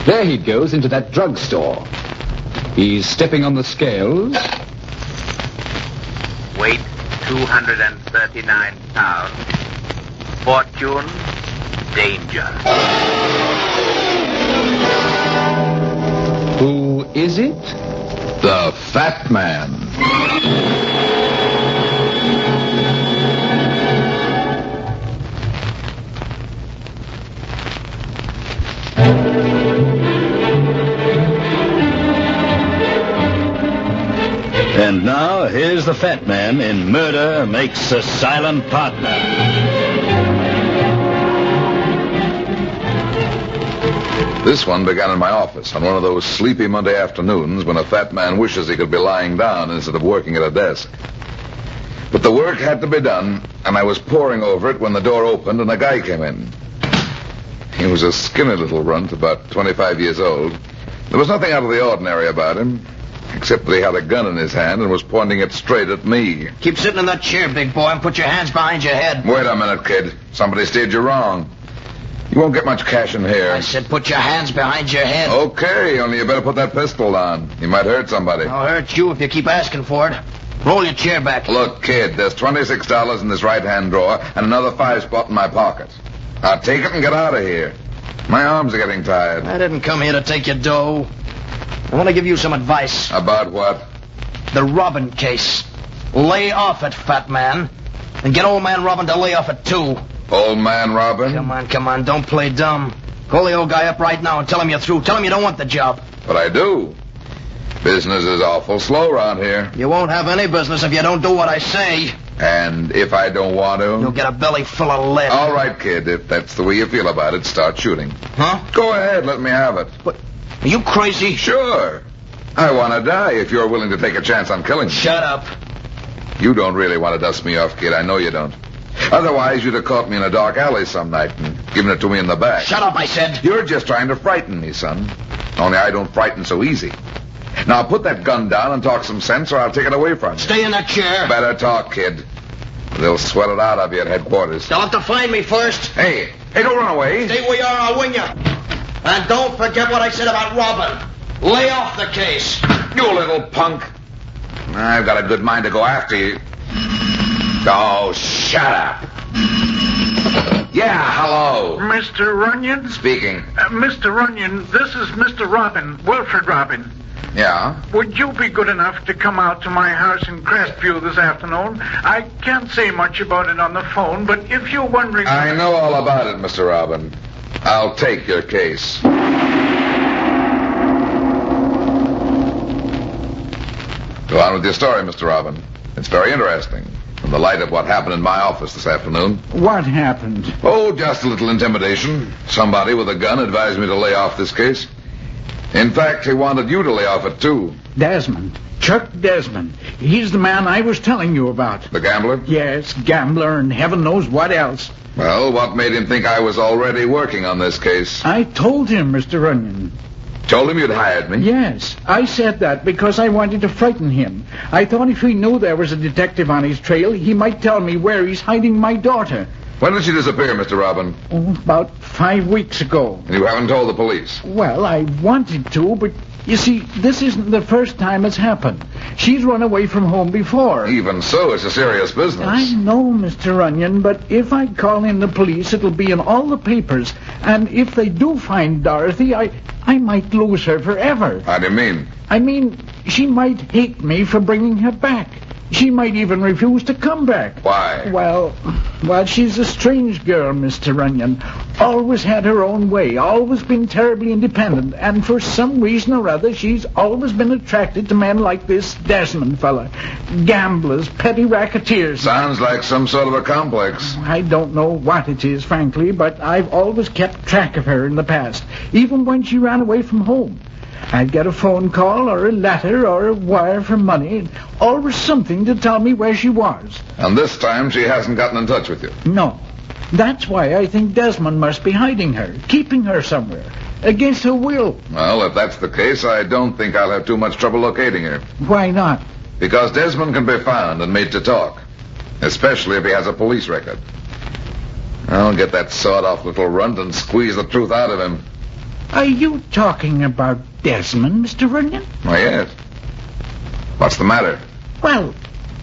There he goes into that drugstore. He's stepping on the scales. Weight 239 pounds. Fortune, danger. Who is it? The Fat Man. And now, here's the Fat Man in Murder Makes a Silent Partner. This one began in my office on one of those sleepy Monday afternoons when a fat man wishes he could be lying down instead of working at a desk. But the work had to be done, and I was poring over it when the door opened and a guy came in. He was a skinny little runt, about 25 years old. There was nothing out of the ordinary about him, except that he had a gun in his hand and was pointing it straight at me. Keep sitting in that chair, big boy, and put your hands behind your head. Wait a minute, kid. Somebody steered you wrong. You won't get much cash in here. I said put your hands behind your head. Okay, only you better put that pistol down. You might hurt somebody. I'll hurt you if you keep asking for it. Roll your chair back. Look, kid, there's $26 in this right-hand drawer and another $5 spot in my pocket. Now take it and get out of here. My arms are getting tired. I didn't come here to take your dough. I want to give you some advice. About what? The Robin case. Lay off it, fat man. And get old man Robin to lay off it, too. Old man Robin? Come on, don't play dumb. Call the old guy up right now and tell him you're through. Tell him you don't want the job. But I do. Business is awful slow around here. You won't have any business if you don't do what I say. And if I don't want to? You'll get a belly full of lead. All right, kid, if that's the way you feel about it, start shooting. Huh? Go ahead, let me have it. What? Are you crazy? Sure. I want to die if you're willing to take a chance on killing me. Shut up. You don't really want to dust me off, kid. I know you don't. Otherwise, you'd have caught me in a dark alley some night and given it to me in the back. Shut up, I said. You're just trying to frighten me, son. Only I don't frighten so easy. Now, put that gun down and talk some sense, or I'll take it away from you. Stay in that chair. Better talk, kid. They'll sweat it out of you at headquarters. They'll have to find me first. Hey, don't run away. Stay where you are, I'll wing you. And don't forget what I said about Robin. Lay off the case. You little punk. I've got a good mind to go after you. Oh, shut up. Yeah, hello. Mr. Runyon? Speaking. Mr. Runyon, this is Mr. Robin, Wilfred Robin. Yeah? Would you be good enough to come out to my house in Crestview this afternoon? I can't say much about it on the phone, but if you're wondering... I know all about it, Mr. Robin. I'll take your case. Go on with your story, Mr. Robin. It's very interesting. In the light of what happened in my office this afternoon. What happened? Oh, just a little intimidation. Somebody with a gun advised me to lay off this case. In fact, he wanted you to lay off it, too. Desmond. Chuck Desmond. He's the man I was telling you about. The gambler? Yes, gambler and heaven knows what else. Well, what made him think I was already working on this case? I told him, Mr. Runyon. Told him you'd hired me? Yes, I said that because I wanted to frighten him. I thought if he knew there was a detective on his trail, he might tell me where he's hiding my daughter. When did she disappear, Mr. Robin? Oh, about 5 weeks ago. And you haven't told the police? Well, I wanted to, but you see, this isn't the first time it's happened. She's run away from home before. Even so, it's a serious business. I know, Mr. Runyon, but if I call in the police, it'll be in all the papers. And if they do find Dorothy, I might lose her forever. How do you mean? I mean, she might hate me for bringing her back. She might even refuse to come back. Why? Well, she's a strange girl, Mr. Runyon. Always had her own way, always been terribly independent, and for some reason or other, she's always been attracted to men like this Desmond fella. Gamblers, petty racketeers. Sounds like some sort of a complex. I don't know what it is, frankly, but I've always kept track of her in the past, even when she ran away from home. I'd get a phone call or a letter or a wire for money, and always something to tell me where she was. And this time she hasn't gotten in touch with you? No. That's why I think Desmond must be hiding her, keeping her somewhere, against her will. Well, if that's the case, I don't think I'll have too much trouble locating her. Why not? Because Desmond can be found and made to talk, especially if he has a police record. I'll get that sawed-off little runt and squeeze the truth out of him. Are you talking about Desmond, Mr. Runyon? Why, yes. What's the matter? Well,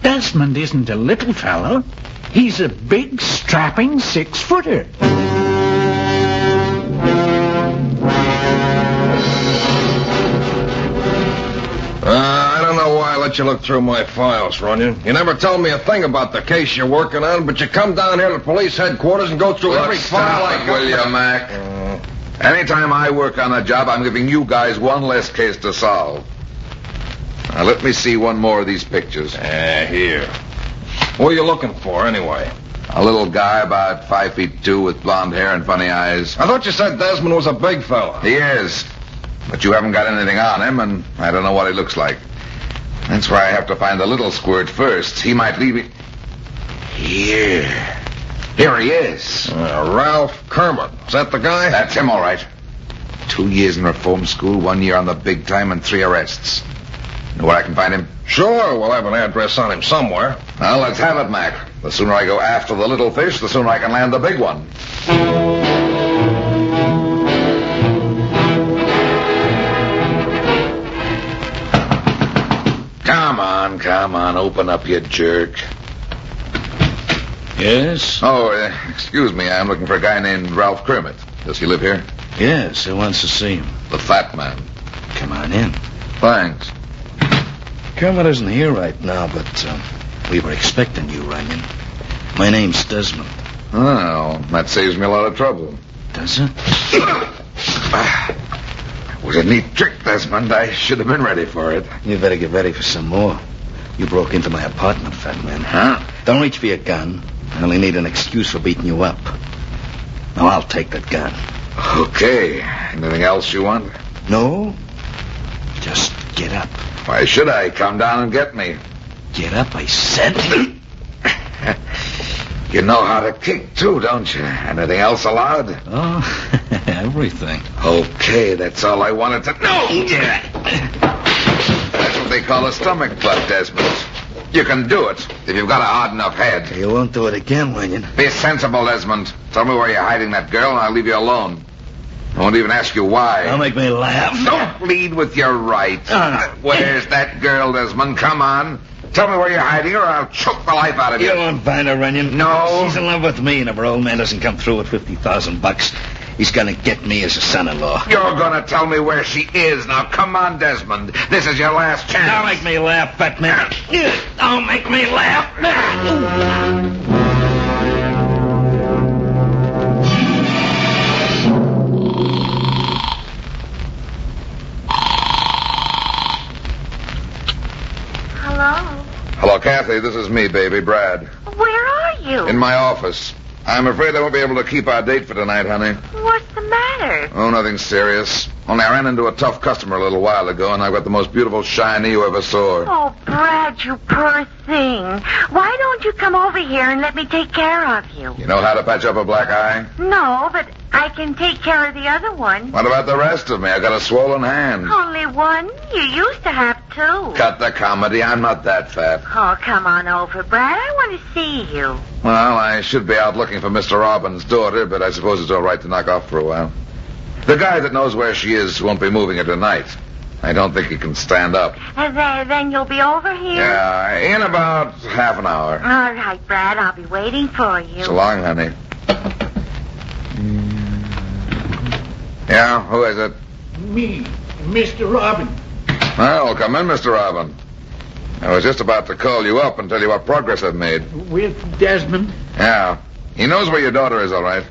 Desmond isn't a little fellow. He's a big, strapping 6-footer. I don't know why I let you look through my files, Runyon. You never told me a thing about the case you're working on, but you come down here to police headquarters and go through every file I will you, Mac? Anytime I work on a job, I'm giving you guys one less case to solve. Now, let me see one more of these pictures. Here. What are you looking for, anyway? A little guy about 5'2" with blonde hair and funny eyes. I thought you said Desmond was a big fella. He is. But you haven't got anything on him, and I don't know what he looks like. That's why I have to find the little squirt first. He might leave me... Here he is. Ralph Kermit. Is that the guy? That's him, all right. 2 years in reform school, 1 year on the big time, and 3 arrests. Know where I can find him? Sure, we'll have an address on him somewhere. Well, let's have it, Mac. The sooner I go after the little fish, the sooner I can land the big one. Come on, open up, you jerk. Yes? Oh, excuse me, I'm looking for a guy named Ralph Kermit. Does he live here? Yes, who wants to see him? The fat man. Come on in. Thanks. Kermit isn't here right now, but we were expecting you, Runyon. My name's Desmond. Oh, that saves me a lot of trouble. Does it? It was a neat trick, Desmond. I should have been ready for it. You better get ready for some more. You broke into my apartment, fat man. Huh? Don't reach for your gun. I only need an excuse for beating you up. Now, I'll take that gun. Okay. Anything else you want? No? Just get up. Why should I? Come down and get me. Get up, I said. You know how to kick, too, don't you? Anything else allowed? Oh, everything. Okay, that's all I wanted to know. That's what they call a stomach bug, Desmond. You can do it if you've got a hard enough head. You won't do it again, Runyon. Be sensible, Desmond. Tell me where you're hiding that girl, and I'll leave you alone. I won't even ask you why. Don't make me laugh. Don't lead with your right. Where's that girl, Desmond? Come on. Tell me where you're hiding her, or I'll choke the life out of you. You won't find her, Runyon. No. She's in love with me, and if her old man doesn't come through with $50,000, he's gonna get me as a son-in-law. You're gonna tell me where she is. Now, come on, Desmond. This is your last chance. Don't make me laugh, fat man. Don't make me laugh. Hello, Kathy. This is me, baby, Brad. Where are you? In my office. I'm afraid I won't be able to keep our date for tonight, honey. What's the matter? Oh, nothing serious. Only I ran into a tough customer a little while ago, and I've got the most beautiful shiny you ever saw. Oh, Brad, you poor thing. Why don't you come over here and let me take care of you? You know how to patch up a black eye? No, but I can take care of the other one. What about the rest of me? I got a swollen hand. Only one? You used to have 2. Cut the comedy. I'm not that fat. Oh, come on over, Brad. I want to see you. Well, I should be out looking for Mr. Robin's daughter, but I suppose it's all right to knock off for a while. The guy that knows where she is won't be moving her tonight. I don't think he can stand up. Then you'll be over here? Yeah, in about half an hour. All right, Brad. I'll be waiting for you. So long, honey. Yeah, who is it? Me, Mr. Robin. Well, come in, Mr. Robin. I was just about to call you up and tell you what progress I've made. With Desmond? Yeah. He knows where your daughter is, all right.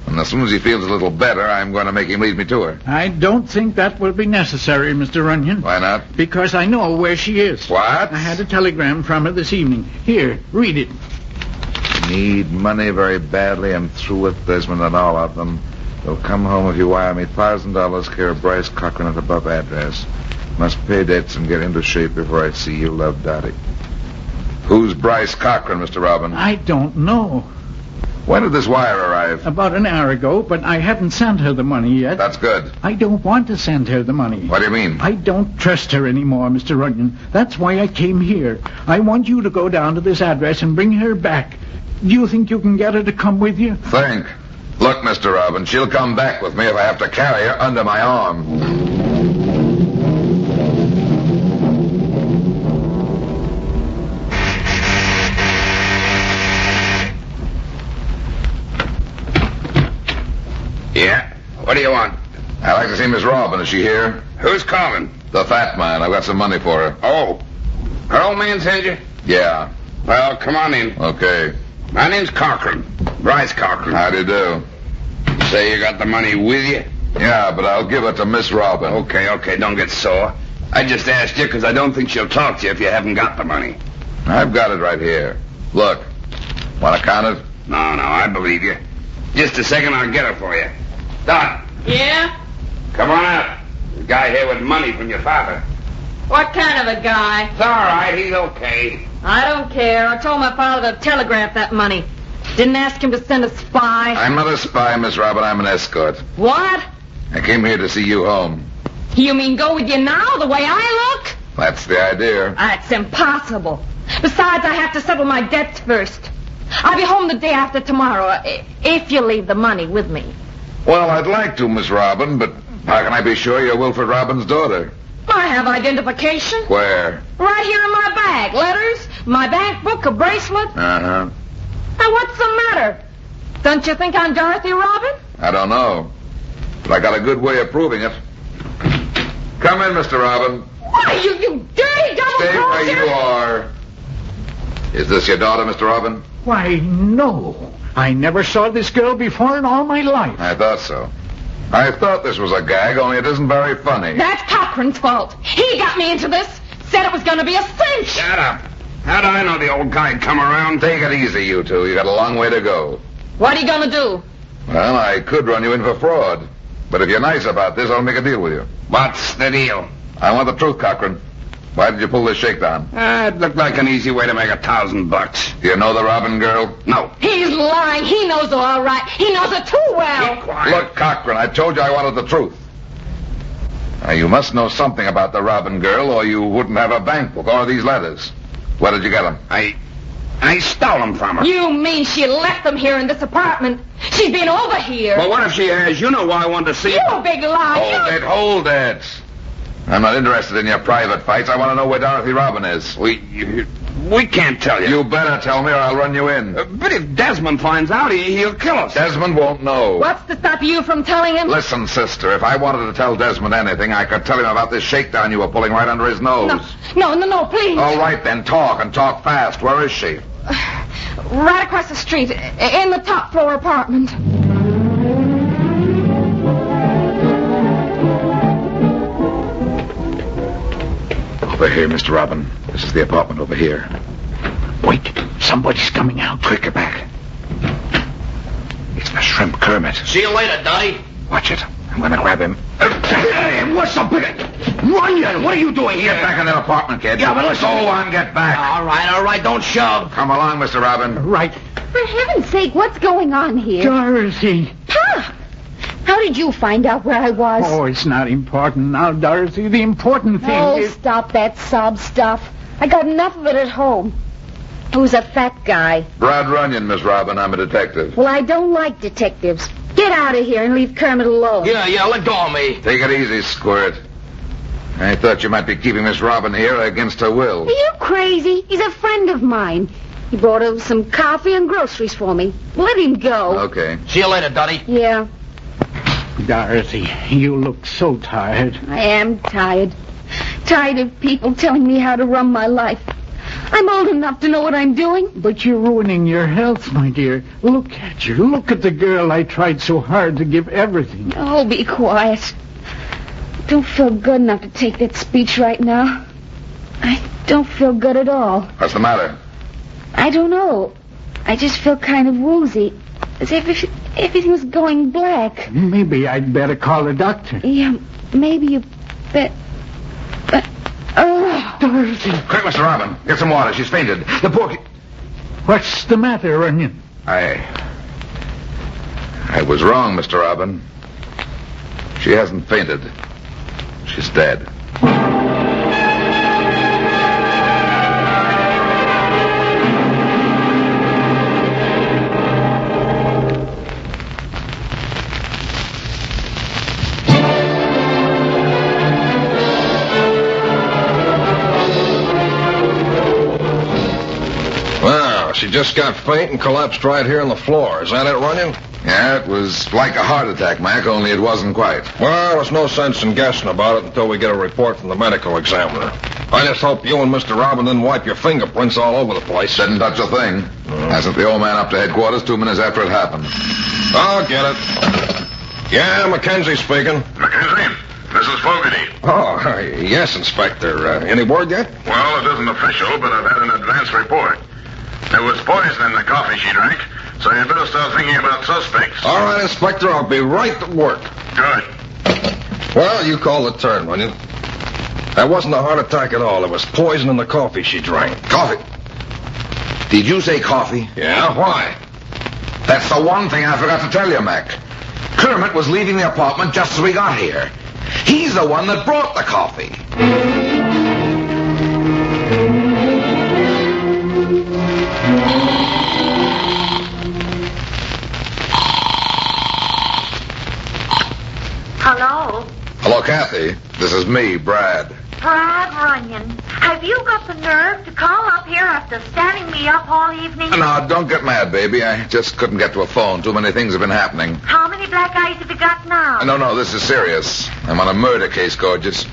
And as soon as he feels a little better, I'm going to make him lead me to her. I don't think that will be necessary, Mr. Runyon. Why not? Because I know where she is. What? I had a telegram from her this evening. Here, read it. Need money very badly. I'm through with Desmond and all of them. They'll come home if you wire me $1,000 care of Bryce Cochran at above address. Must pay debts and get into shape before I see you, love, Dottie. Who's Bryce Cochran, Mr. Robin? I don't know. When did this wire arrive? About an hour ago, but I haven't sent her the money yet. That's good. I don't want to send her the money. What do you mean? I don't trust her anymore, Mr. Runyon. That's why I came here. I want you to go down to this address and bring her back. Do you think you can get her to come with you? Think. Look, Mr. Robin, she'll come back with me if I have to carry her under my arm. Yeah? What do you want? I'd like to see Miss Robin. Is she here? Who's calling? The fat man. I've got some money for her. Oh. Her old man sent you? Yeah. Well, come on in. Okay. My name's Cochran. Bryce Cochran. How do you do? You say you got the money with you? Yeah, but I'll give it to Miss Robin. Okay, don't get sore. I just asked you because I don't think she'll talk to you if you haven't got the money. I've got it right here. Look. Want to count it? No, I believe you. Just a second, I'll get it for you. Dot. Yeah? Come on out. The guy here with money from your father. What kind of a guy? It's all right, he's okay. I don't care. I told my father to telegraph that money. Didn't ask him to send a spy. I'm not a spy, Miss Robin. I'm an escort. What? I came here to see you home. You mean go with you now, the way I look? That's the idea. That's impossible. Besides, I have to settle my debts first. I'll be home the day after tomorrow, if you leave the money with me. Well, I'd like to, Miss Robin, but how can I be sure you're Wilfred Robin's daughter? I have identification. Where? Right here in my bag. Letters, my bank book, a bracelet. Uh-huh. Now, what's the matter? Don't you think I'm Dorothy Robin? I don't know. But I got a good way of proving it. Come in, Mr. Robin. Why, you dirty double-crosser! Stay where you are. Is this your daughter, Mr. Robin? Why, no. I never saw this girl before in all my life. I thought so. I thought this was a gag, only it isn't very funny. That's Cochran's fault. He got me into this. Said it was going to be a cinch. Shut up. How'd I know the old guy'd come around? Take it easy, you two. You got a long way to go. What are you going to do? Well, I could run you in for fraud. But if you're nice about this, I'll make a deal with you. What's the deal? I want the truth, Cochran. Why did you pull this shakedown? It looked like an easy way to make $1,000. Do you know the Robin girl? No. He's lying. He knows it all right. He knows it too well. Keep quiet. Look, Cochran, I told you I wanted the truth. Now, you must know something about the Robin girl, or you wouldn't have a bank book or these letters. Where did you get them? I stole them from her. You mean she left them here in this apartment? She's been over here. Well, what if she has? You know why I wanted to see You big lie. Hold it. I'm not interested in your private fights. I want to know where Dorothy Robin is. We can't tell you. You better tell me or I'll run you in. But if Desmond finds out, he'll kill us. Desmond won't know. What's to stop you from telling him? Listen, sister, if I wanted to tell Desmond anything, I could tell him about this shakedown you were pulling right under his nose. No, please. All right, then, talk, and talk fast. Where is she? Right across the street, in the top floor apartment. Over here, Mr. Robin. This is the apartment over here. Wait, somebody's coming out. Quick, get back. It's the shrimp Kermit. See you later, Dottie. Watch it. I'm going to grab him. Hey, what's the big... Runyon, what are you doing here? Get back in that apartment, kid. Yeah, but listen... Go on, get back. All right, don't shove. Come along, Mr. Robin. Right. For heaven's sake, what's going on here? Dorothy. Pop! How did you find out where I was? Oh, it's not important now, Dorothy. The important thing Oh, is... stop that sob stuff. I got enough of it at home. Who's a fat guy? Brad Runyon, Miss Robin. I'm a detective. Well, I don't like detectives. Get out of here and leave Kermit alone. Yeah, let go of me. Take it easy, Squirt. I thought you might be keeping Miss Robin here against her will. Are you crazy? He's a friend of mine. He brought over some coffee and groceries for me. Let him go. Okay. See you later, Dottie. Yeah, Dorothy, you look so tired. I am tired. Tired of people telling me how to run my life. I'm old enough to know what I'm doing. But you're ruining your health, my dear. Look at you. Look at the girl I tried so hard to give everything. Oh, be quiet. I don't feel good enough to take that speech right now. I don't feel good at all. What's the matter? I don't know. I just feel kind of woozy. As if everything was going black. Maybe I'd better call a doctor. Yeah, maybe you bet. But... Dorothy. Quick, Mr. Robin. Get some water. She's fainted. The poor... What's the matter, Runyon? I was wrong, Mr. Robin. She hasn't fainted. She's dead. She just got faint and collapsed right here on the floor. Is that it, Runyon? Yeah, it was like a heart attack, Mac, only it wasn't quite. Well, there's no sense in guessing about it until we get a report from the medical examiner. I just hope you and Mr. Robin didn't wipe your fingerprints all over the place. Didn't touch a thing. I sent the old man up to headquarters 2 minutes after it happened. I'll get it. Yeah, Mackenzie speaking. Mackenzie, this is Fogarty. Oh, yes, Inspector. Any word yet? Well, it isn't official, but I've had an advance report. There was poison in the coffee she drank, so you'd better start thinking about suspects. All right, Inspector, I'll be right to work. Good. Well, you call the turn, Runyon. That wasn't a heart attack at all. There was poison in the coffee she drank. Coffee? Did you say coffee? Yeah, why? That's the one thing I forgot to tell you, Mac. Kermit was leaving the apartment just as we got here. He's the one that brought the coffee. Hello? Hello, Kathy. This is me, Brad. Brad Runyon, have you got the nerve to call up here after standing me up all evening? No, don't get mad, baby. I just couldn't get to a phone. Too many things have been happening. How many black eyes have you got now? No, this is serious. I'm on a murder case, gorgeous.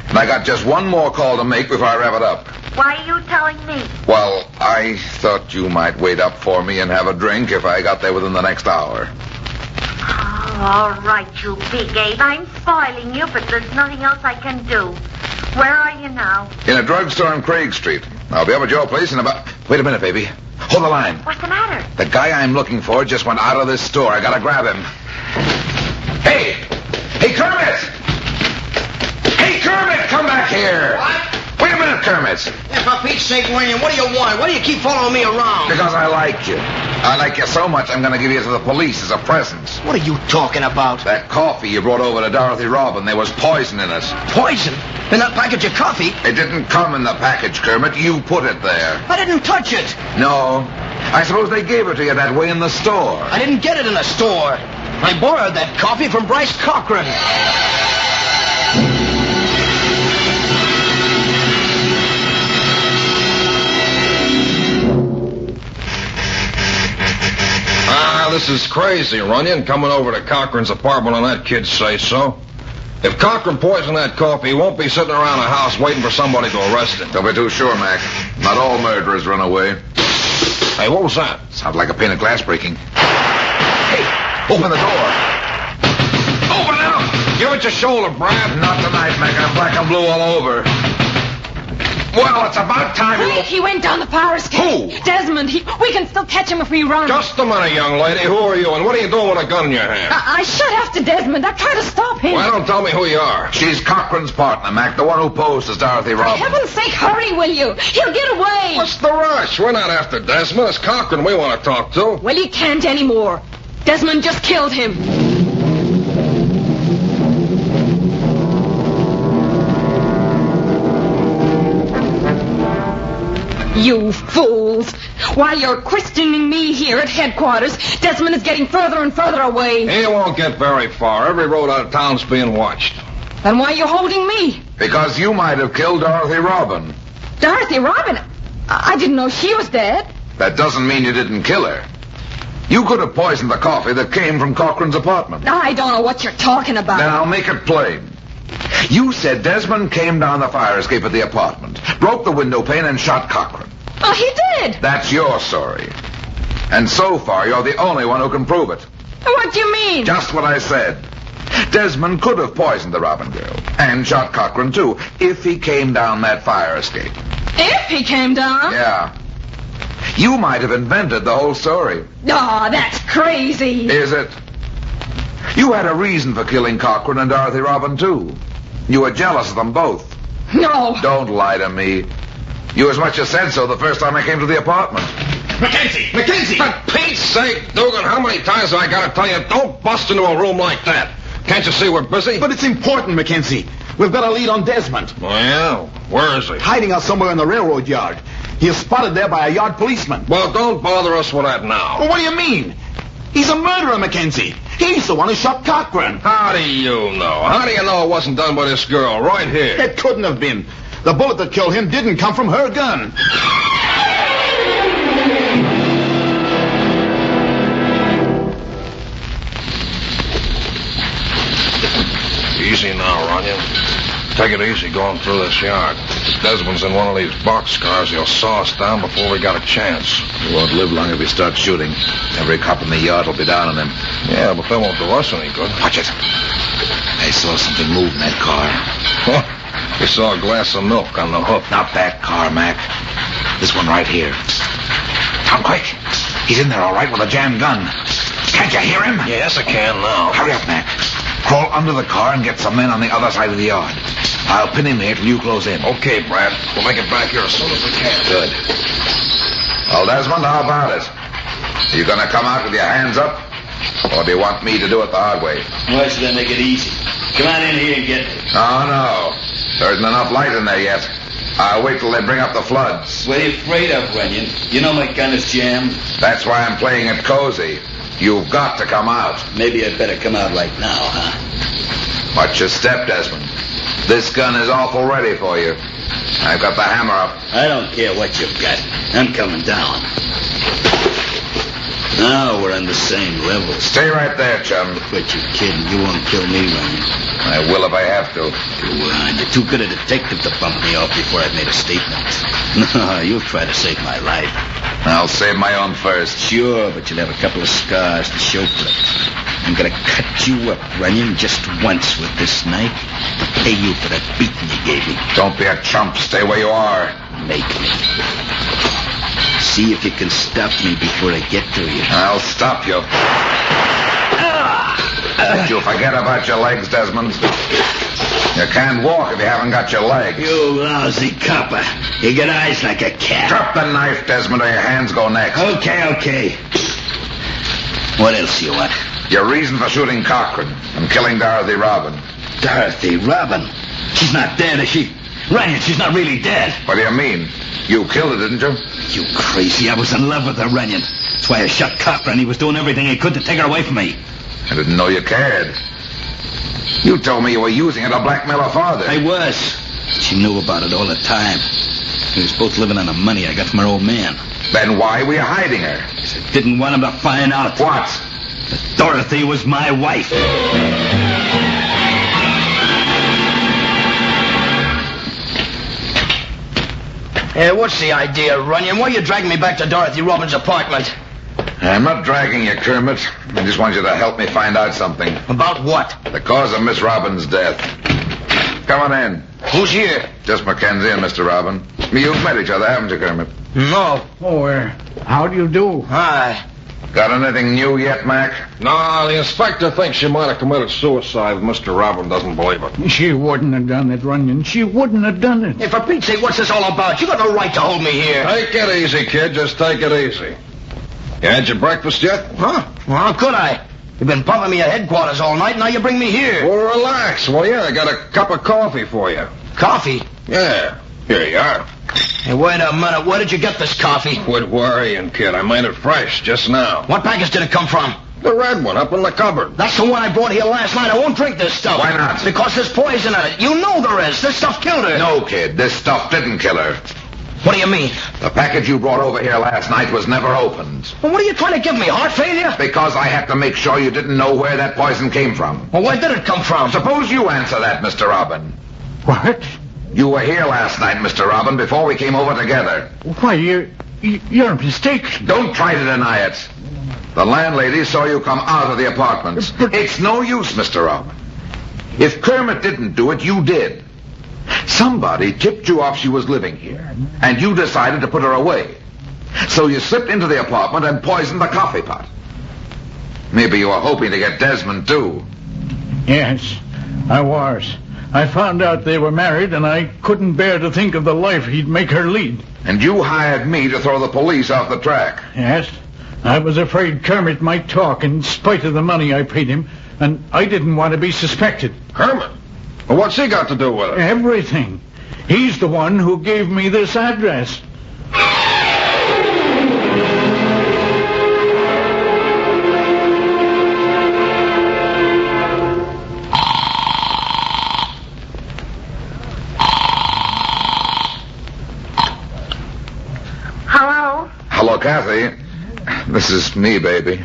And I got just one more call to make before I wrap it up. Why are you telling me? Well, I thought you might wait up for me and have a drink if I got there within the next hour. Oh, all right, you big ape. I'm spoiling you, but there's nothing else I can do. Where are you now? In a drugstore on Craig Street. I'll be up at your place in about... Wait a minute, baby. Hold the line. What's the matter? The guy I'm looking for just went out of this store. I gotta grab him. Hey! Hey, Kermit! Hey, Kermit! Come back here! What? Wait a minute, Kermit. Yeah, for Pete's sake, William, what do you want? Why do you keep following me around? Because I like you. I like you so much I'm going to give you to the police as a present. What are you talking about? That coffee you brought over to Dorothy Robin, there was poison in it. Poison? In that package of coffee? It didn't come in the package, Kermit. You put it there. I didn't touch it. No. I suppose they gave it to you that way in the store. I didn't get it in the store. I borrowed that coffee from Bryce Cochran. This is crazy, Runyon, coming over to Cochran's apartment on that kid's say-so. If Cochran poisoned that coffee, he won't be sitting around a house waiting for somebody to arrest him. Don't be too sure, Mac. Not all murderers run away. Hey, what was that? Sounded like a pane of glass breaking. Hey, open the door. Open it up! Give it your shoulder, Brad. Not tonight, Mac. I'm black and blue all over. Well, it's about time you... He went down the fire escape. Who? Desmond. We can still catch him if we run. Just a minute, young lady. Who are you, and what are you doing with a gun in your hand? I shot after Desmond. I tried to stop him. Well, don't tell me who you are. She's Cochran's partner, Mac, the one who posed as Dorothy For Robin. heaven's sake, hurry, will you? He'll get away. What's the rush? We're not after Desmond. It's Cochran we want to talk to. Well, he can't anymore. Desmond just killed him. You fools! While you're questioning me here at headquarters, Desmond is getting further and further away. He won't get very far. Every road out of town's being watched. Then why are you holding me? Because you might have killed Dorothy Robin. Dorothy Robin? I didn't know she was dead. That doesn't mean you didn't kill her. You could have poisoned the coffee that came from Cochran's apartment. I don't know what you're talking about. Then I'll make it plain. You said Desmond came down the fire escape at the apartment, broke the window pane, and shot Cochran. Oh, he did. That's your story. And so far, you're the only one who can prove it. What do you mean? Just what I said. Desmond could have poisoned the Robin girl, and shot Cochran, too, if he came down that fire escape. If he came down? Yeah. You might have invented the whole story. Oh, that's crazy. Is it? You had a reason for killing Cochran and Dorothy Robin, too. You were jealous of them both. No. Don't lie to me. You as much as said so the first time I came to the apartment. Mackenzie! Mackenzie! For Pete's sake, Dugan, how many times have I got to tell you, don't bust into a room like that? Can't you see we're busy? But it's important, Mackenzie. We've got a lead on Desmond. Oh, yeah? Where is he? Hiding out somewhere in the railroad yard. He is spotted there by a yard policeman. Well, don't bother us with that now. Well, what do you mean? He's a murderer, Mackenzie. He's the one who shot Cochran. How do you know? How do you know it wasn't done by this girl right here? It couldn't have been. The bullet that killed him didn't come from her gun. Easy now, Runyon. Take it easy going through this yard. If Desmond's in one of these boxcars, he'll saw us down before we got a chance. He won't live long if he starts shooting. Every cop in the yard will be down on him. Yeah, but that won't do us any good. Watch it. I saw something move in that car. We saw a glass of milk on the hook. Not that car, Mac. This one right here. Come quick. He's in there all right with a jammed gun. Can't you hear him? Yes, I can now. Hurry up, Mac. Crawl under the car and get some men on the other side of the yard. I'll pin him here till you close in. Okay, Brad. We'll make it back here as soon as we can. Good. Well, Desmond, how about it? Are you going to come out with your hands up? Or do you want me to do it the hard way? Why should I make it easy? Come on in here and get me. Oh, no. There isn't enough light in there yet. I'll wait till they bring up the floods. What are you afraid of, Runyon? You know my gun is jammed. That's why I'm playing it cozy. You've got to come out. Maybe I'd better come out right now, huh? Watch your step, Desmond. This gun is awful ready for you. I've got the hammer up. I don't care what you've got. I'm coming down. Now we're on the same level. Stay right there, chum. Quit you kidding. You won't kill me, Runyon. I will if I have to. You're too good a detective to bump me off before I've made a statement. No, you'll try to save my life. I'll save my own first. Sure, but you'll have a couple of scars to show for it. I'm gonna cut you up, Runyon, just once with this knife to pay you for that beating you gave me. Don't be a chump. Stay where you are. Make me. See if you can stop me before I get to you. I'll stop you. Did you forget about your legs, Desmond? You can't walk if you haven't got your legs. You lousy copper. You got eyes like a cat. Drop the knife, Desmond, or your hands go next. Okay. What else you want? Your reason for shooting Cochran and killing Dorothy Robin. Dorothy Robin? She's not dead, is she? Runyon, she's not really dead. What do you mean? You killed her, didn't you? You crazy. I was in love with her, Runyon. That's why I shot Cochran. He was doing everything he could to take her away from me. I didn't know you cared. You told me you were using her to blackmail her father. I was. She knew about it all the time. We was both living on the money I got from her old man. Then why were you hiding her? Because I didn't want him to find out. What? That Dorothy was my wife. Hey, what's the idea, Runyon? Why are you dragging me back to Dorothy Robin's apartment? I'm not dragging you, Kermit. I just want you to help me find out something. About what? The cause of Miss Robin's death. Come on in. Who's here? Just Mackenzie and Mr. Robin. You've met each other, haven't you, Kermit? No. Oh, how do you do? Hi. Got anything new yet, Mac? No, the inspector thinks she might have committed suicide. Mr. Robin doesn't believe it. She wouldn't have done it, Runyon. She wouldn't have done it. Hey, for Pete's sake, what's this all about? You got no right to hold me here. Take it easy, kid. Just take it easy. You had your breakfast yet? Huh? Well, how could I? You've been pumping me at headquarters all night, now you bring me here. Well, relax, will you? I got a cup of coffee for you. Coffee? Yeah. Here you are. Hey, wait a minute. Where did you get this coffee? Quit worrying, kid. I made it fresh just now. What package did it come from? The red one up in the cupboard. That's the one I brought here last night. I won't drink this stuff. Why not? Because there's poison in it. You know there is. This stuff killed her. No, kid. This stuff didn't kill her. What do you mean? The package you brought over here last night was never opened. Well, what are you trying to give me, heart failure? Because I had to make sure you didn't know where that poison came from. Well, where did it come from? Suppose you answer that, Mr. Robin. What? You were here last night, Mr. Robin, before we came over together. Why, you're mistaken. Don't try to deny it. The landlady saw you come out of the apartment. But it's no use, Mr. Robin. If Kermit didn't do it, you did. Somebody tipped you off she was living here, and you decided to put her away. So you slipped into the apartment and poisoned the coffee pot. Maybe you were hoping to get Desmond, too. Yes, I was. I found out they were married, and I couldn't bear to think of the life he'd make her lead. And you hired me to throw the police off the track. Yes, I was afraid Kermit might talk in spite of the money I paid him, and I didn't want to be suspected. Kermit? Well, what's he got to do with it? Everything. He's the one who gave me this address. Hello, Kathy. This is me, baby.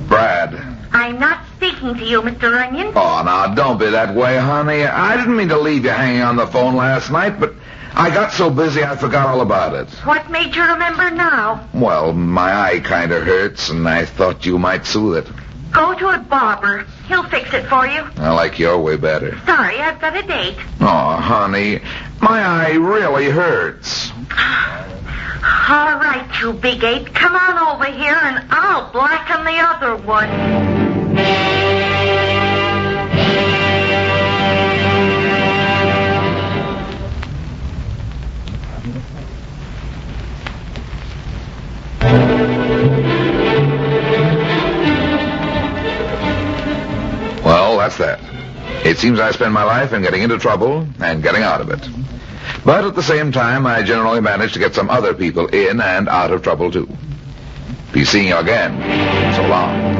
Brad. I'm not speaking speaking to you, Mr. Runyon. Oh, now, don't be that way, honey. I didn't mean to leave you hanging on the phone last night, but I got so busy I forgot all about it. What made you remember now? Well, my eye kind of hurts, and I thought you might soothe it. Go to a barber. He'll fix it for you. I like your way better. Sorry, I've got a date. Oh, honey, my eye really hurts. All right, you big ape. Come on over here, and I'll blacken the other one. Well, that's that. It seems I spend my life in getting into trouble and getting out of it. But at the same time, I generally manage to get some other people in and out of trouble, too. Be seeing you again. So long.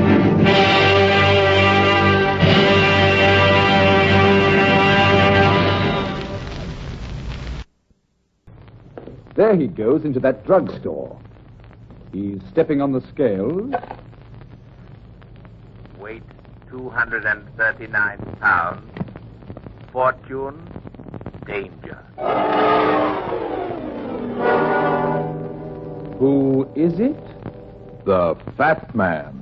There he goes into that drugstore. He's stepping on the scales. Weight 239 pounds. Fortune, danger. Who is it? The Fat Man.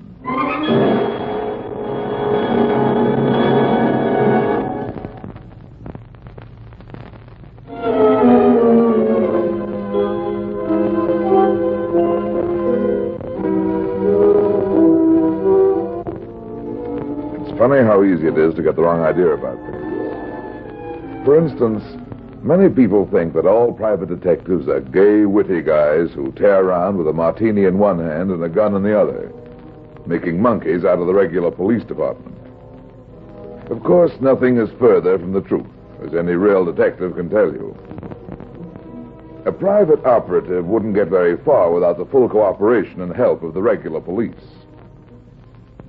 Funny how easy it is to get the wrong idea about things. For instance, many people think that all private detectives are gay, witty guys who tear around with a martini in one hand and a gun in the other, making monkeys out of the regular police department. Of course, nothing is further from the truth, as any real detective can tell you. A private operative wouldn't get very far without the full cooperation and help of the regular police.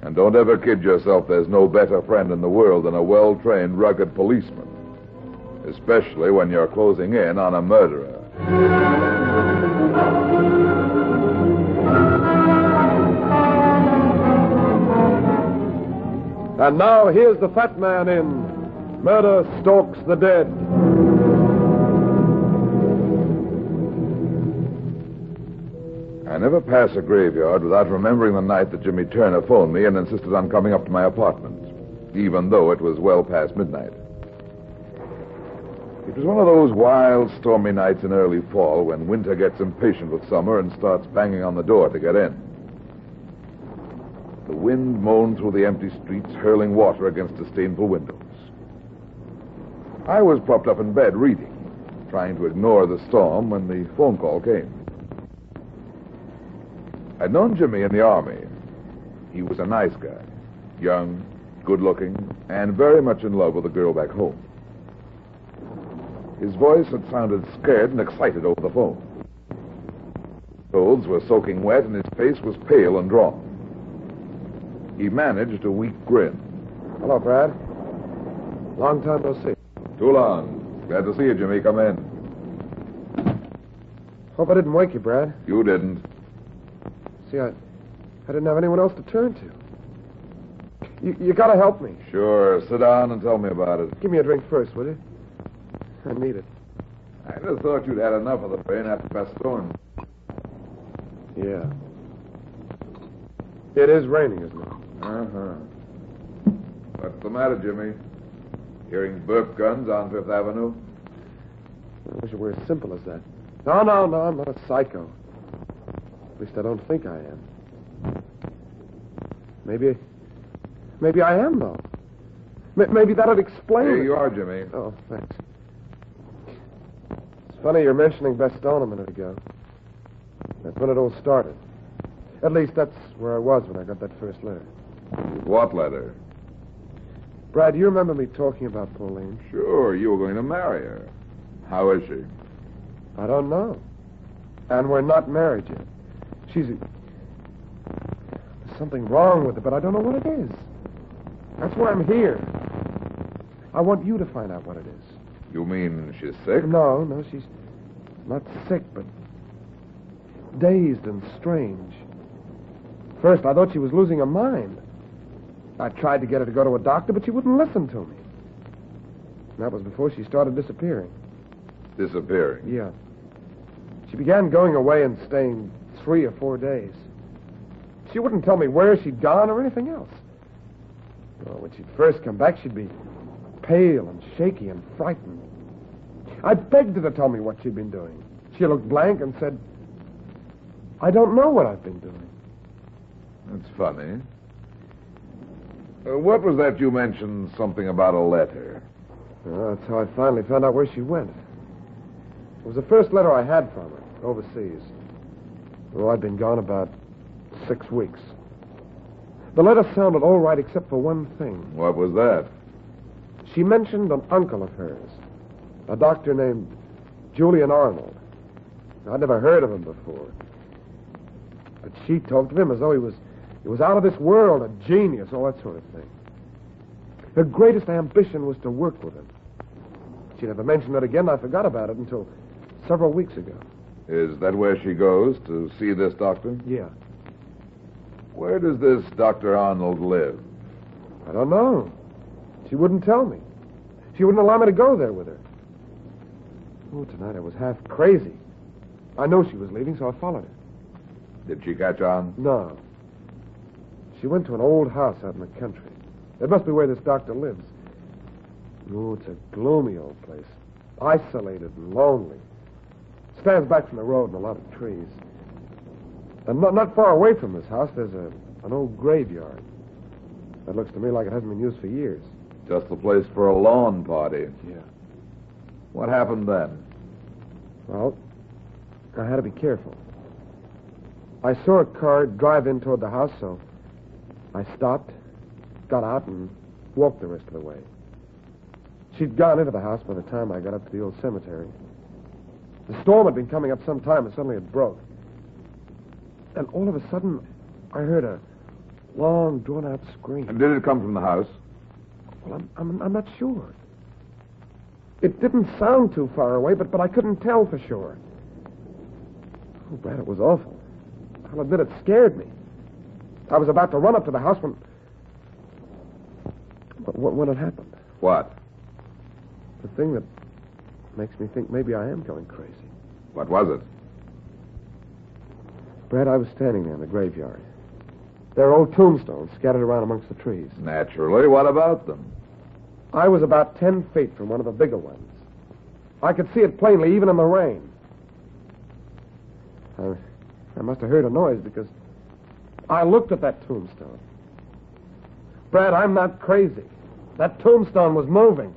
And don't ever kid yourself there's no better friend in the world than a well-trained, rugged policeman. Especially when you're closing in on a murderer. And now here's the Fat Man in Murder Stalks the Dead. I never pass a graveyard without remembering the night that Jimmy Turner phoned me and insisted on coming up to my apartment, even though it was well past midnight. It was one of those wild, stormy nights in early fall when winter gets impatient with summer and starts banging on the door to get in. The wind moaned through the empty streets, hurling water against disdainful windows. I was propped up in bed reading, trying to ignore the storm when the phone call came. I'd known Jimmy in the Army. He was a nice guy, young, good-looking, and very much in love with a girl back home. His voice had sounded scared and excited over the phone. His clothes were soaking wet, and his face was pale and drawn. He managed a weak grin. Hello, Brad. Long time no see. Too long. Glad to see you, Jimmy. Come in. Hope I didn't wake you, Brad. You didn't. See, I didn't have anyone else to turn to. You gotta help me. Sure. Sit down and tell me about it. Give me a drink first, will you? I need it. I just thought you'd had enough of the pain after Bastogne. Yeah. It is raining, isn't it? Uh-huh. What's the matter, Jimmy? Hearing burp guns on Fifth Avenue? I wish it were as simple as that. No, I'm not a psycho. At least I don't think I am. Maybe I am, though. Maybe that'd explain Here it. you are, Jimmy. Oh, thanks. It's funny you're mentioning Bastogne a minute ago. That's when it all started. At least that's where I was when I got that first letter. What letter? Brad, do you remember me talking about Pauline? Sure, you were going to marry her. How is she? I don't know. And we're not married yet. There's something wrong with it, but I don't know what it is. That's why I'm here. I want you to find out what it is. You mean she's sick? No, she's not sick, but dazed and strange. First, I thought she was losing her mind. I tried to get her to go to a doctor, but she wouldn't listen to me. And that was before she started disappearing. Disappearing? Yeah. She began going away and staying 3 or 4 days. She wouldn't tell me where she'd gone or anything else. Well, when she'd first come back, she'd be pale and shaky and frightened. I begged her to tell me what she'd been doing. She looked blank and said, I don't know what I've been doing. That's funny. What was that you mentioned, something about a letter? Well, that's how I finally found out where she went. It was the first letter I had from her, overseas. Oh, I'd been gone about 6 weeks. The letter sounded all right except for one thing. What was that? She mentioned an uncle of hers, a doctor named Julian Arnold. I'd never heard of him before. But she talked of him as though he was out of this world, a genius, all that sort of thing. Her greatest ambition was to work with him. She never mentioned it again. I forgot about it until several weeks ago. Is that where she goes, to see this doctor? Yeah. Where does this Dr. Arnold live? I don't know. She wouldn't tell me. She wouldn't allow me to go there with her. Oh, tonight I was half crazy. I know she was leaving, so I followed her. Did she catch on? No. She went to an old house out in the country. It must be where this doctor lives. Oh, it's a gloomy old place. Isolated and lonely. Stands back from the road and a lot of trees. And not far away from this house, there's an old graveyard. That looks to me like it hasn't been used for years. Just the place for a lawn party. Yeah. What happened then? Well, I had to be careful. I saw a car drive in toward the house, so I stopped, got out, and walked the rest of the way. She'd gone into the house by the time I got up to the old cemetery. The storm had been coming up some time, and suddenly it broke. And all of a sudden, I heard a long, drawn-out scream. And did it come from the house? Well, I'm not sure. It didn't sound too far away, but I couldn't tell for sure. Oh, Brad, it was awful. I'll admit it scared me. I was about to run up to the house when it happened. What? The thing that makes me think maybe I am going crazy. What was it? Brad, I was standing there in the graveyard. There are old tombstones scattered around amongst the trees. Naturally. What about them? I was about 10 feet from one of the bigger ones. I could see it plainly, even in the rain. I must have heard a noise because I looked at that tombstone. Brad, I'm not crazy. That tombstone was moving.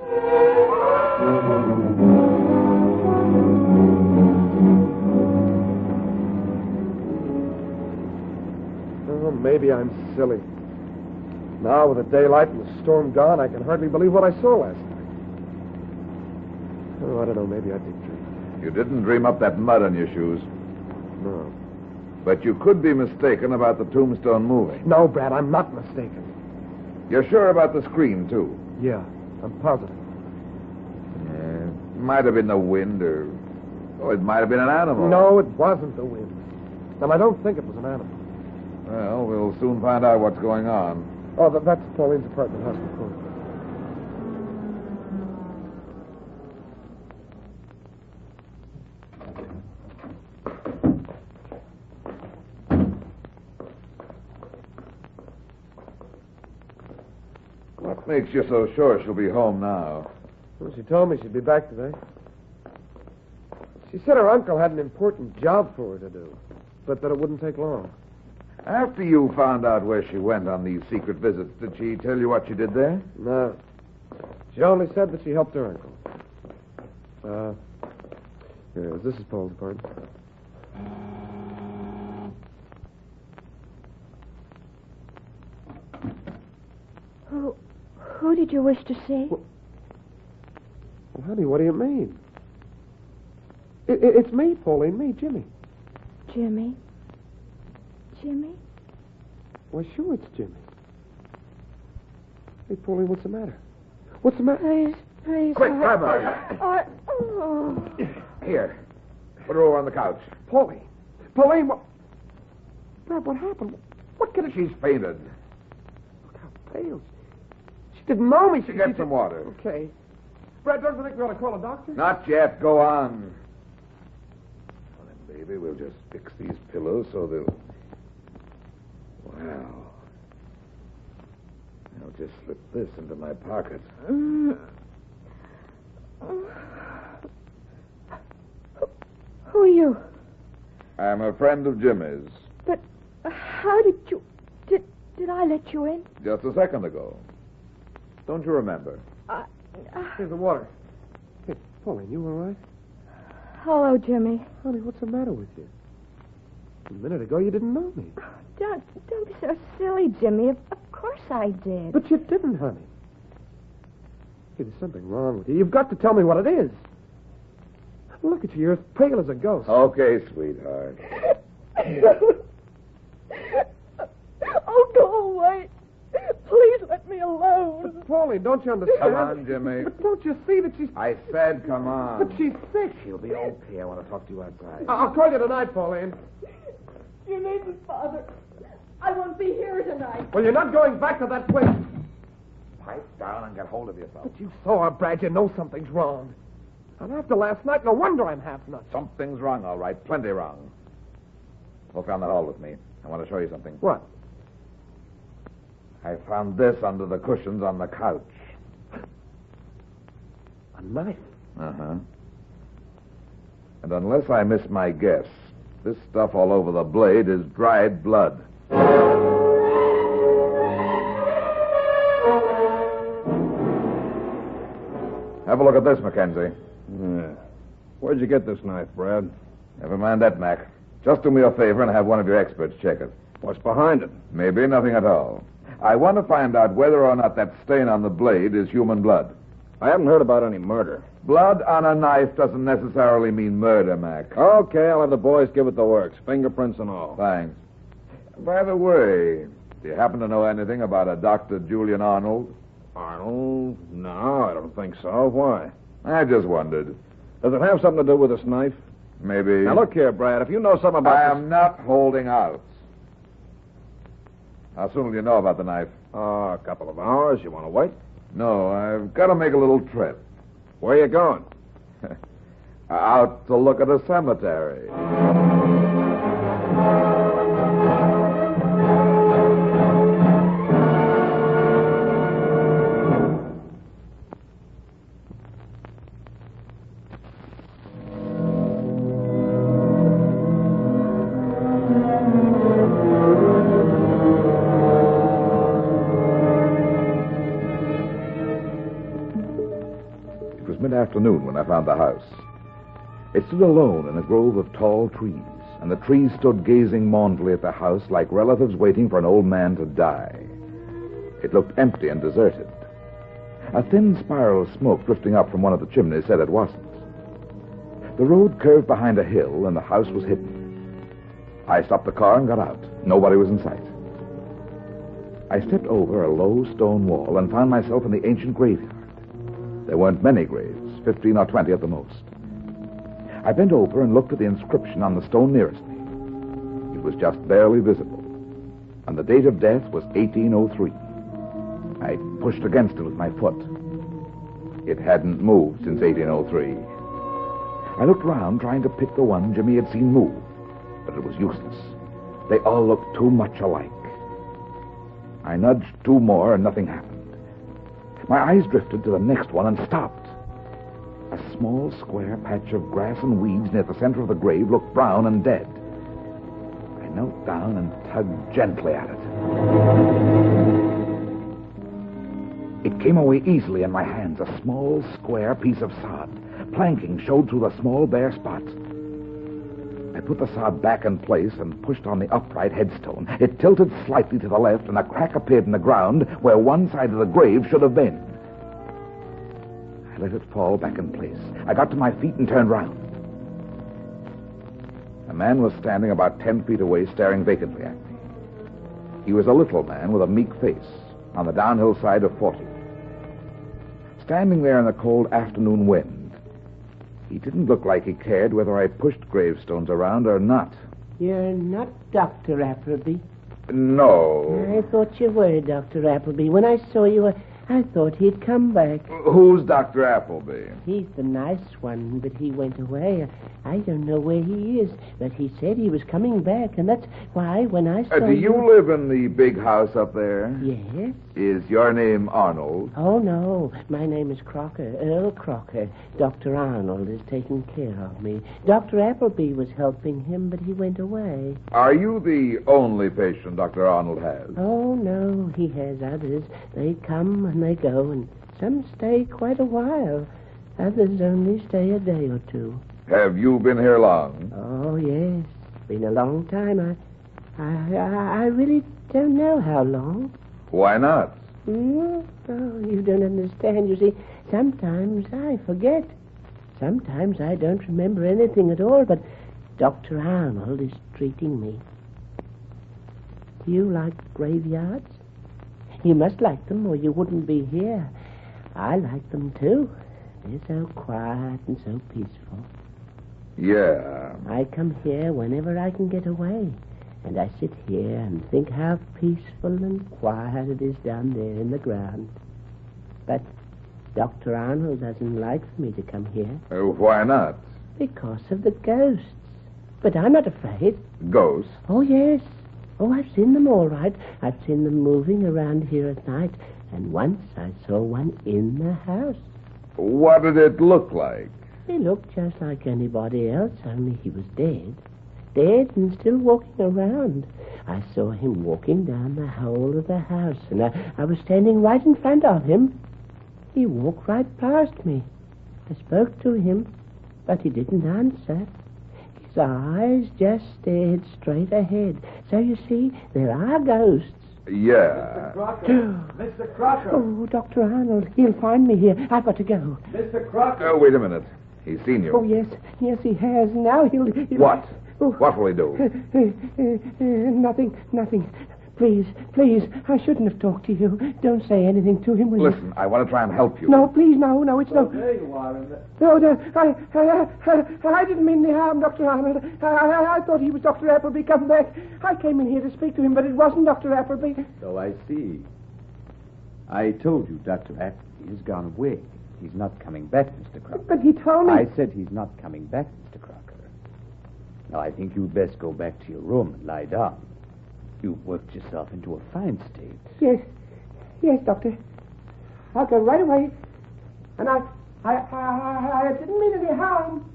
Oh, maybe I'm silly. Now, with the daylight and the storm gone, I can hardly believe what I saw last night. Oh, I don't know. Maybe I did dream. You didn't dream up that mud on your shoes. No. But you could be mistaken about the tombstone moving. No, Brad, I'm not mistaken. You're sure about the scream, too? Yeah, I'm positive. It might have been the wind, or... Oh, it might have been an animal. No, it wasn't the wind. And I don't think it was an animal. Well, we'll soon find out what's going on. Oh, that's Pauline's apartment house before. What makes you so sure she'll be home now? Well, she told me she'd be back today. She said her uncle had an important job for her to do, but that it wouldn't take long. After you found out where she went on these secret visits, did she tell you what she did there? No. She only said that she helped her uncle. This is Paul's apartment. Who did you wish to see? Well, honey, what do you mean? It's me, Pauline, me, Jimmy. Jimmy? Jimmy? Why, sure, it's Jimmy. Hey, Pauline, what's the matter? What's the matter? Please. Quick, grab her. Here. Put her over on the couch. Pauline, what... Brad, what happened? What could it... She's fainted. Look out, pale. She didn't know me. Get some water. Okay. Brad, don't you think we ought to call a doctor? Not yet. Go on. Well, then, baby, we'll just fix these pillows so they'll... Wow. I'll just slip this into my pocket. Who are you? I'm a friend of Jimmy's. But how did you... Did I let you in? Just a second ago. Don't you remember? Here's the water. Hey, Pauline, you all right? Hello, Jimmy. Honey, what's the matter with you? A minute ago, you didn't know me. Don't be so silly, Jimmy. Of course I did. But you didn't, honey. Hey, there's something wrong with you. You've got to tell me what it is. Look at you. You're as pale as a ghost. Okay, sweetheart. Oh, go away. Please let me alone. But, Pauline, don't you understand? Come on, Jimmy. But don't you see that she's... I said come on. But she's sick. She'll be okay. I want to talk to you outside. I'll call you tonight, Pauline. You needn't, Father. I won't be here tonight. Well, you're not going back to that place. Pipe down and get hold of yourself. But you saw her, Brad. You know something's wrong. And after last night, no wonder I'm half nuts. Something's wrong, all right. Plenty wrong. Walk down that hall with me. I want to show you something. What? I found this under the cushions on the couch. A knife? Uh-huh. And unless I miss my guess, this stuff all over the blade is dried blood. Have a look at this, Mackenzie. Yeah. Where'd you get this knife, Brad? Never mind that, Mac. Just do me a favor and have one of your experts check it. What's behind it? Maybe nothing at all. I want to find out whether or not that stain on the blade is human blood. I haven't heard about any murder. Blood on a knife doesn't necessarily mean murder, Mac. Okay, I'll have the boys give it the works. Fingerprints and all. Thanks. By the way, do you happen to know anything about a Dr. Julian Arnold? Arnold? No, I don't think so. Why? I just wondered. Does it have something to do with this knife? Maybe. Now, look here, Brad. If you know something about I am not holding out. How soon will you know about the knife? A couple of hours. You want to wait? No, I've got to make a little trip. Where are you going? Out to look at a cemetery. Mid-afternoon when I found the house. It stood alone in a grove of tall trees, and the trees stood gazing mournfully at the house like relatives waiting for an old man to die. It looked empty and deserted. A thin spiral of smoke drifting up from one of the chimneys said it wasn't. The road curved behind a hill, and the house was hidden. I stopped the car and got out. Nobody was in sight. I stepped over a low stone wall and found myself in the ancient graveyard. There weren't many graves, 15 or 20 at the most. I bent over and looked at the inscription on the stone nearest me. It was just barely visible, and the date of death was 1803. I pushed against it with my foot. It hadn't moved since 1803. I looked round, trying to pick the one Jimmy had seen move, but it was useless. They all looked too much alike. I nudged two more, and nothing happened. My eyes drifted to the next one and stopped. A small square patch of grass and weeds near the center of the grave looked brown and dead. I knelt down and tugged gently at it. It came away easily in my hands, a small square piece of sod. Planking showed through the small bare spot. I put the sod back in place and pushed on the upright headstone. It tilted slightly to the left, and a crack appeared in the ground where one side of the grave should have been. I let it fall back in place. I got to my feet and turned round. A man was standing about 10 feet away, staring vacantly at me. He was a little man with a meek face, on the downhill side of 40. Standing there in the cold afternoon wind, he didn't look like he cared whether I pushed gravestones around or not. You're not Dr. Appleby. No. I thought you were, Dr. Appleby. When I saw you, I thought he'd come back. Who's Dr. Appleby? He's the nice one, but he went away. I don't know where he is, but he said he was coming back, and that's why when I saw Do you live in the big house up there? Yes. Is your name Arnold? Oh, no. My name is Crocker, Earl Crocker. Dr. Arnold is taking care of me. Dr. Appleby was helping him, but he went away. Are you the only patient Dr. Arnold has? Oh, no. He has others. They come and they go, and some stay quite a while. Others only stay a day or two. Have you been here long? Oh, yes. Been a long time. I really don't know how long. Why not? Oh, you don't understand. You see, sometimes I forget. Sometimes I don't remember anything at all, but Dr. Arnold is treating me. Do you like graveyards? You must like them, or you wouldn't be here. I like them, too. They're so quiet and so peaceful. Yeah. I come here whenever I can get away. And I sit here and think how peaceful and quiet it is down there in the ground. But Dr. Arnold doesn't like for me to come here. Why not? Because of the ghosts. But I'm not afraid. Ghosts? Oh, yes. Oh, I've seen them all right. I've seen them moving around here at night. And once I saw one in the house. What did it look like? He looked just like anybody else, only he was dead. Dead and still walking around. I saw him walking down the whole of the house, and I was standing right in front of him. He walked right past me. I spoke to him, but he didn't answer. His eyes just stared straight ahead. So you see, there are ghosts. Yeah. Mr. Crocker! Mr. Crocker! Oh, Dr. Arnold, he'll find me here. I've got to go. Mr. Crocker! Oh, wait a minute. He's seen you. Oh, yes. Yes, he has. Now he'll... What? Oh. What will he do? Nothing. Please, I shouldn't have talked to you. Don't say anything to him, will you? Listen, I want to try and help you. No, please, no, it's no... There you are. No, I didn't mean any harm, Dr. Arnold. I thought he was Dr. Appleby come back. I came in here to speak to him, but it wasn't Dr. Appleby. So I see. I told you Dr. Appleby has gone away. He's not coming back, Mr. Crocker. But he told me... I said he's not coming back, Mr. Crocker. Now, I think you'd best go back to your room and lie down. You've worked yourself into a fine state. Yes, Doctor. I'll go right away. And I didn't mean any harm.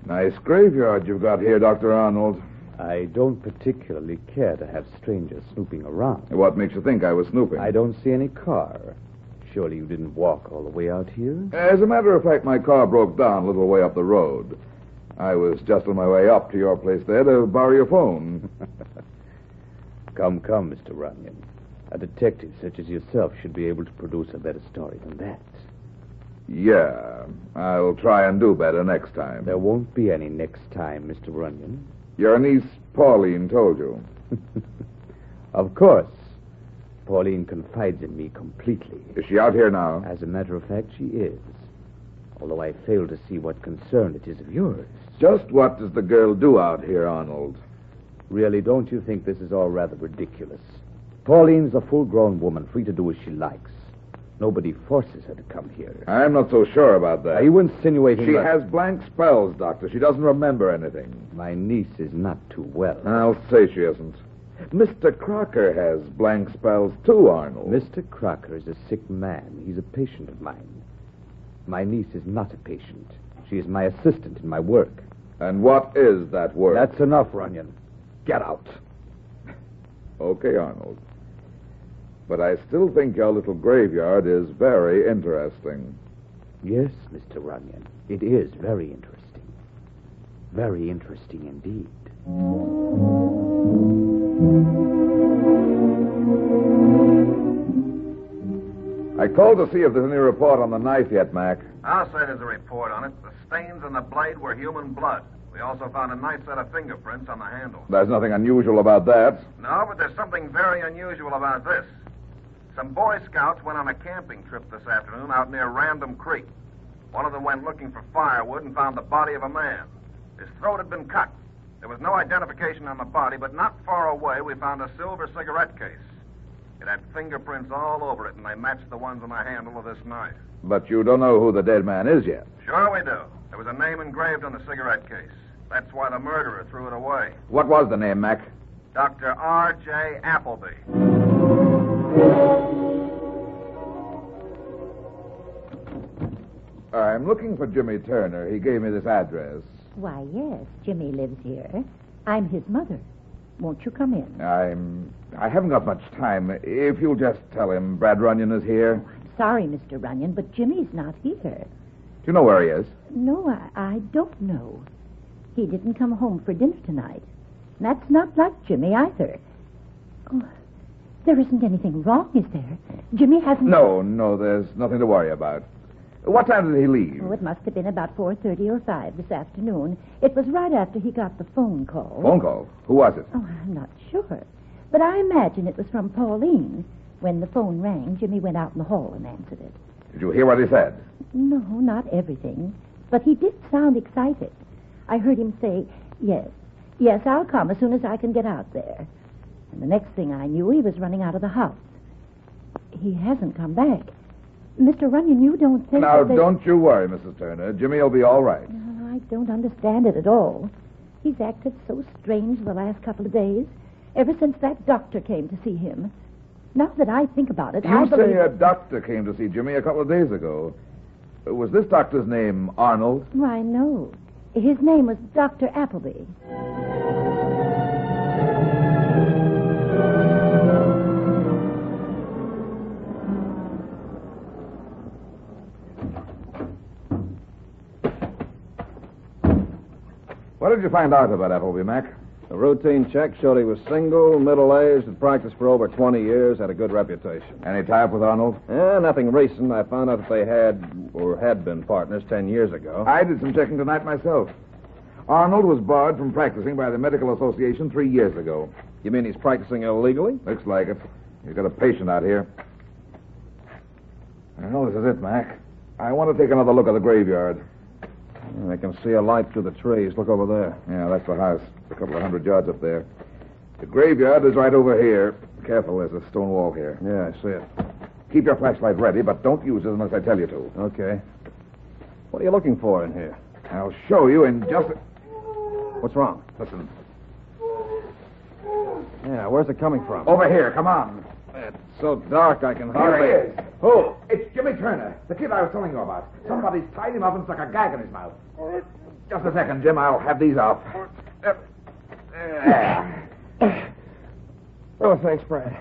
Nice graveyard you've got here, Dr. Arnold. I don't particularly care to have strangers snooping around. What makes you think I was snooping? I don't see any car. Surely you didn't walk all the way out here? As a matter of fact, my car broke down a little way up the road. I was just on my way up to your place there to borrow your phone. Come, Mr. Runyon. A detective such as yourself should be able to produce a better story than that. Yeah, I'll try and do better next time. There won't be any next time, Mr. Runyon. Your niece, Pauline, told you. Of course. Pauline confides in me completely. Is she out here now? As a matter of fact, she is. Although I fail to see what concern it is of yours. Just what does the girl do out here, Arnold? Really, don't you think this is all rather ridiculous? Pauline's a full-grown woman, free to do as she likes. Nobody forces her to come here. I'm not so sure about that. Are you insinuating She has blank spells, Doctor. She doesn't remember anything. My niece is not too well. I'll say she isn't. Mr. Crocker has blank spells, too, Arnold. Mr. Crocker is a sick man. He's a patient of mine. My niece is not a patient. She is my assistant in my work. And what is that work? That's enough, Runyon. Get out. Okay, Arnold. But I still think your little graveyard is very interesting. Yes, Mr. Runyon. It is very interesting. Very interesting indeed. I called to see if there's any report on the knife yet, Mac. I'll say there's a report on it. The stains on the blade were human blood. We also found a nice set of fingerprints on the handle. There's nothing unusual about that. No, but there's something very unusual about this. Some Boy Scouts went on a camping trip this afternoon out near Random Creek. One of them went looking for firewood and found the body of a man. His throat had been cut. There was no identification on the body, but not far away we found a silver cigarette case. It had fingerprints all over it, and they matched the ones on the handle of this knife. But you don't know who the dead man is yet. Sure we do. There was a name engraved on the cigarette case. That's why the murderer threw it away. What was the name, Mac? Dr. R.J. Appleby. I'm looking for Jimmy Turner. He gave me this address. Why, yes, Jimmy lives here. I'm his mother. Won't you come in? I haven't got much time. If you'll just tell him Brad Runyon is here. Sorry, Mr. Runyon, but Jimmy's not here. Do you know where he is? No, I don't know. He didn't come home for dinner tonight. That's not like Jimmy either. Oh, there isn't anything wrong, is there? Jimmy hasn't... No, there's nothing to worry about. What time did he leave? Oh, it must have been about 4:30 or 5 this afternoon. It was right after he got the phone call. Phone call? Who was it? Oh, I'm not sure. But I imagine it was from Pauline. When the phone rang, Jimmy went out in the hall and answered it. Did you hear what he said? No, not everything. But he did sound excited. I heard him say, yes, I'll come as soon as I can get out there. And the next thing I knew, he was running out of the house. He hasn't come back. Mr. Runyon, you don't think Now, that don't you worry, Mrs. Turner. Jimmy will be all right. No, I don't understand it at all. He's acted so strange the last couple of days, ever since that doctor came to see him. Now that I think about it, I You believe... say a doctor came to see Jimmy a couple of days ago. Was this doctor's name Arnold? Why, no. His name was Dr. Appleby. What did you find out about Appleby, Mac? A routine check showed he was single, middle-aged, had practiced for over 20 years, had a good reputation. Any tie up with Arnold? Nothing recent. I found out that they had been partners 10 years ago. I did some checking tonight myself. Arnold was barred from practicing by the Medical Association 3 years ago. You mean he's practicing illegally? Looks like it. He's got a patient out here. Well, this is it, Mac. I want to take another look at the graveyard. I can see a light through the trees. Look over there. Yeah, that's the house. It's a couple of 100 yards up there. The graveyard is right over here. Careful, there's a stone wall here. Yeah, I see it. Keep your flashlight ready, but don't use it unless I tell you to. Okay. What are you looking for in here? I'll show you in just a... What's wrong? Listen. Yeah, where's it coming from? Over here, come on. It's so dark I can hardly... Here he is. Who? It's Jimmy Turner, the kid I was telling you about. Somebody's tied him up and stuck a gag in his mouth. Just a second, Jim. I'll have these off. Oh, thanks, Brad.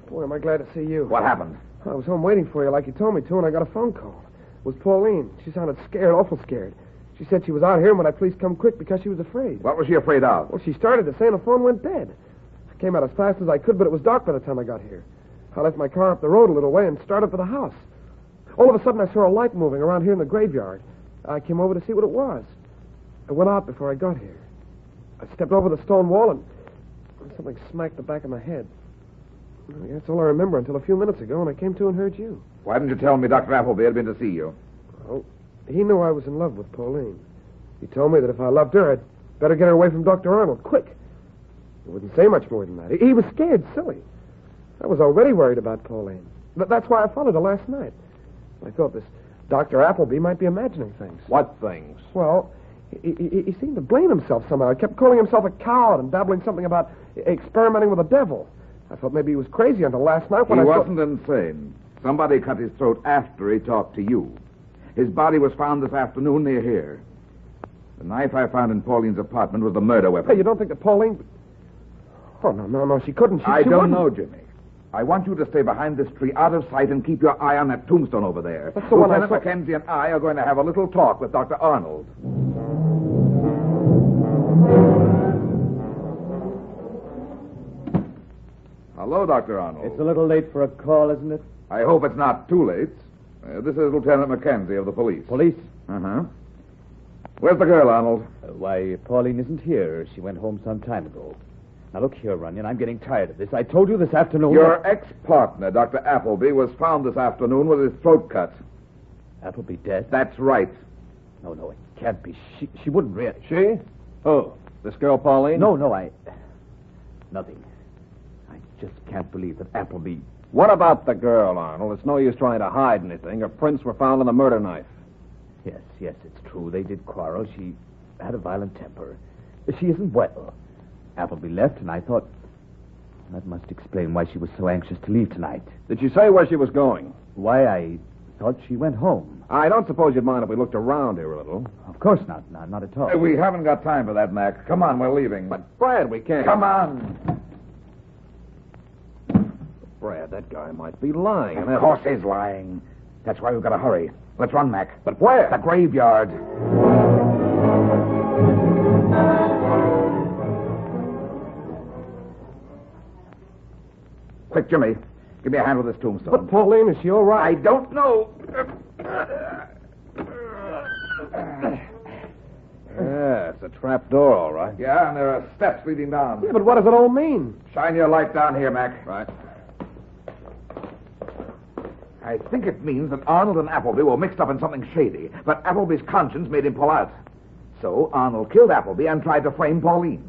Boy, am I glad to see you. What happened? I was home waiting for you like you told me to, and I got a phone call. It was Pauline. She sounded scared, awful scared. She said she was out here and would I please come quick because she was afraid. What was she afraid of? Well, she started to say and the phone went dead. I came out as fast as I could, but it was dark by the time I got here. I left my car up the road a little way and started for the house. All of a sudden, I saw a light moving around here in the graveyard. I came over to see what it was. I went out before I got here. I stepped over the stone wall and something smacked the back of my head. That's all I remember until a few minutes ago when I came to and heard you. Why didn't you tell me Dr. Appleby had been to see you? Well, he knew I was in love with Pauline. He told me that if I loved her, I'd better get her away from Dr. Arnold, quick. He wouldn't say much more than that. He was scared, silly. I was already worried about Pauline. That's why I followed her last night. I thought this Dr. Appleby might be imagining things. What things? Well, he seemed to blame himself somehow. He kept calling himself a coward and babbling something about experimenting with the devil. I thought maybe he was crazy until last night when He wasn't insane. Somebody cut his throat after he talked to you. His body was found this afternoon near here. The knife I found in Pauline's apartment was the murder weapon. Hey, you don't think that Pauline... Oh, no, she couldn't. I she don't wouldn't. know, Jimmy. I want you to stay behind this tree, out of sight, and keep your eye on that tombstone over there. That's the one I Lieutenant saw. Mackenzie and I are going to have a little talk with Dr. Arnold. Hello, Dr. Arnold. It's a little late for a call, isn't it? I hope it's not too late. This is Lieutenant Mackenzie of the police. Police? Uh-huh. Where's the girl, Arnold? Why, Pauline isn't here. She went home some time ago. Now, look here, Runyon. I'm getting tired of this. I told you this afternoon... Your ex-partner, Dr. Appleby, was found this afternoon with his throat cut. Appleby dead? That's right. No, it can't be. She wouldn't really... She? Oh. This girl, Pauline? No, nothing. I just can't believe that Appleby... What about the girl, Arnold? It's no use trying to hide anything. Her prints were found on the murder knife. Yes, it's true. They did quarrel. She had a violent temper. She isn't well. Appleby left, and I thought... That must explain why she was so anxious to leave tonight. Did she say where she was going? Why, I thought she went home. I don't suppose you'd mind if we looked around here a little. Of course not. Not at all. We haven't got time for that, Mac. Come on, we're leaving. But, Brad, we can't. Come on. Brad, that guy might be lying. Of course he's lying. That's why we've got to hurry. Let's run, Mac. But where? The graveyard. Quick, Jimmy. Give me a hand with this tombstone. But, Pauline, is she all right? I don't know. Yeah, it's a trap door, all right. Yeah, and there are steps leading down. Yeah, but what does it all mean? Shine your light down here, Mac. Right. I think it means that Arnold and Appleby were mixed up in something shady, but Appleby's conscience made him pull out. So Arnold killed Appleby and tried to frame Pauline.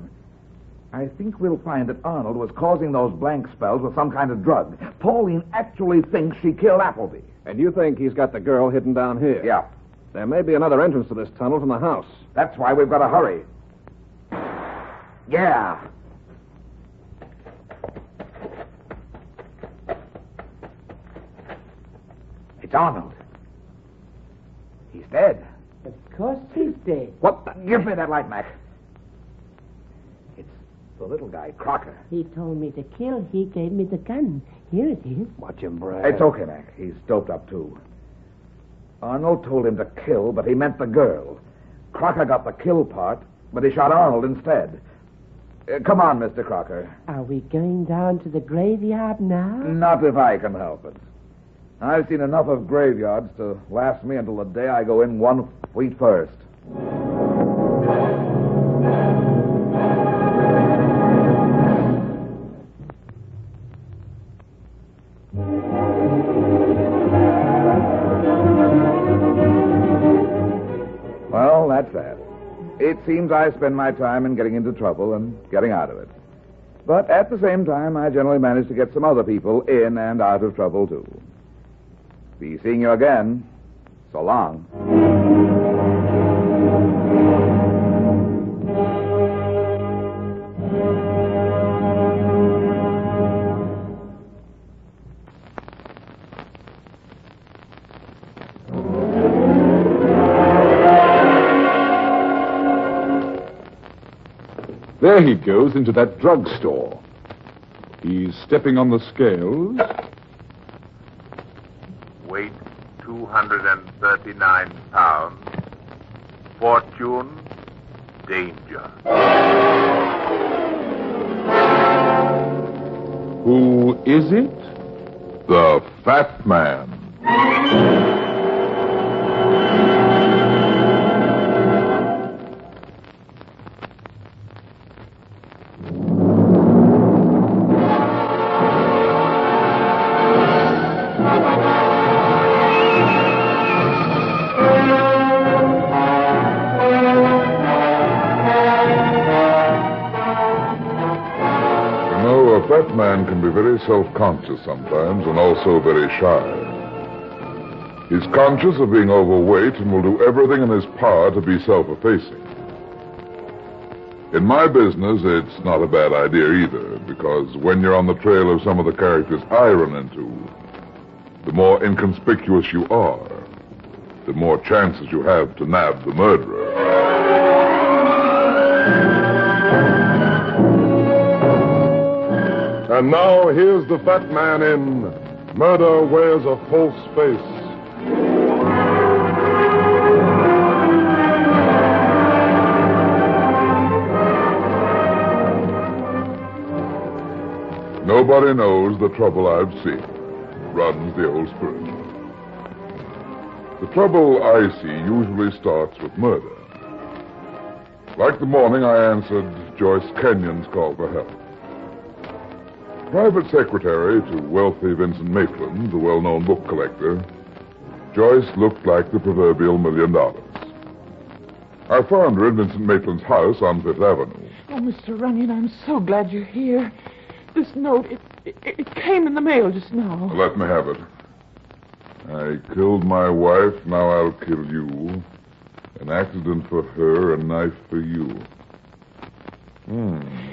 I think we'll find that Arnold was causing those blank spells with some kind of drug. Pauline actually thinks she killed Appleby. And you think he's got the girl hidden down here? Yeah. There may be another entrance to this tunnel from the house. That's why we've got to hurry. Yeah. It's Arnold. He's dead. Of course he's dead. What the... Give me that light, Mac. It's the little guy, Crocker. He told me to kill. He gave me the gun. Here it is. Watch him, Brad. It's okay, Mac. He's doped up, too. Arnold told him to kill, but he meant the girl. Crocker got the kill part, but he shot Arnold instead. Come on, Mr. Crocker. Are we going down to the graveyard now? Not if I can help it. I've seen enough of graveyards to last me until the day I go in 1 feet first. Well, that's that. It seems I spend my time in getting into trouble and getting out of it. But at the same time, I generally manage to get some other people in and out of trouble, too. Be seeing you again. So long. There he goes into that drugstore. He's stepping on the scales. Weight 239 pounds. Fortune, danger. Who is it? The Fat Man. A fat man can be very self-conscious sometimes and also very shy. He's conscious of being overweight and will do everything in his power to be self-effacing. In my business, it's not a bad idea either, because when you're on the trail of some of the characters I run into, the more inconspicuous you are, the more chances you have to nab the murderer. And now, here's the Fat Man in Murder Wears a False Face. Nobody knows the trouble I've seen, runs the old spirit. The trouble I see usually starts with murder. Like the morning I answered Joyce Kenyon's call for help. Private secretary to wealthy Vincent Maitland, the well-known book collector, Joyce looked like the proverbial $1 million. I found her in Vincent Maitland's house on Fifth Avenue. Oh, Mr. Runyon, I'm so glad you're here. This note, it came in the mail just now. Let me have it. I killed my wife, now I'll kill you. An accident for her, a knife for you.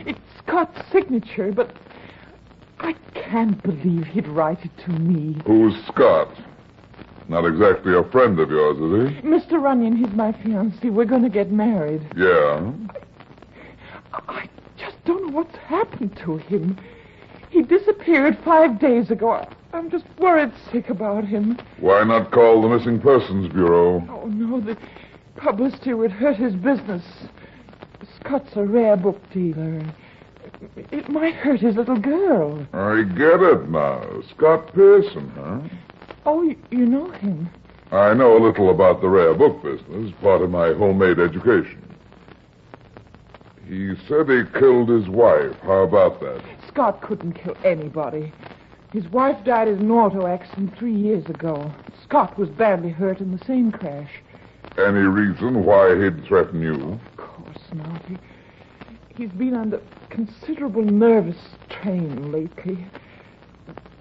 It's Scott's signature, but I can't believe he'd write it to me. Who's Scott? Not exactly a friend of yours, is he? Mr. Runyon, he's my fiancé. We're going to get married. Yeah? I just don't know what's happened to him. He disappeared 5 days ago. I'm just worried sick about him. Why not call the Missing Persons Bureau? Oh, no, the publicity would hurt his business. Scott's a rare book dealer. It might hurt his little girl. I get it now. Scott Pearson, huh? Oh, you know him? I know a little about the rare book business, part of my homemade education. He said he killed his wife. How about that? Scott couldn't kill anybody. His wife died in an auto accident 3 years ago. Scott was badly hurt in the same crash. Any reason why he'd threaten you? Of course not. He's been under considerable nervous strain lately.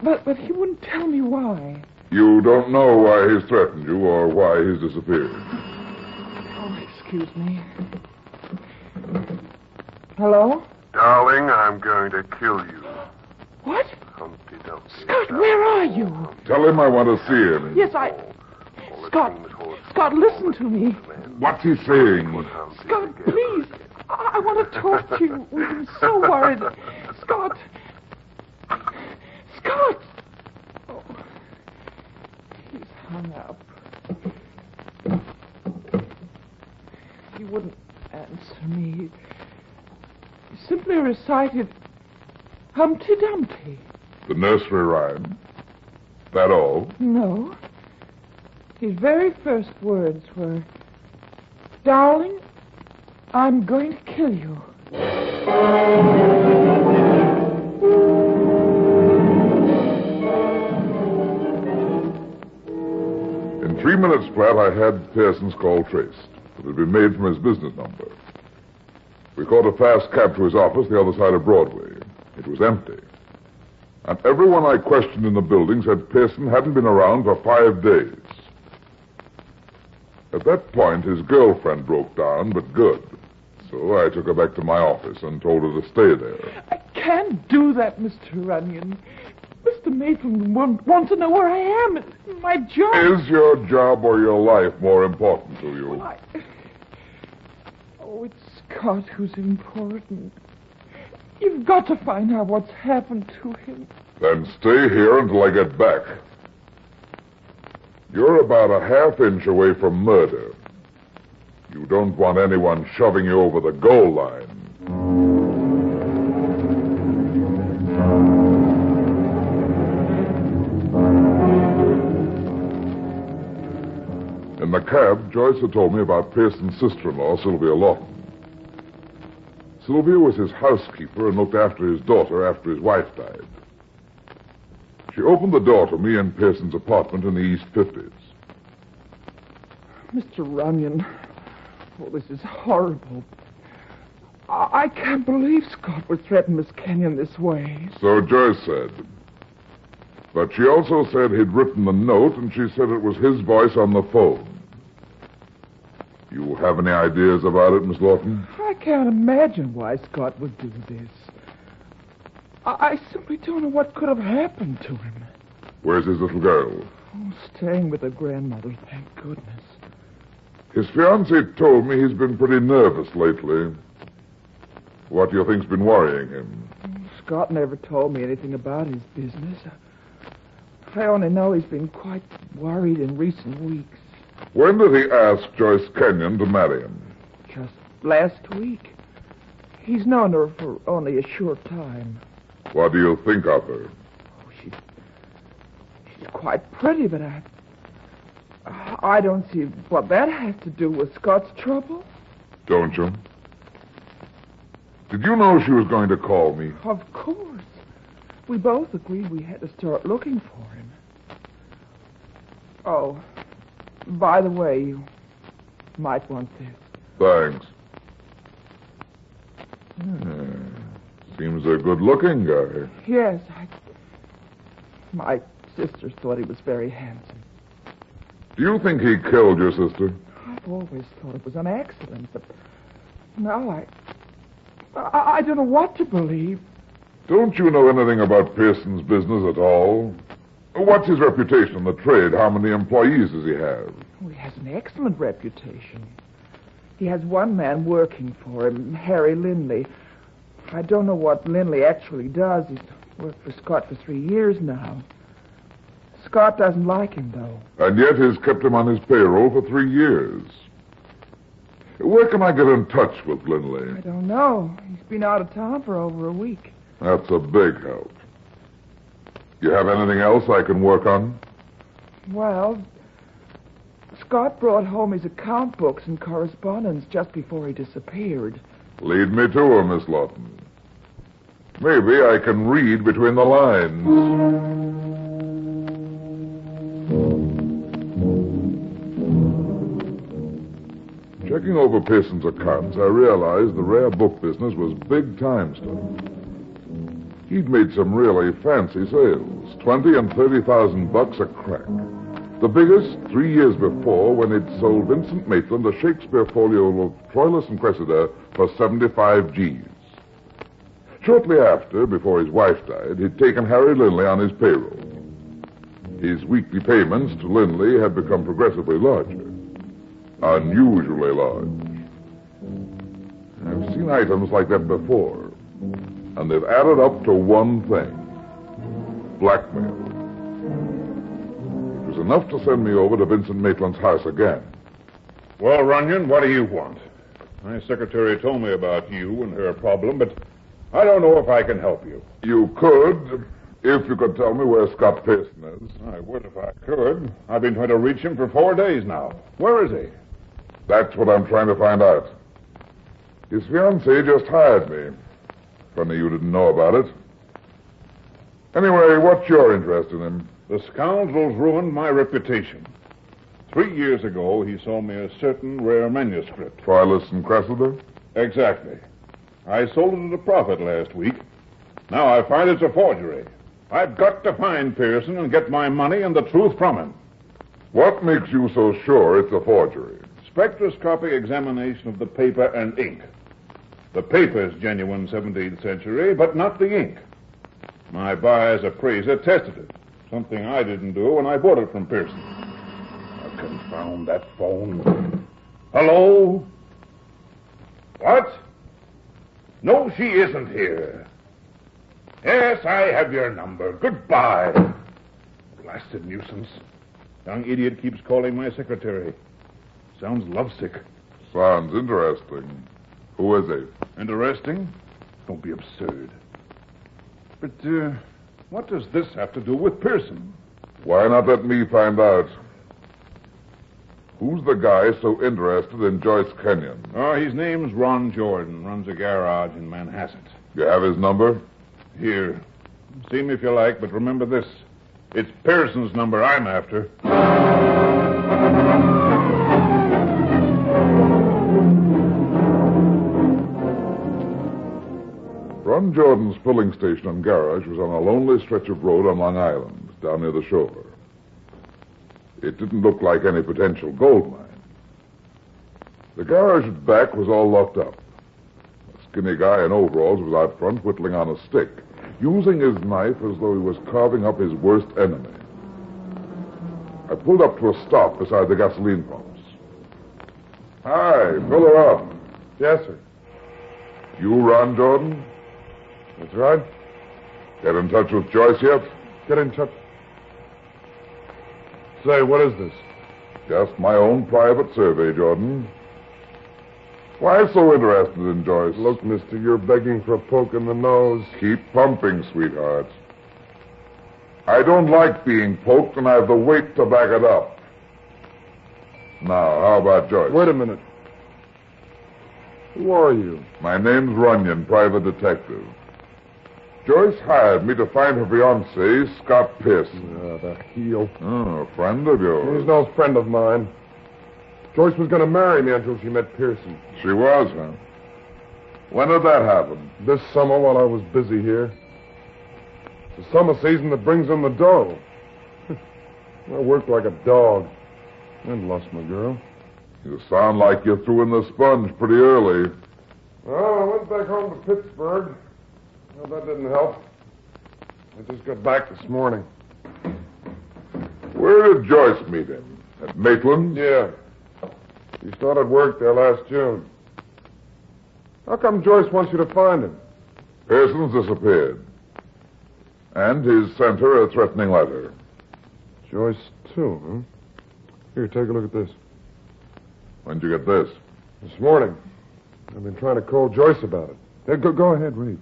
But he wouldn't tell me why. You don't know why he's threatened you or why he's disappeared? Oh, excuse me. Hello? Darling, I'm going to kill you. What? Humpty Dumpty. Scott, where are you? Tell him I want to see him. Yes, Scott, listen to me. What's he saying? Scott, please. I want to talk to you. We've been so worried. Scott. Oh. He's hung up. He wouldn't answer me. He simply recited Humpty Dumpty. The nursery rhyme? That all? No. His very first words were, "Darling, I'm going to kill you." In 3 minutes flat, I had Pearson's call traced. It had been made from his business number. We caught a fast cab to his office the other side of Broadway. It was empty. And everyone I questioned in the building said Pearson hadn't been around for 5 days. At that point, his girlfriend broke down, but good. So I took her back to my office and told her to stay there. I can't do that, Mr. Runyon. Mr. Maitland wants to know where I am. It's my job. Is your job or your life more important to you? Well, it's Scott who's important. You've got to find out what's happened to him. Then stay here until I get back. You're about a half-inch away from murder. You don't want anyone shoving you over the goal line. In the cab, Joyce had told me about Pearson's sister-in-law, Sylvia Lawton. Sylvia was his housekeeper and looked after his daughter after his wife died. She opened the door to me in Pearson's apartment in the East 50s. Mr. Runyon, this is horrible. I can't believe Scott would threaten Miss Kenyon this way. So Joyce said. But she also said he'd written the note, and she said it was his voice on the phone. You have any ideas about it, Miss Lawton? I can't imagine why Scott would do this. I simply don't know what could have happened to him. Where's his little girl? Oh, staying with her grandmother, thank goodness. His fiancée told me he's been pretty nervous lately. What do you think's been worrying him? Scott never told me anything about his business. I only know he's been quite worried in recent weeks. When did he ask Joyce Kenyon to marry him? Just last week. He's known her for only a short time. What do you think of her? Oh, she's quite pretty, but I don't see what that has to do with Scott's trouble. Don't you? Did you know she was going to call me? Of course. We both agreed we had to start looking for him. Oh, by the way, you might want this. Thanks. Seems a good-looking guy. Yes, my sisters thought he was very handsome. Do you think he killed your sister? I've always thought it was an accident, but now I don't know what to believe. Don't you know anything about Pearson's business at all? What's his reputation in the trade? How many employees does he have? Oh, he has an excellent reputation. He has one man working for him, Harry Linley. I don't know what Linley actually does. He's worked for Scott for 3 years now. Scott doesn't like him, though. And yet he's kept him on his payroll for 3 years. Where can I get in touch with Linley? I don't know. He's been out of town for over a week. That's a big help. You have anything else I can work on? Well, Scott brought home his account books and correspondence just before he disappeared. Lead me to her, Miss Lawton. Maybe I can read between the lines. Checking over Pearson's accounts, I realized the rare book business was big-time stuff. He'd made some really fancy sales, 20 and 30,000 bucks a crack. The biggest 3 years before, when he'd sold Vincent Maitland a Shakespeare folio of Troilus and Cressida for 75 G's. Shortly after, before his wife died, he'd taken Harry Linley on his payroll. His weekly payments to Linley had become progressively larger. Unusually large. I've seen items like that before, and they've added up to one thing. Blackmail. It was enough to send me over to Vincent Maitland's house again. Well, Runyon, what do you want? My secretary told me about you and her problem, but I don't know if I can help you. You could, if you could tell me where Scott Pearson is. I would if I could. I've been trying to reach him for 4 days now. Where is he? That's what I'm trying to find out. His fiancée just hired me. Funny you didn't know about it. Anyway, what's your interest in him? The scoundrel's ruined my reputation. 3 years ago, he sold me a certain rare manuscript. Troilus and Cressida? Exactly. I sold it at a profit last week. Now I find it's a forgery. I've got to find Pearson and get my money and the truth from him. What makes you so sure it's a forgery? Spectroscopic examination of the paper and ink. The paper's genuine 17th century, but not the ink. My buyer's appraiser tested it. Something I didn't do when I bought it from Pearson. Oh, confound that phone. Hello? What? No, she isn't here. Yes, I have your number. Goodbye. Blasted nuisance. Young idiot keeps calling my secretary. Sounds lovesick. Sounds interesting. Who is he? Interesting? Don't be absurd. But, what does this have to do with Pearson? Why not let me find out? Who's the guy so interested in Joyce Kenyon? Oh, his name's Ron Jordan. Runs a garage in Manhasset. You have his number? Here. See me if you like, but remember this. It's Pearson's number I'm after. Ron Jordan's filling station and garage was on a lonely stretch of road on Long Island, down near the shore. It didn't look like any potential gold mine. The garage at back was all locked up. A skinny guy in overalls was out front whittling on a stick, using his knife as though he was carving up his worst enemy. I pulled up to a stop beside the gasoline pumps. Hi, fill her up. Yes, sir. You Ron Jordan? That's right. Get in touch with Joyce yet? Get in touch. Say, what is this? Just my own private survey, Jordan. Why so interested in Joyce? Look, mister, you're begging for a poke in the nose. Keep pumping, sweetheart. I don't like being poked, and I have the weight to back it up. Now, how about Joyce? Wait a minute. Who are you? My name's Runyon, private detective. Joyce hired me to find her fiancé, Scott Pearson. The heel. Oh, a friend of yours. He's no friend of mine. Joyce was going to marry me until she met Pearson. She was, huh? When did that happen? This summer while I was busy here. It's the summer season that brings in the dough. I worked like a dog and lost my girl. You sound like you threw in the sponge pretty early. Well, I went back home to Pittsburgh. Well, that didn't help. I just got back this morning. Where did Joyce meet him? At Maitland's? Yeah. He started work there last June. How come Joyce wants you to find him? Pearson's disappeared. And he's sent her a threatening letter. Joyce, too, huh? Here, take a look at this. When'd you get this? This morning. I've been trying to call Joyce about it. Hey, go ahead, read.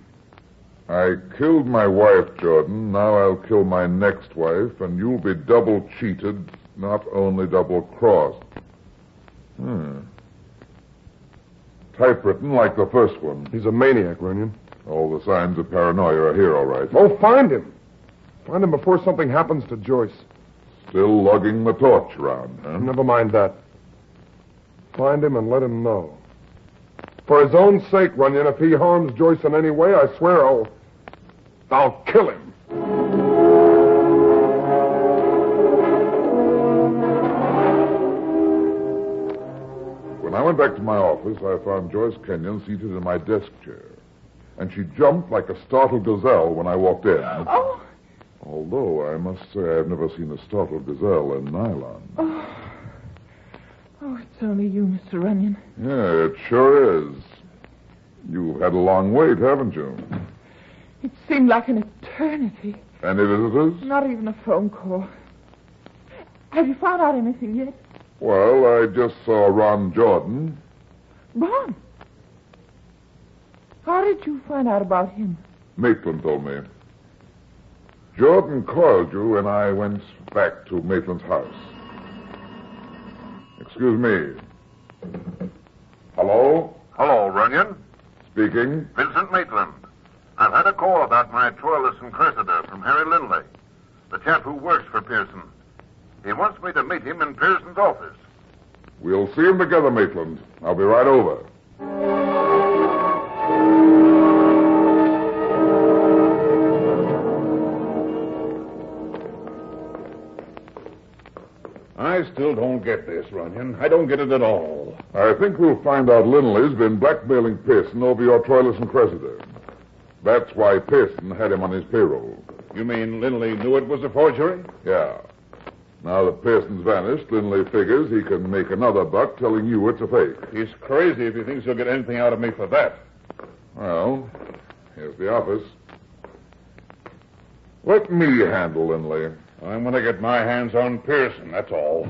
I killed my wife, Jordan. Now I'll kill my next wife, and you'll be double cheated, not only double crossed. Typewritten like the first one. He's a maniac, Runyon. All the signs of paranoia are here, all right. Oh, find him. Find him before something happens to Joyce. Still lugging the torch around, huh? Never mind that. Find him and let him know. For his own sake, Runyon, if he harms Joyce in any way, I swear I'll kill him. When I went back to my office, I found Joyce Kenyon seated in my desk chair. And she jumped like a startled gazelle when I walked in. Oh. Although I must say I've never seen a startled gazelle in nylon. Oh, it's only you, Mr. Runyon. Yeah, it sure is. You've had a long wait, haven't you? It seemed like an eternity. Any visitors? Not even a phone call. Have you found out anything yet? Well, I just saw Ron Jordan. Ron? How did you find out about him? Maitland told me. Jordan called you, and I went back to Maitland's house. Excuse me. Hello? Hello, Runyon. Speaking. Vincent Maitland. I've had a call about my Troilus and Cressida from Harry Lindley, the chap who works for Pearson. He wants me to meet him in Pearson's office. We'll see him together, Maitland. I'll be right over. I still don't get this, Runyon. I don't get it at all. I think we'll find out Lindley's been blackmailing Pearson over your Troilus and Cressida. That's why Pearson had him on his payroll. You mean Lindley knew it was a forgery? Yeah. Now that Pearson's vanished, Lindley figures he can make another buck telling you it's a fake. He's crazy if he thinks he'll get anything out of me for that. Well, here's the office. Let me handle Lindley. I'm going to get my hands on Pearson, that's all.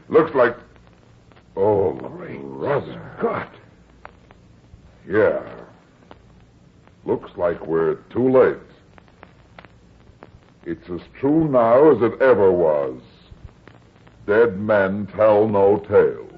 Looks like... Oh, Great brother. Scott. Yeah. Looks like we're too late. It's as true now as it ever was. Dead men tell no tales.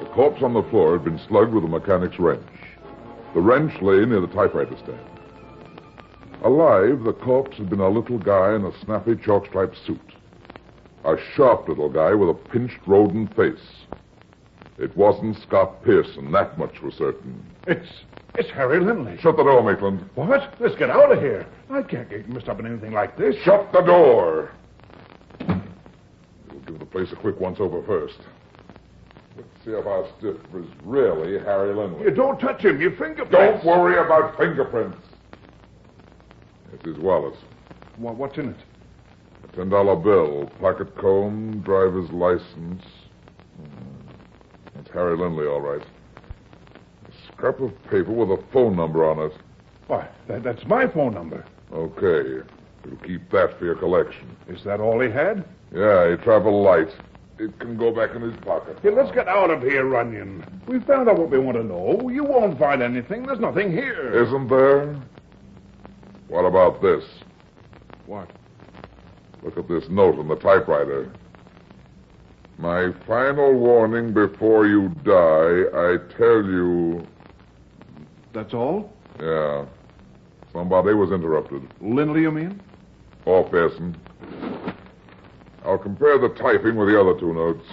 The corpse on the floor had been slugged with a mechanic's wrench. The wrench lay near the typewriter stand. Alive, the corpse had been a little guy in a snappy chalk-striped suit. A sharp little guy with a pinched rodent face. It wasn't Scott Pearson, that much was certain. It's Harry Lindley. Shut the door, Maitland. What? Let's get out of here. I can't get mixed up in anything like this. Shut the door! We'll give the place a quick once-over first. Let's see if our stiff is really Harry Lindley. You don't touch him. Your fingerprints. Don't worry about fingerprints. It's his wallet. What's in it? A $10 bill, pocket comb, driver's license. That's Harry Lindley, all right. A scrap of paper with a phone number on it. Why, that's my phone number. Okay. We'll keep that for your collection. Is that all he had? Yeah, he traveled light. It can go back in his pocket. Hey, let's get out of here, Runyon. We've found out what we want to know. You won't find anything. There's nothing here. Isn't there? What about this? What? Look at this note on the typewriter. My final warning before you die, I tell you... That's all? Yeah. Somebody was interrupted. Lindley, you mean? Or Pearson. I'll compare the typing with the other two notes.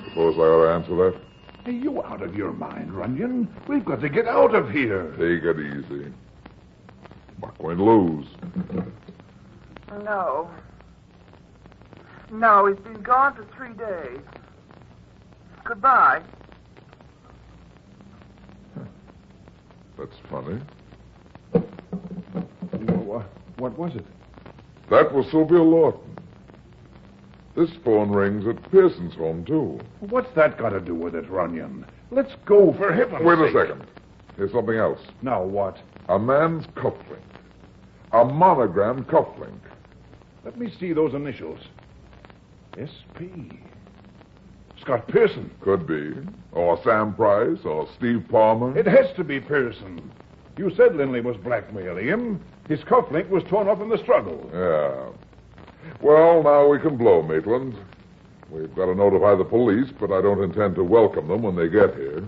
Suppose I ought to answer that? Hey, you out of your mind, Runyon. We've got to get out of here. Take it easy. Not going to lose. No. No, he's been gone for 3 days. Goodbye. That's funny. What was it? That was Sylvia Lawton. This phone rings at Pearson's home, too. What's that got to do with it, Runyon? Let's go, for heaven's Wait sake. a second. Here's something else. Now what? A man's cufflink. A monogrammed cufflink. Let me see those initials. S.P. Scott Pearson. Could be. Or Sam Price, or Steve Palmer. It has to be Pearson. You said Lindley was blackmailing him. His cufflink was torn off in the struggle. Yeah. Well, now we can blow, Maitland. We've got to notify the police, but I don't intend to welcome them when they get here.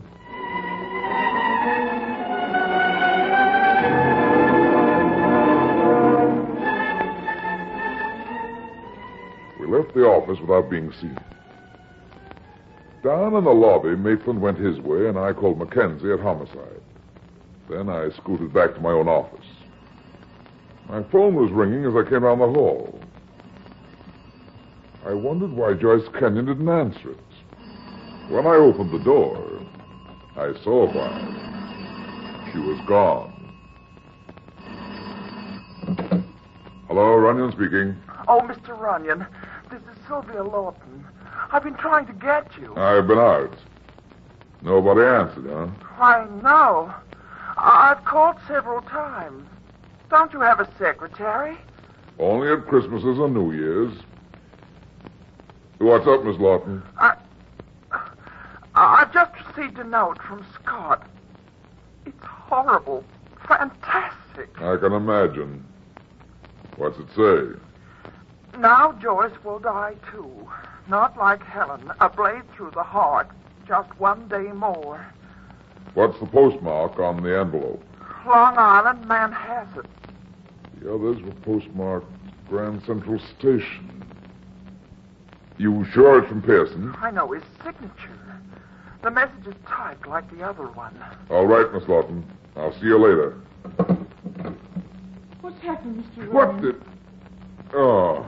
We left the office without being seen. Down in the lobby, Maitland went his way, and I called Mackenzie at Homicide. Then I scooted back to my own office. My phone was ringing as I came down the hall. I wondered why Joyce Kenyon didn't answer it. When I opened the door, I saw why. She was gone. Hello, Runyon speaking. Oh, Mr. Runyon, this is Sylvia Lawton. I've been trying to get you. I've been out. Nobody answered, huh? I know. I've called several times. Don't you have a secretary? Only at Christmases and New Year's. What's up, Miss Lawton? I've just received a note from Scott. It's horrible. Fantastic. I can imagine. What's it say? Now Joyce will die, too. Not like Helen, a blade through the heart. Just 1 day more. What's the postmark on the envelope? Long Island, Manhasset. The others were postmarked Grand Central Station. You sure it's from Pearson? I know his signature. The message is typed like the other one. All right, Miss Lawton. I'll see you later. What's happened, Mr. What did... Oh.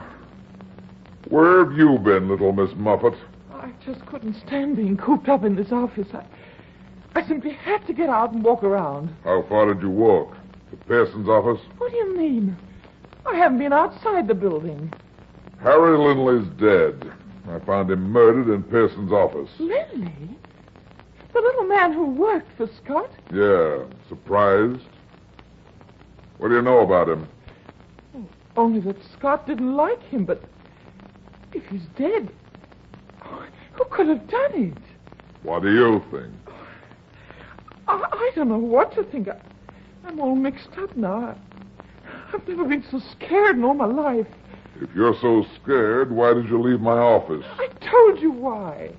Where have you been, little Miss Muffet? I just couldn't stand being cooped up in this office. I simply had to get out and walk around. How far did you walk? To Pearson's office? What do you mean? I haven't been outside the building. Harry Lindley's dead. I found him murdered in Pearson's office. Lindley? The little man who worked for Scott? Yeah. Surprised? What do you know about him? Only that Scott didn't like him, but if he's dead, who could have done it? What do you think? I don't know what to think. I'm all mixed up now. I've never been so scared in all my life. If you're so scared, why did you leave my office? I told you why.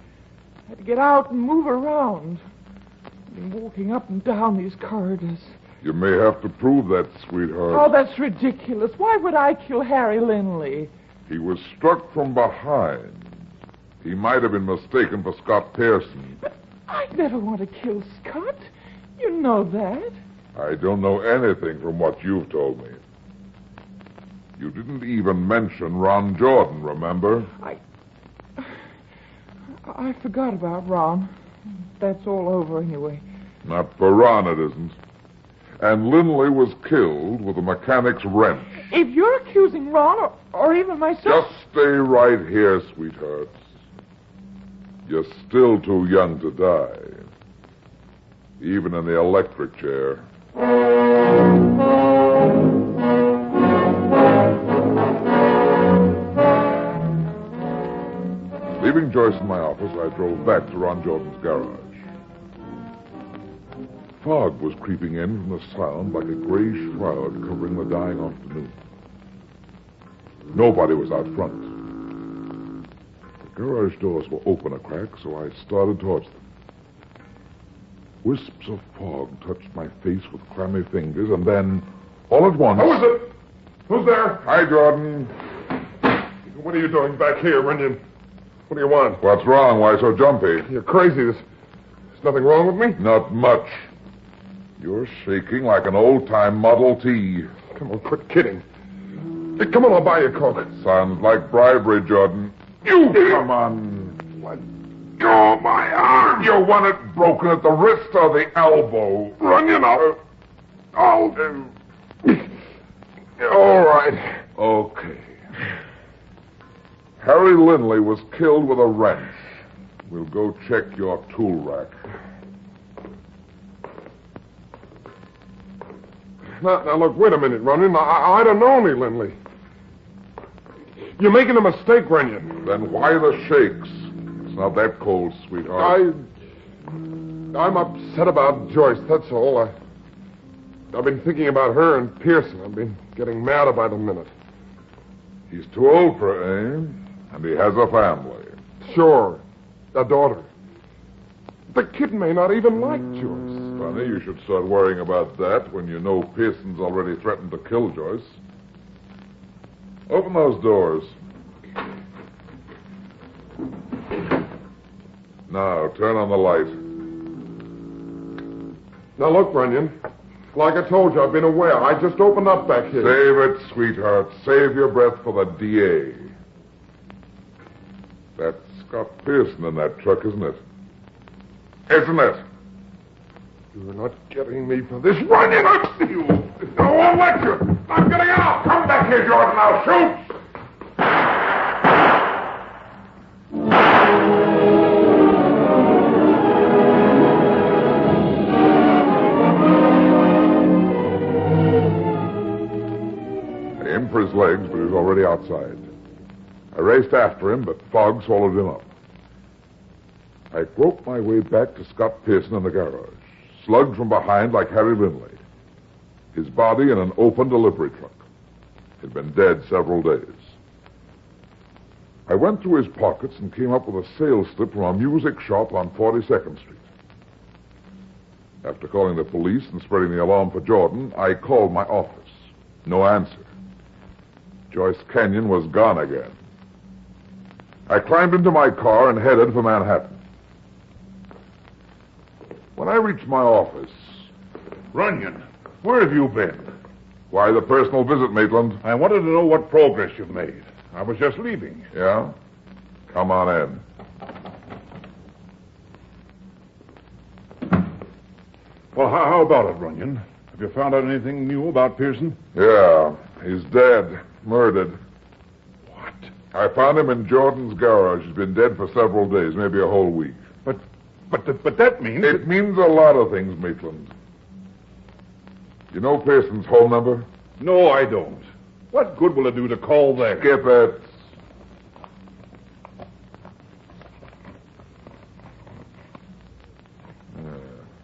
I had to get out and move around. I've been walking up and down these corridors. You may have to prove that, sweetheart. Oh, that's ridiculous. Why would I kill Harry Lindley? He was struck from behind. He might have been mistaken for Scott Pearson. But I'd never want to kill Scott. You know that. I don't know anything from what you've told me. You didn't even mention Ron Jordan, remember? I forgot about Ron. That's all over anyway. Not for Ron, it isn't. And Lindley was killed with a mechanic's wrench. If you're accusing Ron or even myself... Just stay right here, sweethearts. You're still too young to die. Even in the electric chair. Leaving Joyce in my office, I drove back to Ron Jordan's garage. Fog was creeping in from the sound like a gray shroud covering the dying afternoon. Nobody was out front. The garage doors were open a crack, so I started towards them. Wisps of fog touched my face with clammy fingers, and then, all at once... Who is it? Who's there? Hi, Jordan. What are you doing back here, Runyon? What do you want? What's wrong? Why so jumpy? You're crazy. There's nothing wrong with me? Not much. You're shaking like an old-time Model T. Come on, quit kidding. Hey, come on, I'll buy you a Coke. Sounds like bribery, Jordan. You come on. Let go of my arm. You want it broken at the wrist or the elbow? Runyon, I'll all right. Okay. Harry Lindley was killed with a wrench. We'll go check your tool rack. Now, look, wait a minute, Runyon. I don't know any Lindley. You're making a mistake, Runyon. Then why the shakes? It's not that cold, sweetheart. I'm upset about Joyce, that's all. I've been thinking about her and Pearson. I've been getting mad about a minute. He's too old for her, eh? And he has a family. Sure. A daughter. The kid may not even like Joyce. Funny, you should start worrying about that when you know Pearson's already threatened to kill Joyce. Open those doors. Now, turn on the light. Now, look, Runyon. Like I told you, I've been aware. I just opened up back here. Save it, sweetheart. Save your breath for the DA. That's Scott Pearson in that truck, isn't it? Isn't it? You're not getting me for this, Runyon. You. I won't let you. I'm getting out. Come back here, Jordan. I'll shoot. I aimed for his legs, but he was already outside. I raced after him, but fog swallowed him up. I groped my way back to Scott Pearson in the garage, slugged from behind like Harry Lindley. His body in an open delivery truck. He'd been dead several days. I went through his pockets and came up with a sales slip from a music shop on 42nd Street. After calling the police and spreading the alarm for Jordan, I called my office. No answer. Joyce Kenyon was gone again. I climbed into my car and headed for Manhattan. When I reached my office... Runyon, where have you been? Why the personal visit, Maitland? I wanted to know what progress you've made. I was just leaving. Yeah? Come on in. Well, how about it, Runyon? Have you found out anything new about Pearson? Yeah, he's dead. Murdered. What? I found him in Jordan's garage. He's been dead for several days, maybe a whole week. But that means... It means a lot of things, Maitland. You know Pearson's home number? No, I don't. What good will it do to call there? Skip it.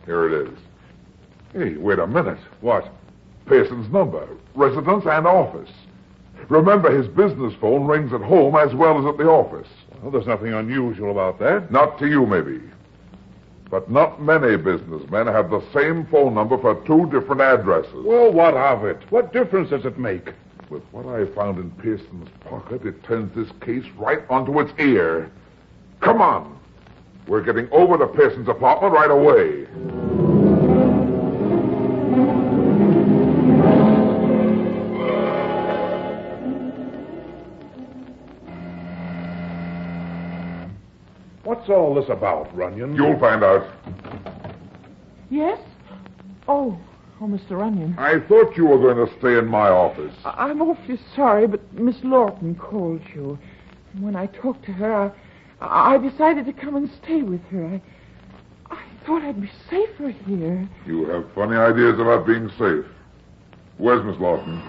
Here it is. Hey, wait a minute. What? Pearson's number, residence and office. Remember, his business phone rings at home as well as at the office. Well, there's nothing unusual about that. Not to you, maybe. But not many businessmen have the same phone number for two different addresses. Well, what of it? What difference does it make? With what I found in Pearson's pocket, it turns this case right onto its ear. Come on. We're getting over to Pearson's apartment right away. What's all this about, Runyon? You'll find out. Yes? Oh, Mr. Runyon. I thought you were going to stay in my office. I'm awfully sorry, but Miss Lawton called you. When I talked to her, I decided to come and stay with her. I thought I'd be safer here. You have funny ideas about being safe. Where's Miss Lawton?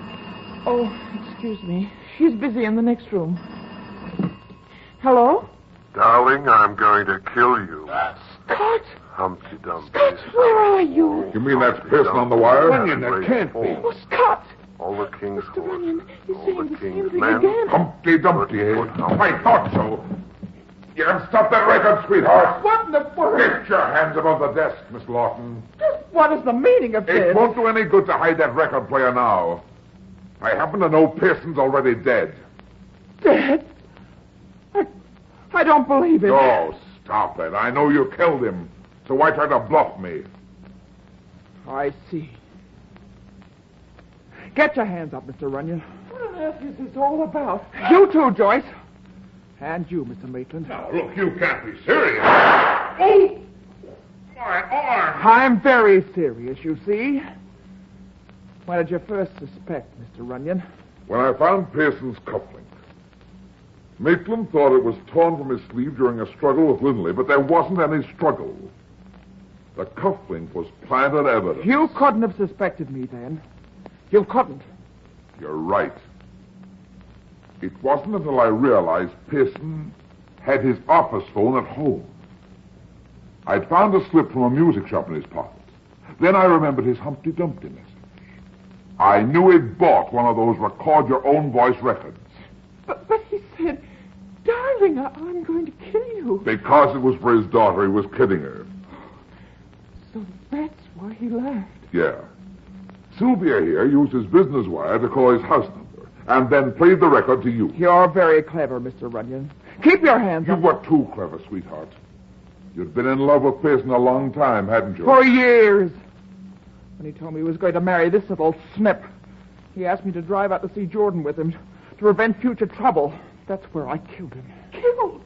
Oh, excuse me. She's busy in the next room. Hello? Darling, I'm going to kill you. Scott! Humpty Dumpty. Where are you? You mean that's Pearson on the wire? Runyon, that can't be. Oh, Scott! All the king's horses, He's all saying the the same king's thing men. again. Humpty Dumpty, eh? I thought so. You can stop that record, sweetheart. What in the world? Get your hands above the desk, Miss Lawton. What is the meaning of this? It won't do any good to hide that record player now. I happen to know Pearson's already dead. Dead? I don't believe it. Oh, stop it. I know you killed him. So why try to bluff me? I see. Get your hands up, Mr. Runyon. What on earth is this all about? You too, Joyce. And you, Mr. Maitland. Now, look, you can't be serious. Oh! My arm! I'm very serious, you see. When did you first suspect, Mr. Runyon? When I found Pearson's cufflink. Maitland thought it was torn from his sleeve during a struggle with Lindley, but there wasn't any struggle. The cufflink was planted evidence. You couldn't have suspected me then. You couldn't. You're right. It wasn't until I realized Pearson had his office phone at home. I'd found a slip from a music shop in his pocket. Then I remembered his Humpty Dumpty message. I knew he'd bought one of those record-your-own-voice records. But he said, darling, I'm going to kill you. Because it was for his daughter, he was kidding her. So that's why he left. Yeah. Sylvia here used his business wire to call his house number, and then played the record to you. You're very clever, Mr. Runyon. Keep your hands You up. were too clever, sweetheart. You'd been in love with Pearson a long time, hadn't you? For years. When he told me he was going to marry this little snip, he asked me to drive out to see Jordan with him to prevent future trouble. That's where I killed him. Killed?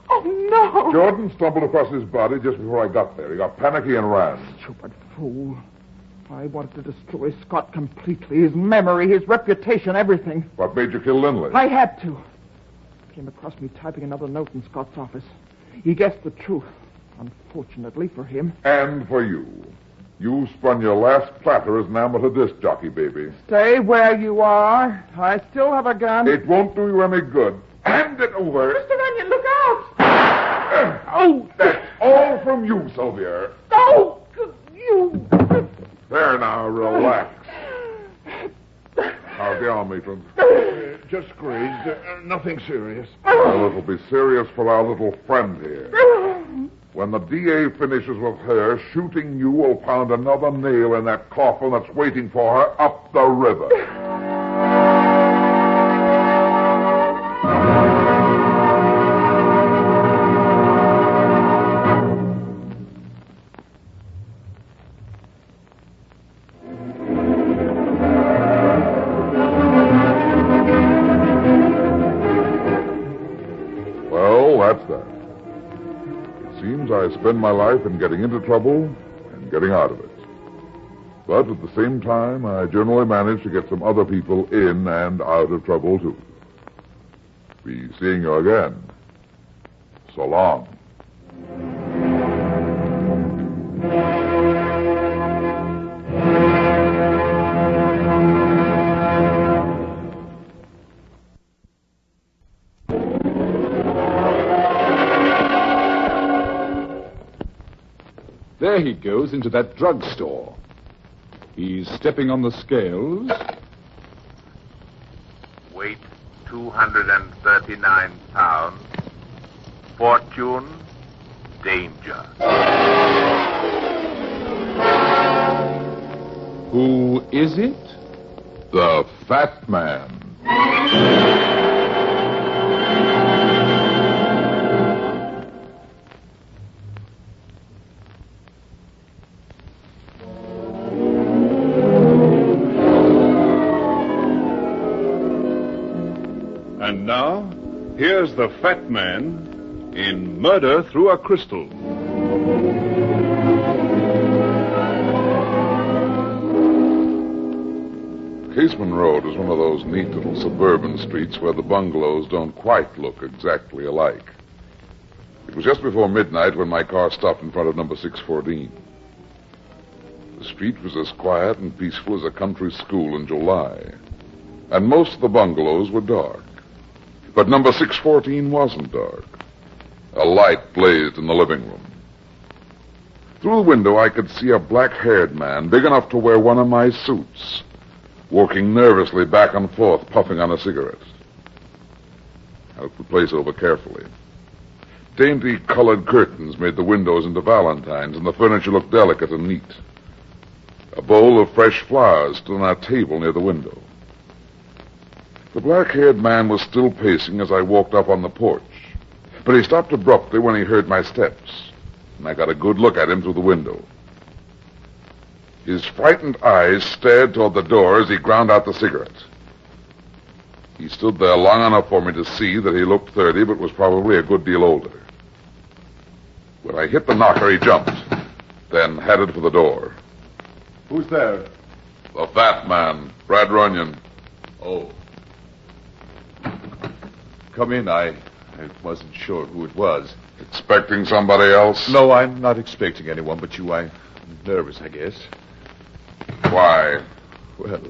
Oh, no! Jordan stumbled across his body just before I got there. He got panicky and ran. Stupid fool. I wanted to destroy Scott completely. His memory, his reputation, everything. What made you kill Lindley? I had to. Came across me typing another note in Scott's office. He guessed the truth. Unfortunately for him. And for you. You spun your last platter as an amateur disc jockey, baby. Stay where you are. I still have a gun. It won't do you any good. Hand it over. Mr. Runyon, look out! Oh, that's all from you, Sylvia. Oh, you... There now, relax. Now, get on, Maitland. Just grazed. Nothing serious. Well, it'll be serious for our little friend here. When the DA finishes with her, shooting you will pound another nail in that coffin that's waiting for her up the river. Well, that's that. It seems I spend my life in getting into trouble and getting out of it. But at the same time, I generally manage to get some other people in and out of trouble, too. Be seeing you again. So long. There he goes into that drugstore. He's stepping on the scales. Weight 239 pounds. Fortune, danger. Who is it? The Fat Man. And now, here's the Fat Man in Murder Through a Crystal. Caseman Road is one of those neat little suburban streets where the bungalows don't quite look exactly alike. It was just before midnight when my car stopped in front of number 614. The street was as quiet and peaceful as a country school in July, and most of the bungalows were dark. But number 614 wasn't dark. A light blazed in the living room. Through the window, I could see a black-haired man, big enough to wear one of my suits, walking nervously back and forth, puffing on a cigarette. I looked the place over carefully. Dainty colored curtains made the windows into valentines, and the furniture looked delicate and neat. A bowl of fresh flowers stood on a table near the window. The black-haired man was still pacing as I walked up on the porch, but he stopped abruptly when he heard my steps, and I got a good look at him through the window. His frightened eyes stared toward the door as he ground out the cigarette. He stood there long enough for me to see that he looked 30, but was probably a good deal older. When I hit the knocker, he jumped, then headed for the door. Who's there? The fat man, Brad Runyon. Oh. Come in. I wasn't sure who it was. Expecting somebody else? No, I'm not expecting anyone but you. I'm nervous, I guess. Why? Well,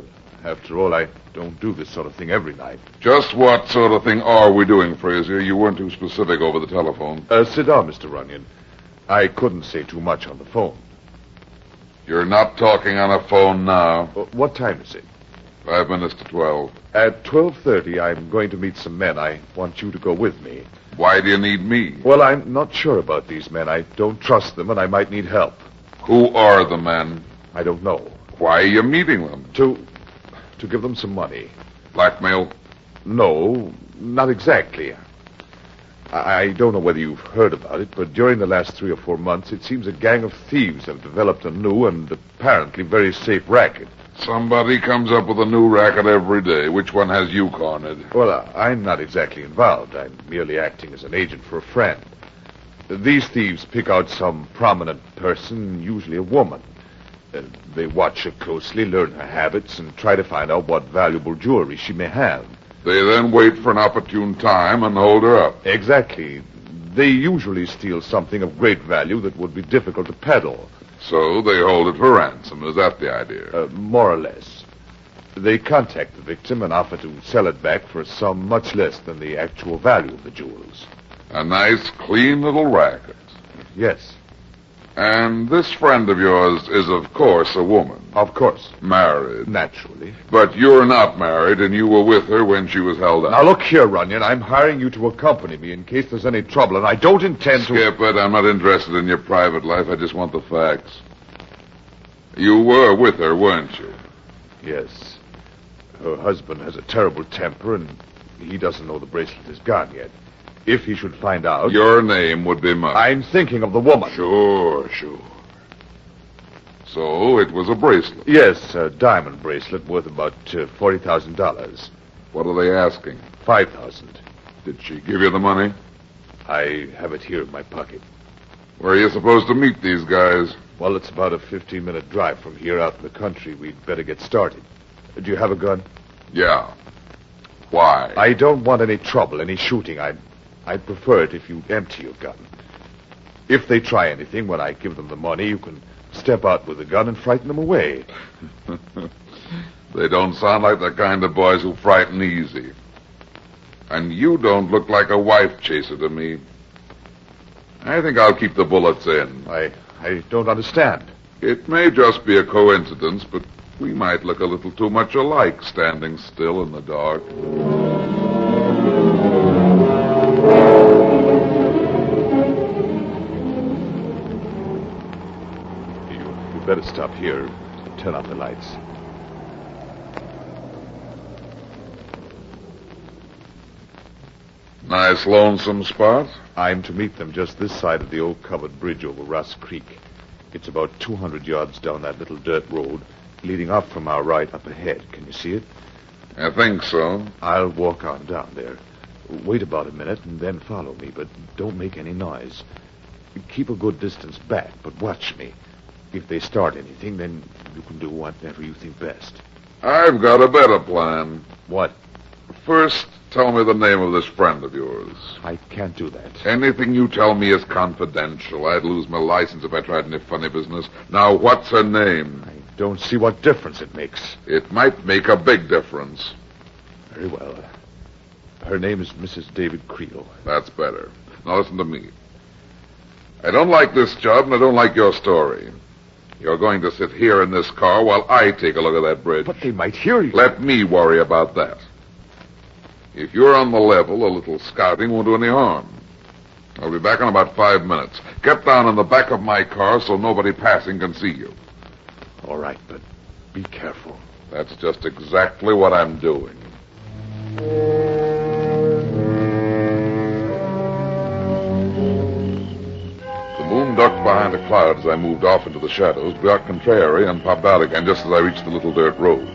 after all, I don't do this sort of thing every night. Just what sort of thing are we doing, Frazier? You weren't too specific over the telephone. Sit down, Mr. Runyon. I couldn't say too much on the phone. You're not talking on a phone now. What time is it? 5 minutes to 12. At 12:30, I'm going to meet some men. I want you to go with me. Why do you need me? Well, I'm not sure about these men. I don't trust them, and I might need help. Who are the men? I don't know. Why are you meeting them? To give them some money. Blackmail? No, not exactly. I don't know whether you've heard about it, but during the last 3 or 4 months, it seems a gang of thieves have developed a new and apparently very safe racket. Somebody comes up with a new racket every day. Which one has you cornered? Well, I'm not exactly involved. I'm merely acting as an agent for a friend. These thieves pick out some prominent person, usually a woman. They watch her closely, learn her habits, and try to find out what valuable jewelry she may have. They then wait for an opportune time and hold her up. Exactly. They usually steal something of great value that would be difficult to peddle. So they hold it for ransom. Is that the idea? More or less. They contact the victim and offer to sell it back for a sum much less than the actual value of the jewels. A nice, clean little racket. Yes. And this friend of yours is, of course, a woman. Of course. Married. Naturally. But you're not married, and you were with her when she was held up. Now, look here, Runyon. I'm hiring you to accompany me in case there's any trouble, and I don't intend to... Skip it. I'm not interested in your private life. I just want the facts. You were with her, weren't you? Yes. Her husband has a terrible temper, and he doesn't know the bracelet is gone yet. If he should find out... Your name would be mine. I'm thinking of the woman. Sure. So it was a bracelet? Yes, a diamond bracelet worth about $40,000. What are they asking? $5,000. Did she give you the money? I have it here in my pocket. Where are you supposed to meet these guys? Well, it's about a 15-minute drive from here out in the country. We'd better get started. Do you have a gun? Yeah. Why? I don't want any trouble, any shooting. I'd prefer it if you empty your gun. If they try anything when I give them the money, you can step out with the gun and frighten them away. They don't sound like the kind of boys who frighten easy. And you don't look like a wife chaser to me. I think I'll keep the bullets in. I don't understand. It may just be a coincidence, but we might look a little too much alike standing still in the dark. You better stop here. Turn off the lights. Nice lonesome spot. I'm to meet them just this side of the old covered bridge over Ross Creek. It's about 200 yards down that little dirt road, leading off from our right up ahead. Can you see it? I think so. I'll walk on down there. Wait about a minute and then follow me, but don't make any noise. Keep a good distance back, but watch me. If they start anything, then you can do whatever you think best. I've got a better plan. What? First, tell me the name of this friend of yours. I can't do that. Anything you tell me is confidential. I'd lose my license if I tried any funny business. Now, what's her name? I don't see what difference it makes. It might make a big difference. Very well. Her name is Mrs. David Creel. That's better. Now listen to me. I don't like this job, and I don't like your story. You're going to sit here in this car while I take a look at that bridge. But they might hear you. Let me worry about that. If you're on the level, a little scouting won't do any harm. I'll be back in about 5 minutes. Get down in the back of my car so nobody passing can see you. All right, but be careful. That's just exactly what I'm doing. The moon ducked behind a cloud as I moved off into the shadows, got contrary, and popped out again just as I reached the little dirt road.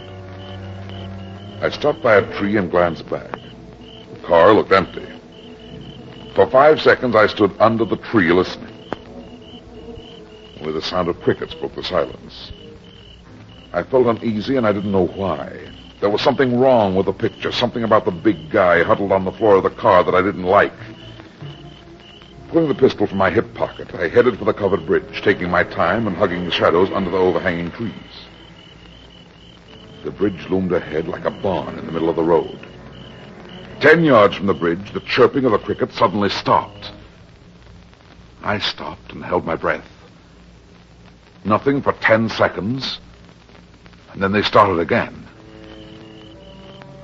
I stopped by a tree and glanced back. The car looked empty. For 5 seconds, I stood under the tree listening. Only the sound of crickets broke the silence. I felt uneasy, and I didn't know why. There was something wrong with the picture, something about the big guy huddled on the floor of the car that I didn't like. Pulling the pistol from my hip pocket, I headed for the covered bridge, taking my time and hugging the shadows under the overhanging trees. The bridge loomed ahead like a barn in the middle of the road. 10 yards from the bridge, the chirping of the crickets suddenly stopped. I stopped and held my breath. Nothing for 10 seconds, and then they started again.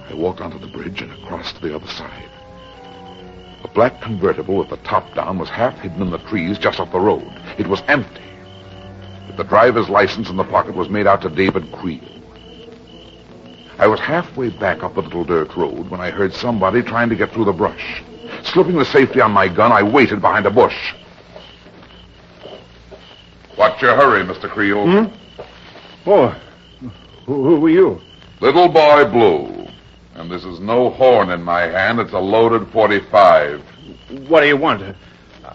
I walked onto the bridge and across to the other side. A black convertible with the top down was half hidden in the trees just off the road. It was empty. But the driver's license in the pocket was made out to David Creel. I was halfway back up the little dirt road when I heard somebody trying to get through the brush. Slipping the safety on my gun, I waited behind a bush. What's your hurry, Mr. Creel? Oh, who are you? Little Boy Blue. And this is no horn in my hand. It's a loaded .45. What do you want?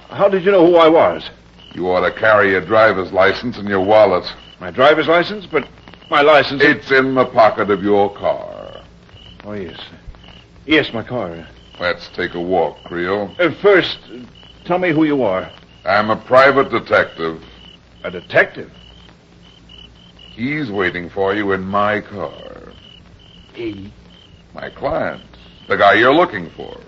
How did you know who I was? You ought to carry your driver's license in your wallet. My driver's license? But my license... It's in the pocket of your car. Oh, yes. Yes, my car. Let's take a walk, Creel. First, tell me who you are. I'm a private detective. A detective? He's waiting for you in my car. He? My client. The guy you're looking for.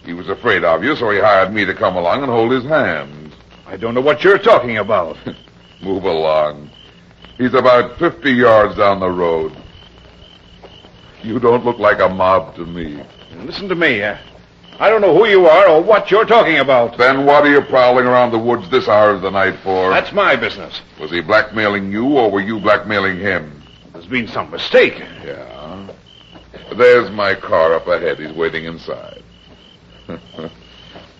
He was afraid of you, so he hired me to come along and hold his hand. I don't know what you're talking about. Move along. He's about 50 yards down the road. You don't look like a mob to me. Listen to me. I don't know who you are or what you're talking about. Then what are you prowling around the woods this hour of the night for? That's my business. Was he blackmailing you, or were you blackmailing him? There's been some mistake. Yeah. There's my car up ahead. He's waiting inside.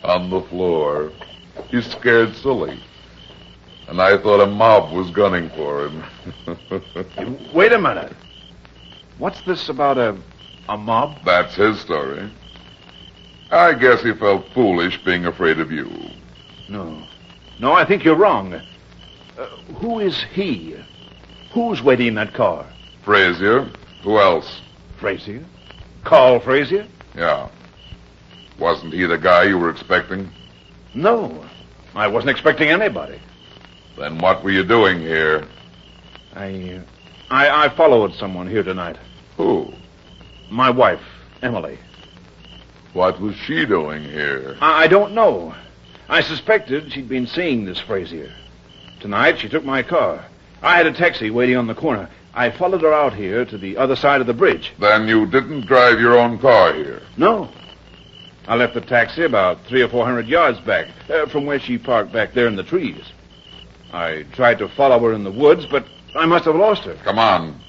On the floor. He's scared silly. And I thought a mob was gunning for him. Wait a minute. What's this about a mob? That's his story. I guess he felt foolish being afraid of you. No, I think you're wrong. Who is he? Who's waiting in that car? Frazier. Who else? Frazier? Carl Frazier? Yeah. Wasn't he the guy you were expecting? No, I wasn't expecting anybody. Then what were you doing here? I followed someone here tonight. Who? My wife, Emily. What was she doing here? I don't know. I suspected she'd been seeing this Frazier. Tonight, she took my car. I had a taxi waiting on the corner. I followed her out here to the other side of the bridge. Then you didn't drive your own car here? No. I left the taxi about 300 or 400 yards back, from where she parked back there in the trees. I tried to follow her in the woods, but I must have lost her. Come on.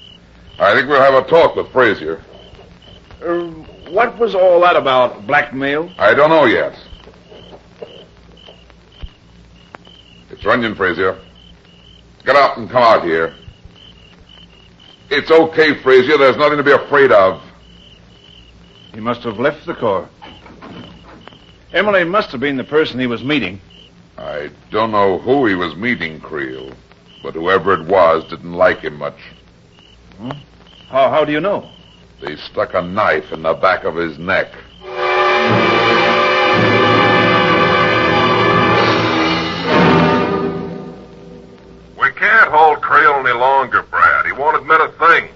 I think we'll have a talk with Frazier. What was all that about? Blackmail? I don't know yet. It's Runyon, Frazier. Get out and come out here. It's okay, Frazier. There's nothing to be afraid of. He must have left the car. Emily must have been the person he was meeting. I don't know who he was meeting, Creel, but whoever it was didn't like him much. Huh? How do you know? They stuck a knife in the back of his neck. We can't hold Creel any longer, Brad. He won't admit a thing.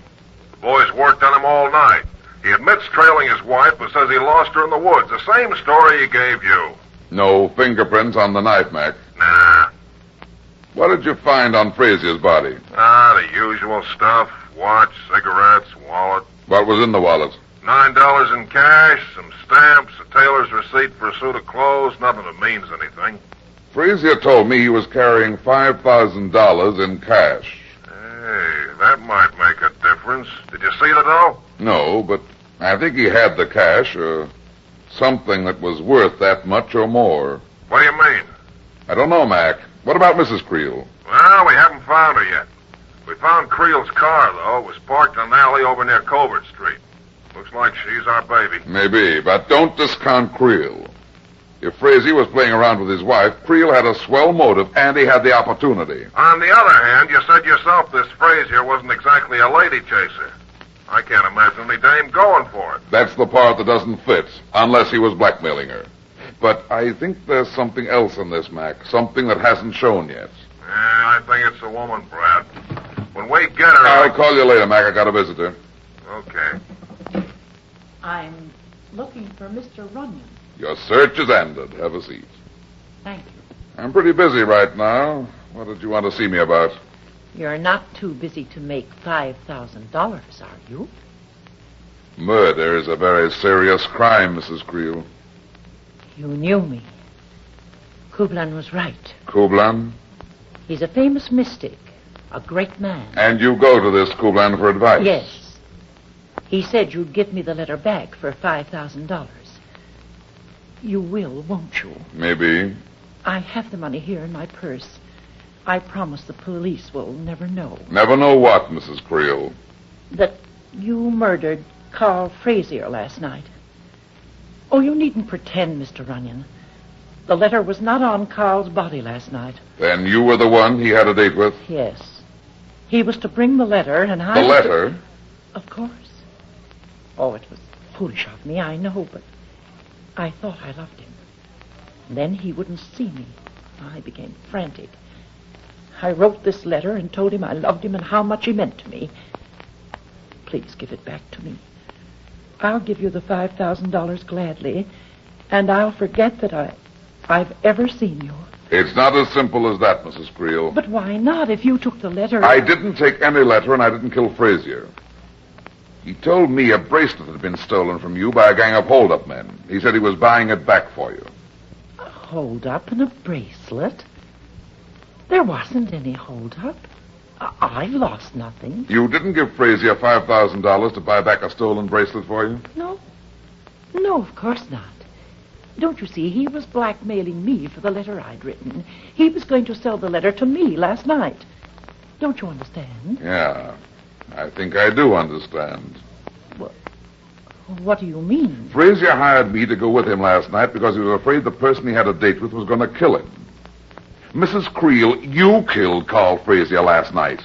The boys worked on him all night. He admits trailing his wife, but says he lost her in the woods. The same story he gave you. No fingerprints on the knife, Mac. Nah. What did you find on Frazier's body? The usual stuff. Watch, cigarettes, wallet. What was in the wallet? $9 in cash, some stamps, a tailor's receipt for a suit of clothes, nothing that means anything. Frazier told me he was carrying $5,000 in cash. Hey, that might make a difference. Did you see the dough? No, but I think he had the cash, or something that was worth that much or more. What do you mean? I don't know, Mac. What about Mrs. Creel? Well, we haven't found her yet. We found Creel's car, though. It was parked in an alley over near Covert Street. Looks like she's our baby. Maybe, but don't discount Creel. If Frazier was playing around with his wife, Creel had a swell motive, and he had the opportunity. On the other hand, you said yourself this Frazier wasn't exactly a lady chaser. I can't imagine any dame going for it. That's the part that doesn't fit, unless he was blackmailing her. But I think there's something else in this, Mac, something that hasn't shown yet. I think it's a woman, Brad. When we get her... I'll call you later, Mac. I got a visitor. Okay. I'm looking for Mr. Runyon. Your search is ended. Have a seat. Thank you. I'm pretty busy right now. What did you want to see me about? You're not too busy to make $5,000, are you? Murder is a very serious crime, Mrs. Creel. You knew me. Kublan was right. Kublan? He's a famous mystic, a great man. And you go to this Kublan for advice? Yes. He said you'd give me the letter back for $5,000. You will, won't you? Maybe. I have the money here in my purse. I promise the police will never know. Never know what, Mrs. Creel? That you murdered Carl Frazier last night. Oh, you needn't pretend, Mr. Runyon. The letter was not on Carl's body last night. Then you were the one he had a date with? Yes. He was to bring the letter, and I... The letter? Of course. Oh, it was foolish of me, I know, but I thought I loved him. Then he wouldn't see me. I became frantic. I wrote this letter and told him I loved him and how much he meant to me. Please give it back to me. I'll give you the $5,000 gladly, and I'll forget that I've ever seen you. It's not as simple as that, Mrs. Creel. But why not? If you took the letter... I didn't take any letter, and I didn't kill Frazier. He told me a bracelet had been stolen from you by a gang of hold-up men. He said he was buying it back for you. A hold-up and a bracelet? There wasn't any hold-up. I've lost nothing. You didn't give Frazier $5,000 to buy back a stolen bracelet for you? No. No, of course not. Don't you see, he was blackmailing me for the letter I'd written. He was going to sell the letter to me last night. Don't you understand? Yeah, I think I do understand. What do you mean? Frazier hired me to go with him last night because he was afraid the person he had a date with was going to kill him. Mrs. Creel, you killed Carl Frazier last night.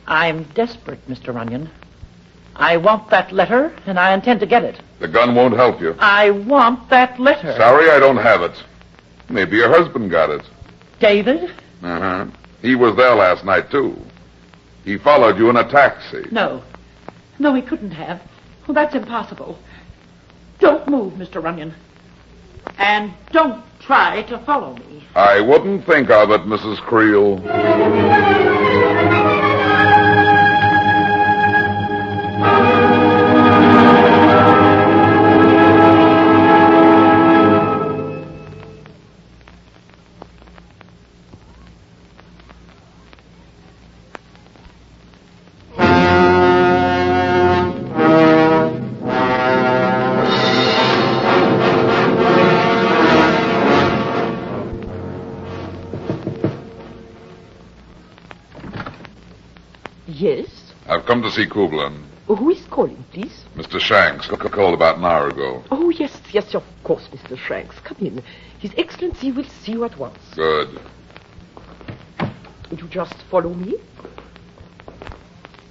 I'm desperate, Mr. Runyon. I want that letter, and I intend to get it. The gun won't help you. I want that letter. Sorry, I don't have it. Maybe your husband got it. David? Uh-huh. He was there last night, too. He followed you in a taxi. No. No, he couldn't have. Well, that's impossible. Don't move, Mr. Runyon. And don't try to follow me. I wouldn't think of it, Mrs. Creel. Yes? I've come to see Kublan. Who is calling, please? Mr. Shanks called about an hour ago. Oh, yes, of course, Mr. Shanks. Come in. His Excellency will see you at once. Good. Would you just follow me?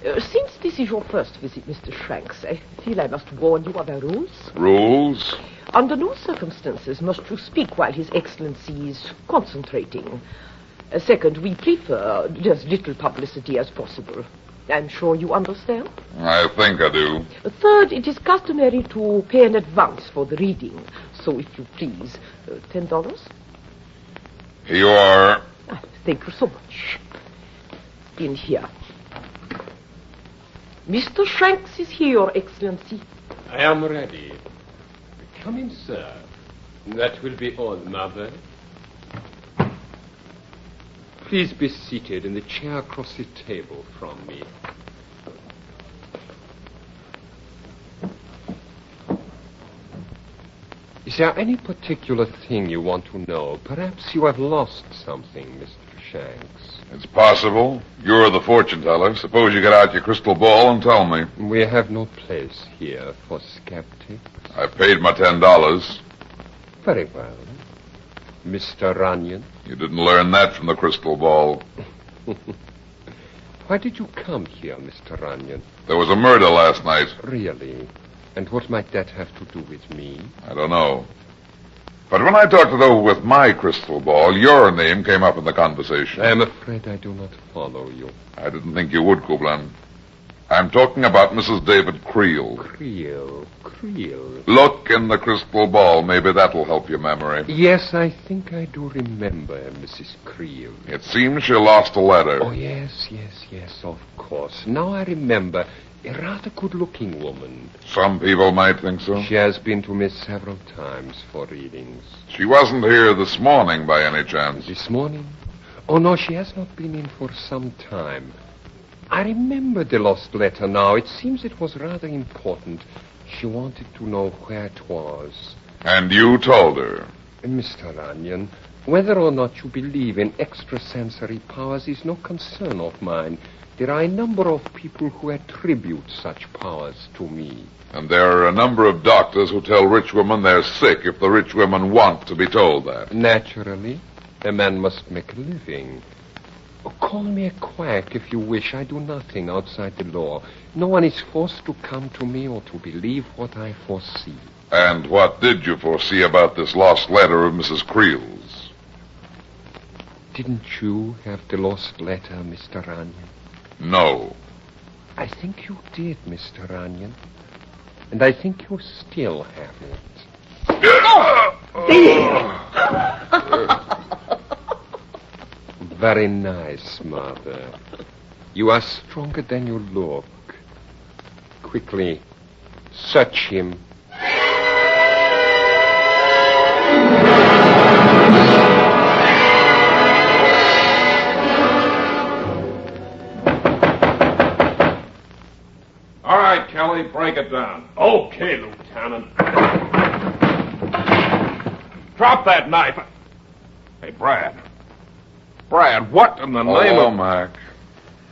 Since this is your first visit, Mr. Shanks, I feel I must warn you of our rules. Rules? Under no circumstances must you speak while His Excellency is concentrating. Second, we prefer as little publicity as possible. I'm sure you understand. I think I do. Third, it is customary to pay in advance for the reading, So, if you please, $10? Here you are. Thank you so much. In here. Mr. Shanks is here, Your Excellency. I am ready. Come in, sir. That will be all, Mother. Please be seated in the chair across the table from me. Is there any particular thing you want to know? Perhaps you have lost something, Mr. Shanks. It's possible. You're the fortune teller. Suppose you get out your crystal ball and tell me. We have no place here for skeptics. I paid my $10. Very well. Mr. Runyon? You didn't learn that from the crystal ball. Why did you come here, Mr. Runyon? There was a murder last night. Really? And what might that have to do with me? I don't know. But when I talked it over with my crystal ball, your name came up in the conversation. I am afraid I do not follow you. I didn't think you would, Kublan. I'm talking about Mrs. David Creel. Creel. Look in the crystal ball. Maybe that'll help your memory. Yes, I think I do remember Mrs. Creel. It seems she lost a letter. Oh, yes, of course. Now I remember. A rather good-looking woman. Some people might think so. She has been to me several times for readings. She wasn't here this morning by any chance. This morning? Oh, no, she has not been in for some time. I remember the lost letter now. It seems it was rather important. She wanted to know where it was. And you told her? Mr. Runyon, whether or not you believe in extrasensory powers is no concern of mine. There are a number of people who attribute such powers to me. And there are a number of doctors who tell rich women they're sick if the rich women want to be told that. Naturally. A man must make a living. Call me a quack if you wish. I do nothing outside the law. No one is forced to come to me or to believe what I foresee. And what did you foresee about this lost letter of Mrs. Creel's? Didn't you have the lost letter, Mr. Runyon? No. I think you did, Mr. Runyon. And I think you still have it. Very nice, Mother. You are stronger than you look. Quickly, search him. All right, Kelly, break it down. Okay, Lieutenant. Drop that knife. Hey, Brad. Brad, what in the name of... Mac.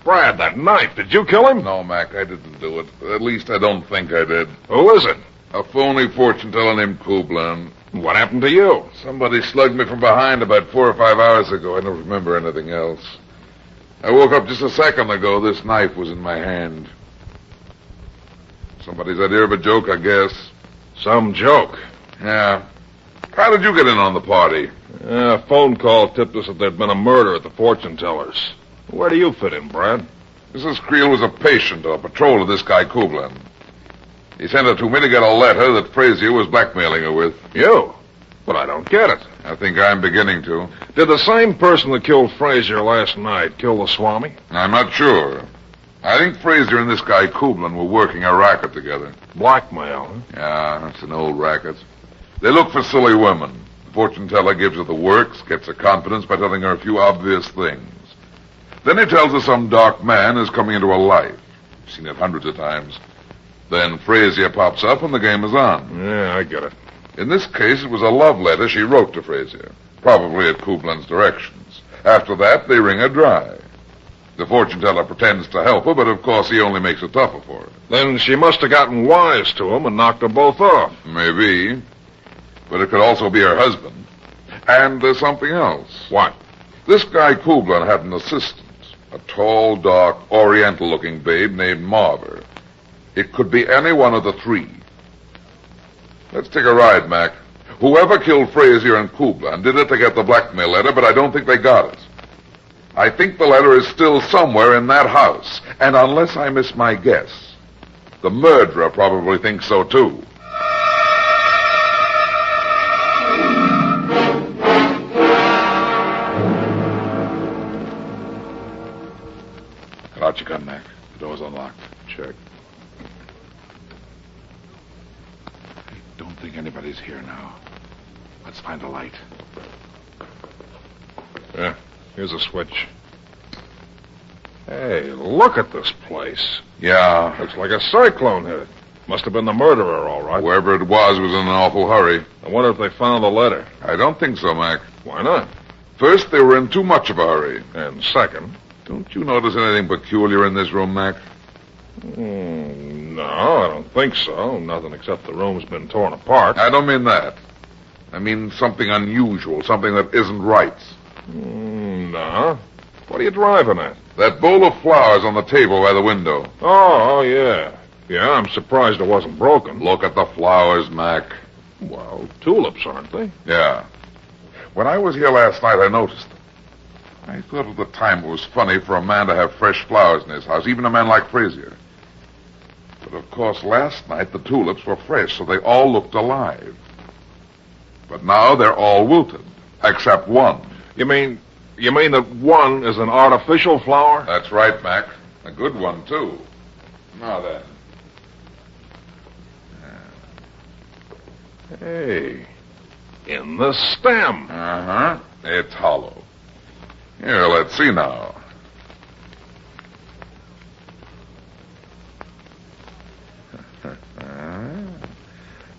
Brad, that knife, did you kill him? No, Mac, I didn't do it. At least I don't think I did. Who is it? A phony fortune teller named Kublan. What happened to you? Somebody slugged me from behind about 4 or 5 hours ago. I don't remember anything else. I woke up just a second ago. This knife was in my hand. Somebody's idea of a joke, I guess. Some joke. Yeah. How did you get in on the party? A phone call tipped us that there'd been a murder at the fortune teller's. Where do you fit in, Brad? Mrs. Creel was a patient on patrol of this guy Kublan. He sent her to me to get a letter that Frazier was blackmailing her with. You? But I don't get it. I think I'm beginning to. Did the same person that killed Frazier last night kill the Swami? I'm not sure. I think Frazier and this guy Kublan were working a racket together. Blackmail, huh? Yeah, it's an old racket. They look for silly women. The fortune teller gives her the works, gets her confidence by telling her a few obvious things. Then he tells her some dark man is coming into her life. I've seen it hundreds of times. Then Frazier pops up and the game is on. Yeah, I get it. In this case, it was a love letter she wrote to Frazier, probably at Kublan's directions. After that, they wring her dry. The fortune teller pretends to help her, but of course he only makes it tougher for her. Then she must have gotten wise to him and knocked them both off. Maybe. But it could also be her husband. And there's something else. What? This guy Kublan had an assistant, a tall, dark, oriental-looking babe named Marver. It could be any one of the three. Let's take a ride, Mac. Whoever killed Frazier and Kublan did it to get the blackmail letter, but I don't think they got it. I think the letter is still somewhere in that house, and unless I miss my guess, the murderer probably thinks so too. in, Mac. The door's unlocked. Check. I don't think anybody's here now. Let's find a light. Yeah, here's a switch. Hey, look at this place. Yeah. Looks like a cyclone hit it. Must have been the murderer, all right. Whoever it was in an awful hurry. I wonder if they found the letter. I don't think so, Mac. Why not? First, they were in too much of a hurry. And second? Don't you notice anything peculiar in this room, Mac? No, I don't think so. Nothing except the room's been torn apart. I don't mean that. I mean something unusual, something that isn't right. No. What are you driving at? That bowl of flowers on the table by the window. Oh, yeah. Yeah, I'm surprised it wasn't broken. Look at the flowers, Mac. Well, tulips, aren't they? Yeah. When I was here last night, I noticed them. I thought at the time it was funny for a man to have fresh flowers in his house, even a man like Frazier. But, of course, last night the tulips were fresh, so they all looked alive. But now they're all wilted, except one. You mean that one is an artificial flower? That's right, Mac. A good one, too. Now then. Hey, in the stem. Uh-huh. It's hollow. Here, let's see now.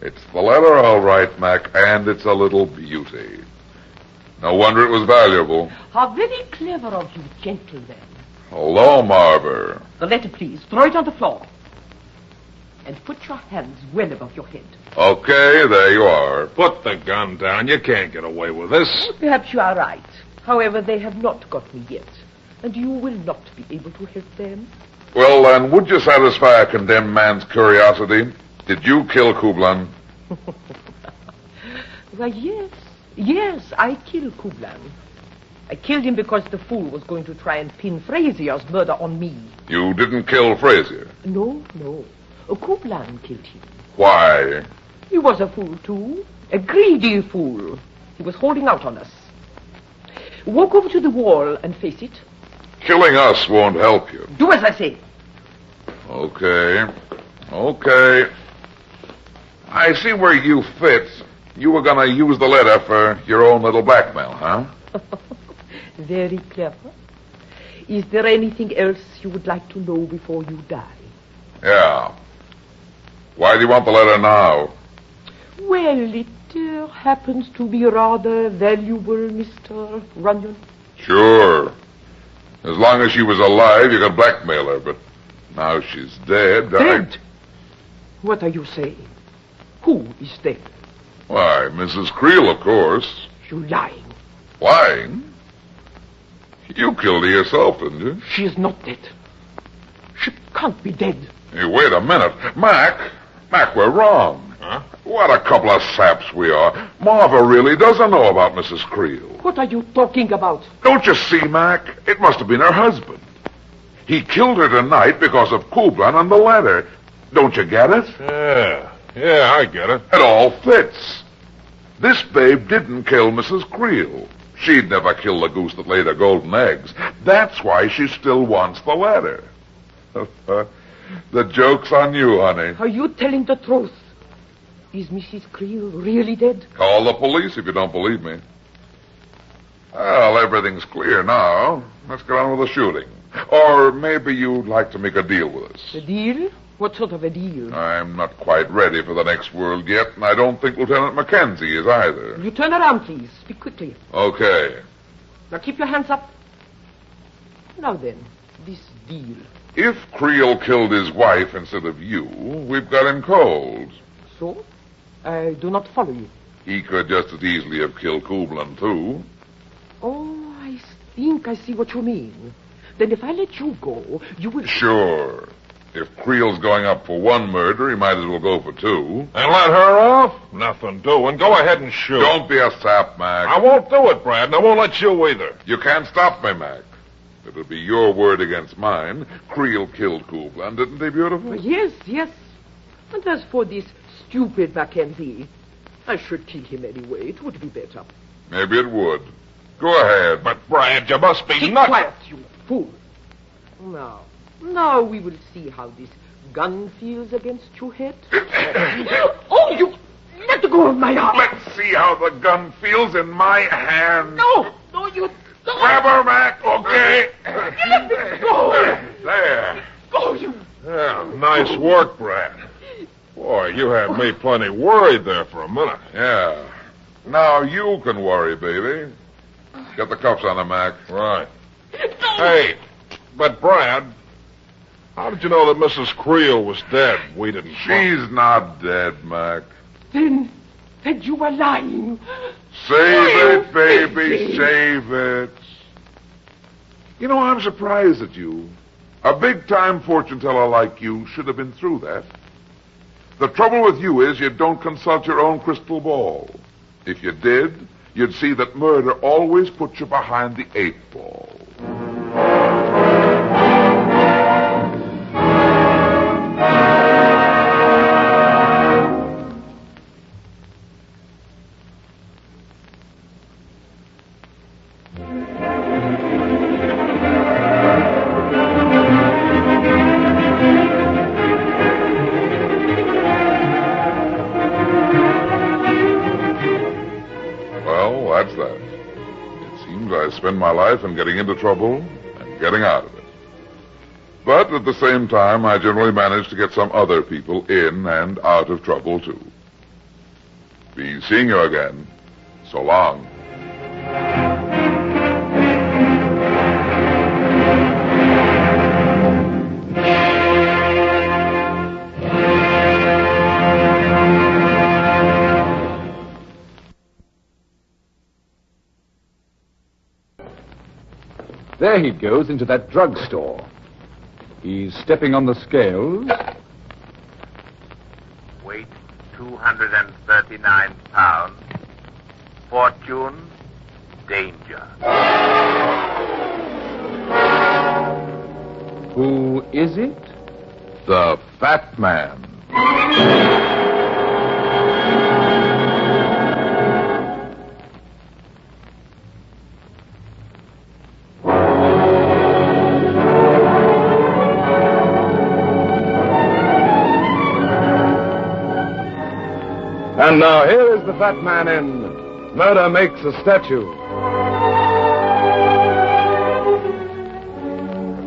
It's the letter, all right, Mac, and it's a little beauty. No wonder it was valuable. How very clever of you, gentlemen. Hello, Marver. The letter, please. Throw it on the floor. And put your hands well above your head. Okay, there you are. Put the gun down. You can't get away with this. Perhaps you are right. However, they have not got me yet. And you will not be able to help them. Well, then, would you satisfy a condemned man's curiosity? Did you kill Kublan? Why, yes. Yes, I killed Kublan. I killed him because the fool was going to try and pin Frazier's murder on me. You didn't kill Frazier? No. Kublan killed him. Why? He was a fool, too. A greedy fool. He was holding out on us. Walk over to the wall and face it. Killing us won't help you. Do as I say. Okay. I see where you fit. You were going to use the letter for your own little blackmail, huh? Very clever. Is there anything else you would like to know before you die? Yeah. Why do you want the letter now? Well, it happens to be rather valuable, Mr. Runyon. Sure. As long as she was alive, you could blackmail her, but now she's dead. Dead? What are you saying? Who is dead? Why, Mrs. Creel, of course. You're lying. Lying? You killed her yourself, didn't you? She is not dead. She can't be dead. Hey, wait a minute. Mac, we're wrong. Huh? What a couple of saps we are. Marva really doesn't know about Mrs. Creel. What are you talking about? Don't you see, Mac? It must have been her husband. He killed her tonight because of Kublan and the letter. Don't you get it? Yeah, I get it. It all fits. This babe didn't kill Mrs. Creel. She'd never kill the goose that laid her golden eggs. That's why she still wants the letter. The joke's on you, honey. Are you telling the truth? Is Mrs. Creel really dead? Call the police if you don't believe me. Well, everything's clear now. Let's get on with the shooting. Or maybe you'd like to make a deal with us. A deal? What sort of a deal? I'm not quite ready for the next world yet, and I don't think Lieutenant Mackenzie is either. You turn around, please. Speak quickly. Okay. Now keep your hands up. Now then, this deal. If Creel killed his wife instead of you, we've got him cold. So? I do not follow you. He could just as easily have killed Kublan, too. Oh, I think I see what you mean. Then if I let you go, you will... Sure. If Creel's going up for one murder, he might as well go for two. And let her off? Nothing doing. Go ahead and shoot. Don't be a sap, Mac. I won't do it, Brad, and I won't let you either. You can't stop me, Mac. It'll be your word against mine. Creel killed Kublan, didn't he, beautiful? Yes. And as for this stupid Mackenzie, I should kill him anyway. It would be better. Maybe it would. Go ahead. But, Brad, you must be Keep nuts. quiet, you fool. Now, Now we will see how this gun feels against your head. Oh, you... Let go of my arm. Let's see how the gun feels in my hand. No, you... Grab her, Mac, okay? Let me go. There. Go, you... Yeah, nice work, Brad. Boy, you had me plenty worried there for a minute. Yeah. Now you can worry, baby. Get the cuffs on her, Mac. Right. Hey, but Brad, how did you know that Mrs. Creel was dead? We didn't. She's not dead, Mac. Then you were lying. Save it, baby, save it. You know, I'm surprised at you. A big-time fortune teller like you should have been through that. The trouble with you is you don't consult your own crystal ball. If you did, you'd see that murder always puts you behind the 8 ball. That's that. It seems I spend my life in getting into trouble and getting out of it. But at the same time, I generally manage to get some other people in and out of trouble, too. Be seeing you again. So long. There he goes into that drugstore. He's stepping on the scales. Weight 239 pounds. Fortune, danger. Who is it? The Fat Man. And now here is the Fat Man in Murder Makes a Statue.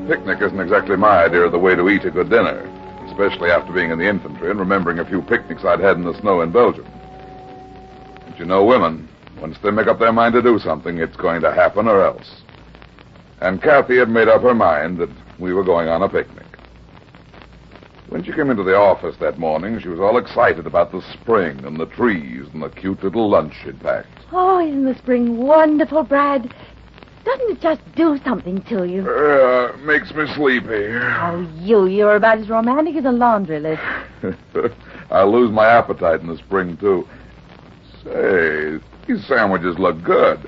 A picnic isn't exactly my idea of the way to eat a good dinner, especially after being in the infantry and remembering a few picnics I'd had in the snow in Belgium. But you know women, once they make up their mind to do something, it's going to happen or else. And Kathy had made up her mind that we were going on a picnic. When she came into the office that morning, she was all excited about the spring and the trees and the cute little lunch she'd packed. Oh, isn't the spring wonderful, Brad? Doesn't it just do something to you? Makes me sleepy. Oh, you're about as romantic as a laundry list. I'll lose my appetite in the spring, too. Say, these sandwiches look good.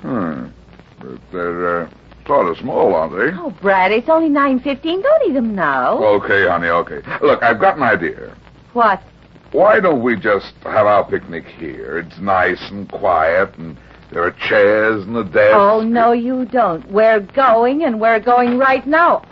But they're sort of small, aren't they? Oh, Brad, it's only 9:15. Don't eat them now. Okay, honey, okay. Look, I've got an idea. What? Why don't we just have our picnic here? It's nice and quiet, and there are chairs and a desk. Oh, no, you don't. We're going, and we're going right now.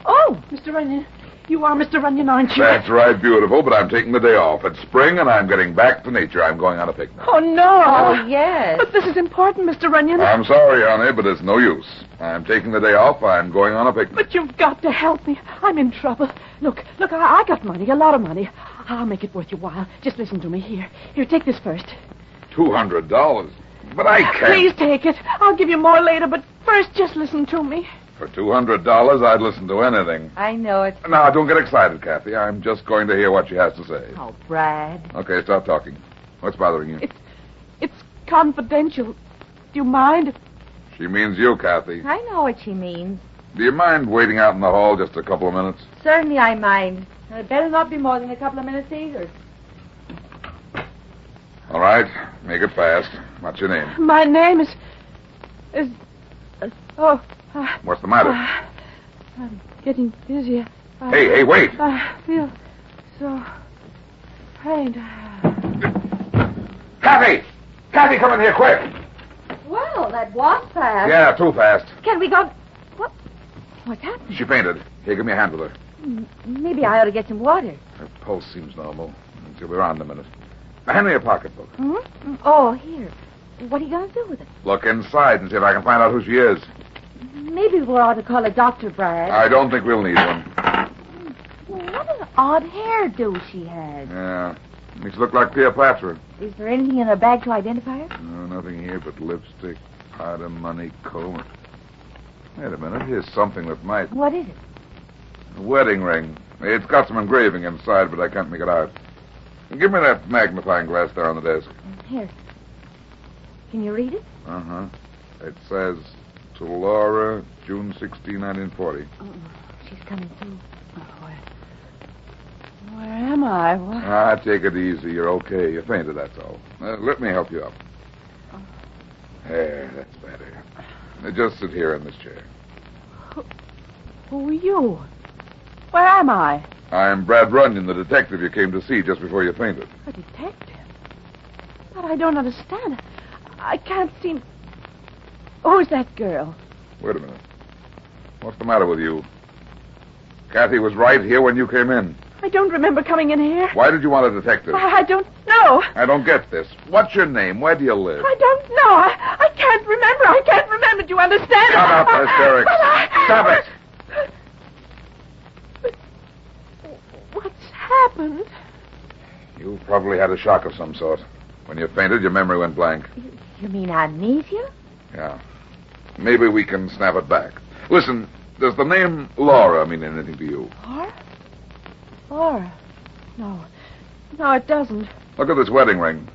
Oh, Mr. Runyon. You are Mr. Runyon, aren't you? That's right, beautiful, but I'm taking the day off. It's spring, and I'm getting back to nature. I'm going on a picnic. Oh, no. Oh, yes. But this is important, Mr. Runyon. I'm sorry, honey, but it's no use. I'm taking the day off. I'm going on a picnic. But you've got to help me. I'm in trouble. Look, I got money, a lot of money. I'll make it worth your while. Just listen to me. Here, take this first. $200? But I can't. Please take it. I'll give you more later, but first just listen to me. For $200, I'd listen to anything. I know it. Now, don't get excited, Kathy. I'm just going to hear what she has to say. Oh, Brad. Okay, stop talking. What's bothering you? It's confidential. Do you mind? She means you, Kathy. I know what she means. Do you mind waiting out in the hall just a couple of minutes? Certainly I mind. It better not be more than a couple of minutes either. All right. Make it fast. What's your name? My name is... What's the matter? I'm getting dizzy. Hey, wait. I feel so faint. Kathy! Kathy, come in here quick. Well, that was fast. Yeah, too fast. Can we go... What? What's happened? She fainted. Here, give me a hand with her. Maybe I ought to get some water. Her pulse seems normal. She'll be around in a minute. Hand me your pocketbook. Hmm? Oh, here. What are you going to do with it? Look inside and see if I can find out who she is. Maybe we ought to call a doctor, Brad. I don't think we'll need one. What an odd hairdo she has. Yeah. Makes her look like Cleopatra. Is there anything in her bag to identify her? No, nothing here but lipstick, powder, money, comb. Wait a minute. Here's something that might... What is it? A wedding ring. It's got some engraving inside, but I can't make it out. Give me that magnifying glass there on the desk. Here. Can you read it? Uh-huh. It says, to Laura, June 16, 1940. Oh, she's coming through. Oh, where am I? What? Take it easy. You're okay. You fainted, that's all. Let me help you up. There, that's better. Now, just sit here in this chair. Who are you? Where am I? I'm Brad Runyon, the detective you came to see just before you fainted. A detective? But I don't understand. I can't seem... Who's that girl? Wait a minute. What's the matter with you? Kathy was right here when you came in. I don't remember coming in here. Why did you want a detective? I don't know. I don't get this. What's your name? Where do you live? I don't know. I can't remember. I can't remember. Do you understand? Shut up, hysterics. Stop it. What's happened? You probably had a shock of some sort. When you fainted, your memory went blank. You mean amnesia? Yeah. Maybe we can snap it back. Listen, does the name Laura mean anything to you? Laura? No. No, it doesn't. Look at this wedding ring.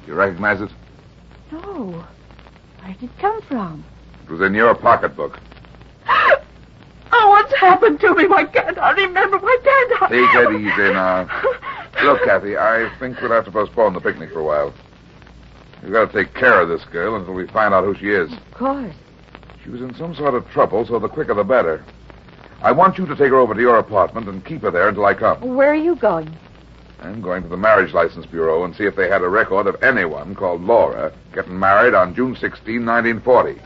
Do you recognize it? No. Where did it come from? It was in your pocketbook. Oh, what's happened to me? Why can't I remember? Why can't I? Take it easy now. Look, Kathy, I think we'll have to postpone the picnic for a while. We've got to take care of this girl until we find out who she is. Of course. She was in some sort of trouble, so the quicker the better. I want you to take her over to your apartment and keep her there until I come. Where are you going? I'm going to the Marriage License Bureau and see if they had a record of anyone called Laura getting married on June 16, 1940.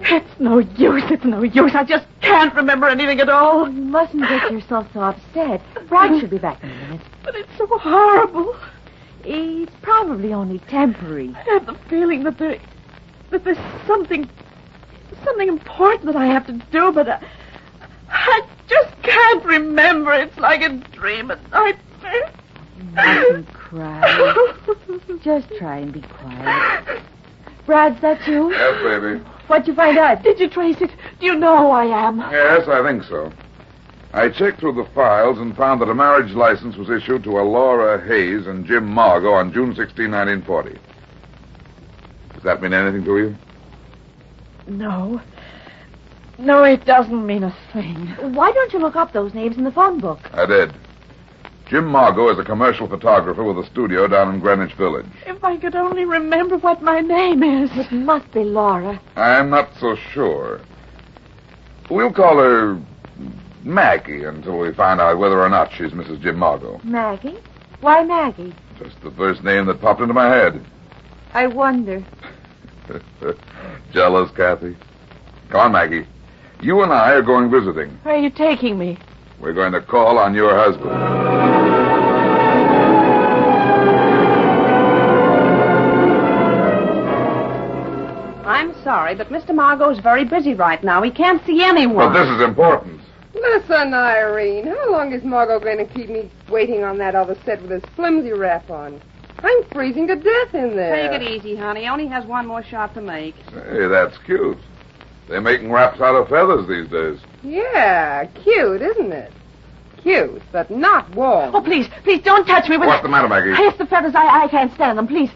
It's no use. It's no use. I just can't remember anything at all. You mustn't get yourself so upset. Brad should be back in a minute. But it's so horrible. It's probably only temporary. I have the feeling that there's something important that I have to do, but I just can't remember. It's like a dream at night. You mustn't cry. Just try and be quiet. Brad, that you? Yes, baby. What'd you find out? Did you trace it? Do you know who I am? Yes, I think so. I checked through the files and found that a marriage license was issued to a Laura Hayes and Jim Margot on June 16, 1940. Does that mean anything to you? No. No, it doesn't mean a thing. Why don't you look up those names in the phone book? I did. Jim Margot is a commercial photographer with a studio down in Greenwich Village. If I could only remember what my name is. It must be Laura. I'm not so sure. We'll call her Maggie until we find out whether or not she's Mrs. Jim Margot. Maggie? Why Maggie? Just the first name that popped into my head. I wonder. Jealous, Kathy? Come on, Maggie. You and I are going visiting. Where are you taking me? We're going to call on your husband. I'm sorry, but Mr. Margot's very busy right now. He can't see anyone. But this is important. Listen, Irene, how long is Margot going to keep me waiting on that other set with this flimsy wrap on? I'm freezing to death in there. Take it easy, honey. He only has one more shot to make. Hey, that's cute. They're making wraps out of feathers these days. Yeah, cute, isn't it? Cute, but not warm. Oh, please, don't touch me with... What's the matter, Maggie? It's the feathers. I can't stand them. Please,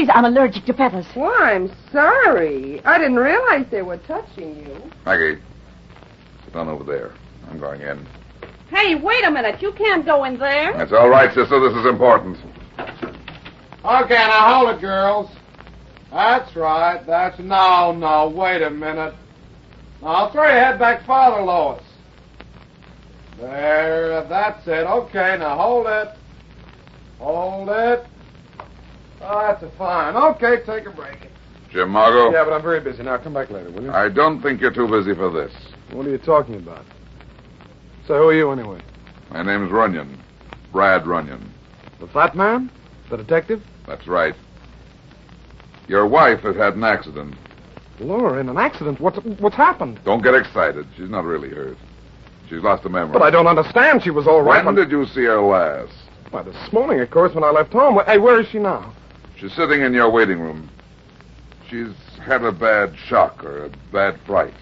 I'm allergic to feathers. Well, I'm sorry. I didn't realize they were touching you. Maggie, sit down over there. I'm going in. Hey, wait a minute. You can't go in there. That's all right, sister. This is important. Okay, now hold it, girls. That's right. No, wait a minute. Now, throw your head back farther, Lois. There, that's it. Okay, now hold it. Hold it. Oh, that's fine. Okay, take a break. Jim Margot? Yeah, but I'm very busy now. Come back later, will you? I don't think you're too busy for this. What are you talking about? So who are you, anyway? My name's Runyon. Brad Runyon. The fat man? The detective? That's right. Your wife has had an accident. Laura, in an accident? What's happened? Don't get excited. She's not really hurt. She's lost her memory. But I don't understand. She was all right. When did you see her last? Why, this morning, of course, when I left home. Hey, where is she now? She's sitting in your waiting room. She's had a bad shock or a bad fright.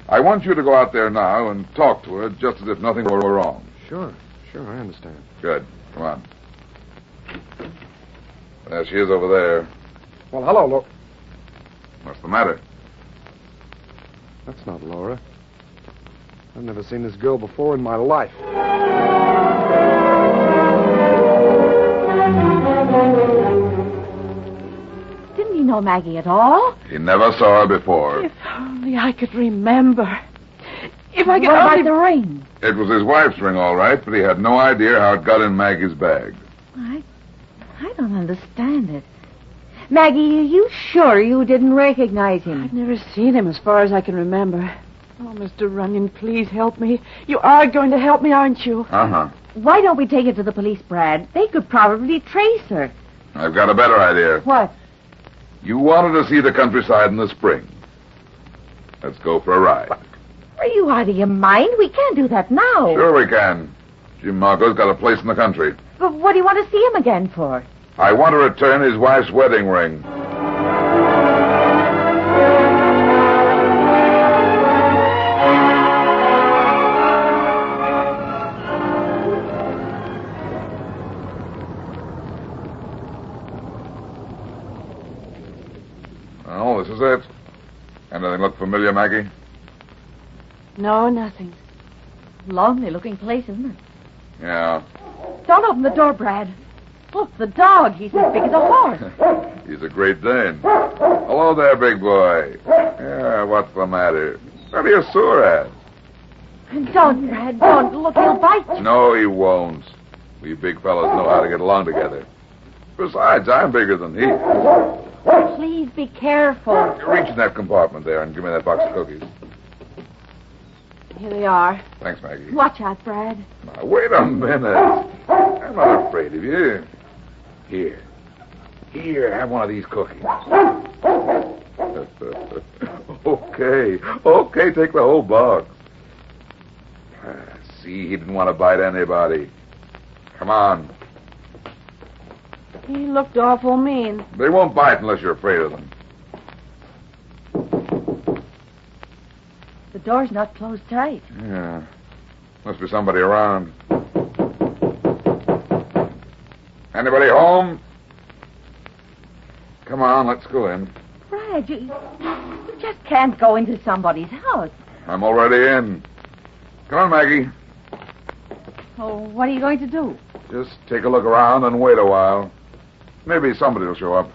I want you to go out there now and talk to her just as if nothing were wrong. Sure, I understand. Good. Come on. There she is over there. Well, hello, Laura. What's the matter? That's not Laura. I've never seen this girl before in my life. Didn't he know Maggie at all? He never saw her before. If only I could remember. If I could What only... about the ring? It was his wife's ring, all right, but he had no idea how it got in Maggie's bag. I don't understand it. Maggie, are you sure you didn't recognize him? I've never seen him as far as I can remember. Oh, Mr. Runyon, please help me. You are going to help me, aren't you? Uh-huh. Why don't we take her to the police, Brad? They could probably trace her. I've got a better idea. What? You wanted to see the countryside in the spring. Let's go for a ride. Are you out of your mind? We can't do that now. Sure we can. Jim Margot's got a place in the country. But what do you want to see him again for? I want to return his wife's wedding ring. Well, this is it. Anything look familiar, Maggie? No, nothing. Lonely-looking place, isn't it? Yeah. Don't open the door, Brad. Look, the dog. He's as big as a horse. He's a Great Dane. Hello there, big boy. Yeah, what's the matter? What are you sore at? Don't, Brad, don't. Look, he'll bite you. No, he won't. We big fellows know how to get along together. Besides, I'm bigger than he is. Please be careful. Reach in that compartment there and give me that box of cookies. Here they are. Thanks, Maggie. Watch out, Brad. Now, wait a minute. I'm not afraid of you. Here, have one of these cookies. Okay, take the whole box. See, he didn't want to bite anybody. Come on. He looked awful mean. They won't bite unless you're afraid of them. The door's not closed tight. Yeah. Must be somebody around. Anybody home? Come on, let's go in. Brad, you just can't go into somebody's house. I'm already in. Come on, Maggie. Oh, what are you going to do? Just take a look around and wait a while. Maybe somebody will show up.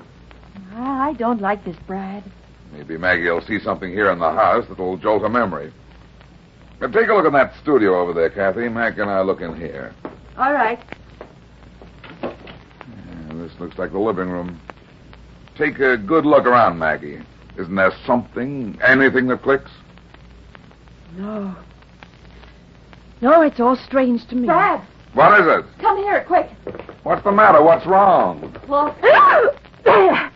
I don't like this, Brad. Maybe Maggie will see something here in the house that'll jolt her memory. Now, take a look in that studio over there, Kathy. Mac and I look in here. All right. Yeah, this looks like the living room. Take a good look around, Maggie. Isn't there something, anything that clicks? No. No, it's all strange to me. Brad! What is it? Come here, quick. What's the matter? What's wrong? Well, there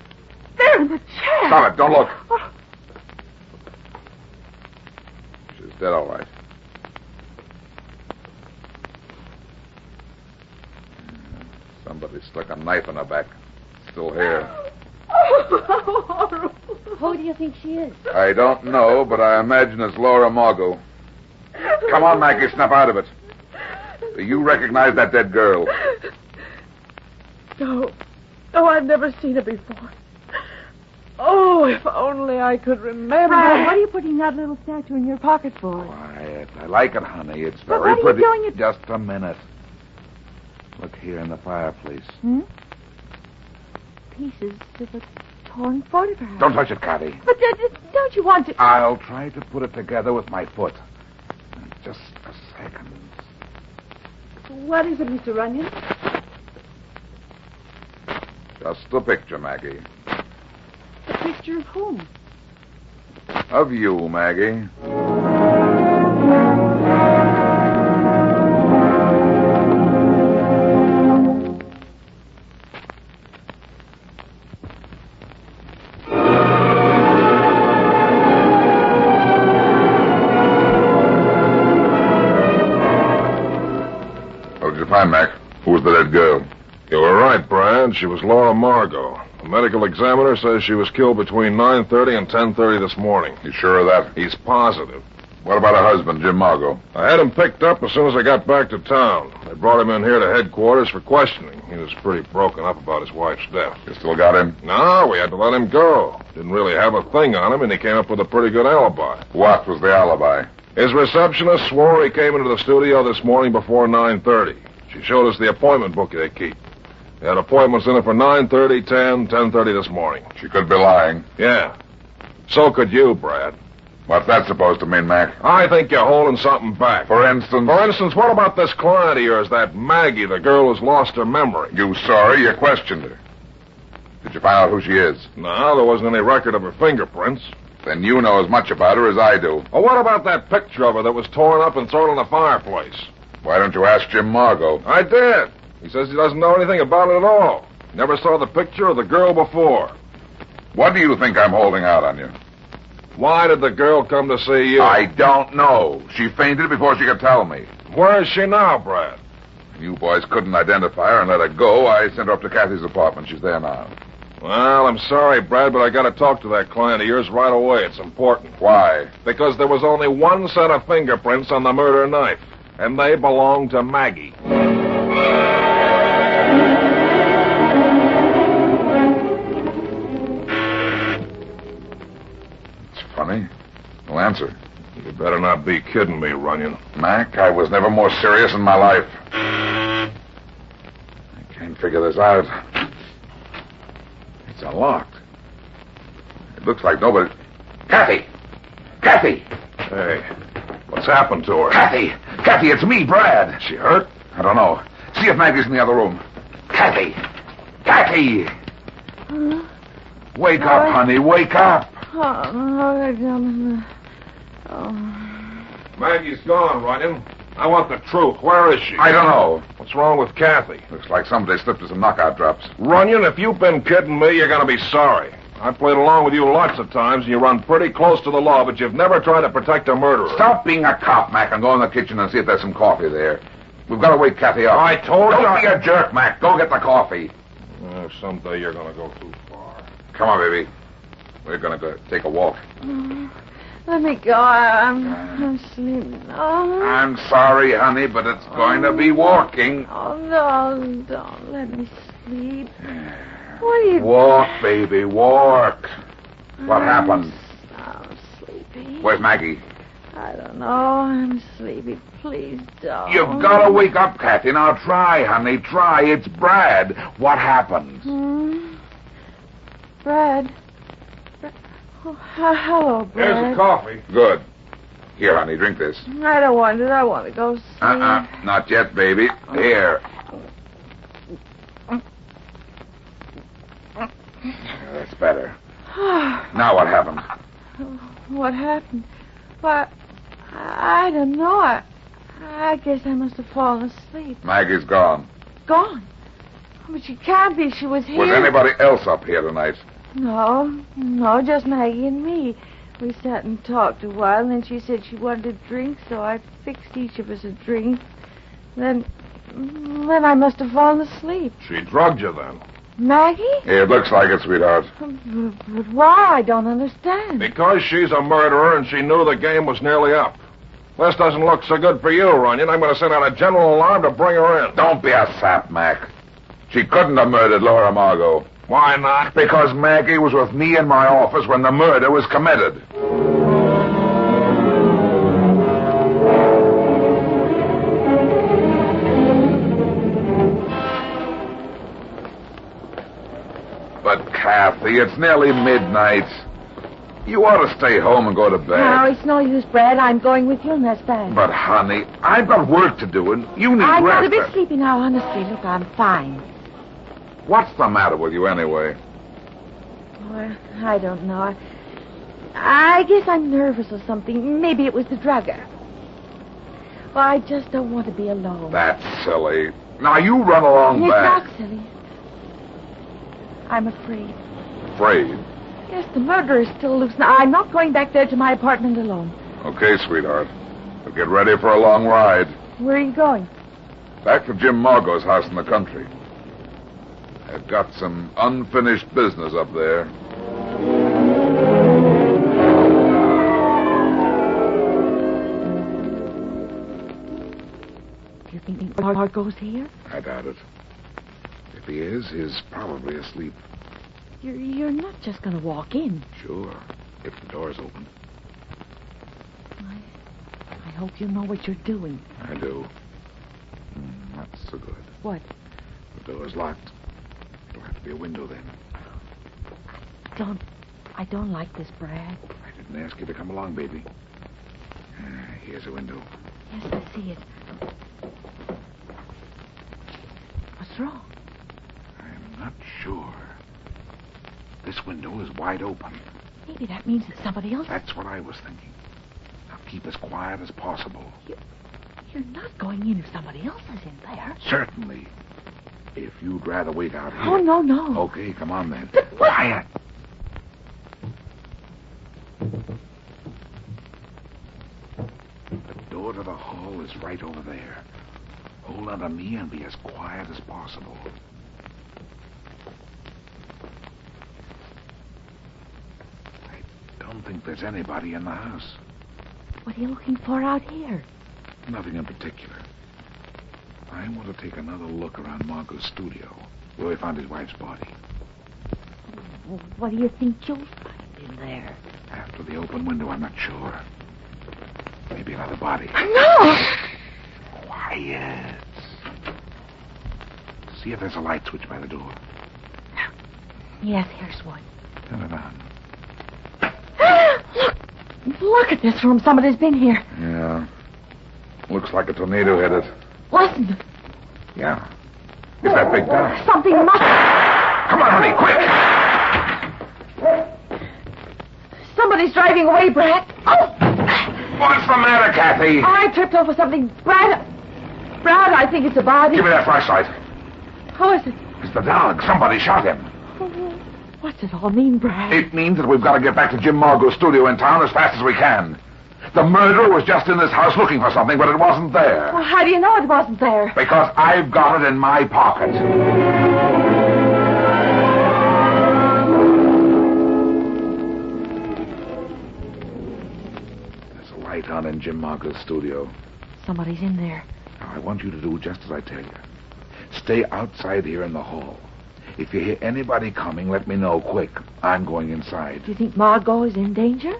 in the chair. Stop it. Don't look. She's dead, all right. Somebody stuck a knife in her back. Still here. Who do you think she is? I don't know, but I imagine it's Laura Margot. Come on, Maggie, snap out of it. Do you recognize that dead girl? No. No, I've never seen her before. Oh, if only I could remember. Brad, what are you putting that little statue in your pocket for? Quiet. I like it, honey. It's But very what are you pretty. doing? Just a minute. Look here in the fireplace. Pieces of a torn photograph. Don't touch it, Kathy. But don't you want to... I'll try to put it together with my foot. Just a second. What is it, Mr. Runyon? Just a picture, Maggie. A picture of whom? Of you, Maggie. What did you find, Mac? Who was the dead girl? You were right, Brad. She was Laura Margot. The medical examiner says she was killed between 9:30 and 10:30 this morning. You sure of that? He's positive. What about her husband, Jim Margot? I had him picked up as soon as I got back to town. They brought him in here to headquarters for questioning. He was pretty broken up about his wife's death. You still got him? No, we had to let him go. Didn't really have a thing on him, and he came up with a pretty good alibi. What was the alibi? His receptionist swore he came into the studio this morning before 9:30. She showed us the appointment book they keep. They had appointments in it for 9:30, 10, 10:30 this morning. She could be lying. Yeah. So could you, Brad. What's that supposed to mean, Mac? I think you're holding something back. For instance? For instance, what about this client of yours, that Maggie, the girl who's lost her memory? You saw her, you questioned her. Did you find out who she is? No, there wasn't any record of her fingerprints. Then you know as much about her as I do. Well, what about that picture of her that was torn up and thrown in the fireplace? Why don't you ask Jim Margot? I did. He says he doesn't know anything about it at all. Never saw the picture of the girl before. What do you think I'm holding out on you? Why did the girl come to see you? I don't know. She fainted before she could tell me. Where is she now, Brad? You boys couldn't identify her and let her go. I sent her up to Kathy's apartment. She's there now. Well, I'm sorry, Brad, but I got to talk to that client of yours right away. It's important. Why? Because there was only one set of fingerprints on the murder knife, and they belong to Maggie. It's funny. No answer. You better not be kidding me, Runyon. Mac, I was never more serious in my life. I can't figure this out. It's unlocked. It looks like nobody... Kathy! Kathy! Hey, what's happened to her? Kathy! Kathy, it's me, Brad. She hurt? I don't know. See if Maggie's in the other room. Kathy! Kathy! Wake up, honey. Wake up. Maggie's gone, Runyon. I want the truth. Where is she? I don't know. What's wrong with Kathy? Looks like somebody slipped her some knockout drops. Runyon, if you've been kidding me, you're going to be sorry. I've played along with you lots of times, and you run pretty close to the law, but you've never tried to protect a murderer. Stop being a cop, Mac, and go in the kitchen and see if there's some coffee there. We've got to wake Kathy up. I told you... Don't be a jerk, Mac. Go get the coffee. Someday you're going to go too far. Come on, baby. We're going to go take a walk. Let me go. I'm sleeping. Oh. I'm sorry, honey, but it's going to be walking. Oh, no, don't let me sleep. What are you... Walk, baby, walk. What happened? I'm sleepy. Where's Maggie? I don't know. I'm sleepy. Please don't. You've got to wake up, Kathy. Now try, honey, try. It's Brad. What happened? Brad. Oh, hello, Brad. Here's the coffee. Good. Here, honey, drink this. I don't want it. I want to go sleep. Not yet, baby. Here. That's better. Now what happened? What happened? Well, I don't know. I guess I must have fallen asleep. Maggie's gone. Gone? But she can't be. She was here. Was anybody else up here tonight? No, just Maggie and me. We sat and talked a while, and then she said she wanted a drink, so I fixed each of us a drink. Then I must have fallen asleep. She drugged you then? Maggie? Yeah, it looks like it, sweetheart. But why? I don't understand. Because she's a murderer and she knew the game was nearly up. This doesn't look so good for you, Runyon. I'm going to send out a general alarm to bring her in. Don't be a sap, Mac. She couldn't have murdered Laura Margot. Why not? Because Maggie was with me in my office when the murder was committed. But, Kathy, it's nearly midnight. You ought to stay home and go to bed. No, it's no use, Brad. I'm going with you, and that's that. But, honey, I've got work to do, and you need I'm rest. not a bit sleepy now, honestly. Look, I'm fine. What's the matter with you anyway? Oh, I don't know. I guess I'm nervous or something. Maybe it was the drug. Well, I just don't want to be alone. That's silly. Now, you run along It's back. not silly. I'm afraid. Afraid? Yes, the murderer is still loose. Now, I'm not going back there to my apartment alone. Okay, sweetheart. But get ready for a long ride. Where are you going? Back to Jim Margot's house in the country. I've got some unfinished business up there. Do you think Margot's here? I doubt it. If he is, he's probably asleep. You're not just going to walk in. Sure, if the door's open. I hope you know what you're doing. I do. Not so good. What? The door's locked. There'll have to be a window then. I don't like this, Brad. I didn't ask you to come along, baby. Here's a window. Yes, I see it. What's wrong? I'm not sure. This window is wide open. Maybe that means that somebody else... That's what I was thinking. Now keep as quiet as possible. You're not going in if somebody else is in there. Certainly. If you'd rather wait out here. Oh, no. Okay, come on then. Quiet. The door to the hall is right over there. Hold on to me and be as quiet as possible. I don't think there's anybody in the house. What are you looking for out here? Nothing in particular. I want to take another look around Margot's studio, where we found his wife's body. What do you think you'll find in there? After the open window, I'm not sure. Maybe another body. No! Quiet. See if there's a light switch by the door. Yes, here's one. Turn it on. Look at this room. Somebody's been here. Yeah. Looks like a tornado hit it. Listen. Yeah. It's that big guy. Something must... Come on, honey, quick! Somebody's driving away, Brad. Oh! What's the matter, Kathy? I tripped over something. Brad, I think it's a body. Give me that flashlight. How is it? It's the dog. Somebody shot him. What's it all mean, Brad? It means that we've got to get back to Jim Margot's studio in town as fast as we can. The murderer was just in this house looking for something, but it wasn't there. Well, how do you know it wasn't there? Because I've got it in my pocket. There's a light on in Jim Margot's studio. Somebody's in there. Now, I want you to do just as I tell you. Stay outside here in the hall. If you hear anybody coming, let me know quick. I'm going inside. Do you think Margot is in danger?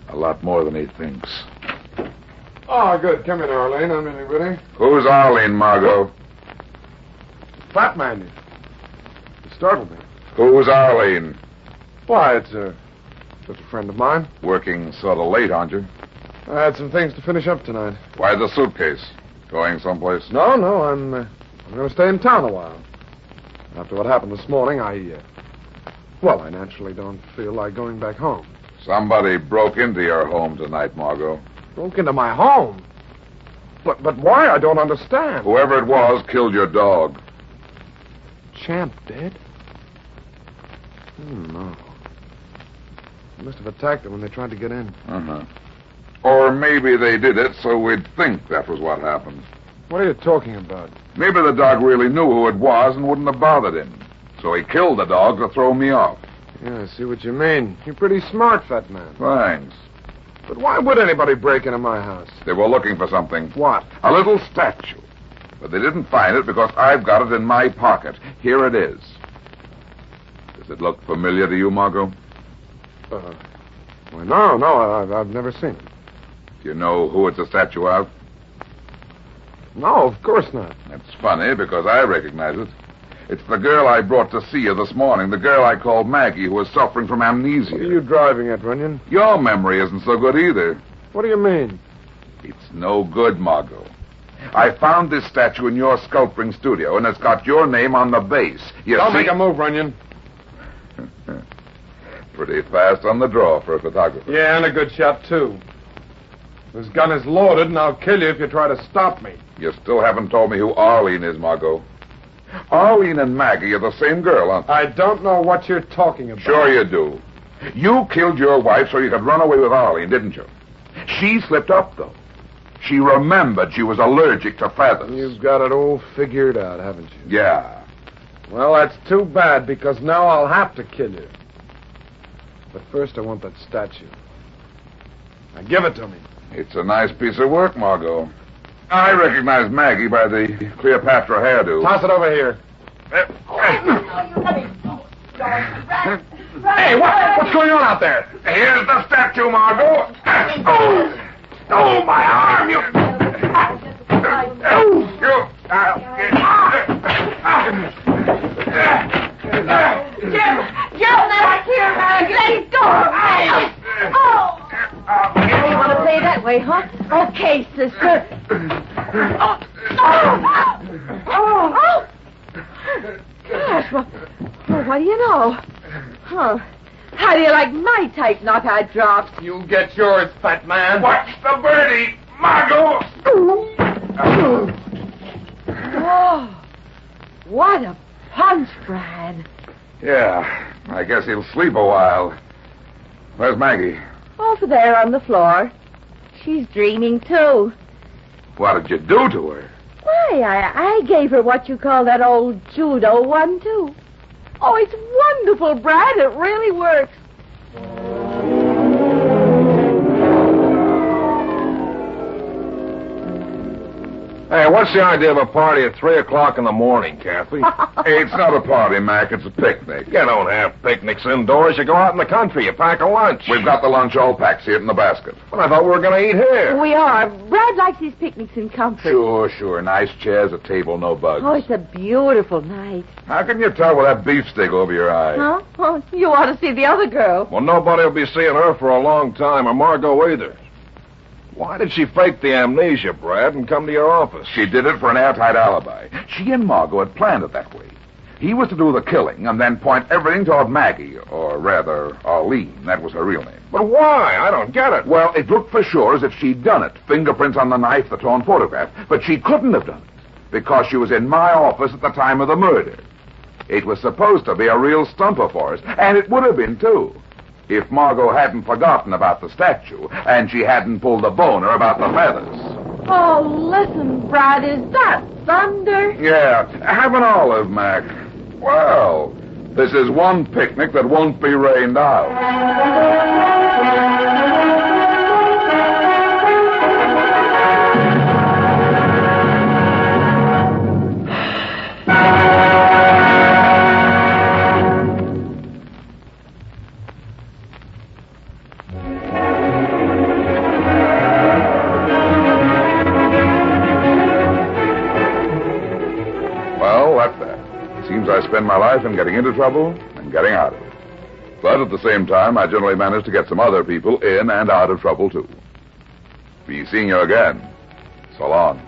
A lot more than he thinks. Oh, good. Come in, Arlene. I'm nearly ready. Who's Arlene, Margot? Fat man. You startled me. Who's Arlene? Why, it's just a friend of mine. Working sort of late, aren't you? I had some things to finish up tonight. Why the suitcase? Going someplace? No, I'm going to stay in town a while. After what happened this morning, I naturally don't feel like going back home. Somebody broke into your home tonight, Margot. Broke into my home? But why? I don't understand. Whoever it was killed your dog. Champ dead? No. They must have attacked him when they tried to get in. Uh-huh. Or maybe they did it so we'd think that was what happened. What are you talking about? Maybe the dog really knew who it was and wouldn't have bothered him. So he killed the dog to throw me off. Yeah, I see what you mean. You're pretty smart, fat man. Thanks. But why would anybody break into my house? They were looking for something. What? A little statue. But they didn't find it because I've got it in my pocket. Here it is. Does it look familiar to you, Margot? Why, no, I've never seen it. Do you know who it's a statue of? No, of course not. That's funny because I recognize it. It's the girl I brought to see you this morning, the girl I called Maggie, who was suffering from amnesia. What are you driving at, Runyon? Your memory isn't so good either. What do you mean? It's no good, Margot. I found this statue in your sculpting studio, and it's got your name on the base. Don't make a move, Runyon. Pretty fast on the draw for a photographer. Yeah, and a good shot, too. This gun is loaded, and I'll kill you if you try to stop me. You still haven't told me who Arlene is, Margot. Arlene and Maggie are the same girl, aren't they? I don't know what you're talking about. Sure you do. You killed your wife so you could run away with Arlene, didn't you? She slipped up, though. She remembered she was allergic to feathers. You've got it all figured out, haven't you? Yeah. Well, that's too bad, because now I'll have to kill you. But first I want that statue. Now give it to me. It's a nice piece of work, Margot. I recognize Maggie by the Cleopatra hairdo. Toss it over here. Hey, what's going on out there? Here's the statue, Margot. Oh, my arm! Gerald, now here, let it go. You want to play that way, huh? Okay, sister. Gosh, well, what do you know? Huh? How do you like my type knock-out drops? You'll get yours, fat man. Watch the birdie, Margot! Oh, what a punch, Brad. Yeah, I guess he'll sleep a while. Where's Maggie? Over there on the floor. She's dreaming, too. What did you do to her? Why, I gave her what you call that old judo one, too. Oh, it's wonderful, Brad. It really works. Hey, what's the idea of a party at 3 o'clock in the morning, Kathy? It's not a party, Mac. It's a picnic. You don't have picnics indoors. You go out in the country. You pack a lunch. We've got the lunch all packed. See it in the basket. Well, I thought we were going to eat here. We are. Brad likes his picnics in comfort. Sure. Nice chairs, a table, no bugs. Oh, it's a beautiful night. How can you tell with that beefsteak over your eye? Huh? Oh, you ought to see the other girl. Well, nobody will be seeing her for a long time, or Margot either. Why did she fake the amnesia, Brad, and come to your office? She did it for an airtight alibi. She and Margot had planned it that way. He was to do the killing and then point everything toward Maggie, or rather, Arlene. That was her real name. But why? I don't get it. Well, it looked for sure as if she'd done it. Fingerprints on the knife, the torn photograph. But she couldn't have done it, because she was in my office at the time of the murder. It was supposed to be a real stumper for us, and it would have been, too, if Margot hadn't forgotten about the statue, and she hadn't pulled the boner about the feathers. Oh, listen, Brad, is that thunder? Yeah, have an olive, Mac. Well, this is one picnic that won't be rained out. I spend my life in getting into trouble and getting out of it. But at the same time, I generally manage to get some other people in and out of trouble, too. Be seeing you again. So long.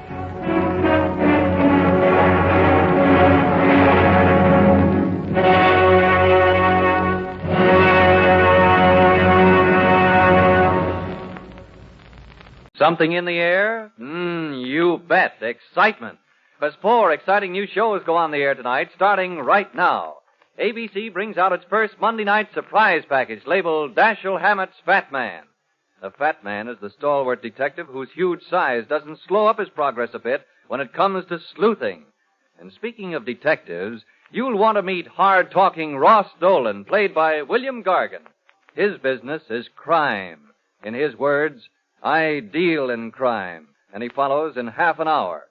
Something in the air? You bet. Excitement. Because 4 exciting new shows go on the air tonight, starting right now. ABC brings out its first Monday night surprise package labeled Dashiell Hammett's Fat Man. The Fat Man is the stalwart detective whose huge size doesn't slow up his progress a bit when it comes to sleuthing. And speaking of detectives, you'll want to meet hard-talking Ross Dolan, played by William Gargan. His business is crime. In his words, I deal in crime. And he follows in half an hour.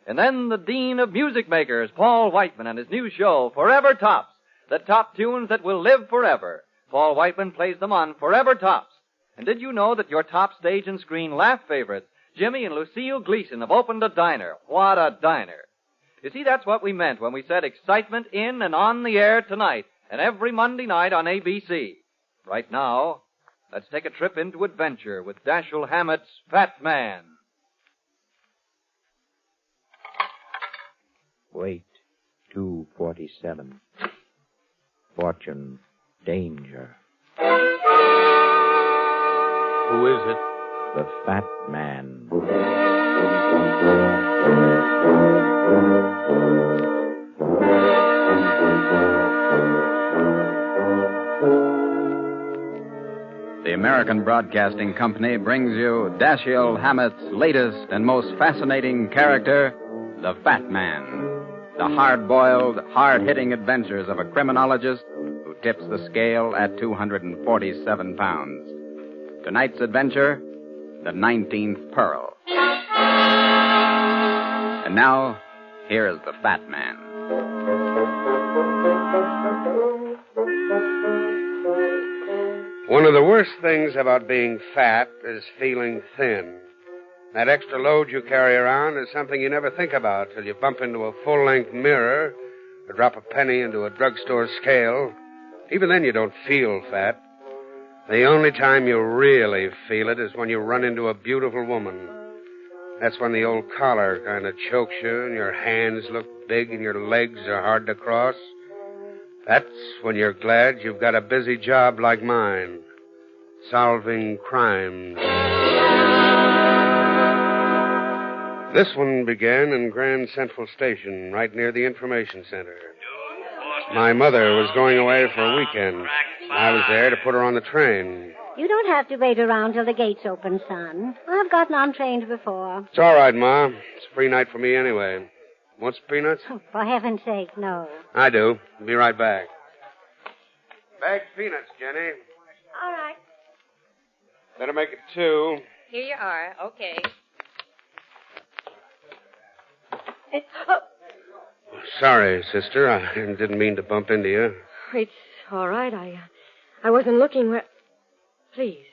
And then the Dean of Music Makers, Paul Whiteman, and his new show, Forever Tops, the top tunes that will live forever. Paul Whiteman plays them on Forever Tops. And did you know that your top stage and screen laugh favorites, Jimmy and Lucille Gleason, have opened a diner? What a diner. You see, that's what we meant when we said excitement in and on the air tonight and every Monday night on ABC. Right now, let's take a trip into adventure with Dashiell Hammett's Fat Man. Wait. 247. Fortune. Danger. Who is it? The Fat Man. The American Broadcasting Company brings you Dashiell Hammett's latest and most fascinating character, the Fat Man. The hard-boiled, hard-hitting adventures of a criminologist who tips the scale at 247 pounds. Tonight's adventure, the 19th Pearl. And now, here is the Fat Man. One of the worst things about being fat is feeling thin. That extra load you carry around is something you never think about till you bump into a full-length mirror or drop a penny into a drugstore scale. Even then you don't feel fat. The only time you really feel it is when you run into a beautiful woman. That's when the old collar kind of chokes you and your hands look big and your legs are hard to cross. That's when you're glad you've got a busy job like mine, solving crimes. This one began in Grand Central Station, right near the information center. My mother was going away for a weekend. I was there to put her on the train. You don't have to wait around till the gates open, son. I've gotten on trains before. It's all right, Ma. It's a free night for me anyway. Want some peanuts? Oh, for heaven's sake, no. I do. Be right back. Bag peanuts, Jenny. All right. Better make it 2. Here you are. Okay. Sorry, sister. I didn't mean to bump into you. It's all right. I wasn't looking where... Please,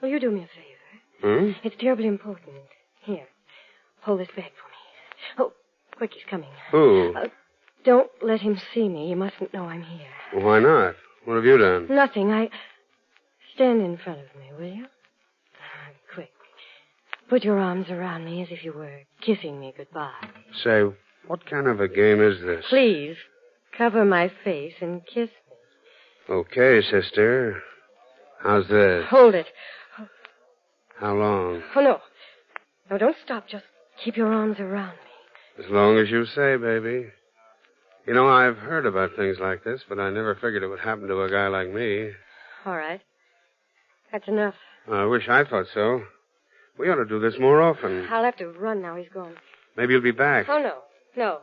will you do me a favor? It's terribly important. Here, hold this bag for me. Oh, quick, he's coming. Who? Don't let him see me. He mustn't know I'm here. Well, why not? What have you done? Nothing. Stand in front of me, will you? Quick. Put your arms around me as if you were kissing me goodbye. Say, what kind of a game is this? Please, cover my face and kiss me. Okay, sister. How's this? Hold it. How long? Oh, no. No, don't stop. Just keep your arms around me. As long as you say, baby. You know, I've heard about things like this, but I never figured it would happen to a guy like me. All right. That's enough. I wish I thought so. We ought to do this more often. I'll have to run now. He's gone. Maybe you'll be back. Oh, no. No.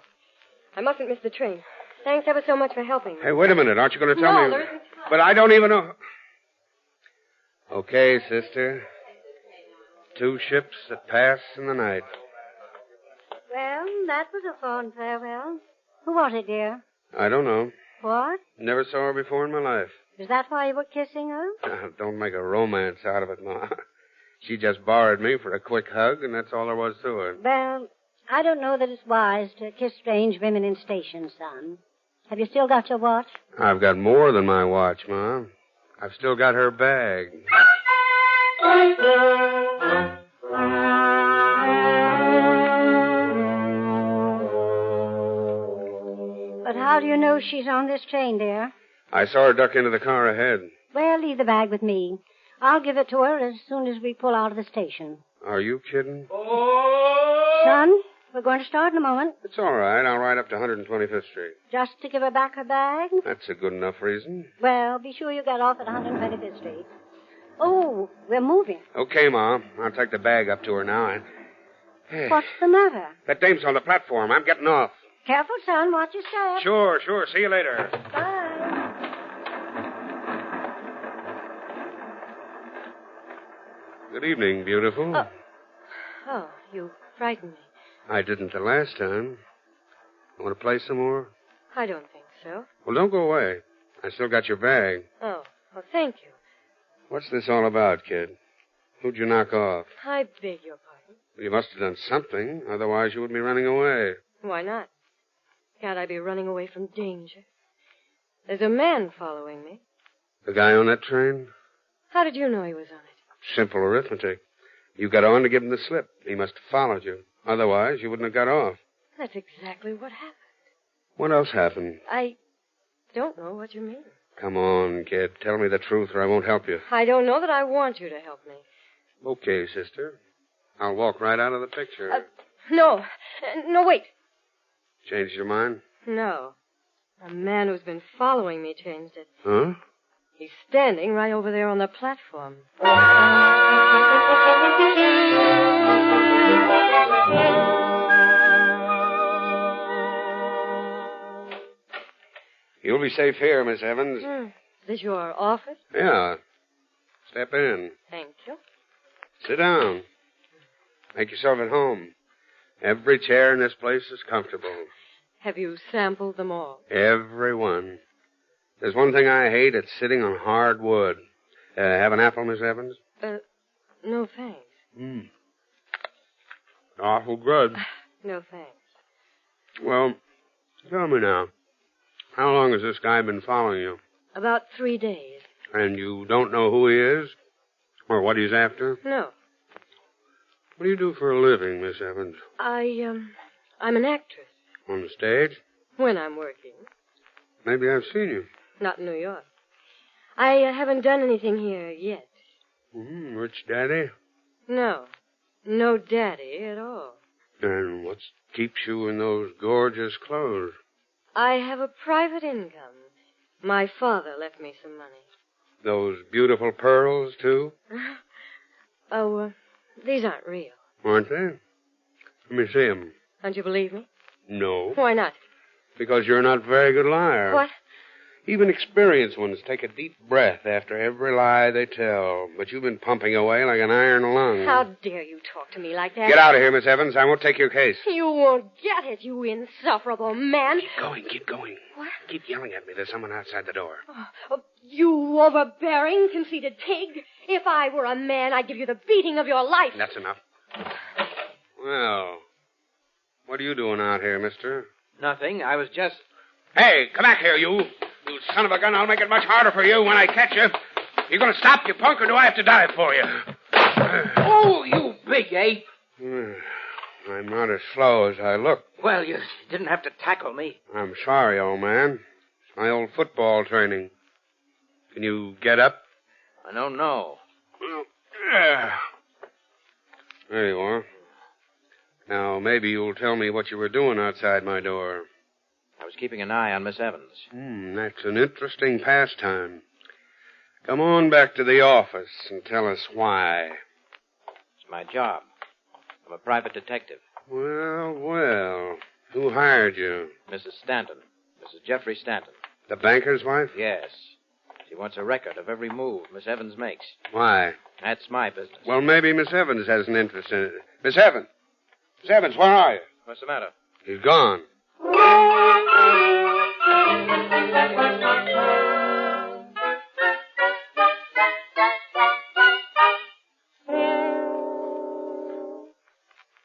I mustn't miss the train. Thanks ever so much for helping me. Hey, wait a minute. Aren't you going to tell No, me? there isn't time. But I don't even know. Okay, sister. 2 ships that pass in the night. Well, that was a fond farewell. Who was it, dear? I don't know. What? Never saw her before in my life. Is that why you were kissing her? Don't make a romance out of it, Ma. She just borrowed me for a quick hug, and that's all there was to it. Well, I don't know that it's wise to kiss strange women in stations, son. Have you still got your watch? I've got more than my watch, Ma. I've still got her bag. But how do you know she's on this train, dear? I saw her duck into the car ahead. Well, leave the bag with me. I'll give it to her as soon as we pull out of the station. Are you kidding? Son, we're going to start in a moment. It's all right. I'll ride up to 125th Street. Just to give her back her bag? That's a good enough reason. Well, be sure you get off at 125th Street. Oh, we're moving. Okay, Ma. I'll take the bag up to her now. Hey, What's the matter? that dame's on the platform. I'm getting off. Careful, son. Watch your step. Sure. See you later. Bye. Good evening, beautiful. Oh, you frightened me. I didn't the last time. Want to play some more? I don't think so. Well, don't go away. I still got your bag. Oh, well, thank you. What's this all about, kid? Who'd you knock off? I beg your pardon. You must have done something. Otherwise, you wouldn't be running away. Why not? Can't I be running away from danger? There's a man following me. The guy on that train? How did you know he was on it? Simple arithmetic. You got on to give him the slip. He must have followed you. Otherwise, you wouldn't have got off. That's exactly what happened. What else happened? I don't know what you mean. Come on, kid. Tell me the truth or I won't help you. I don't know that I want you to help me. Okay, sister. I'll walk right out of the picture. No. No, wait. Changed your mind? No. A man who's been following me changed it. Huh? He's standing right over there on the platform. You'll be safe here, Miss Evans. Is this your office? Yeah. Step in. Thank you. Sit down. Make yourself at home. Every chair in this place is comfortable. Have you sampled them all? Every one. There's one thing I hate. It's sitting on hard wood. Have an apple, Miss Evans? No, thanks. Awful good. No, thanks. Well, tell me now. How long has this guy been following you? About 3 days. And you don't know who he is? Or what he's after? No. What do you do for a living, Miss Evans? I'm an actress. On the stage? When I'm working. Maybe I've seen you. Not in New York. I haven't done anything here yet. Rich daddy? No. No daddy at all. And what keeps you in those gorgeous clothes? I have a private income. My father left me some money. Those beautiful pearls, too? These aren't real. Aren't they? Let me see them. Don't you believe me? No. Why not? Because you're not a very good liar. What? Even experienced ones take a deep breath after every lie they tell. But you've been pumping away like an iron lung. How dare you talk to me like that? Get out of here, Miss Evans. I won't take your case. You won't get it, you insufferable man. Keep going. What? Keep yelling at me. There's someone outside the door. You overbearing, conceited pig. If I were a man, I'd give you the beating of your life. That's enough. Well, what are you doing out here, mister? Nothing. I was just... Hey, come back here, you. You son of a gun. I'll make it much harder for you when I catch you. You going to stop, you punk, or do I have to die for you? Oh, you big ape. I'm not as slow as I look. Well, you didn't have to tackle me. I'm sorry, old man. It's my old football training. Can you get up? I don't know. There you are. Now, maybe you'll tell me what you were doing outside my door. I was keeping an eye on Miss Evans. That's an interesting pastime. Come on back to the office and tell us why. It's my job. I'm a private detective. Well. Who hired you? Mrs. Stanton. Mrs. Jeffrey Stanton. The banker's wife? Yes. She wants a record of every move Miss Evans makes. Why? That's my business. Well, maybe Miss Evans has an interest in it. Miss Evans! Miss Evans, where are you? What's the matter? He's gone.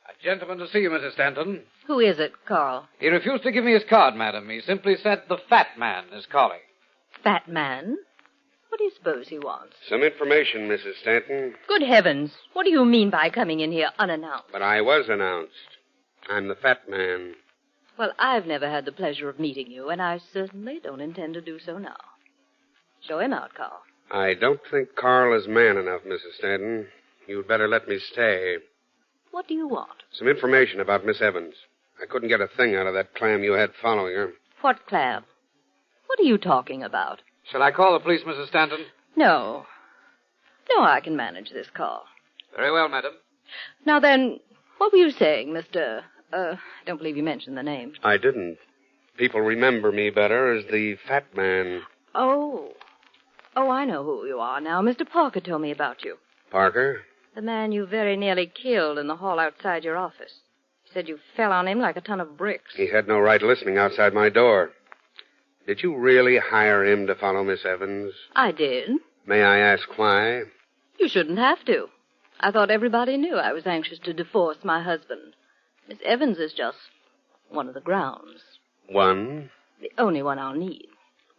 A gentleman to see you, Mrs. Stanton. Who is it, Carl? He refused to give me his card, madam. He simply said the fat man is calling. Fat man? What do you suppose he wants? Some information, Mrs. Stanton. Good heavens. What do you mean by coming in here unannounced? But I was announced. I'm the fat man. Well, I've never had the pleasure of meeting you, and I certainly don't intend to do so now. Show him out, Carl. I don't think Carl is man enough, Mrs. Stanton. You'd better let me stay. What do you want? Some information about Miss Evans. I couldn't get a thing out of that clam you had following her. What clam? What are you talking about? Shall I call the police, Mrs. Stanton? No. No, I can manage this call. Very well, madam. Now then, what were you saying, Mr. I don't believe you mentioned the name. I didn't. People remember me better as the fat man. Oh, I know who you are now. Mr. Parker told me about you. Parker? The man you very nearly killed in the hall outside your office. He said you fell on him like a ton of bricks. He had no right listening outside my door. Did you really hire him to follow Miss Evans? I did. May I ask why? You shouldn't have to. I thought everybody knew I was anxious to divorce my husband. Miss Evans is just one of the grounds. One? The only one I'll need.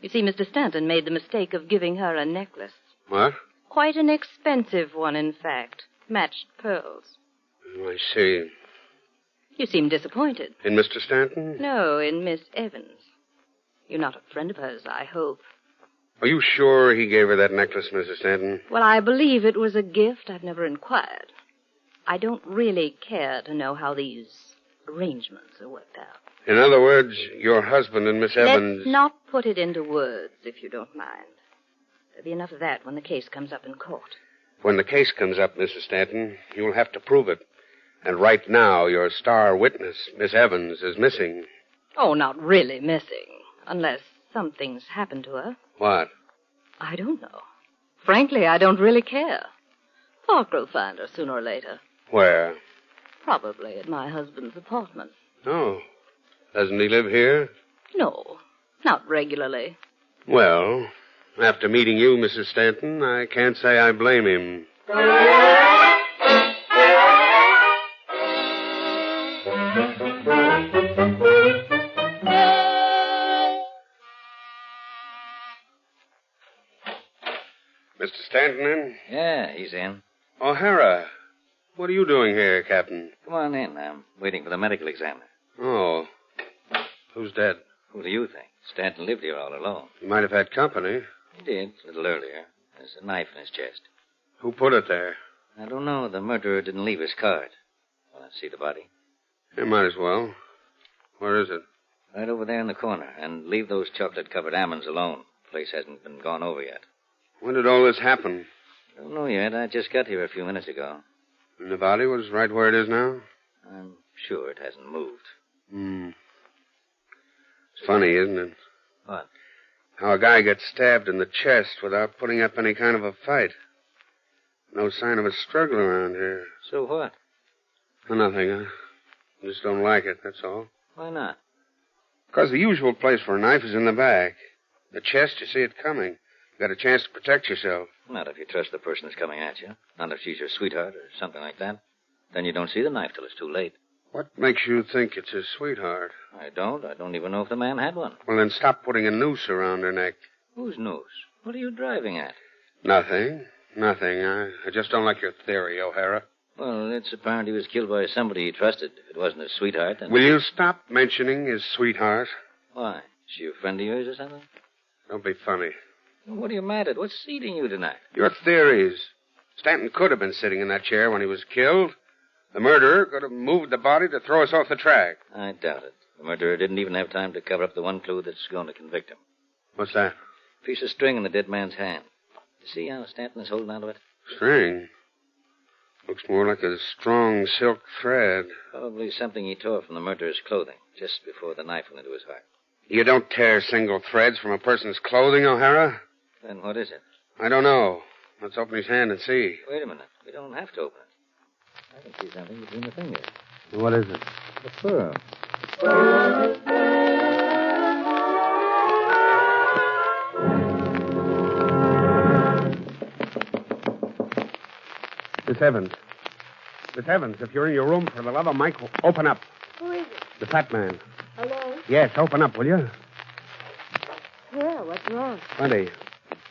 You see, Mr. Stanton made the mistake of giving her a necklace. What? Quite an expensive one, in fact. Matched pearls. I see. You seem disappointed. In Mr. Stanton? No, in Miss Evans. You're not a friend of hers, I hope. Are you sure he gave her that necklace, Mrs. Stanton? Well, I believe it was a gift. I've never inquired. I don't really care to know how these arrangements are worked out. In other words, your husband and Miss Evans... Let's not put it into words, if you don't mind. There'll be enough of that when the case comes up in court. When the case comes up, Mrs. Stanton, you'll have to prove it. And right now, your star witness, Miss Evans, is missing. Oh, not really missing. Unless something's happened to her. What? I don't know. Frankly, I don't really care. Parker will find her sooner or later. Where? Probably at my husband's apartment. Oh. Doesn't he live here? No, not regularly. Well, after meeting you, Mrs. Stanton, I can't say I blame him. Mr. Stanton in? Yeah, he's in. O'Hara, what are you doing here, Captain? Come on in. I'm waiting for the medical examiner. Oh. Who's dead? Who do you think? Stanton lived here all alone. He might have had company. He did, a little earlier. There's a knife in his chest. Who put it there? I don't know. The murderer didn't leave his card. Want to see the body? You might as well. Where is it? Right over there in the corner. And leave those chocolate-covered almonds alone. The place hasn't been gone over yet. When did all this happen? Don't know yet. I just got here a few minutes ago. And the body was right where it is now? I'm sure it hasn't moved. It's funny, isn't it? What? How a guy gets stabbed in the chest without putting up any kind of a fight. No sign of a struggle around here. So what? Nothing. I just don't like it, that's all. Why not? Because the usual place for a knife is in the back. The chest, you see it coming. You got a chance to protect yourself. Not if you trust the person that's coming at you. Not if she's your sweetheart or something like that. Then you don't see the knife till it's too late. What makes you think it's his sweetheart? I don't. I don't even know if the man had one. Well, then stop putting a noose around her neck. Whose noose? What are you driving at? Nothing. I just don't like your theory, O'Hara. Well, it's apparent he was killed by somebody he trusted. If it wasn't his sweetheart, then... Will you stop mentioning his sweetheart? Why? Is she a friend of yours or something? Don't be funny. Well, what are you mad at? What's eating you tonight? Your theories. Stanton could have been sitting in that chair when he was killed. The murderer could have moved the body to throw us off the track. I doubt it. The murderer didn't even have time to cover up the one clue that's going to convict him. What's that? A piece of string in the dead man's hand. You see how Stanton is holding onto it? String? Looks more like a strong silk thread. Probably something he tore from the murderer's clothing just before the knife went into his heart. You don't tear single threads from a person's clothing, O'Hara? Then what is it? I don't know. Let's open his hand and see. Wait a minute. We don't have to open it. I can see something between the fingers. What is it? The fur. Miss Evans. Miss Evans, if you're in your room, for the love of Mike, open up. Who is it? The fat man. Hello? Yes, open up, will you? Well, what's wrong? Plenty.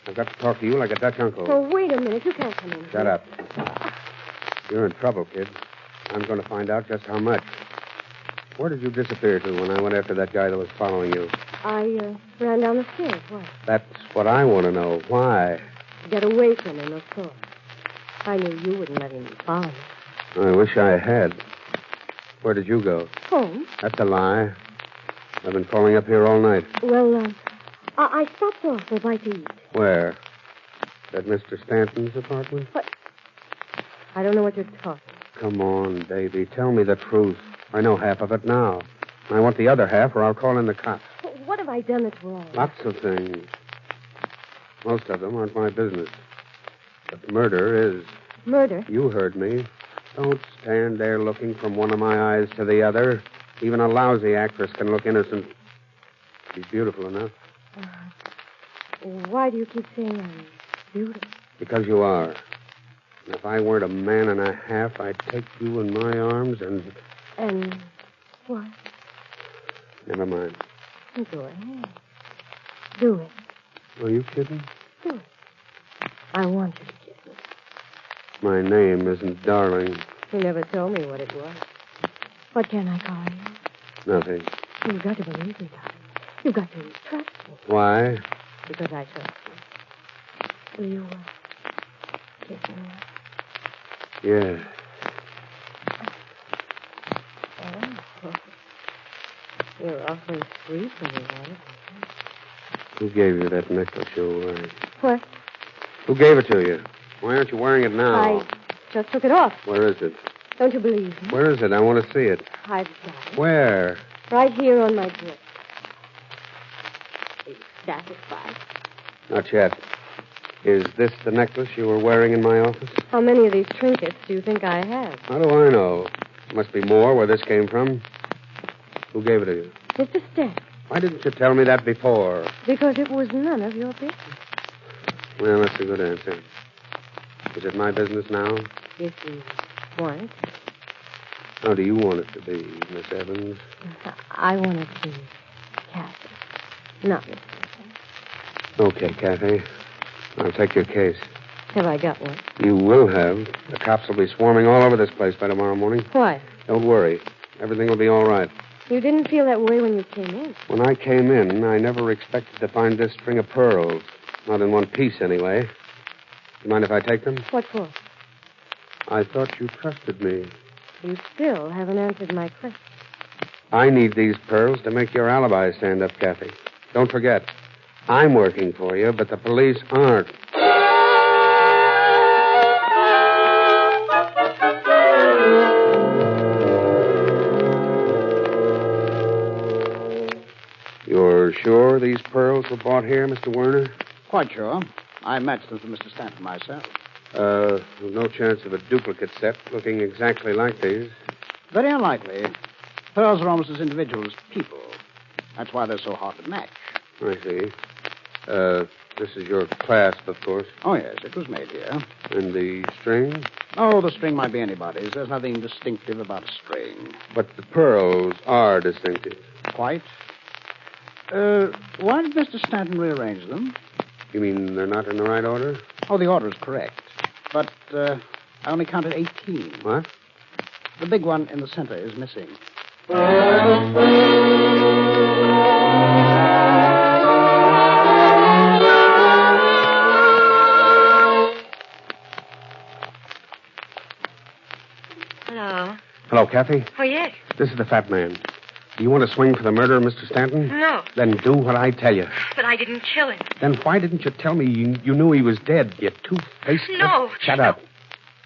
I've got to talk to you like a Dutch uncle. Oh, wait a minute. You can't come in. Shut up. You're in trouble, kid. I'm going to find out just how much. Where did you disappear to when I went after that guy that was following you? I ran down the stairs. Why? That's what I want to know. Why? To get away from him, of course. I knew you wouldn't let him follow me. I wish I had. Where did you go? Home? That's a lie. I've been calling up here all night. Well, I stopped off for a bite to eat. Where? At Mr. Stanton's apartment? What? I don't know what you're talking. Come on, baby. Tell me the truth. I know half of it now. I want the other half, or I'll call in the cops. What have I done that's wrong? Lots of things. Most of them aren't my business. But murder is. Murder? You heard me. Don't stand there looking from one of my eyes to the other. Even a lousy actress can look innocent. She's beautiful enough. Why do you keep saying I'm beautiful? Because you are. And if I weren't a man and a half, I'd take you in my arms and... And what? Never mind. Go ahead. Do it. Are you kidding? Do it. I want you to kiss me. My name isn't Darling. You never told me what it was. What can I call you? Nothing. You've got to believe me, darling. You've got to trust me. Why? Because I trust you. Will you kiss me? Yeah. Oh. You're awfully sweet when you want it. Who gave you that necklace you're wearing? What? Who gave it to you? Why aren't you wearing it now? I just took it off. Where is it? Don't you believe me? Where is it? I want to see it. I've got it. Where? Right here on my dress. Are you satisfied? Not yet. Is this the necklace you were wearing in my office? How many of these trinkets do you think I have? How do I know? Must be more where this came from. Who gave it to you? Mr. Stan. Why didn't you tell me that before? Because it was none of your business. Well, that's a good answer. Is it my business now? If you want. How do you want it to be, Miss Evans? I want it to be Kathy, not Mr. Okay, Kathy. I'll take your case. Have I got one? You will have. The cops will be swarming all over this place by tomorrow morning. Why? Don't worry. Everything will be all right. You didn't feel that way when you came in. When I came in, I never expected to find this string of pearls. Not in one piece, anyway. You mind if I take them? What for? I thought you trusted me. You still haven't answered my question. I need these pearls to make your alibi stand up, Kathy. Don't forget, I'm working for you, but the police aren't. You're sure these pearls were bought here, Mr. Werner? Quite sure. I matched them for Mr. Stanton myself. No chance of a duplicate set looking exactly like these. Very unlikely. Pearls are almost as individual as people. That's why they're so hard to match. I see. This is your clasp, of course. Oh, yes, it was made here. And the string? Oh, the string might be anybody's. There's nothing distinctive about a string. But the pearls are distinctive. Quite. Why did Mr. Stanton rearrange them? You mean they're not in the right order? Oh, the order is correct. But I only counted 18. What? The big one in the center is missing. Hello. Hello, Kathy. Oh, yes. This is the fat man. Do you want to swing for the murder of Mr. Stanton? No. Then do what I tell you. But I didn't kill him. Then why didn't you tell me you knew he was dead, you two-faced... No. Shut up.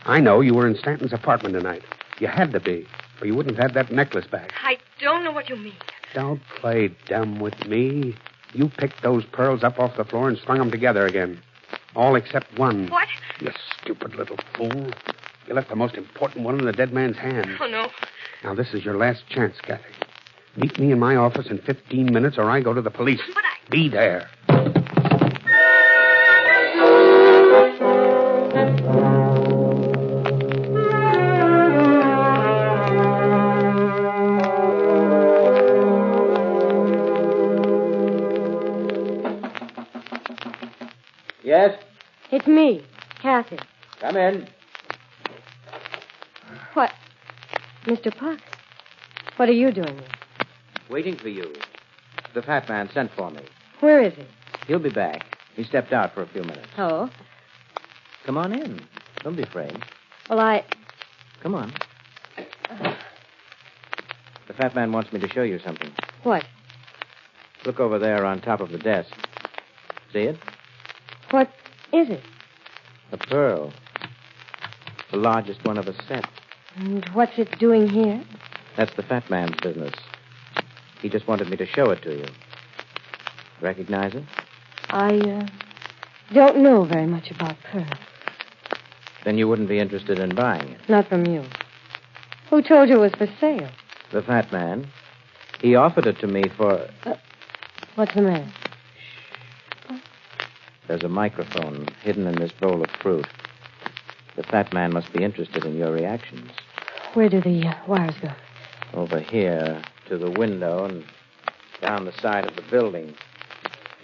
I know you were in Stanton's apartment tonight. You had to be, or you wouldn't have had that necklace back. I don't know what you mean. Don't play dumb with me. You picked those pearls up off the floor and strung them together again. All except one. What? You stupid little fool. You left the most important one in the dead man's hand. Oh, no. Now, this is your last chance, Kathy. Meet me in my office in 15 minutes or I go to the police. But Be there. Yes? It's me, Kathy. Come in. What? Mr. Puck? What are you doing here? Waiting for you. The fat man sent for me. Where is he? He'll be back. He stepped out for a few minutes. Oh? Come on in. Don't be afraid. Well, Come on. The fat man wants me to show you something. What? Look over there on top of the desk. See it? What is it? A pearl. The largest one of a set. And what's it doing here? That's the fat man's business. He just wanted me to show it to you. Recognize it? I don't know very much about pearls. Then you wouldn't be interested in buying it. Not from you. Who told you it was for sale? The fat man. He offered it to me for... What's the matter? There's a microphone hidden in this bowl of fruit. The fat man must be interested in your reactions. Where do the wires go? Over here, to the window and down the side of the building.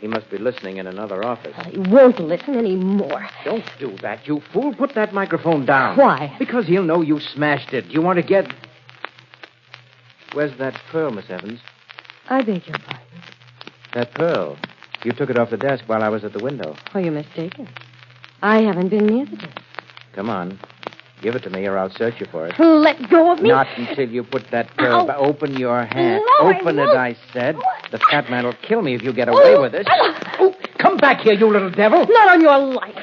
He must be listening in another office. He won't listen anymore. Don't do that, you fool. Put that microphone down. Why? Because he'll know you smashed it. You want to get... Where's that pearl, Miss Evans? I beg your pardon. That pearl. You took it off the desk while I was at the window. Oh, you're mistaken. I haven't been near the desk. Come on. Give it to me or I'll search you for it. Let go of me. Not until you put that pearl back. Open your hand. No, Open it, I said. The fat man will kill me if you get away with it. Oh, come back here, you little devil. Not on your life.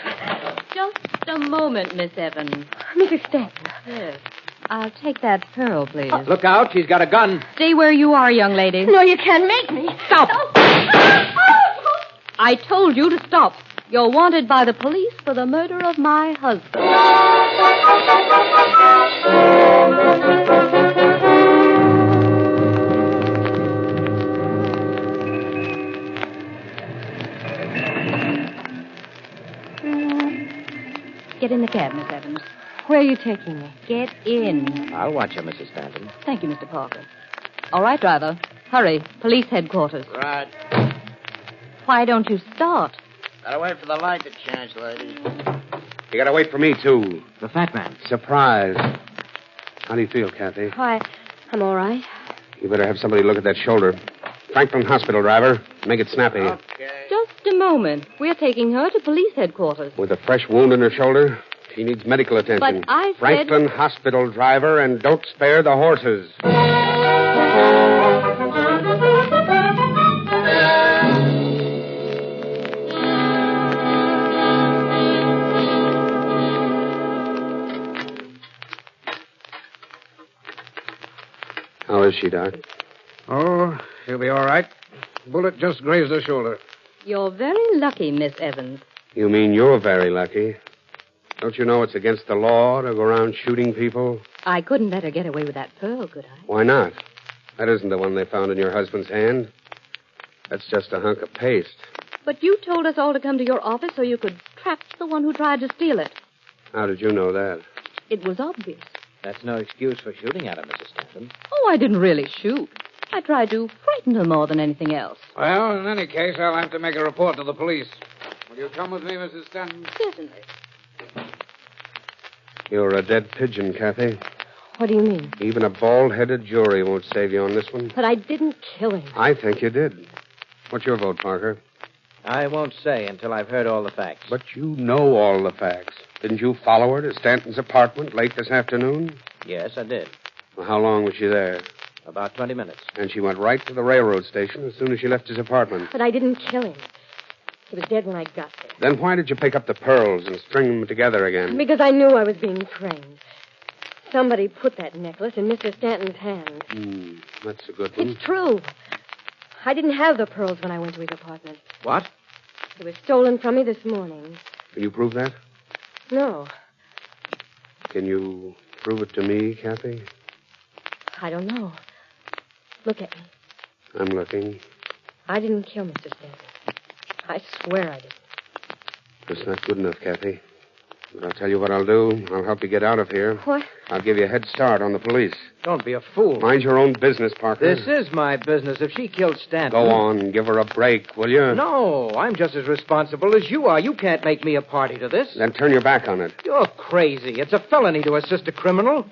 Just a moment, Miss Evans. Mrs. Stanton. Yes. I'll take that pearl, please. Look out, she's got a gun. Stay where you are, young lady. No, you can't make me. Stop. I told you to stop. You're wanted by the police for the murder of my husband. Get in the cab, Miss Evans. Where are you taking me? Get in. I'll watch her, Mrs. Stanton. Thank you, Mr. Parker. All right, driver. Hurry. Police headquarters. Right. Why don't you start? Gotta wait for the light to change, lady. You gotta wait for me, too. The fat man. Surprise. How do you feel, Kathy? Why, I'm all right. You better have somebody look at that shoulder. Franklin Hospital, driver. Make it snappy. Just a moment. We're taking her to police headquarters. With a fresh wound in her shoulder, she needs medical attention. But I said... Franklin Hospital, driver, and don't spare the horses. How is she, Doc? Oh, she'll be all right. Bullet just grazed her shoulder. You're very lucky, Miss Evans. You mean you're very lucky? Don't you know it's against the law to go around shooting people? I couldn't let her get away with that pearl, could I? Why not? That isn't the one they found in your husband's hand. That's just a hunk of paste. But you told us all to come to your office so you could trap the one who tried to steal it. How did you know that? It was obvious. That's no excuse for shooting at her, Mrs. Stanton. Oh, I didn't really shoot. I tried to frighten her more than anything else. Well, in any case, I'll have to make a report to the police. Will you come with me, Mrs. Stanton? Certainly. You're a dead pigeon, Kathy. What do you mean? Even a bald-headed jury won't save you on this one. But I didn't kill him. I think you did. What's your vote, Parker? I won't say until I've heard all the facts. But you know all the facts. Didn't you follow her to Stanton's apartment late this afternoon? Yes, I did. Well, how long was she there? About 20 minutes. And she went right to the railroad station as soon as she left his apartment. But I didn't kill him. He was dead when I got there. Then why did you pick up the pearls and string them together again? Because I knew I was being trained. Somebody put that necklace in Mr. Stanton's hand. That's a good one. It's true. I didn't have the pearls when I went to his apartment. What? They were stolen from me this morning. Can you prove that? No, Can you prove it to me, Kathy? I don't know. Look at me. I'm looking. I didn't kill Mr. Stanton. I swear I didn't. That's not good enough, Kathy. But I'll tell you what I'll do. I'll help you get out of here. What? I'll give you a head start on the police. Don't be a fool. Mind your own business, Parker. This is my business. If she killed Stanton... Go on. Give her a break, will you? No, I'm just as responsible as you are. You can't make me a party to this. Then turn your back on it. You're crazy. It's a felony to assist a criminal.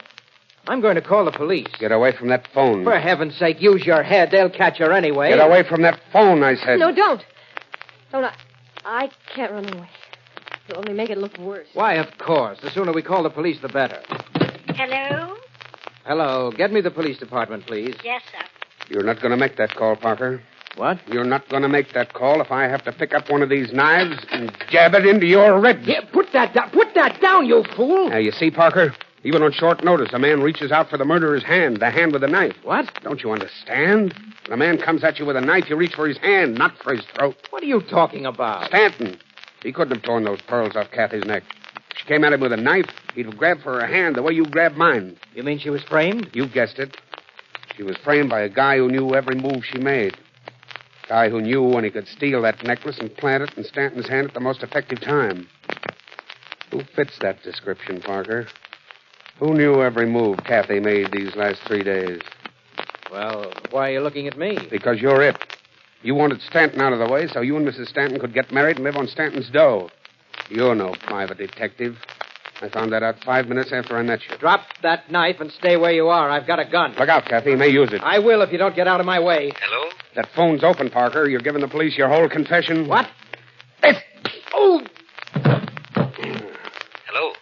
I'm going to call the police. Get away from that phone. For heaven's sake, use your head. They'll catch her anyway. Get away from that phone, I said. No, don't. Don't. I can't run away. It'll only make it look worse. Why, of course. The sooner we call the police, the better. Hello? Hello. Get me the police department, please. Yes, sir. You're not going to make that call, Parker. What? You're not going to make that call if I have to pick up one of these knives and jab it into your ribs. Yeah, put that down. Put that down, you fool. Now, you see, Parker? Even on short notice, a man reaches out for the murderer's hand, the hand with the knife. What? Don't you understand? When a man comes at you with a knife, you reach for his hand, not for his throat. What are you talking about? Stanton. He couldn't have torn those pearls off Kathy's neck. If she came at him with a knife, he'd have grabbed for her hand the way you grabbed mine. You mean she was framed? You guessed it. She was framed by a guy who knew every move she made. A guy who knew when he could steal that necklace and plant it in Stanton's hand at the most effective time. Who fits that description, Parker? Who knew every move Kathy made these last 3 days? Well, why are you looking at me? Because you're it. You wanted Stanton out of the way so you and Mrs. Stanton could get married and live on Stanton's dough. You're no private detective. I found that out 5 minutes after I met you. Drop that knife and stay where you are. I've got a gun. Look out, Kathy. You may use it. I will if you don't get out of my way. Hello? That phone's open, Parker. You're giving the police your whole confession. What? Oh! Hello?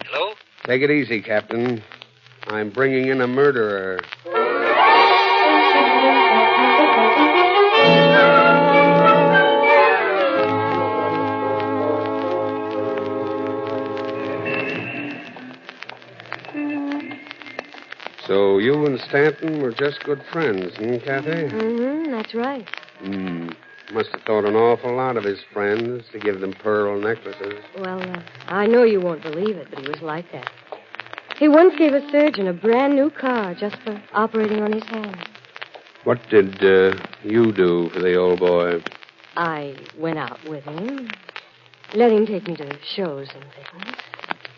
Hello? Take it easy, Captain. I'm bringing in a murderer. So you and Stanton were just good friends, Kathy? Mm-hmm, that's right. Must have thought an awful lot of his friends to give them pearl necklaces. Well, I know you won't believe it, but he was like that. He once gave a surgeon a brand new car just for operating on his hands. What did you do for the old boy? I went out with him, let him take me to shows and things.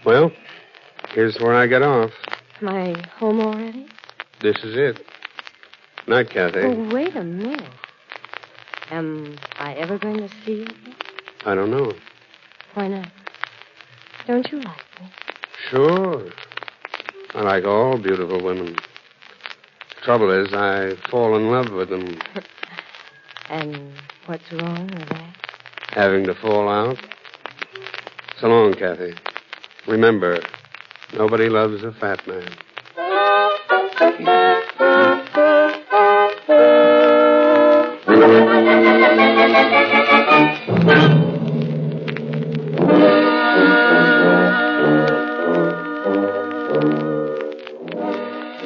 Well, here's where I get off. Am I home already? This is it. Night, Kathy. Oh, wait a minute. Am I ever going to see you again? I don't know. Why not? Don't you like me? Sure. I like all beautiful women. Trouble is, I fall in love with them. And what's wrong with that? Having to fall out. So long, Kathy. Remember, nobody loves a fat man.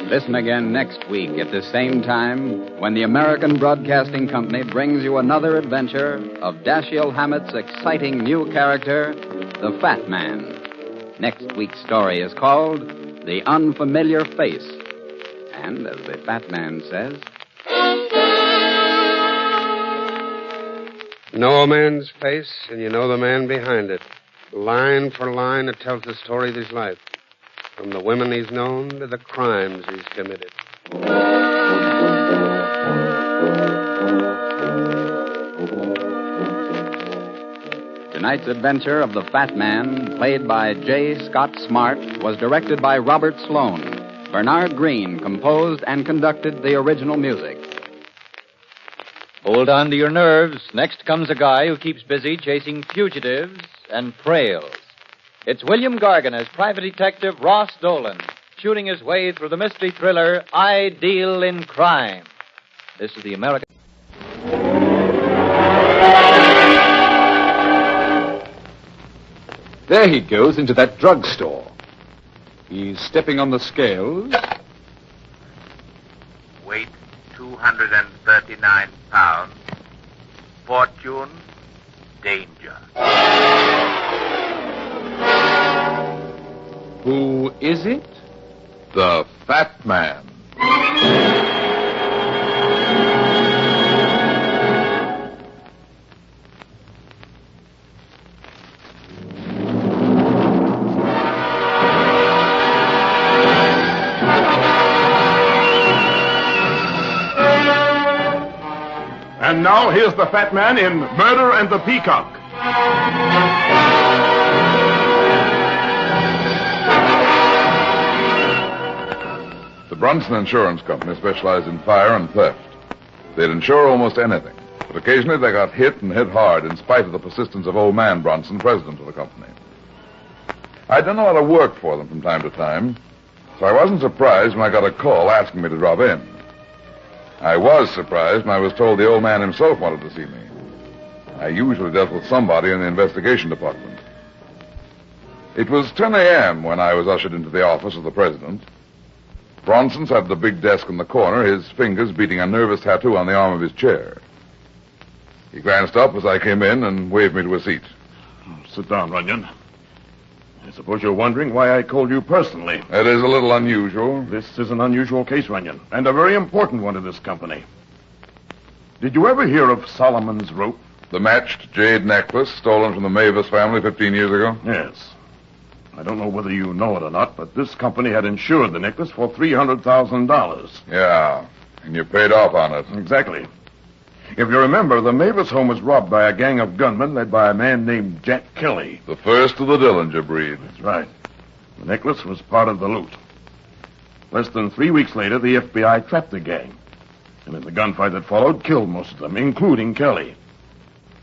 Listen again next week at the same time when the American Broadcasting Company brings you another adventure of Dashiell Hammett's exciting new character, the Fat Man. Next week's story is called The Unfamiliar Face. And, as the Fat Man says, Know a man's face, and you know the man behind it. Line for line, it tells the story of his life. From the women he's known to the crimes he's committed. Tonight's adventure of the Fat Man, played by J. Scott Smart, was directed by Robert Sloan. Bernard Green composed and conducted the original music. Hold on to your nerves. Next comes a guy who keeps busy chasing fugitives and frails. It's William Gargan as Private Detective Ross Dolan, shooting his way through the mystery thriller I Deal in Crime. This is the American... There he goes into that drugstore. He's stepping on the scales. Weight 239 pounds. Fortune, danger. Who is it? The Fat Man. And now here's the Fat Man in Murder and the Peacock. The Brunson Insurance Company specialized in fire and theft. They'd insure almost anything, but occasionally they got hit and hit hard in spite of the persistence of old man Brunson, president of the company. I'd done a lot of work for them from time to time, so I wasn't surprised when I got a call asking me to drop in. I was surprised when I was told the old man himself wanted to see me. I usually dealt with somebody in the investigation department. It was 10 a.m. when I was ushered into the office of the president. Bronson sat at the big desk in the corner, his fingers beating a nervous tattoo on the arm of his chair. He glanced up as I came in and waved me to a seat. Sit down, Runyon. I suppose you're wondering why I called you personally. That is a little unusual. This is an unusual case, Runyon, and a very important one to this company. Did you ever hear of Solomon's rope? The matched jade necklace stolen from the Mavis family 15 years ago? Yes. I don't know whether you know it or not, but this company had insured the necklace for $300,000. Yeah, and you paid off on it. Exactly. If you remember, the Mavis home was robbed by a gang of gunmen led by a man named Jack Kelly. The first of the Dillinger breed. That's right. The necklace was part of the loot. Less than 3 weeks later, the FBI trapped the gang. And in the gunfight that followed, killed most of them, including Kelly.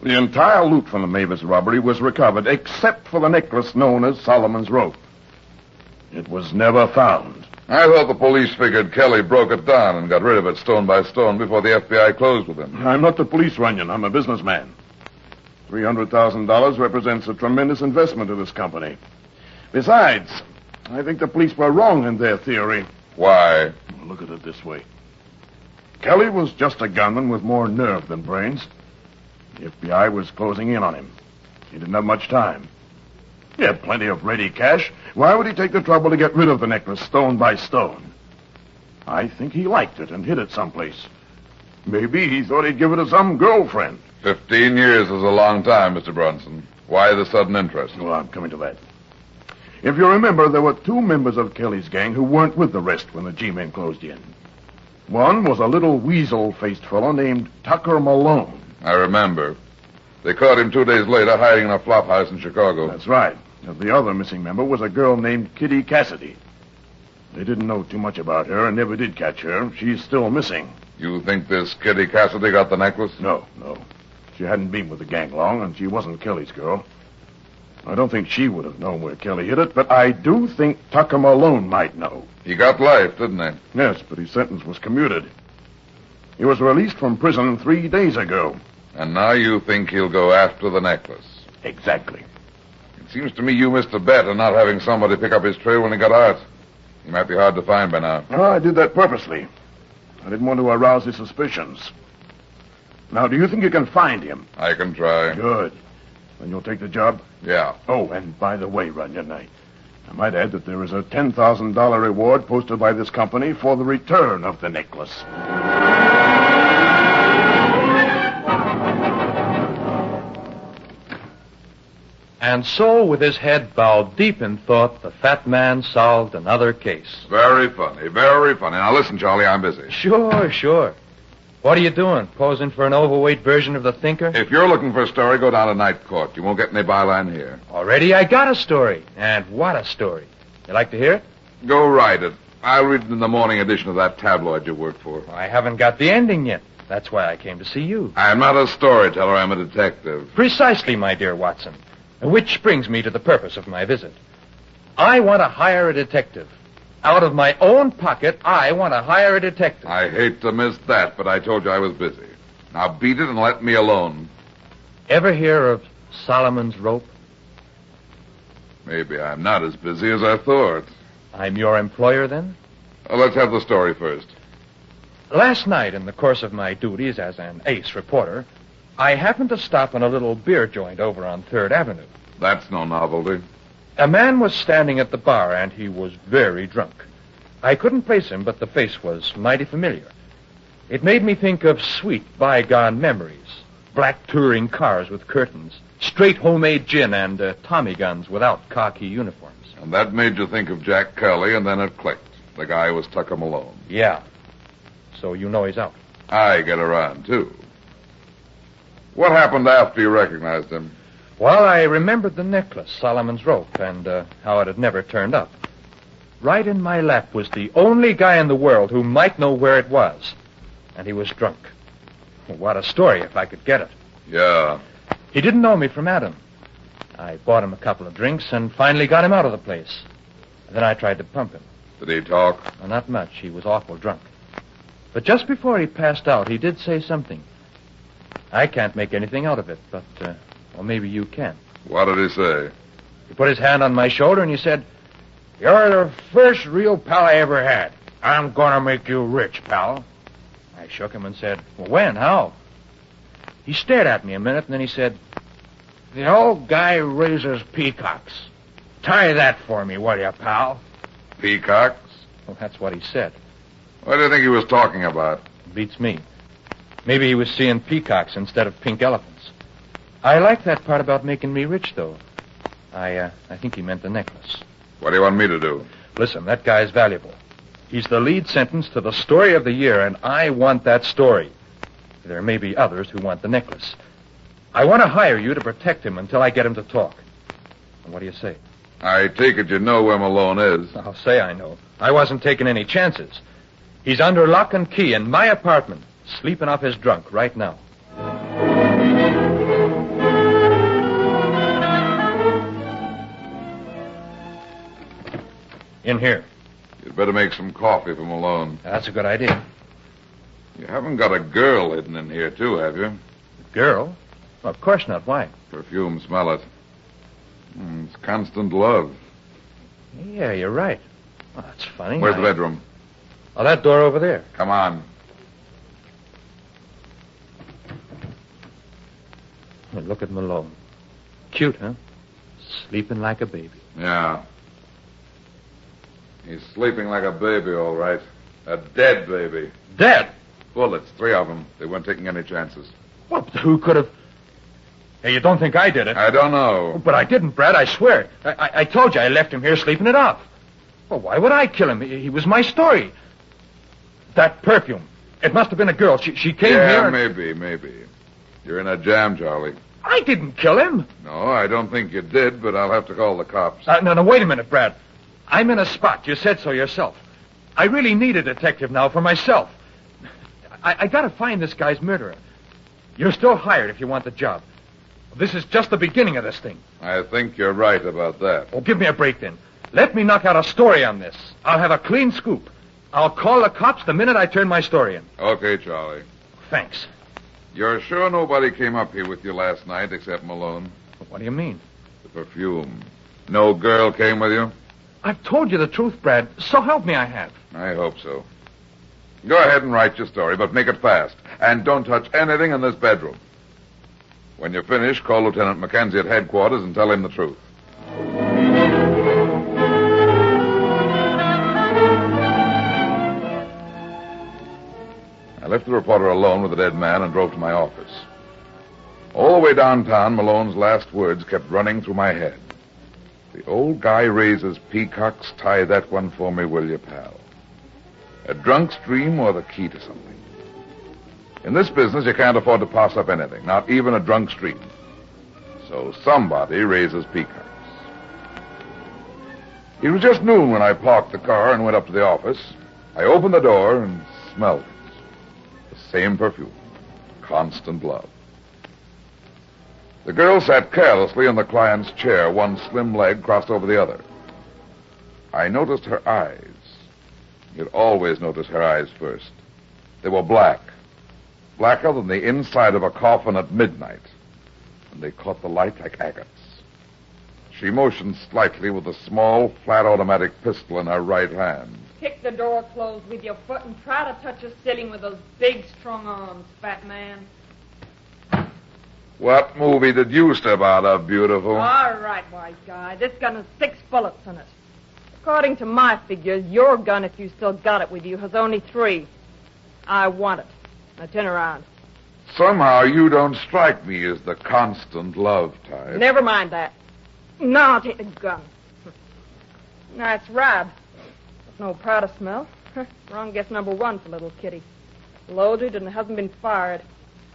The entire loot from the Mavis robbery was recovered, except for the necklace known as Solomon's Rope. It was never found. I thought the police figured Kelly broke it down and got rid of it stone by stone before the FBI closed with him. I'm not the police, Runyon. I'm a businessman. $300,000 represents a tremendous investment to this company. Besides, I think the police were wrong in their theory. Why? Look at it this way. Kelly was just a gunman with more nerve than brains. The FBI was closing in on him. He didn't have much time. He had plenty of ready cash. Why would he take the trouble to get rid of the necklace stone by stone? I think he liked it and hid it someplace. Maybe he thought he'd give it to some girlfriend. 15 years is a long time, Mr. Brunson. Why the sudden interest? Well, I'm coming to that. If you remember, there were 2 members of Kelly's gang who weren't with the rest when the G-men closed in. One was a little weasel-faced fellow named Tucker Malone. I remember. They caught him 2 days later hiding in a flop house in Chicago. That's right. And the other missing member was a girl named Kitty Cassidy. They didn't know too much about her and never did catch her. She's still missing. You think this Kitty Cassidy got the necklace? No. She hadn't been with the gang long, and she wasn't Kelly's girl. I don't think she would have known where Kelly hid it, but I do think Tucker Malone might know. He got life, didn't he? Yes, but his sentence was commuted. He was released from prison 3 days ago. And now you think he'll go after the necklace? Exactly. It seems to me you missed a bet on not having somebody pick up his trail when he got out. He might be hard to find by now. Oh, I did that purposely. I didn't want to arouse his suspicions. Now, do you think you can find him? I can try. Good. Then you'll take the job? Yeah. Oh, and by the way, Runyon, I might add that there is a $10,000 reward posted by this company for the return of the necklace. And so, with his head bowed deep in thought, the fat man solved another case. Very funny, very funny. Now listen, Charlie, I'm busy. Sure. What are you doing? Posing for an overweight version of the Thinker? If you're looking for a story, go down to Night Court. You won't get any byline here. Already I got a story. And what a story. You like to hear it? Go write it. I'll read it in the morning edition of that tabloid you work for. I haven't got the ending yet. That's why I came to see you. I'm not a storyteller. I'm a detective. Precisely, my dear Watson. Which brings me to the purpose of my visit. I want to hire a detective. Out of my own pocket, I want to hire a detective. I hate to miss that, but I told you I was busy. Now beat it and let me alone. Ever hear of Solomon's Rope? Maybe I'm not as busy as I thought. I'm your employer, then? Let's have the story first. Last night, in the course of my duties as an ace reporter, I happened to stop in a little beer joint over on 3rd Avenue. That's no novelty. A man was standing at the bar, and he was very drunk. I couldn't place him, but the face was mighty familiar. It made me think of sweet, bygone memories. Black touring cars with curtains, straight homemade gin, and Tommy guns without khaki uniforms. And that made you think of Jack Kelly, and then it clicked. The guy was Tucker Malone. Yeah. So you know he's out. I get around, too. What happened after you recognized him? Well, I remembered the necklace, Solomon's Rope, and how it had never turned up. Right in my lap was the only guy in the world who might know where it was. And he was drunk. What a story, if I could get it. Yeah. He didn't know me from Adam. I bought him a couple of drinks and finally got him out of the place. Then I tried to pump him. Did he talk? Well, not much. He was awful drunk. But just before he passed out, he did say something. I can't make anything out of it, but, well, maybe you can. What did he say? He put his hand on my shoulder and he said, "You're the first real pal I ever had. I'm gonna make you rich, pal." I shook him and said, "Well, when? How?" He stared at me a minute and then he said, "The old guy raises peacocks. Tie that for me, will you, pal?" Peacocks? Well, that's what he said. What do you think he was talking about? Beats me. Maybe he was seeing peacocks instead of pink elephants. I like that part about making me rich, though. I think he meant the necklace. What do you want me to do? Listen, that guy's valuable. He's the lead sentence to the story of the year, and I want that story. There may be others who want the necklace. I want to hire you to protect him until I get him to talk. What do you say? I take it you know where Malone is. I'll say I know. I wasn't taking any chances. He's under lock and key in my apartment, sleeping off his drunk right now. In here. You'd better make some coffee for Malone. That's a good idea. You haven't got a girl hidden in here, too, have you? Girl? Well, of course not. Why? Perfume, smell it. It's constant love. Yeah, you're right. Well, that's funny. Where's the bedroom? Oh, that door over there. Come on. Well, look at Malone. Cute, huh? Sleeping like a baby. Yeah. He's sleeping like a baby, all right. A dead baby. Dead? Bullets, 3 of them. They weren't taking any chances. Well, who could have... Hey, you don't think I did it? I don't know. But I didn't, Brad, I swear. I told you I left him here sleeping it off. Well, why would I kill him? He was my story. That perfume. It must have been a girl. She came here... Yeah, maybe. You're in a jam, Charlie. I didn't kill him. No, I don't think you did, but I'll have to call the cops. No, wait a minute, Brad. I'm in a spot. You said so yourself. I really need a detective now for myself. I gotta find this guy's murderer. You're still hired if you want the job. This is just the beginning of this thing. I think you're right about that. Oh, give me a break then. Let me knock out a story on this. I'll have a clean scoop. I'll call the cops the minute I turn my story in. Okay, Charlie. Thanks. You're sure nobody came up here with you last night except Malone? What do you mean? The perfume. No girl came with you? I've told you the truth, Brad. So help me I have. I hope so. Go ahead and write your story, but make it fast. And don't touch anything in this bedroom. When you finish, call Lieutenant Mackenzie at headquarters and tell him the truth. I left the reporter alone with the dead man and drove to my office. All the way downtown, Malone's last words kept running through my head. The old guy raises peacocks, tie that one for me, will you, pal? A drunk's dream or the key to something? In this business, you can't afford to pass up anything, not even a drunk's dream. So somebody raises peacocks. It was just noon when I parked the car and went up to the office. I opened the door and smelled it. The same perfume. Constant love. The girl sat carelessly in the client's chair, one slim leg crossed over the other. I noticed her eyes. You'd always notice her eyes first. They were black. Blacker than the inside of a coffin at midnight. And they caught the light like agates. She motioned slightly with a small, flat automatic pistol in her right hand. Kick the door closed with your foot and try to touch the ceiling with those big, strong arms, fat man. What movie did you step out of, beautiful? All right, wise guy. This gun has 6 bullets in it. According to my figures, your gun, if you still got it with you, has only 3. I want it. Now turn around. Somehow you don't strike me as the constant love type. Never mind that. Now take the gun. That's right. No powder smell. Wrong guess number 1 for little Kitty. Loaded and hasn't been fired.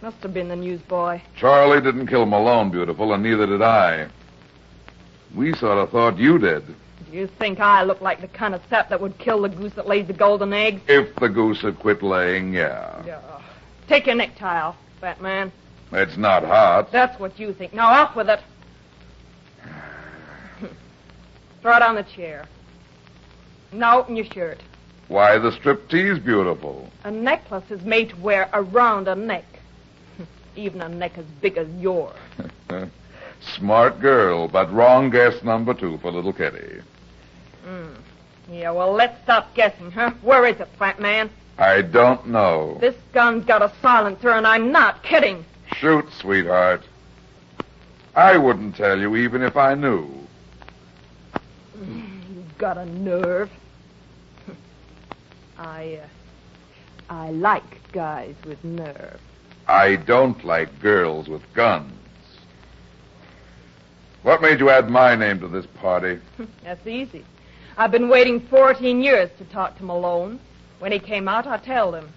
Must have been the newsboy. Charlie didn't kill Malone, beautiful, and neither did I. We sort of thought you did. Do you think I look like the kind of sap that would kill the goose that laid the golden egg? If the goose had quit laying, yeah. Take your necktie off, fat man. It's not hot. That's what you think. Now off with it. Throw it on the chair. Now open your shirt. Why the striptease, beautiful? A necklace is made to wear around a neck. Even a neck as big as yours. Smart girl, but wrong guess number 2 for little Kitty. Yeah, well, let's stop guessing, huh? Where is it, fat man? I don't know. This gun's got a silencer, and I'm not kidding. Shoot, sweetheart. I wouldn't tell you even if I knew. You've got a nerve. I like guys with nerve. I don't like girls with guns. What made you add my name to this party? That's easy. I've been waiting 14 years to talk to Malone. When he came out, I told him.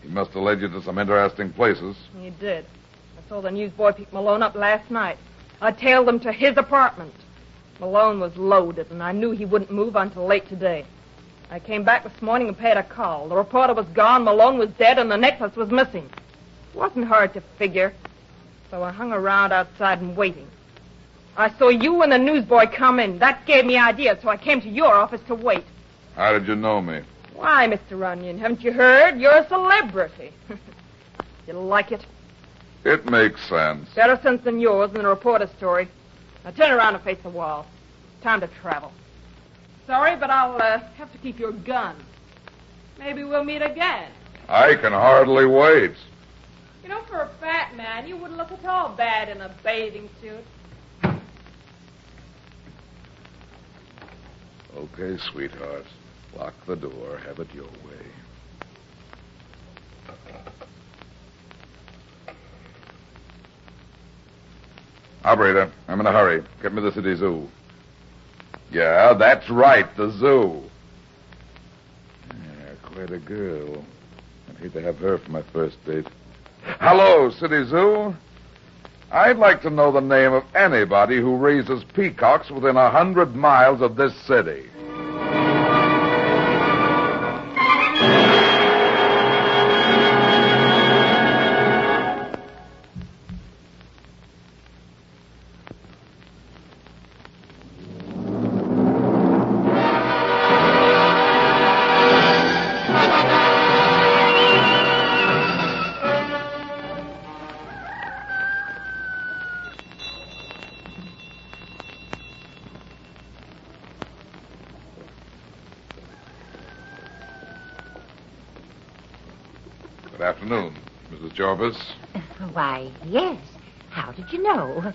He must have led you to some interesting places. He did. I saw the newsboy pick Malone up last night. I tailed him to his apartment. Malone was loaded, and I knew he wouldn't move until late today. I came back this morning and paid a call. The reporter was gone, Malone was dead, and the necklace was missing. It wasn't hard to figure, so I hung around outside and waiting. I saw you and the newsboy come in. That gave me ideas, so I came to your office to wait. How did you know me? Why, Mr. Runyon, haven't you heard? You're a celebrity. You like it? It makes sense. Better sense than yours in the reporter's story. Now turn around and face the wall. Time to travel. Sorry, but I'll have to keep your gun. Maybe we'll meet again. I can hardly wait. You know, for a fat man, you wouldn't look at all bad in a bathing suit. Okay, sweetheart. Lock the door. Have it your way. Operator, I'm in a hurry. Get me the city zoo. Yeah, that's right, the zoo. Yeah, quite a girl. I'd hate to have her for my first date. Hello, city zoo. I'd like to know the name of anybody who raises peacocks within 100 miles of this city. Good afternoon, Mrs. Jarvis. Why, yes. How did you know?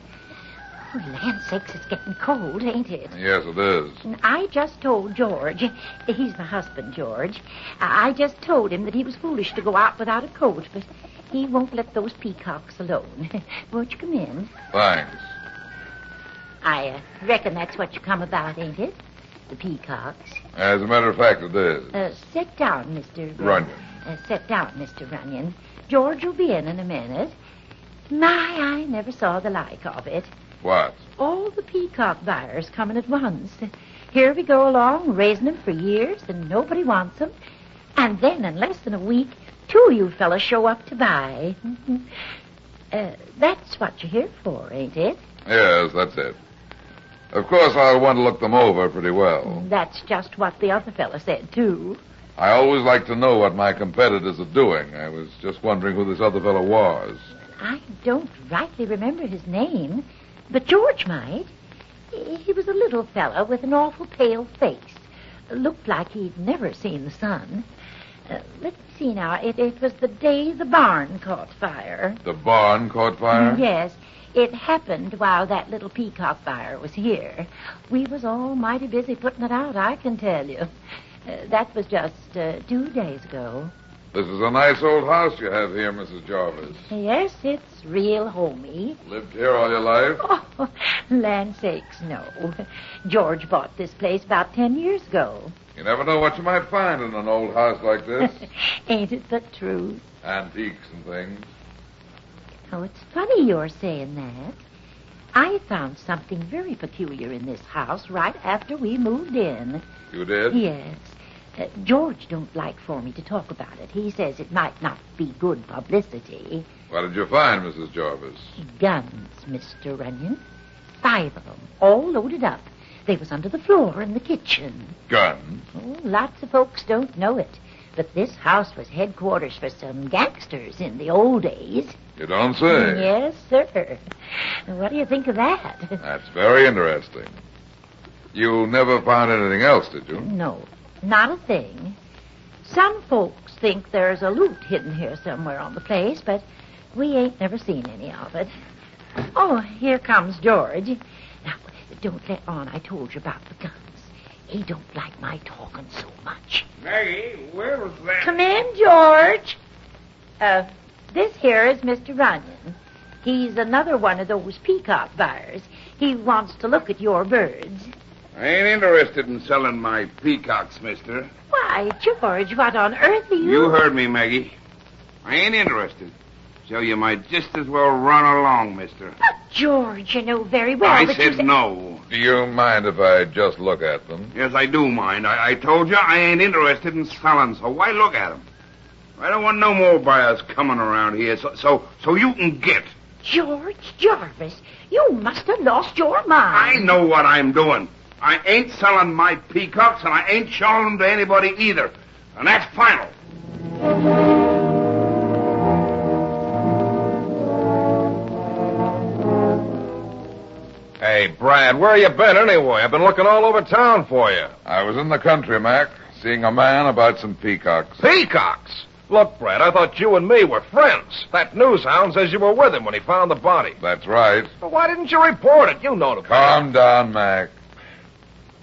Oh, land sakes, it's getting cold, ain't it? Yes, it is. I just told George. He's my husband, George. I just told him that he was foolish to go out without a coat, but he won't let those peacocks alone. Won't you come in? Thanks. I reckon that's what you come about, ain't it? The peacocks. As a matter of fact, it is. Sit down, Mr. Runyon. Sit down, Mr. Runyon. George will be in a minute. My, I never saw the like of it. What? All the peacock buyers coming at once. Here we go along, raising them for years, and nobody wants them. And then, in less than a week, two of you fellas show up to buy. That's what you're here for, ain't it? Yes, that's it. Of course, I'll want to look them over pretty well. That's just what the other fella said, too. I always like to know what my competitors are doing. I was just wondering who this other fellow was. I don't rightly remember his name, but George might. He was a little fellow with an awful pale face. Looked like he'd never seen the sun. Let's see now. It was the day the barn caught fire. The barn caught fire? Yes. It happened while that little peacock buyer was here. We was all mighty busy putting it out, I can tell you. That was just 2 days ago. This is a nice old house you have here, Mrs. Jarvis. Yes, it's real homey. Lived here all your life? Oh, land sakes, no. George bought this place about 10 years ago. You never know what you might find in an old house like this. Ain't it the truth? Antiques and things. Oh, it's funny you're saying that. I found something very peculiar in this house right after we moved in. You did? Yes. George don't like for me to talk about it. He says it might not be good publicity. What did you find, Mrs. Jarvis? Guns, Mr. Runyon. 5 of them, all loaded up. They was under the floor in the kitchen. Guns? Oh, lots of folks don't know it. But this house was headquarters for some gangsters in the old days. You don't say? Yes, sir. What do you think of that? That's very interesting. You never found anything else, did you? No, not a thing. Some folks think there's a loot hidden here somewhere on the place, but we ain't never seen any of it. Oh, here comes George. Now, don't let on I told you about the guns. He don't like my talking so much. Maggie, where was that? Come in, George. This here is Mr. Runyon. He's another one of those peacock buyers. He wants to look at your birds. I ain't interested in selling my peacocks, mister. Why, George, what on earth are you... You heard me, Maggie. I ain't interested. So you might just as well run along, mister. But, George, you know very well I that said no. Do you mind if I just look at them? Yes, I do mind. I told you I ain't interested in selling, so why look at them? I don't want no more buyers coming around here, so you can get. George Jarvis, you must have lost your mind. I know what I'm doing. I ain't selling my peacocks, and I ain't showing them to anybody either. And that's final. Hey, Brad, where you been anyway? I've been looking all over town for you. I was in the country, Mac, seeing a man about some peacocks. Peacocks? Look, Brad, I thought you and me were friends. That news hound says you were with him when he found the body. That's right. Well, why didn't you report it? You know the Calm down, Mac.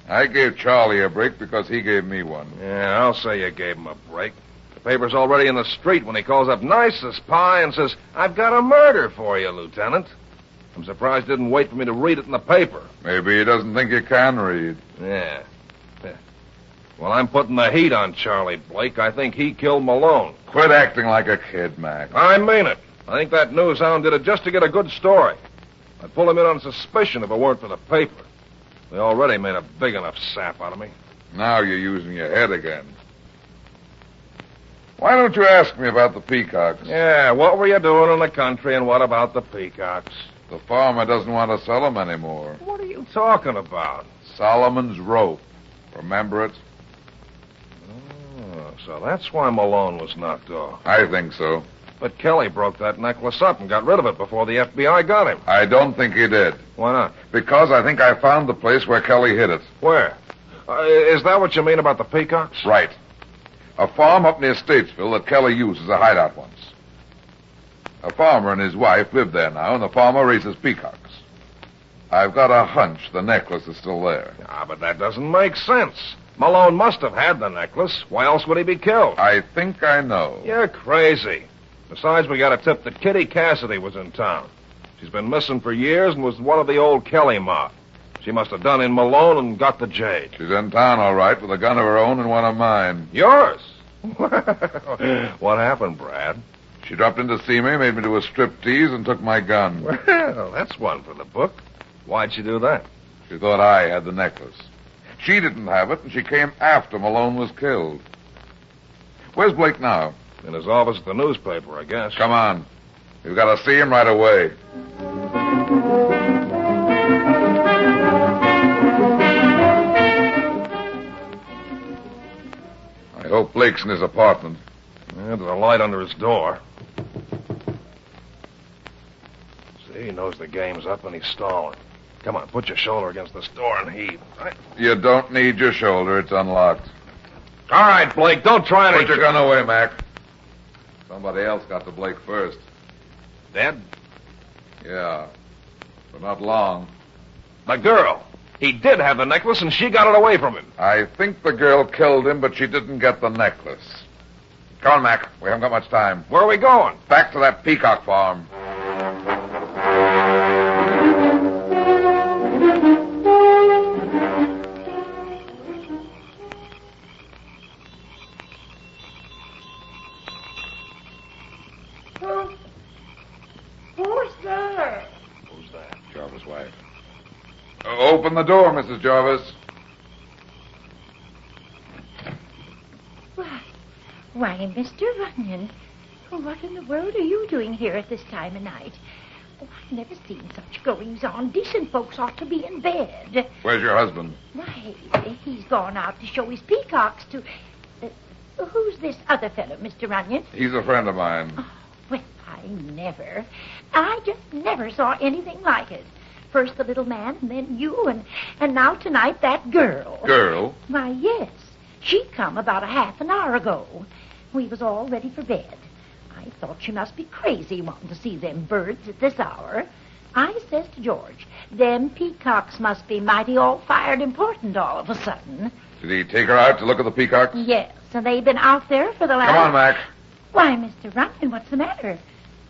I gave Charlie a break because he gave me one. Yeah, I'll say you gave him a break. The paper's already in the street when he calls up nice as pie and says, I've got a murder for you, Lieutenant. I'm surprised he didn't wait for me to read it in the paper. Maybe he doesn't think you can read. Yeah. Well, I'm putting the heat on Charlie Blake. I think he killed Malone. Quit acting like a kid, Mac. I mean it. I think that news hound did it just to get a good story. I'd pull him in on suspicion if it weren't for the paper. They already made a big enough sap out of me. Now you're using your head again. Why don't you ask me about the peacocks? Yeah, what were you doing in the country, and what about the peacocks? The farmer doesn't want to sell them anymore. What are you talking about? Solomon's rope. Remember it? Oh, so that's why Malone was knocked off. I think so. But Kelly broke that necklace up and got rid of it before the FBI got him. I don't think he did. Why not? Because I think I found the place where Kelly hid it. Where? Is that what you mean about the peacocks? Right. A farm up near Statesville that Kelly used as a hideout once. A farmer and his wife live there now, and the farmer raises peacocks. I've got a hunch the necklace is still there. Ah, but that doesn't make sense. Malone must have had the necklace. Why else would he be killed? I think I know. You're crazy. Besides, we got a tip that Kitty Cassidy was in town. She's been missing for years and was one of the old Kelly mob. She must have done in Malone and got the jade. She's in town, all right, with a gun of her own and one of mine. Yours? What happened, Brad? She dropped in to see me, made me do a striptease, and took my gun. Well, that's one for the book. Why'd she do that? She thought I had the necklace. She didn't have it, and she came after Malone was killed. Where's Blake now? In his office at the newspaper, I guess. Come on. We've got to see him right away. I hope Blake's in his apartment. Yeah, there's a light under his door. See, he knows the game's up and he's stalling. Come on, put your shoulder against this door and heave. Right? You don't need your shoulder. It's unlocked. All right, Blake, don't try to... Put your gun away, Mac. Somebody else got to Blake first. Dead? Yeah, but not long. The girl. He did have the necklace, and she got it away from him. I think the girl killed him, but she didn't get the necklace. Come on, Mac. We haven't got much time. Where are we going? Back to that peacock farm. Who's there? Who's that? Jarvis' wife. Open the door, Mrs. Jarvis. Why, Mr. Runyon, what in the world are you doing here at this time of night? Oh, I've never seen such goings-on. Decent folks ought to be in bed. Where's your husband? Why, he's gone out to show his peacocks to... who's this other fellow, Mr. Runyon? He's a friend of mine. Oh, well, I just never saw anything like it. First the little man, and then you, and now tonight that girl. Girl? Why, yes. She come about a half an hour ago. We was all ready for bed. I thought she must be crazy wanting to see them birds at this hour. I says to George, them peacocks must be mighty all-fired important all of a sudden. Did he take her out to look at the peacocks? Yes, and they've been out there for the last... Come on, Mac. Why, Mr. Runyon, what's the matter?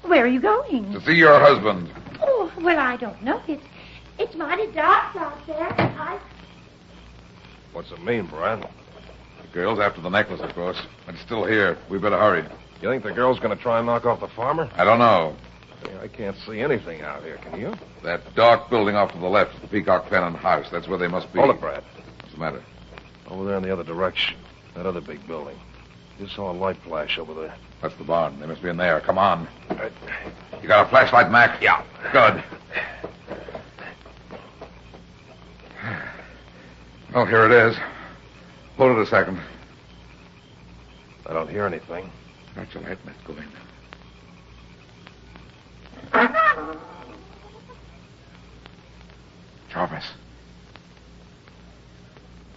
Where are you going? To see your husband. Oh, well, I don't know. It's mighty dark out there. What's it mean, Brad? The girl's after the necklace, of course. It's still here. We better hurry. You think the girl's going to try and knock off the farmer? I don't know. I can't see anything out here, can you? That dark building off to the left is the Peacock Pen and House. That's where they must be. Hold it, Brad. What's the matter? Over there in the other direction. That other big building. Just saw a light flash over there. That's the barn. They must be in there. Come on. You got a flashlight, Mac? Yeah. Good. Well, here it is. Hold it a second. I don't hear anything. That's all right. Let's go in. Jarvis.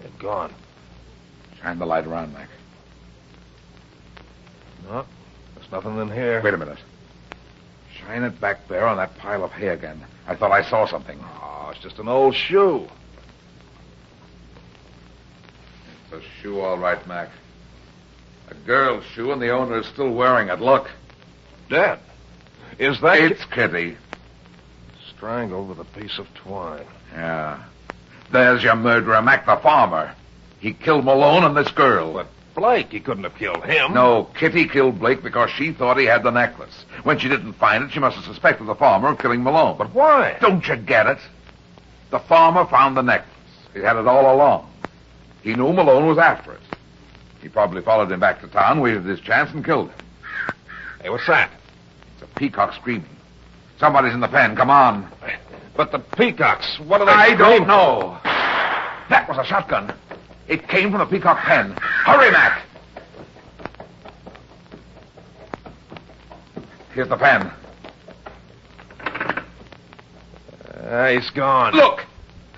They've gone. Shine the light around, Mac. No, there's nothing in here. Wait a minute. Shine it back there on that pile of hay again. I thought I saw something. Oh, it's just an old shoe. It's a shoe, all right, Mac. A girl's shoe, and the owner is still wearing it. Look. Dead. Is that... It's Kitty. Strangled with a piece of twine. Yeah. There's your murderer, Mac, the farmer. He killed Malone and this girl. But Blake, he couldn't have killed him. No, Kitty killed Blake because she thought he had the necklace. When she didn't find it, she must have suspected the farmer of killing Malone. But why? Don't you get it? The farmer found the necklace. He had it all along. He knew Malone was after it. He probably followed him back to town, waited his chance, and killed him. Hey, what's that? It's a peacock screaming. Somebody's in the pen. Come on. But the peacocks, what are they I screaming? don't know. That was a shotgun. It came from the peacock pen. Hurry, Mac. Here's the pen. He's gone. Look!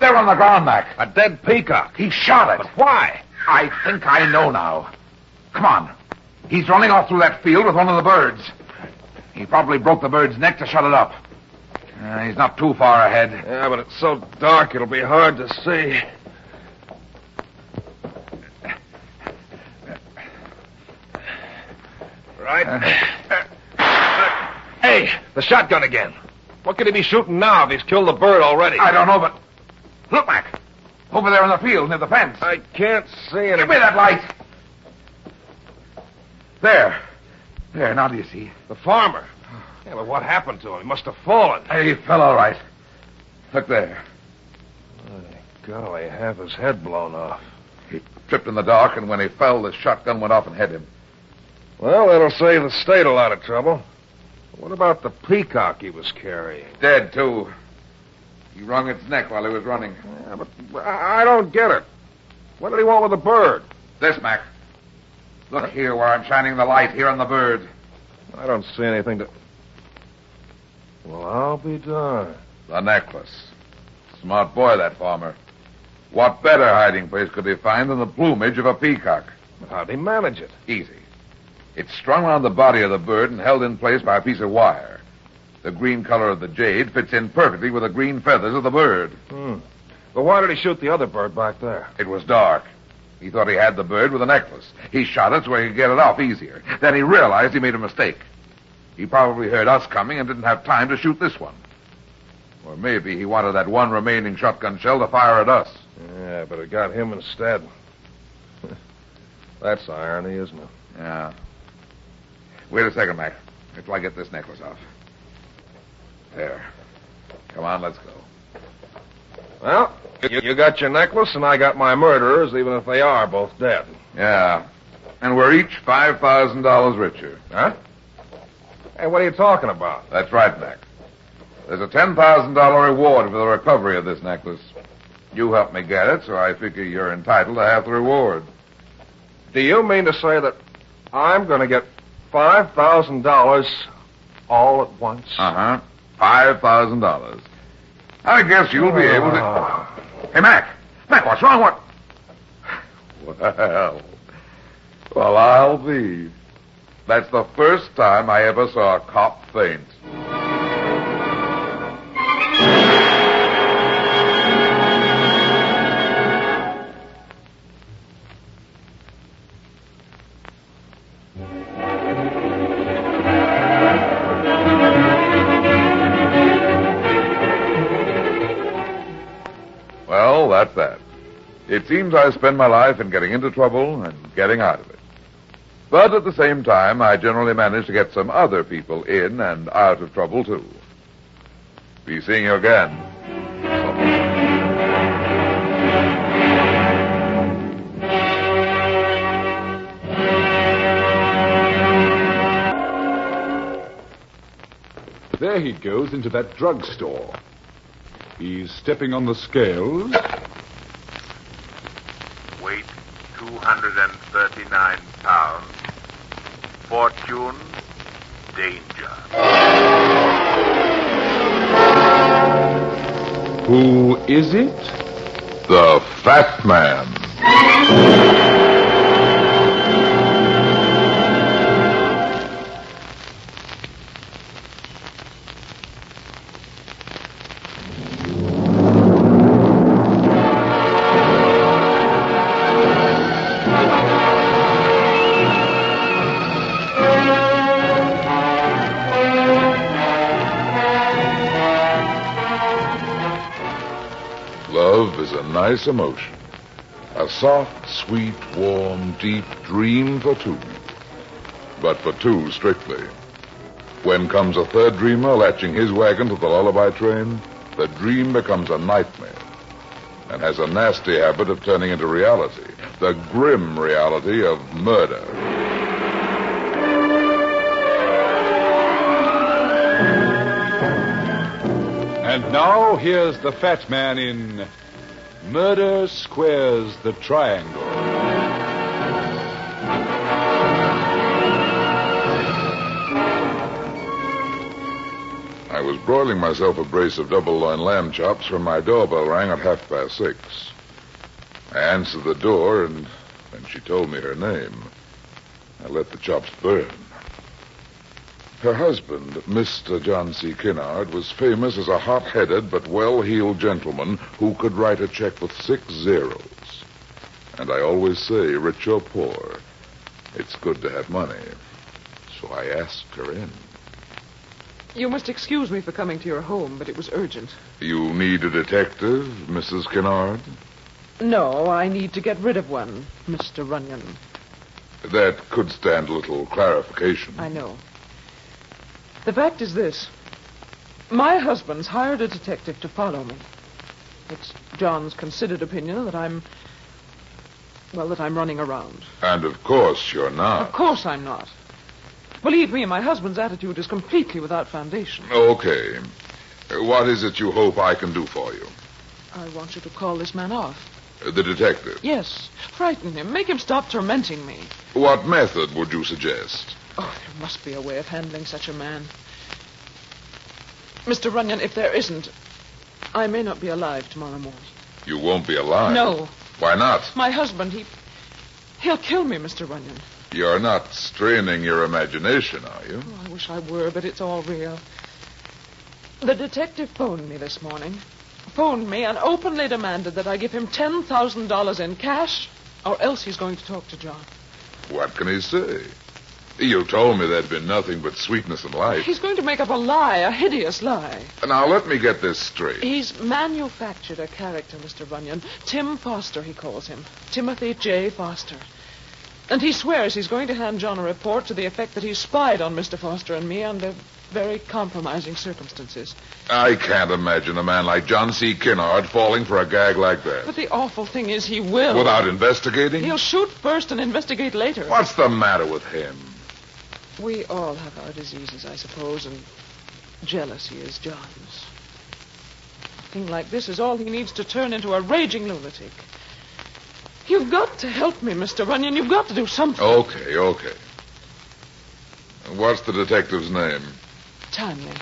They're on the ground, Mac. A dead peacock. He shot it. But why? I think I know now. Come on. He's running off through that field with one of the birds. He probably broke the bird's neck to shut it up. He's not too far ahead. Yeah, but it's so dark it'll be hard to see. Right. Hey, the shotgun again. What could he be shooting now if he's killed the bird already? I don't know, but... Look, Mac. Over there in the field near the fence. I can't see anything. Give me that light. There. There, now do you see? The farmer. Yeah, but what happened to him? He must have fallen. He fell all right. Look there. My golly, half his head blown off. He tripped in the dark, and when he fell, the shotgun went off and hit him. Well, that'll save the state a lot of trouble. What about the peacock he was carrying? Dead, too. He wrung its neck while he was running. Yeah, but I don't get it. What did he want with the bird? This, Mac. Look here where I'm shining the light, here on the bird. I don't see anything to... Well, I'll be darned. The necklace. Smart boy, that farmer. What better hiding place could he find than the plumage of a peacock? But how'd he manage it? Easy. It's strung around the body of the bird and held in place by a piece of wire. The green color of the jade fits in perfectly with the green feathers of the bird. But why did he shoot the other bird back there? It was dark. He thought he had the bird with a necklace. He shot it so he could get it off easier. Then he realized he made a mistake. He probably heard us coming and didn't have time to shoot this one. Or maybe he wanted that one remaining shotgun shell to fire at us. Yeah, but it got him instead. That's irony, isn't it? Yeah. Wait a second, Mac. Wait till I get this necklace off. There. Come on, let's go. Well, you got your necklace, and I got my murderers, even if they are both dead. Yeah. And we're each $5,000 richer. Huh? Hey, what are you talking about? That's right, Mac. There's a $10,000 reward for the recovery of this necklace. You helped me get it, so I figure you're entitled to half the reward. Do you mean to say that I'm going to get $5,000 all at once? Uh-huh. $5,000. I guess you'll be able to... Hey, Mac. Mac, what's wrong? What? Well, I'll be. That's the first time I ever saw a cop faint. Well, that's that. It seems I spend my life in getting into trouble and getting out of it. But at the same time, I generally manage to get some other people in and out of trouble, too. Be seeing you again. There he goes into that drugstore. He's stepping on the scales. Weight 239 pounds. Fortune, danger. Who is it? The Fat Man. Love is a nice emotion. A soft, sweet, warm, deep dream for two. But for two, strictly. When comes a third dreamer latching his wagon to the lullaby train, the dream becomes a nightmare and has a nasty habit of turning into reality, the grim reality of murder. And now here's the Fat Man in Murder Squares the Triangle. I was broiling myself a brace of double loin lamb chops when my doorbell rang at 6:30. I answered the door, and when she told me her name, I let the chops burn. Her husband, Mr. John C. Kinnard, was famous as a hot-headed but well-heeled gentleman who could write a check with 6 zeros. And I always say, rich or poor, it's good to have money. So I asked her in. You must excuse me for coming to your home, but it was urgent. You need a detective, Mrs. Kinnard? No, I need to get rid of one, Mr. Runyon. That could stand a little clarification. I know. The fact is this. My husband's hired a detective to follow me. It's John's considered opinion that I'm running around. And of course you're not. Of course I'm not. Believe me, my husband's attitude is completely without foundation. Okay. What is it you hope I can do for you? I want you to call this man off. The detective? Yes. Frighten him. Make him stop tormenting me. What method would you suggest? Oh, there must be a way of handling such a man. Mr. Runyon, if there isn't, I may not be alive tomorrow morning. You won't be alive? No. Why not? My husband, he'll kill me, Mr. Runyon. You're not straining your imagination, are you? Oh, I wish I were, but it's all real. The detective phoned me this morning. Phoned me and openly demanded that I give him $10,000 in cash, or else he's going to talk to John. What can he say? You told me there'd been nothing but sweetness and light. He's going to make up a lie, a hideous lie. Now, let me get this straight. He's manufactured a character, Mr. Runyon. Tim Foster, he calls him. Timothy J. Foster. And he swears he's going to hand John a report to the effect that he spied on Mr. Foster and me under very compromising circumstances. I can't imagine a man like John C. Kinnard falling for a gag like that. But the awful thing is he will. Without investigating? He'll shoot first and investigate later. What's the matter with him? We all have our diseases, I suppose, and jealousy is John's. A thing like this is all he needs to turn into a raging lunatic. You've got to help me, Mr. Runyon. You've got to do something. Okay. What's the detective's name? Tanley.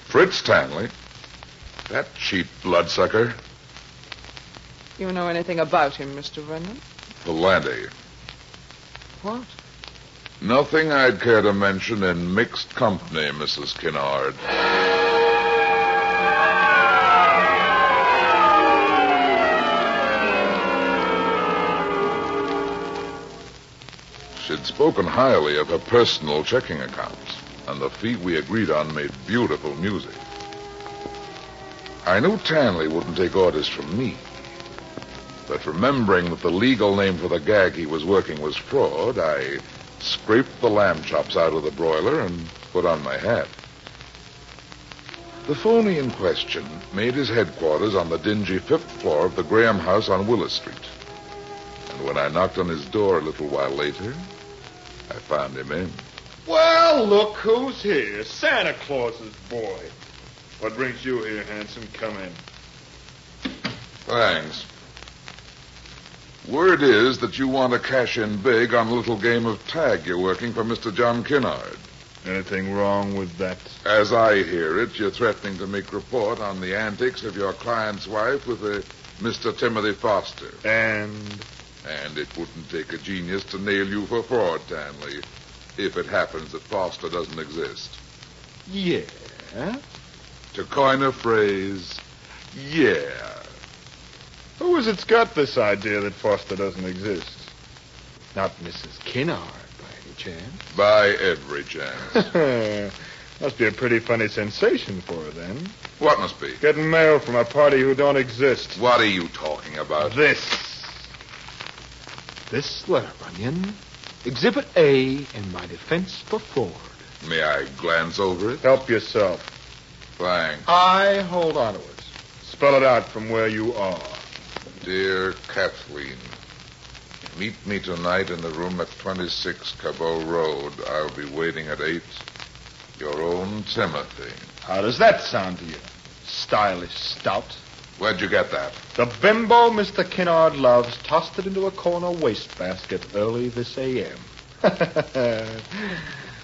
Fritz Tanley? That cheap bloodsucker? You know anything about him, Mr. Runyon? Plenty. What? Nothing I'd care to mention in mixed company, Mrs. Kinnard. She'd spoken highly of her personal checking accounts, and the fee we agreed on made beautiful music. I knew Tanley wouldn't take orders from me, but remembering that the legal name for the gag he was working was fraud, I scraped the lamb chops out of the broiler and put on my hat. The phony in question made his headquarters on the dingy 5th floor of the Graham house on Willis Street. And when I knocked on his door a little while later, I found him in. Well, look who's here. Santa Claus's boy. What brings you here, handsome? Come in. Thanks. Word is that you want to cash in big on a little game of tag you're working for Mr. John Kinnard. Anything wrong with that? As I hear it, you're threatening to make report on the antics of your client's wife with a Mr. Timothy Foster. And it wouldn't take a genius to nail you for fraud, Tanley, if it happens that Foster doesn't exist. Yeah? To coin a phrase, yeah. Who is it's got this idea that Foster doesn't exist? Not Mrs. Kinnard, by any chance? By every chance. Must be a pretty funny sensation for her, then. What must be? Getting mail from a party who don't exist. What are you talking about? This letter, Runyon. Exhibit A in my defense for fraud. May I glance over it? Help yourself. Thanks. I hold on to it. Spell it out from where you are. Dear Kathleen, meet me tonight in the room at 26 Cabot Road. I'll be waiting at 8. Your own Timothy. How does that sound to you? Stylish stout. Where'd you get that? The bimbo Mr. Kinnard loves tossed it into a corner wastebasket early this a.m.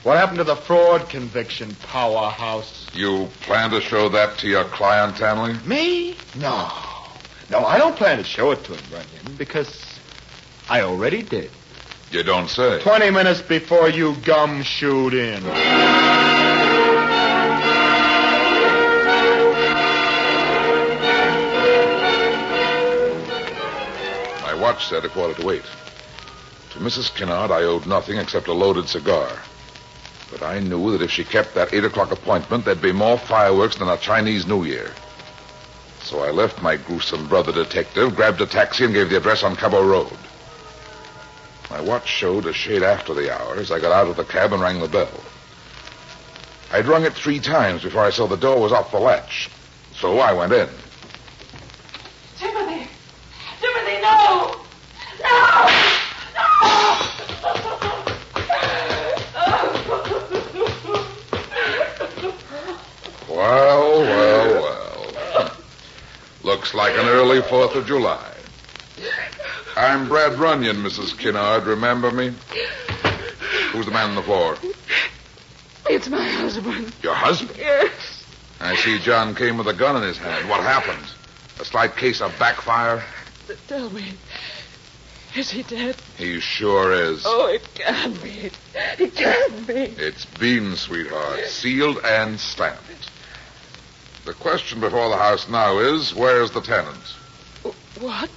What happened to the fraud conviction, powerhouse? You plan to show that to your client, Tanley? Me? No, I don't plan to show it to him, Runyon, because I already did. You don't say. 20 minutes before you gumshoed in. My watch said 7:45. To Mrs. Kinnard, I owed nothing except a loaded cigar. But I knew that if she kept that 8 o'clock appointment, there'd be more fireworks than a Chinese New Year. So I left my gruesome brother detective, grabbed a taxi, and gave the address on Cabot Road. My watch showed a shade after the hour as I got out of the cab and rang the bell. I'd rung it 3 times before I saw the door was off the latch. So I went in. Timothy! Timothy, no! No! Well. Looks like an early 4th of July. I'm Brad Runyon, Mrs. Kinnard. Remember me? Who's the man on the floor? It's my husband. Your husband? Yes. I see John came with a gun in his hand. What happened? A slight case of backfire? Tell me, is he dead? He sure is. Oh, it can't be. It can't be. It's been, sweetheart. Sealed and stamped. The question before the house now is, where's the tenant? What?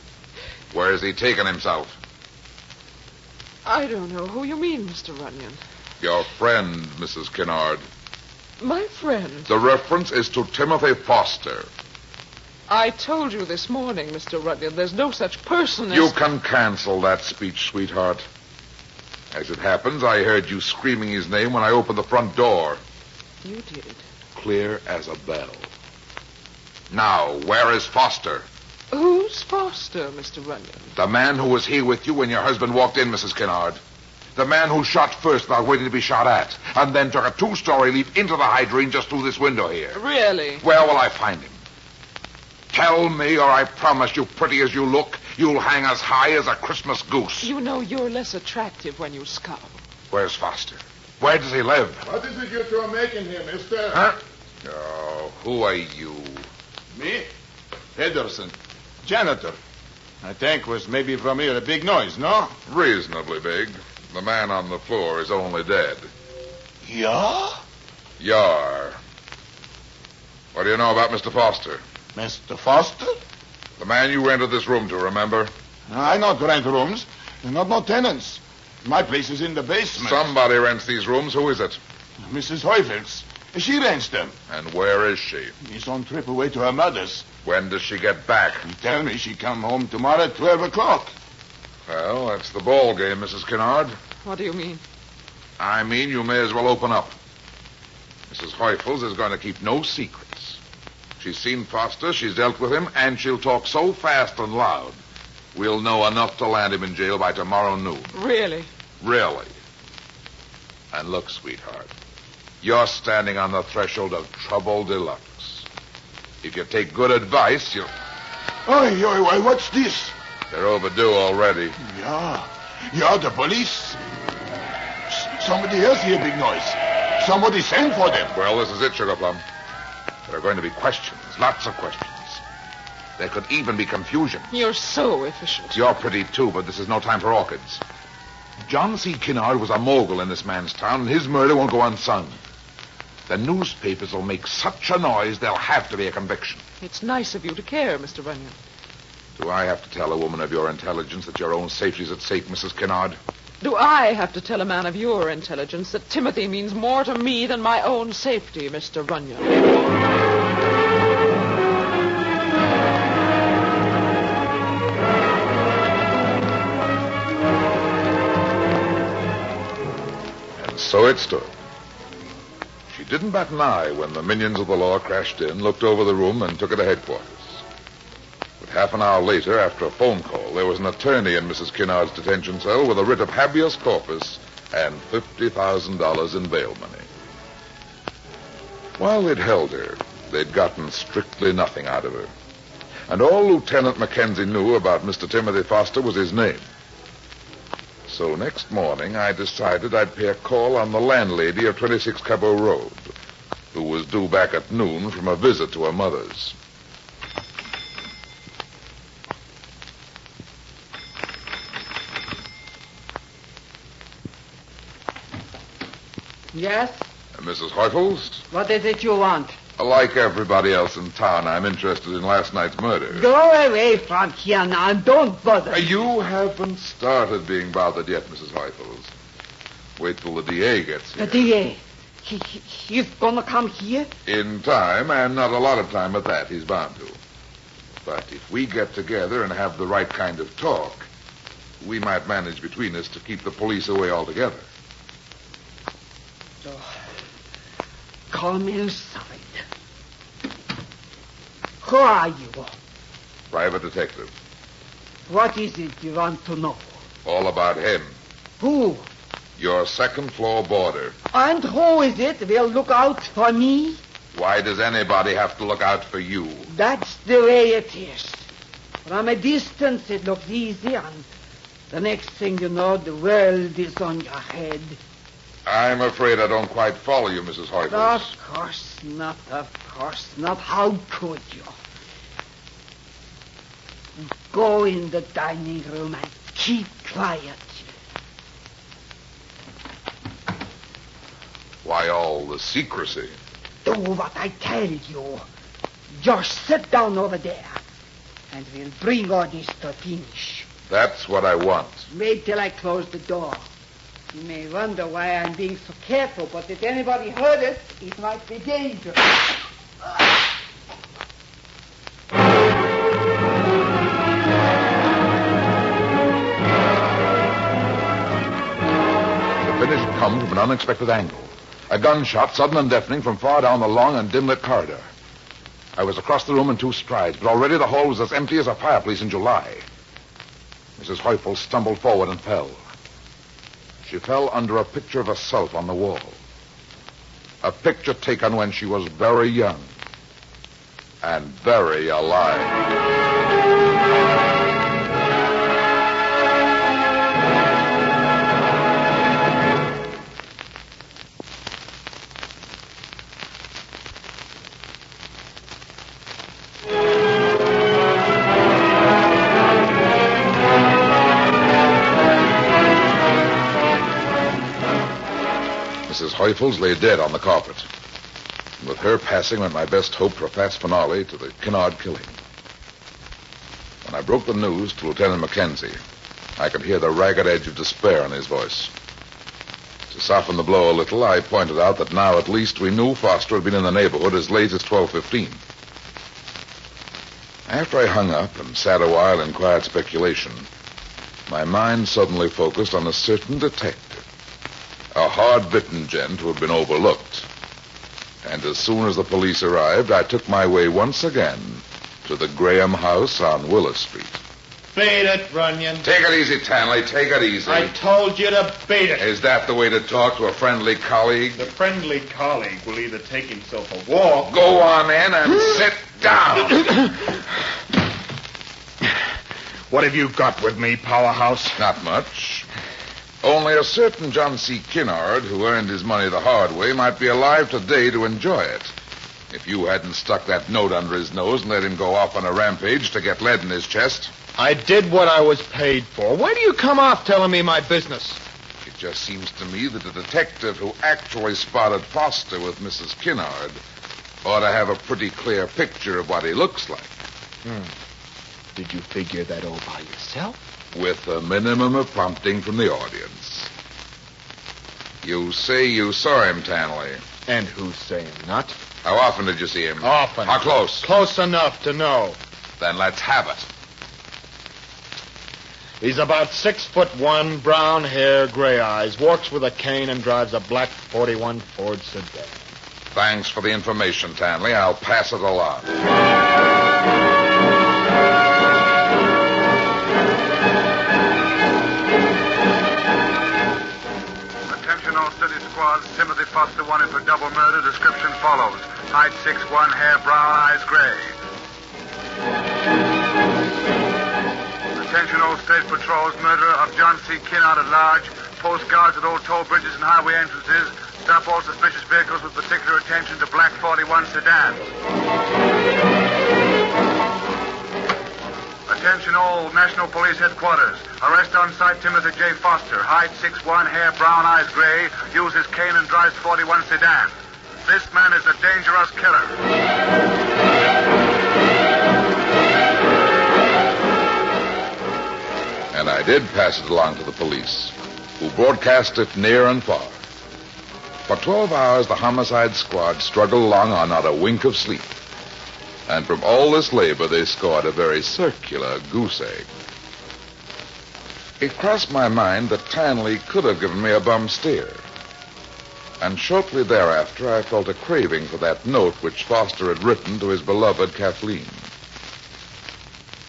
Where's he taken himself? I don't know who you mean, Mr. Runyon. Your friend, Mrs. Kinnard. My friend? The reference is to Timothy Foster. I told you this morning, Mr. Runyon, there's no such person as... You can cancel that speech, sweetheart. As it happens, I heard you screaming his name when I opened the front door. You did. Clear as a bell. Now, where is Foster? Who's Foster, Mr. Runyon? The man who was here with you when your husband walked in, Mrs. Kinnard. The man who shot first without waiting to be shot at, and then took a 2-story leap into the hydrant just through this window here. Really? Where will I find him? Tell me, or I promise you, pretty as you look, you'll hang as high as a Christmas goose. You know you're less attractive when you scowl. Where's Foster? Where does he live? What is it you two are making here, mister? Huh? Oh, who are you? Me? Henderson. Janitor. I think was maybe from here a big noise, no? Reasonably big. The man on the floor is only dead. Yeah? Yar. What do you know about Mr. Foster? Mr. Foster? The man you rented this room to, remember? I not rent rooms. Not no tenants. My place is in the basement. Somebody rents these rooms. Who is it? Mrs. Heuvel's. She rents them. And where is she? She's on trip away to her mother's. When does she get back? She tell me she come home tomorrow at 12 o'clock. Well, that's the ball game, Mrs. Kinnard. What do you mean? I mean, you may as well open up. Mrs. Heufels is going to keep no secrets. She's seen Foster, she's dealt with him, and she'll talk so fast and loud, we'll know enough to land him in jail by tomorrow noon. Really? Really. And look, sweetheart, you're standing on the threshold of trouble deluxe. If you take good advice, you'll... Oi, what's this? They're overdue already. Yeah, the police. Somebody else hear big noise. Somebody sent for them. Well, this is it, Sugar Plum. There are going to be questions, lots of questions. There could even be confusion. You're so efficient. You're pretty, too, but this is no time for orchids. John C. Kinnard was a mogul in this man's town, and his murder won't go unsung. The newspapers will make such a noise, there'll have to be a conviction. It's nice of you to care, Mr. Runyon. Do I have to tell a woman of your intelligence that your own safety's at stake, Mrs. Kinnard? Do I have to tell a man of your intelligence that Timothy means more to me than my own safety, Mr. Runyon? And so it stood. She didn't bat an eye when the minions of the law crashed in, looked over the room, and took her to headquarters. But half an hour later, after a phone call, there was an attorney in Mrs. Kinnard's detention cell with a writ of habeas corpus and $50,000 in bail money. While they'd held her, they'd gotten strictly nothing out of her. And all Lieutenant Mackenzie knew about Mr. Timothy Foster was his name. So next morning, I decided I'd pay a call on the landlady of 26 Cabot Road, who was due back at noon from a visit to her mother's. Yes? Mrs. Heufels? What is it you want? Like everybody else in town, I'm interested in last night's murder. Go away from here now and don't bother. You haven't started being bothered yet, Mrs. Heufels. Wait till the DA gets here. The DA? He's gonna come here? In time, and not a lot of time at that. He's bound to. But if we get together and have the right kind of talk, we might manage between us to keep the police away altogether. So, come inside. Who are you? Private detective. What is it you want to know? All about him. Who? Your second-floor boarder. And who is it will look out for me? Why does anybody have to look out for you? That's the way it is. From a distance it looks easy, and the next thing you know, the world is on your head. I'm afraid I don't quite follow you, Mrs. Heufels. Of course not, of course not. How could you? Go in the dining room and keep quiet. Why all the secrecy? Do what I tell you. Just sit down over there, and we'll bring all this to a finish. That's what I want. Wait till I close the door. You may wonder why I'm being so careful, but if anybody heard it, it might be dangerous. The finish had come from an unexpected angle. A gunshot, sudden and deafening, from far down the long and dim-lit corridor. I was across the room in 2 strides, but already the hall was as empty as a fireplace in July. Mrs. Heufels stumbled forward and fell. She fell under a picture of herself on the wall. A picture taken when she was very young and very alive. Mrs. Heufels lay dead on the carpet. And with her passing went my best hope for a fast finale to the Kinnard killing. When I broke the news to Lieutenant Mackenzie, I could hear the ragged edge of despair in his voice. To soften the blow a little, I pointed out that now at least we knew Foster had been in the neighborhood as late as 12:15. After I hung up and sat a while in quiet speculation, my mind suddenly focused on a certain detective. A hard-bitten gent who had been overlooked. And as soon as the police arrived, I took my way once again to the Graham house on Willis Street. Beat it, Runyon. Take it easy, Tanley. Take it easy. I told you to beat it. Is that the way to talk to a friendly colleague? The friendly colleague will either take himself a walk... Go on in and sit down. What have you got with me, Powerhouse? Not much. Only a certain John C. Kinnard, who earned his money the hard way, might be alive today to enjoy it. If you hadn't stuck that note under his nose and let him go off on a rampage to get lead in his chest. I did what I was paid for. Why do you come off telling me my business? It just seems to me that a detective who actually spotted Foster with Mrs. Kinnard ought to have a pretty clear picture of what he looks like. Did you figure that all by yourself? With a minimum of prompting from the audience. You say you saw him, Tanley. And who's saying not? How often did you see him? Often. How close? Close enough to know. Then let's have it. He's about 6'1", brown hair, gray eyes, walks with a cane and drives a black 41 Ford sedan. Thanks for the information, Tanley. I'll pass it along. Attention all city squads. Timothy Foster wanted for double murder. Description follows. Height 6'1", hair brown, eyes gray. Attention all state patrols. Murderer of John C. Kinnard at large. Post guards at all toll bridges and highway entrances. Stop all suspicious vehicles with particular attention to black 41 sedan. Attention all National Police Headquarters. Arrest on site Timothy J. Foster. Height 6'1", hair brown, eyes gray. Uses cane and drives 41 sedan. This man is a dangerous killer. And I did pass it along to the police, who broadcast it near and far. For 12 hours, the homicide squad struggled along on not a wink of sleep. And from all this labor, they scored a very circular goose egg. It crossed my mind that Tanley could have given me a bum steer. And shortly thereafter, I felt a craving for that note which Foster had written to his beloved Kathleen.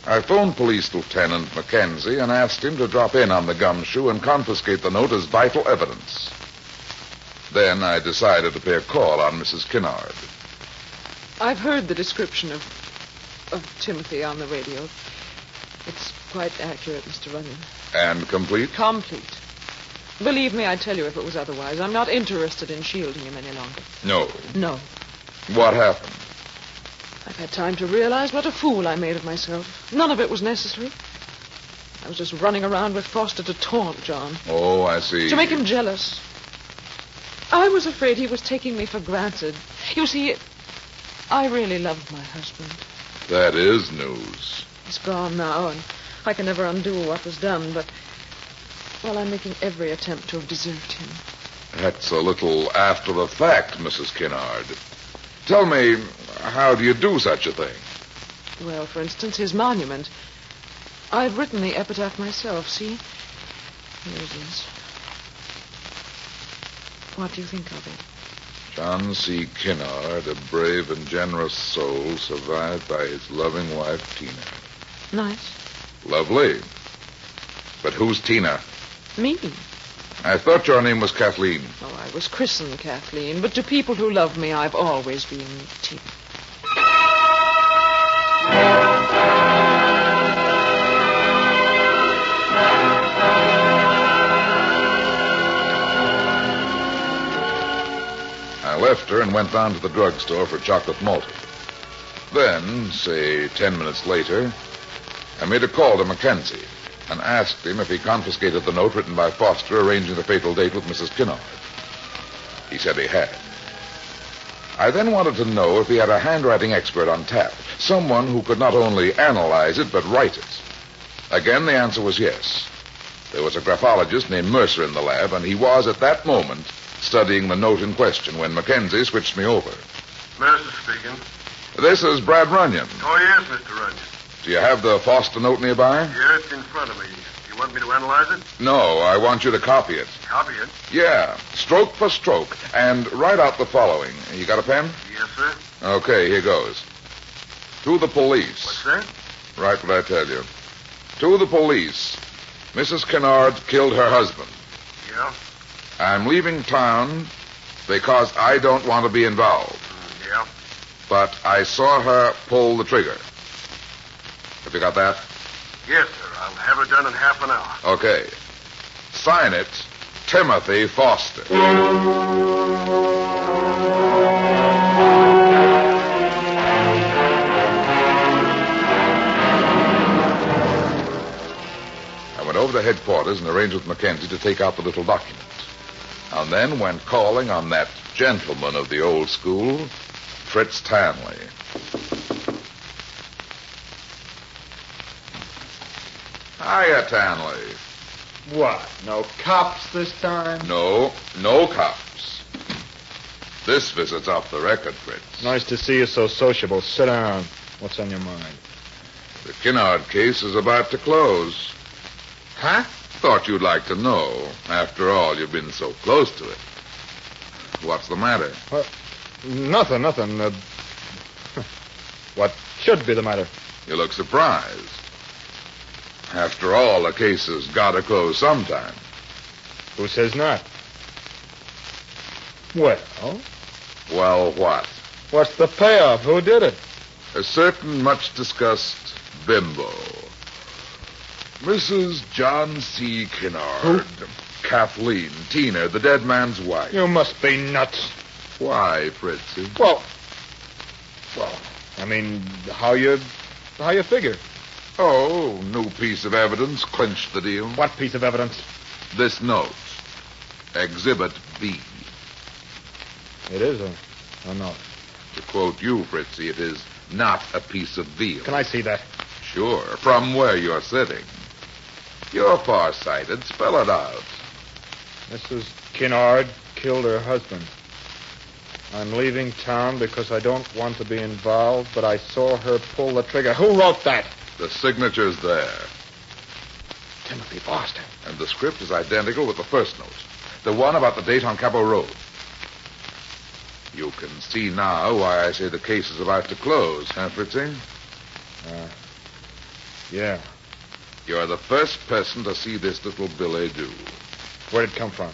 I phoned Police Lieutenant Mackenzie and asked him to drop in on the gumshoe and confiscate the note as vital evidence. Then I decided to pay a call on Mrs. Kinnard. I've heard the description of Timothy on the radio. It's quite accurate, Mr. Runyon. And complete? Complete. Believe me, I'd tell you if it was otherwise. I'm not interested in shielding him any longer. No. No. What happened? I've had time to realize what a fool I made of myself. None of it was necessary. I was just running around with Foster to taunt John. Oh, I see. To make him jealous. I was afraid he was taking me for granted. You see, I really loved my husband. That is news. He's gone now, and I can never undo what was done, but, well, I'm making every attempt to have deserved him. That's a little after the fact, Mrs. Kinnard. Tell me, how do you do such a thing? Well, for instance, his monument. I've written the epitaph myself, see? Here it is. What do you think of it? John C. Kinnard, a brave and generous soul, survived by his loving wife, Tina. Nice. Lovely. But who's Tina? Me. I thought your name was Kathleen. Oh, I was christened Kathleen, but to people who love me, I've always been Tina. I left her and went down to the drugstore for chocolate malty. Then, say 10 minutes later, I made a call to Mackenzie and asked him if he confiscated the note written by Foster arranging the fatal date with Mrs. Kinnard. He said he had. I then wanted to know if he had a handwriting expert on tap, someone who could not only analyze it but write it. Again, the answer was yes. There was a graphologist named Mercer in the lab, and he was at that moment studying the note in question when Mackenzie switched me over. Mercer speaking. This is Brad Runyon. Oh, yes, Mr. Runyon. Do you have the Foster note nearby? Yes, in front of me. You You want me to analyze it? No, I want you to copy it. Copy it? Yeah, stroke for stroke. And write out the following. You got a pen? Yes, sir. Okay, here goes. To the police. What's that? Write what I tell you. To the police. Mrs. Kennard killed her husband. Yeah? I'm leaving town because I don't want to be involved. Yeah? But I saw her pull the trigger. Have you got that? Yes, sir. I'll have her done in half an hour. Okay. Sign it, Timothy Foster. I went over to headquarters and arranged with Mackenzie to take out the little document. And then went calling on that gentleman of the old school, Fritz Tanley. Hiya, Tanley. What? No cops this time? No cops. This visit's off the record, Fritz. Nice to see you so sociable. Sit down. What's on your mind? The Kennard case is about to close. Huh? Thought you'd like to know. After all, you've been so close to it. What's the matter? Nothing. What should be the matter? You look surprised. After all, the case has got to close sometime. Who says not? Well? Well, what? What's the payoff? Who did it? A certain much-discussed bimbo. Mrs. John C. Kennard. Who? Kathleen Tina, the dead man's wife. You must be nuts. Why, Fritzy? Well, I mean, how you figure? Oh, new piece of evidence clinched the deal. What piece of evidence? This note. Exhibit B. It is a note. To quote you, Fritzy, it is not a piece of veal. Can I see that? Sure, from where you're sitting. You're farsighted. Spell it out. Mrs. Kennard killed her husband. I'm leaving town because I don't want to be involved, but I saw her pull the trigger. Who wrote that? The signature's there. Timothy Foster. And the script is identical with the first note. The one about the date on Cabot Road. You can see now why I say the case is about to close, huh, Fritzy? Yeah. You're the first person to see this little billet doux. Where'd it come from?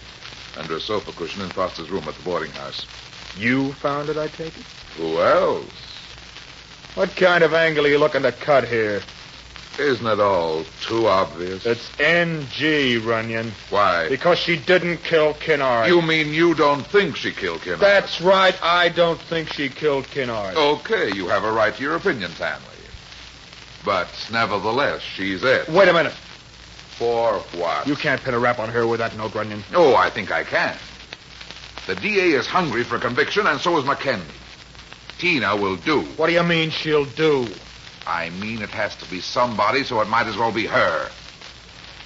Under a sofa cushion in Foster's room at the boarding house. You found it, I take it? Who else? What kind of angle are you looking to cut here? Isn't it all too obvious? It's N.G., Runyon. Why? Because she didn't kill Kennard. You mean you don't think she killed Kennard? That's right. I don't think she killed Kennard. Okay, you have a right to your opinion, Tanley. But nevertheless, she's it. Wait a minute. For what? You can't pin a rap on her with that note, Runyon. Oh, I think I can. The DA is hungry for conviction, and so is Mackenzie. Tina will do. What do you mean she'll do? I mean it has to be somebody, so it might as well be her.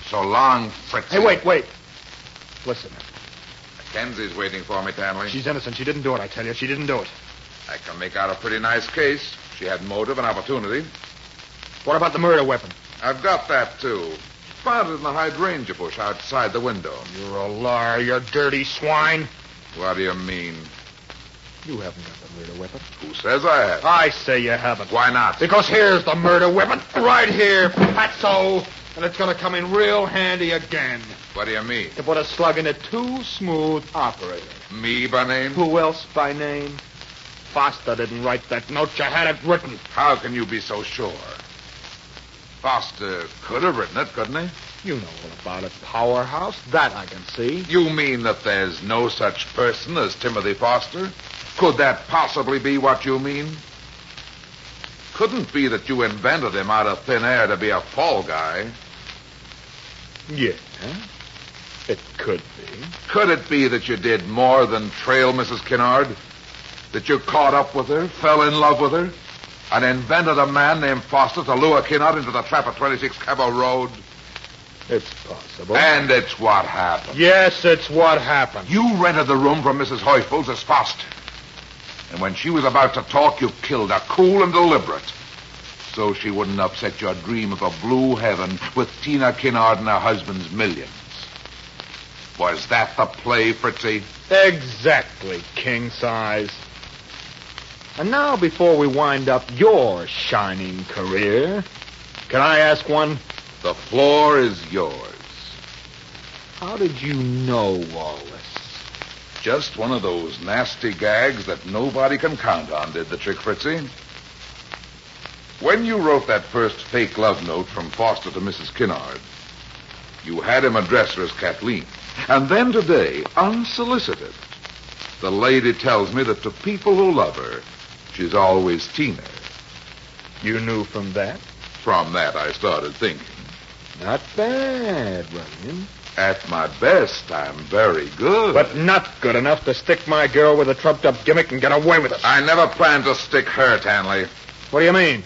So long, Fritzy. Hey, wait. Listen. Mackenzie's waiting for me, Tanley. She's innocent. She didn't do it, I tell you. She didn't do it. I can make out a pretty nice case. She had motive and opportunity. What about the murder weapon? I've got that, too. Found it in the hydrangea bush outside the window. You're a liar, you dirty swine. What do you mean? You haven't got the murder weapon. Who says I have? I say you haven't. Why not? Because here's the murder weapon. Right here, Fatso. And it's going to come in real handy again. What do you mean? To put a slug in a too-smooth operator. Me by name? Who else by name? Foster didn't write that note. You had it written. How can you be so sure? Foster could have written it, couldn't he? You know all about it, Powerhouse. That I can see. You mean that there's no such person as Timothy Foster? Could that possibly be what you mean? Couldn't be that you invented him out of thin air to be a fall guy. Yeah, it could be. Could it be that you did more than trail Mrs. Kennard? That you caught up with her, fell in love with her, and invented a man named Foster to lure Kennard into the trap at 26 Cabot Road? It's possible. And it's what happened. Yes, it's what happened. You rented the room from Mrs. Heufels as Foster. And when she was about to talk, you killed her, cool and deliberate. so she wouldn't upset your dream of a blue heaven with Tina Kinnard and her husband's millions. Was that the play, Fritzy? Exactly, king size. And now, before we wind up your shining career, can I ask one? The floor is yours. How did you know all this? Just one of those nasty gags that nobody can count on did the trick, Fritzy. When you wrote that first fake love note from Foster to Mrs. Kinnard, you had him address her as Kathleen. And then today, unsolicited, the lady tells me that to people who love her, she's always Tina. You knew from that? From that, I started thinking. Not bad, Runyon. At my best, I'm very good. But not good enough to stick my girl with a trumped-up gimmick and get away with it. I never planned to stick her, Tanley. What do you mean?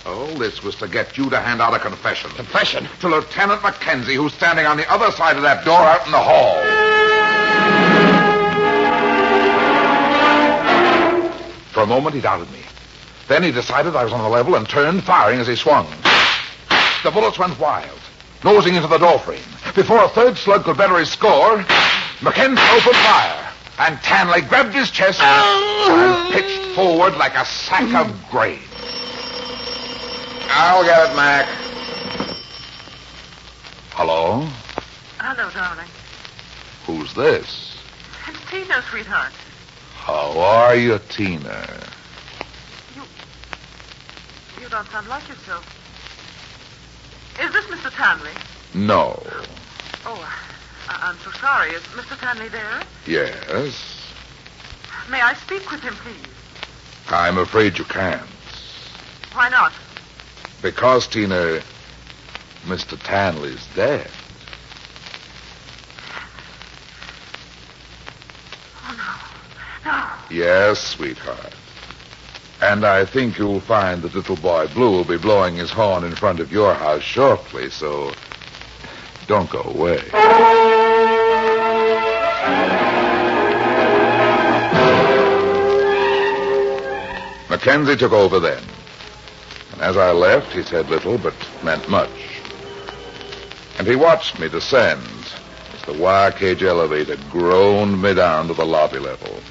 All this was to get you to hand out a confession. Confession? To Lieutenant Mackenzie, who's standing on the other side of that door out in the hall. For a moment, he doubted me. Then he decided I was on the level and turned, firing as he swung. The bullets went wild, nosing into the doorframe. Before a third slug could better his score, Mackenzie opened fire, and Tanley grabbed his chest and pitched forward like a sack of grain. I'll get it, Mac. Hello? Hello, darling. Who's this? It's Tina, sweetheart. How are you, Tina? You don't sound like yourself. Is this Mr. Tanley? No. Oh, I'm so sorry. Is Mr. Tanley there? Yes? May I speak with him, please? I'm afraid you can't. Why not? Because, Tina, Mr. Tanley's dead. Oh, no. Yes, sweetheart. And I think you'll find that little boy Blue will be blowing his horn in front of your house shortly, so don't go away. Mackenzie took over then. And as I left, he said little, but meant much. And he watched me descend as the wire cage elevator groaned me down to the lobby level.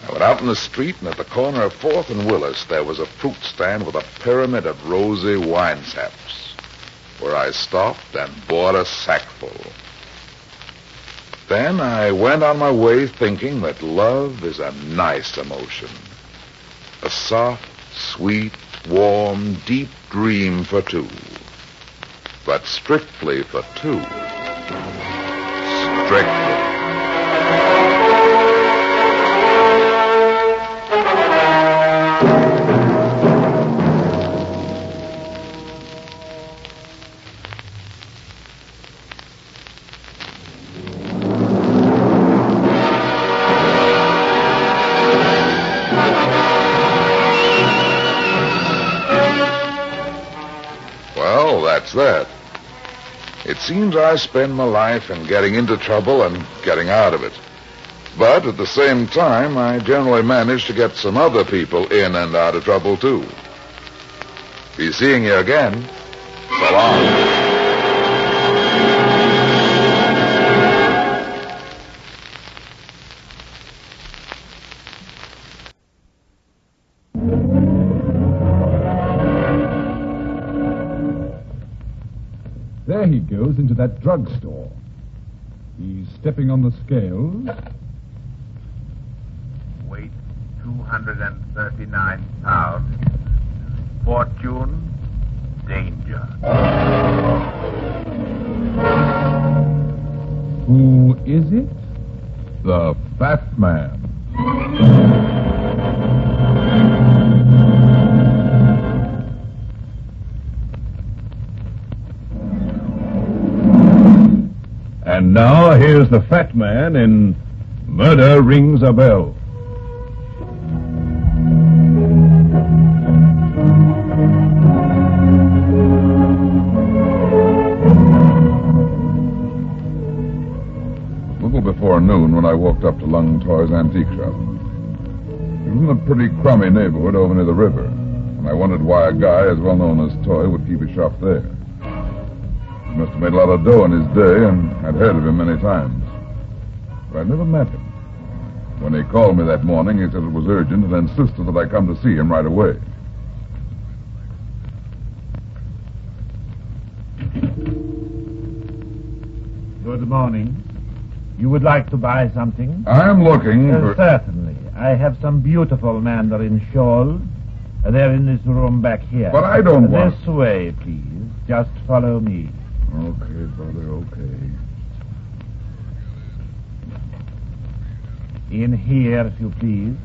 I went out in the street, and at the corner of 4th and Willis, there was a fruit stand with a pyramid of rosy wine saps, where I stopped and bought a sackful. Then I went on my way thinking that love is a nice emotion. A soft, sweet, warm, deep dream for two. But strictly for two. Strictly. That's that. It seems I spend my life in getting into trouble and getting out of it. But at the same time, I generally manage to get some other people in and out of trouble, too. Be seeing you again. So long. There he goes into that drugstore. He's stepping on the scales. Weight 239 pounds. Fortune, danger. Who is it? The Fat Man. And now here's the Fat Man in Murder Rings a Bell. A little before noon when I walked up to Lung Toy's antique shop. It was in a pretty crummy neighborhood over near the river. A And I wondered why a guy as well known as Toy would keep a shop there. He must have made a lot of dough in his day, and I'd heard of him many times. But I'd never met him. When he called me that morning, he said it was urgent and insisted that I come to see him right away. Good morning. You would like to buy something? I'm looking for... Certainly. I have some beautiful mandarin shawls. They're in this room back here. But I don't want... This way, please. Just follow me. Okay, brother, okay. In here, if you please.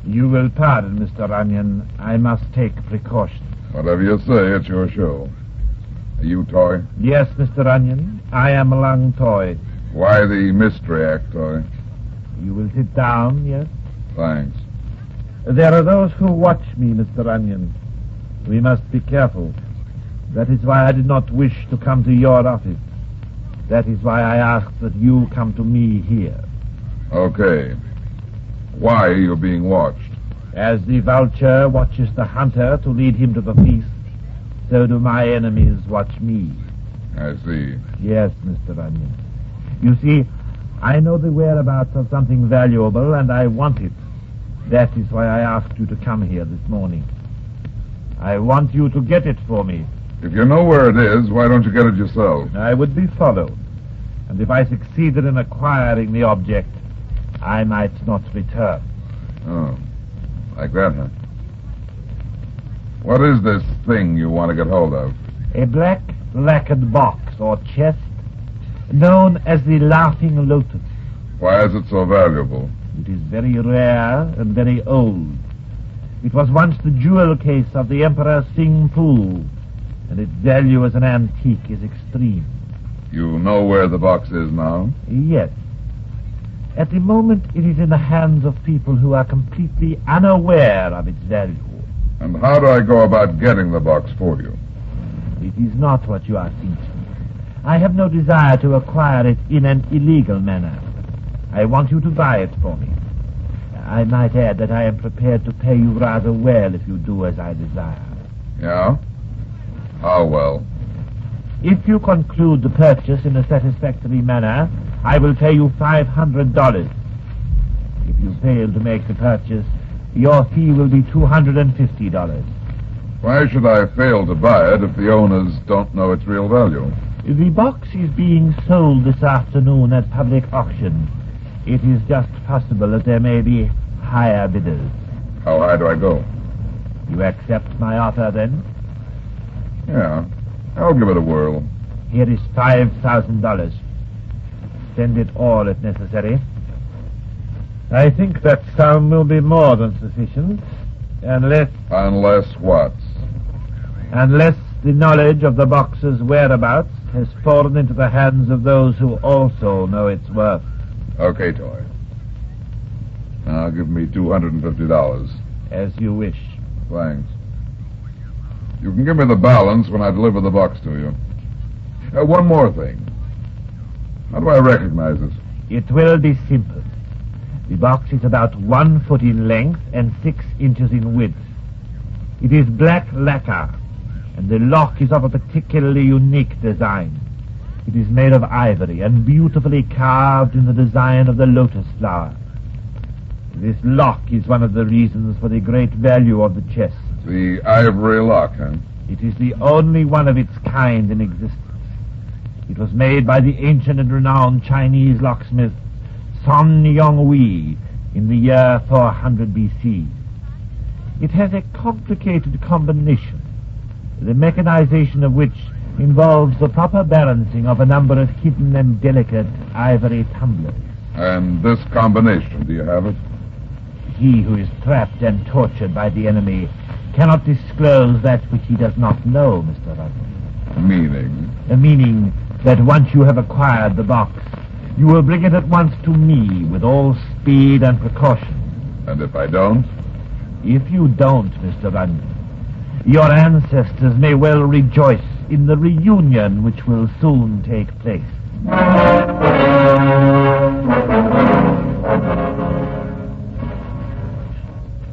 You will pardon, Mr. Onion. I must take precautions. Whatever you say, it's your show. Are you Toy? Yes, Mr. Onion. I am Lung Toy. Why the mystery act, Toy? You will sit down, yes? Thanks. There are those who watch me, Mr. Onion. We must be careful. That is why I did not wish to come to your office. That is why I asked that you come to me here. Okay. Why are you being watched? As the vulture watches the hunter to lead him to the feast, so do my enemies watch me. I see. Yes, Mr. Onion. You see, I know the whereabouts of something valuable, and I want it. That is why I asked you to come here this morning. I want you to get it for me. If you know where it is, why don't you get it yourself? I would be followed. And if I succeeded in acquiring the object, I might not return. Oh, like that, huh? What is this thing you want to get hold of? A black lacquered box or chest known as the Laughing Lotus. Why is it so valuable? It is very rare and very old. It was once the jewel case of the Emperor Sing Pu, and its value as an antique is extreme. You know where the box is now? Yes. At the moment, it is in the hands of people who are completely unaware of its value. And how do I go about getting the box for you? It is not what you are thinking. I have no desire to acquire it in an illegal manner. I want you to buy it for me. I might add that I am prepared to pay you rather well if you do as I desire. Yeah? How well? If you conclude the purchase in a satisfactory manner, I will pay you $500. If you fail to make the purchase, your fee will be $250. Why should I fail to buy it if the owners don't know its real value? The box is being sold this afternoon at public auction. It is just possible that there may be higher bidders. How high do I go? You accept my offer, then? Yeah, I'll give it a whirl. Here is $5,000. Spend it all if necessary. I think that sum will be more than sufficient, unless... Unless what? Unless the knowledge of the box's whereabouts has fallen into the hands of those who also know its worth. Okay, Toy. Now give me $250. As you wish. Thanks. You can give me the balance when I deliver the box to you. One more thing. How do I recognize it? It will be simple. The box is about 1 foot in length and 6 inches in width. It is black lacquer, and the lock is of a particularly unique design. It is made of ivory and beautifully carved in the design of the lotus flower. This lock is one of the reasons for the great value of the chest. The ivory lock, huh? It is the only one of its kind in existence. It was made by the ancient and renowned Chinese locksmith Sun Yonghui in the year 400 B.C. It has a complicated combination, the mechanization of which involves the proper balancing of a number of hidden and delicate ivory tumblers. And this combination, do you have it? He who is trapped and tortured by the enemy cannot disclose that which he does not know, Mr. Rudman. Meaning? Meaning that once you have acquired the box, you will bring it at once to me with all speed and precaution. And if I don't? If you don't, Mr. Rudman, your ancestors may well rejoice in the reunion which will soon take place.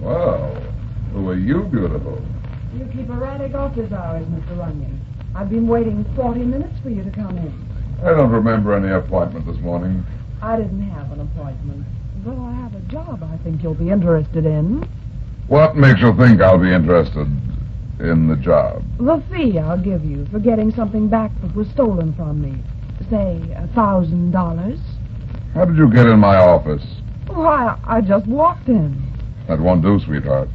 Well, take office hours, Mr. Runyon. I've been waiting 40 minutes for you to come in. I don't remember any appointment this morning. I didn't have an appointment, but I have a job I think you'll be interested in. What makes you think I'll be interested in the job? The fee I'll give you for getting something back that was stolen from me. Say, $1,000. How did you get in my office? Why, I just walked in. That won't do, sweetheart.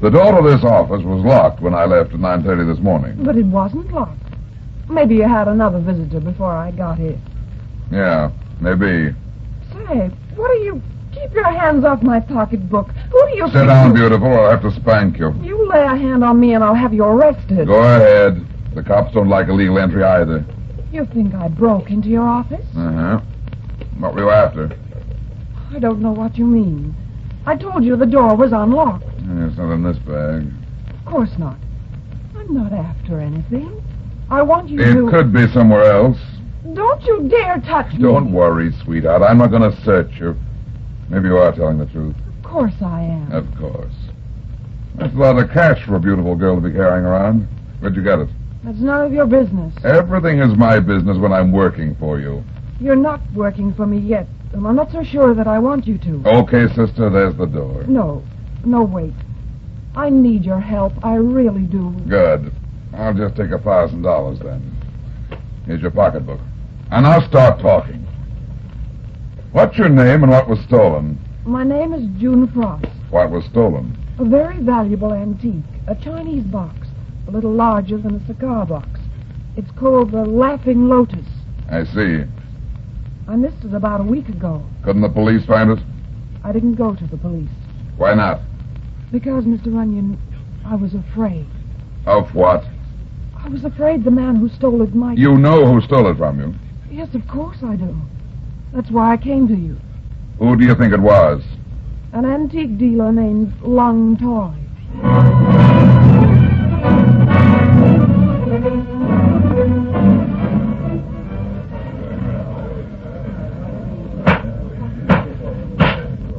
The door to this office was locked when I left at 9:30 this morning. But it wasn't locked. Maybe you had another visitor before I got here. Yeah, maybe. Say, what are you... Keep your hands off my pocketbook. Who do you Sit down, beautiful, or I'll have to spank you. You lay a hand on me and I'll have you arrested. Go ahead. The cops don't like illegal entry either. You think I broke into your office? Uh-huh. What were you after? I don't know what you mean. I told you the door was unlocked. It's not in this bag. Of course not. I'm not after anything. I want you to... It could be somewhere else. Don't you dare touch me. Don't worry, sweetheart. I'm not going to search you. Maybe you are telling the truth. Of course I am. Of course. That's a lot of cash for a beautiful girl to be carrying around. Where'd you get it? That's none of your business. Everything is my business when I'm working for you. You're not working for me yet, and I'm not so sure that I want you to. Okay, sister, there's the door. No, wait. I need your help. I really do. Good. I'll just take $1,000 then. Here's your pocketbook. And I'll start talking. What's your name and what was stolen? My name is June Frost. What was stolen? A very valuable antique. A Chinese box. A little larger than a cigar box. It's called the Laughing Lotus. I see. I missed it about a week ago. Couldn't the police find it? I didn't go to the police. Why not? Because, Mr. Runyon, I was afraid. Of what? I was afraid the man who stole it might... You know who stole it from you? Yes, of course I do. That's why I came to you. Who do you think it was? An antique dealer named Lung Toy.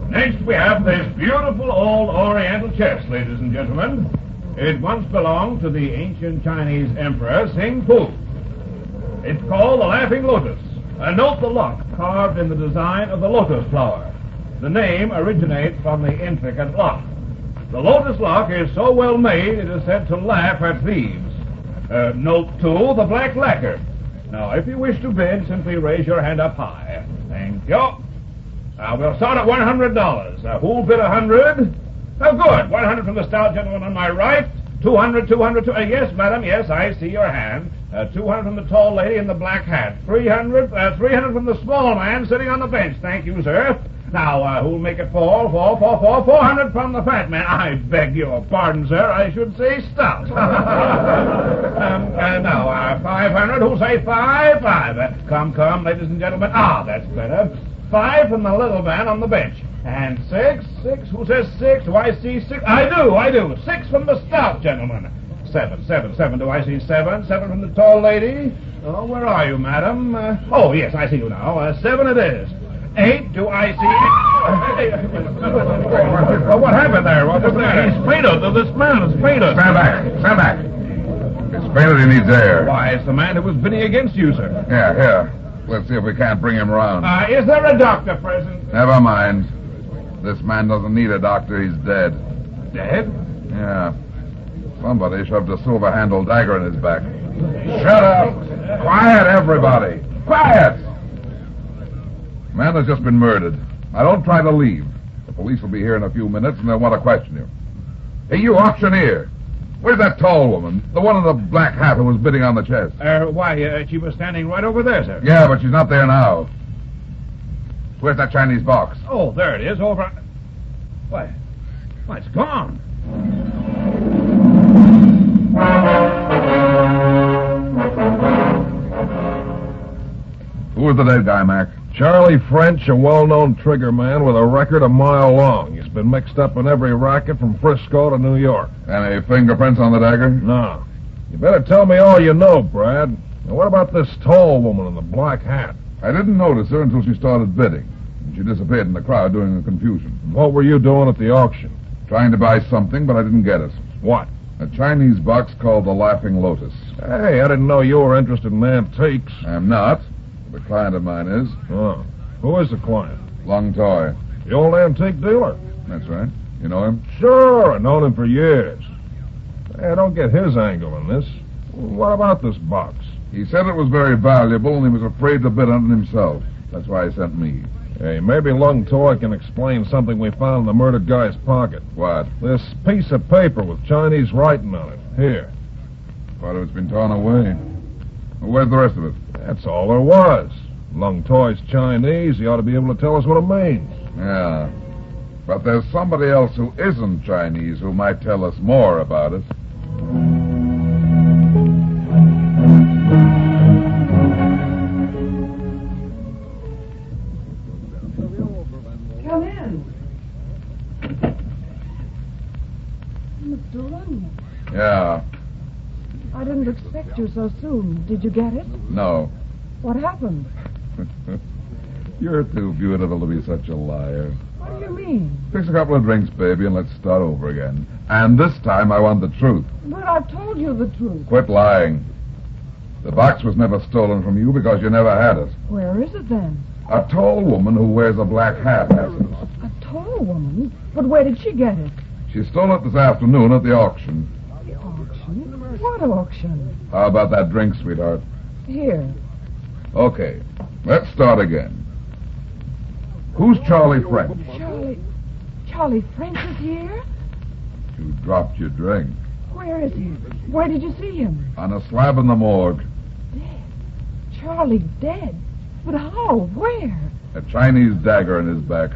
Next we have this beautiful old Oriental chest, ladies and gentlemen. It once belonged to the ancient Chinese emperor Xing Fu. It's called the Laughing Lotus. Note the lock carved in the design of the lotus flower. The name originates from the intricate lock. The lotus lock is so well made it is said to laugh at thieves. Note, too, the black lacquer. Now, if you wish to bid, simply raise your hand up high. Thank you. We'll start at $100. Who'll bid 100? Good. 100 from the stout gentleman on my right. 200, 200, yes, madam, yes, I see your hand. 200 from the tall lady in the black hat. 300 from the small man sitting on the bench. Thank you, sir. Now, who'll make it fall? 400 from the fat man. I beg your pardon, sir. I should say stout. Now, 500. Who'll say 5? 5. Come, ladies and gentlemen. That's better. 5 from the little man on the bench. And 6. Who says 6? Do I see 6? I do. 6 from the stout gentleman. 7. Do I see 7? 7 from the tall lady? Oh, where are you, madam? Yes, I see you now. 7 it is. 8, do I see... What happened there? What was that? He's fainted. This man is fainted. Stand back. He's fainted. He needs air. Why, it's the man who was bidding against you, sir. Here. Let's see if we can't bring him around. Is there a doctor present? Never mind. This man doesn't need a doctor. He's dead. Dead? Yeah. Somebody shoved a silver-handled dagger in his back. Shut up! Quiet, everybody! Quiet! Man has just been murdered. Now, don't try to leave. The police will be here in a few minutes, and they'll want to question you. Hey, you auctioneer! Where's that tall woman? The one in the black hat who was bidding on the chest? She was standing right over there, sir. Yeah, but she's not there now. Where's that Chinese box? Oh, there it is, over... Why, it's gone. Who was the dead guy, Mac? Charlie French, a well-known trigger man with a record a mile long. He's been mixed up in every racket from Frisco to New York. Any fingerprints on the dagger? No. You better tell me all you know, Brad. Now, what about this tall woman in the black hat? I didn't notice her until she started bidding. She disappeared in the crowd during the confusion. What were you doing at the auction? Trying to buy something, but I didn't get it. What? A Chinese box called the Laughing Lotus. Hey, I didn't know you were interested in antiques. I'm not. The client of mine is. Oh. Who is the client? Lung Toy. The old antique dealer? That's right. You know him? Sure, I've known him for years. Hey, I don't get his angle in this. What about this box? He said it was very valuable, and he was afraid to bid on it himself. That's why he sent me. Hey, maybe Lung Toy can explain something we found in the murdered guy's pocket. What? This piece of paper with Chinese writing on it. Here. Part of it's been torn away. Well, where's the rest of it? That's all there was. Lung Toy's Chinese. He ought to be able to tell us what it means. Yeah. But there's somebody else who isn't Chinese who might tell us more about it. Come in. Mr. Runyon. Yeah. I didn't expect you so soon. Did you get it? No. What happened? You're too beautiful to be such a liar. What do you mean? Fix a couple of drinks, baby, and let's start over again. And this time I want the truth. But I've told you the truth. Quit lying. The box was never stolen from you because you never had it. Where is it then? A tall woman who wears a black hat has it. A tall woman? But where did she get it? She stole it this afternoon at the auction. The auction? What auction? How about that drink, sweetheart? Here. Okay, let's start again. Who's Charlie French? Charlie French is here? You dropped your drink. Where is he? Where did you see him? On a slab in the morgue. Dead. Charlie dead? But how? Where? A Chinese dagger in his back.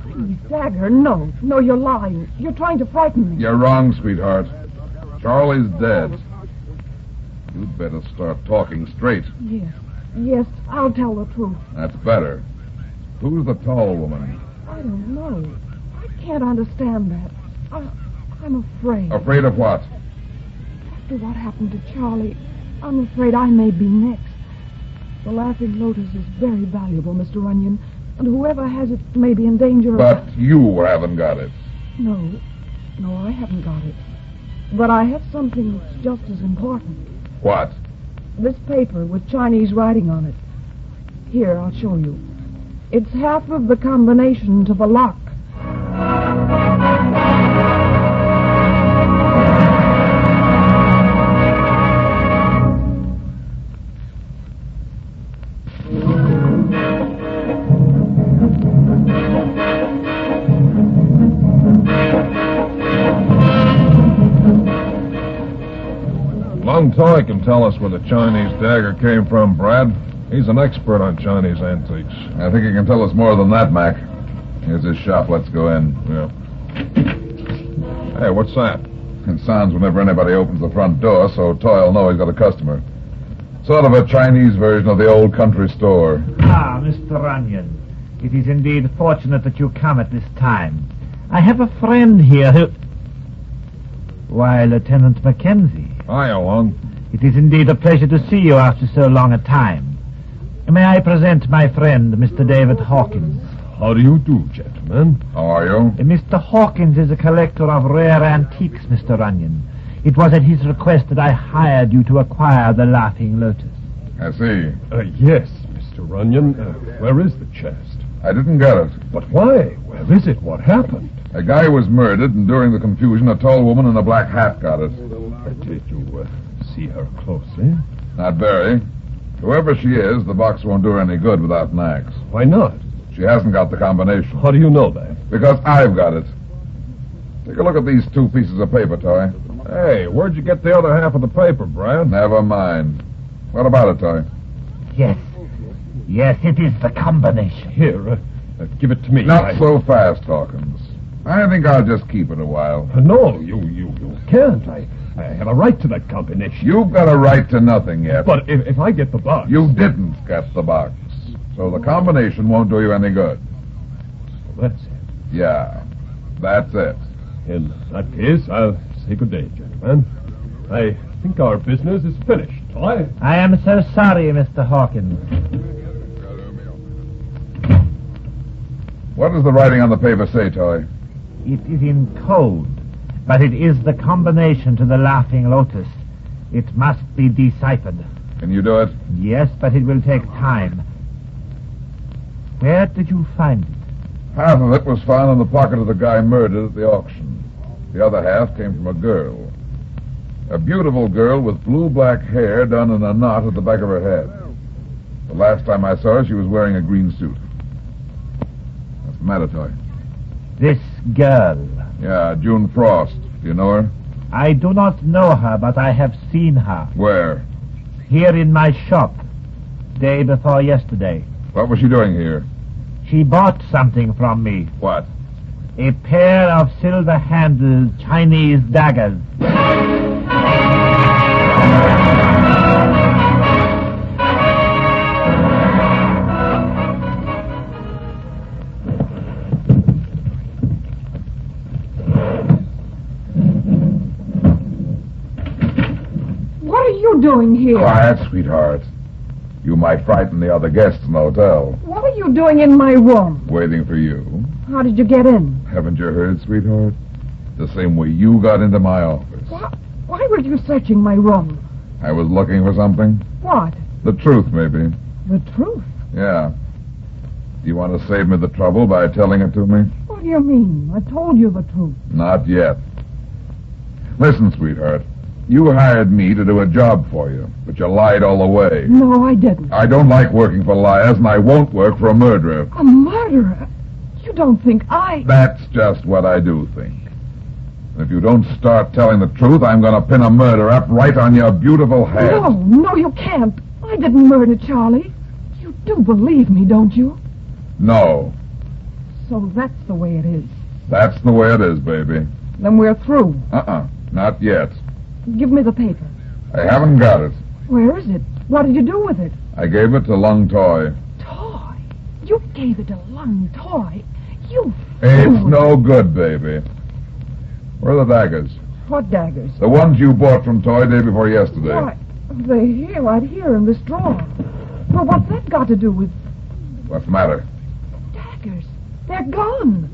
Chinese dagger? No, you're lying. You're trying to frighten me. You're wrong, sweetheart. Charlie's dead. You'd better start talking straight. Yes, I'll tell the truth. That's better. Who's the tall woman? I don't know. I can't understand that. I'm afraid. Afraid of what? After what happened to Charlie, I'm afraid I may be next. The Laughing Lotus is very valuable, Mr. Runyon, and whoever has it may be in danger of... But you haven't got it. No, I haven't got it. But I have something that's just as important. What? This paper with Chinese writing on it. Here, I'll show you. It's half of the combination to the lock. Lung Toy can tell us where the Chinese dagger came from, Brad. He's an expert on Chinese antiques. I think he can tell us more than that, Mac. Here's his shop. Let's go in. Yeah. Hey, what's that? It sounds whenever anybody opens the front door, so Toy'll know he's got a customer. Sort of a Chinese version of the old country store. Ah, Mr. Runyon. It is indeed fortunate that you come at this time. I have a friend here who... Why, Lieutenant Mackenzie. Hi, Lung. It is indeed a pleasure to see you after so long a time. May I present my friend, Mr. David Hawkins? How do you do, gentlemen? How are you? Mr. Hawkins is a collector of rare antiques, Mr. Runyon. It was at his request that I hired you to acquire the Laughing Lotus. I see. Yes, Mr. Runyon. Where is the chest? I didn't get it. But why? Where is it? What happened? A guy was murdered, and during the confusion, a tall woman in a black hat got it. Did you see her closely? Not very. Whoever she is, the box won't do her any good without an axe. Why not? She hasn't got the combination. How do you know that? Because I've got it. Take a look at these two pieces of paper, Toy. Hey, where'd you get the other half of the paper, Brad? Never mind. What about it, Toy? Yes, it is the combination. Here, give it to me. Not so fast, Hawkins. I think I'll just keep it a while. No, you can't. I have a right to that combination. You've got a right to nothing yet. But if I get the box... You didn't get the box. So the combination won't do you any good. Well, that's it. Yeah, that's it. In that case, I'll say good day, gentlemen. I think our business is finished. I am so sorry, Mr. Hawkins. What does the writing on the paper say, Toy? It is in code. but it is the combination to the Laughing Lotus. It must be deciphered. Can you do it? Yes, but it will take time. Where did you find it? Half of it was found in the pocket of the guy murdered at the auction. The other half came from a girl. A beautiful girl with blue-black hair done in a knot at the back of her head. The last time I saw her, she was wearing a green suit. What's the matter, Toy? This girl. Yeah, June Frost. Do you know her? I do not know her, but I have seen her. Where? Here in my shop. Day before yesterday. What was she doing here? She bought something from me. What? A pair of silver-handled Chinese daggers. What are you doing here? Quiet, sweetheart. You might frighten the other guests in the hotel. What are you doing in my room? Waiting for you. How did you get in? Haven't you heard, sweetheart? The same way you got into my office. Why were you searching my room? I was looking for something. What? The truth, maybe. The truth? Yeah. Do you want to save me the trouble by telling it to me? What do you mean? I told you the truth. Not yet. Listen, sweetheart. You hired me to do a job for you, but you lied all the way. No, I didn't. I don't like working for liars, and I won't work for a murderer. A murderer? You don't think I... That's just what I do think. If you don't start telling the truth, I'm going to pin a murder up right on your beautiful head. No, you can't. I didn't murder Charlie. You do believe me, don't you? No. So that's the way it is. That's the way it is, baby. Then we're through. Not yet. Give me the paper. I haven't got it. Where is it? What did you do with it? I gave it to Lung Toy. Toy? You gave it to Lung Toy? You It's fool. no good, baby. Where are the daggers? What daggers? The ones you bought from Toy day before yesterday. Why, they're here, right here in this drawer. Well, what's that got to do with What's the matter? daggers? They're gone.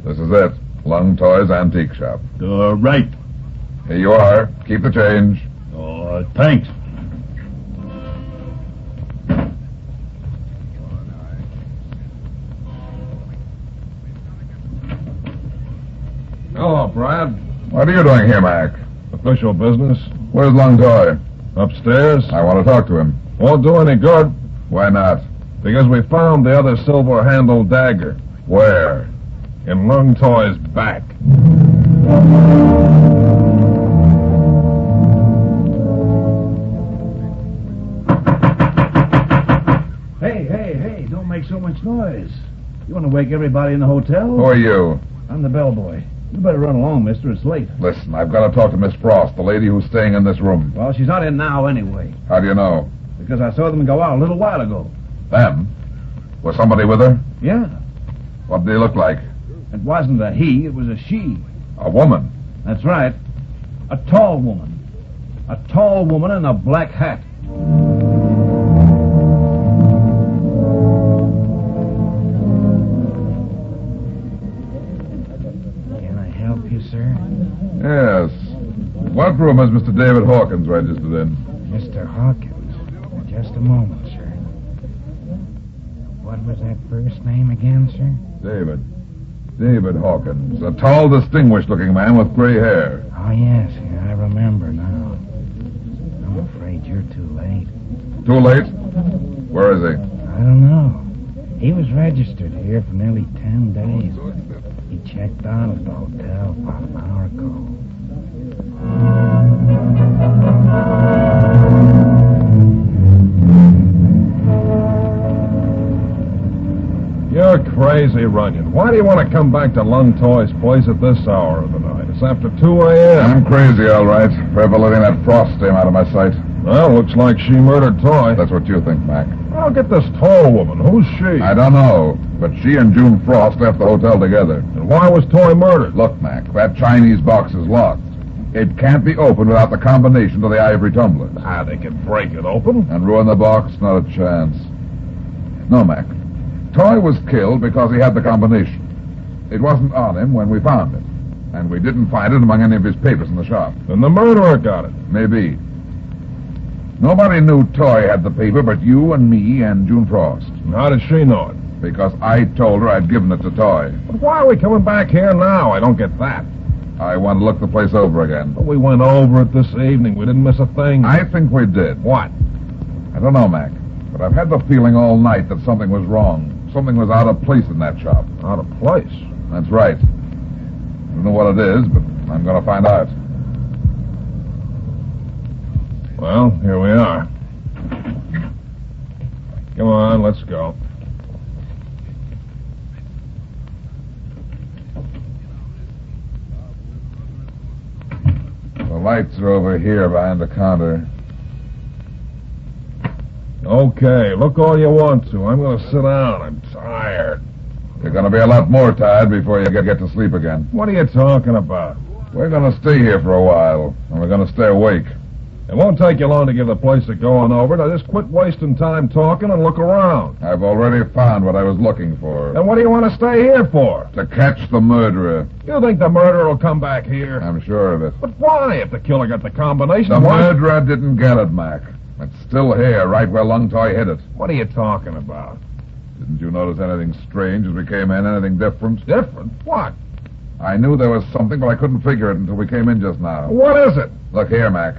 This is it. Lung Toy's Antique Shop. Right. Here you are. Keep the change. Thanks. Hello, Brad. What are you doing here, Mac? Official business. Where's Lung Toy? Upstairs. I want to talk to him. Won't do any good. Why not? Because we found the other silver-handled dagger. Where? In Lung Toy's back. Hey, don't make so much noise. You want to wake everybody in the hotel? Who are you? I'm the bellboy. You better run along, mister. It's late. Listen, I've got to talk to Miss Frost, the lady who's staying in this room. Well, she's not in now anyway. How do you know? Because I saw them go out a little while ago. Them? Was somebody with her? Yeah. What did they look like? It wasn't a he, it was a she. A woman? That's right. A tall woman. A tall woman in a black hat. Can I help you, sir? Yes. What room is Mr. David Hawkins registered in? Mr. Hawkins. Just a moment, sir. What was that first name again, sir? David Hawkins. A tall, distinguished-looking man with gray hair. Oh, yes, I remember now. I'm afraid you're too late. Too late? Where is he? I don't know. He was registered here for nearly 10 days. He checked out at the hotel about an hour ago. You're crazy, Runyon. Why do you want to come back to Lung Toy's place at this hour of the night? It's after 2 a.m. I'm crazy, all right. Forever letting that Frost stay out of my sight. Well, looks like she murdered Toy. That's what you think, Mac. Well, get this tall woman. Who's she? I don't know. But she and June Frost left the hotel together. And why was Toy murdered? Look, Mac, that Chinese box is locked. It can't be opened without the combination to the ivory tumblers. They could break it open. And ruin the box? Not a chance. No, Mac. Toy was killed because he had the combination. It wasn't on him when we found it. And we didn't find it among any of his papers in the shop. Then the murderer got it. Maybe. Nobody knew Toy had the paper but you and me and June Frost. And how did she know it? Because I told her I'd given it to Toy. But why are we coming back here now? I don't get that. I want to look the place over again. But we went over it this evening. We didn't miss a thing. I think we did. What? I don't know, Mac. But I've had the feeling all night that something was wrong. Something was out of place in that shop. Out of place? That's right. I don't know what it is, but I'm going to find out. Well, here we are. Come on, let's go. The lights are over here behind the counter. Okay, look all you want to. I'm going to sit down. I'm tired. You're going to be a lot more tired before you get to sleep again. What are you talking about? We're going to stay here for a while, and we're going to stay awake. It won't take you long to give the place a going over. Now just quit wasting time talking and look around. I've already found what I was looking for. And what do you want to stay here for? To catch the murderer. You think the murderer will come back here? I'm sure of it. But why? If the killer got the combination... The murderer didn't get it, Mac. It's still here, right where Lung Toy hid it. What are you talking about? Didn't you notice anything strange as we came in? Anything different? Different? What? I knew there was something, but I couldn't figure it until we came in just now. What is it? Look here, Mac.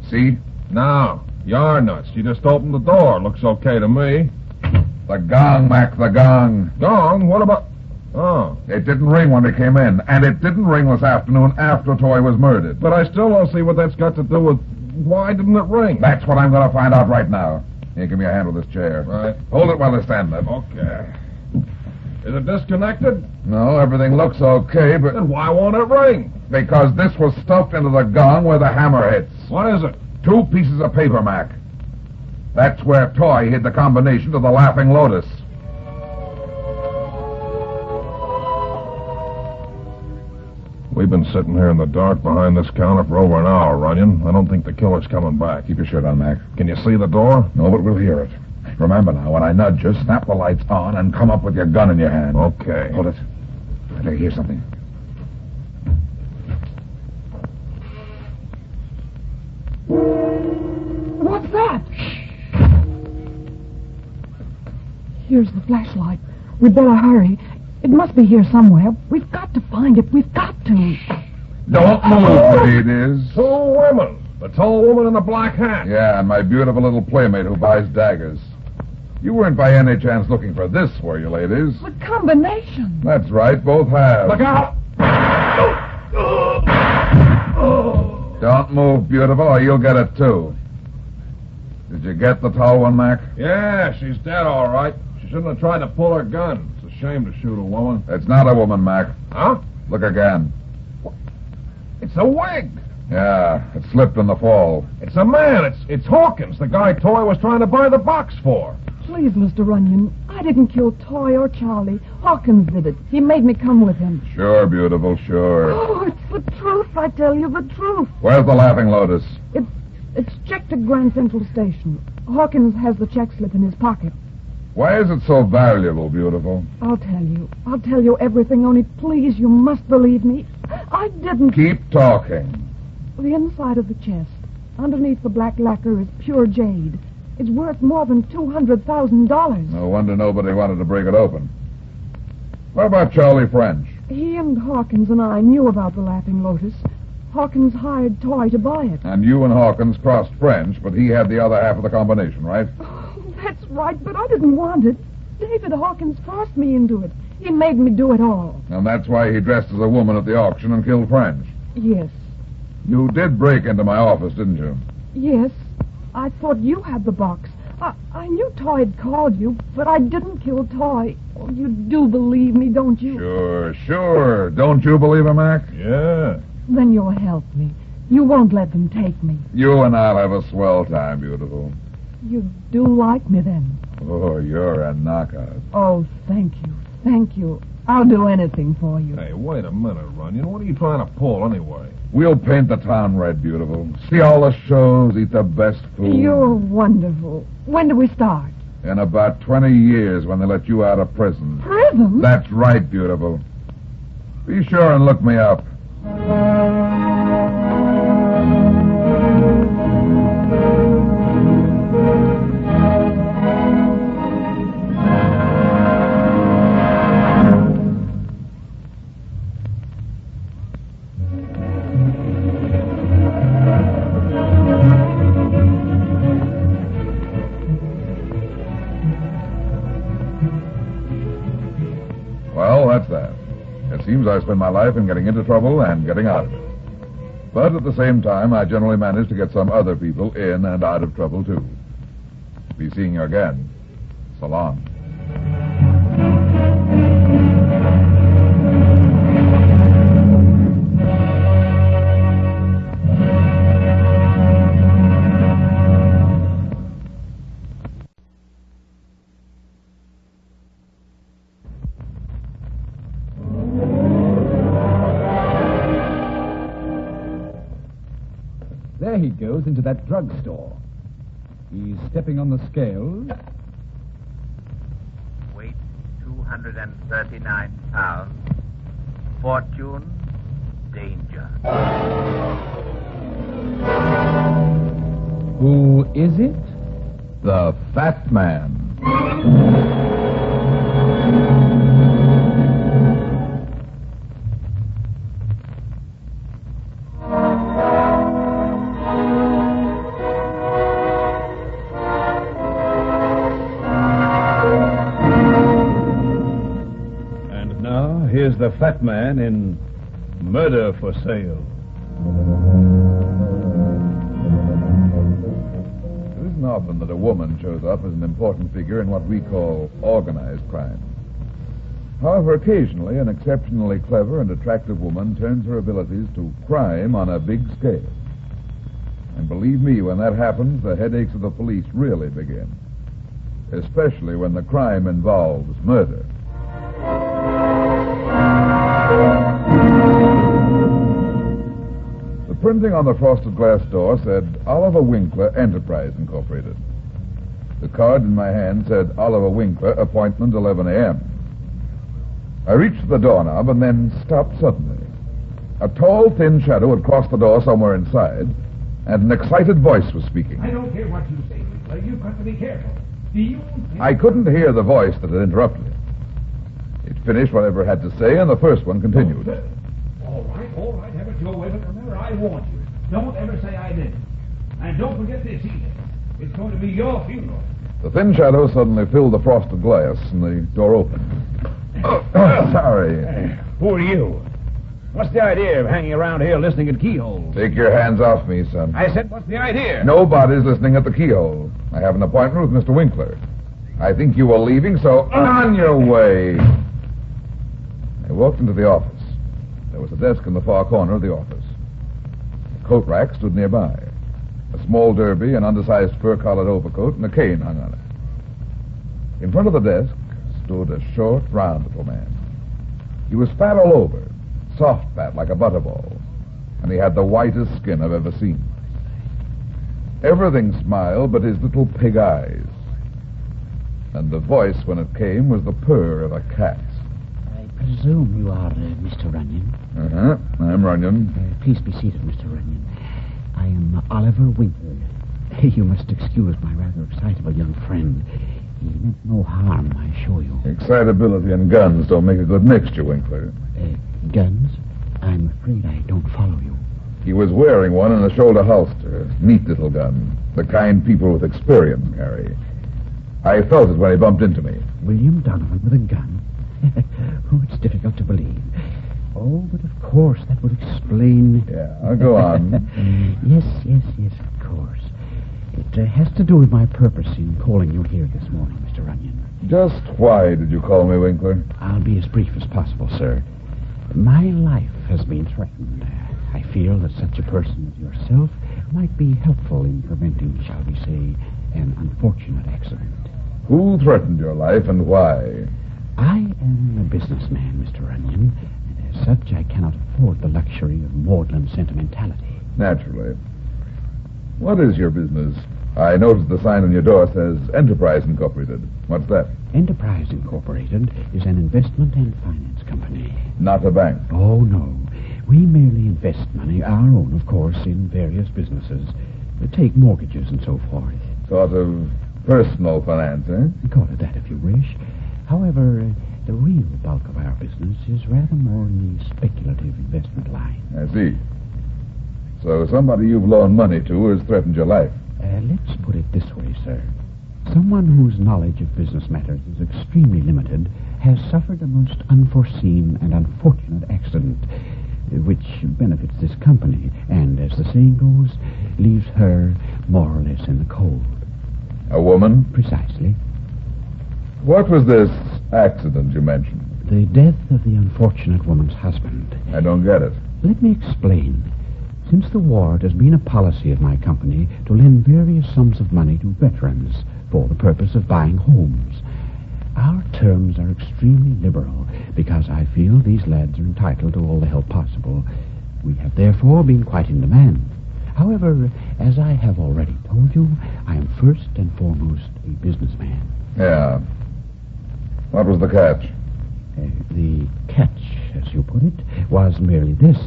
See? No. You're nuts. You just opened the door. Looks okay to me. The gong, Mac, the gong. Gong? What about... Oh. It didn't ring when we came in, and it didn't ring this afternoon after Toy was murdered. But I still don't see what that's got to do with... Why didn't it ring? That's what I'm going to find out right now. Here, give me a hand with this chair. Right. Hold it while I stand there. Okay. Is it disconnected? No, everything looks okay, but... Then why won't it ring? Because this was stuffed into the gong where the hammer hits. What is it? 2 pieces of paper, Mac. That's where Toy hid the combination to the Laughing Lotus. We've been sitting here in the dark behind this counter for over an hour, Runyon. I don't think the killer's coming back. Keep your shirt on, Mac. Can you see the door? No, but we'll hear it. Remember now, when I nudge you, snap the lights on and come up with your gun in your hand. Okay. Hold it. I think I hear something. What's that? Here's the flashlight. We'd better hurry. It must be here somewhere. We've got to find it. We've got to. Don't move, ladies. 2 women. The tall woman in the black hat. Yeah, and my beautiful little playmate who buys daggers. You weren't by any chance looking for this, were you, ladies? The combination. That's right, both have. Look out! Don't move, beautiful, or you'll get it, too. Did you get the tall one, Mac? Yeah, she's dead, all right. She shouldn't have tried to pull her gun. It's a shame to shoot a woman. It's not a woman, Mac. Huh? Look again. It's a wig. Yeah, it slipped in the fall. It's a man. It's Hawkins, the guy Toy was trying to buy the box for. Please, Mr. Runyon, I didn't kill Toy or Charlie. Hawkins did it. He made me come with him. Sure, beautiful, sure. Oh, it's the truth, I tell you, the truth. Where's the Laughing Lotus? It's checked at Grand Central Station. Hawkins has the check slip in his pocket. Why is it so valuable, beautiful? I'll tell you. I'll tell you everything, only please, you must believe me. I didn't... Keep talking. The inside of the chest, underneath the black lacquer, is pure jade. It's worth more than $200,000. No wonder nobody wanted to break it open. What about Charlie French? He and Hawkins and I knew about the Laughing Lotus. Hawkins hired Toy to buy it. And you and Hawkins crossed French, but he had the other half of the combination, right? Oh, that's right, but I didn't want it. David Hawkins forced me into it. He made me do it all. And that's why he dressed as a woman at the auction and killed French. Yes. You did break into my office, didn't you? Yes. I thought you had the box. I knew Toy had called you, but I didn't kill Toy. Oh, you do believe me, don't you? Sure. Don't you believe him, Mac? Yeah. Then you'll help me. You won't let them take me. You and I'll have a swell time, beautiful. You do like me, then? Oh, you're a knockout. Oh, thank you. Thank you. I'll do anything for you. Hey, wait a minute, Runyon. What are you trying to pull, anyway? We'll paint the town red, beautiful. See all the shows, eat the best food. You're wonderful. When do we start? In about 20 years when they let you out of prison. Prison? That's right, beautiful. Be sure and look me up. Well, that's that. It seems I spend my life in getting into trouble and getting out of it. But at the same time, I generally manage to get some other people in and out of trouble, too. Be seeing you again. So long. There he goes into that drugstore. He's stepping on the scales. Weight 239 pounds. Fortune, danger. Who is it? The Fat Man. Here's the Fat Man in Murder for Sale. It isn't often that a woman shows up as an important figure in what we call organized crime. However, occasionally an exceptionally clever and attractive woman turns her abilities to crime on a big scale. And believe me, when that happens, the headaches of the police really begin. Especially when the crime involves murder. The printing on the frosted glass door said Oliver Winkler Enterprise Incorporated. The card in my hand said Oliver Winkler, appointment 11 a.m. I reached the doorknob and then stopped suddenly. A tall, thin shadow had crossed the door somewhere inside, and an excited voice was speaking. I don't care what you say, Winkler. You've got to be careful. Do you? I couldn't hear the voice that had interrupted it. It finished whatever it had to say, and the first one continued. All right. Have it your way, but remember, I warned you. Don't ever say I didn't. And don't forget this either. It's going to be your funeral. The thin shadow suddenly filled the frosted glass, and the door opened. Sorry. Who are you? What's the idea of hanging around here listening at keyholes? Take your hands off me, son. I said, what's the idea? Nobody's listening at the keyhole. I have an appointment with Mr. Winkler. I think you were leaving, so on your way. I walked into the office. There was a desk in the far corner of the office. A coat rack stood nearby. A small derby, an undersized fur-collared overcoat, and a cane hung on it. In front of the desk stood a short, round little man. He was fat all over, soft fat like a butterball, and he had the whitest skin I've ever seen. Everything smiled but his little pig eyes. And the voice, when it came, was the purr of a cat. I presume you are Mr. Runyon. Uh-huh. I'm Runyon. Please be seated, Mr. Runyon. I am Oliver Winkler. You must excuse my rather excitable young friend. He meant no harm, I assure you. Excitability and guns don't make a good mixture, Winkler. Guns? I'm afraid I don't follow you. He was wearing one in a shoulder holster. Neat little gun. The kind people with experience carry. I felt it when he bumped into me. William Donovan with a gun? Oh, it's difficult to believe. Oh, but of course, that would explain... Yeah, I'll go on. Yes, of course. It has to do with my purpose in calling you here this morning, Mr. Runyon. Just why did you call me, Winkler? I'll be as brief as possible, sir. My life has been threatened. I feel that such a person as yourself might be helpful in preventing, shall we say, an unfortunate accident. Who threatened your life and why? I am a businessman, Mr. Runyon, and as such I cannot afford the luxury of maudlin sentimentality. Naturally. What is your business? I noticed the sign on your door says Enterprise Incorporated. What's that? Enterprise Incorporated is an investment and finance company. Not a bank. Oh, no. We merely invest money, our own, of course, in various businesses. Take mortgages and so forth. Sort of personal finance, eh? Call it that if you wish. However, the real bulk of our business is rather more in the speculative investment line. I see. So somebody you've loaned money to has threatened your life. Let's put it this way, sir. Someone whose knowledge of business matters is extremely limited has suffered a most unforeseen and unfortunate accident, which benefits this company, and, as the saying goes, leaves her more or less in the cold. A woman? Precisely. What was this accident you mentioned? The death of the unfortunate woman's husband. I don't get it. Let me explain. Since the war, it has been a policy of my company to lend various sums of money to veterans for the purpose of buying homes. Our terms are extremely liberal because I feel these lads are entitled to all the help possible. We have therefore been quite in demand. However, as I have already told you, I am first and foremost a businessman. Yeah. What was the catch? The catch, as you put it, was merely this.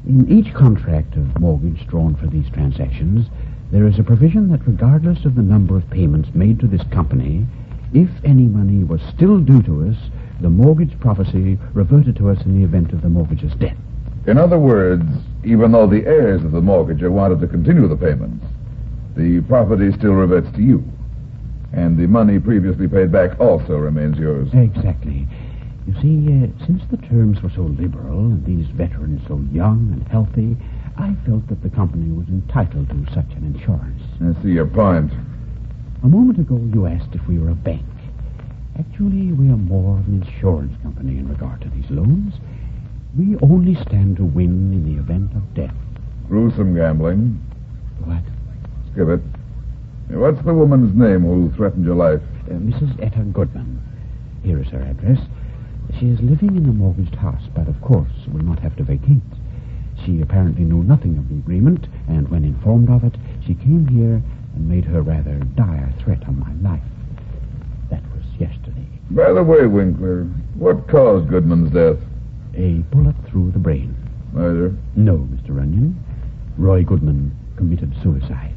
In each contract of mortgage drawn for these transactions, there is a provision that regardless of the number of payments made to this company, if any money was still due to us, the mortgage prophecy reverted to us in the event of the mortgage's death. In other words, even though the heirs of the mortgager wanted to continue the payments, the property still reverts to you. And the money previously paid back also remains yours. Exactly. You see, since the terms were so liberal and these veterans so young and healthy, I felt that the company was entitled to such an insurance. I see your point. A moment ago, you asked if we were a bank. Actually, we are more of an insurance company in regard to these loans. We only stand to win in the event of death. Gruesome gambling. What? Skip it. What's the woman's name who threatened your life? Mrs. Etta Goodman. Here is her address. She is living in the mortgaged house, but of course will not have to vacate. She apparently knew nothing of the agreement, and when informed of it, she came here and made her rather dire threat on my life. That was yesterday. By the way, Winkler, what caused Goodman's death? A bullet through the brain. Murder? No, Mr. Runyon. Roy Goodman committed suicide.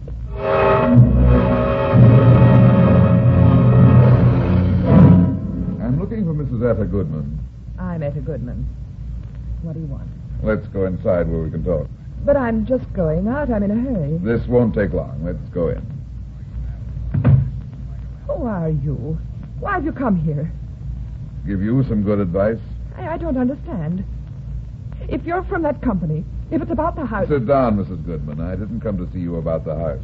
I'm looking for Mrs. Etta Goodman. I'm Etta Goodman. What do you want? Let's go inside where we can talk. But I'm just going out. I'm in a hurry. This won't take long. Let's go in. Who are you? Why have you come here? Give you some good advice. I don't understand. If you're from that company, if it's about the house... Sit down, Mrs. Goodman. I didn't come to see you about the house.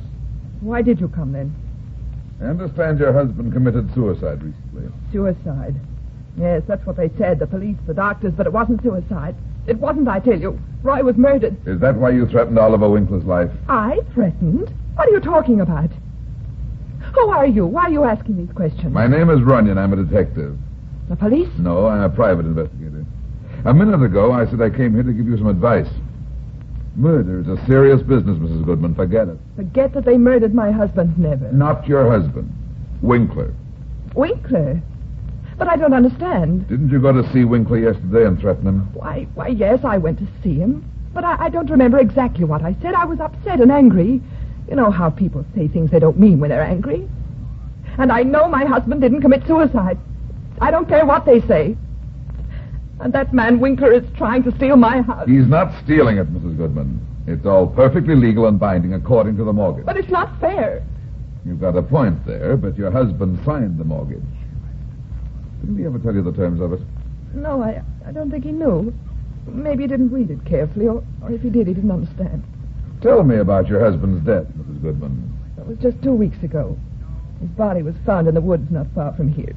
Why did you come then? I understand your husband committed suicide recently. Suicide. Yes, that's what they said, the police, the doctors, but it wasn't suicide. It wasn't, I tell you. Roy was murdered. Is that why you threatened Oliver Winkler's life? I threatened? What are you talking about? Who are you? Why are you asking these questions? My name is Runyon. I'm a detective. The police? No, I'm a private investigator. A minute ago, I said I came here to give you some advice. Murder is a serious business, Mrs. Goodman. Forget it. Forget that they murdered my husband, never. Not your husband. Winkler. Winkler? But I don't understand. Didn't you go to see Winkler yesterday and threaten him? Why, yes, I went to see him. But I don't remember exactly what I said. I was upset and angry. You know how people say things they don't mean when they're angry. And I know my husband didn't commit suicide. I don't care what they say. And that man Winkler is trying to steal my house. He's not stealing it, Mrs. Goodman. It's all perfectly legal and binding according to the mortgage. But it's not fair. You've got a point there, but your husband signed the mortgage. Didn't he ever tell you the terms of it? No, I don't think he knew. Maybe he didn't read it carefully, or if he did, he didn't understand. Tell me about your husband's death, Mrs. Goodman. It was just 2 weeks ago. His body was found in the woods not far from here.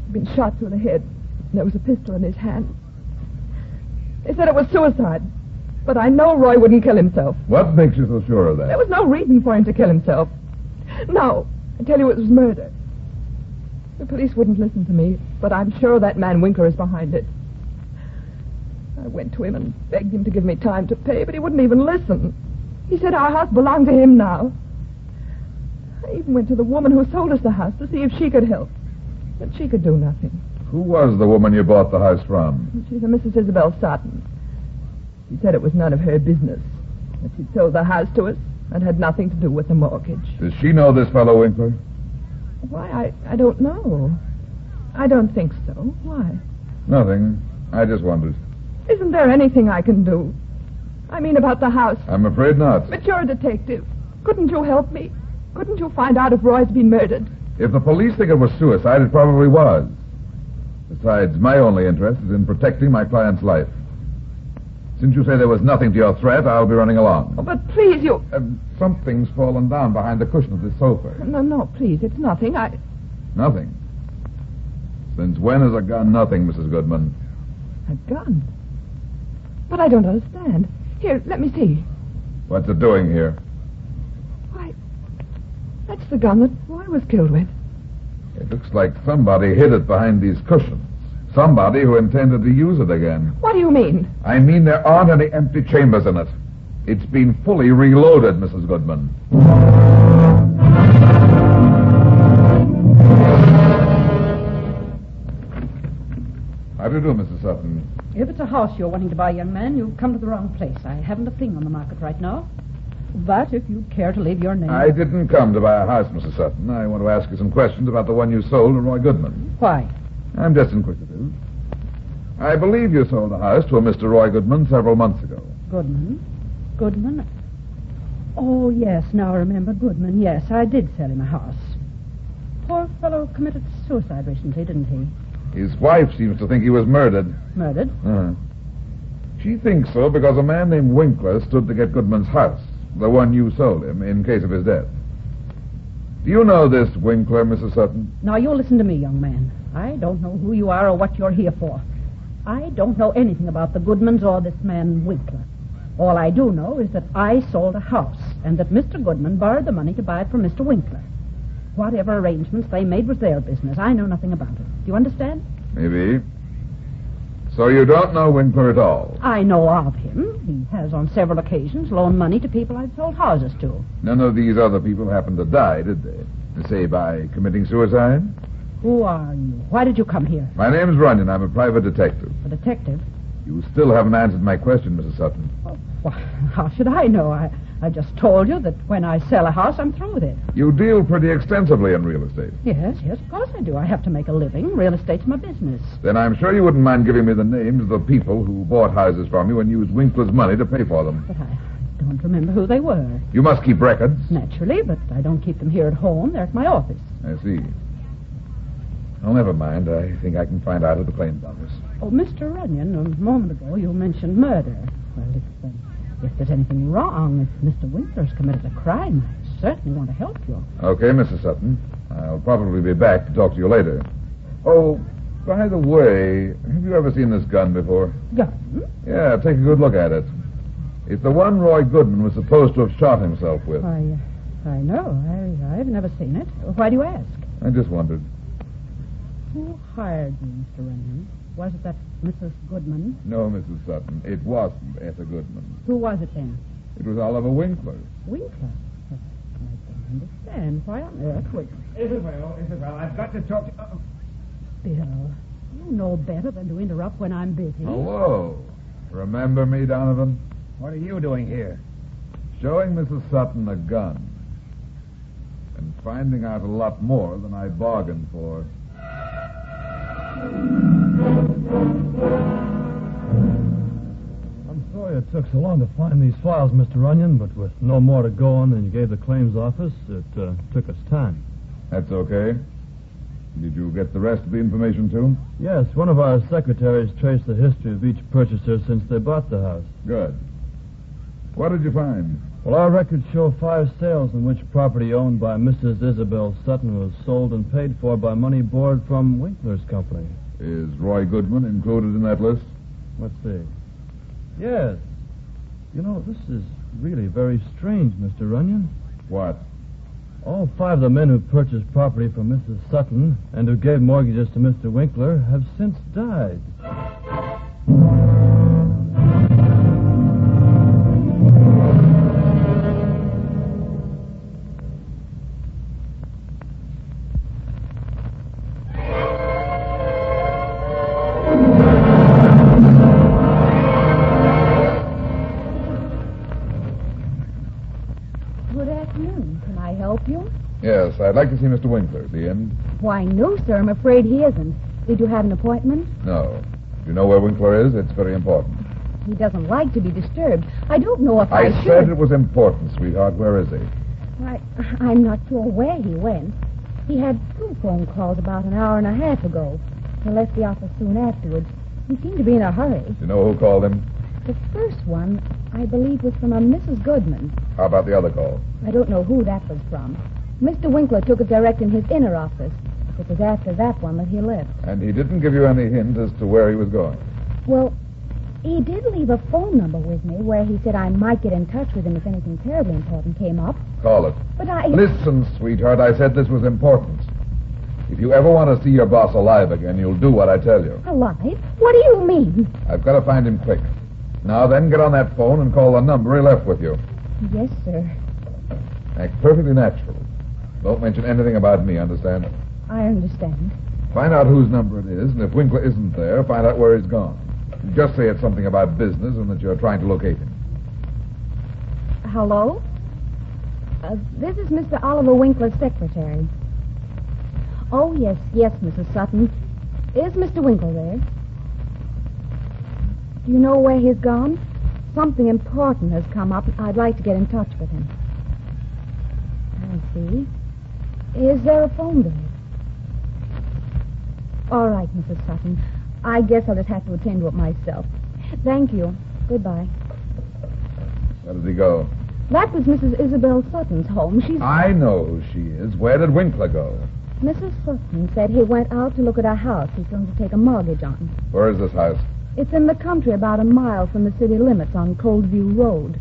He'd been shot through the head, and there was a pistol in his hand. They said it was suicide, but I know Roy wouldn't kill himself. What makes you so sure of that? There was no reason for him to kill himself. No, I tell you it was murder. The police wouldn't listen to me, but I'm sure that man Winkler is behind it. I went to him and begged him to give me time to pay, but he wouldn't even listen. He said our house belonged to him now. I even went to the woman who sold us the house to see if she could help, but she could do nothing. Who was the woman you bought the house from? She's a Mrs. Isabel Sutton. She said it was none of her business, that she'd sold the house to us and had nothing to do with the mortgage. Does she know this fellow Winkler? Why, I don't know. I don't think so. Why? Nothing. I just wondered. Isn't there anything I can do? I mean, about the house. I'm afraid not. But you're a detective. Couldn't you help me? Couldn't you find out if Roy's been murdered? If the police think it was suicide, it probably was. Besides, my only interest is in protecting my client's life. Since you say there was nothing to your threat, I'll be running along. Oh, but please, you... Something's fallen down behind the cushion of this sofa. No, please, it's nothing. Nothing? Since when is a gun nothing, Mrs. Goodman? A gun? But I don't understand. Here, let me see. What's it doing here? Why, that's the gun that Roy was killed with. It looks like somebody hid it behind these cushions. Somebody who intended to use it again. What do you mean? I mean there aren't any empty chambers in it. It's been fully reloaded, Mrs. Goodman. How do you do, Mrs. Sutton? If it's a house you're wanting to buy, young man, you've come to the wrong place. I haven't a thing on the market right now. But if you care to leave your name... I didn't come to buy a house, Mrs. Sutton. I want to ask you some questions about the one you sold to Roy Goodman. Why? I'm just inquisitive. I believe you sold the house to a Mr. Roy Goodman several months ago. Goodman? Goodman? Oh, yes, now I remember Goodman. Yes, I did sell him a house. Poor fellow committed suicide recently, didn't he? His wife seems to think he was murdered. Murdered? She thinks so because a man named Winkler stood to get Goodman's house, the one you sold him, in case of his death. Do you know this Winkler, Mrs. Sutton? Now, you listen to me, young man. I don't know who you are or what you're here for. I don't know anything about the Goodmans or this man Winkler. All I do know is that I sold a house and that Mr. Goodman borrowed the money to buy it from Mr. Winkler. Whatever arrangements they made was their business. I know nothing about it. Do you understand? Maybe. So you don't know Winkler at all? I know of him. He has on several occasions loaned money to people I've sold houses to. None of these other people happened to die, did they? Say, by committing suicide? Who are you? Why did you come here? My name's Runyon. I'm a private detective. A detective? You still haven't answered my question, Mrs. Sutton. Oh, well, how should I know? I just told you that when I sell a house, I'm through with it. You deal pretty extensively in real estate. Yes, of course I do. I have to make a living. Real estate's my business. Then I'm sure you wouldn't mind giving me the names of the people who bought houses from you and used Winkler's money to pay for them. But I don't remember who they were. You must keep records. Naturally, but I don't keep them here at home. They're at my office. I see. Oh, never mind. I think I can find out at the claims office. Oh, Mr. Runyon, a moment ago you mentioned murder. Well, if there's anything wrong, if Mr. Winkler's committed a crime, I certainly want to help you. Okay, Mrs. Sutton. I'll probably be back to talk to you later. Oh, by the way, have you ever seen this gun before? Gun? Yeah, take a good look at it. It's the one Roy Goodman was supposed to have shot himself with. I know. I've never seen it. Why do you ask? I just wondered. Who hired you, Mr. Runyon? Was it that Mrs. Goodman? No, Mrs. Sutton. It wasn't Etta Goodman. Who was it then? It was Oliver Winkler. Winkler? I don't understand. Why on earth would... Isabel, I've got to talk to... Bill, you know better than to interrupt when I'm busy. Hello. Remember me, Donovan? What are you doing here? Showing Mrs. Sutton a gun. And finding out a lot more than I bargained for. I'm sorry it took so long to find these files, Mr. Runyon, but with no more to go on than you gave the claims office, it took us time. That's okay. Did you get the rest of the information, too? Yes, one of our secretaries traced the history of each purchaser since they bought the house. Good. What did you find? Well, our records show 5 sales in which property owned by Mrs. Isabel Sutton was sold and paid for by money borrowed from Winkler's company. Is Roy Goodman included in that list? Let's see. Yes. You know, this is really very strange, Mr. Runyon. What? All 5 of the men who purchased property from Mrs. Sutton and who gave mortgages to Mr. Winkler have since died. Yes, I'd like to see Mr. Winkler. Is he in? Why, no, sir. I'm afraid he isn't. Did you have an appointment? No. Do you know where Winkler is? It's very important. He doesn't like to be disturbed. I don't know if I should. said it was important, sweetheart. Where is he? Why, I'm not sure where he went. He had 2 phone calls about an hour and a half ago. He left the office soon afterwards. He seemed to be in a hurry. Do you know who called him? The first one, I believe, was from a Mrs. Goodman. How about the other call? I don't know who that was from. Mr. Winkler took it direct in his inner office. It was after that one that he left. And he didn't give you any hint as to where he was going? Well, he did leave a phone number with me where he said I might get in touch with him if anything terribly important came up. Call it. But I... Listen, sweetheart, I said this was important. If you ever want to see your boss alive again, you'll do what I tell you. Alive? What do you mean? I've got to find him quick. Now then, get on that phone and call the number he left with you. Yes, sir. Act perfectly natural. Don't mention anything about me, understand? I understand. Find out whose number it is, and if Winkler isn't there, find out where he's gone. Just say it's something about business and that you're trying to locate him. Hello? This is Mr. Oliver Winkler's secretary. Oh, yes, Mrs. Sutton. Is Mr. Winkler there? Do you know where he's gone? Something important has come up. I'd like to get in touch with him. I see. Is there a phone there? All right, Mrs. Sutton. I guess I'll just have to attend to it myself. Thank you. Goodbye. Where did he go? That was Mrs. Isabel Sutton's home. I know who she is. Where did Winkler go? Mrs. Sutton said he went out to look at a house he's going to take a mortgage on. Where is this house? It's in the country about a mile from the city limits on Coldview Road.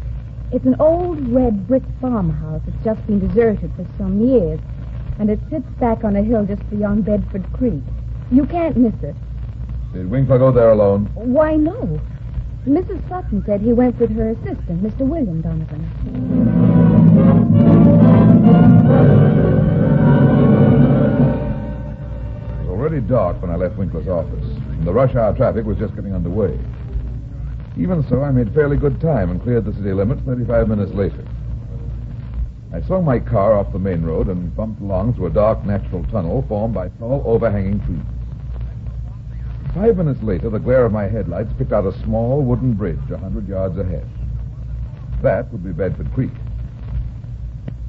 It's an old red brick farmhouse. It's just been deserted for some years. And it sits back on a hill just beyond Bedford Creek. You can't miss it. Did Winkler go there alone? Why, no. Mrs. Sutton said he went with her assistant, Mr. William Donovan. It was already dark when I left Winkler's office, and the rush hour traffic was just getting underway. Even so, I made fairly good time and cleared the city limits 35 minutes later. I swung my car off the main road and bumped along through a dark natural tunnel formed by tall, overhanging trees. 5 minutes later, the glare of my headlights picked out a small wooden bridge 100 yards ahead. That would be Bedford Creek.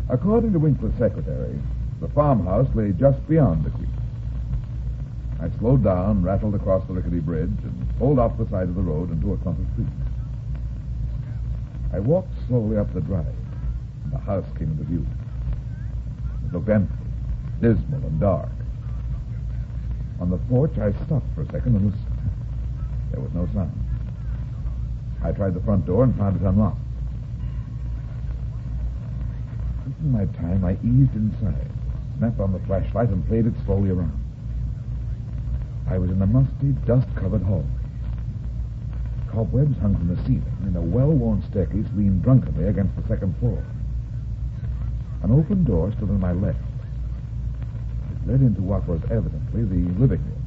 According to Winkler's secretary, the farmhouse lay just beyond the creek. I slowed down, rattled across the rickety bridge, and pulled off the side of the road into a clump of trees. I walked slowly up the drive. The house came into view. It looked empty, dismal, and dark. On the porch, I stopped for a second and listened. There was no sound. I tried the front door and found it unlocked. Taking my time, I eased inside, snapped on the flashlight, and played it slowly around. I was in a musty, dust-covered hallway. Cobwebs hung from the ceiling, and a well-worn staircase leaned drunkenly against the second floor. An open door stood on my left. It led into what was evidently the living room.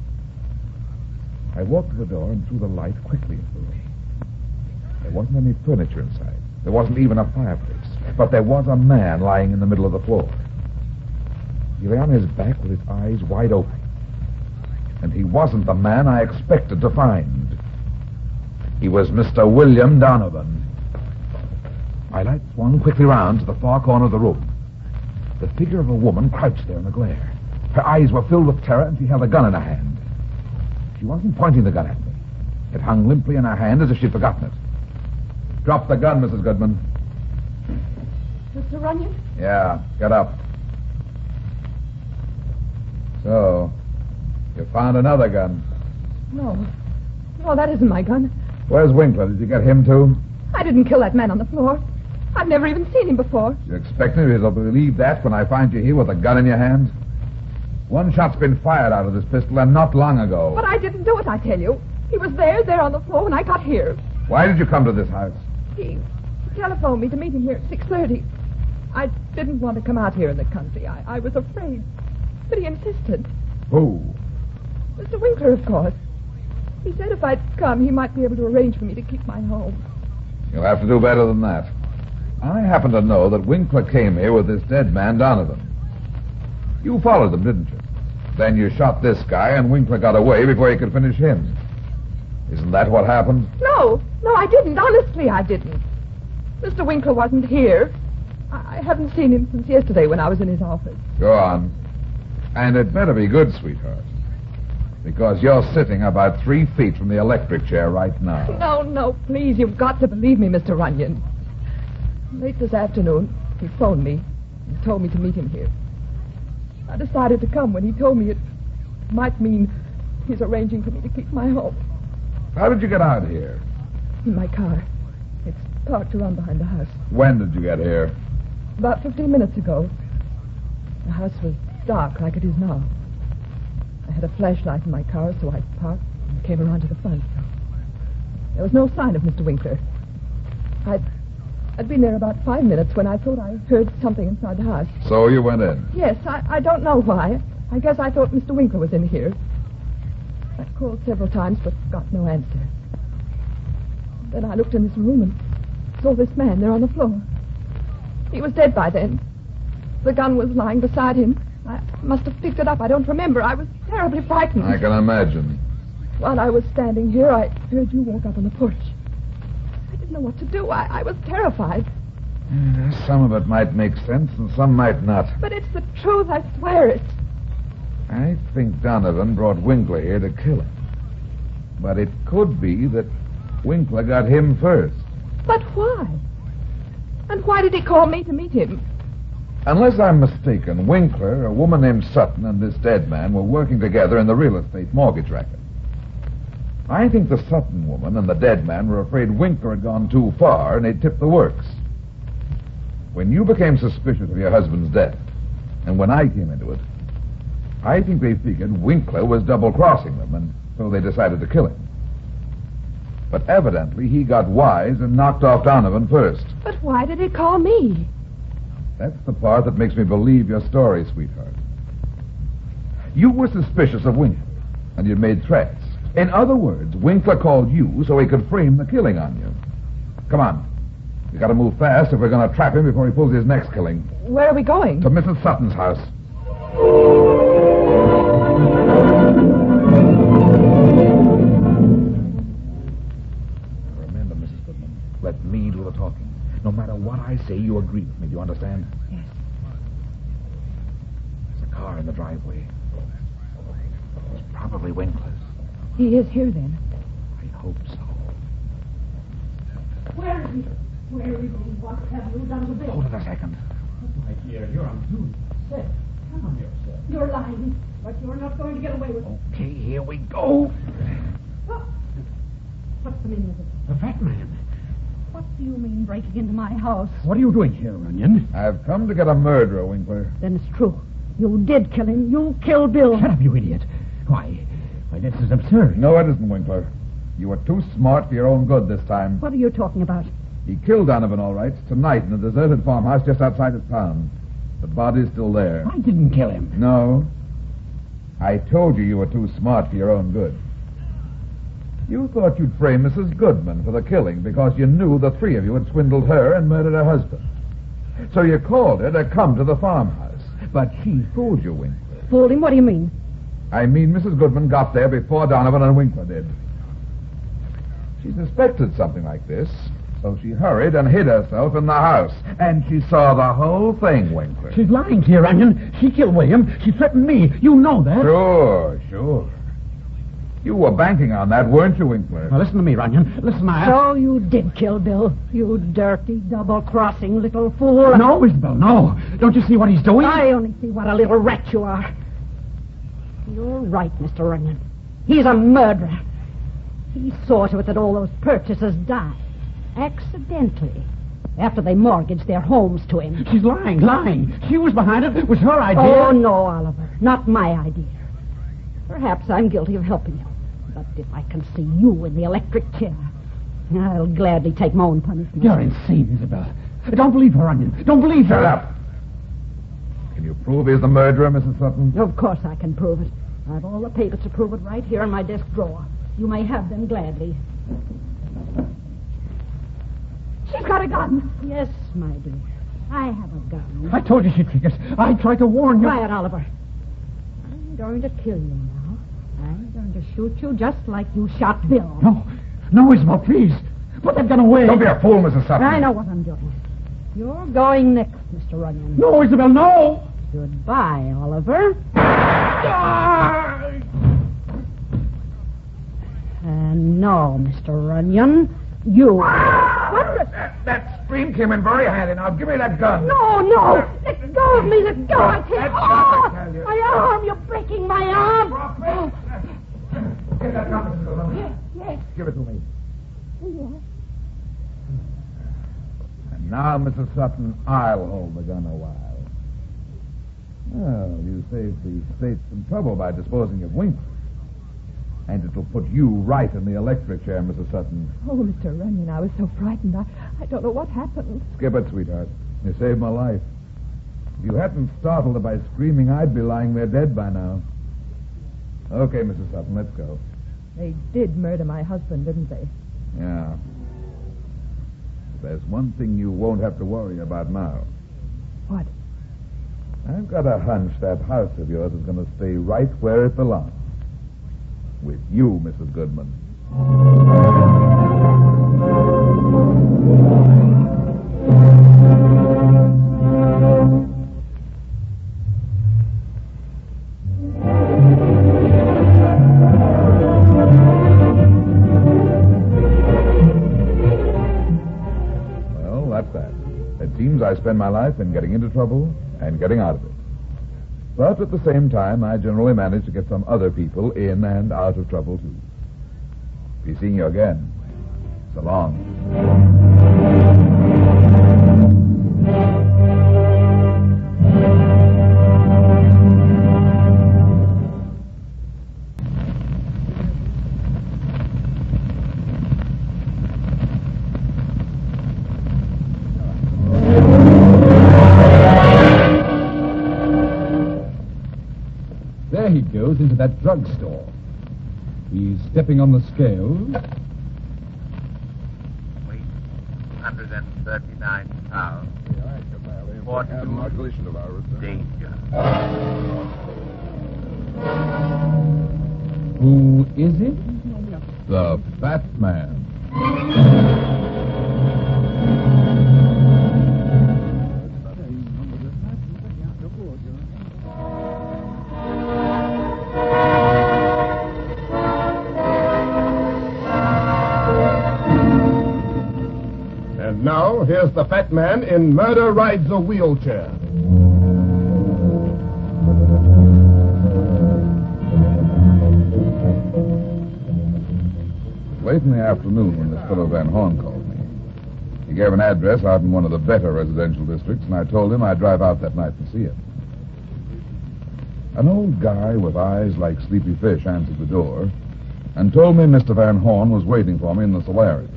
I walked to the door and threw the light quickly into the room. There wasn't any furniture inside. There wasn't even a fireplace. But there was a man lying in the middle of the floor. He lay on his back with his eyes wide open. And he wasn't the man I expected to find. He was Mr. William Donovan. My light swung quickly round to the far corner of the room. The figure of a woman crouched there in the glare. Her eyes were filled with terror, and she held a gun in her hand. She wasn't pointing the gun at me. It hung limply in her hand as if she'd forgotten it. Drop the gun, Mrs. Goodman. Mr. Runyon? Yeah, get up. So, you found another gun. No. No, that isn't my gun. Where's Winkler? Did you get him, too? I didn't kill that man on the floor. I've never even seen him before. You expect me to believe that when I find you here with a gun in your hand? One shot's been fired out of this pistol, and not long ago. But I didn't do it, I tell you. He was there on the floor when I got here. Why did you come to this house? He telephoned me to meet him here at 6:30. I didn't want to come out here in the country. I was afraid. But he insisted. Who? Mr. Winkler, of course. He said if I'd come, he might be able to arrange for me to keep my home. You'll have to do better than that. I happen to know that Winkler came here with this dead man, Donovan. You followed them, didn't you? Then you shot this guy, and Winkler got away before you could finish him. Isn't that what happened? No, I didn't. Honestly, I didn't. Mr. Winkler wasn't here. I haven't seen him since yesterday when I was in his office. Go on. And it better be good, sweetheart. Because you're sitting about 3 feet from the electric chair right now. No, please, you've got to believe me, Mr. Runyon. Late this afternoon, he phoned me and told me to meet him here. I decided to come when he told me it might mean he's arranging for me to keep my home. How did you get out here? In my car. It's parked around behind the house. When did you get here? About 15 minutes ago. The house was dark like it is now. I had a flashlight in my car, so I parked and came around to the front. There was no sign of Mr. Winkler. I'd been there about 5 minutes when I thought I heard something inside the house. So you went in? Yes, I don't know why. I guess I thought Mr. Winkler was in here. I called several times, but got no answer. Then I looked in this room and saw this man there on the floor. He was dead by then. The gun was lying beside him. I must have picked it up. I don't remember. I was terribly frightened. I can imagine. While I was standing here, I heard you walk up on the porch. I didn't know what to do. I was terrified. Some of it might make sense and some might not. But it's the truth. I swear it. I think Donovan brought Winkler here to kill him. But it could be that Winkler got him first. But why? And why did he call me to meet him? Unless I'm mistaken, Winkler, a woman named Sutton, and this dead man were working together in the real estate mortgage racket. I think the Sutton woman and the dead man were afraid Winkler had gone too far, and they tipped the works. When you became suspicious of your husband's death, and when I came into it, I think they figured Winkler was double-crossing them, and so they decided to kill him. But evidently he got wise and knocked off Donovan first. But why did he call me? That's the part that makes me believe your story, sweetheart. You were suspicious of Winkler, and you made threats. In other words, Winkler called you so he could frame the killing on you. Come on. We gotta move fast if we're gonna trap him before he pulls his next killing. Where are we going? To Mrs. Sutton's house. Remember, Mrs. Goodman, let me do the talking. No matter what I say, you agree with me. Do you understand? Yes. There's a car in the driveway. It's probably Winkler's. He is here, then. I hope so. Where is he? Where is he? What have you done to Bill? Hold it a second. My dear, you're on duty. Say, calm yourself. You're lying, but you're not going to get away with it. Okay, here we go. Oh. What's the meaning of it? The fat man. What do you mean breaking into my house? What are you doing here, Runyon? I've come to get a murderer, Winkler. Then it's true. You did kill him. You killed Bill. Shut up, you idiot. Why, this is absurd. No, it isn't, Winkler. You were too smart for your own good this time. What are you talking about? He killed Donovan, all right, tonight in a deserted farmhouse just outside his town. The body's still there. I didn't kill him. No. I told you were too smart for your own good. You thought you'd frame Mrs. Goodman for the killing because you knew the three of you had swindled her and murdered her husband. So you called her to come to the farmhouse. But she fooled you, Winkler. Fooled him? What do you mean? I mean Mrs. Goodman got there before Donovan and Winkler did. She suspected something like this, so she hurried and hid herself in the house. And she saw the whole thing, Winkler. She's lying to you, Runyon. She killed William. She threatened me. You know that. Sure. You were banking on that, weren't you, Winkler? Now, listen to me, Runyon. Listen, So you did kill Bill, you dirty, double-crossing little fool. No, Isabel, no. Don't you see what he's doing? I only see what a little rat you are. You're right, Mr. Runyon. He's a murderer. He saw to it that all those purchasers died. Accidentally. After they mortgaged their homes to him. She's lying. She was behind it. It was her idea. Oh, no, Oliver. Not my idea. Perhaps I'm guilty of helping you. But if I can see you in the electric chair, I'll gladly take my own punishment. You're insane, Isabel. Don't believe her, Onion. Don't believe her. Shut up. Can you prove he's the murderer, Mrs. Sutton? Of course I can prove it. I've all the papers to prove it right here in my desk drawer. You may have them gladly. She's got a gun. Yes, my dear. I have a gun. I told you she'd trick us. I tried to warn you. Quiet, Oliver. I'm going to kill you now. I'm going to shoot you just like you shot Bill. No, Isabel, please. Put that gun away. Don't be a fool, Mrs. Sutton. I know what I'm doing. You're going next, Mr. Runyon. No, Isabel, no. Goodbye, Oliver. And no, Mr. Runyon, you... That scream came in very handy. Now, give me that gun. No. Let go of me. Let go. I can't. I tell you. My arm. You're breaking my arm. Get that gun, Mrs. Sutton. Yes. Give it to me. Yes. And now, Mrs. Sutton, I'll hold the gun a while. Well, you saved the state some trouble by disposing of Winkler. And it'll put you right in the electric chair, Mrs. Sutton. Oh, Mr. Runyon, I was so frightened. I don't know what happened. Skip it, sweetheart. You saved my life. If you hadn't startled her by screaming, I'd be lying there dead by now. Okay, Mrs. Sutton, let's go. They did murder my husband, didn't they? Yeah. There's one thing you won't have to worry about now. What? I've got a hunch that house of yours is going to stay right where it belongs. With you, Mrs. Goodman. Well, that's that. It seems I spend my life in getting into trouble and getting out of it. But at the same time, I generally manage to get some other people in and out of trouble, too. Be seeing you again. So long. There he goes into that drugstore. He's stepping on the scales. Weight, 139 pounds. Danger. Who is it? The Fat Man. And now, here's the Fat Man in Murder Rides a Wheelchair. Late in the afternoon when this fellow Van Horn called me. He gave an address out in one of the better residential districts, and I told him I'd drive out that night and see him. An old guy with eyes like sleepy fish answered the door and told me Mr. Van Horn was waiting for me in the solarium.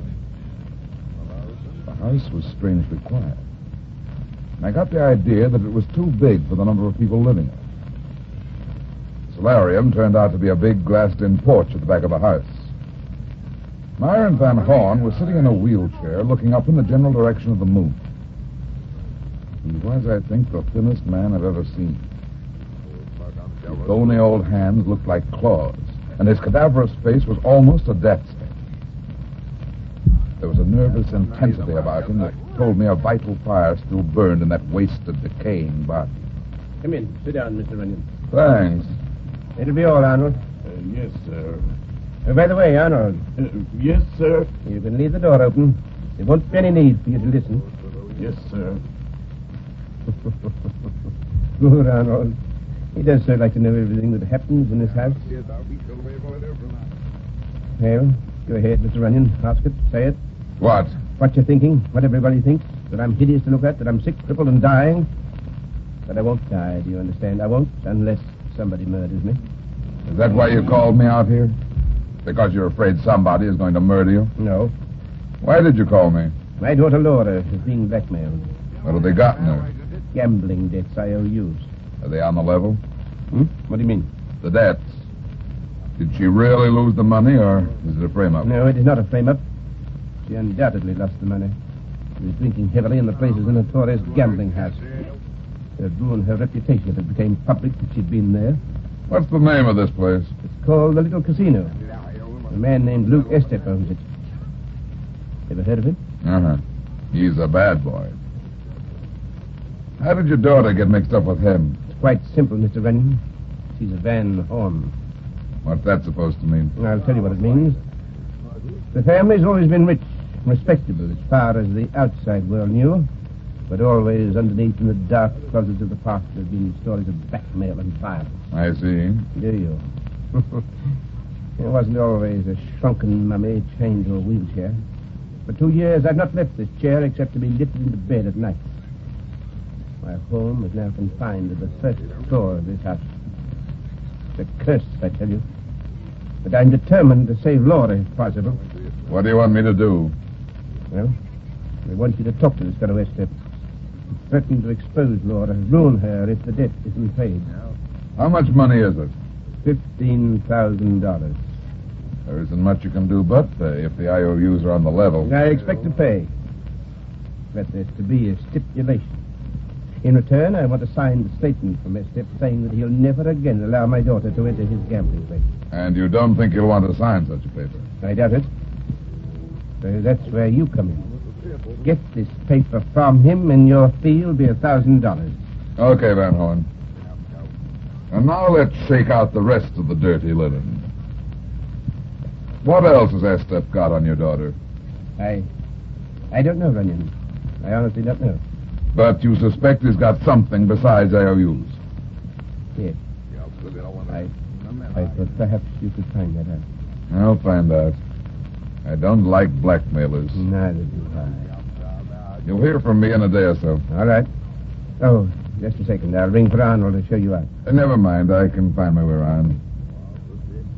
The house was strangely quiet. And I got the idea that it was too big for the number of people living in it. The solarium turned out to be a big glassed-in porch at the back of the house. Myron Van Horn was sitting in a wheelchair looking up in the general direction of the moon. He was, I think, the thinnest man I've ever seen. His bony old hands looked like claws, and his cadaverous face was almost a death's head. There was a nervous intensity about him that told me a vital fire still burned in that wasted, decaying body. Come in. Sit down, Mr. Runyon. Thanks. It'll be all, Arnold. Yes, sir. By the way, Arnold. Yes, sir. You can leave the door open. There won't be any need for you to listen. Yes, sir. Good, Arnold. He does so like to know everything that happens in this house. Well, go ahead, Mr. Runyon. Ask it. Say it. What? What you're thinking. What everybody thinks. that I'm hideous to look at, that I'm sick, crippled, and dying. But I won't die, do you understand? I won't, unless somebody murders me. Is that why you called me out here? Because you're afraid somebody is going to murder you? No. Why did you call me? My daughter Laura is being blackmailed. What have they gotten her? Gambling debts, IOUs. Are they on the level? What do you mean? The debts. Did she really lose the money, or is it a frame-up? No, it is not a frame-up. She undoubtedly lost the money. She was drinking heavily, and the place is a notorious gambling house. It had ruined her reputation if it became public that she'd been there. What's the name of this place? It's called the Little Casino. A man named Luke Estep owns it. Ever heard of him? Uh-huh. He's a bad boy. How did your daughter get mixed up with him? It's quite simple, Mr. Runyon. She's a Van Horn. What's that supposed to mean? I'll tell you what it means. The family's always been rich, respectable as far as the outside world knew, but always underneath in the dark closets of the past there have been stories of blackmail and violence. I see. Do you? It wasn't always a shrunken mummy chained to a wheelchair. For 2 years I've not left this chair except to be lifted into bed at night. My home is now confined to the first floor of this house. It's a curse, I tell you. But I'm determined to save Laura if possible. What do you want me to do? Well, I want you to talk to this fellow Estep. Threaten to expose Laura, ruin her if the debt isn't paid. How much money is it? $15,000. There isn't much you can do but pay if the IOUs are on the level. I expect to pay. But there's to be a stipulation. In return, I want a signed statement from Estep saying that he'll never again allow my daughter to enter his gambling place. And you don't think you'll want to sign such a paper? I doubt it. So that's where you come in. Get this paper from him, and your fee will be $1,000. Okay, Van Horn. And now let's shake out the rest of the dirty linen. What else has Estep got on your daughter? I don't know, Runyon. I honestly don't know. But you suspect he's got something besides IOUs? Yes. I thought perhaps you could find that out. I'll find out. I don't like blackmailers. Neither do I. You'll hear from me in a day or so. All right. Oh, just a second. I'll ring for Arnold to show you out. Never mind. I can find my way around.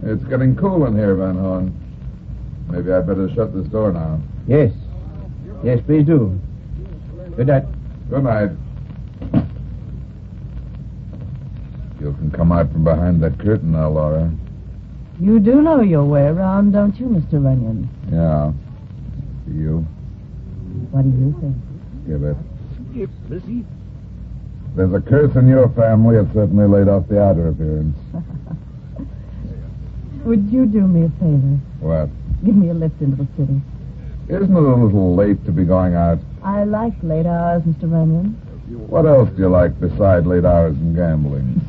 It's getting cool in here, Van Horn. Maybe I'd better shut this door now. Yes. Yes, please do. Good night. Good night. You can come out from behind that curtain now, Laura. You do know your way around, don't you, Mr. Runyon? Yeah. You? What do you think? Give it. There's a curse in your family. It certainly laid off the outer appearance. Would you do me a favor? What? Give me a lift into the city. Isn't it a little late to be going out? I like late hours, Mr. Runyon. What else do you like beside late hours and gambling?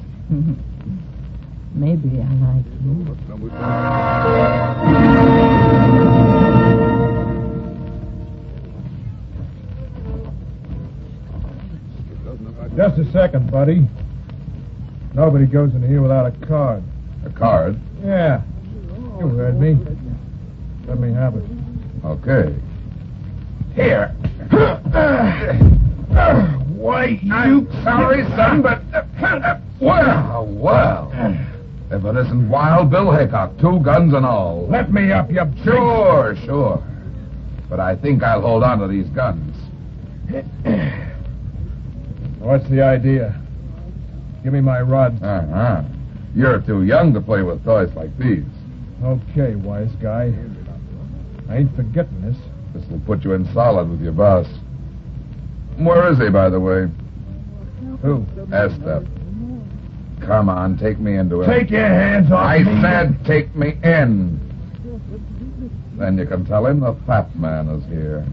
Maybe I like you. Just a second, buddy. Nobody goes in here without a card. A card? Yeah. You heard me. Let me have it. Okay. Here. Why, you... Sorry, son, but... Well. If it isn't Wild Bill Hickok, 2 guns and all. Let me up, you... Sure. But I think I'll hold on to these guns. What's the idea? Give me my rod. Uh-huh. You're too young to play with toys like these. Okay, wise guy. I ain't forgetting this. This will put you in solid with your boss. Where is he, by the way? Who? Estep. Come on, take me into it. Take your hands off me. I said take me in. Then you can tell him the fat man is here.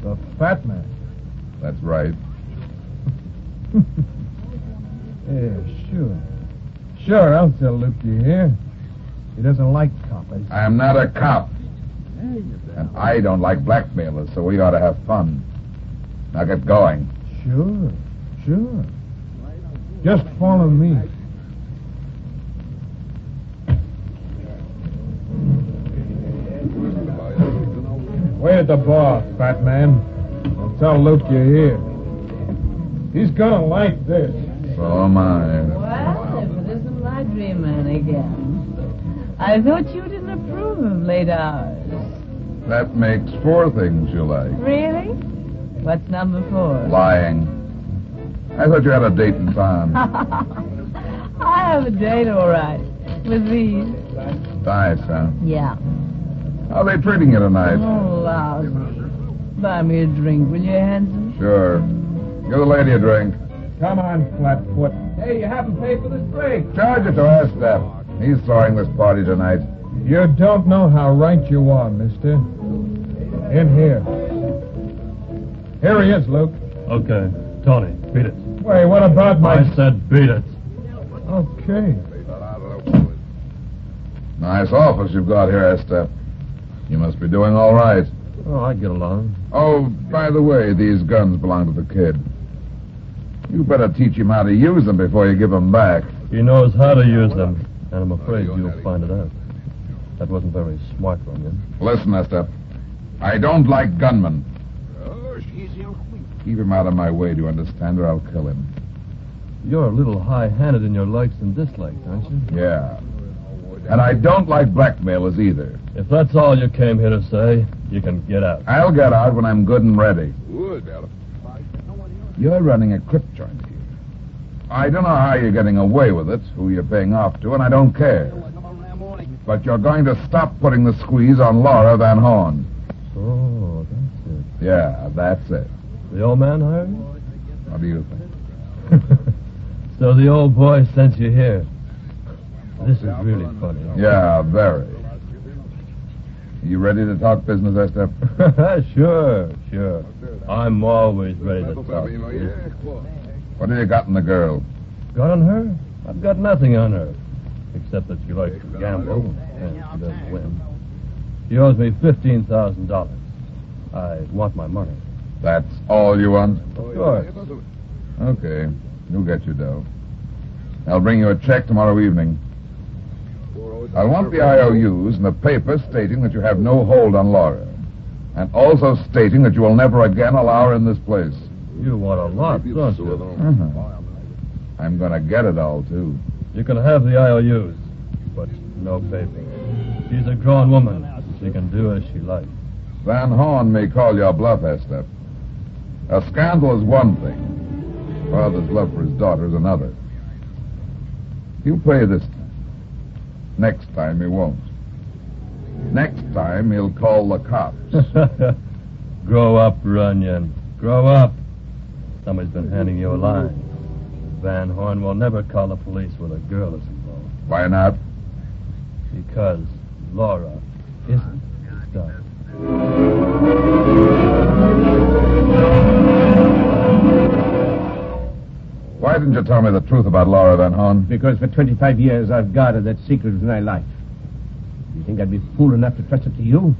The fat man? That's right. Yeah, sure. Sure, I'll tell Luke you're here. He doesn't like coppers. I am not a cop. And I don't like blackmailers, so we ought to have fun. Now get going. Sure. Just follow me. Wait at the bar, fat man. I'll Tell Luke you're here. He's gonna like this. So am I. Well, if it isn't my dream man again. I thought you didn't approve of late hours. That makes 4 things you like. Really? What's number 4? Lying. I thought you had a date in town. I have a date, all right. With these. Nice, huh? Yeah. How are they treating you tonight? Oh, lousy. Buy me a drink, will you, handsome? Sure. Give the lady a drink. Come on, Flatfoot. Hey, you haven't paid for this drink. Charge it to Estep. He's throwing this party tonight. You don't know how right you are, mister. In here. Here he is, Luke. Okay. Tony, beat it. Wait, what about my... I said beat it. Okay. Nice office you've got here, Estep. You must be doing all right. Oh, I get along. Oh, by the way, these guns belong to the kid. You better teach him how to use them before you give them back. He knows how to use them, and I'm afraid you'll find it out. That wasn't very smart from you. Listen, Estep. I don't like gunmen. Keep him out of my way, do you understand, or I'll kill him. You're a little high-handed in your likes and dislikes, aren't you? Yeah. And I don't like blackmailers either. If that's all you came here to say, you can get out. I'll get out when I'm good and ready. You're running a crip joint here. I don't know how you're getting away with it, who you're paying off to, and I don't care. But you're going to stop putting the squeeze on Laura Van Horn. Oh, that's it. Yeah, that's it. The old man hired you? What do you think? So the old boy sent you here. This is really funny. Yeah, very. You ready to talk business, Estep? Sure. I'm always ready to talk. What have you got in the girl? Got on her? I've got nothing on her. Except that she likes to gamble, and she doesn't win. She owes me $15,000. I want my money. That's all you want? Of course. Okay. You'll get your dough. I'll bring you a check tomorrow evening. I want the IOUs and the paper stating that you have no hold on Laura. And also stating that you will never again allow her in this place. You want a lot, don't you? Uh-huh. I'm going to get it all, too. You can have the IOUs, but no paper. She's a grown woman. She can do as she likes. Van Horn may call your bluff, Estep. A scandal is one thing. Father's love for his daughter is another. He'll pay this time. Next time he won't. Next time he'll call the cops. Grow up, Runyon. Grow up. Somebody's been handing you a line. Van Horn will never call the police when a girl is involved. Why not? Because Laura isn't his daughter. Why didn't you tell me the truth about Laura Van Horn? Because for 25 years I've guarded that secret of my life. You think I'd be fool enough to trust it to you?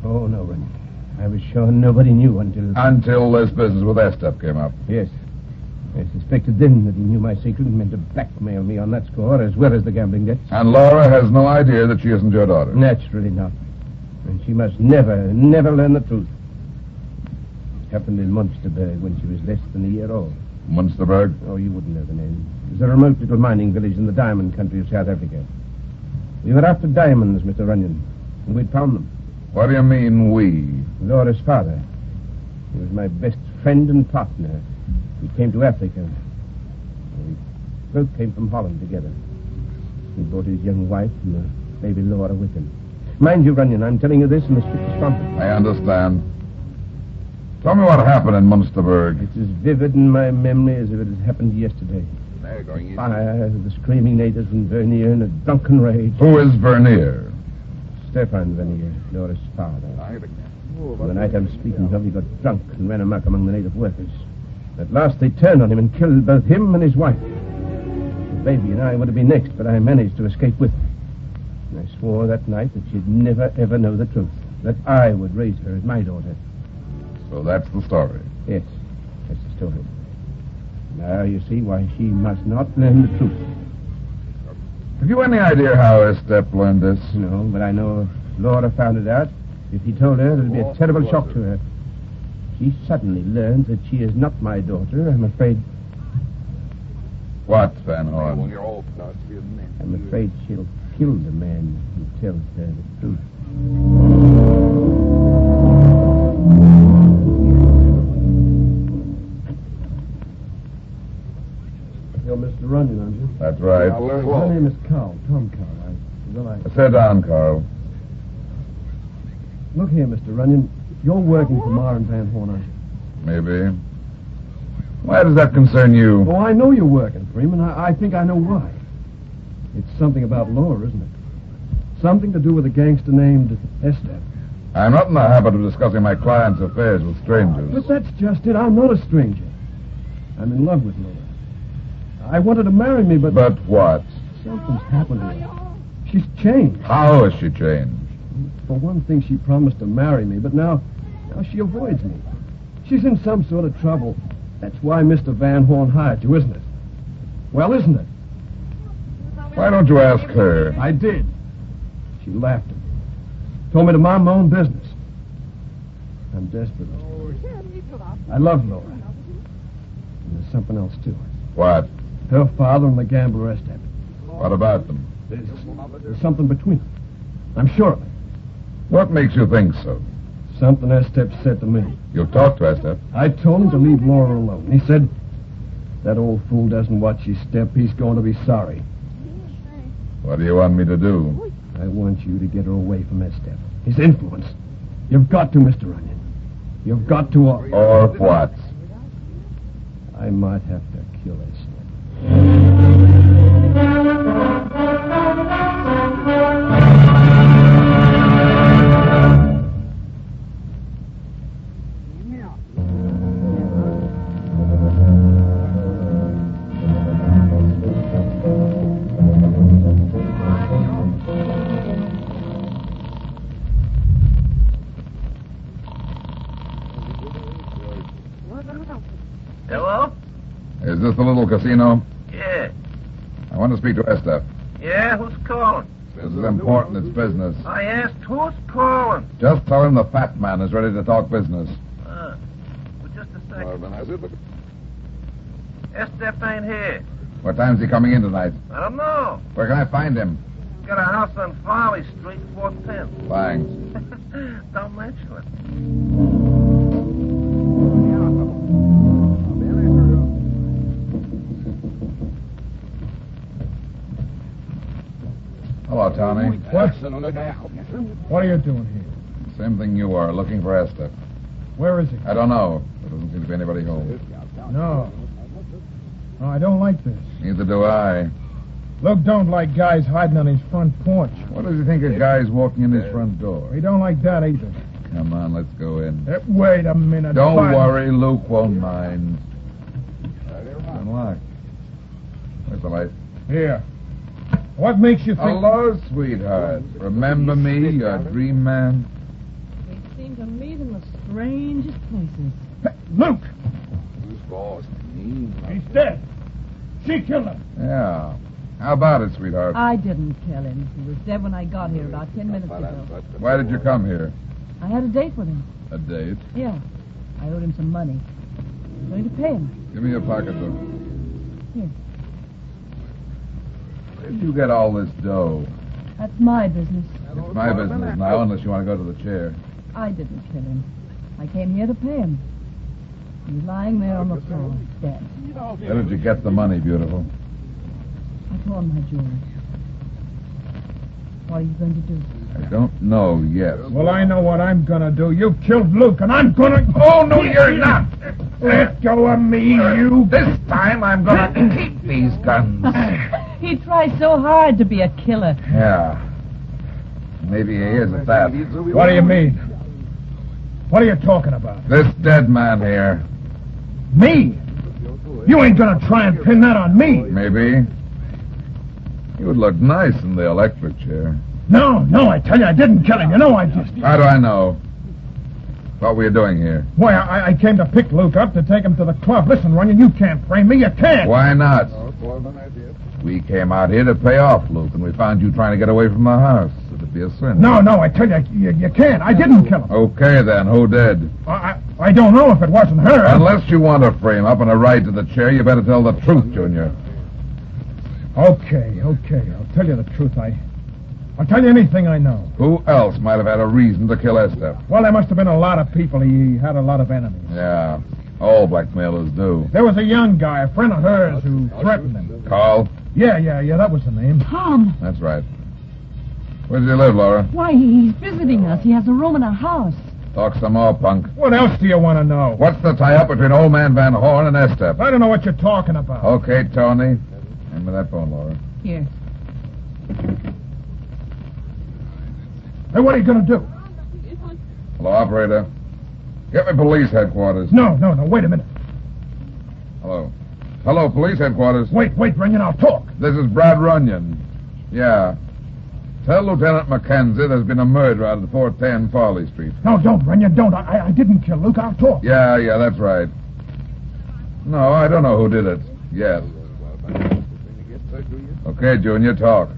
Oh, no, Ren. I was sure nobody knew until... Until this business with Estep came up. Yes. I suspected then that he knew my secret and meant to blackmail me on that score as well as the gambling debts. And Laura has no idea that she isn't your daughter? Naturally not. And she must never learn the truth. It happened in Munsterberg when she was less than a year old. Munsterberg? Oh, you wouldn't know the name. It was a remote little mining village in the diamond country of South Africa. We were after diamonds, Mr. Runyon, and we'd found them. What do you mean, we? Laura's father. He was my best friend and partner. We came to Africa. We both came from Holland together. He brought his young wife and the baby Laura with him. Mind you, Runyon, I'm telling you this in the strictest confidence. I understand. Tell me what happened in Munsterberg. It's as vivid in my memory as if it had happened yesterday. Fire, the screaming natives and Vernier in a drunken rage. Who is Vernier? Stefan Vernier, Laura's father. On the night I'm speaking of, he got drunk and ran amok among the native workers. At last they turned on him and killed both him and his wife. The baby and I would have been next, but I managed to escape with her. And I swore that night that she'd never, ever know the truth. That I would raise her as my daughter. So that's the story. Yes, that's the story. Now you see why she must not learn the truth. Have you any idea how Estep learned this? No, but I know if Laura found it out, if he told her, it would be a terrible shock to her. she suddenly learns that she is not my daughter, I'm afraid... What, Van Horn? I'm afraid she'll kill the man who tells her the truth. You're Mr. Runyon, aren't you? That's right. My name is Carl, Tom Carl. Sit down, Carl. Look here, Mr. Runyon. You're working for Marr and Van Horn, aren't you? Maybe. Why does that concern you? Oh, I know you're working for him, and I think I know why. It's something about Laura, isn't it? Something to do with a gangster named Estep. I'm not in the habit of discussing my client's affairs with strangers. But that's just it. I'm not a stranger. I'm in love with Laura. I wanted to marry me, but... But what? Something's happened to her. She's changed. How has she changed? For one thing, she promised to marry me, but now she avoids me. She's in some sort of trouble. That's why Mr. Van Horn hired you, isn't it? Well, isn't it? Why don't you ask her? I did. She laughed at me. Told me to mind my own business. I'm desperate, Mr. Van. I love Laura. And there's something else, too. What? Her father and the gambler Estep. What about them? There's something between them. I'm sure of it. What makes you think so? Something Estep said to me. You talked to Estep? I told him to leave Laura alone. He said, that old fool doesn't watch his step. He's going to be sorry. What do you want me to do? I want you to get her away from Estep. His influence. You've got to, Mr. Runyon. You've got to... Or what? I might have to kill Estep. Hello? Is this the little casino? Yeah. I want to speak to Estep. Yeah, who's calling? This is important. It's business. I asked who's calling. Just tell him the fat man is ready to talk business. Well, just a second. Estep ain't here. What time's he coming in tonight? I don't know. Where can I find him? Got a house on Farley Street, 410. Thanks. Don't mention it. Hello, Tommy. What are you doing here? Same thing you are, looking for Estep. Where is he? I don't know. There doesn't seem to be anybody home. No. No, I don't like this. Neither do I. Luke don't like guys hiding on his front porch. What does he think of guys walking in his front door? He don't like that either. Come on, let's go in. Wait a minute. Don't worry, Luke won't mind. It's unlocked. Where's the light? Here. What makes you think... Hello, sweetheart. Remember me, your dream man? They seem to meet in the strangest places. Hey, Luke! Who's boss? He's dead. She killed him. Yeah. How about it, sweetheart? I didn't kill him. He was dead when I got here about 10 minutes ago. Why did you come here? I had a date with him. A date? Yeah. I owed him some money. I'm going to pay him. Give me your pocketbook. Here. Where did you get all this dough? That's my business. It's my business now, unless you want to go to the chair. I didn't kill him. I came here to pay him. He's lying there on the floor, dead. Where did you get the money, beautiful? I pawned my jewelry. What are you going to do? I don't know yet. Well, I know what I'm gonna do. You killed Luke, and I'm gonna... Oh, no, you're not! Let go of me, you... This time I'm gonna keep these guns. He tries so hard to be a killer. Yeah. Maybe he is at that. What do you mean? What are you talking about? This dead man here. Me? You ain't gonna try and pin that on me. Maybe. He would look nice in the electric chair. No, I tell you, I didn't kill him. You know I just... How do I know? What were you doing here? Why, I came to pick Luke up to take him to the club. Listen, Runyon, you can't frame me. You can't. Why not? We came out here to pay off Luke, and we found you trying to get away from the house. It'd be a sin. No, I tell you, you can't. I didn't kill him. Okay, then. Who did? I don't know if it wasn't her. Unless you want a frame-up and a ride to the chair, you better tell the truth, Junior. Okay. I'll tell you the truth. I'll tell you anything I know. Who else might have had a reason to kill Estep? Well, there must have been a lot of people. He had a lot of enemies. Yeah, all blackmailers do. There was a young guy, a friend of hers, who threatened him. Carl? Yeah, that was the name. Tom. That's right. Where does he live, Laura? Why, he's visiting us. He has a room in our house. Talk some more, punk. What else do you want to know? What's the tie-up between old man Van Horn and Estep? I don't know what you're talking about. Okay, Tony. Hand me that phone, Laura. Here. Hey, what are you going to do? Hello, operator. Get me police headquarters. No, wait a minute. Hello. Hello, police headquarters. Wait, Runyon, I'll talk. This is Brad Runyon. Yeah. Tell Lieutenant Mackenzie there's been a murder out at 410 Farley Street. No, don't, Runyon, don't. I didn't kill Luke. I'll talk. Yeah, that's right. No, I don't know who did it. Yet. Okay, Junior, talk.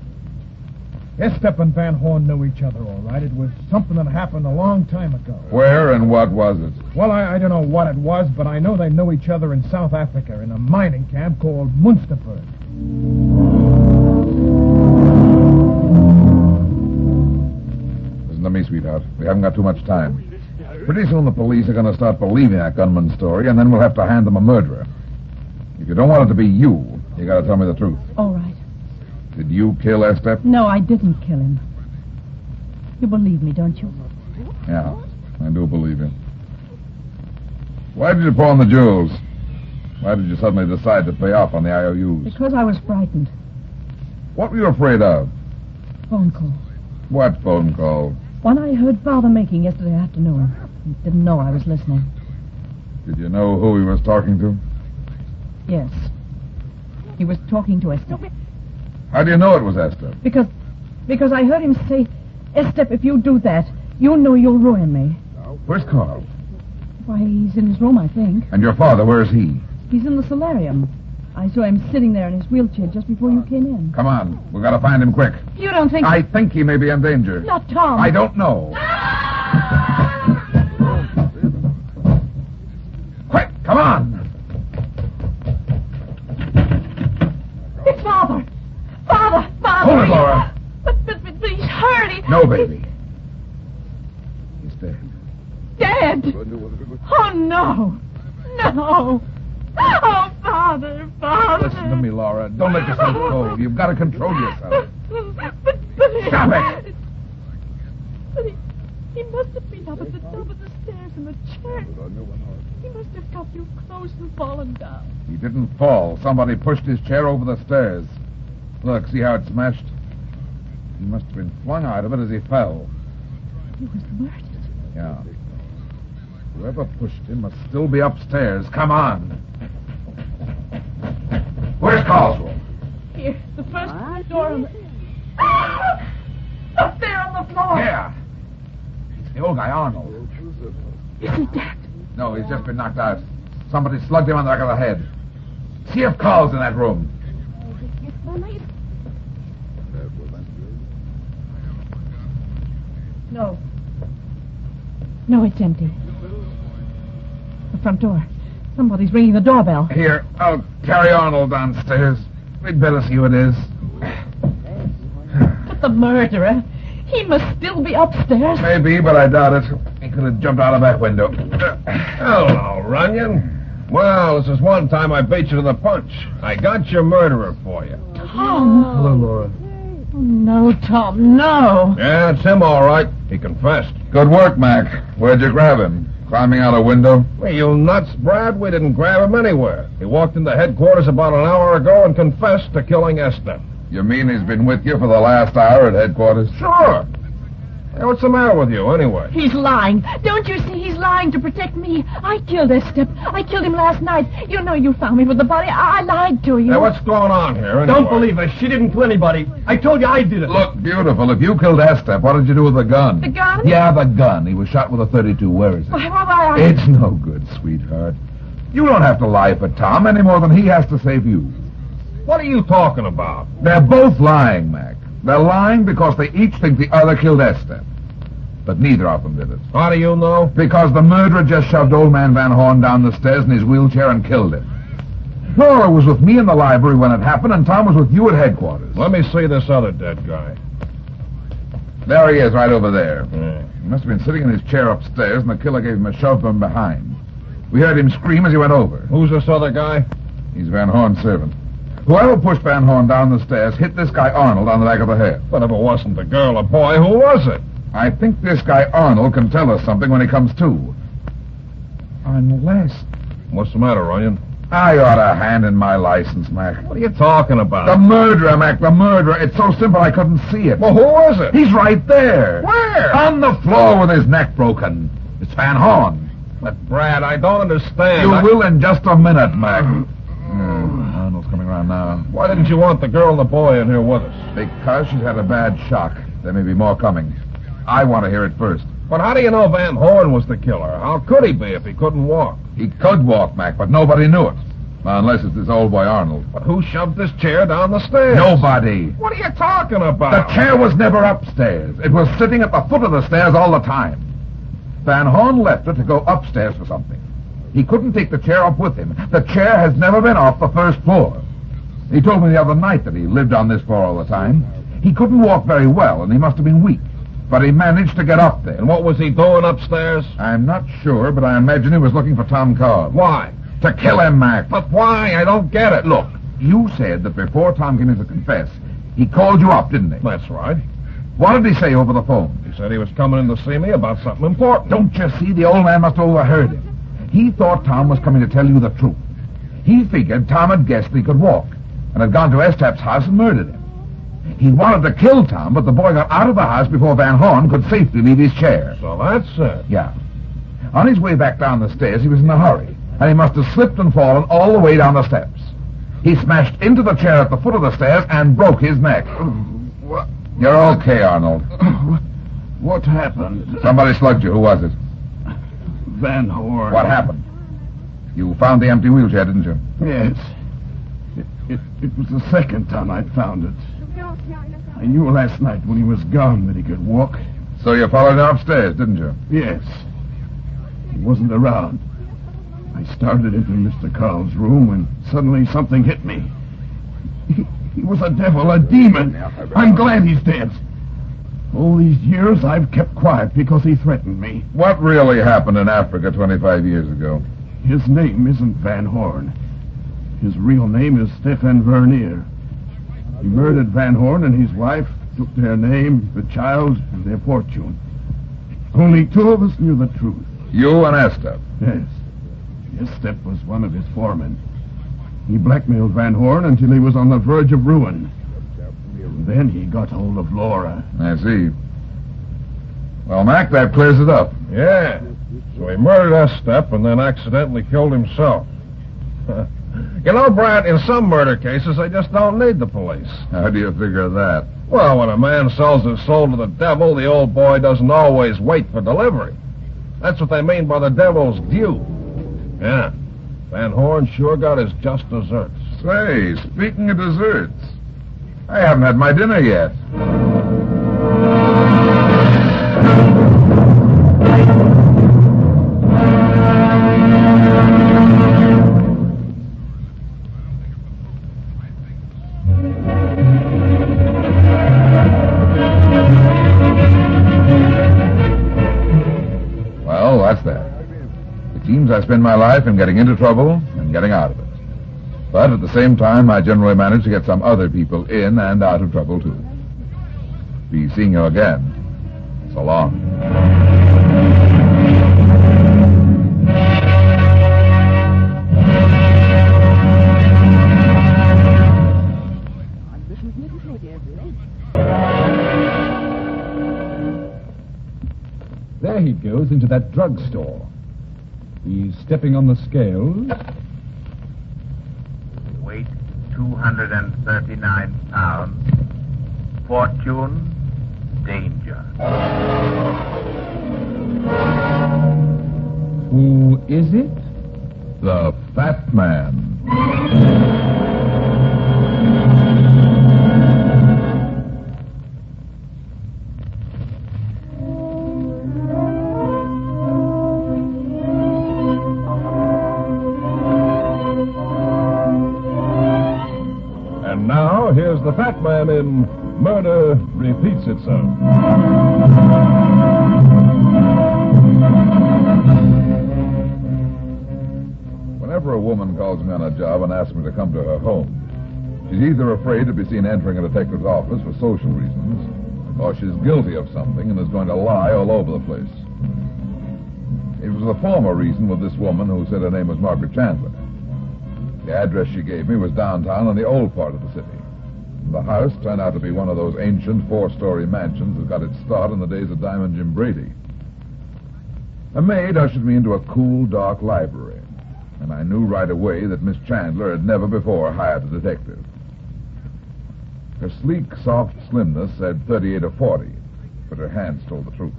Estep and Van Horn knew each other, all right. It was something that happened a long time ago. Where and what was it? Well, I don't know what it was, but I know they knew each other in South Africa in a mining camp called Munsterberg. Listen to me, sweetheart. We haven't got too much time. Pretty soon the police are going to start believing that gunman's story, and then we'll have to hand them a murderer. If you don't want it to be you got to tell me the truth. All right. Did you kill Estep? No, I didn't kill him. You believe me, don't you? Yeah, I do believe you. Why did you pawn the jewels? Why did you suddenly decide to pay off on the IOUs? Because I was frightened. What were you afraid of? Phone call. What phone call? One I heard Father making yesterday afternoon. He didn't know I was listening. Did you know who he was talking to? Yes. He was talking to Estep. How do you know it was Estep? Because I heard him say, Estep, if you do that, you know you'll ruin me. Where's Carl? Why, he's in his room, I think. And your father, where is he? He's in the solarium. I saw him sitting there in his wheelchair just before you came in. Come on. We've got to find him quick. You don't think... I think he may be in danger. Not Tom. I don't know. Quick, come on. It's Father. Father. Hold it, Laura. But please, hurry. No, baby. He's dead. Dead? Oh, no. No. Oh, Father. Listen to me, Laura. Don't let yourself go. You've got to control yourself. But Stop it! But he must have been up at the top of the stairs in the chair. He must have got you close and fallen down. He didn't fall. Somebody pushed his chair over the stairs. Look, see how it smashed? He must have been flung out of it as he fell. He was murdered. Yeah. Whoever pushed him must still be upstairs. Come on. Where's Carl's room? Here, the first door on the... Up there on the floor. Yeah. It's the old guy, Arnold. Is he dead? No, he's just been knocked out. Somebody slugged him on the back of the head. See if Carl's in that room. No. No, it's empty. The front door. Somebody's ringing the doorbell. Here, I'll carry Arnold downstairs. We'd better see who it is. But the murderer, he must still be upstairs. Maybe, but I doubt it. He could have jumped out of that window. Hello, Runyon. Well, this is one time I beat you to the punch. I got your murderer for you. Tom. Hello, Laura. Oh, no, Tom, no. Yeah, it's him, all right. He confessed. Good work, Mac. Where'd you grab him? Climbing out a window? Well, you nuts, Brad. We didn't grab him anywhere. He walked into headquarters about an hour ago and confessed to killing Estep. You mean he's been with you for the last hour at headquarters? Sure. Hey, what's the matter with you, anyway? He's lying. Don't you see? He's lying to protect me. I killed Estep. I killed him last night. You know you found me with the body. I lied to you. Hey, what's going on here, anyway? Don't believe her. She didn't kill anybody. I told you I did it. Look, beautiful. If you killed Estep, what did you do with the gun? The gun? Yeah, the gun. He was shot with a .32. Where is it? Why, It's no good, sweetheart. You don't have to lie for Tom any more than he has to save you. What are you talking about? They're both lying, Mac. They're lying because they each think the other killed Estep. But neither of them did it. How do you know? Because the murderer just shoved old man Van Horn down the stairs in his wheelchair and killed him. Nora was with me in the library when it happened, and Tom was with you at headquarters. Let me see this other dead guy. There he is, right over there. Yeah. He must have been sitting in his chair upstairs, and the killer gave him a shove from behind. We heard him scream as he went over. Who's this other guy? He's Van Horn's servant. Whoever pushed Van Horn down the stairs hit this guy Arnold on the back of the head. But if it wasn't the girl or boy, who was it? I think this guy Arnold can tell us something when he comes to. Unless... What's the matter, Runyon? I ought a hand in my license, Mac. What are you talking about? The murderer, Mac, the murderer. It's so simple I couldn't see it. Well, who was it? He's right there. Where? On the floor with his neck broken. It's Van Horn. But, Brad, I don't understand. You will in just a minute, Mac. Arnold's coming around now. Why didn't you want the girl and the boy in here with us? Because she's had a bad shock. There may be more coming. I want to hear it first. But how do you know Van Horn was the killer? How could he be if he couldn't walk? He could walk, Mac, but nobody knew it. Unless it's this old boy Arnold. But who shoved this chair down the stairs? Nobody. What are you talking about? The chair was never upstairs. It was sitting at the foot of the stairs all the time. Van Horn left it to go upstairs for something. He couldn't take the chair up with him. The chair has never been off the first floor. He told me the other night that he lived on this floor all the time. He couldn't walk very well, and he must have been weak. But he managed to get up there. And what was he doing upstairs? I'm not sure, but I imagine he was looking for Tom Cobb. Why? To kill him, Mac. But why? I don't get it. Look, you said that before Tom came in to confess, he called you up, didn't he? That's right. What did he say over the phone? He said he was coming in to see me about something important. Don't you see? The old man must have overheard him. He thought Tom was coming to tell you the truth. He figured Tom had guessed he could walk and had gone to Estap's house and murdered him. He wanted to kill Tom, but the boy got out of the house before Van Horn could safely leave his chair. So that's it. Yeah. On his way back down the stairs, he was in a hurry, and he must have slipped and fallen all the way down the steps. He smashed into the chair at the foot of the stairs and broke his neck. What? You're okay, Arnold. What happened? Somebody slugged you. Who was it? Van Horn. What happened? You found the empty wheelchair, didn't you? Yes. It was the second time I'd found it. I knew last night when he was gone that he could walk. So you followed him upstairs, didn't you? Yes. He wasn't around. I started into Mr. Carl's room when suddenly something hit me. He was a devil, a demon. I'm glad he's dead. All these years I've kept quiet because he threatened me. What really happened in Africa 25 years ago? His name isn't Van Horn. His real name is Stefan Vernier. He murdered Van Horn and his wife, took their name, the child, and their fortune. Only two of us knew the truth. You and Estep? Yes. Estep was one of his foremen. He blackmailed Van Horn until he was on the verge of ruin. And then he got hold of Laura. I see. Well, Mac, that clears it up. Yeah. So he murdered Estep and then accidentally killed himself. You know, Brad, in some murder cases, they just don't need the police. How do you figure that? Well, when a man sells his soul to the devil, the old boy doesn't always wait for delivery. That's what they mean by the devil's due. Yeah. Van Horn sure got his just desserts. Say, speaking of desserts, I haven't had my dinner yet. Well, that's that. It seems I spend my life in getting into trouble and getting out of it. But at the same time, I generally manage to get some other people in and out of trouble, too. Be seeing you again. So long. There he goes into that drugstore. He's stepping on the scales. Weight 239 pounds. Fortune, danger. Who is it? The Fat Man. man in Murder Repeats Itself. Whenever a woman calls me on a job and asks me to come to her home, she's either afraid to be seen entering a detective's office for social reasons, or she's guilty of something and is going to lie all over the place. It was the former reason with this woman who said her name was Margaret Chandler. The address she gave me was downtown in the old part of the city. The house turned out to be one of those ancient four-story mansions that got its start in the days of Diamond Jim Brady. A maid ushered me into a cool, dark library, and I knew right away that Miss Chandler had never before hired a detective. Her sleek, soft slimness said 38 or 40, but her hands told the truth.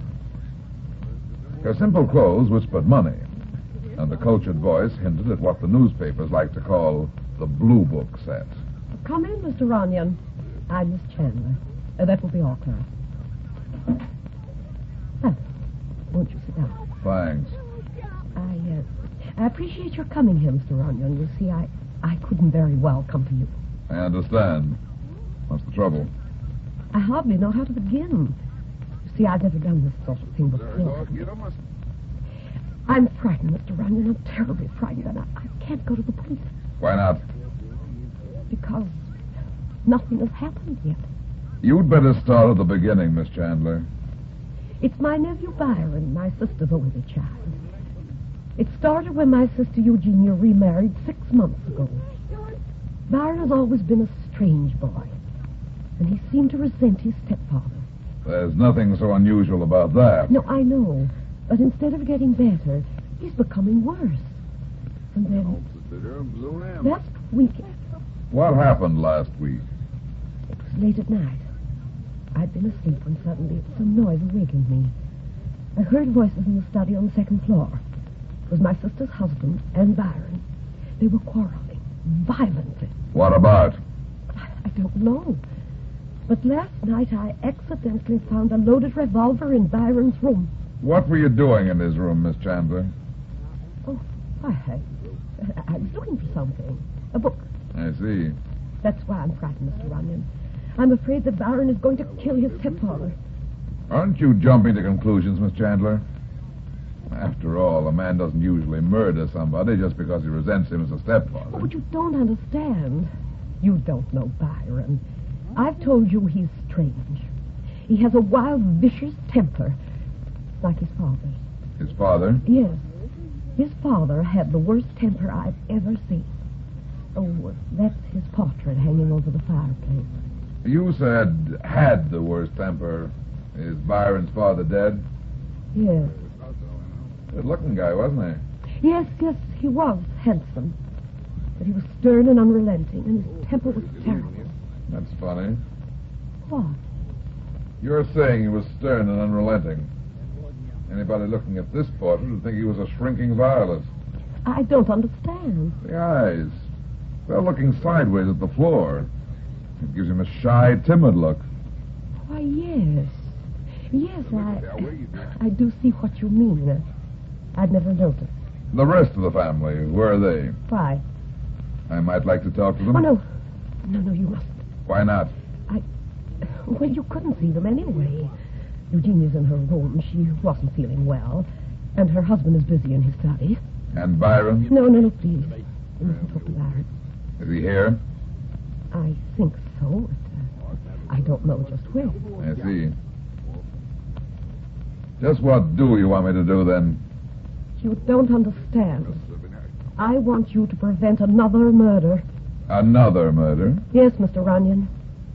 Her simple clothes whispered money, and the cultured voice hinted at what the newspapers like to call the blue book set. Come in, Mr. Runyon. I'm Miss Chandler. That will be all, Clara. Won't you sit down? Thanks. I appreciate your coming here, Mr. Runyon. You see, I couldn't very well come to you. I understand. What's the trouble? I hardly know how to begin. You see, I've never done this sort of thing before. I'm frightened, Mr. Runyon. I'm terribly frightened, and I can't go to the police. Why not? Because nothing has happened yet. You'd better start at the beginning, Miss Chandler. It's my nephew Byron, my sister's only child. It started when my sister Eugenia remarried 6 months ago. Byron has always been a strange boy, and he seemed to resent his stepfather. There's nothing so unusual about that. No, I know, but instead of getting better, he's becoming worse. And then, last week... What happened last week? It was late at night. I'd been asleep when suddenly some noise awakened me. I heard voices in the study on the second floor. It was my sister's husband and Byron. They were quarreling violently. What about? I don't know. But last night I accidentally found a loaded revolver in Byron's room. What were you doing in his room, Miss Chandler? Oh, I was looking for something. A book. I see. That's why I'm frightened, Mr. Runyon. I'm afraid that Byron is going to kill his stepfather. Aren't you jumping to conclusions, Miss Chandler? After all, a man doesn't usually murder somebody just because he resents him as a stepfather. Oh, but you don't understand. You don't know Byron. I've told you he's strange. He has a wild, vicious temper, like his father's. His father? Yes. His father had the worst temper I've ever seen. Oh, that's his portrait hanging over the fireplace. You said had the worst temper. Is Byron's father dead? Yes. Good-looking guy, wasn't he? Yes, he was handsome. But he was stern and unrelenting, and his temper was terrible. That's funny. What? You're saying he was stern and unrelenting. Anybody looking at this portrait would think he was a shrinking violet. I don't understand. The eyes. They're looking sideways at the floor. It gives him a shy, timid look. Why, yes. Yes, I do see what you mean. I'd never noticed. The rest of the family, where are they? Why? I might like to talk to them. Oh, no. No, you mustn't. Why not? Well, you couldn't see them anyway. Eugenia's in her room. She wasn't feeling well. And her husband is busy in his study. And Byron? No, please. You mustn't talk to Byron. Is he here? I think so. I don't know just where. I see. Just what do you want me to do, then? You don't understand. I want you to prevent another murder. Another murder? Yes, Mr. Runyon.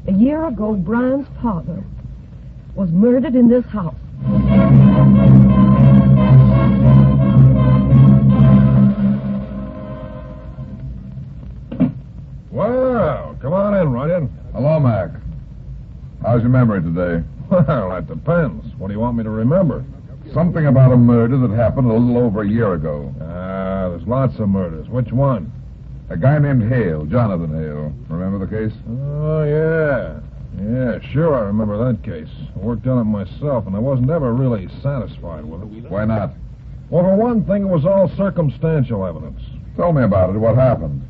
A year ago, Brian's father was murdered in this house. Well, come on in, Runyon. Hello, Mac. How's your memory today? Well, that depends. What do you want me to remember? Something about a murder that happened a little over a year ago. There's lots of murders. Which one? A guy named Hale, Jonathan Hale. Remember the case? Oh, yeah. Yeah, sure, I remember that case. I worked on it myself, and I wasn't ever really satisfied with it. Why not? Well, for one thing, it was all circumstantial evidence. Tell me about it. What happened?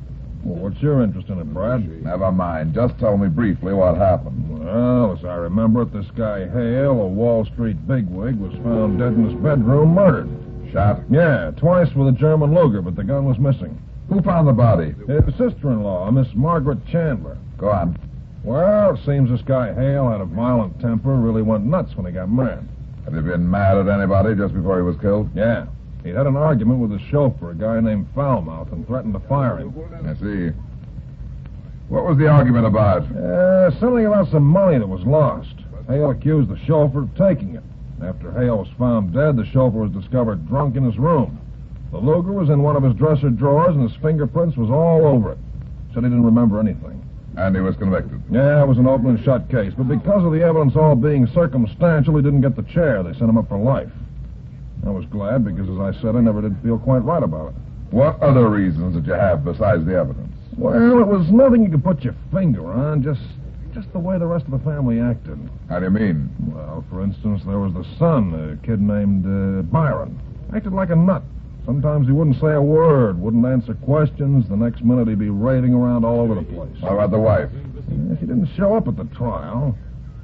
Well, what's your interest in it, Brad? Never mind. Just tell me briefly what happened. Well, as I remember it, this guy Hale, a Wall Street bigwig, was found dead in his bedroom, murdered. Shot? Yeah, twice with a German Luger, but the gun was missing. Who found the body? His sister-in-law, Miss Margaret Chandler. Go on. Well, it seems this guy Hale had a violent temper, really went nuts when he got mad. Had he been mad at anybody just before he was killed? Yeah. He had an argument with his chauffeur, a guy named Foulmouth, and threatened to fire him. I see. What was the argument about? Something about some money that was lost. Hale accused the chauffeur of taking it. After Hale was found dead, the chauffeur was discovered drunk in his room. The Luger was in one of his dresser drawers, and his fingerprints was all over it. Said he didn't remember anything. And he was convicted? Yeah, it was an open and shut case. But because of the evidence all being circumstantial, he didn't get the chair. They sent him up for life. I was glad because, as I said, I never did feel quite right about it. What other reasons did you have besides the evidence? Well, it was nothing you could put your finger on, just the way the rest of the family acted. How do you mean? Well, for instance, there was the son, a kid named Byron. Acted like a nut. Sometimes he wouldn't say a word, wouldn't answer questions. The next minute he'd be raving around all over the place. How about the wife? Yeah, she didn't show up at the trial.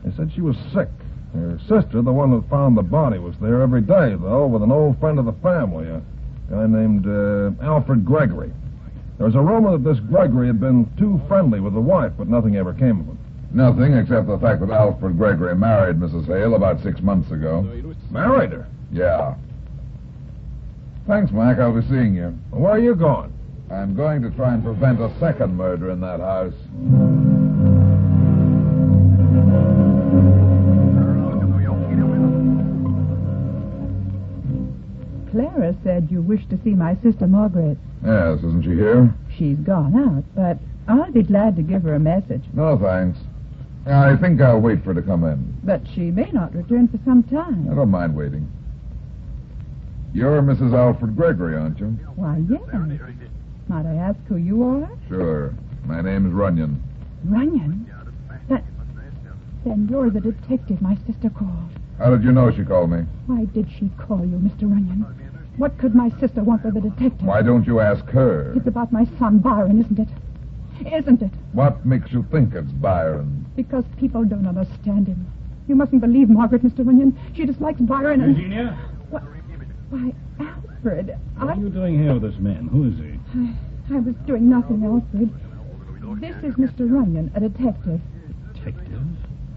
They said she was sick. Her sister, the one that found the body, was there every day, though, with an old friend of the family, a guy named Alfred Gregory. There was a rumor that this Gregory had been too friendly with the wife, but nothing ever came of it. Nothing, except the fact that Alfred Gregory married Mrs. Hale about 6 months ago. Married her? Yeah. Thanks, Mac. I'll be seeing you. Where are you going? I'm going to try and prevent a second murder in that house. Clara said you wished to see my sister Margaret. Yes, isn't she here? She's gone out, but I'll be glad to give her a message. No, thanks. I think I'll wait for her to come in. But she may not return for some time. I don't mind waiting. You're Mrs. Alfred Gregory, aren't you? Why, yes. Might I ask who you are? Sure. My name's Runyon. Runyon? Then you're the detective my sister called. How did you know she called me? Why did she call you, Mr. Runyon? What could my sister want with a detective? Why don't you ask her? It's about my son, Byron, isn't it? Isn't it? What makes you think it's Byron? Because people don't understand him. You mustn't believe Margaret, Mr. Runyon. She dislikes Byron and... Eugenia? What? Why, Alfred, What are you doing here with this man? Who is he? I was doing nothing, Alfred. This is Mr. Runyon, a detective. Detective?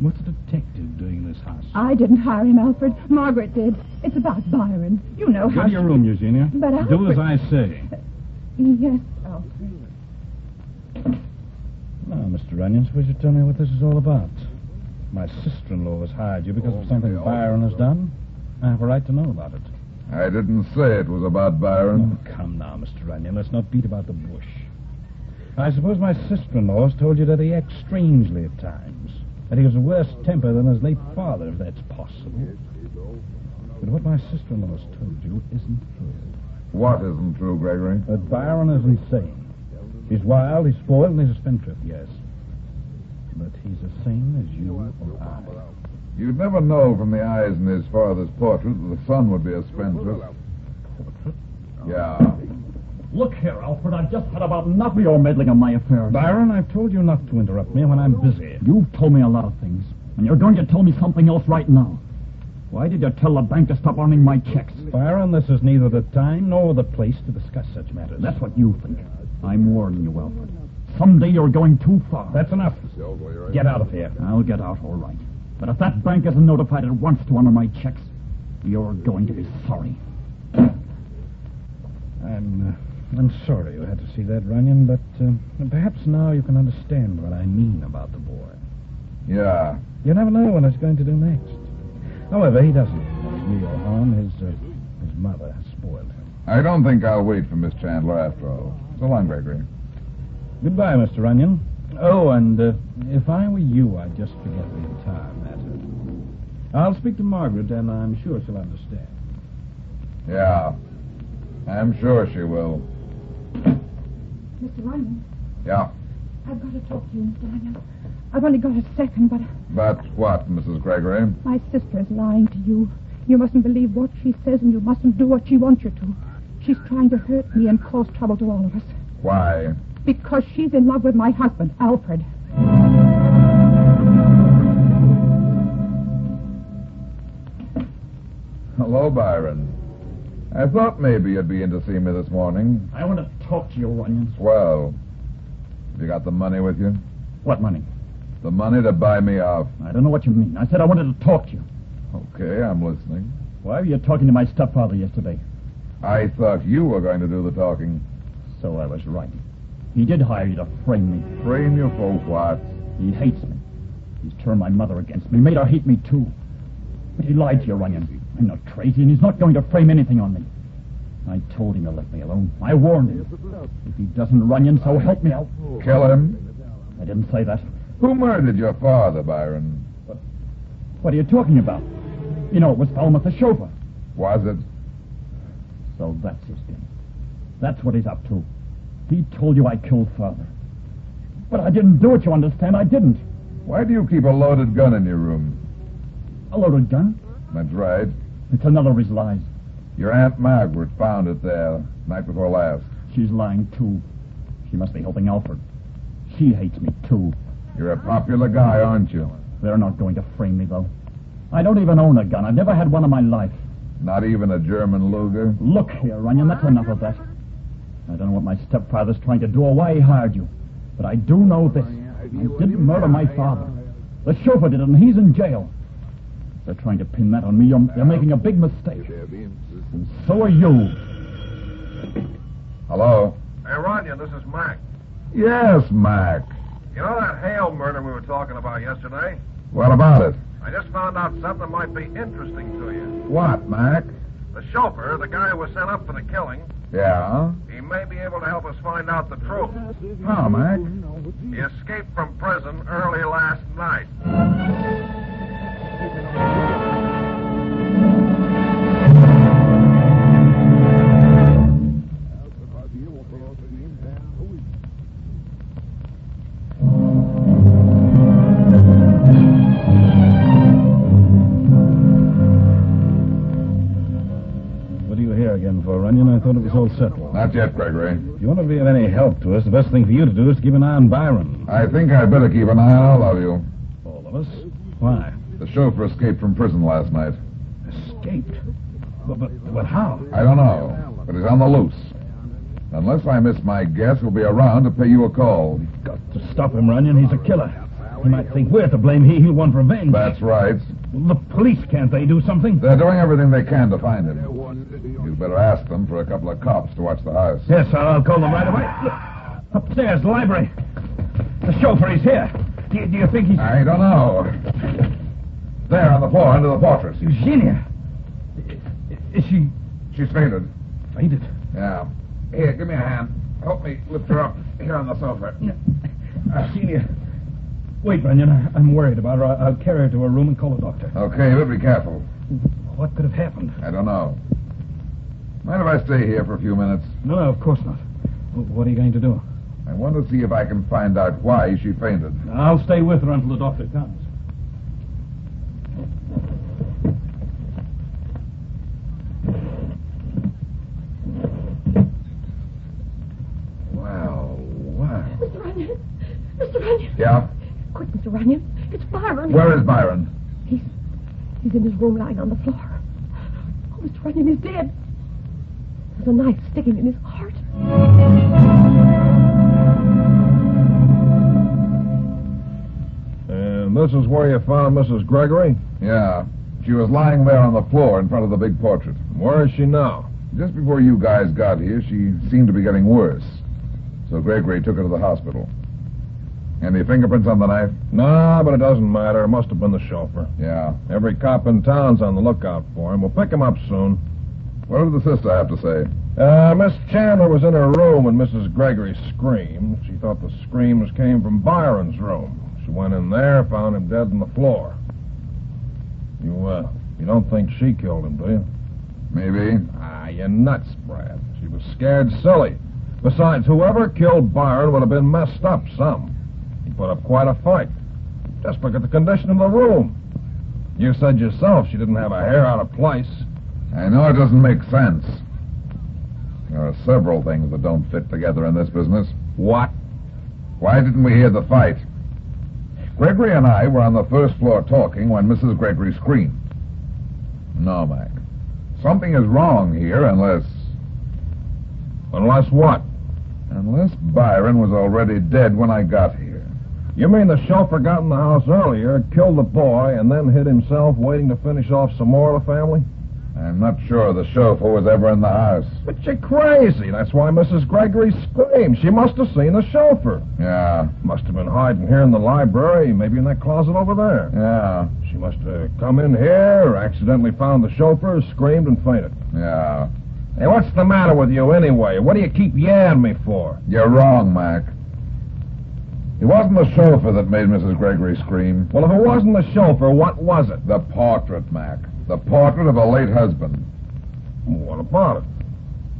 What's a detective doing in this house? I didn't hire him, Alfred. Margaret did. It's about Byron. You know Go how... to your room, Eugenia. But Alfred... Do as I say. Yes, Alfred. Now, Mr. Runyon, suppose you tell me what this is all about. My sister-in-law has hired you because of something Byron has done. I have a right to know about it. I didn't say it was about Byron. Oh, come now, Mr. Runyon. Let's not beat about the bush. I suppose my sister-in-law has told you that he acts strangely at times. That he has a worse temper than his late father, if that's possible. But what my sister-in-law has told you isn't true. What isn't true, Gregory? That Byron is insane. He's wild, he's spoiled, and he's a spendthrift, yes. But he's as sane as you or I. You'd never know from the eyes in his father's portrait that the son would be a spendthrift. Portrait? Yeah. Look here, Alfred, I've just had about enough of your meddling on my affairs. Byron, I've told you not to interrupt me when I'm busy. You've told me a lot of things, and you're going to tell me something else right now. Why did you tell the bank to stop earning my checks? Byron, this is neither the time nor the place to discuss such matters. That's what you think. I'm warning you, Alfred. Someday you're going too far. That's enough. Get out of here. I'll get out, all right. But if that bank isn't notified at once to honor my checks, you're going to be sorry. I'm sorry you had to see that, Runyon, but perhaps now you can understand what I mean about the boy. Yeah. You never know what he's going to do next. However, he doesn't mean real harm. His mother has spoiled him. I don't think I'll wait for Miss Chandler after all. So long, Gregory. Goodbye, Mr. Runyon. Oh, and if I were you, I'd just forget the entire matter. I'll speak to Margaret, and I'm sure she'll understand. Yeah. I'm sure she will. Mr. Runyon? Yeah. I've got to talk to you, Mr. Runyon. I've only got a second, but... But what, Mrs. Gregory? My sister is lying to you. You mustn't believe what she says, and you mustn't do what she wants you to. She's trying to hurt me and cause trouble to all of us. Why? Because she's in love with my husband, Alfred. Hello, Byron. I thought maybe you'd be in to see me this morning. I want to talk to you, Runyon. Well, have you got the money with you? What money? The money to buy me off. I don't know what you mean. I said I wanted to talk to you. Okay, I'm listening. Why were you talking to my stepfather yesterday? I thought you were going to do the talking. So I was right. He did hire you to frame me. Frame you for what? He hates me. He's turned my mother against me, made her hate me too. But he lied to you, Runyon. I'm not crazy, and he's not going to frame anything on me. I told him to let me alone. I warned him. If he doesn't, Runyon, so help me out. Kill him? I didn't say that. Who murdered your father, Byron? What are you talking about? You know, it was Falmouth, the chauffeur. Was it? So that's his game. That's what he's up to. He told you I killed Father. But I didn't do it, you understand? I didn't. Why do you keep a loaded gun in your room? A loaded gun? That's right. It's another of his lies. Your Aunt Margaret found it there, night before last. She's lying, too. She must be helping Alfred. She hates me, too. You're a popular guy, aren't you? They're not going to frame me, though. I don't even own a gun. I've never had one in my life. Not even a German Luger? Look here, Runyon, that's enough of that. I don't know what my stepfather's trying to do or why he hired you. But I do know this. I didn't murder my father. The chauffeur did it, and he's in jail. They're trying to pin that on me. You're making a big mistake. And so are you. Hello? Hey, Runyon, this is Mac. Yes, Mac. You know that Hale murder we were talking about yesterday? What about it? I just found out something that might be interesting to you. What, Mac? The chauffeur, the guy who was sent up for the killing, Yeah? he may be able to help us find out the truth. How, Mac? He escaped from prison early last night. For Runyon, I thought it was all settled. Not yet, Gregory. If you want to be of any help to us, the best thing for you to do is to keep an eye on Byron. I think I'd better keep an eye on all of you. All of us? Why? The chauffeur escaped from prison last night. Escaped? But how? I don't know, but he's on the loose. Unless I miss my guess, he'll be around to pay you a call. We've got to stop him, Runyon. He's a killer. He might think we're to blame. He'll want revenge. That's right. Well, the police, can't they do something? They're doing everything they can to find him. You'd better ask them for a couple of cops to watch the house. Yes, I'll call them right away. Look, upstairs, the library. The chauffeur, he's here. Do you think he's... I don't know. There on the floor, under the portrait. Eugenia. Is she... She's fainted. Fainted? Yeah. Here, give me a hand. Help me lift her up here on the sofa. Eugenia. Wait, Runyon. I'm worried about her. I'll carry her to her room and call a doctor. Okay, but be careful. What could have happened? I don't know. Mind if I stay here for a few minutes? No, of course not. What are you going to do? I want to see if I can find out why she fainted. I'll stay with her until the doctor comes. Wow, wow. Mr. Runyon! Mr. Runyon! Yeah? Quick, Mr. Runyon. It's Byron. Where is Byron? He's in his room lying on the floor. Oh, Mr. Runyon is dead. There's a knife sticking in his heart. And this is where you found Mrs. Gregory? Yeah. She was lying there on the floor in front of the big portrait. Where is she now? Just before you guys got here, she seemed to be getting worse. So Gregory took her to the hospital. Any fingerprints on the knife? No, but it doesn't matter. It must have been the chauffeur. Yeah. Every cop in town's on the lookout for him. We'll pick him up soon. What did the sister have to say? Miss Chandler was in her room when Mrs. Gregory screamed. She thought the screams came from Byron's room. She went in there, found him dead on the floor. You don't think she killed him, do you? Maybe. You're nuts, Brad. She was scared silly. Besides, whoever killed Byron would have been messed up some. He put up quite a fight. Just look at the condition of the room. You said yourself she didn't have a hair out of place. I know it doesn't make sense. There are several things that don't fit together in this business. What? Why didn't we hear the fight? Gregory and I were on the first floor talking when Mrs. Gregory screamed. No, Mac. Something is wrong here unless... Unless what? Unless Byron was already dead when I got here. You mean the chauffeur got in the house earlier, killed the boy, and then hid himself waiting to finish off some more of the family? I'm not sure the chauffeur was ever in the house. But you're crazy. That's why Mrs. Gregory screamed. She must have seen the chauffeur. Yeah. Must have been hiding here in the library, maybe in that closet over there. Yeah. She must have come in here, accidentally found the chauffeur, screamed, and fainted. Yeah. Hey, what's the matter with you anyway? What do you keep yamming me for? You're wrong, Mac. It wasn't the chauffeur that made Mrs. Gregory scream. Well, if it wasn't the chauffeur, what was it? The portrait, Mac. The portrait of a late husband. What about it?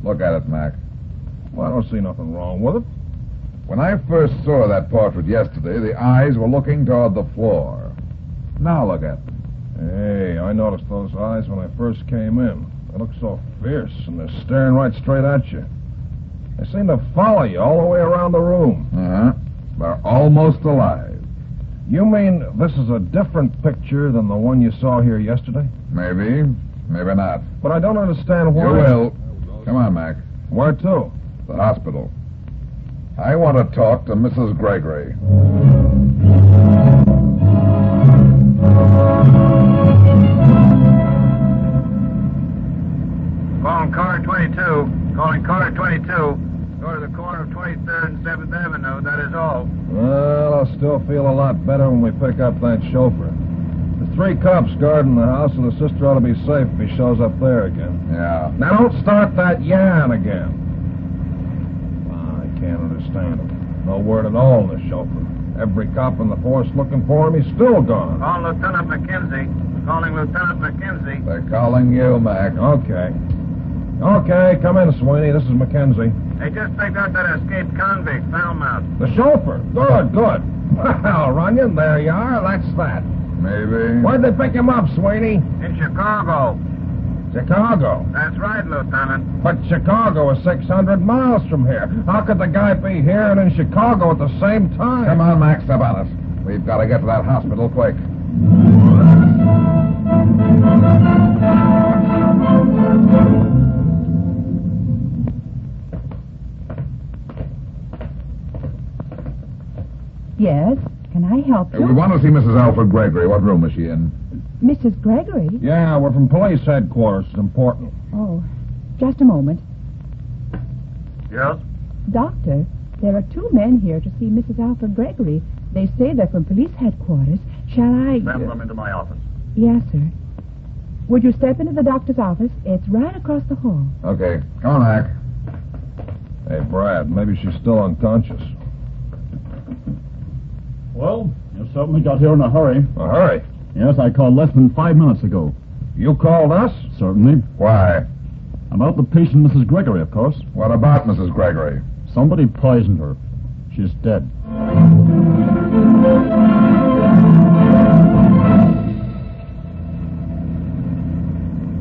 Look at it, Mac. Well, I don't see nothing wrong with it. When I first saw that portrait yesterday, the eyes were looking toward the floor. Now look at them. Hey, I noticed those eyes when I first came in. They look so fierce, and they're staring right straight at you. They seem to follow you all the way around the room. Uh-huh. They're almost alive. You mean this is a different picture than the one you saw here yesterday? Maybe. Maybe not. But I don't understand why... You will. Come on, Mac. Where to? The hospital. I want to talk to Mrs. Gregory. Calling car 22. Calling car 22. Go to the corner of 23rd and 7th Avenue, that is all. Well, I'll still feel a lot better when we pick up that chauffeur. There's 3 cops guarding the house, and the sister ought to be safe if he shows up there again. Yeah. Now, don't start that yarn again. I can't understand him. No word at all in the chauffeur. Every cop in the force looking for him, he's still gone. Call Lieutenant McKenzie. Calling Lieutenant McKenzie. They're calling you, Mac. Okay. Okay, come in, Sweeney. This is McKenzie. They just picked up that escaped convict, Falmouth. The chauffeur. Good, good. Well, Runyon, there you are. That's that. Maybe. Where'd they pick him up, Sweeney? In Chicago. Chicago? That's right, Lieutenant. But Chicago is 600 miles from here. How could the guy be here and in Chicago at the same time? Come on, Mac, step on it. We've got to get to that hospital quick. Yes? Can I help you? We want to see Mrs. Alfred Gregory. What room is she in? Mrs. Gregory? Yeah, we're from police headquarters. It's important. Oh, just a moment. Yes? Doctor, there are 2 men here to see Mrs. Alfred Gregory. They say they're from police headquarters. Shall I... Send them into my office. Yes, sir. Would you step into the doctor's office? It's right across the hall. Okay. Come on, Mac. Hey, Brad, maybe she's still unconscious. Well, you certainly got here in a hurry. A hurry? Yes, I called less than 5 minutes ago. You called us? Certainly. Why? About the patient, Mrs. Gregory, of course. What about Mrs. Gregory? Somebody poisoned her. She's dead.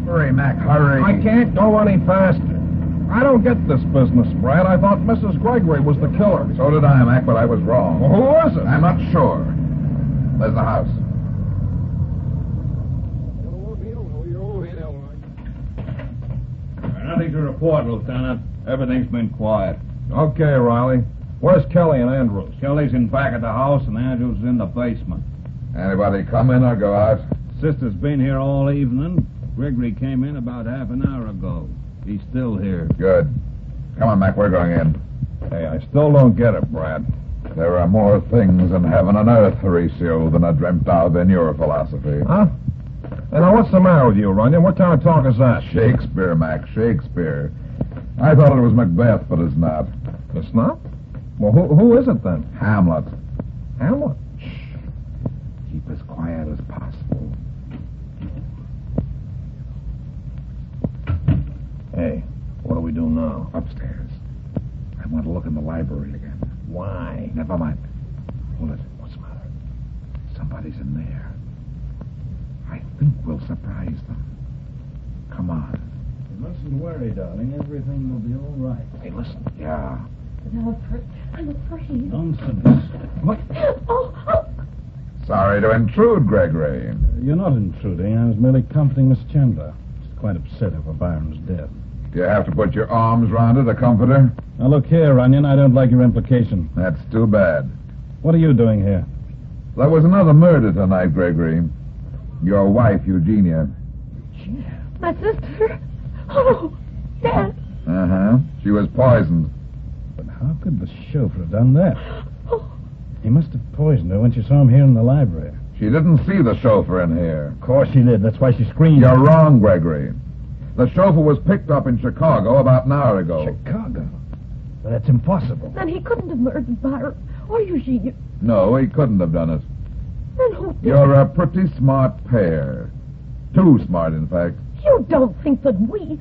Hurry, Mac, hurry. I can't go any faster. I don't get this business, Brad. I thought Mrs. Gregory was the killer. So did I, Mac, but I was wrong. Well, who was it? I'm not sure. There's the house. Nothing to report, Lieutenant. Everything's been quiet. Okay, Riley. Where's Kelly and Andrews? Kelly's in back of the house, and Andrews is in the basement. Anybody come in or go out? Sister's been here all evening. Gregory came in about half an hour ago. He's still here. Good. Come on, Mac, we're going in. Hey, I still don't get it, Brad. There are more things in heaven and earth, Horatio, than I dreamt of in your philosophy. Huh? Hey, now, what's the matter with you, Runyon? What kind of talk is that? Shakespeare, Mac, Shakespeare. I thought it was Macbeth, but it's not. It's not? Well, who is it, then? Hamlet. Hamlet? Shh. Keep as quiet as possible. Hey, what do we do now? Upstairs. I want to look in the library again. Why? Never mind. Hold it. What's the matter? Somebody's in there. I think we'll surprise them. Come on. You mustn't worry, darling. Everything will be all right. Hey, listen. Yeah. Alfred, I'm afraid. Nonsense. What? Oh. Sorry to intrude, Gregory. You're not intruding. I was merely comforting Miss Chandler. She's quite upset over Byron's death. Do you have to put your arms round her to comfort her? Now, look here, Runyon. I don't like your implication. That's too bad. What are you doing here? There was another murder tonight, Gregory. Your wife, Eugenia. My sister. Oh, Dad. Uh-huh. She was poisoned. But how could the chauffeur have done that? He must have poisoned her when she saw him here in the library. She didn't see the chauffeur in here. Of course she did. That's why she screamed. You're wrong, Gregory. The chauffeur was picked up in Chicago about an hour ago. Chicago? But that's impossible. Then he couldn't have murdered Byron or Eugenia. No, he couldn't have done it. Then who did? You're a pretty smart pair. Too smart, in fact. You don't think that we...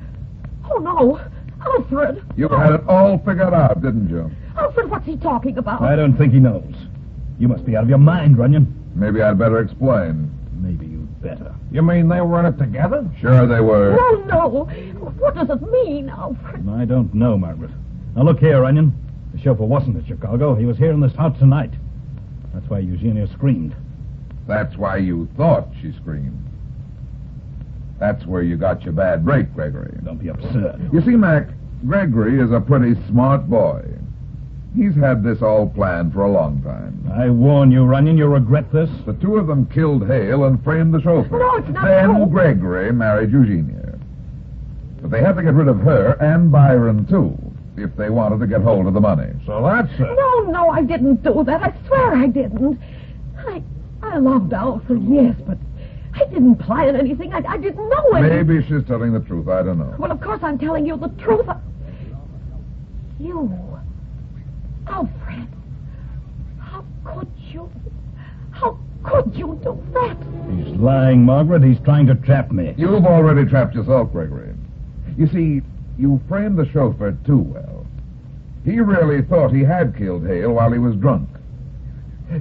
Oh, no. Alfred. You had it all figured out, didn't you? Alfred, what's he talking about? I don't think he knows. You must be out of your mind, Runyon. Maybe I'd better explain. Maybe you'd better. You mean they were in it together? Sure they were. Oh, no. What does it mean, Alfred? I don't know, Margaret. Now, look here, Runyon. The chauffeur wasn't in Chicago. He was here in this house tonight. That's why Eugenia screamed. That's why you thought she screamed. That's where you got your bad break, Gregory. Don't be absurd. You see, Mac, Gregory is a pretty smart boy. He's had this all planned for a long time. I warn you, Runyon, you'll regret this. The two of them killed Hale and framed the chauffeur. No, it's not Then true. Gregory married Eugenia. But they had to get rid of her and Byron, too, if they wanted to get hold of the money. So that's it. No, I didn't do that. I swear I didn't. I loved Alfred, yes, but I didn't plan anything. I didn't know anything. Maybe she's telling the truth. I don't know. Well, of course I'm telling you the truth. You... Alfred, how could you? How could you do that? He's lying, Margaret. He's trying to trap me. You've already trapped yourself, Gregory. You see, you framed the chauffeur too well. He really thought he had killed Hale while he was drunk.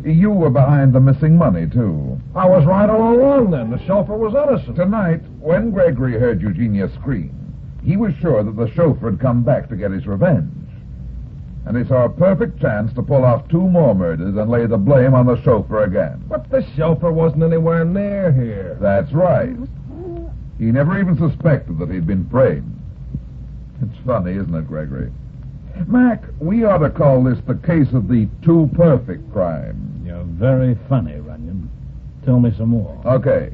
You were behind the missing money, too. I was right all along then. The chauffeur was innocent. Tonight, when Gregory heard Eugenia scream, he was sure that the chauffeur had come back to get his revenge. And he saw a perfect chance to pull off two more murders and lay the blame on the chauffeur again. But the chauffeur wasn't anywhere near here. That's right. He never even suspected that he'd been framed. It's funny, isn't it, Gregory? Mac, we ought to call this the case of the two perfect crimes. You're very funny, Runyon. Tell me some more. Okay.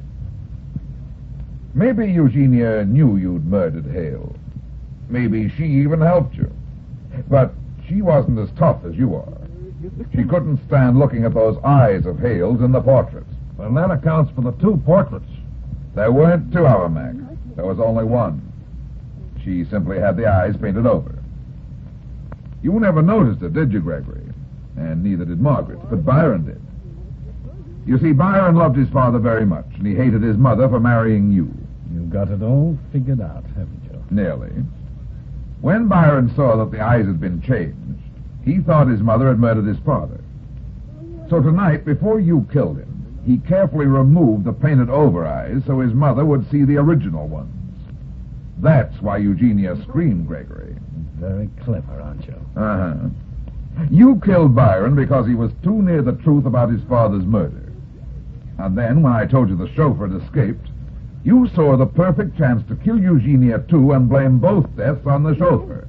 Maybe Eugenia knew you'd murdered Hale. Maybe she even helped you. But she wasn't as tough as you are. She couldn't stand looking at those eyes of Hale's in the portraits. Well, that accounts for the two portraits. There weren't two of them, Mac. There was only one. She simply had the eyes painted over. You never noticed it, did you, Gregory? And neither did Margaret, but Byron did. You see, Byron loved his father very much, and he hated his mother for marrying you. You've got it all figured out, haven't you? Nearly. When Byron saw that the eyes had been changed, he thought his mother had murdered his father. So tonight, before you killed him, he carefully removed the painted-over eyes so his mother would see the original ones. That's why Eugenia screamed, Gregory. Very clever, aren't you? Uh-huh. You killed Byron because he was too near the truth about his father's murder. And then, when I told you the chauffeur had escaped, you saw the perfect chance to kill Eugenia, too, and blame both deaths on the chauffeur.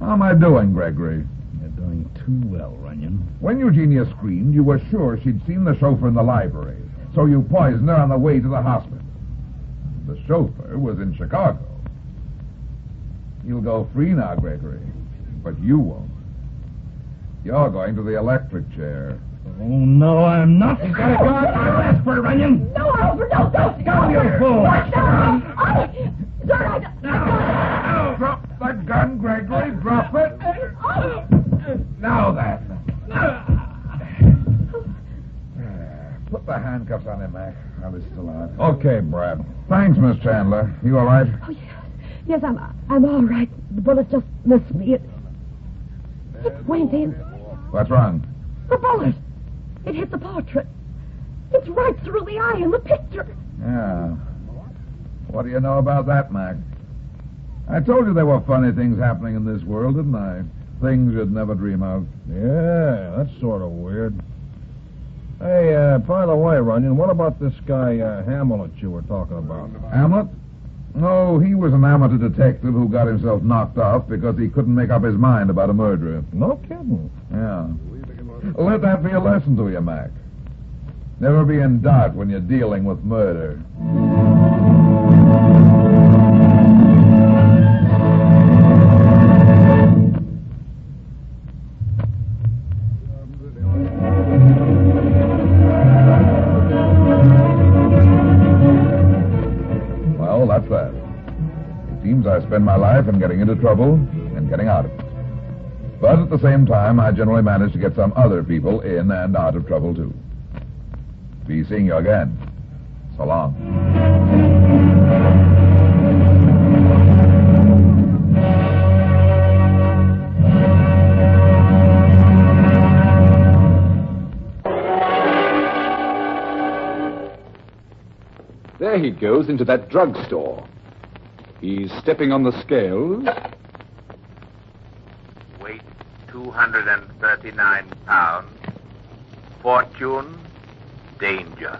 How am I doing, Gregory? You're doing too well, Runyon. When Eugenia screamed, you were sure she'd seen the chauffeur in the library, so you poisoned her on the way to the hospital. The chauffeur was in Chicago. You'll go free now, Gregory, but you won't. You're going to the electric chair. Oh, no, I'm not. He's got a gun. I'll ask for it, Runyon. No, Alfred, don't Go, you fool. Drop the gun, Gregory. Drop it. Now then. Put the handcuffs on him, Mac. While he's still out. Okay, Brad. Thanks, Miss Chandler. You all right? Oh, yes, I'm all right. The bullet just missed me. It went in. What's wrong? The bullet. It hit the portrait. It's right through the eye in the picture. Yeah. What do you know about that, Mac? I told you there were funny things happening in this world, didn't I? Things you'd never dream of. Yeah, that's sort of weird. Hey, by the way, Runyon, what about this guy, Hamlet, you were talking about? Hamlet? No, he was an amateur detective who got himself knocked off because he couldn't make up his mind about a murderer. No kidding. Yeah. Let that be a lesson to you, Mac. Never be in doubt when you're dealing with murder. Well, that's that. It seems I spend my life in getting into trouble and getting out of it. But at the same time, I generally manage to get some other people in and out of trouble, too. Be seeing you again. So long. There he goes into that drugstore. He's stepping on the scales. Weight 239 pounds. Fortune, danger.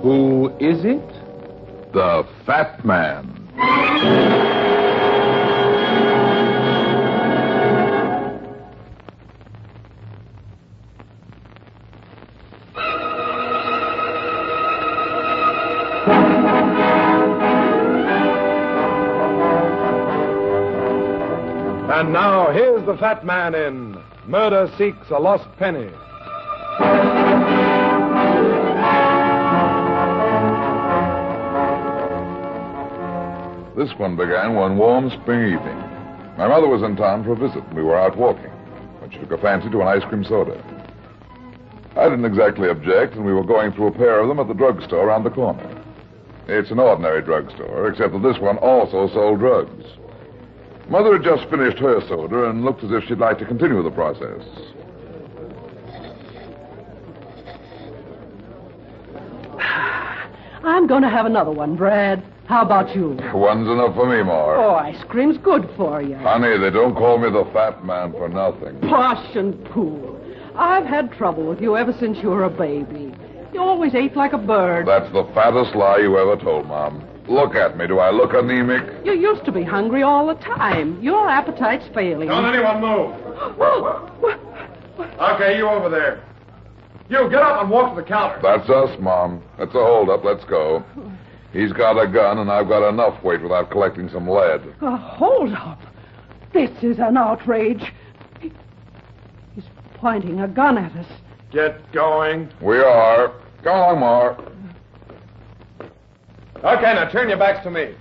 Who is it? The Fat Man. And now, here's the Fat Man in Murder Seeks a Lost Penny. This one began one warm spring evening. My mother was in town for a visit, and we were out walking when she took a fancy to an ice cream soda. I didn't exactly object, and we were going through a pair of them at the drugstore around the corner. It's an ordinary drugstore, except that this one also sold drugs. Mother had just finished her soda and looked as if she'd like to continue the process. I'm going to have another one, Brad. How about you? One's enough for me, Mar. Oh, ice cream's good for you. Honey, they don't call me the Fat Man for nothing. Posh and cool. I've had trouble with you ever since you were a baby. You always ate like a bird. That's the fattest lie you ever told, Mom. Look at me. Do I look anemic? You used to be hungry all the time. Your appetite's failing. Don't anyone move. Okay, you over there. You, get up and walk to the counter. That's us, Mom. That's a holdup. Let's go. He's got a gun, and I've got enough weight without collecting some lead. Hold up. This is an outrage. He's pointing a gun at us. Get going. We are. Come along, Mar. Okay, now turn your backs to me.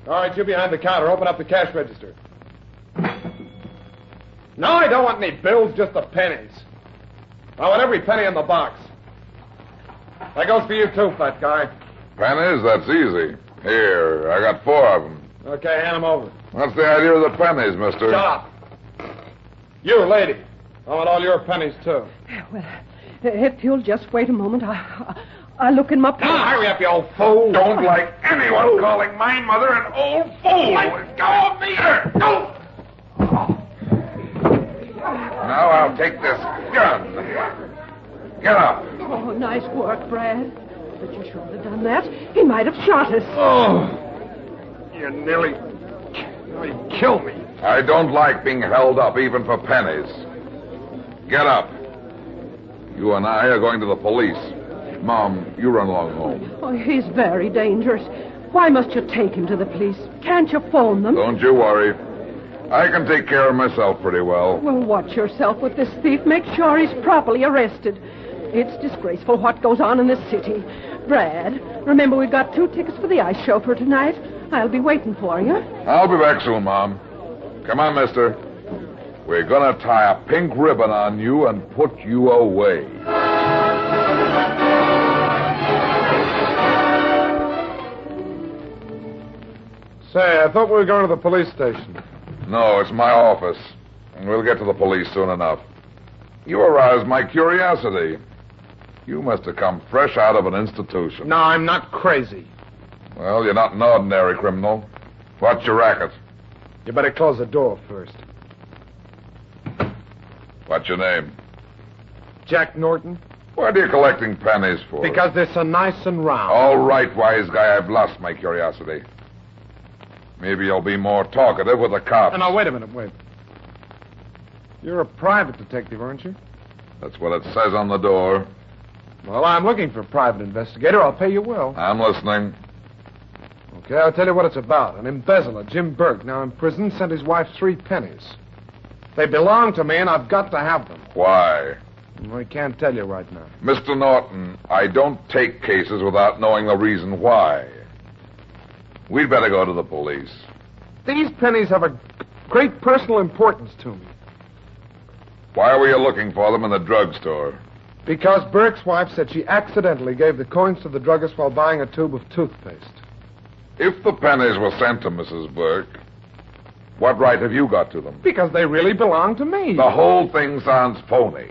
All right, you behind the counter. Open up the cash register. No, I don't want any bills, just the pennies. I want every penny in the box. That goes for you, too, fat guy. Pennies? That's easy. Here, I got 4 of them. Okay, hand them over. What's the idea of the pennies, mister? Shut up. You, lady. I want all your pennies, too. Well, if you'll just wait a moment, I'll look in my pocket. Now, hurry up, you old fool. Don't like anyone calling my mother an old fool. Let go of me. No. Now I'll take this gun. Get up. Oh, nice work, Brad. But you shouldn't have done that. He might have shot us. Oh, you nearly killed me. I don't like being held up even for pennies. Get up. You and I are going to the police. Mom, you run along home. Oh, he's very dangerous. Why must you take him to the police? Can't you phone them? Don't you worry. I can take care of myself pretty well. Well, watch yourself with this thief. Make sure he's properly arrested. It's disgraceful what goes on in this city. Brad, remember we've got 2 tickets for the ice show for tonight. I'll be waiting for you. I'll be back soon, Mom. Come on, mister. We're gonna tie a pink ribbon on you and put you away. Say, I thought we were going to the police station. No, it's my office. And we'll get to the police soon enough. You aroused my curiosity. You must have come fresh out of an institution. No, I'm not crazy. Well, you're not an ordinary criminal. What's your racket? You better close the door first. What's your name? Jack Norton? What are you collecting pennies for? Because they're so nice and round. All right, wise guy, I've lost my curiosity. Maybe you'll be more talkative with the cops. No, wait a minute, wait. You're a private detective, aren't you? That's what it says on the door. Well, I'm looking for a private investigator. I'll pay you well. I'm listening. Okay, I'll tell you what it's about. An embezzler, Jim Burke, now in prison, sent his wife 3 pennies. They belong to me, and I've got to have them. Why? I can't tell you right now. Mr. Norton, I don't take cases without knowing the reason why. We'd better go to the police. These pennies have a great personal importance to me. Why were you looking for them in the drugstore? Because Burke's wife said she accidentally gave the coins to the druggist while buying a tube of toothpaste. If the pennies were sent to Mrs. Burke, what right have you got to them? Because they really belong to me. The whole thing sounds phony.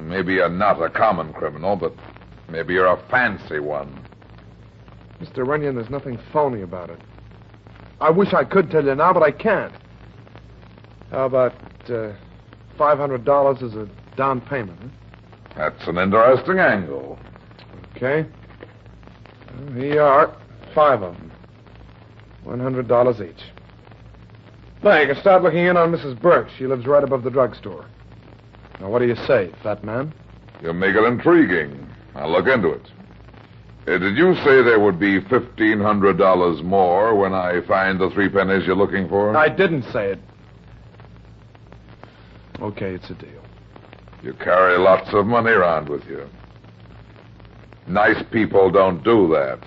Maybe you're not a common criminal, but maybe you're a fancy one. Mr. Runyon, there's nothing phony about it. I wish I could tell you now, but I can't. How about $500 as a down payment? Huh? That's an interesting angle. Okay. Well, here you are. 5 of them. $100 each. Now, you can start looking in on Mrs. Burke. She lives right above the drugstore. Now, what do you say, fat man? You make it intriguing. I'll look into it. Did you say there would be $1,500 more when I find the 3 pennies you're looking for? I didn't say it. Okay, it's a deal. You carry lots of money around with you. Nice people don't do that.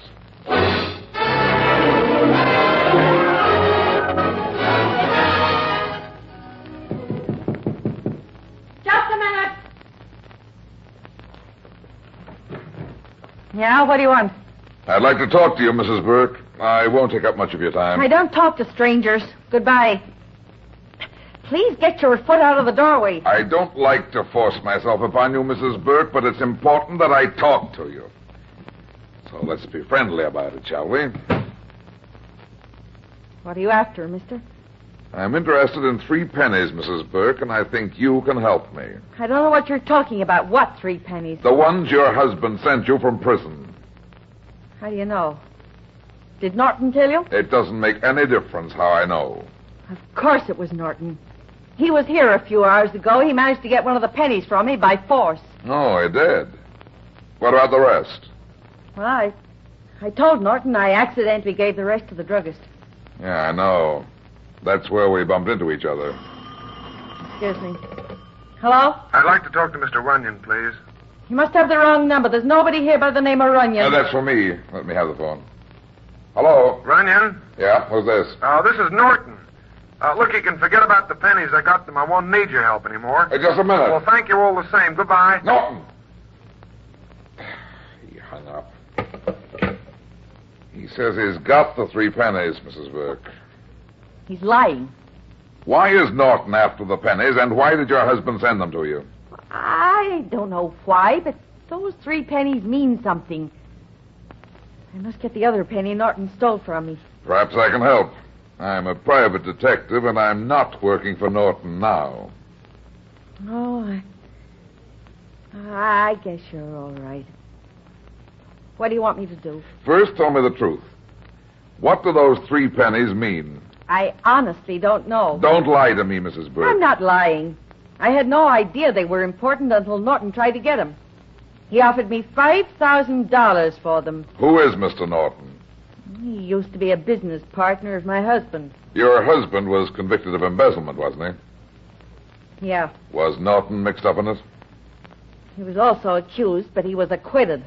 Just a minute. Yeah, what do you want? I'd like to talk to you, Mrs. Burke. I won't take up much of your time. I don't talk to strangers. Goodbye. Please get your foot out of the doorway. I don't like to force myself upon you, Mrs. Burke, but it's important that I talk to you. So let's be friendly about it, shall we? What are you after, mister? I'm interested in 3 pennies, Mrs. Burke, and I think you can help me. I don't know what you're talking about. What 3 pennies? The ones your husband sent you from prison. How do you know? Did Norton tell you? It doesn't make any difference how I know. Of course it was Norton. He was here a few hours ago. He managed to get one of the pennies from me by force. Oh, he did? What about the rest? Well, I told Norton I accidentally gave the rest to the druggist. Yeah, I know. That's where we bumped into each other. Excuse me. Hello? I'd like to talk to Mr. Runyon, please. You must have the wrong number. There's nobody here by the name of Runyon. That's for me. Let me have the phone. Hello? Runyon? Yeah, who's this? This is Norton. Look, you can forget about the pennies. I got them. I won't need your help anymore. Hey, just a minute. Well, thank you all the same. Goodbye. Norton! He hung up. He says he's got the 3 pennies, Mrs. Burke. He's lying. Why is Norton after the pennies, and why did your husband send them to you? I don't know why, but those 3 pennies mean something. I must get the other penny Norton stole from me. Perhaps I can help. I'm a private detective, and I'm not working for Norton now. Oh, I guess you're all right. What do you want me to do? First, tell me the truth. What do those 3 pennies mean? I honestly don't know. Don't lie to me, Mrs. Burke. I'm not lying. I had no idea they were important until Norton tried to get them. He offered me $5,000 for them. Who is Mr. Norton? He used to be a business partner of my husband. Your husband was convicted of embezzlement, wasn't he? Yeah. Was Norton mixed up in it? He was also accused, but he was acquitted.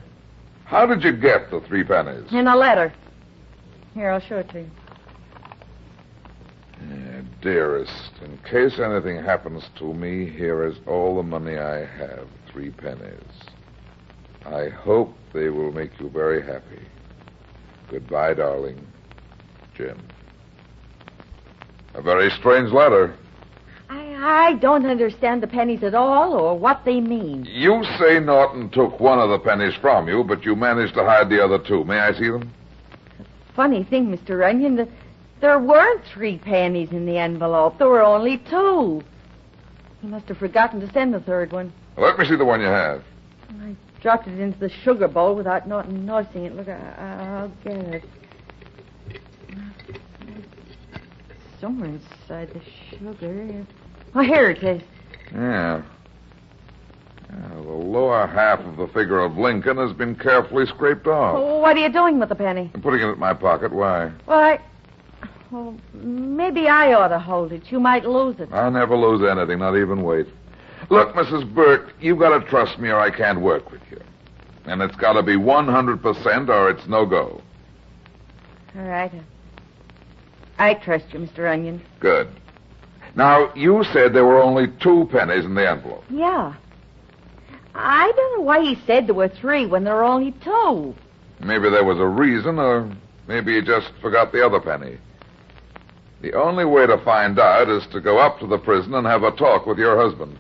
How did you get the 3 pennies? In a letter. Here, I'll show it to you. Dearest, in case anything happens to me, here is all the money I have, 3 pennies. I hope they will make you very happy. Goodbye, darling. Jim. A very strange letter. I don't understand the pennies at all or what they mean. You say Norton took one of the pennies from you, but you managed to hide the other 2. May I see them? funny thing, Mr. Onion, that there weren't 3 pennies in the envelope. There were only 2. He must have forgotten to send the 3rd one. Let me see the one you have. I dropped it into the sugar bowl without not noticing it. Look, I'll get it. Somewhere inside the sugar. Oh, here it is. Yeah. The lower half of the figure of Lincoln has been carefully scraped off. Oh, what are you doing with the penny? I'm putting it in my pocket. Why? Why, maybe I ought to hold it. You might lose it. I'll never lose anything, not even weight. Look, Mrs. Burke, you've got to trust me or I can't work with you. And it's got to be 100% or it's no go. All right. I trust you, Mr. Onion. Good. Now, you said there were only 2 pennies in the envelope. Yeah. I don't know why he said there were 3 when there were only 2. Maybe there was a reason, or maybe he just forgot the other penny. The only way to find out is to go up to the prison and have a talk with your husband.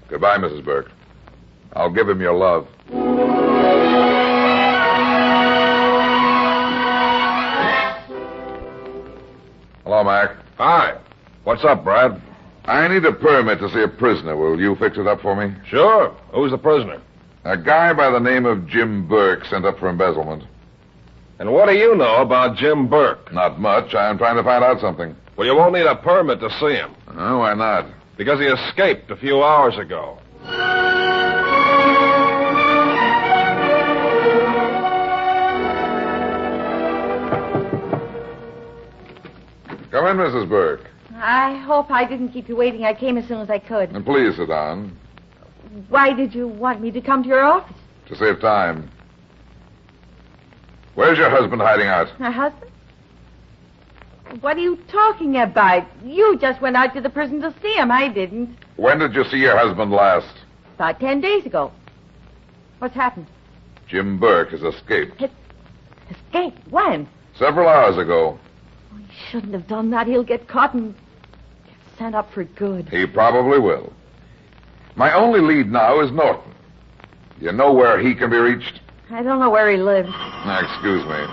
Goodbye, Mrs. Burke. I'll give him your love. Hello, Mac. Hi. What's up, Brad? I need a permit to see a prisoner. Will you fix it up for me? Sure. Who's the prisoner? A guy by the name of Jim Burke sent up for embezzlement. And what do you know about Jim Burke? Not much. I'm trying to find out something. Well, you won't need a permit to see him. Oh, why not? Because he escaped a few hours ago. Come in, Mrs. Burke. I hope I didn't keep you waiting. I came as soon as I could. And please sit down. Why did you want me to come to your office? To save time. Where's your husband hiding out? My husband? What are you talking about? You just went out to the prison to see him. I didn't. When did you see your husband last? About 10 days ago. What's happened? Jim Burke has escaped. Escaped? When? Several hours ago. He shouldn't have done that. He'll get caught and get sent up for good. He probably will. My only lead now is Norton. You know where he can be reached? I don't know where he lives. Excuse me.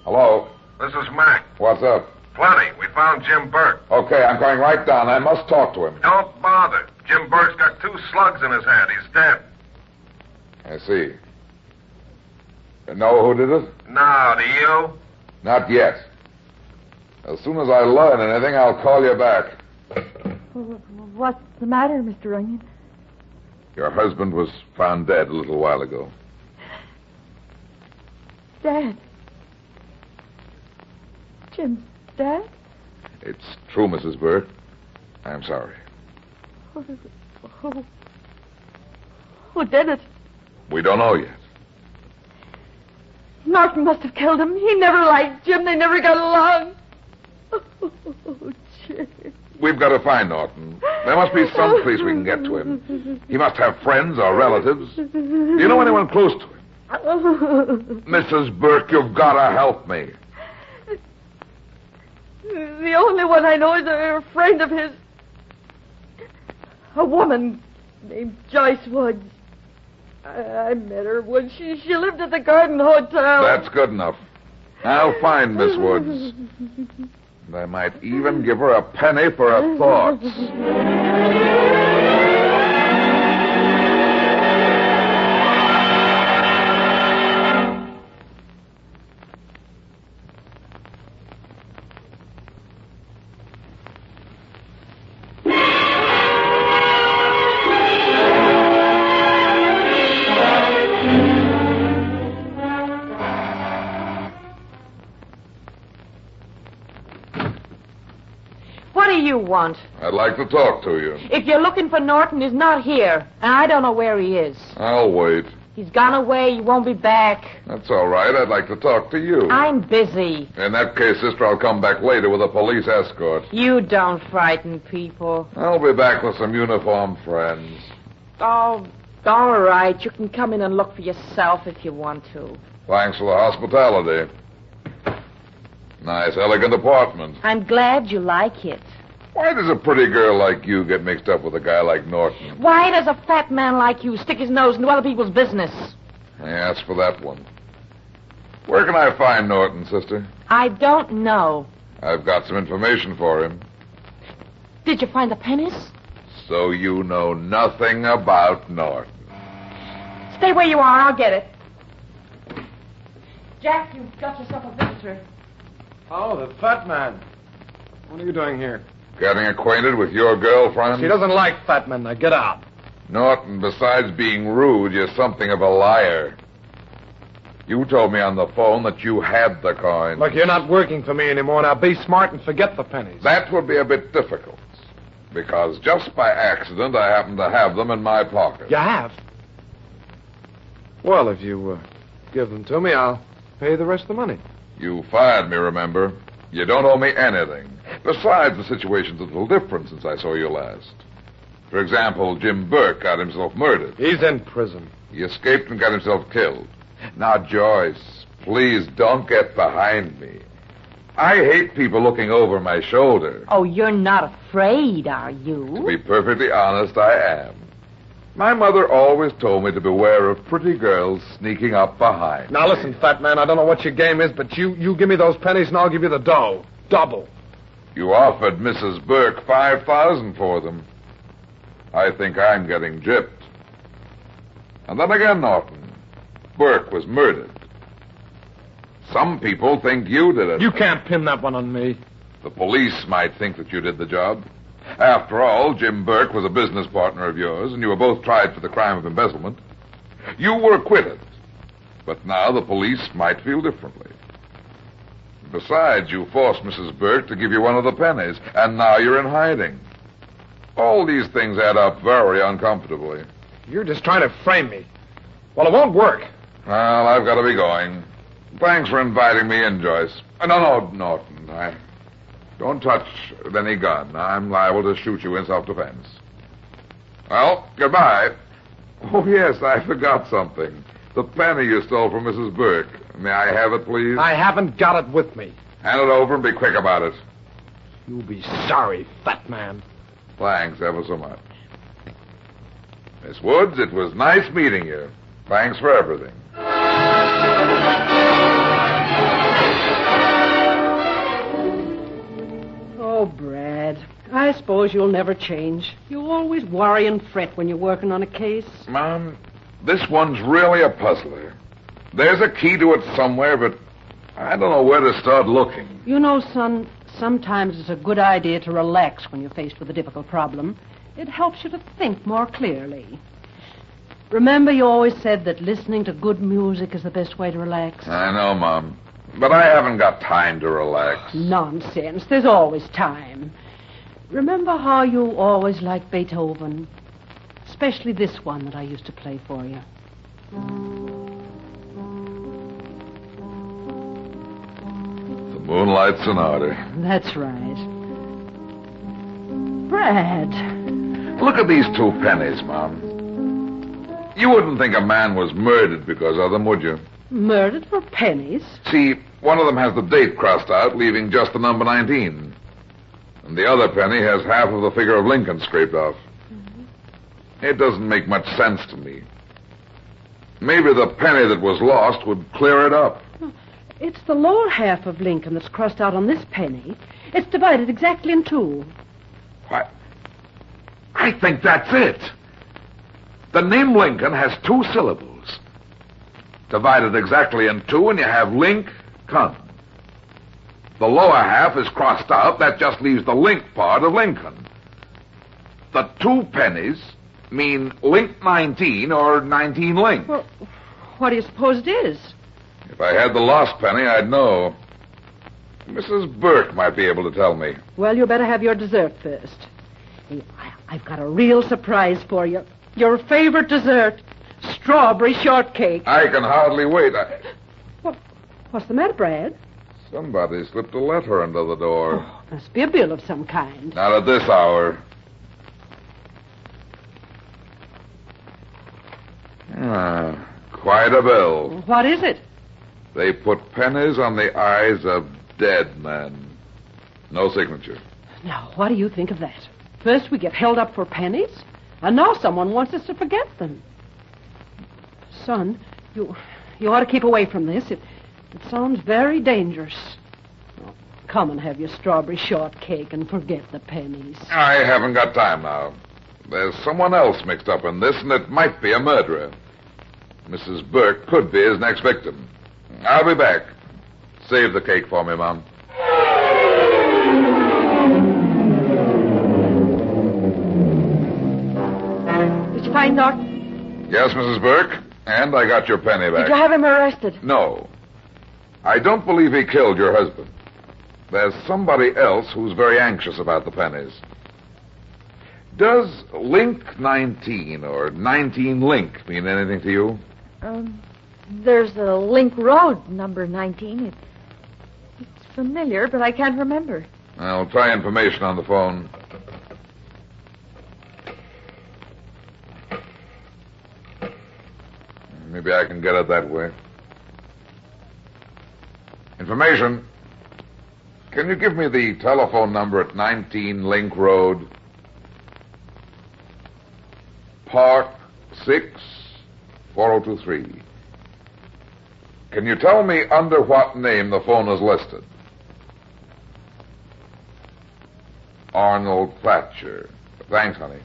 Hello? This is Mac. What's up? Plenty. We found Jim Burke. Okay, I'm going right down. I must talk to him. Don't bother. Jim Burke's got 2 slugs in his head. He's dead. I see. You know who did it? No, do you? Not yet. As soon as I learn anything, I'll call you back. What's the matter, Mr. Onion? Your husband was found dead a little while ago. Dead? Jim's dead? It's true, Mrs. Burke. I'm sorry. Who did it? We don't know yet. Norton must have killed him. He never liked Jim. They never got along. Oh, Jim. We've got to find Norton. There must be some place we can get to him. He must have friends or relatives. Do you know anyone close to him? Mrs. Burke, you've got to help me. The only one I know is a friend of his. A woman named Joyce Woods. I met her when she lived at the Garden Hotel. That's good enough. I'll find Miss Woods. And I might even give her a penny for her thoughts. Want? I'd like to talk to you. If you're looking for Norton, he's not here, and I don't know where he is. I'll wait. He's gone away. He won't be back. That's all right. I'd like to talk to you. I'm busy. In that case, sister, I'll come back later with a police escort. You don't frighten people. I'll be back with some uniformed friends. Oh, all right. You can come in and look for yourself if you want to. Thanks for the hospitality. Nice, elegant apartment. I'm glad you like it. Why does a pretty girl like you get mixed up with a guy like Norton? Why does a fat man like you stick his nose into other people's business? I asked for that one. Where can I find Norton, sister? I don't know. I've got some information for him. Did you find the pennies? So you know nothing about Norton. Stay where you are. I'll get it. Jack, you've got yourself a visitor. Oh, the fat man. What are you doing here? Getting acquainted with your girlfriend? She doesn't like fat men. Now get out. Norton, besides being rude, you're something of a liar. You told me on the phone that you had the coin. Look, you're not working for me anymore. Now be smart and forget the pennies. That would be a bit difficult, because just by accident I happen to have them in my pocket. You have? Well, if you give them to me, I'll pay the rest of the money. You fired me, remember? You don't owe me anything. Besides, the situation's a little different since I saw you last. For example, Jim Burke got himself murdered. He's in prison. He escaped and got himself killed. Now, Joyce, please don't get behind me. I hate people looking over my shoulder. Oh, you're not afraid, are you? To be perfectly honest, I am. My mother always told me to beware of pretty girls sneaking up behind. Now, listen, fat man, I don't know what your game is, but you give me those pennies and I'll give you the dough. Double. You offered Mrs. Burke $5,000 for them. I think I'm getting gypped. And then again, Norton, Burke was murdered. Some people think you did it. You can't pin that one on me. The police might think that you did the job. After all, Jim Burke was a business partner of yours, and you were both tried for the crime of embezzlement. You were acquitted. But now the police might feel differently. Besides, you forced Mrs. Burke to give you one of the pennies, and now you're in hiding. All these things add up very uncomfortably. You're just trying to frame me. Well, it won't work. Well, I've got to be going. Thanks for inviting me in, Joyce. No, Norton. Don't touch any gun. I'm liable to shoot you in self-defense. Well, goodbye. Oh, yes, I forgot something. The penny you stole from Mrs. Burke. May I have it, please? I haven't got it with me. Hand it over and be quick about it. You'll be sorry, fat man. Thanks ever so much. Miss Woods, it was nice meeting you. Thanks for everything. Oh, Brad, I suppose you'll never change. You always worry and fret when you're working on a case. Mom, this one's really a puzzler. There's a key to it somewhere, but I don't know where to start looking. You know, son, sometimes it's a good idea to relax when you're faced with a difficult problem. It helps you to think more clearly. Remember, you always said that listening to good music is the best way to relax? I know, Mom. But I haven't got time to relax. Nonsense. There's always time. Remember how you always liked Beethoven? Especially this one that I used to play for you. The Moonlight Sonata. That's right. Brad. Look at these 2 pennies, Mom. You wouldn't think a man was murdered because of them, would you? Murdered for pennies? See, one of them has the date crossed out, leaving just the number 19. And the other penny has half of the figure of Lincoln scraped off. Mm-hmm. It doesn't make much sense to me. Maybe the penny that was lost would clear it up. It's the lower half of Lincoln that's crossed out on this penny. It's divided exactly in 2. What? I think that's it. The name Lincoln has 2 syllables. Divided exactly in 2, and you have Link-con. The lower half is crossed out. That just leaves the link part of Lincoln. The 2 pennies mean Link 19 or 19 Link. Well, what do you suppose it is? If I had the lost penny, I'd know. Mrs. Burke might be able to tell me. Well, you better have your dessert first. Hey, I've got a real surprise for you. Your favorite dessert, strawberry shortcake. I can hardly wait. What's the matter, Brad? Somebody slipped a letter under the door. Oh, must be a bill of some kind. Not at this hour. Quite a bill. What is it? They put pennies on the eyes of dead men. No signature. Now, what do you think of that? First we get held up for pennies, and now someone wants us to forget them. Son, you ought to keep away from this. It sounds very dangerous. Oh, come and have your strawberry shortcake and forget the pennies. I haven't got time now. There's someone else mixed up in this, and it might be a murderer. Mrs. Burke could be his next victim. I'll be back. Save the cake for me, Mom. Did you find Norton? Yes, Mrs. Burke, and I got your penny back. Did you have him arrested? No. I don't believe he killed your husband. There's somebody else who's very anxious about the pennies. Does Link 19 or 19 Link mean anything to you? There's a Link Road, number 19. It's familiar, but I can't remember. I'll try information on the phone. Maybe I can get it that way. Information. Can you give me the telephone number at 19 Link Road? Park 6, 4023. Can you tell me under what name the phone is listed? Arnold Thatcher. Thanks, honey.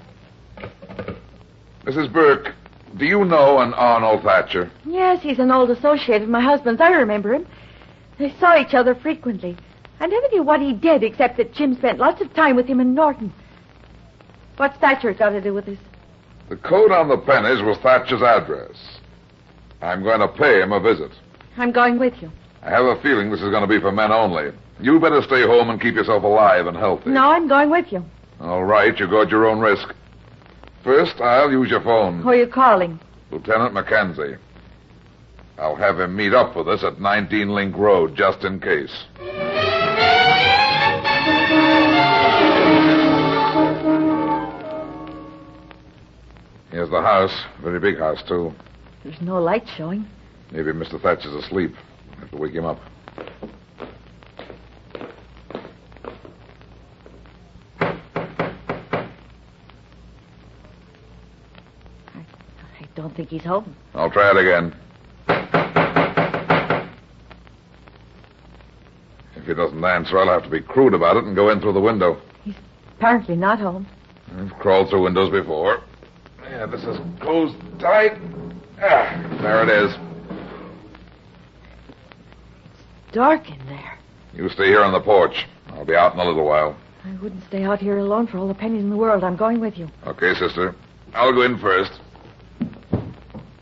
Mrs. Burke, do you know an Arnold Thatcher? Yes, he's an old associate of my husband's. I remember him. They saw each other frequently. I never knew what he did, except that Jim spent lots of time with him in Norton. What's Thatcher got to do with this? The code on the pennies was Thatcher's address. I'm going to pay him a visit. I'm going with you. I have a feeling this is going to be for men only. You better stay home and keep yourself alive and healthy. No, I'm going with you. All right, you go at your own risk. First, I'll use your phone. Who are you calling? Lieutenant Mackenzie. I'll have him meet up with us at 19 Link Road, just in case. Here's the house. Very big house, too. There's no light showing. Maybe Mr. Thatcher's asleep. I have to wake him up. I don't think he's home. I'll try it again. If he doesn't answer, I'll have to be crude about it and go in through the window. He's apparently not home. I've crawled through windows before. Yeah, this is closed tight. There it is. It's dark in there. You stay here on the porch. I'll be out in a little while. I wouldn't stay out here alone for all the pennies in the world. I'm going with you. Okay, sister. I'll go in first.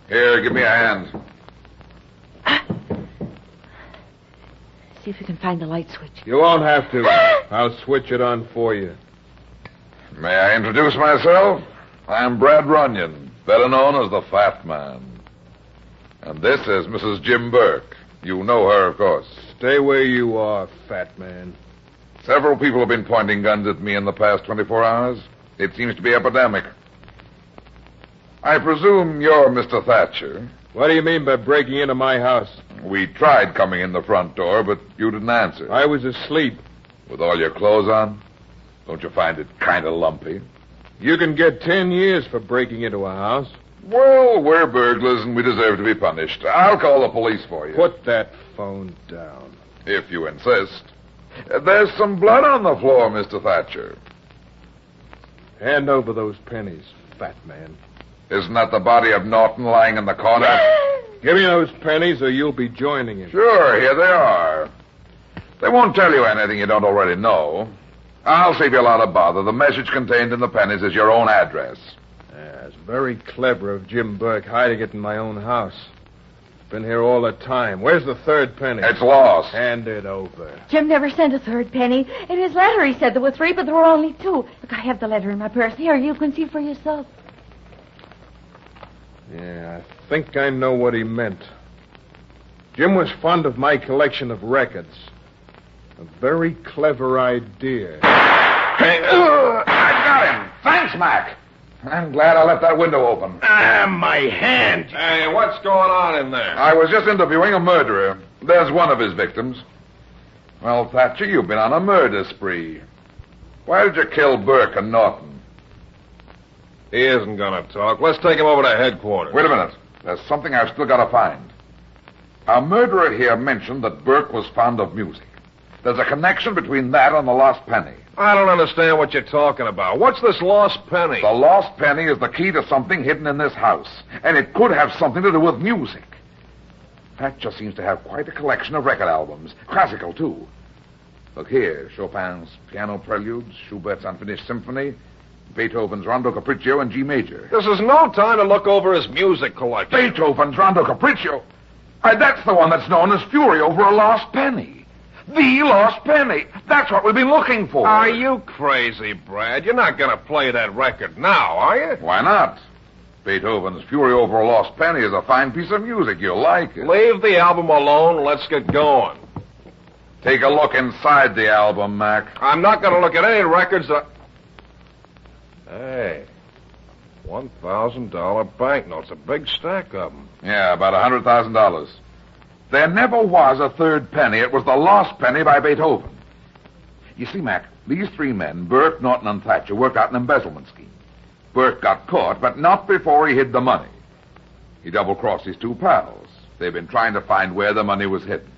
Here, give me a hand. See if you can find the light switch. You won't have to. I'll switch it on for you. May I introduce myself? I'm Brad Runyon, better known as the Fat Man. And this is Mrs. Jim Burke. You know her, of course. Stay where you are, Fat Man. Several people have been pointing guns at me in the past 24 hours. It seems to be epidemic. I presume you're Mr. Thatcher. What do you mean by breaking into my house? We tried coming in the front door, but you didn't answer. I was asleep. With all your clothes on? Don't you find it kind of lumpy? You can get 10 years for breaking into a house. Well, we're burglars and we deserve to be punished. I'll call the police for you. Put that phone down. If you insist. There's some blood on the floor, Mr. Thatcher. Hand over those pennies, Fat Man. Isn't that the body of Norton lying in the corner? Give me those pennies or you'll be joining him. Sure, here they are. They won't tell you anything you don't already know. I'll save you a lot of bother. The message contained in the pennies is your own address. Yeah, it's very clever of Jim Burke hiding it in my own house. Been here all the time. Where's the third penny? It's lost. Hand it over. Jim never sent a third penny. In his letter he said there were 3, but there were only 2. Look, I have the letter in my purse. Here, you can see for yourself. Yeah, I think I know what he meant. Jim was fond of my collection of records. A very clever idea. Hey, I got him. Thanks, Mac. I'm glad I left that window open. My hand. Hey, what's going on in there? I was just interviewing a murderer. There's one of his victims. Well, Thatcher, you've been on a murder spree. Why did you kill Burke and Norton? He isn't going to talk. Let's take him over to headquarters. Wait a minute. There's something I've still got to find. Our murderer here mentioned that Burke was fond of music. There's a connection between that and the lost penny. I don't understand what you're talking about. What's this lost penny? The lost penny is the key to something hidden in this house, and it could have something to do with music. Thatcher seems to have quite a collection of record albums, classical, too. Look here, Chopin's Piano Preludes, Schubert's Unfinished Symphony, Beethoven's Rondo Capriccio in G major. This is no time to look over his music collection. Beethoven's Rondo Capriccio? That's the one that's known as Fury over a lost penny. The lost penny. That's what we've been looking for. Are you crazy, Brad? You're not going to play that record now, are you? Why not? Beethoven's Fury over a Lost Penny is a fine piece of music. You'll like it. Leave the album alone and let's get going. Take a look inside the album, Mac. I'm not going to look at any records that... Hey, $1,000 banknotes, a big stack of them. Yeah, about $100,000. There never was a third penny. It was the lost penny by Beethoven. You see, Mac, these three men, Burke, Norton, and Thatcher, worked out an embezzlement scheme. Burke got caught, but not before he hid the money. He double-crossed his two pals. They've been trying to find where the money was hidden.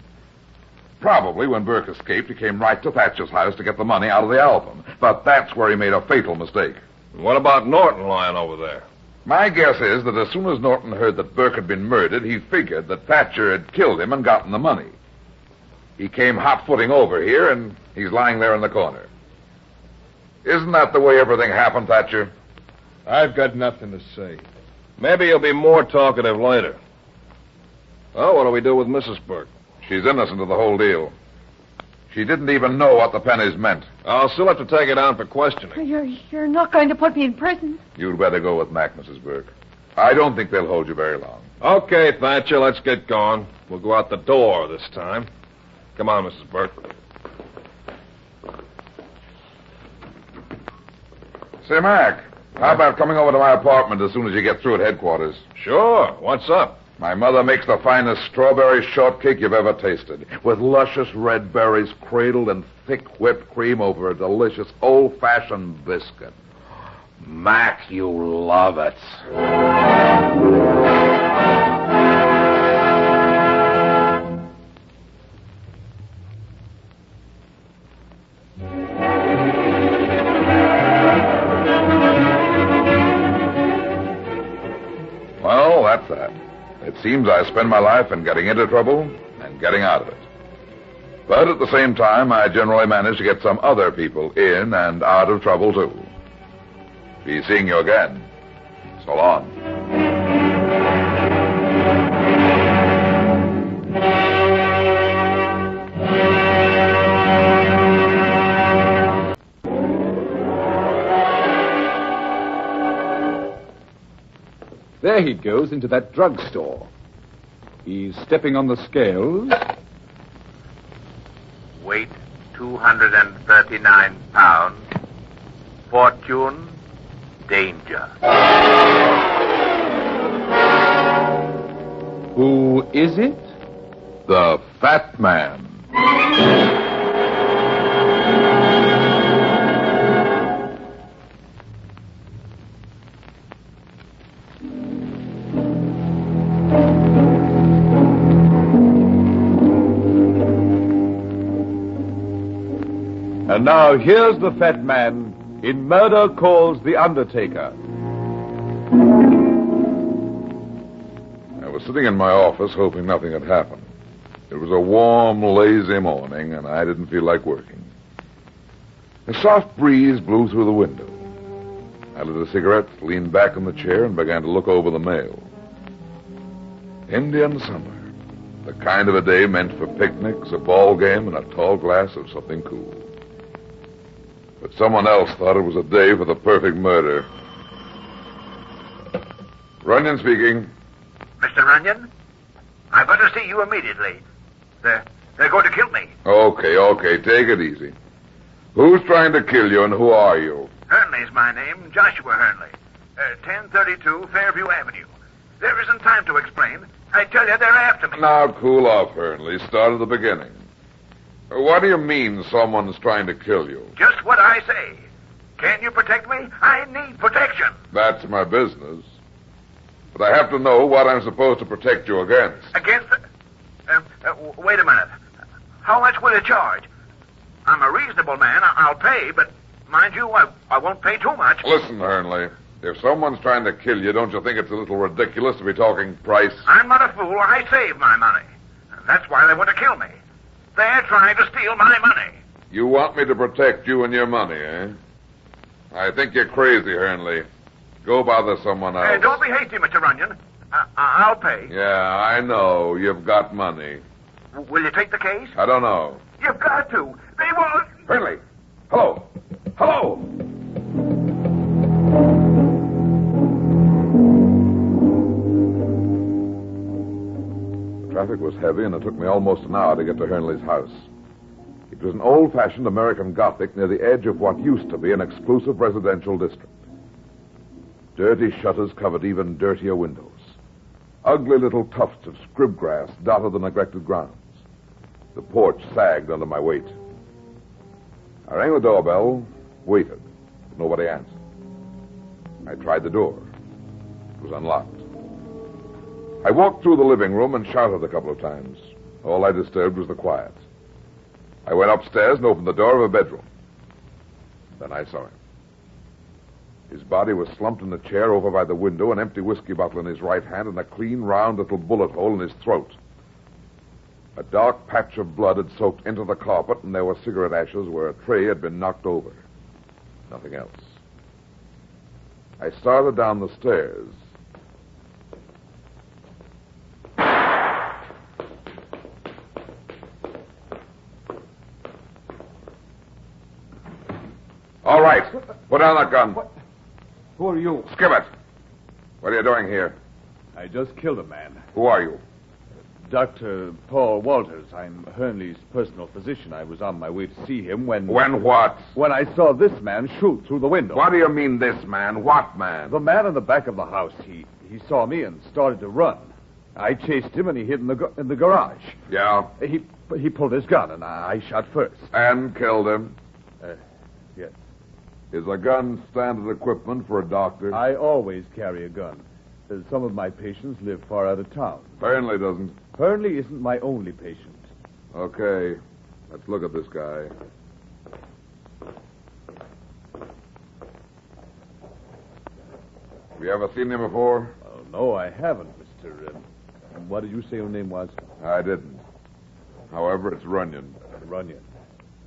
Probably when Burke escaped, he came right to Thatcher's house to get the money out of the album. But that's where he made a fatal mistake. What about Norton lying over there? My guess is that as soon as Norton heard that Burke had been murdered, he figured that Thatcher had killed him and gotten the money. He came hot-footing over here, and he's lying there in the corner. Isn't that the way everything happened, Thatcher? I've got nothing to say. Maybe you'll be more talkative later. Well, what do we do with Mrs. Burke? She's innocent of the whole deal. She didn't even know what the pennies meant. I'll still have to take her down for questioning. You're not going to put me in prison? You'd better go with Mac, Mrs. Burke. I don't think they'll hold you very long. Okay, Thatcher, let's get going. We'll go out the door this time. Come on, Mrs. Burke. Say, Mac, how about coming over to my apartment as soon as you get through at headquarters? Sure. What's up? My mother makes the finest strawberry shortcake you've ever tasted, with luscious red berries cradled in thick whipped cream over a delicious old-fashioned biscuit. Mac, you love it. Well, that's that. It seems I spend my life in getting into trouble and getting out of it. But at the same time, I generally manage to get some other people in and out of trouble, too. Be seeing you again. So long. There he goes into that drugstore. He's stepping on the scales. Weight 239 pounds. Fortune, danger. Who is it? The Fat Man. And now here's the Fat Man in Murder Calls the Undertaker. I was sitting in my office hoping nothing had happened. It was a warm, lazy morning, and I didn't feel like working. A soft breeze blew through the window. I lit a cigarette, leaned back in the chair, and began to look over the mail. Indian summer. The kind of a day meant for picnics, a ball game, and a tall glass of something cool. But someone else thought it was a day for the perfect murder. Runyon speaking. Mr. Runyon, I've got to see you immediately. They're going to kill me. Okay, take it easy. Who's trying to kill you, and who are you? Hernley's my name, Joshua Hernley. 1032 Fairview Avenue. There isn't time to explain. I tell you, they're after me. Now, cool off, Hernley. Start at the beginning. What do you mean someone's trying to kill you? Just what I say. Can you protect me? I need protection. That's my business. But I have to know what I'm supposed to protect you against. Against the... Wait a minute. How much will you charge? I'm a reasonable man. I'll pay, but mind you, I won't pay too much. Listen, Hernley. If someone's trying to kill you, don't you think it's a little ridiculous to be talking price? I'm not a fool. I save my money. That's why they want to kill me. They're trying to steal my money. You want me to protect you and your money, eh? I think you're crazy, Hernley. Go bother someone else. Don't be hasty, Mr. Runyon. I'll pay. Yeah, I know. You've got money. Will you take the case? I don't know. You've got to. They won't. Hernley! Hello! Hello! The traffic was heavy, and it took me almost an hour to get to Hernley's house. It was an old-fashioned American Gothic near the edge of what used to be an exclusive residential district. Dirty shutters covered even dirtier windows. Ugly little tufts of scribgrass dotted the neglected grounds. The porch sagged under my weight. I rang the doorbell, waited. Nobody answered. I tried the door. It was unlocked. I walked through the living room and shouted a couple of times. All I disturbed was the quiet. I went upstairs and opened the door of a bedroom. Then I saw him. His body was slumped in a chair over by the window, an empty whiskey bottle in his right hand, and a clean, round little bullet hole in his throat. A dark patch of blood had soaked into the carpet, and there were cigarette ashes where a tray had been knocked over. Nothing else. I started down the stairs. All right. Put down that gun. What? Who are you? Skip it. What are you doing here? I just killed a man. Who are you? Dr. Paul Walters. I'm Hernley's personal physician. I was on my way to see him when... When what? When I saw this man shoot through the window. What do you mean, this man? What man? The man in the back of the house. He saw me and started to run. I chased him and he hid in the garage. Yeah? He pulled his gun and I shot first. And killed him? Yes. Is a gun standard equipment for a doctor? I always carry a gun. Some of my patients live far out of town. Hernley doesn't. Hernley isn't my only patient. Okay. Let's look at this guy. Have you ever seen him before? Oh, no, I haven't, Mr. What did you say your name was? I didn't. However, it's Runyon. Runyon.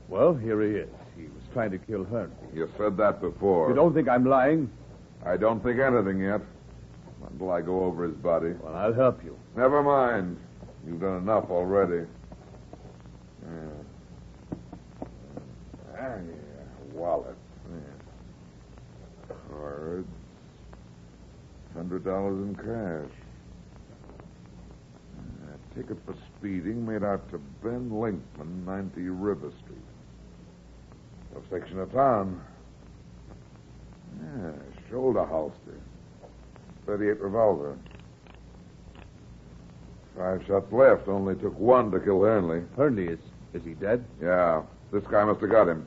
Well, here he is. He was trying to kill Hernley. You said that before. You don't think I'm lying? I don't think anything yet. Until I go over his body. Well, I'll help you. Never mind. You've done enough already. Yeah. Wallet. Yeah. Cards. $100 in cash. Ticket for speeding made out to Ben Linkman, 90 River Street. Tough section of town. Yeah, shoulder holster. 38 revolver. 5 shots left. Only took 1 to kill Hernley. Hernley, is he dead? Yeah. This guy must have got him.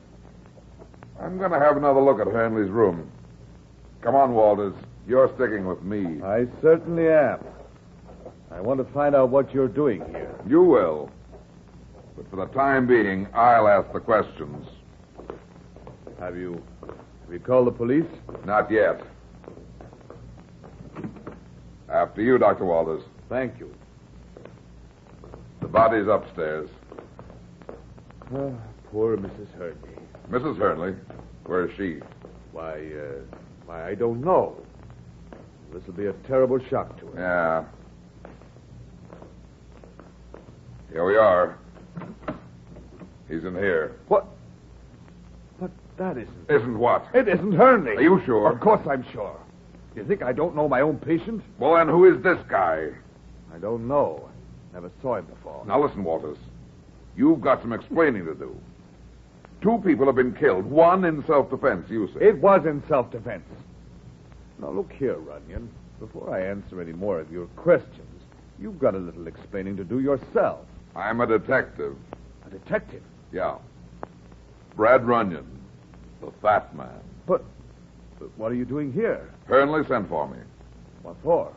I'm going to have another look at Hernley's room. Come on, Walters. You're sticking with me. I certainly am. I want to find out what you're doing here. You will. But for the time being, I'll ask the questions. Have you called the police? Not yet. After you, Dr. Walters. Thank you. The body's upstairs. Poor Mrs. Hernley. Mrs. Hernley? Where is she? Why, I don't know. This will be a terrible shock to her. Yeah. Here we are. He's in here. What? But that isn't... Isn't what? It isn't Hernley. Are you sure? Of course I'm sure. You think I don't know my own patient? Well, then who is this guy? I don't know. Never saw him before. Now listen, Walters. You've got some explaining to do. 2 people have been killed. 1 in self-defense, you say. It was in self-defense. Now, look here, Runyon. Before I answer any more of your questions, you've got a little explaining to do yourself. I'm a detective. A detective? Yeah. Brad Runyon, the fat man. But what are you doing here? Hernley sent for me. What for?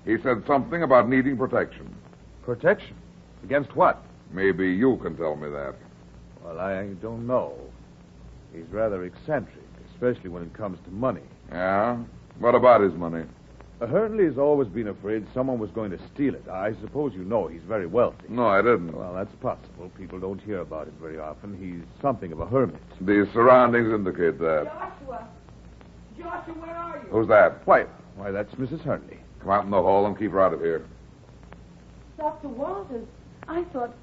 He said something about needing protection. Protection? Against what? Maybe you can tell me that. Well, I don't know. He's rather eccentric, especially when it comes to money. Yeah? What about his money? Hernley's always been afraid someone was going to steal it. I suppose you know he's very wealthy. No, I didn't. Well, that's possible. People don't hear about it very often. He's something of a hermit. The surroundings indicate that. Joshua, where are you? Who's that? Why, that's Mrs. Hernley. Come out in the hall and keep her out of here. Dr. Walters, I thought...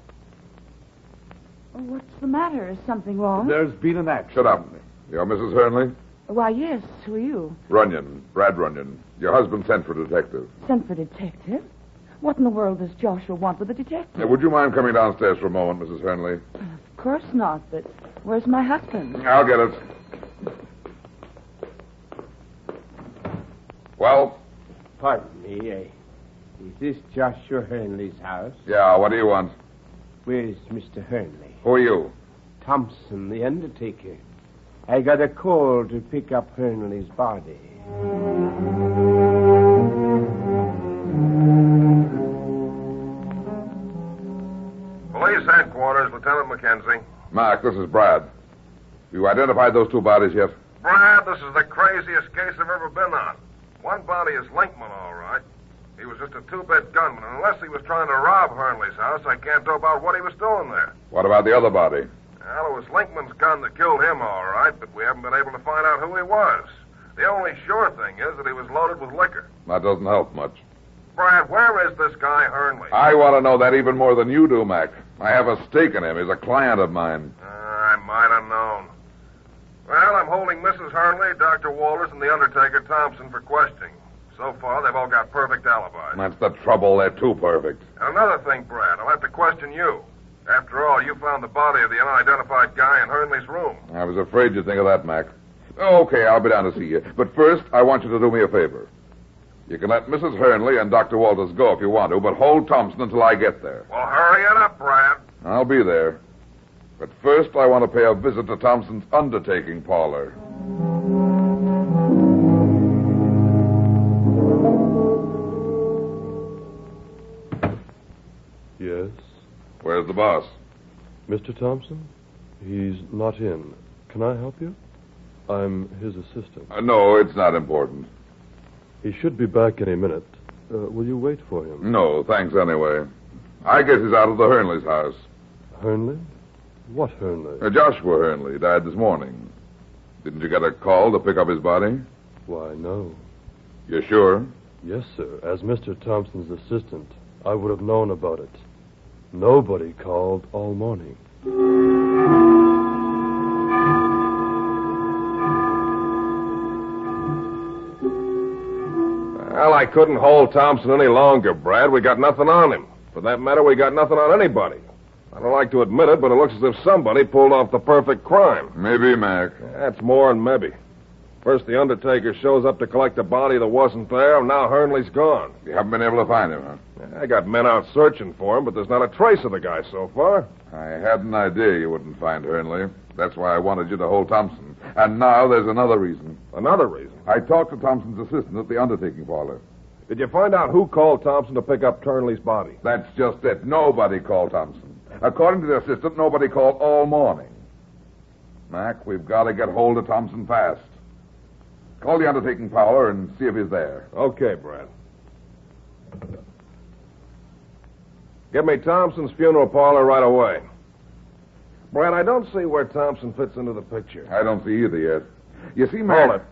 Oh, what's the matter? Is something wrong? There's been an accident. Shut up. You're Mrs. Hernley? Why, yes. Who are you? Runyon. Brad Runyon. Your husband sent for a detective. Sent for detective? What in the world does Joshua want with a detective? Would you mind coming downstairs for a moment, Mrs. Hernley? Of course not, but where's my husband? I'll get it. Well? Pardon me, is this Joshua Hernley's house? Yeah, what do you want? Where's Mr. Hernley? Who are you? Thompson, the undertaker. I got a call to pick up Hernley's body. Police headquarters, Lieutenant McKenzie. Mark, this is Brad. You identified those two bodies yet? Brad, this is the craziest case I've ever been on. One body is Linkman, all right. He was just a two-bit gunman, and unless he was trying to rob Hernley's house, I can't know about what he was doing there. What about the other body? Well, it was Linkman's gun that killed him, all right, but we haven't been able to find out who he was. The only sure thing is that he was loaded with liquor. That doesn't help much. Brad, where is this guy Hernley? I want to know that even more than you do, Mac. I have a stake in him. He's a client of mine. I might have known. Well, I'm holding Mrs. Hernley, Dr. Walters, and the undertaker, Thompson, for questioning. So far, they've all got perfect alibis. That's the trouble. They're too perfect. And another thing, Brad, I'll have to question you. After all, you found the body of the unidentified guy in Hernley's room. I was afraid you'd think of that, Mac. Okay, I'll be down to see you. But first, I want you to do me a favor. You can let Mrs. Hernley and Dr. Walters go if you want to, but hold Thompson until I get there. Well, hurry it up, Brad. I'll be there. But first, I want to pay a visit to Thompson's undertaking parlor. Yes? Where's the boss? Mr. Thompson? He's not in. Can I help you? I'm his assistant. No, it's not important. He should be back any minute. Will you wait for him? No, thanks anyway. I guess he's out of the Hernley's house. Hernley? What Hernley? Joshua Hernley died this morning. Didn't you get a call to pick up his body? Why, no. You sure? Yes, sir. As Mr. Thompson's assistant, I would have known about it. Nobody called all morning. Well, I couldn't hold Thompson any longer, Brad. We got nothing on him. For that matter, we got nothing on anybody. I don't like to admit it, but it looks as if somebody pulled off the perfect crime. Maybe, Mac. That's more than maybe. First, the undertaker shows up to collect a body that wasn't there, and now Hernley's gone. You haven't been able to find him, huh? I got men out searching for him, but there's not a trace of the guy so far. I had an idea you wouldn't find Hernley. That's why I wanted you to hold Thompson. And now there's another reason. Another reason? I talked to Thompson's assistant at the undertaking parlor. Did you find out who called Thompson to pick up Hernley's body? That's just it. Nobody called Thompson. According to the assistant, nobody called all morning. Mac, we've got to get hold of Thompson fast. Call the undertaking parlor and see if he's there. Okay, Brad. Give me Thompson's funeral parlor right away. Brad, I don't see where Thompson fits into the picture. I don't see either yet. You see, Mac... Hold it.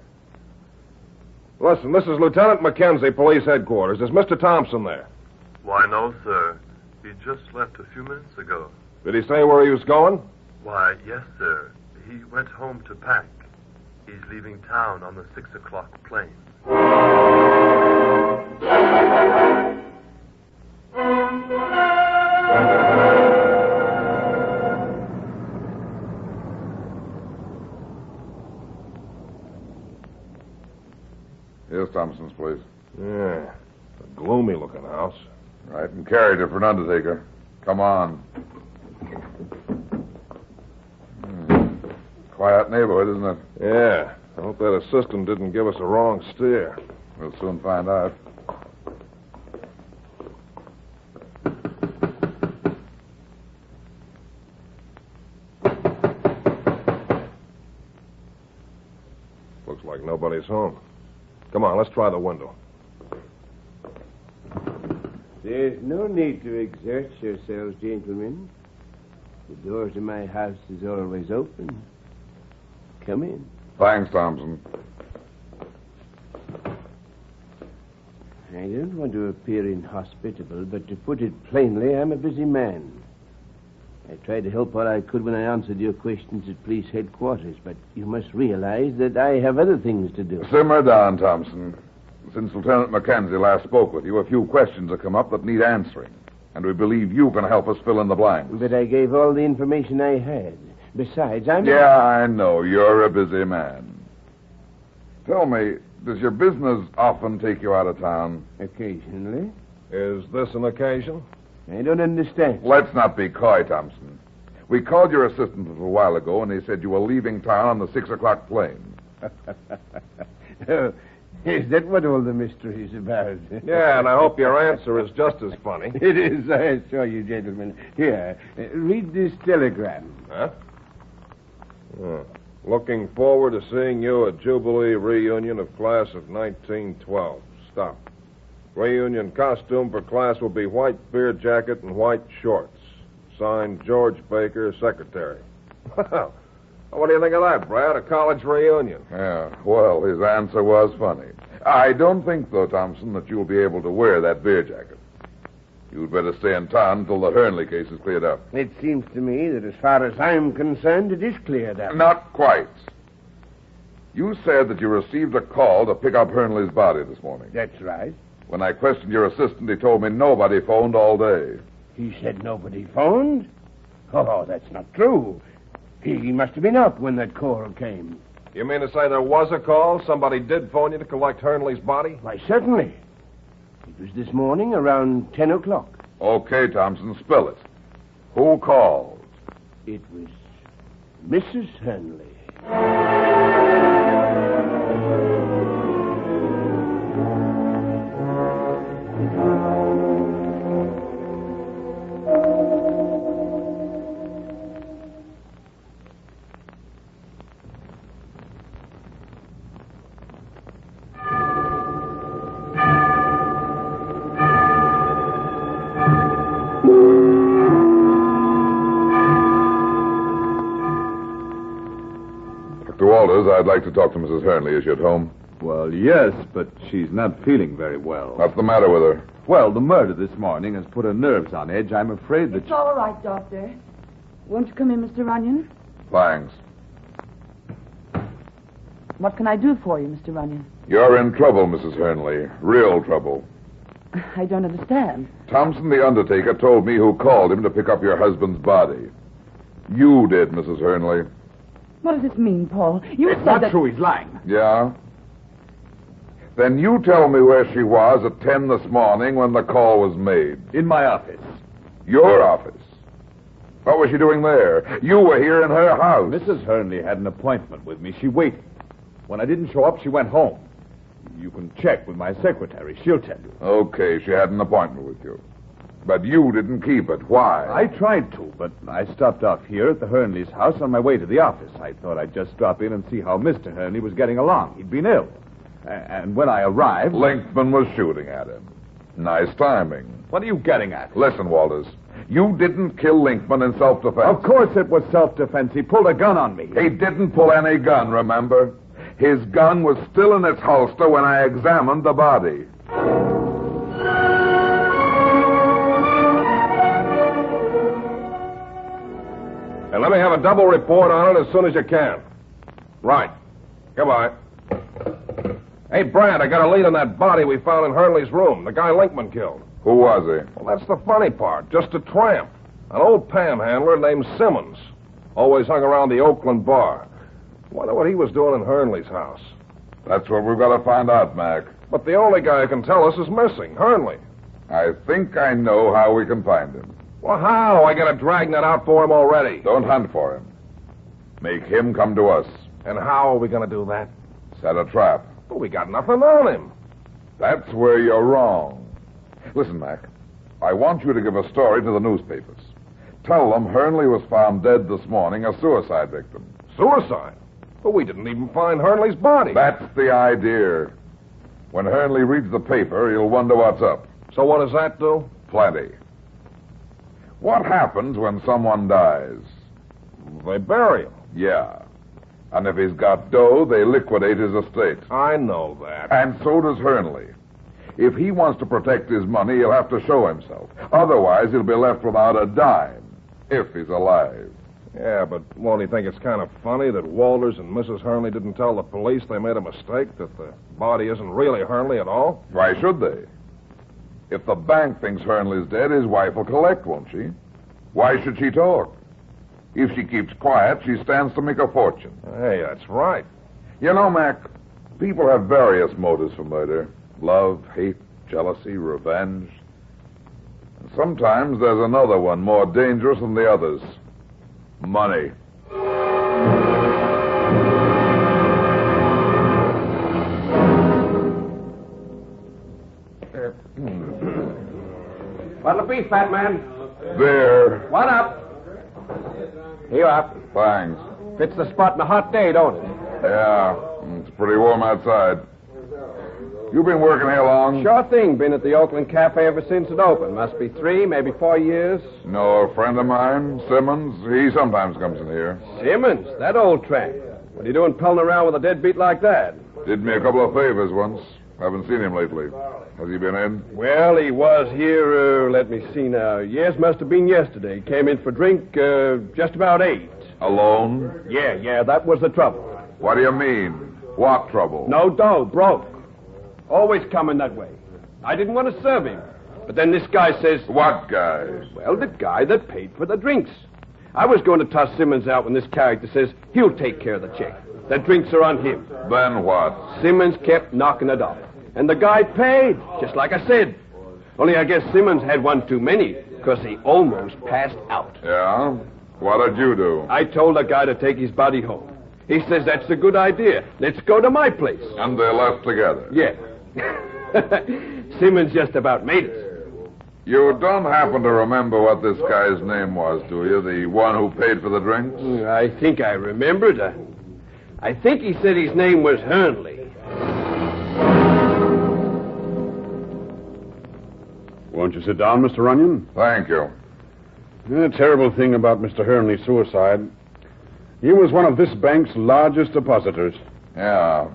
Listen, this is Lieutenant McKenzie, police headquarters. Is Mr. Thompson there? Why, no, sir. He just left a few minutes ago. Did he say where he was going? Why, yes, sir. He went home to pack. He's leaving town on the 6 o'clock plane. Here's Thompson's place. Yeah, a gloomy-looking house. Right, and carried it for an undertaker. Come on. Quiet neighborhood, isn't it? Yeah. I hope that assistant didn't give us a wrong steer. We'll soon find out. nobody's home. Come on, let's try the window. There's no need to exert yourselves, gentlemen. The door to my house is always open. Come in. Thanks, Thompson. I don't want to appear inhospitable, but to put it plainly, I'm a busy man. I tried to help what I could when I answered your questions at police headquarters, but you must realize that I have other things to do. Simmer down, Thompson. Since Lieutenant Mackenzie last spoke with you, a few questions have come up that need answering, and we believe you can help us fill in the blanks. But I gave all the information I had. Besides, Yeah, I know. You're a busy man. Tell me, does your business often take you out of town? Occasionally. Is this an occasion? I don't understand. Let's not be coy, Thompson. We called your assistant a little while ago, and he said you were leaving town on the 6 o'clock plane. Oh, is that what all the mystery is about? Yeah, and I hope your answer is just as funny. It is, I assure you, gentlemen. Here, read this telegram. Huh? Looking forward to seeing you at Jubilee reunion of class of 1912. Stop. Reunion costume for class will be white beer jacket and white shorts. Signed, George Baker, secretary. Well, what do you think of that, Brad? A college reunion. Yeah, well, his answer was funny. I don't think, though, Thompson, that you'll be able to wear that beer jacket. You'd better stay in town until the Hernley case is cleared up. It seems to me that as far as I'm concerned, it is cleared up. Not quite. You said that you received a call to pick up Hernley's body this morning. That's right. When I questioned your assistant, he told me nobody phoned all day. He said nobody phoned? Oh, that's not true. He must have been up when that call came. You mean to say there was a call? Somebody did phone you to collect Hernley's body? Why, certainly. It was this morning around 10 o'clock. Okay, Thompson, spill it. Who called? It was Mrs. Hernley. I'd like to talk to Mrs. Hernley. Is she at home? Well, yes, but she's not feeling very well. What's the matter with her? Well, the murder this morning has put her nerves on edge. I'm afraid that... It's all right, Doctor. Won't you come in, Mr. Runyon? Thanks. What can I do for you, Mr. Runyon? You're in trouble, Mrs. Hernley. Real trouble. I don't understand. Thompson, the undertaker, told me who called him to pick up your husband's body. You did, Mrs. Hernley. What does this mean, Paul? You it's said not that... true. He's lying. Yeah? Then you tell me where she was at 10 this morning when the call was made. In my office. Your office? What was she doing there? You were here in her house. Mrs. Hernley had an appointment with me. She waited. When I didn't show up, she went home. You can check with my secretary. She'll tell you. Okay, she had an appointment with you. But you didn't keep it. Why? I tried to, but I stopped off here at the Hernley's house on my way to the office. I thought I'd just drop in and see how Mr. Hernley was getting along. He'd been ill. And when I arrived... Linkman was shooting at him. Nice timing. What are you getting at? Listen, Walters. You didn't kill Linkman in self-defense. Of course it was self-defense. He pulled a gun on me. He didn't pull any gun, remember? His gun was still in its holster when I examined the body. And let me have a double report on it as soon as you can. Right. Goodbye. Hey, Brad, I got a lead on that body we found in Hernley's room. The guy Linkman killed. Who was he? Well, that's the funny part. Just a tramp. An old panhandler named Simmons. Always hung around the Oakland bar. Wonder what he was doing in Hernley's house. That's what we've got to find out, Mac. But the only guy who can tell us is missing, Hernley. I think I know how we can find him. Well, how? I got a dragnet out for him already. Don't hunt for him. Make him come to us. And how are we going to do that? Set a trap. But we got nothing on him. That's where you're wrong. Listen, Mac. I want you to give a story to the newspapers. Tell them Hernley was found dead this morning, a suicide victim. Suicide? But we didn't even find Hernley's body. That's the idea. When Hernley reads the paper, he'll wonder what's up. So what does that do? Plenty. What happens when someone dies? They bury him. Yeah. And if he's got dough, they liquidate his estate. I know that. And so does Hernley. If he wants to protect his money, he'll have to show himself. Otherwise, he'll be left without a dime, if he's alive. Yeah, but won't he think it's kind of funny that Walters and Mrs. Hernley didn't tell the police they made a mistake, that the body isn't really Hernley at all? Why should they? If the bank thinks Hernley's dead, his wife will collect, won't she? Why should she talk? If she keeps quiet, she stands to make a fortune. Hey, that's right. You know, Mac, people have various motives for murder. Love, hate, jealousy, revenge. And sometimes there's another one more dangerous than the others. Money. What'll it be, fat man? There. What up? Here up. Thanks. Fits the spot in a hot day, don't it? Yeah, it's pretty warm outside. You been working here long? Sure thing. Been at the Oakland Cafe ever since it opened. Must be 3, maybe 4 years. No, a friend of mine, Simmons, he sometimes comes in here. Simmons? That old tramp. What are you doing pulling around with a deadbeat like that? Did me a couple of favors once. Haven't seen him lately. Has he been in? Well, he was here, let me see now. Yes, must have been yesterday. Came in for drink, just about 8. Alone? Yeah, that was the trouble. What do you mean? What trouble? No dough, broke. Always coming that way. I didn't want to serve him. But then this guy says... What guy? Well, the guy that paid for the drinks. I was going to toss Simmons out when this character says he'll take care of the check. The drinks are on him. Then what? Simmons kept knocking it off. And the guy paid, just like I said. Only I guess Simmons had one too many, because he almost passed out. Yeah? What did you do? I told the guy to take his body home. He says that's a good idea. Let's go to my place. And they left together? Yeah. Simmons just about made it. You don't happen to remember what this guy's name was, do you? The one who paid for the drinks? I think I remembered. I think he said his name was Hernley. Won't you sit down, Mr. Runyon? Thank you. The terrible thing about Mr. Hernley's suicide, he was one of this bank's largest depositors. Yeah.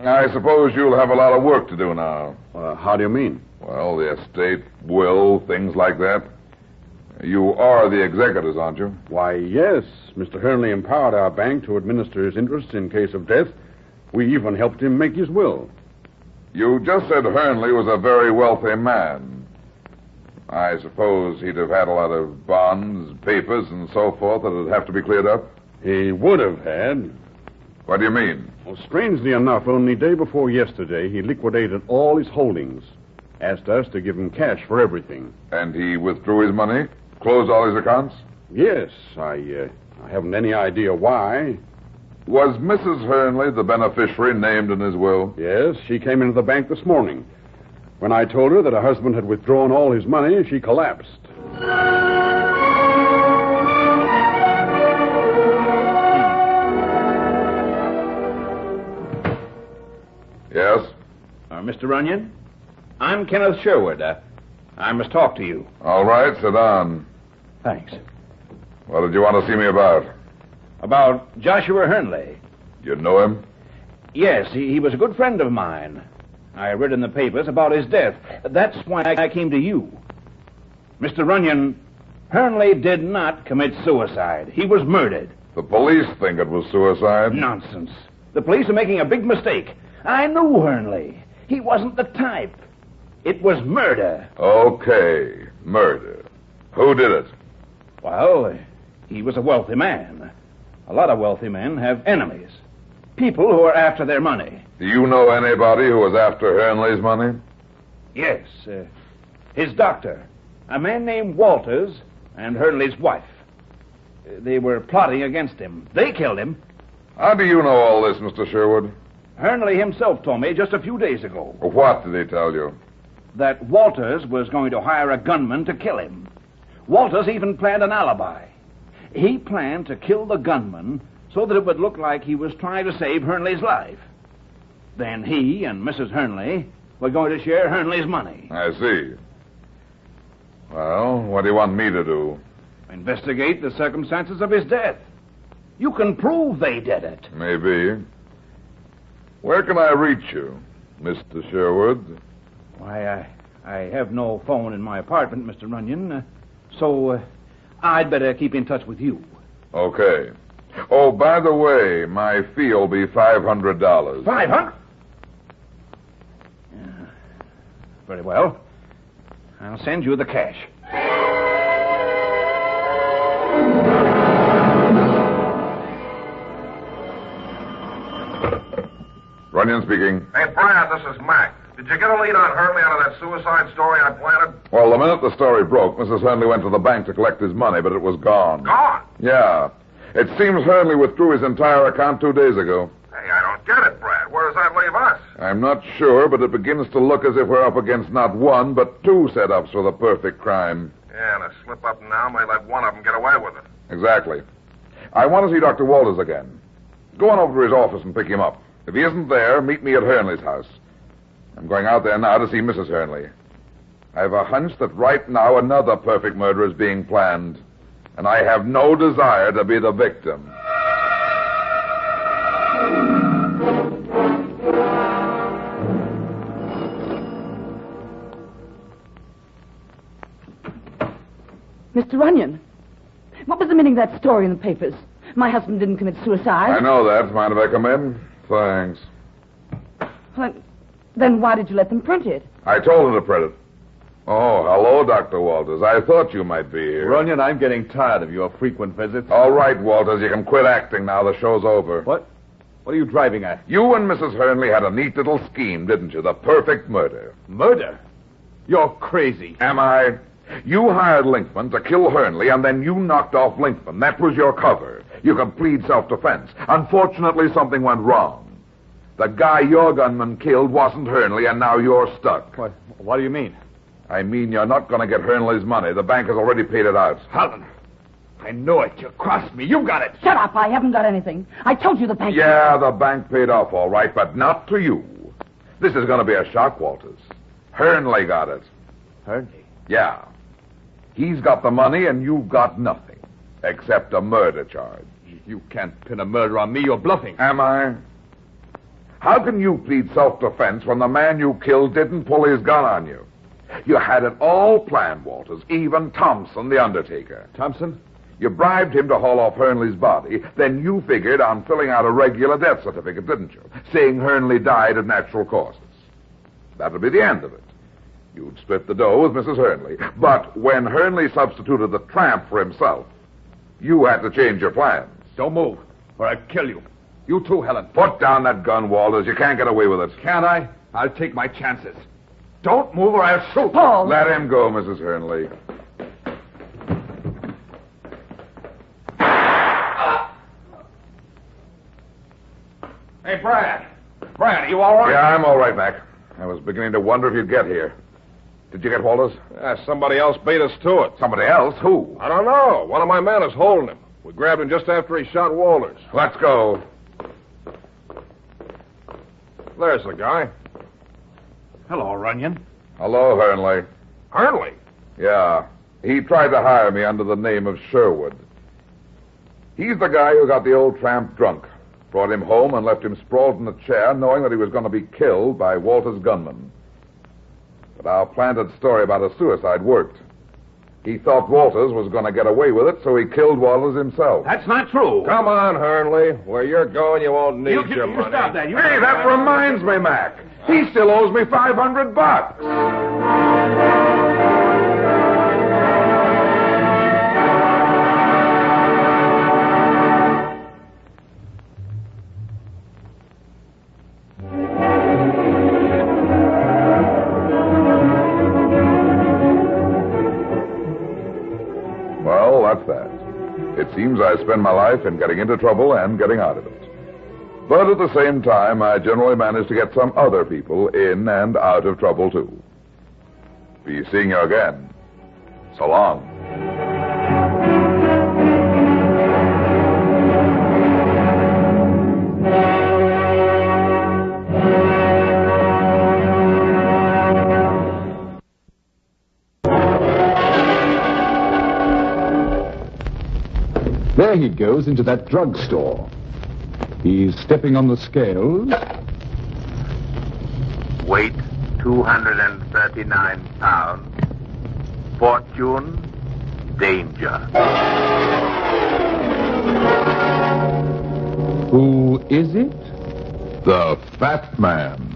I suppose you'll have a lot of work to do now. How do you mean? Well, the estate, will, things like that. You are the executors, aren't you? Why, yes. Mr. Hernley empowered our bank to administer his interests in case of death. We even helped him make his will. You just said Hernley was a very wealthy man. I suppose he'd have had a lot of bonds, papers, and so forth that would have to be cleared up? He would have had. What do you mean? Well, strangely enough, only day before yesterday, he liquidated all his holdings. Asked us to give him cash for everything. And he withdrew his money? Closed all his accounts? Yes. I haven't any idea why. Was Mrs. Hernley the beneficiary named in his will? Yes, she came into the bank this morning. When I told her that her husband had withdrawn all his money, she collapsed. Yes? Mr. Runyon? I'm Kenneth Sherwood. I must talk to you. All right, sit down. Thanks. What did you want to see me about? About Joshua Hernley. You know him? Yes, he was a good friend of mine. I read in the papers about his death. That's why I came to you. Mr. Runyon, Hernley did not commit suicide. He was murdered. The police think it was suicide. Nonsense. The police are making a big mistake. I knew Hernley. He wasn't the type. It was murder. Okay, murder. Who did it? Well, he was a wealthy man. A lot of wealthy men have enemies. People who are after their money. Do you know anybody who was after Hernley's money? Yes. His doctor. A man named Walters and Hernley's wife. They were plotting against him. They killed him. How do you know all this, Mr. Sherwood? Hernley himself told me just a few days ago. What did he tell you? That Walters was going to hire a gunman to kill him. Walters even planned an alibi. He planned to kill the gunman so that it would look like he was trying to save Hernley's life. Then he and Mrs. Hernley were going to share Hernley's money. I see. Well, what do you want me to do? Investigate the circumstances of his death. You can prove they did it. Maybe. Where can I reach you, Mr. Sherwood? Why, I have no phone in my apartment, Mr. Runyon, so I'd better keep in touch with you. Okay. Oh, by the way, my fee will be $500. $500? Very well. I'll send you the cash. Runyon speaking. Hey, Brad, this is Mac. Did you get a lead on Hernley out of that suicide story I planted? Well, the minute the story broke, Mrs. Hernley went to the bank to collect his money, but it was gone. Gone? Yeah. It seems Hernley withdrew his entire account 2 days ago. Hey, I don't get it, Brad. Where does that leave us? I'm not sure, but it begins to look as if we're up against not one, but two setups for the perfect crime. Yeah, and a slip-up now may let one of them get away with it. Exactly. I want to see Dr. Walters again. Go on over to his office and pick him up. If he isn't there, meet me at Hernley's house. I'm going out there now to see Mrs. Hernley. I have a hunch that right now another perfect murder is being planned, and I have no desire to be the victim. Mr. Runyon, what was the meaning of that story in the papers? My husband didn't commit suicide. I know that. Mind if I come in? Thanks. Well, then why did you let them print it? I told her to print it. Oh, hello, Dr. Walters. I thought you might be here. Runyon, I'm getting tired of your frequent visits. All right, Walters, you can quit acting now. The show's over. What? What are you driving at? You and Mrs. Hernley had a neat little scheme, didn't you? The perfect murder. Murder? You're crazy. Am I? You hired Linkman to kill Hernley, and then you knocked off Linkman. That was your cover. You could plead self-defense. Unfortunately, something went wrong. The guy your gunman killed wasn't Hernley, and now you're stuck. What do you mean? I mean you're not going to get Hernley's money. The bank has already paid it out. Helen, I knew it. You crossed me. You got it. Shut up. I haven't got anything. I told you the bank... Yeah, the bank paid off all right, but not to you. This is going to be a shock, Walters. Hernley got it. Hernley? Yeah. He's got the money, and you've got nothing, except a murder charge. You can't pin a murder on me. You're bluffing. Am I? How can you plead self-defense when the man you killed didn't pull his gun on you? You had it all planned, Walters, even Thompson, the undertaker. Thompson? You bribed him to haul off Hernley's body, then you figured on filling out a regular death certificate, didn't you? Saying Hernley died of natural causes. That would be the end of it. You'd split the dough with Mrs. Hernley. But when Hernley substituted the tramp for himself, you had to change your plans. Don't move, or I'll kill you. You too, Helen. Put down that gun, Walters. You can't get away with it. Can't I? I'll take my chances. Don't move or I'll shoot. Paul! Let him go, Mrs. Hernley. Hey, Brad. Brad, are you all right? Yeah, I'm all right, Mac. I was beginning to wonder if you'd get here. Did you get Walters? Somebody else beat us to it. Somebody else? Who? I don't know. One of my men is holding him. We grabbed him just after he shot Walters. Let's go. There's the guy. Hello, Runyon. Hello, Hernley. Hernley? Yeah. He tried to hire me under the name of Sherwood. He's the guy who got the old tramp drunk, brought him home and left him sprawled in a chair, knowing that he was going to be killed by Walter's gunman. But our planted story about a suicide worked. He thought Walters was going to get away with it, so he killed Walters himself. That's not true. Come on, Hernley. Where you're going, you won't need your money. Stop that. Hey, that reminds me, Mac. He still owes me $500. Well, that's that. It seems I spend my life in getting into trouble and getting out of it. But at the same time, I generally manage to get some other people in and out of trouble, too. Be seeing you again. So long. There he goes into that drugstore. He's stepping on the scales. Weight 239 pounds. Fortune, danger. Who is it? The Fat Man.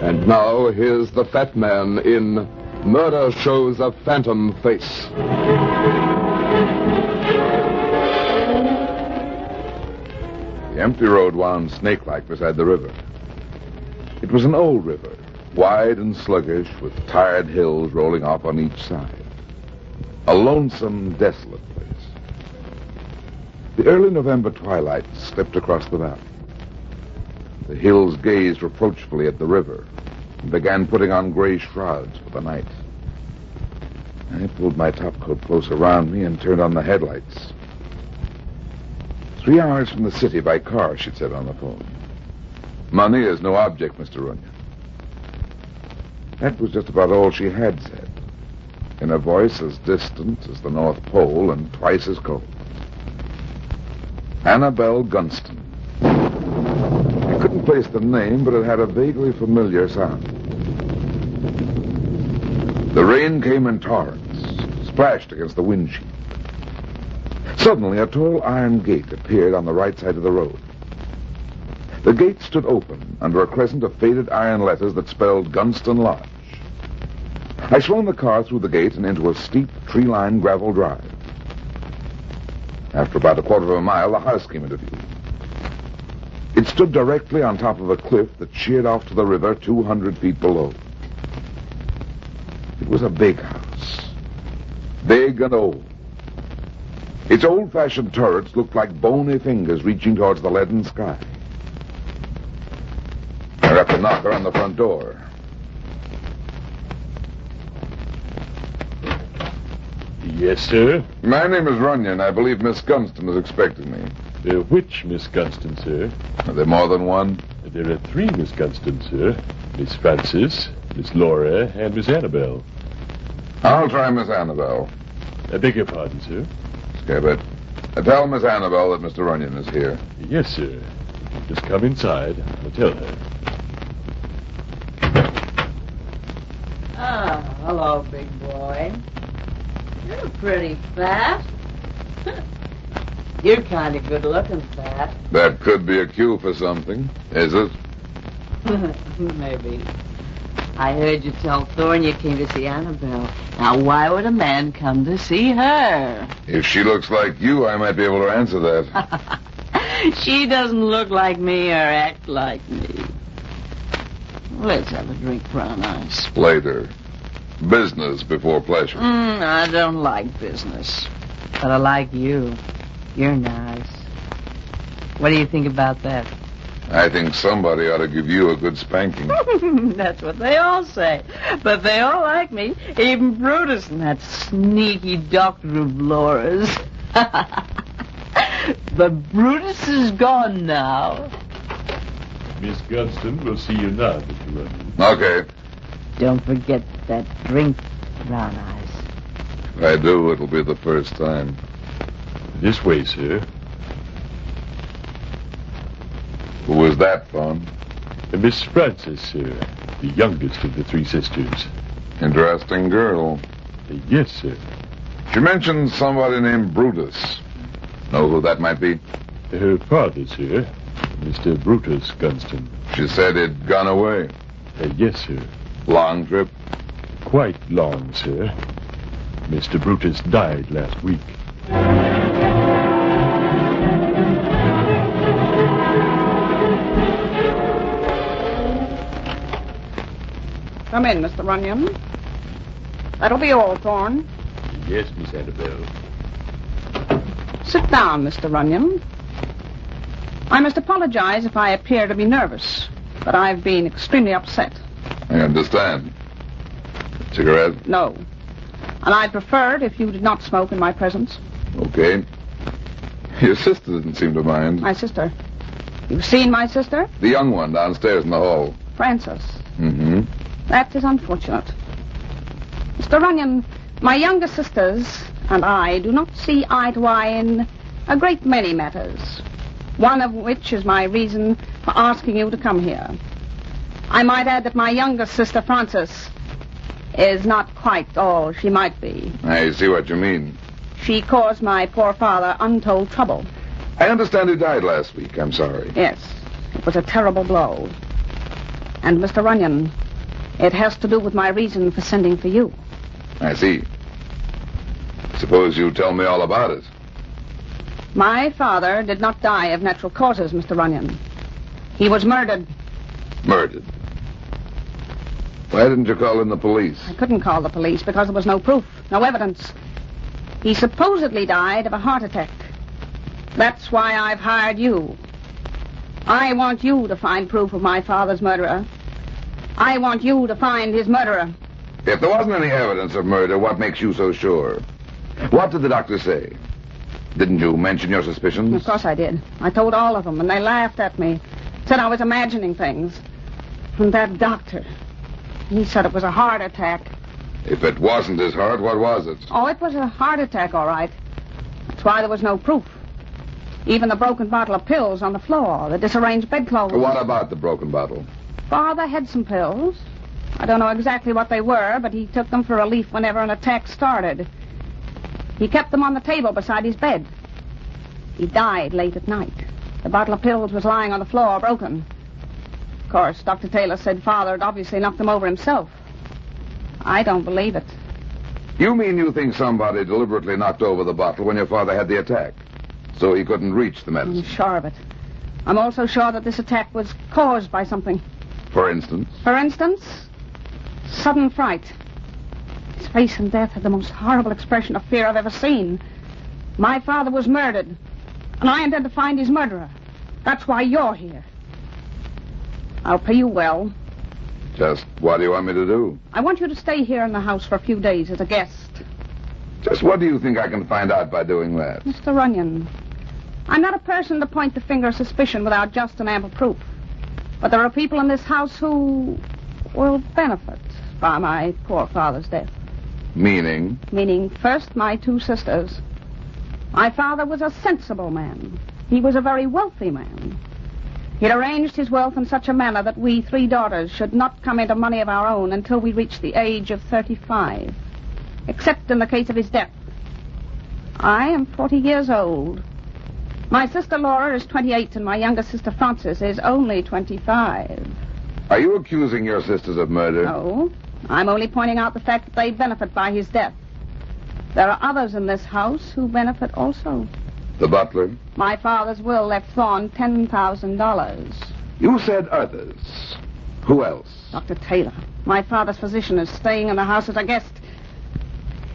And now, here's the Fat Man in Murder Shows a Phantom Face. The empty road wound snake-like beside the river. It was an old river, wide and sluggish, with tired hills rolling off on each side. A lonesome, desolate place. The early November twilight slipped across the valley. The hills gazed reproachfully at the river and began putting on gray shrouds for the night. I pulled my topcoat close around me and turned on the headlights. 3 hours from the city by car, she'd said on the phone. Money is no object, Mr. Runyon. That was just about all she had said, in a voice as distant as the North Pole and twice as cold. Annabelle Gunston. I couldn't place the name, but it had a vaguely familiar sound. The rain came in torrents, splashed against the windshield. Suddenly, a tall iron gate appeared on the right side of the road. The gate stood open under a crescent of faded iron letters that spelled Gunston Lodge. I swung the car through the gate and into a steep, tree-lined gravel drive. After about a quarter of a mile, the house came into view. It stood directly on top of a cliff that sheered off to the river 200 feet below. It was a big house, big and old. Its old-fashioned turrets looked like bony fingers reaching towards the leaden sky. I rapped a knocker on the front door. Yes, sir? My name is Runyon. I believe Miss Gunston is expecting me. Which Miss Gunston, sir? Are there more than one? There are 3 Miss Gunston, sir. Miss Frances, Miss Laura, and Miss Annabelle. I'll try Miss Annabelle. I beg your pardon, sir? Scabbard. Tell Miss Annabelle that Mr. Runyon is here. Yes, sir. Just come inside. I'll tell her. Ah, hello, big boy. You're pretty fat. You're kind of good-looking, fat. That could be a cue for something, is it? Maybe. I heard you tell Thorne you came to see Annabelle. Now, why would a man come to see her? If she looks like you, I might be able to answer that. She doesn't look like me or act like me. Let's have a drink, Brown Eyes. Later. Business before pleasure. I don't like business. But I like you. You're nice. What do you think about that? I think somebody ought to give you a good spanking. That's what they all say. But they all like me. Even Brutus and that sneaky doctor of Laura's. But Brutus is gone now. Miss Gunston will see you now, Mr. Runyon. Okay. Don't forget that drink, Brown Eyes. If I do, it'll be the first time. This way, sir. Who was that, Thorne? Miss Frances, sir. The youngest of the 3 sisters. Interesting girl. Yes, sir. She mentioned somebody named Brutus. Know who that might be? Her father, sir. Mr. Brutus Gunston. She said he'd gone away. Yes, sir. Long trip? Quite long, sir. Mr. Brutus died last week. Come in, Mr. Runyon. That'll be all, Thorne. Yes, Miss Annabelle. Sit down, Mr. Runyon. I must apologize if I appear to be nervous, but I've been extremely upset. I understand. Cigarette? No. And I'd prefer it if you did not smoke in my presence. Okay. Your sister didn't seem to mind. My sister? You've seen my sister? The young one downstairs in the hall. Frances. Mm-hmm. That is unfortunate. Mr. Runyon, my younger sisters and I do not see eye to eye in a great many matters, one of which is my reason for asking you to come here. I might add that my younger sister, Frances, is not quite all she might be. I see what you mean. She caused my poor father untold trouble. I understand he died last week. I'm sorry. Yes, it was a terrible blow. And, Mr. Runyon, it has to do with my reason for sending for you. I see. Suppose you tell me all about it. My father did not die of natural causes, Mr. Runyon. He was murdered. Murdered? Why didn't you call in the police? I couldn't call the police because there was no proof, no evidence. He supposedly died of a heart attack. That's why I've hired you. I want you to find proof of my father's murderer. I want you to find his murderer. If there wasn't any evidence of murder, what makes you so sure? What did the doctor say? Didn't you mention your suspicions? Of course I did. I told all of them, and they laughed at me. Said I was imagining things. And that doctor, he said it was a heart attack. If it wasn't his heart, what was it? Oh, it was a heart attack, all right. That's why there was no proof. Even the broken bottle of pills on the floor, the disarranged bedclothes. What about the broken bottle? Father had some pills. I don't know exactly what they were, but he took them for relief whenever an attack started. He kept them on the table beside his bed. He died late at night. The bottle of pills was lying on the floor, broken. Of course, Dr. Taylor said Father had obviously knocked them over himself. I don't believe it. You mean you think somebody deliberately knocked over the bottle when your father had the attack, so he couldn't reach the medicine? I'm sure of it. I'm also sure that this attack was caused by something. For instance? For instance, sudden fright. His face in death had the most horrible expression of fear I've ever seen. My father was murdered, and I intend to find his murderer. That's why you're here. I'll pay you well. Just what do you want me to do? I want you to stay here in the house for a few days as a guest. Just what do you think I can find out by doing that? Mr. Runyon, I'm not a person to point the finger of suspicion without just and ample proof. But there are people in this house who will benefit by my poor father's death. Meaning? Meaning, first, my two sisters. My father was a sensible man. He was a very wealthy man. He'd arranged his wealth in such a manner that we three daughters should not come into money of our own until we reached the age of 35. Except in the case of his death. I am 40 years old. My sister Laura is 28, and my younger sister Frances is only 25. Are you accusing your sisters of murder? No. I'm only pointing out the fact that they benefit by his death. There are others in this house who benefit also. The butler? My father's will left Thorne $10,000. You said others. Who else? Dr. Taylor. My father's physician is staying in the house as a guest.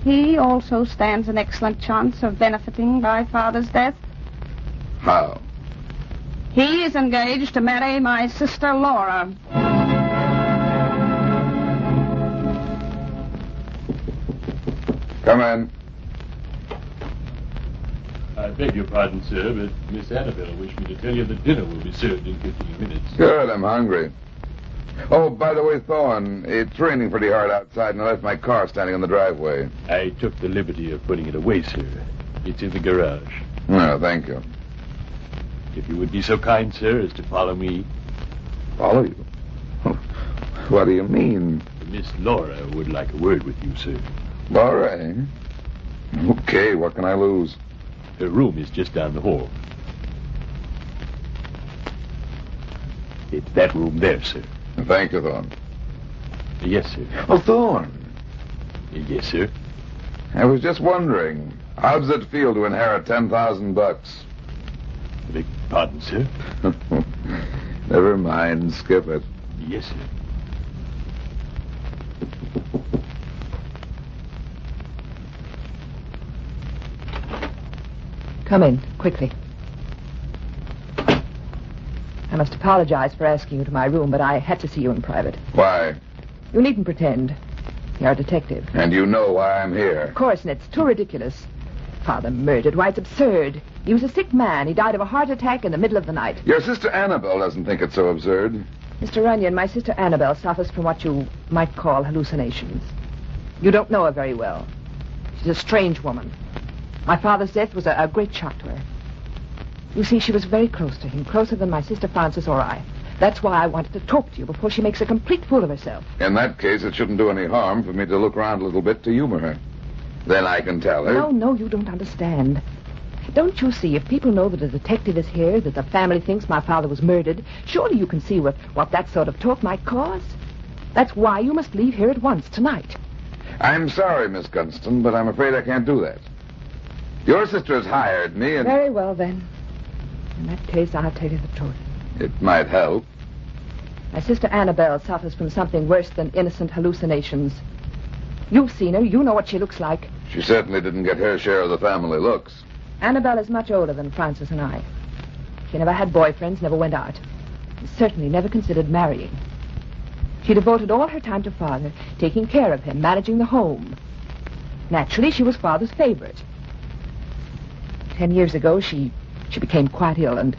He also stands an excellent chance of benefiting by Father's death. How? He is engaged to marry my sister Laura. Come in. I beg your pardon, sir, but Miss Annabelle wished me to tell you that dinner will be served in 15 minutes. Good, I'm hungry. Oh, by the way, Thorne, it's raining pretty hard outside, and I left my car standing in the driveway. I took the liberty of putting it away, sir. It's in the garage. No, thank you. If you would be so kind, sir, as to follow me. Follow you? What do you mean? Miss Laura would like a word with you, sir. All right. Okay, what can I lose? Her room is just down the hall. It's that room there, sir. Thank you, Thorne. Yes, sir. Oh, Thorne. Yes, sir. I was just wondering, how does it feel to inherit $10,000? Beg pardon, sir? Never mind, skip it. Yes, sir. Come in, quickly. I must apologize for asking you to my room, but I had to see you in private. Why? You needn't pretend. You're a detective. And you know why I'm here. Of course, and it's too ridiculous. Father murdered. Why, it's absurd. He was a sick man. He died of a heart attack in the middle of the night. Your sister Annabelle doesn't think it's so absurd. Mr. Runyon, my sister Annabelle suffers from what you might call hallucinations. You don't know her very well. She's a strange woman. My father's death was a great shock to her. You see, she was very close to him, closer than my sister Frances or I. That's why I wanted to talk to you before she makes a complete fool of herself. In that case, it shouldn't do any harm for me to look around a little bit to humor her. Then I can tell her. No, you don't understand. Don't you see, if people know that a detective is here, that the family thinks my father was murdered, surely you can see what that sort of talk might cause. That's why you must leave here at once, tonight. I'm sorry, Miss Gunston, but I'm afraid I can't do that. Your sister has hired me and... Very well, then. In that case, I'll tell you the truth. It might help. My sister Annabelle suffers from something worse than innocent hallucinations. You've seen her. You know what she looks like. She certainly didn't get her share of the family looks. Annabelle is much older than Frances and I. She never had boyfriends, never went out. And certainly never considered marrying. She devoted all her time to Father, taking care of him, managing the home. Naturally, she was Father's favorite. 10 years ago, she became quite ill, and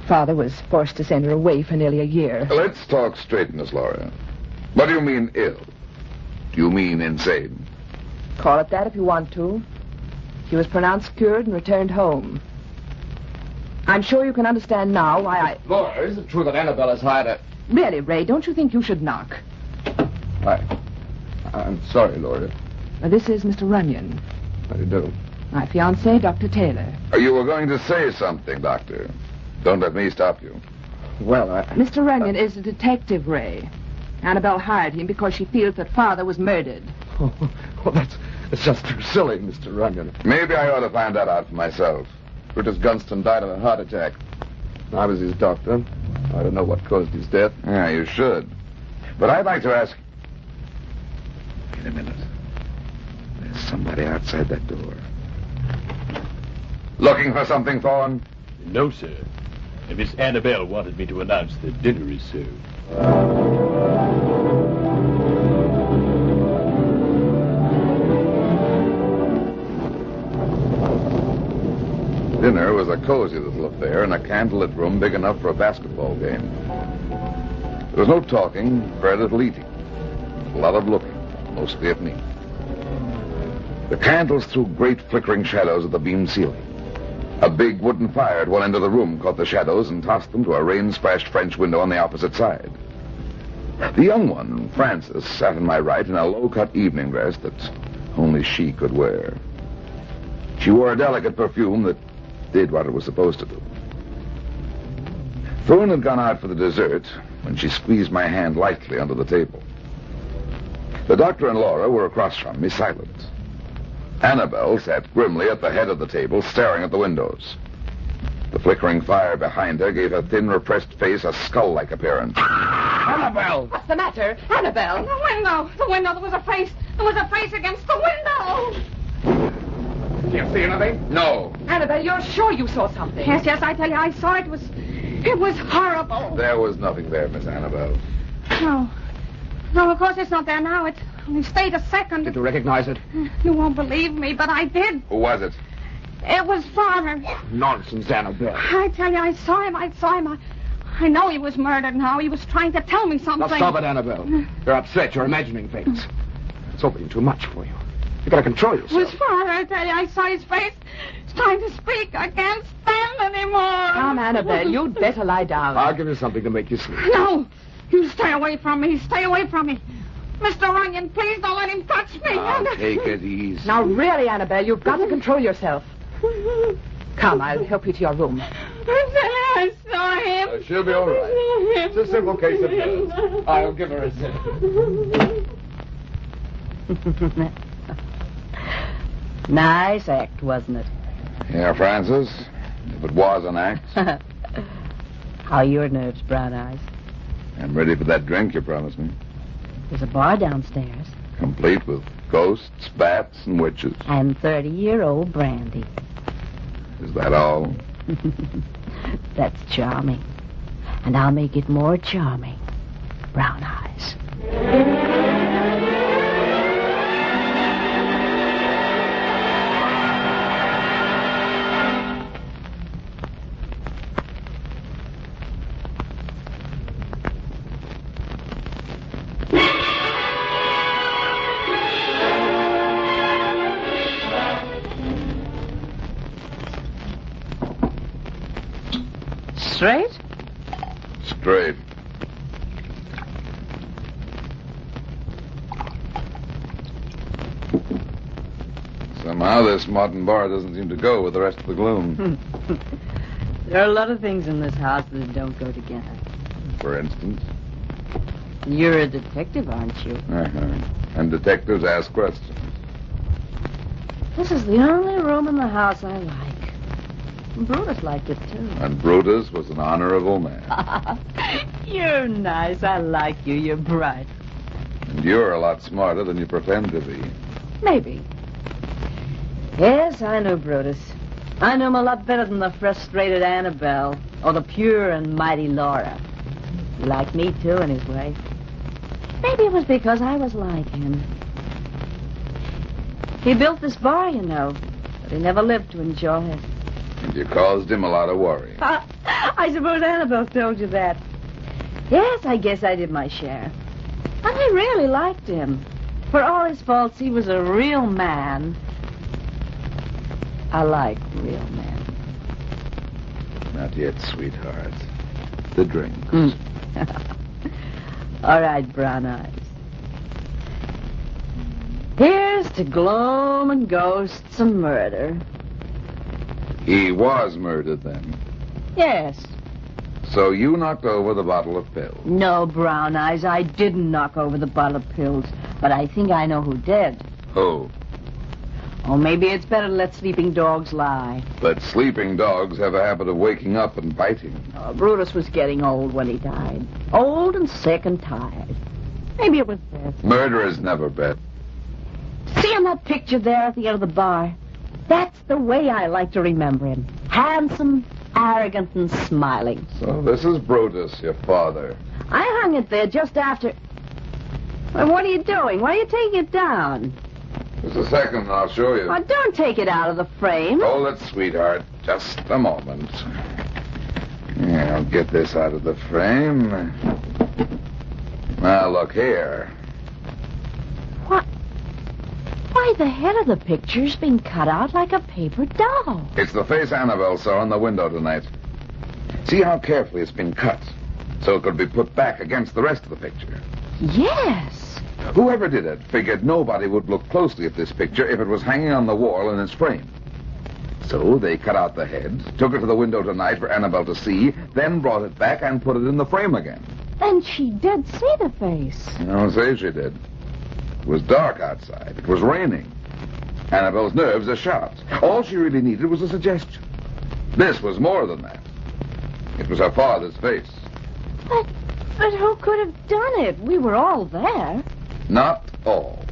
Father was forced to send her away for nearly a year. Let's talk straight, Miss Laura. What do you mean ill? Do you mean insane? Call it that if you want to. She was pronounced cured and returned home. I'm sure you can understand now why I... Laura, is it true that Annabelle has hired a... Really, Ray, don't you think you should knock? I'm sorry, Laura. This is Mr. Runyon. How do you do? My fiancé, Dr. Taylor. You were going to say something, Doctor. Don't let me stop you. Well, Mr. Runyon is a detective, Ray. Annabelle hired him because she feels that Father was murdered. Well, that's just too silly, Mr. Runyon. Maybe I ought to find that out for myself. Brutus Gunston died of a heart attack. I was his doctor. I don't know what caused his death. Yeah, you should. But I'd like to ask... Wait a minute. There's somebody outside that door. Looking for something, Thorne? No, sir. Miss Annabelle wanted me to announce that dinner is served. Dinner was a cozy little affair in a candlelit room big enough for a basketball game. There was no talking, very little eating. A lot of looking, mostly at me. The candles threw great flickering shadows at the beam ceiling. A big wooden fire at one end of the room caught the shadows and tossed them to a rain-splashed French window on the opposite side. The young one, Frances, sat on my right in a low-cut evening dress that only she could wear. She wore a delicate perfume that did what it was supposed to do. Thorne had gone out for the dessert when she squeezed my hand lightly under the table. The doctor and Laura were across from me, silent. Annabelle sat grimly at the head of the table, staring at the windows. The flickering fire behind her gave her thin, repressed face a skull-like appearance. Annabelle! What's the matter? Annabelle! The window. There was a face. There was a face against the window. Can't see anything? No. Annabelle, you're sure you saw something? Yes, I tell you, I saw it. It was horrible. There was nothing there, Miss Annabelle. No, of course it's not there now. It only stayed a second. Did you recognize it? You won't believe me, but I did. Who was it? It was Father. Nonsense, Annabelle. I tell you, I saw him. I know he was murdered now. He was trying to tell me something. Now stop it, Annabelle. You're upset. You're imagining things. It's all being too much for you. You gotta control yourself. It was Father, I tell you. I saw his face. He's trying to speak. I can't stand anymore. Come, Annabelle, you'd better lie down. I'll give you something to make you sleep. No. You stay away from me. Stay away from me. Mr. Runyon, please don't let him touch me. Now, take it easy. Now, really, Annabelle, you've got to control yourself. Come, I'll help you to your room. I saw him. She'll be all right. It's a simple case of nerves. I'll give her a sip. Nice act, wasn't it? Yeah, Frances. If it was an act. How are your nerves, Brown Eyes? I'm ready for that drink you promised me. There's a bar downstairs. Complete with ghosts, bats, and witches. And 30-year-old brandy. Is that all? That's charming. And I'll make it more charming. Brown Eyes. Straight? Straight. Somehow this modern bar doesn't seem to go with the rest of the gloom. There are a lot of things in this house that don't go together. For instance? You're a detective, aren't you? Uh-huh. And detectives ask questions. This is the only room in the house I like. Brutus liked it, too. And Brutus was an honorable man. You're nice. I like you. You're bright. And you're a lot smarter than you pretend to be. Maybe. Yes, I know Brutus. I know him a lot better than the frustrated Annabelle or the pure and mighty Laura. He liked me, too, in his way. Maybe it was because I was like him. He built this bar, you know, but he never lived to enjoy it. And you caused him a lot of worry. I suppose Annabelle told you that. Yes, I guess I did my share. And I really liked him. For all his faults, he was a real man. I like real men. Not yet, sweetheart. The drinks. All right, Brown Eyes. Here's to gloom and ghosts and murder. He was murdered then. Yes. So you knocked over the bottle of pills. No, Brown Eyes, I didn't knock over the bottle of pills. But I think I know who did. Who? Oh, maybe it's better to let sleeping dogs lie. But sleeping dogs have a habit of waking up and biting. Oh, Brutus was getting old when he died. Old and sick and tired. Maybe it was best. Murder is never bad. See him that picture there at the end of the bar? That's the way I like to remember him. Handsome, arrogant, and smiling. So this is Brutus, your father. I hung it there just after... Well, what are you doing? Why are you taking it down? Just a second, and I'll show you. Oh, don't take it out of the frame. Hold it, sweetheart. Just a moment. Yeah, I'll get this out of the frame. Now, look here. What? Why, the head of the picture's been cut out like a paper doll. It's the face Annabelle saw in the window tonight. See how carefully it's been cut, so it could be put back against the rest of the picture. Yes. Whoever did it figured nobody would look closely at this picture if it was hanging on the wall in its frame. So they cut out the head, took it to the window tonight for Annabelle to see, then brought it back and put it in the frame again. Then she did see the face. I'll say she did. It was dark outside. It was raining. Annabelle's nerves are shot. All she really needed was a suggestion. This was more than that. It was her father's face. But who could have done it? We were all there. Not all.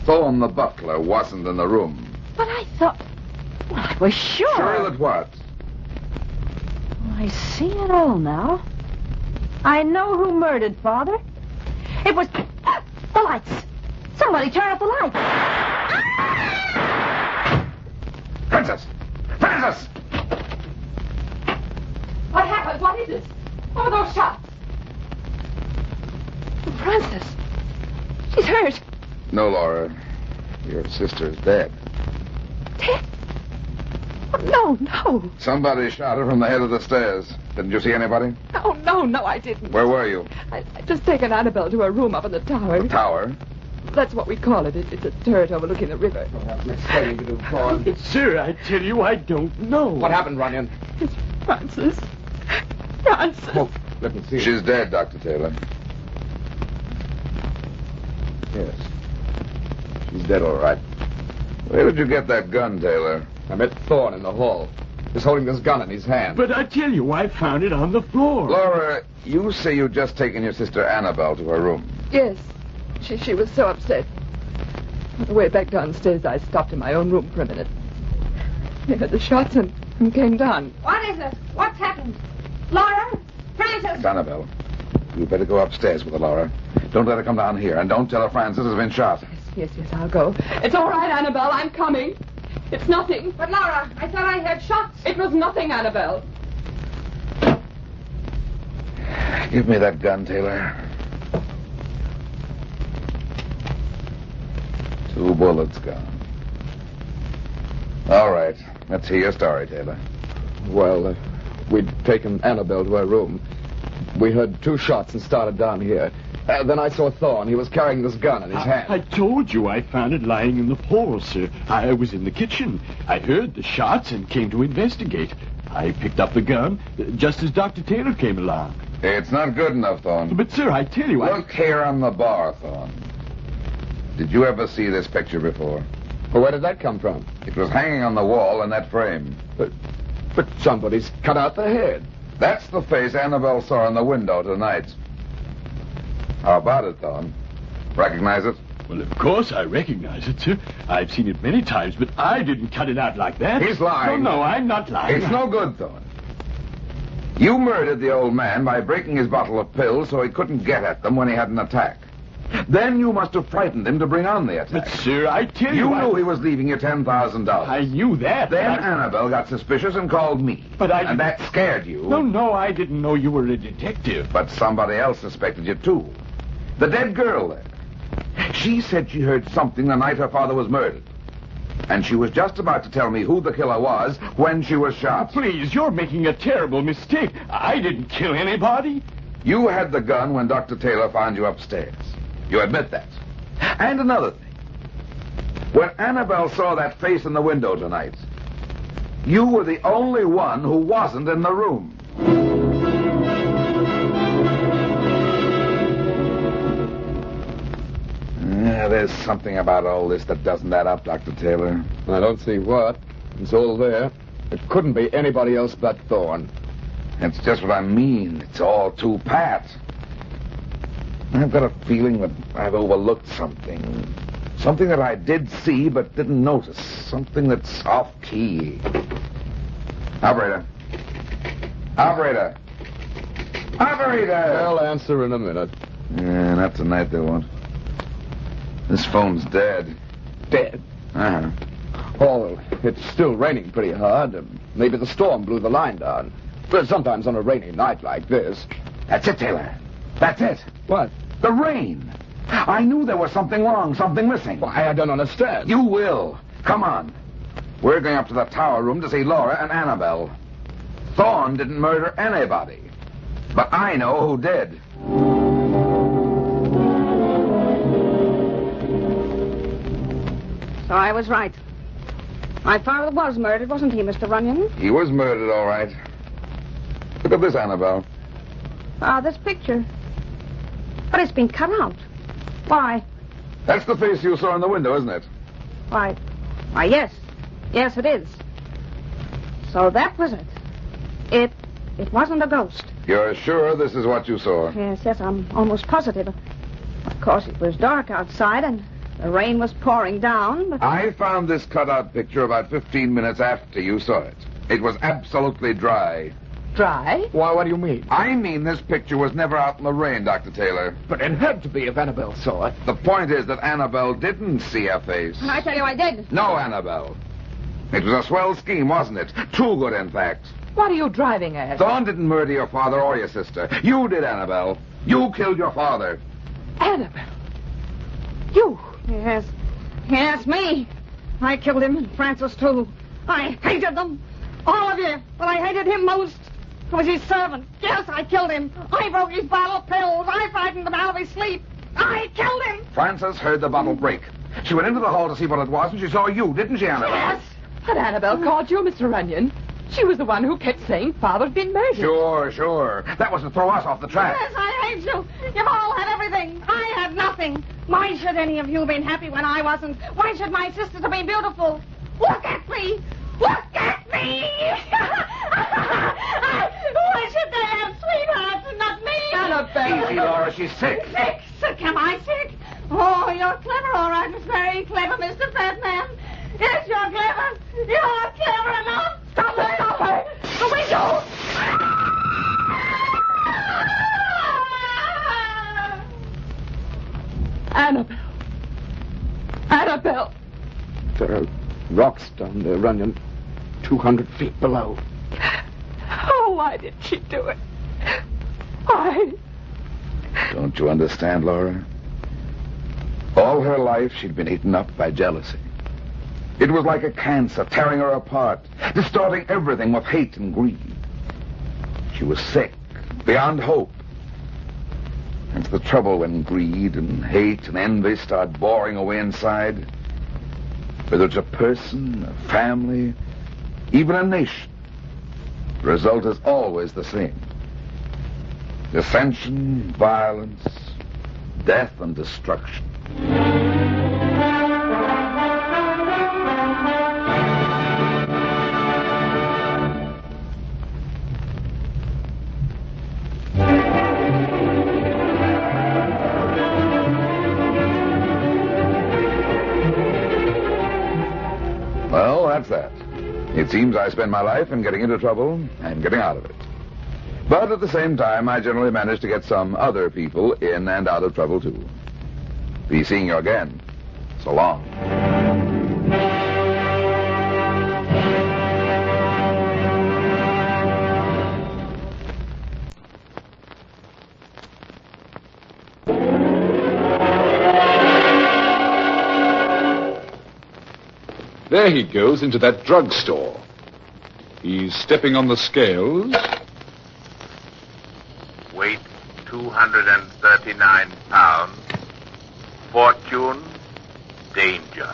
Thorne the butler wasn't in the room. But I thought... Well, I was sure. Sure that what? Well, I see it all now. I know who murdered Father. It was... The lights. Somebody turn off the lights. Francis! Francis! What happened? What is it? What were those shots? Oh, Francis. She's hurt. No, Laura. Your sister's dead. Dead? Oh, no. Somebody shot her from the head of the stairs. Didn't you see anybody? No, I didn't. Where were you? I just taken Annabelle to her room up in the tower. The tower? That's what we call it. It's a turret overlooking the river. Sir, I tell you, I don't know. What happened, Runyon? It's Francis. Francis. Oh, let me see. She's dead, Dr. Taylor. Yes. She's dead, all right. Where did you get that gun, Taylor? I met Thorne in the hall. He's holding this gun in his hand. But I tell you, I found it on the floor. Laura, you say you've just taken your sister Annabelle to her room. Yes. She was so upset. On the way back downstairs, I stopped in my own room for a minute. I heard the shots and came down. What is it? What's happened? Laura? Francis? Annabelle, you better go upstairs with her, Laura. Don't let her come down here, and don't tell her Francis has been shot. Yes, I'll go. It's all right, Annabelle. I'm coming. It's nothing. But, Laura, I thought I heard shots. It was nothing, Annabelle. Give me that gun, Taylor. 2 bullets gone. All right. Let's hear your story, Taylor. Well, We'd taken Annabelle to her room. We heard 2 shots and started down here. Then I saw Thorne. He was carrying this gun in his hand. I told you I found it lying in the floor, sir. I was in the kitchen. I heard the shots and came to investigate. I picked up the gun just as Dr. Taylor came along. It's not good enough, Thorne. But, sir, I tell you, Look here on the bar, Thorne. Did you ever see this picture before? Well, where did that come from? It was hanging on the wall in that frame. But somebody's cut out the head. That's the face Annabelle saw in the window tonight. How about it, Thorne? Recognize it? Well, of course I recognize it, sir. I've seen it many times, but I didn't cut it out like that. He's lying. No, I'm not lying. It's no good, Thorne. You murdered the old man by breaking his bottle of pills so he couldn't get at them when he had an attack. Then you must have frightened him to bring on the attack. But, sir, I tell you... You knew he was leaving you $10,000. I knew that. Then Annabelle got suspicious and called me. And that scared you. No, I didn't know you were a detective. But somebody else suspected you, too. The dead girl there. She said she heard something the night her father was murdered. And she was just about to tell me who the killer was when she was shot. Please, you're making a terrible mistake. I didn't kill anybody. You had the gun when Dr. Taylor found you upstairs. You admit that. And another thing. When Annabelle saw that face in the window tonight, you were the only one who wasn't in the room. There's something about all this that doesn't add up, Dr. Taylor. I don't see what. It's all there. It couldn't be anybody else but Thorne. That's just what I mean. It's all too pat. I've got a feeling that I've overlooked something. Something that I did see but didn't notice. Something that's off-key. Operator. Operator. Operator! I'll answer in a minute. Yeah, not tonight, they won't. This phone's dead. Dead? Uh-huh. Oh, it's still raining pretty hard. Maybe the storm blew the line down. But sometimes on a rainy night like this. That's it, Taylor. That's it. What? The rain. I knew there was something wrong, something missing. Why, I don't understand. You will. Come on. We're going up to the tower room to see Laura and Annabelle. Thorne didn't murder anybody. But I know who did. So I was right. My father was murdered, wasn't he, Mr. Runyon? He was murdered, all right. Look at this, Annabelle. This picture. But it's been cut out. Why? That's the face you saw in the window, isn't it? Why, yes. Yes, it is. So that was it. It wasn't a ghost. You're sure this is what you saw? Yes, I'm almost positive. Of course, it was dark outside, and the rain was pouring down, but... I found this cut-out picture about 15 minutes after you saw it. It was absolutely dry. Dry? Why, what do you mean? I mean this picture was never out in the rain, Dr. Taylor. But it had to be if Annabelle saw it. The point is that Annabelle didn't see a face. And I tell you I did. No, Annabelle. It was a swell scheme, wasn't it? Too good, in fact. What are you driving at? Thorne didn't murder your father or your sister. You did, Annabelle. You killed your father. Annabelle. You? Yes, me. I killed him and Francis, too. I hated them. All of you. But I hated him most. I was his servant. Yes, I killed him. I broke his bottle of pills. I frightened him out of his sleep. I killed him. Frances heard the bottle break. She went into the hall to see what it was, and she saw you, didn't she, Annabelle? Yes. But Annabelle called you, Mr. Runyon. She was the one who kept saying Father'd been murdered. Sure. That was to throw us off the track. Yes, I hate you. You've all had everything. I had nothing. Why should any of you have been happy when I wasn't? Why should my sisters have been beautiful? Look at me. Look at me. Why should they have sweethearts and not me? Annabelle. Easy, Laura. She's sick. Sick? Am I sick? Oh, you're clever, all right. Very clever, Mr. Fatman. Yes, you're clever. You're clever enough. Stop her. The window. Annabelle. There are rocks down there, Runyon. 200 feet below. Oh, why did she do it? Why? Don't you understand, Laura? All her life, she'd been eaten up by jealousy. It was like a cancer tearing her apart, distorting everything with hate and greed. She was sick, beyond hope. That's the trouble when greed and hate and envy start boring away inside. Whether it's a person, a family, even a nation, the result is always the same. Dissension, violence, death, and destruction. Well, that's that. It seems I spend my life in getting into trouble and getting out of it. But at the same time, I generally manage to get some other people in and out of trouble, too. Be seeing you again. So long. There he goes into that drugstore. He's stepping on the scales. Weight 239 pounds. Fortune, danger.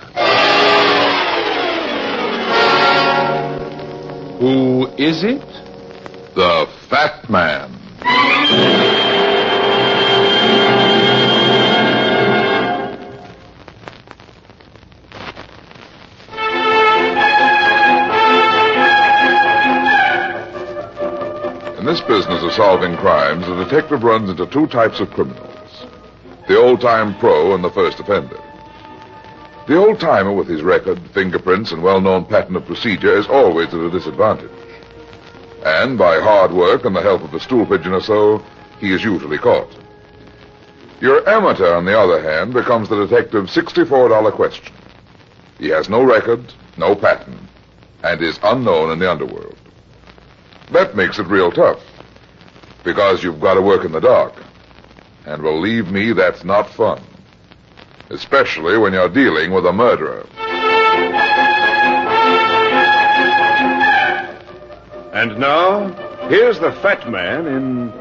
Who is it? The Fat Man. In this business of solving crimes, the detective runs into two types of criminals. The old-time pro and the first offender. The old-timer with his record, fingerprints, and well-known pattern of procedure is always at a disadvantage. And by hard work and the help of a stool pigeon or so, he is usually caught. Your amateur, on the other hand, becomes the detective's $64 question. He has no record, no pattern, and is unknown in the underworld. That makes it real tough, because you've got to work in the dark. And believe me, that's not fun. Especially when you're dealing with a murderer. And now, here's the Fat Man in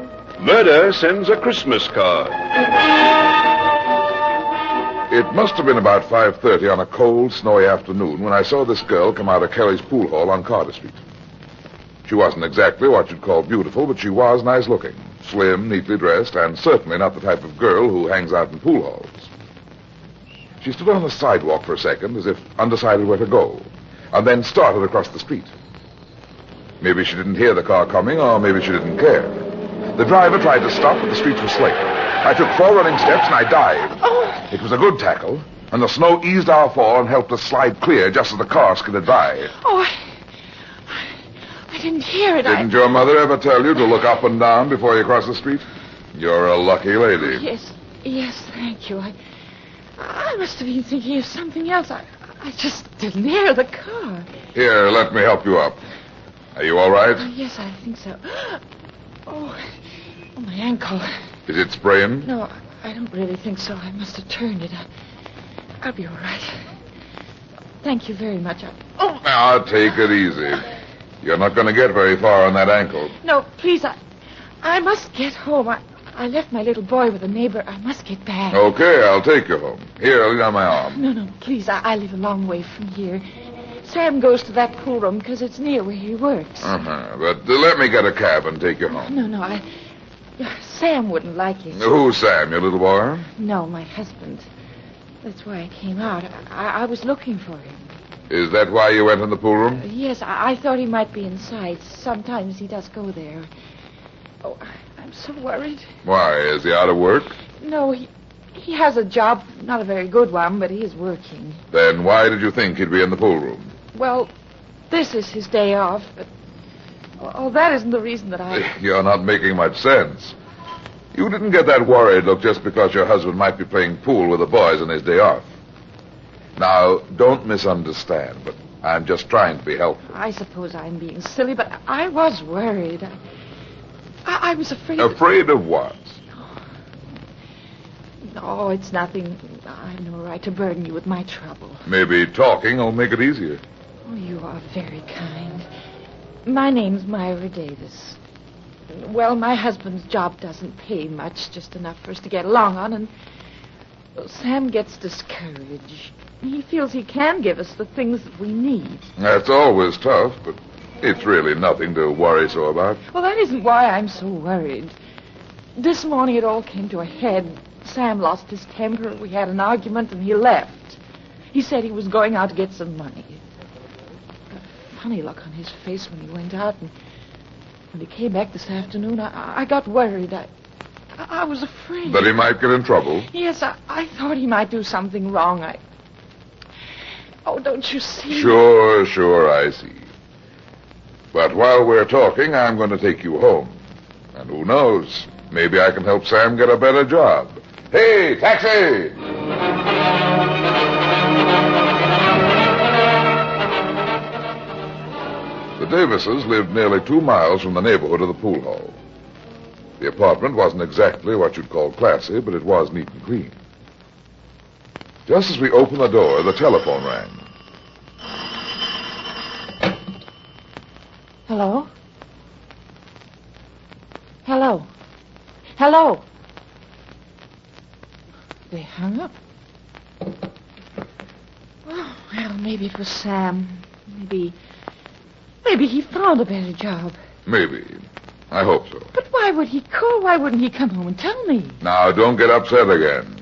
Murder Sends a Christmas Card. It must have been about 5:30 on a cold, snowy afternoon when I saw this girl come out of Kelly's pool hall on Carter Street. She wasn't exactly what you'd call beautiful, but she was nice-looking, slim, neatly dressed, and certainly not the type of girl who hangs out in pool halls. She stood on the sidewalk for a second, as if undecided where to go, and then started across the street. Maybe she didn't hear the car coming, or maybe she didn't care. The driver tried to stop, but the streets were slick. I took 4 running steps, and I dived. Oh. It was a good tackle, and the snow eased our fall and helped us slide clear just as the car skidded by. Oh, I didn't hear it. Didn't your mother ever tell you to look up and down before you cross the street? You're a lucky lady. Yes, thank you. I must have been thinking of something else. I just didn't hear the car. Here, let me help you up. Are you all right? Yes, I think so. Oh, my ankle. Is it sprained? No, I don't really think so. I must have turned it. I'll be all right. Thank you very much. Now, take it easy. You're not going to get very far on that ankle. No, please, I must get home. I left my little boy with a neighbor. I must get back. Okay, I'll take you home. Here, lean on my arm. No, please. I live a long way from here. Sam goes to that pool room because it's near where he works. But let me get a cab and take you home. No, Sam wouldn't like it. Who's Sam, your little boy? No, my husband. That's why I came out. I was looking for him. Is that why you went in the pool room? Yes, I thought he might be inside. Sometimes he does go there. Oh, I'm so worried. Why, is he out of work? No, he has a job, not a very good one, but he is working. Then why did you think he'd be in the pool room? Well, this is his day off, but... Oh, that isn't the reason that I... You're not making much sense. You didn't get that worried look just because your husband might be playing pool with the boys on his day off. Now, don't misunderstand, but I'm just trying to be helpful. I suppose I'm being silly, but I was worried. I was afraid... Afraid of what? No, it's nothing. I've no right to burden you with my trouble. Maybe talking will make it easier. Oh, you are very kind. My name's Myra Davis. Well, my husband's job doesn't pay much, just enough for us to get along on, and Sam gets discouraged. He feels he can give us the things that we need. That's always tough, but it's really nothing to worry so about. Well, that isn't why I'm so worried. This morning it all came to a head. Sam lost his temper, we had an argument, and he left. He said he was going out to get some money. A funny look on his face when he went out, and when he came back this afternoon, I got worried. I was afraid. That he might get in trouble? Yes, I thought he might do something wrong. Oh, don't you see? Sure, I see. But while we're talking, I'm going to take you home. And who knows, maybe I can help Sam get a better job. Hey, taxi! The Davises lived nearly 2 miles from the neighborhood of the pool hall. The apartment wasn't exactly what you'd call classy, but it was neat and clean. Just as we opened the door, the telephone rang. Hello? Hello? Hello? They hung up. Oh, well, maybe it was Sam. Maybe he found a better job. Maybe. I hope so. But why would he call? Why wouldn't he come home and tell me? Now, don't get upset again.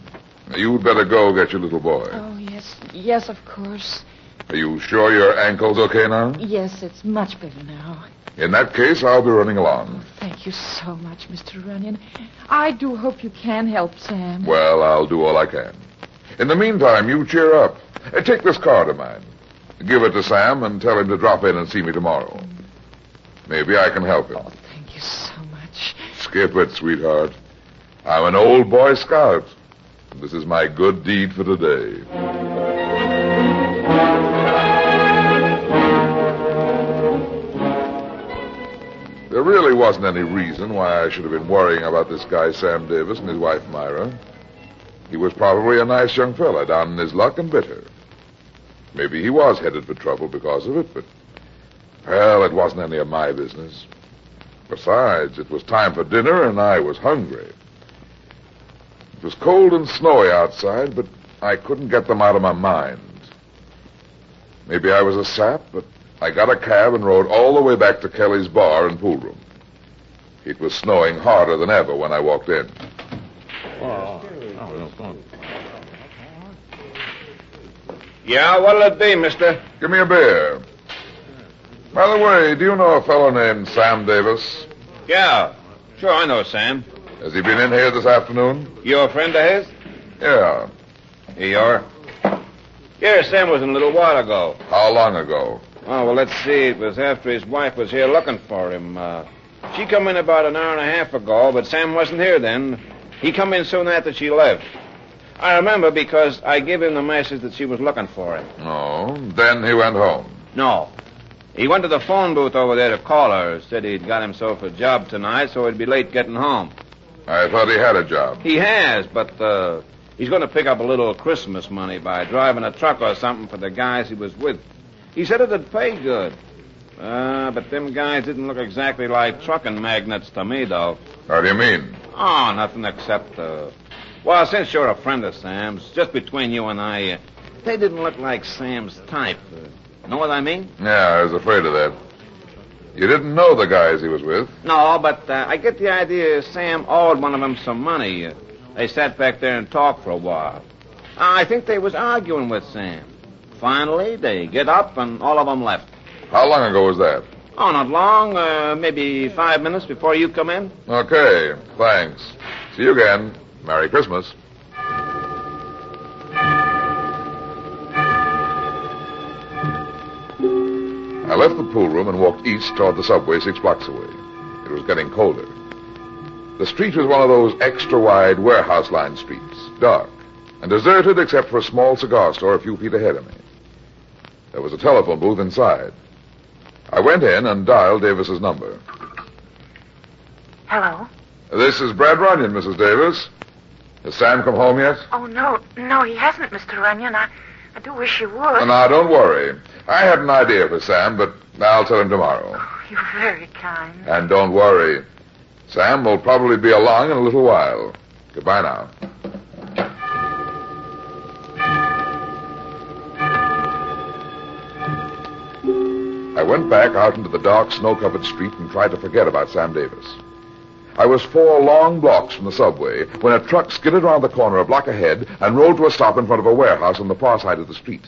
You'd better go get your little boy. Oh, yes. Yes, of course. Are you sure your ankle's okay now? Yes, it's much better now. In that case, I'll be running along. Thank you so much, Mr. Runyon. I do hope you can help Sam. Well, I'll do all I can. In the meantime, you cheer up. Take this card of mine. Give it to Sam and tell him to drop in and see me tomorrow. Maybe I can help him. Oh, thank you so much. Skip it, sweetheart. I'm an old Boy Scout. This is my good deed for today. There really wasn't any reason why I should have been worrying about this guy Sam Davis and his wife Myra. He was probably a nice young fella, down in his luck and bitter. Maybe he was headed for trouble because of it, but, well, it wasn't any of my business. Besides, it was time for dinner, and I was hungry. It was cold and snowy outside, but I couldn't get them out of my mind. Maybe I was a sap, but I got a cab and rode all the way back to Kelly's bar and pool room. It was snowing harder than ever when I walked in. Yeah, what'll it be, mister? Give me a beer. By the way, do you know a fellow named Sam Davis? Yeah, sure, I know Sam. Has he been in here this afternoon? You a friend of his? Yeah. Here you are. Yeah, Sam was in a little while ago. How long ago? Oh, well, let's see. It was after his wife was here looking for him. She come in about an hour and a half ago, but Sam wasn't here then. He come in soon after she left. I remember because I gave him the message that she was looking for him. Oh, then he went home. No. He went to the phone booth over there to call her. Said he'd got himself a job tonight, so he'd be late getting home. I thought he had a job. He has, but he's going to pick up a little Christmas money by driving a truck or something for the guys he was with. He said it'd pay good. But them guys didn't look exactly like trucking magnates to me, though. How do you mean? Oh, nothing except, well, since you're a friend of Sam's, just between you and I, they didn't look like Sam's type. Know what I mean? Yeah, I was afraid of that. You didn't know the guys he was with? No, but I get the idea Sam owed one of them some money. They sat back there and talked for a while. I think they was arguing with Sam. Finally, they get up and all of them left. How long ago was that? Oh, not long. Maybe 5 minutes before you come in. Okay, thanks. See you again. Merry Christmas. I left the pool room and walked east toward the subway 6 blocks away. It was getting colder. The street was one of those extra-wide warehouse-lined streets, dark, and deserted except for a small cigar store a few feet ahead of me. There was a telephone booth inside. I went in and dialed Davis's number. Hello? This is Brad Runyon, Mrs. Davis. Has Sam come home yet? Oh, no, he hasn't, Mr. Runyon. I do wish you would. Now, don't worry. I had an idea for Sam, but I'll tell him tomorrow. Oh, you're very kind. And don't worry. Sam will probably be along in a little while. Goodbye now. I went back out into the dark, snow-covered street and tried to forget about Sam Davis. I was 4 long blocks from the subway when a truck skidded around the corner a block ahead and rolled to a stop in front of a warehouse on the far side of the street.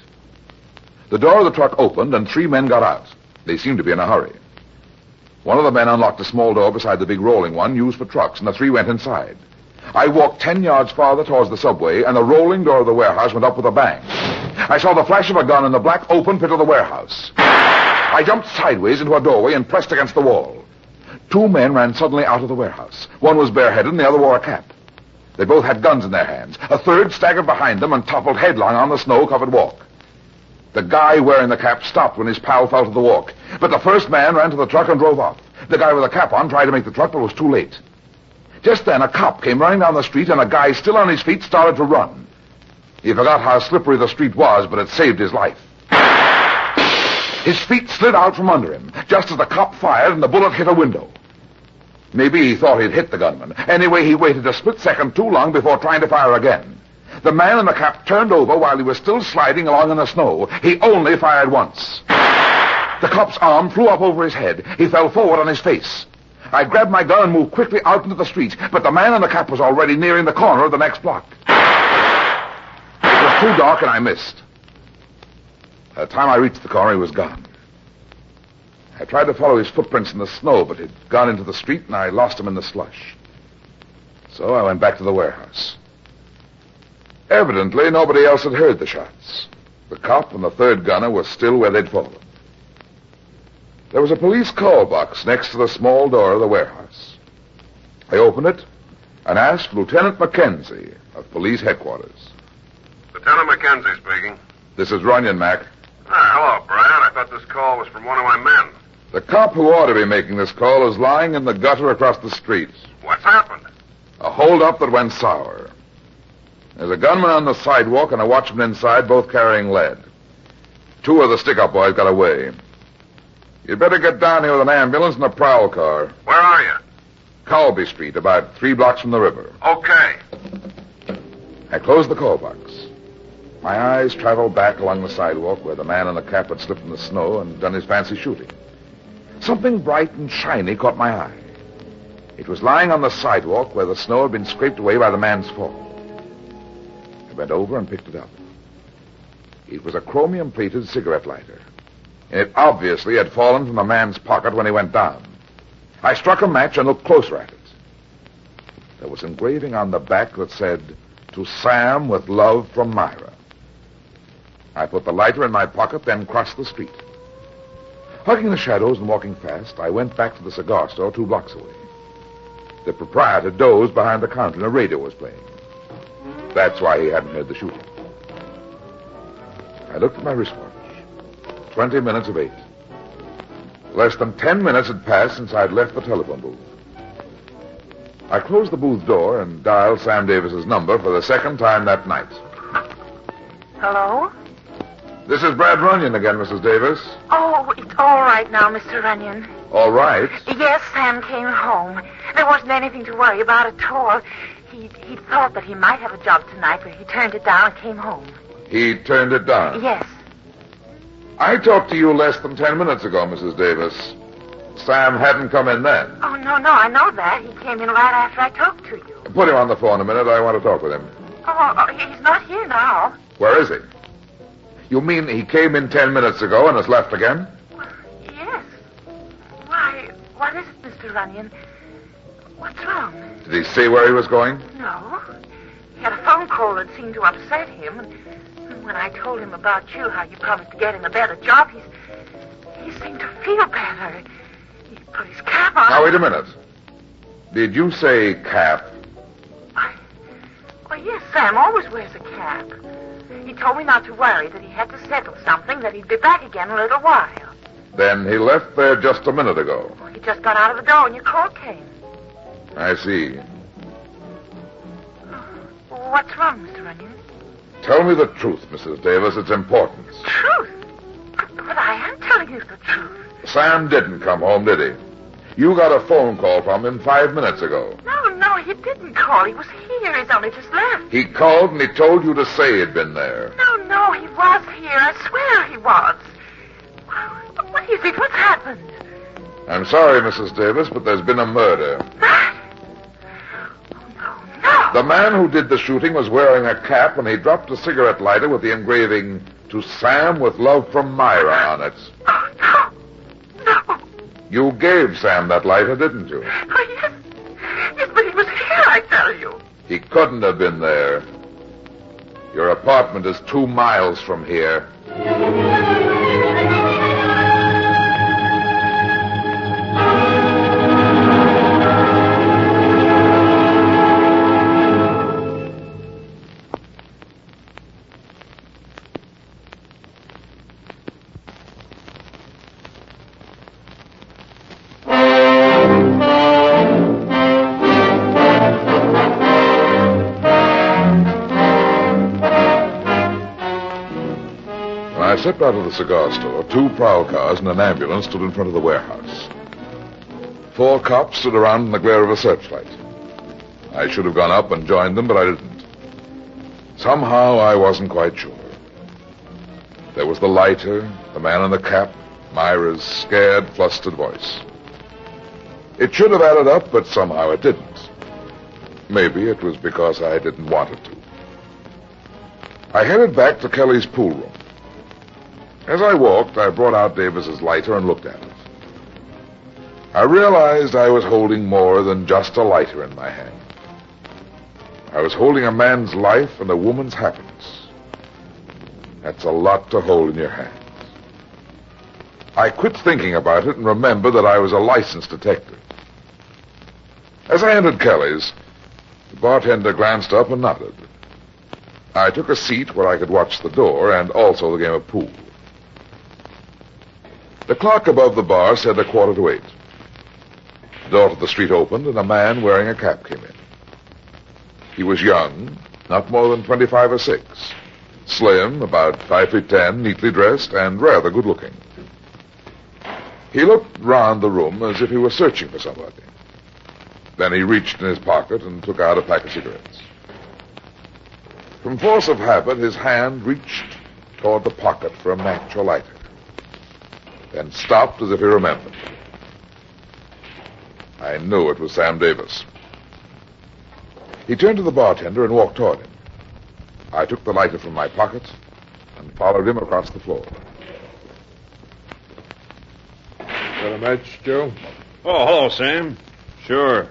The door of the truck opened and 3 men got out. They seemed to be in a hurry. One of the men unlocked a small door beside the big rolling one used for trucks, and the 3 went inside. I walked 10 yards farther towards the subway, and the rolling door of the warehouse went up with a bang. I saw the flash of a gun in the black open pit of the warehouse. I jumped sideways into a doorway and pressed against the wall. 2 men ran suddenly out of the warehouse. One was bareheaded and the other wore a cap. They both had guns in their hands. A third staggered behind them and toppled headlong on the snow-covered walk. The guy wearing the cap stopped when his pal fell to the walk. But the first man ran to the truck and drove off. The guy with the cap on tried to make the truck, but was too late. Just then, a cop came running down the street, and a guy still on his feet started to run. He forgot how slippery the street was, but it saved his life. His feet slid out from under him, just as the cop fired and the bullet hit a window. Maybe he thought he'd hit the gunman. Anyway, he waited a split second too long before trying to fire again. The man in the cap turned over while he was still sliding along in the snow. He only fired once. The cop's arm flew up over his head. He fell forward on his face. I grabbed my gun and moved quickly out into the street, but the man in the cap was already nearing the corner of the next block. It was too dark and I missed. By the time I reached the corner, he was gone. I tried to follow his footprints in the snow, but he'd gone into the street and I lost him in the slush. So I went back to the warehouse. Evidently, nobody else had heard the shots. The cop and the third gunner were still where they'd fallen. There was a police call box next to the small door of the warehouse. I opened it and asked Lieutenant Mackenzie of police headquarters. Lieutenant Mackenzie speaking. This is Runyon, Mac. Hello, Brad. I thought this call was from one of my men. The cop who ought to be making this call is lying in the gutter across the street. What's happened? A holdup that went sour. There's a gunman on the sidewalk and a watchman inside, both carrying lead. 2 of the stick-up boys got away. You'd better get down here with an ambulance and a prowl car. Where are you? Colby Street, about 3 blocks from the river. Okay. I closed the call box. My eyes traveled back along the sidewalk where the man in the cap had slipped in the snow and done his fancy shooting. Something bright and shiny caught my eye. It was lying on the sidewalk where the snow had been scraped away by the man's fall. I bent over and picked it up. It was a chromium-plated cigarette lighter. It obviously had fallen from the man's pocket when he went down. I struck a match and looked closer at it. There was engraving on the back that said, "To Sam with love from Myra." I put the lighter in my pocket, then crossed the street. Hugging the shadows and walking fast, I went back to the cigar store 2 blocks away. The proprietor dozed behind the counter and a radio was playing. That's why he hadn't heard the shooting. I looked at my wristwatch. 20 minutes of 8. Less than 10 minutes had passed since I'd left the telephone booth. I closed the booth door and dialed Sam Davis's number for the second time that night. Hello? This is Brad Runyon again, Mrs. Davis. Oh, it's all right now, Mr. Runyon. All right. Yes, Sam came home. There wasn't anything to worry about at all. He thought that he might have a job tonight, but he turned it down and came home. He turned it down? Yes. I talked to you less than 10 minutes ago, Mrs. Davis. Sam hadn't come in then. Oh, no, I know that. He came in right after I talked to you. Put him on the phone a minute. I want to talk with him. Oh, he's not here now. Where is he? You mean he came in 10 minutes ago and has left again? Yes. Why, what is it, Mr. Runyon? What's wrong? Did he say where he was going? No. He had a phone call that seemed to upset him, and when I told him about you, how you promised to get him a better job, he seemed to feel better. He put his cap on. Now, wait a minute. Did you say cap? Well, yes, Sam always wears a cap. He told me not to worry, that he had to settle something, that he'd be back again in a little while. Then he left there just a minute ago. He just got out of the door when your call came. I see. What's wrong, Mr. Runyon? Tell me the truth, Mrs. Davis. It's important. Truth? But I am telling you the truth. Sam didn't come home, did he? You got a phone call from him 5 minutes ago. No, he didn't call. He was here. He's only just left. He called and he told you to say he'd been there. No, he was here. I swear he was. What is it? What's happened? I'm sorry, Mrs. Davis, but there's been a murder. No. The man who did the shooting was wearing a cap, and he dropped a cigarette lighter with the engraving, "To Sam with love from Myra" on it. Oh, no. You gave Sam that lighter, didn't you? Oh, yes. Yes, but he was here, I tell you. He couldn't have been there. Your apartment is 2 miles from here. I stepped out of the cigar store. 2 prowl cars and an ambulance stood in front of the warehouse. 4 cops stood around in the glare of a searchlight. I should have gone up and joined them, but I didn't. Somehow I wasn't quite sure. There was the lighter, the man in the cap, Myra's scared, flustered voice. It should have added up, but somehow it didn't. Maybe it was because I didn't want it to. I headed back to Kelly's pool room. As I walked, I brought out Davis's lighter and looked at it. I realized I was holding more than just a lighter in my hand. I was holding a man's life and a woman's happiness. That's a lot to hold in your hands. I quit thinking about it and remembered that I was a licensed detective. As I entered Kelly's, the bartender glanced up and nodded. I took a seat where I could watch the door and also the game of pool. The clock above the bar said 7:45. The door to the street opened, and a man wearing a cap came in. He was young, not more than 25 or 6. Slim, about 5'10", neatly dressed, and rather good-looking. He looked round the room as if he were searching for somebody. Then he reached in his pocket and took out a pack of cigarettes. From force of habit, his hand reached toward the pocket for a match or lighter, then stopped as if he remembered. I knew it was Sam Davis. He turned to the bartender and walked toward him. I took the lighter from my pocket and followed him across the floor. Got a match, Joe? Oh, hello, Sam. Sure.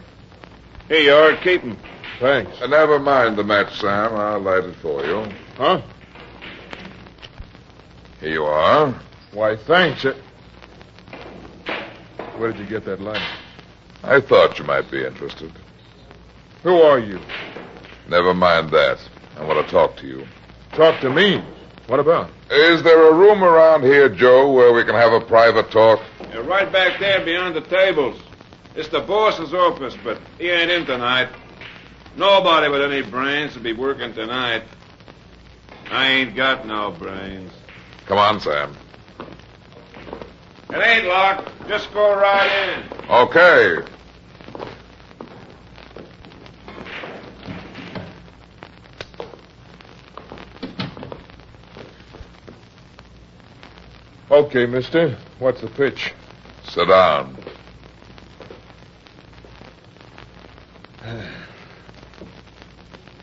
Here you are. Keep 'em. Thanks. Never mind the match, Sam. I'll light it for you. Huh? Here you are. Why, thanks. Where did you get that light? I thought you might be interested. Who are you? Never mind that. I want to talk to you. Talk to me? What about? Is there a room around here, Joe, where we can have a private talk? Yeah, right back there beyond the tables. It's the boss's office, but he ain't in tonight. Nobody with any brains will be working tonight. I ain't got no brains. Come on, Sam. It ain't locked. Just go right in. Okay. Okay, mister. What's the pitch? Sit down.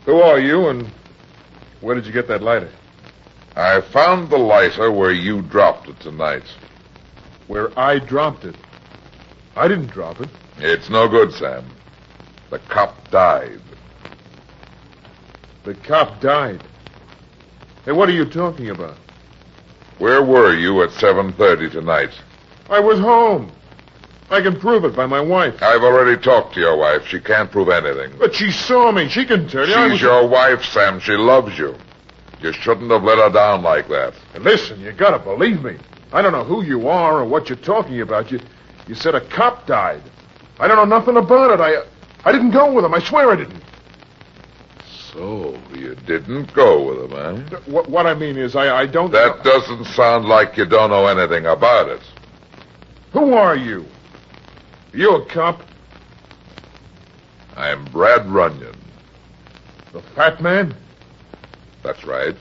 Who are you, and where did you get that lighter? I found the lighter where you dropped it tonight. Where I dropped it? I didn't drop it. It's no good, Sam. The cop died. The cop died? Hey, what are you talking about? Where were you at 7:30 tonight? I was home. I can prove it by my wife. I've already talked to your wife. She can't prove anything. But she saw me. She can tell you. She's your wife, Sam. She loves you. You shouldn't have let her down like that. And listen, you gotta believe me. I don't know who you are or what you're talking about. You said a cop died. I don't know nothing about it. I didn't go with him. I swear I didn't. So, you didn't go with him, eh? What I mean is, I don't... That doesn't sound like you don't know anything about it. Who are you? You a cop? I'm Brad Runyon. The fat man? That's right.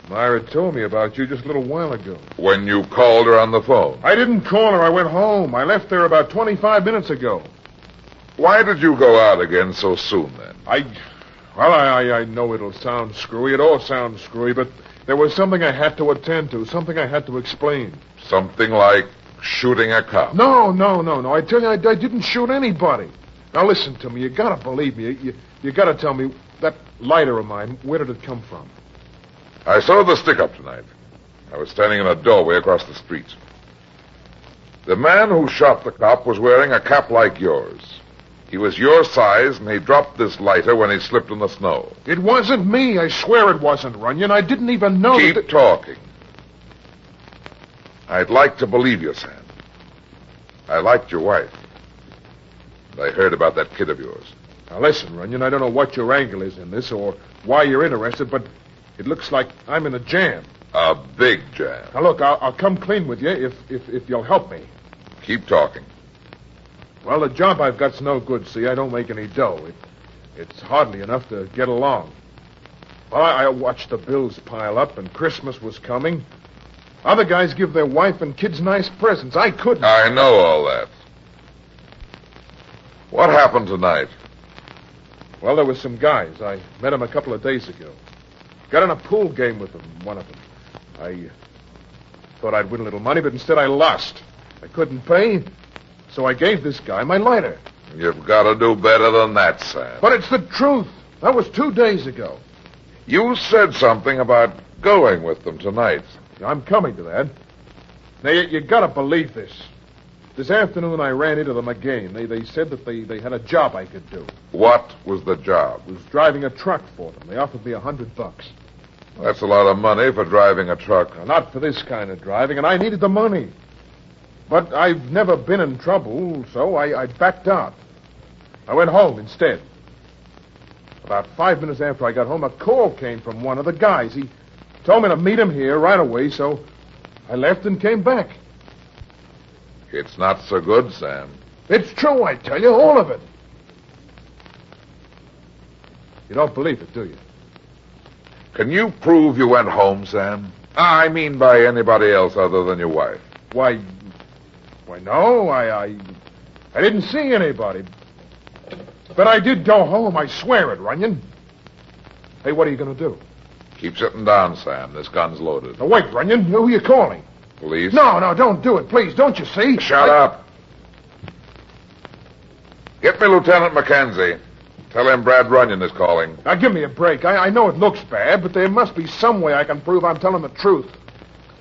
Myra told me about you just a little while ago. When you called her on the phone. I didn't call her. I went home. I left there about 25 minutes ago. Why did you go out again so soon, then? I know it'll sound screwy. It all sounds screwy, but there was something I had to attend to, something I had to explain. Something like shooting a cop? No. I tell you, I didn't shoot anybody. Now, listen to me. You gotta believe me. You gotta tell me, that lighter of mine, where did it come from? I saw the stick-up tonight. I was standing in a doorway across the street. The man who shot the cop was wearing a cap like yours. He was your size, and he dropped this lighter when he slipped in the snow. It wasn't me. I swear it wasn't, Runyon. I didn't even know Keep talking. I'd like to believe you, Sam. I liked your wife. And I heard about that kid of yours. Now, listen, Runyon, I don't know what your angle is in this or why you're interested, but it looks like I'm in a jam. A big jam. Now, look, I'll come clean with you if you'll help me. Keep talking. Well, the job I've got's no good, see. I don't make any dough. It's hardly enough to get along. Well, I watched the bills pile up, and Christmas was coming. Other guys give their wife and kids nice presents. I couldn't. I know all that. What happened tonight? Well, there were some guys. I met them a couple of days ago. Got in a pool game with them, one of them. I thought I'd win a little money, but instead I lost. I couldn't pay, so I gave this guy my lighter. You've got to do better than that, Sam. But it's the truth. That was 2 days ago. You said something about going with them tonight. I'm coming to that. Now, you got to believe this. This afternoon, I ran into them again. They said that they had a job I could do. What was the job? I was driving a truck for them. They offered me $100. That's a lot of money for driving a truck. Now, not for this kind of driving, and I needed the money. But I've never been in trouble, so I backed out. I went home instead. About 5 minutes after I got home, a call came from one of the guys. He told me to meet him here right away, so I left and came back. It's not so good, Sam. It's true, I tell you, all of it. You don't believe it, do you? Can you prove you went home, Sam? I mean by anybody else other than your wife. Why, no, I didn't see anybody. But I did go home, I swear it, Runyon. Hey, what are you going to do? Keep sitting down, Sam. This gun's loaded. Now, wait, Runyon. Who are you calling? Police? No, don't do it, please. Don't you see? Shut up. Get me Lieutenant Mackenzie. Tell him Brad Runyon is calling. Now, give me a break. I know it looks bad, but there must be some way I can prove I'm telling the truth.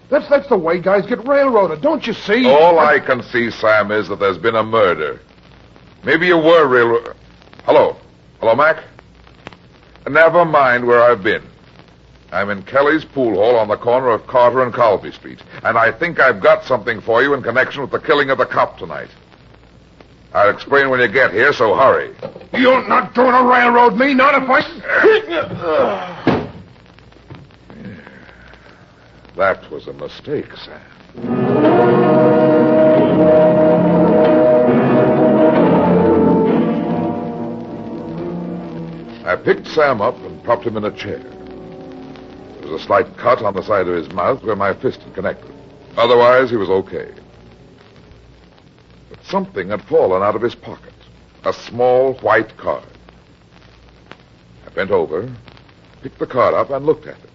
That's the way guys get railroaded, don't you see? All I can see, Sam, is that there's been a murder. Maybe you were railroaded. Hello, Mac? Never mind where I've been. I'm in Kelly's pool hall on the corner of Carter and Colby Street, and I think I've got something for you in connection with the killing of the cop tonight. I'll explain when you get here, so hurry. You're not going to railroad me, not if I... That was a mistake, Sam. I picked Sam up and propped him in a chair. There was a slight cut on the side of his mouth where my fist had connected. Otherwise, he was okay. But something had fallen out of his pocket. A small white card. I bent over, picked the card up, and looked at it.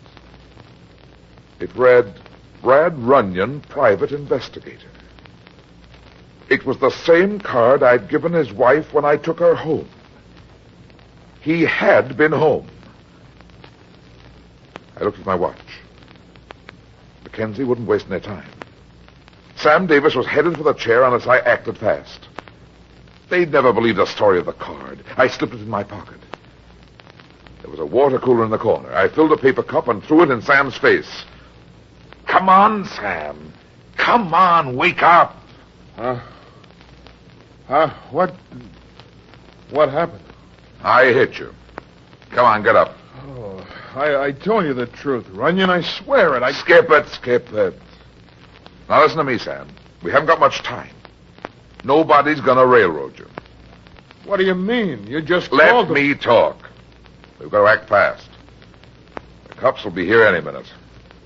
It read, Brad Runyon, Private Investigator. It was the same card I'd given his wife when I took her home. He had been home. I looked at my watch. Mackenzie wouldn't waste any time. Sam Davis was headed for the chair unless I acted fast. They'd never believe the story of the card. I slipped it in my pocket. There was a water cooler in the corner. I filled a paper cup and threw it in Sam's face. Come on, Sam. Come on, wake up. What happened? I hit you. Come on, get up. Oh, I told you the truth, Runyon. I swear it. Skip it. Now listen to me, Sam. We haven't got much time. Nobody's gonna railroad you. What do you mean? You just Let called them. me talk. We've got to act fast. The cops will be here any minute.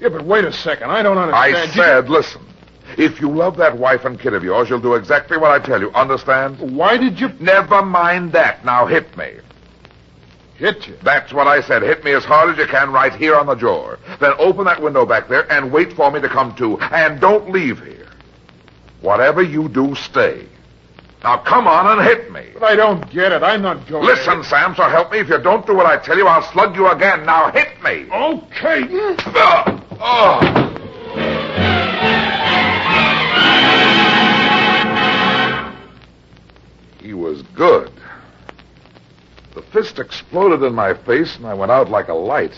Yeah, but wait a second. I don't understand. I said, listen. If you love that wife and kid of yours, you'll do exactly what I tell you. Understand? Why did you... Never mind that. Now hit me. Hit you? That's what I said. Hit me as hard as you can right here on the jaw. Then open that window back there and wait for me to come to. And don't leave here. Whatever you do, stay. Now come on and hit me. But I don't get it. I'm not going... Listen, Sam, so help me. If you don't do what I tell you, I'll slug you again. Now hit me. Okay. He was good. The fist exploded in my face, and I went out like a light.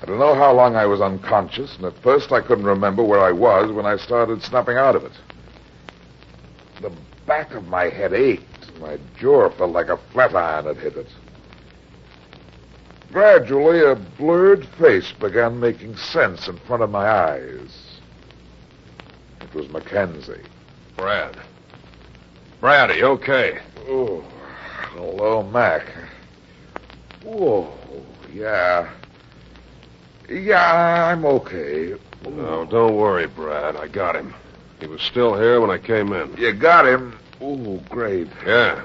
I don't know how long I was unconscious, and at first I couldn't remember where I was when I started snapping out of it. The back of my head ached, and my jaw felt like a flat iron had hit it. Gradually, a blurred face began making sense in front of my eyes. It was Mackenzie. Brad. Brad, are you okay? Oh, hello, Mac. Oh, yeah. Yeah, I'm okay. No, don't worry, Brad. I got him. He was still here when I came in. You got him? Oh, great. Yeah.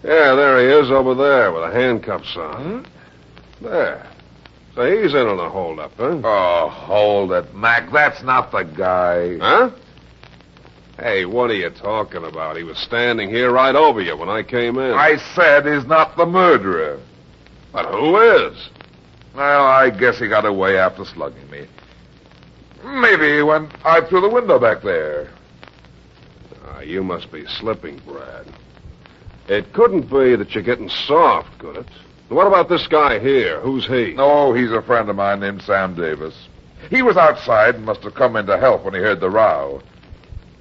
Yeah, there he is over there with the handcuffs on. There. So he's in on the holdup, huh? Oh, hold it, Mac. That's not the guy. Huh? Hey, what are you talking about? He was standing here right over you when I came in. I said he's not the murderer. But who is? Well, I guess he got away after slugging me. Maybe he went out through the window back there. You must be slipping, Brad. It couldn't be that you're getting soft, could it? What about this guy here? Who's he? Oh, he's a friend of mine named Sam Davis. He was outside and must have come in to help when he heard the row.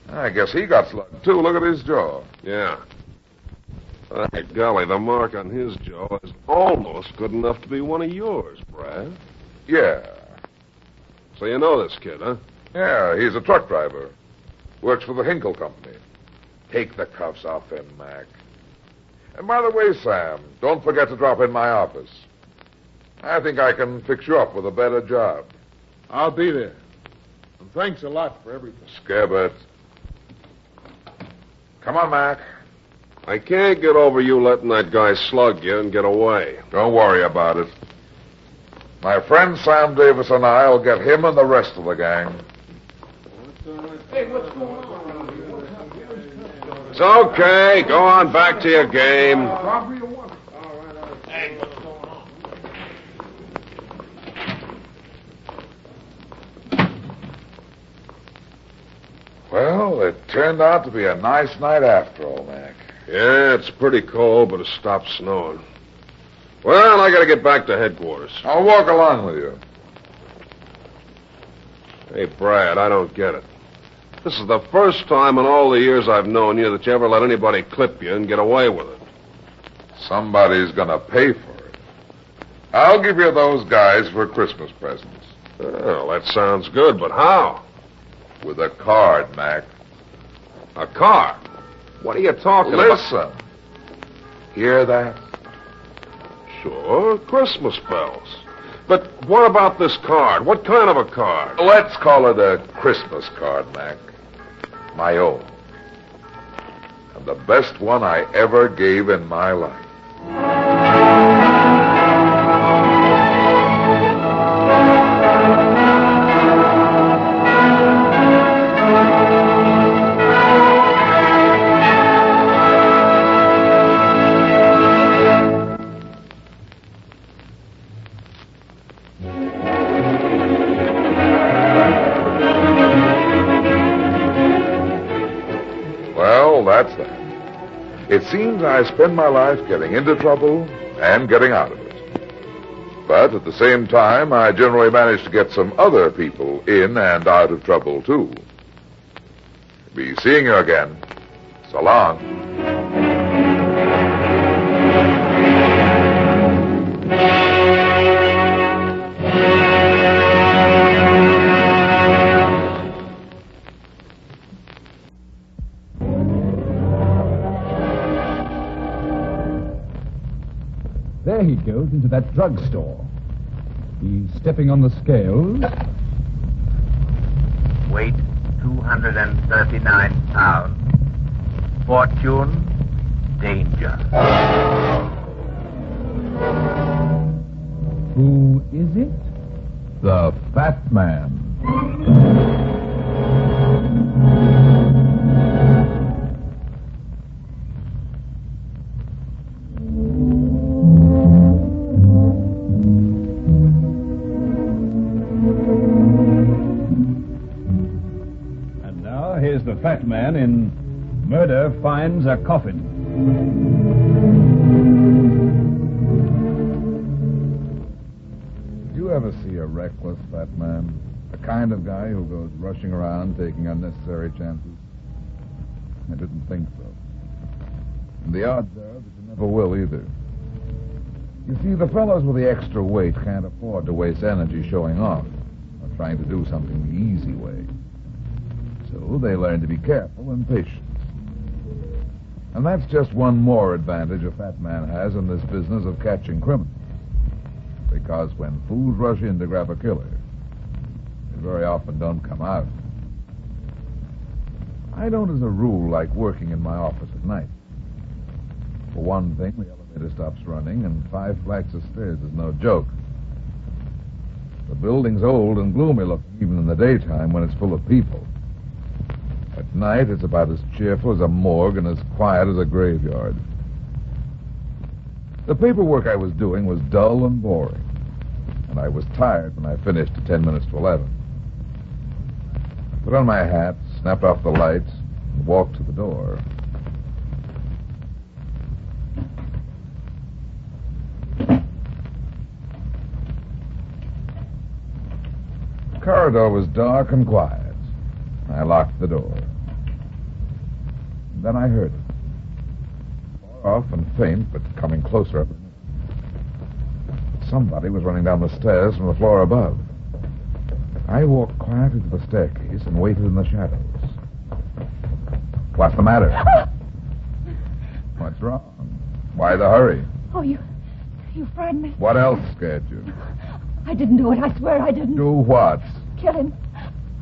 I guess he got slugged, too. Look at his jaw. Yeah. By golly, the mark on his jaw is almost good enough to be one of yours, Brad. Yeah. So you know this kid, huh? Yeah, he's a truck driver. Works for the Hinkle Company. Take the cuffs off him, Mac. And by the way, Sam, don't forget to drop in my office. I think I can fix you up with a better job. I'll be there. And thanks a lot for everything. Scabbard. Come on, Mac. I can't get over you letting that guy slug you and get away. Don't worry about it. My friend Sam Davis and I will get him and the rest of the gang. Hey, what's going on? It's okay. Go on back to your game. Robbery or what? Hey, what's going on? Well, it turned out to be a nice night after all, Mac. Yeah, it's pretty cold, but it stopped snowing. Well, I gotta get back to headquarters. I'll walk along with you. Hey, Brad, I don't get it. This is the first time in all the years I've known you that you ever let anybody clip you and get away with it. Somebody's gonna pay for it. I'll give you those guys for Christmas presents. Well, that sounds good, but how? With a card, Mac. A card? What are you talking about? Listen. Hear that? Sure, Christmas bells. But what about this card? What kind of a card? Let's call it a Christmas card, Mac. My own. And the best one I ever gave in my life. That's that. It seems I spend my life getting into trouble and getting out of it. But at the same time, I generally manage to get some other people in and out of trouble, too. Be seeing you again. So long. goes into that drugstore. He's stepping on the scales. Weight 239 pounds. Fortune, danger. Who is it? The Fat Man. And now here's the Fat Man in Murder Finds a Coffin. Do you ever see a reckless fat man? The kind of guy who goes rushing around taking unnecessary chances? I didn't think so. And the odds are that you never will either. You see, the fellows with the extra weight can't afford to waste energy showing off or trying to do something the easy way. So they learn to be careful and patient. And that's just one more advantage a fat man has in this business of catching criminals. Because when fools rush in to grab a killer, they very often don't come out. I don't, as a rule, like working in my office at night. For one thing, the elevator stops running, and 5 flights of stairs is no joke. The building's old and gloomy looking, even in the daytime when it's full of people. At night, it's about as cheerful as a morgue and as quiet as a graveyard. The paperwork I was doing was dull and boring, and I was tired when I finished at 10 minutes to 11. I put on my hat, snapped off the lights, and walked to the door. The corridor was dark and quiet. I locked the door. Then I heard it. Far off and faint, but coming closer every minute. Somebody was running down the stairs from the floor above. I walked quietly to the staircase and waited in the shadows. What's the matter? What's wrong? Why the hurry? Oh, you frightened me. What else scared you? I didn't do it. I swear I didn't. Do what? Kill him.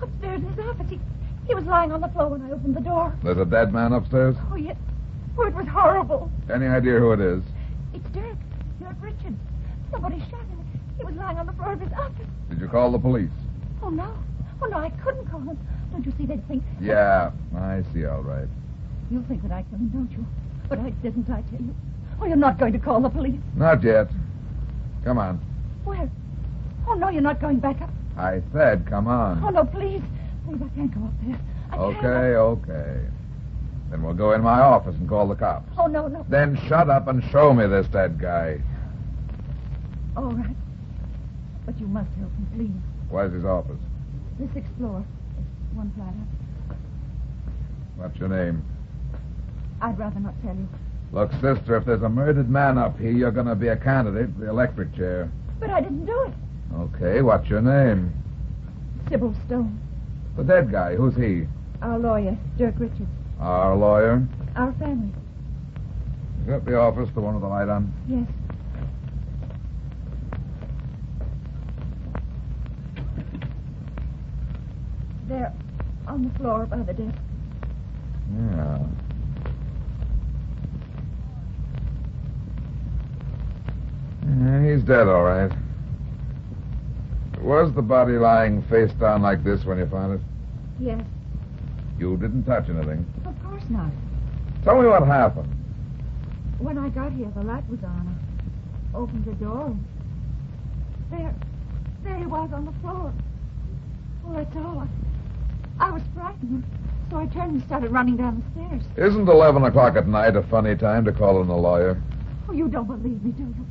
Upstairs in his office. He was lying on the floor when I opened the door. There's a dead man upstairs? Oh, yes. Oh, it was horrible. Any idea who it is? It's Dirk Richards. Somebody shot him. He was lying on the floor of his office. Did you call the police? Oh, no. Oh, no, I couldn't call him. Don't you see, they'd think... Yeah, I see, all right. You think that I killed him, don't you? But I didn't, I tell you. Oh, you're not going to call the police? Not yet. Come on. Where? Oh, no, you're not going back up. I said, come on. Oh, no, please. Please, I can't go up there. Okay. Then we'll go in my office and call the cops. Oh, no. Then shut up and show me this dead guy. All right. But you must help me, please. Where's his office? The 6th floor. It's one flat up. What's your name? I'd rather not tell you. Look, sister, if there's a murdered man up here, you're going to be a candidate for the electric chair. But I didn't do it. Okay, what's your name? Sybil Stone. The dead guy, who's he? Our lawyer, Dirk Richards. Our lawyer? Our family. Is that the office, the one with the light on? Yes. There, on the floor by the desk. Yeah. He's dead, all right. Was the body lying face down like this when you found it? Yes. You didn't touch anything? Of course not. Tell me what happened. When I got here, the light was on. I opened the door, and there he was on the floor. Well, that's all. I was frightened, so I turned and started running down the stairs. Isn't 11 o'clock at night a funny time to call in a lawyer? Oh, you don't believe me, do you?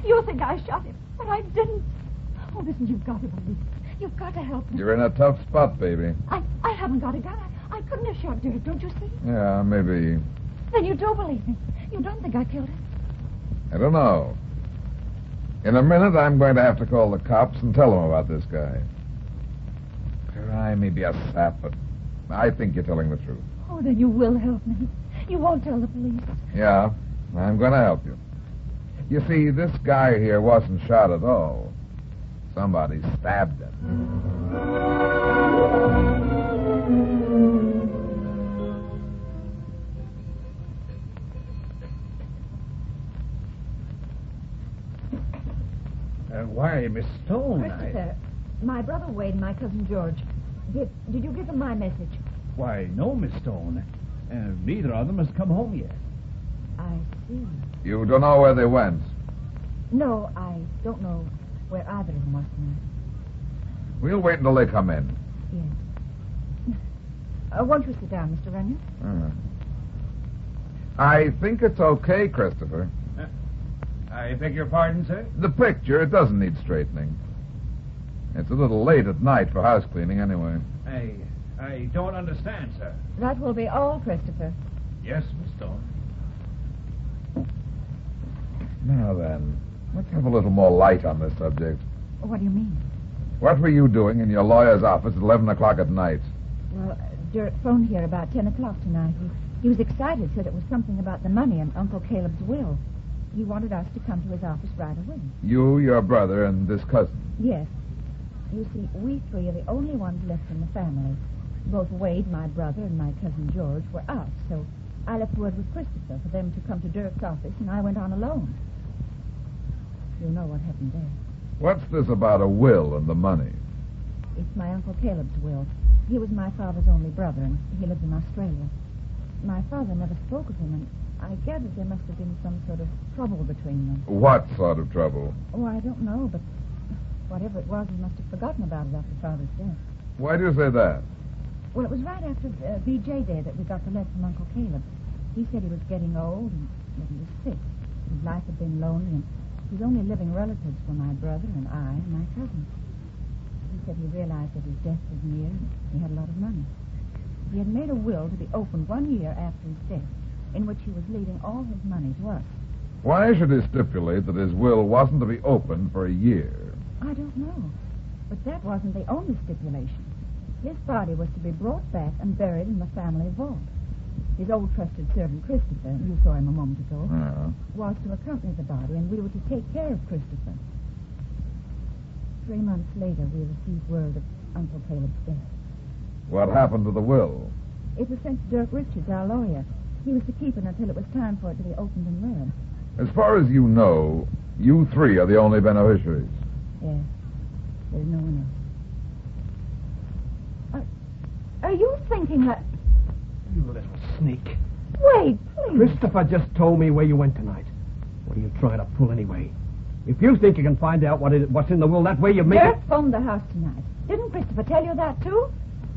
You think I shot him, but I didn't. Oh, listen, you've got to believe me. You've got to help me. You're in a tough spot, baby. I haven't got a gun. I couldn't have shot Dirk, don't you see? Yeah, maybe. Then you do believe me. You don't think I killed him. I don't know. In a minute, I'm going to have to call the cops and tell them about this guy. I may be a sap, but I think you're telling the truth. Oh, then you will help me. You won't tell the police. Yeah, I'm going to help you. You see, this guy here wasn't shot at all. Somebody stabbed him. Why, Miss Stone, Christopher, my brother Wade and my cousin George. Did you give them my message? Why, no, Miss Stone. Neither of them has come home yet. I see. You don't know where they went? No, I don't know where either of them was tonight. We'll wait until they come in. Yes. Won't you sit down, Mr. Runyon? I think it's okay, Christopher. I beg your pardon, sir? The picture, it doesn't need straightening. It's a little late at night for house cleaning anyway. I don't understand, sir. That will be all, Christopher. Yes, Miss Stone. Now then, let's have a little more light on this subject. What do you mean? What were you doing in your lawyer's office at 11 o'clock at night? Well, Dirk phoned here about 10 o'clock tonight. He was excited, said it was something about the money in Uncle Caleb's will. He wanted us to come to his office right away. You, your brother, and this cousin? Yes. You see, we three are the only ones left in the family. Both Wade, my brother, and my cousin George were out, so I left word with Christopher for them to come to Dirk's office, and I went on alone. You know what happened there. What's this about a will and the money? It's my Uncle Caleb's will. He was my father's only brother, and he lived in Australia. My father never spoke of him, and I gathered there must have been some sort of trouble between them. What sort of trouble? Oh, I don't know, but whatever it was, he must have forgotten about it after Father's death. Why do you say that? Well, it was right after VJ Day that we got the letter from Uncle Caleb. He said he was getting old and that he was sick. His life had been lonely, and his only living relatives were my brother and I and my cousin. He said he realized that his death was near and he had a lot of money. He had made a will to be opened 1 year after his death, in which he was leaving all his money to us. Why should he stipulate that his will wasn't to be opened for a year? I don't know. But that wasn't the only stipulation. His body was to be brought back and buried in the family vault. His old trusted servant, Christopher, you saw him a moment ago, was to accompany the body, and we were to take care of Christopher. 3 months later, we received word of Uncle Caleb's death. What happened to the will? It was sent to Dirk Richards, our lawyer. He was to keep it until it was time for it to be opened and read. As far as you know, you three are the only beneficiaries. Yes. There's no one else. Are you thinking that... You little sneak. Wait, please. Christopher just told me where you went tonight. What are you trying to pull anyway? If you think you can find out what's in the will that way, you make Dirk phoned the house tonight. Didn't Christopher tell you that, too?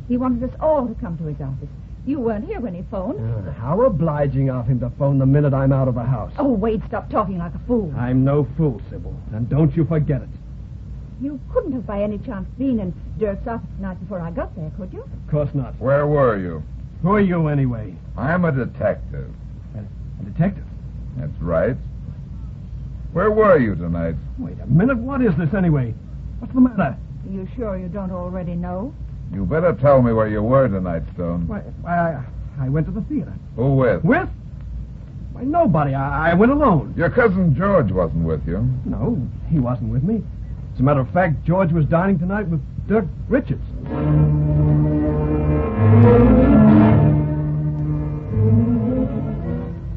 He wanted us all to come to his office. You weren't here when he phoned. How obliging of him to phone the minute I'm out of the house. Oh, Wade, stop talking like a fool. I'm no fool, Sybil. And don't you forget it. You couldn't have by any chance been in Dirk's office tonight before I got there, could you? Of course not. Where were you? Who are you, anyway? I'm a detective. A detective? That's right. Where were you tonight? Wait a minute. What is this, anyway? What's the matter? Are you sure you don't already know? You better tell me where you were tonight, Stone. Why, I went to the theater. Who with? With? Why, nobody. I went alone. Your cousin George wasn't with you. No, he wasn't with me. As a matter of fact, George was dining tonight with Dirk Richards.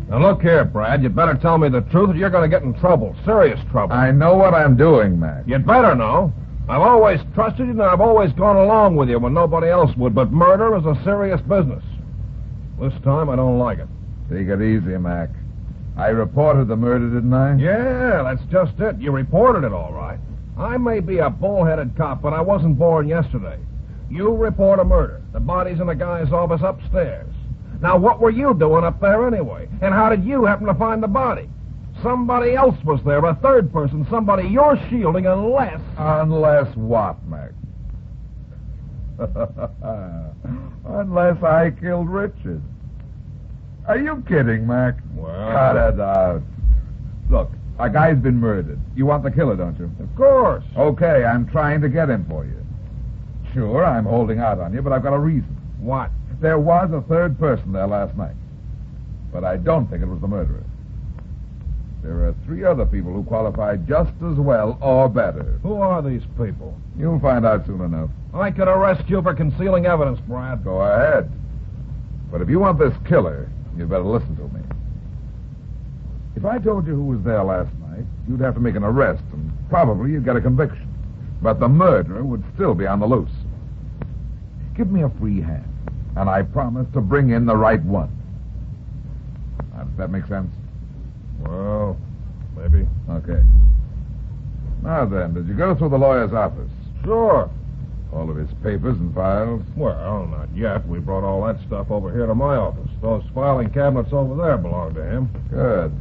Now, look here, Brad. You'd better tell me the truth or you're going to get in trouble. Serious trouble. I know what I'm doing, Mac. You'd better know. I've always trusted you, and I've always gone along with you when nobody else would, but murder is a serious business. This time, I don't like it. Take it easy, Mac. I reported the murder, didn't I? Yeah, that's just it. You reported it all right. I may be a bullheaded cop, but I wasn't born yesterday. You report a murder. The body's in the guy's office upstairs. Now, what were you doing up there anyway? And how did you happen to find the body? Somebody else was there, a third person, somebody you're shielding, unless... Unless what, Mac? Unless I killed Richard. Are you kidding, Mac? Well... Cut it out. Look, a guy's been murdered. You want the killer, don't you? Of course. Okay, I'm trying to get him for you. Sure, I'm holding out on you, but I've got a reason. What? There was a third person there last night. But I don't think it was the murderer. There are 3 other people who qualify just as well or better. Who are these people? You'll find out soon enough. I could arrest you for concealing evidence, Brad. Go ahead. But if you want this killer, you better listen to me. If I told you who was there last night, you'd have to make an arrest, and probably you'd get a conviction. But the murderer would still be on the loose. Give me a free hand, and I promise to bring in the right one. Now, does that make sense? Well, maybe. Okay. Now then, did you go through the lawyer's office? Sure. All of his papers and files? Well, not yet. We brought all that stuff over here to my office. Those filing cabinets over there belong to him. Good.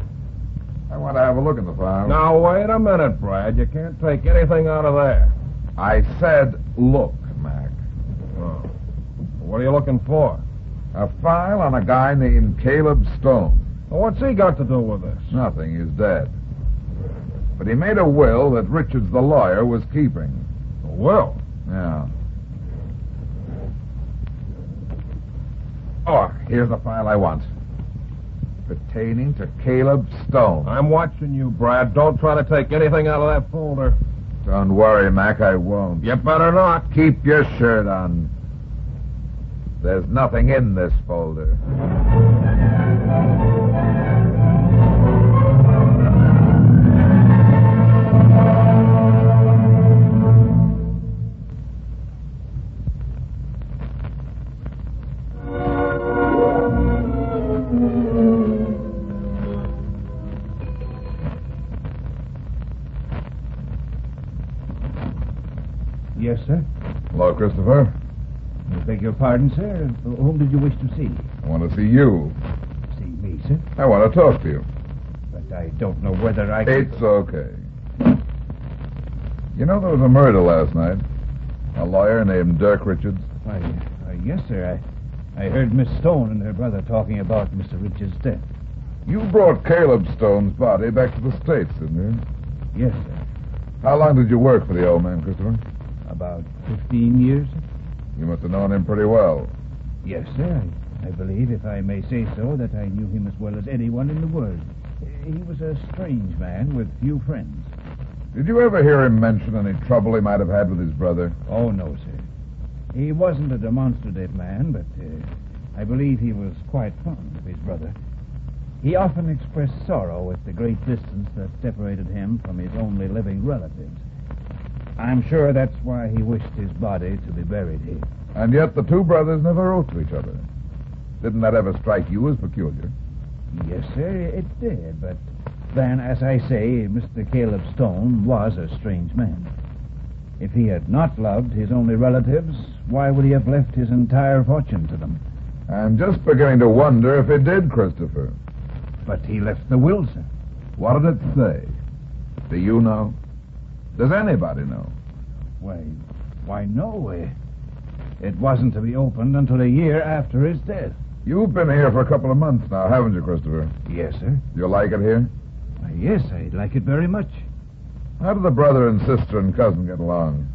I want to have a look at the files. Now, wait a minute, Brad. You can't take anything out of there. I said look, Mac. Oh. What are you looking for? A file on a guy named Caleb Stone. Well, what's he got to do with this? Nothing. He's dead. But he made a will that Richards the lawyer was keeping. A will? Yeah. Oh, here's the file I want. Pertaining to Caleb Stone. I'm watching you, Brad. Don't try to take anything out of that folder. Don't worry, Mac, I won't. You better not. Keep your shirt on. There's nothing in this folder. Yes, sir. Hello, Christopher. I beg your pardon, sir. Whom did you wish to see? I want to see you. See me, sir? I want to talk to you. But I don't know whether I can... It's okay. You know there was a murder last night? A lawyer named Dirk Richards? Why, yes, sir. I heard Miss Stone and her brother talking about Mr. Richards' death. You brought Caleb Stone's body back to the States, didn't you? Yes, sir. How long did you work for the old man, Christopher? About 15 years, sir. You must have known him pretty well. Yes, sir. I believe, if I may say so, that I knew him as well as anyone in the world. He was a strange man with few friends. Did you ever hear him mention any trouble he might have had with his brother? Oh, no, sir. He wasn't a demonstrative man, but I believe he was quite fond of his brother. He often expressed sorrow at the great distance that separated him from his only living relatives. I'm sure that's why he wished his body to be buried here. And yet the 2 brothers never wrote to each other. Didn't that ever strike you as peculiar? Yes, sir, it did. But then, as I say, Mr. Caleb Stone was a strange man. If he had not loved his only relatives, why would he have left his entire fortune to them? I'm just beginning to wonder if he did, Christopher. But he left the will, sir. What did it say? Do you know? Does anybody know? Why, no. It wasn't to be opened until a year after his death. You've been here for a couple of months now, haven't you, Christopher? Yes, sir. You like it here? Yes, I like it very much. How do the brother and sister and cousin get along?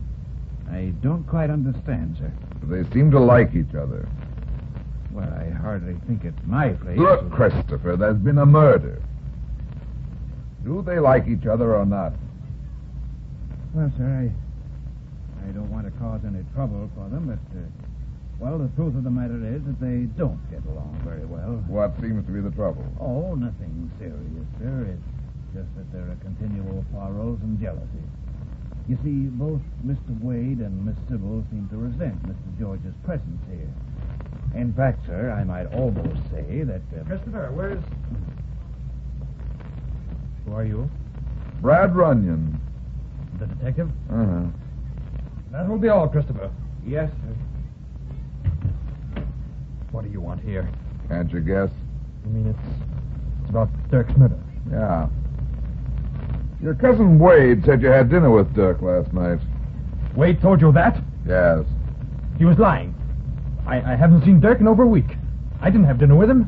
I don't quite understand, sir. They seem to like each other. Well, I hardly think it's my place. Look, Christopher, there's been a murder. Do they like each other or not? Well, sir, I don't want to cause any trouble for them, but, well, the truth of the matter is that they don't get along very well. What seems to be the trouble? Oh, nothing serious, sir. It's just that there are continual quarrels and jealousy. You see, both Mr. Wade and Miss Sybil seem to resent Mr. George's presence here. In fact, sir, I might almost say that... Christopher, where's... Who are you? Brad Runyon. The detective? Uh-huh. That will be all, Christopher. Yes, sir. What do you want here? Can't you guess? You mean it's about Dirk's murder? Yeah. Your cousin Wade said you had dinner with Dirk last night. Wade told you that? Yes. He was lying. I haven't seen Dirk in over a week. I didn't have dinner with him.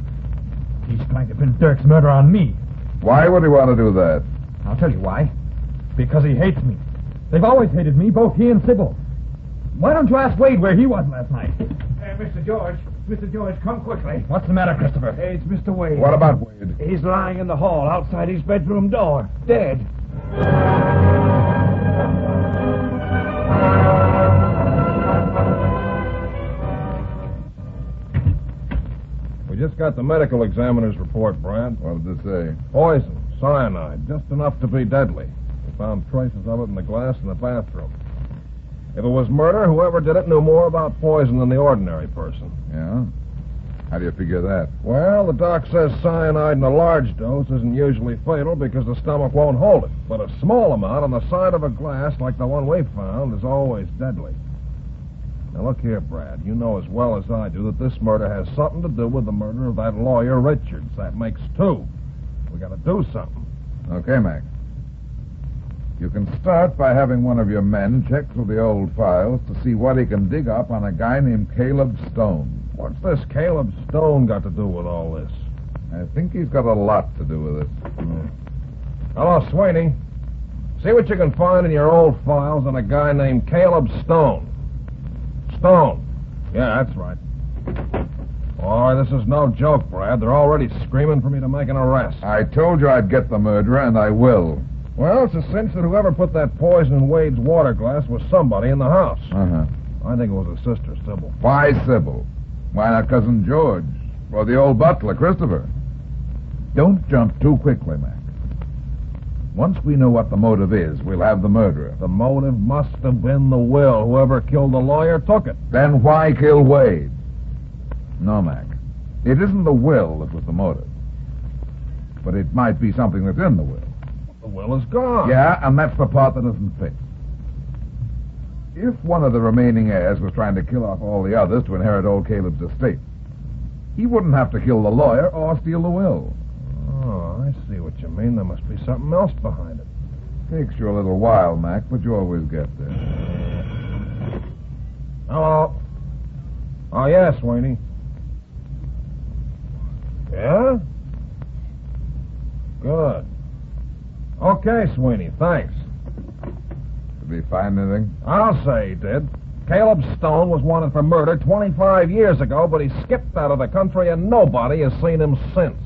He's trying to pin Dirk's murder on me. Why would he want to do that? I'll tell you why. Because he hates me. They've always hated me, both he and Sybil. Why don't you ask Wade where he was last night? Mr. George, Mr. George, come quickly. What's the matter, Christopher? It's Mr. Wade. What about Wade? He's lying in the hall outside his bedroom door, dead. We just got the medical examiner's report, Brad. What did it say? Poison, cyanide, just enough to be deadly. We found traces of it in the glass in the bathroom. If it was murder, whoever did it knew more about poison than the ordinary person. Yeah? How do you figure that? Well, the doc says cyanide in a large dose isn't usually fatal because the stomach won't hold it. But a small amount on the side of a glass, like the one we found, is always deadly. Now, look here, Brad. You know as well as I do that this murder has something to do with the murder of that lawyer, Richards. That makes two. We gotta do something. Okay, Mac. You can start by having one of your men check through the old files to see what he can dig up on a guy named Caleb Stone. What's this Caleb Stone got to do with all this? I think he's got a lot to do with it. Hello, Sweeney. See what you can find in your old files on a guy named Caleb Stone. Stone. Yeah, that's right. Boy, this is no joke, Brad. They're already screaming for me to make an arrest. I told you I'd get the murderer, and I will. Well, it's a cinch that whoever put that poison in Wade's water glass was somebody in the house. Uh-huh. I think it was his sister, Sybil. Why Sybil? Why not Cousin George? Or the old butler, Christopher? Don't jump too quickly, Mac. Once we know what the motive is, we'll have the murderer. The motive must have been the will. Whoever killed the lawyer took it. Then why kill Wade? No, Mac. It isn't the will that was the motive. But it might be something that's in the will. The will is gone. Yeah, and that's the part that doesn't fit. If one of the remaining heirs was trying to kill off all the others to inherit old Caleb's estate, he wouldn't have to kill the lawyer or steal the will. Oh, I see what you mean. There must be something else behind it. Takes you a little while, Mac, but you always get there. Hello. Oh, yes, Sweeney. Yeah? Good. Okay, Sweeney, thanks. Did he find anything? I'll say he did. Caleb Stone was wanted for murder 25 years ago, but he skipped out of the country and nobody has seen him since.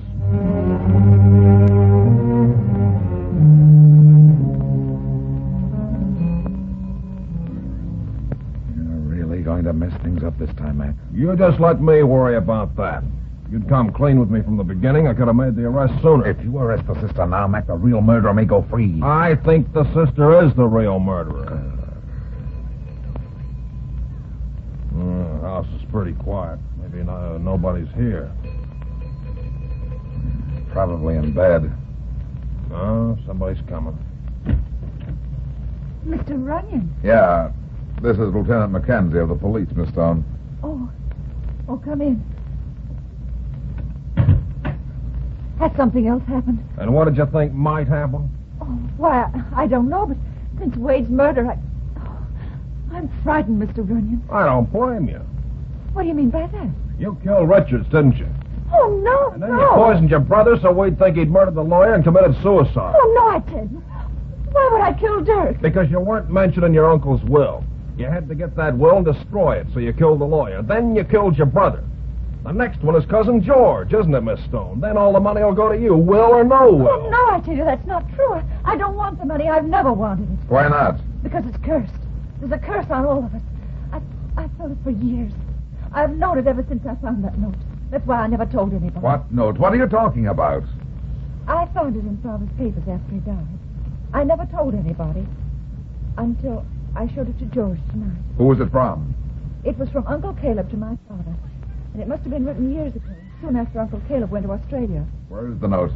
You're really going to mess things up this time, Mac? You just let me worry about that. You'd come clean with me from the beginning, I could have made the arrest sooner. If you arrest the sister now, Mac, the real murderer may go free. I think the sister is the real murderer. The house is pretty quiet. Maybe nobody's here. Probably in bed. Oh, somebody's coming. Mr. Runyon. Yeah, this is Lieutenant Mackenzie of the police, Miss Stone. Oh, come in. Has something else happened? And what did you think might happen? Oh, why, I don't know, but since Wade's murder, I'm frightened, Mr. Runyon. I don't blame you. What do you mean by that? You killed Richards, didn't you? Oh, no, And then you poisoned your brother so we'd think he'd murdered the lawyer and committed suicide. Oh, no, I didn't. Why would I kill Dirk? Because you weren't mentioned in your uncle's will. You had to get that will and destroy it, so you killed the lawyer. Then you killed your brother. The next one is Cousin George, isn't it, Miss Stone? Then all the money will go to you, will or no will. Oh, no, I tell you, that's not true. I don't want the money. I've never wanted it. Why not? Because it's cursed. There's a curse on all of us. I've felt it for years. I've known it ever since I found that note. That's why I never told anybody. What note? What are you talking about? I found it in Father's papers after he died. I never told anybody until I showed it to George tonight. Who was it from? It was from Uncle Caleb to my father. And it must have been written years ago, soon after Uncle Caleb went to Australia. Where is the note?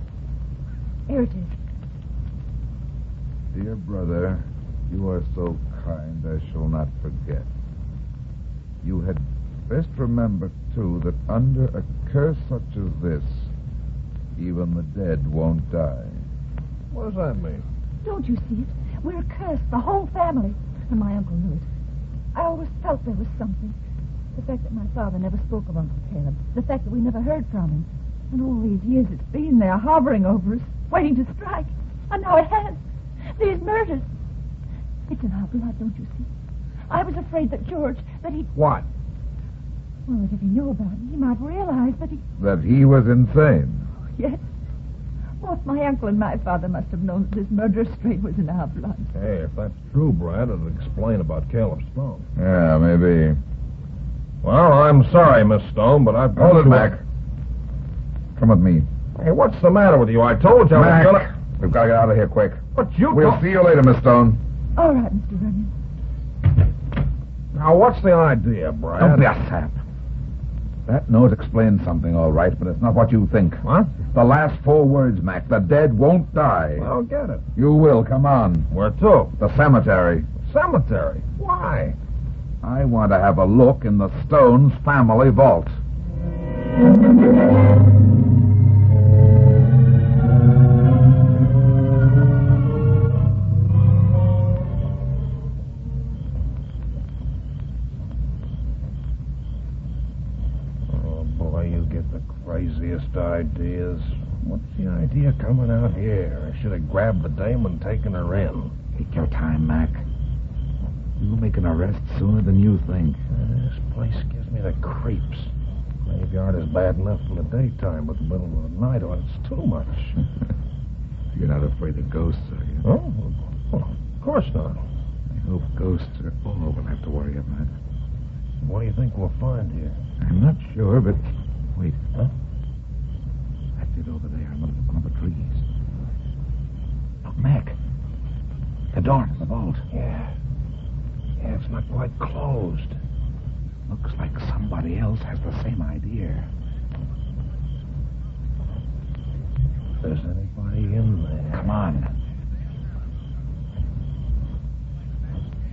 Here it is. Dear brother, you are so kind I shall not forget. You had best remember, too, that under a curse such as this, even the dead won't die. What does that mean? Don't you see it? We're cursed, the whole family. And my uncle knew it. I always felt there was something. The fact that my father never spoke of Uncle Caleb. The fact that we never heard from him. And all these years it's been there, hovering over us, waiting to strike. And now it has. These murders. It's in our blood, don't you see? I was afraid that George, that he... What? Well, but if he knew about it, he might realize that he... That he was insane. Yes. Both my uncle and my father must have known that this murderous strain was in our blood. Hey, if that's true, Brad, it'll explain about Caleb Stone. Yeah, maybe. Well, I'm sorry, Miss Stone, but I've... Hold it, Mac. Come with me. Hey, what's the matter with you? I told you I was gonna... We've got to get out of here quick. But you... We'll see you later, Miss Stone. All right, Mr. Runyon. Now, what's the idea, Brad? Don't be a sap. That note explains something, all right, but it's not what you think. What? The last 4 words, Mac. The dead won't die. I'll get it. You will. Come on. Where to? The cemetery. Cemetery? Why? I want to have a look in the Stones family vault. Craziest ideas. What's the idea coming out here? I should have grabbed the dame and taken her in. Take your time, Mac. You'll make an arrest sooner than you think. This place gives me the creeps. Graveyard is bad enough in the daytime, but the middle of the night, oh, it's too much. You're not afraid of ghosts, are you? Oh, well, of course not. I hope ghosts are all we'll have to worry about. What do you think we'll find here? I'm not sure, but... Wait. Huh? That's it over there, one of the trees. Look, Mac. The door to the vault. Yeah, it's not quite closed. Looks like somebody else has the same idea. If there's anybody in there... Come on.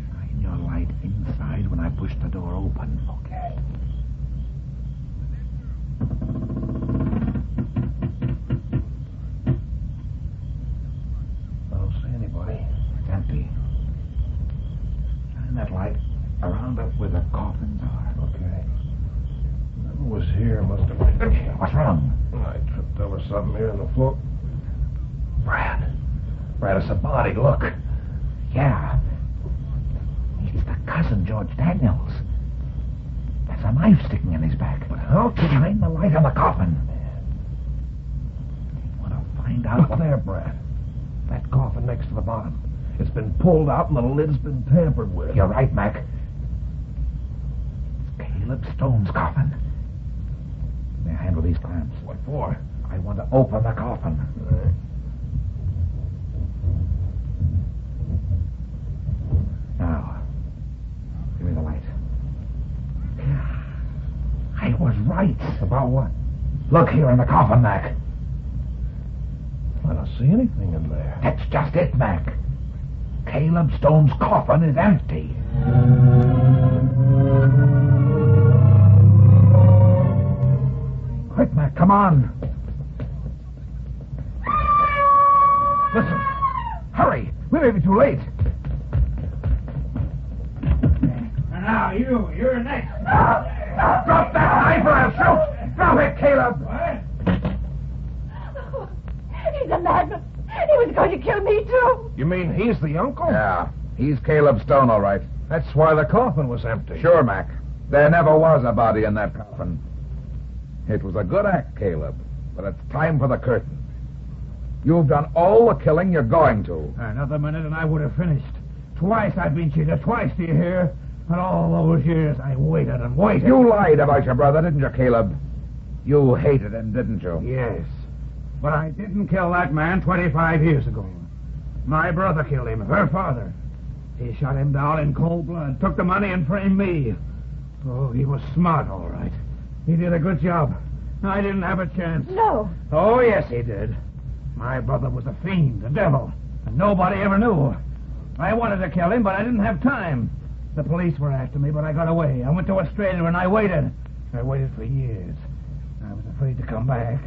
Shine your light inside when I push the door open. Okay. I don't see anybody. It's empty. Shine that light around up where the coffins are. Okay. Whoever was here must have been... What's wrong? I tripped over something here on the floor. Brad, it's a body, look. Yeah. It's the cousin, George Daniels. There's a knife sticking in his back. But how could he... Shine the light on the coffin. You want to find out Look there, Brad. That coffin next to the bottom. It's been pulled out and the lid's been tampered with. You're right, Mac. It's Caleb Stone's coffin. May I handle these clamps? What for? I want to open the coffin. Now, give me the light. I was right. About what? Look here in the coffin, Mac. I don't see anything in there. That's just it, Mac. Caleb Stone's coffin is empty. Quick, Mac, come on. Listen. Hurry. We may be too late. And now, you're next. Drop that knife or I'll shoot. Drop it, Caleb. What? He's a madman. He was going to kill me, too. You mean he's the uncle? Yeah, he's Caleb Stone, all right. That's why the coffin was empty. Sure, Mac. There never was a body in that coffin. It was a good act, Caleb, but it's time for the curtain. You've done all the killing you're going to. Another minute and I would have finished. Twice I've been cheated. Twice, do you hear? And all those years I waited and waited. You lied about your brother, didn't you, Caleb? You hated him, didn't you? Yes. But I didn't kill that man 25 years ago. My brother killed him, her father. He shot him down in cold blood, took the money and framed me. Oh, he was smart, all right. He did a good job. I didn't have a chance. No. Oh, yes, he did. My brother was a fiend, a devil, and nobody ever knew. I wanted to kill him, but I didn't have time. The police were after me, but I got away. I went to Australia and I waited. I waited for years. I was afraid to come back,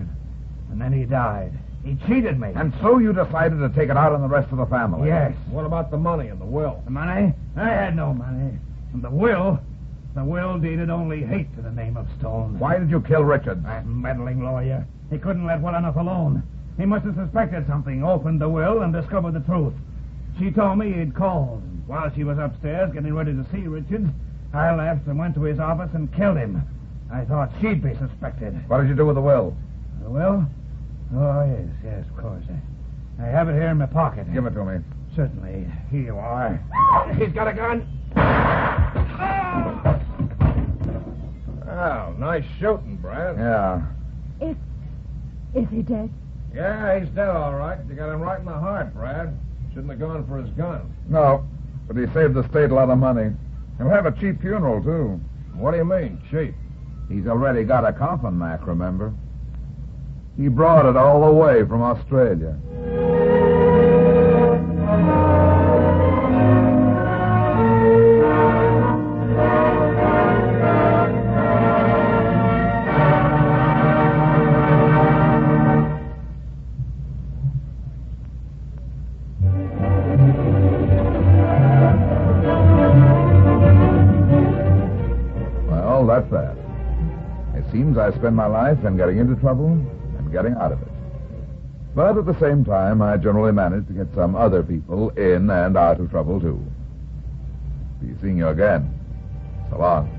and then he died. He cheated me. And so you decided to take it out on the rest of the family? Yes. What about the money and the will? The money? I had no money. And the will deeded only hate to the name of Stone. Why did you kill Richards? That meddling lawyer. He couldn't let well enough alone. He must have suspected something, opened the will, and discovered the truth. She told me he'd called. While she was upstairs getting ready to see Richards, I left and went to his office and killed him. I thought she'd be suspected. What did you do with the will? The will? Oh, yes, of course. I have it here in my pocket. Give it to me. Certainly. Here you are. He's got a gun. Well, nice shooting, Brad. Yeah. Is he dead? Yeah, he's dead, all right. You got him right in the heart, Brad. Shouldn't have gone for his gun. No, but he saved the state a lot of money. He'll have a cheap funeral, too. What do you mean, cheap? He's already got a coffin, Mac, remember? He brought it all the way from Australia. Well, that's that. It seems I spend my life in getting into trouble and getting out of it. But at the same time, I generally manage to get some other people in and out of trouble, too. Be seeing you again. So long.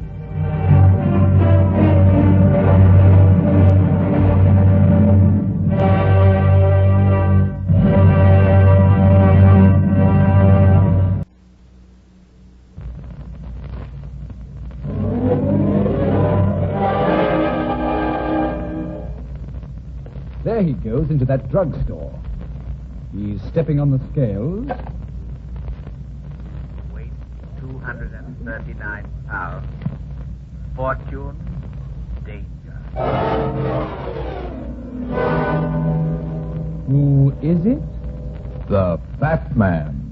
There he goes into that drugstore. He's stepping on the scales. Weight 239 pounds. Fortune, danger. Who is it? The Fat Man.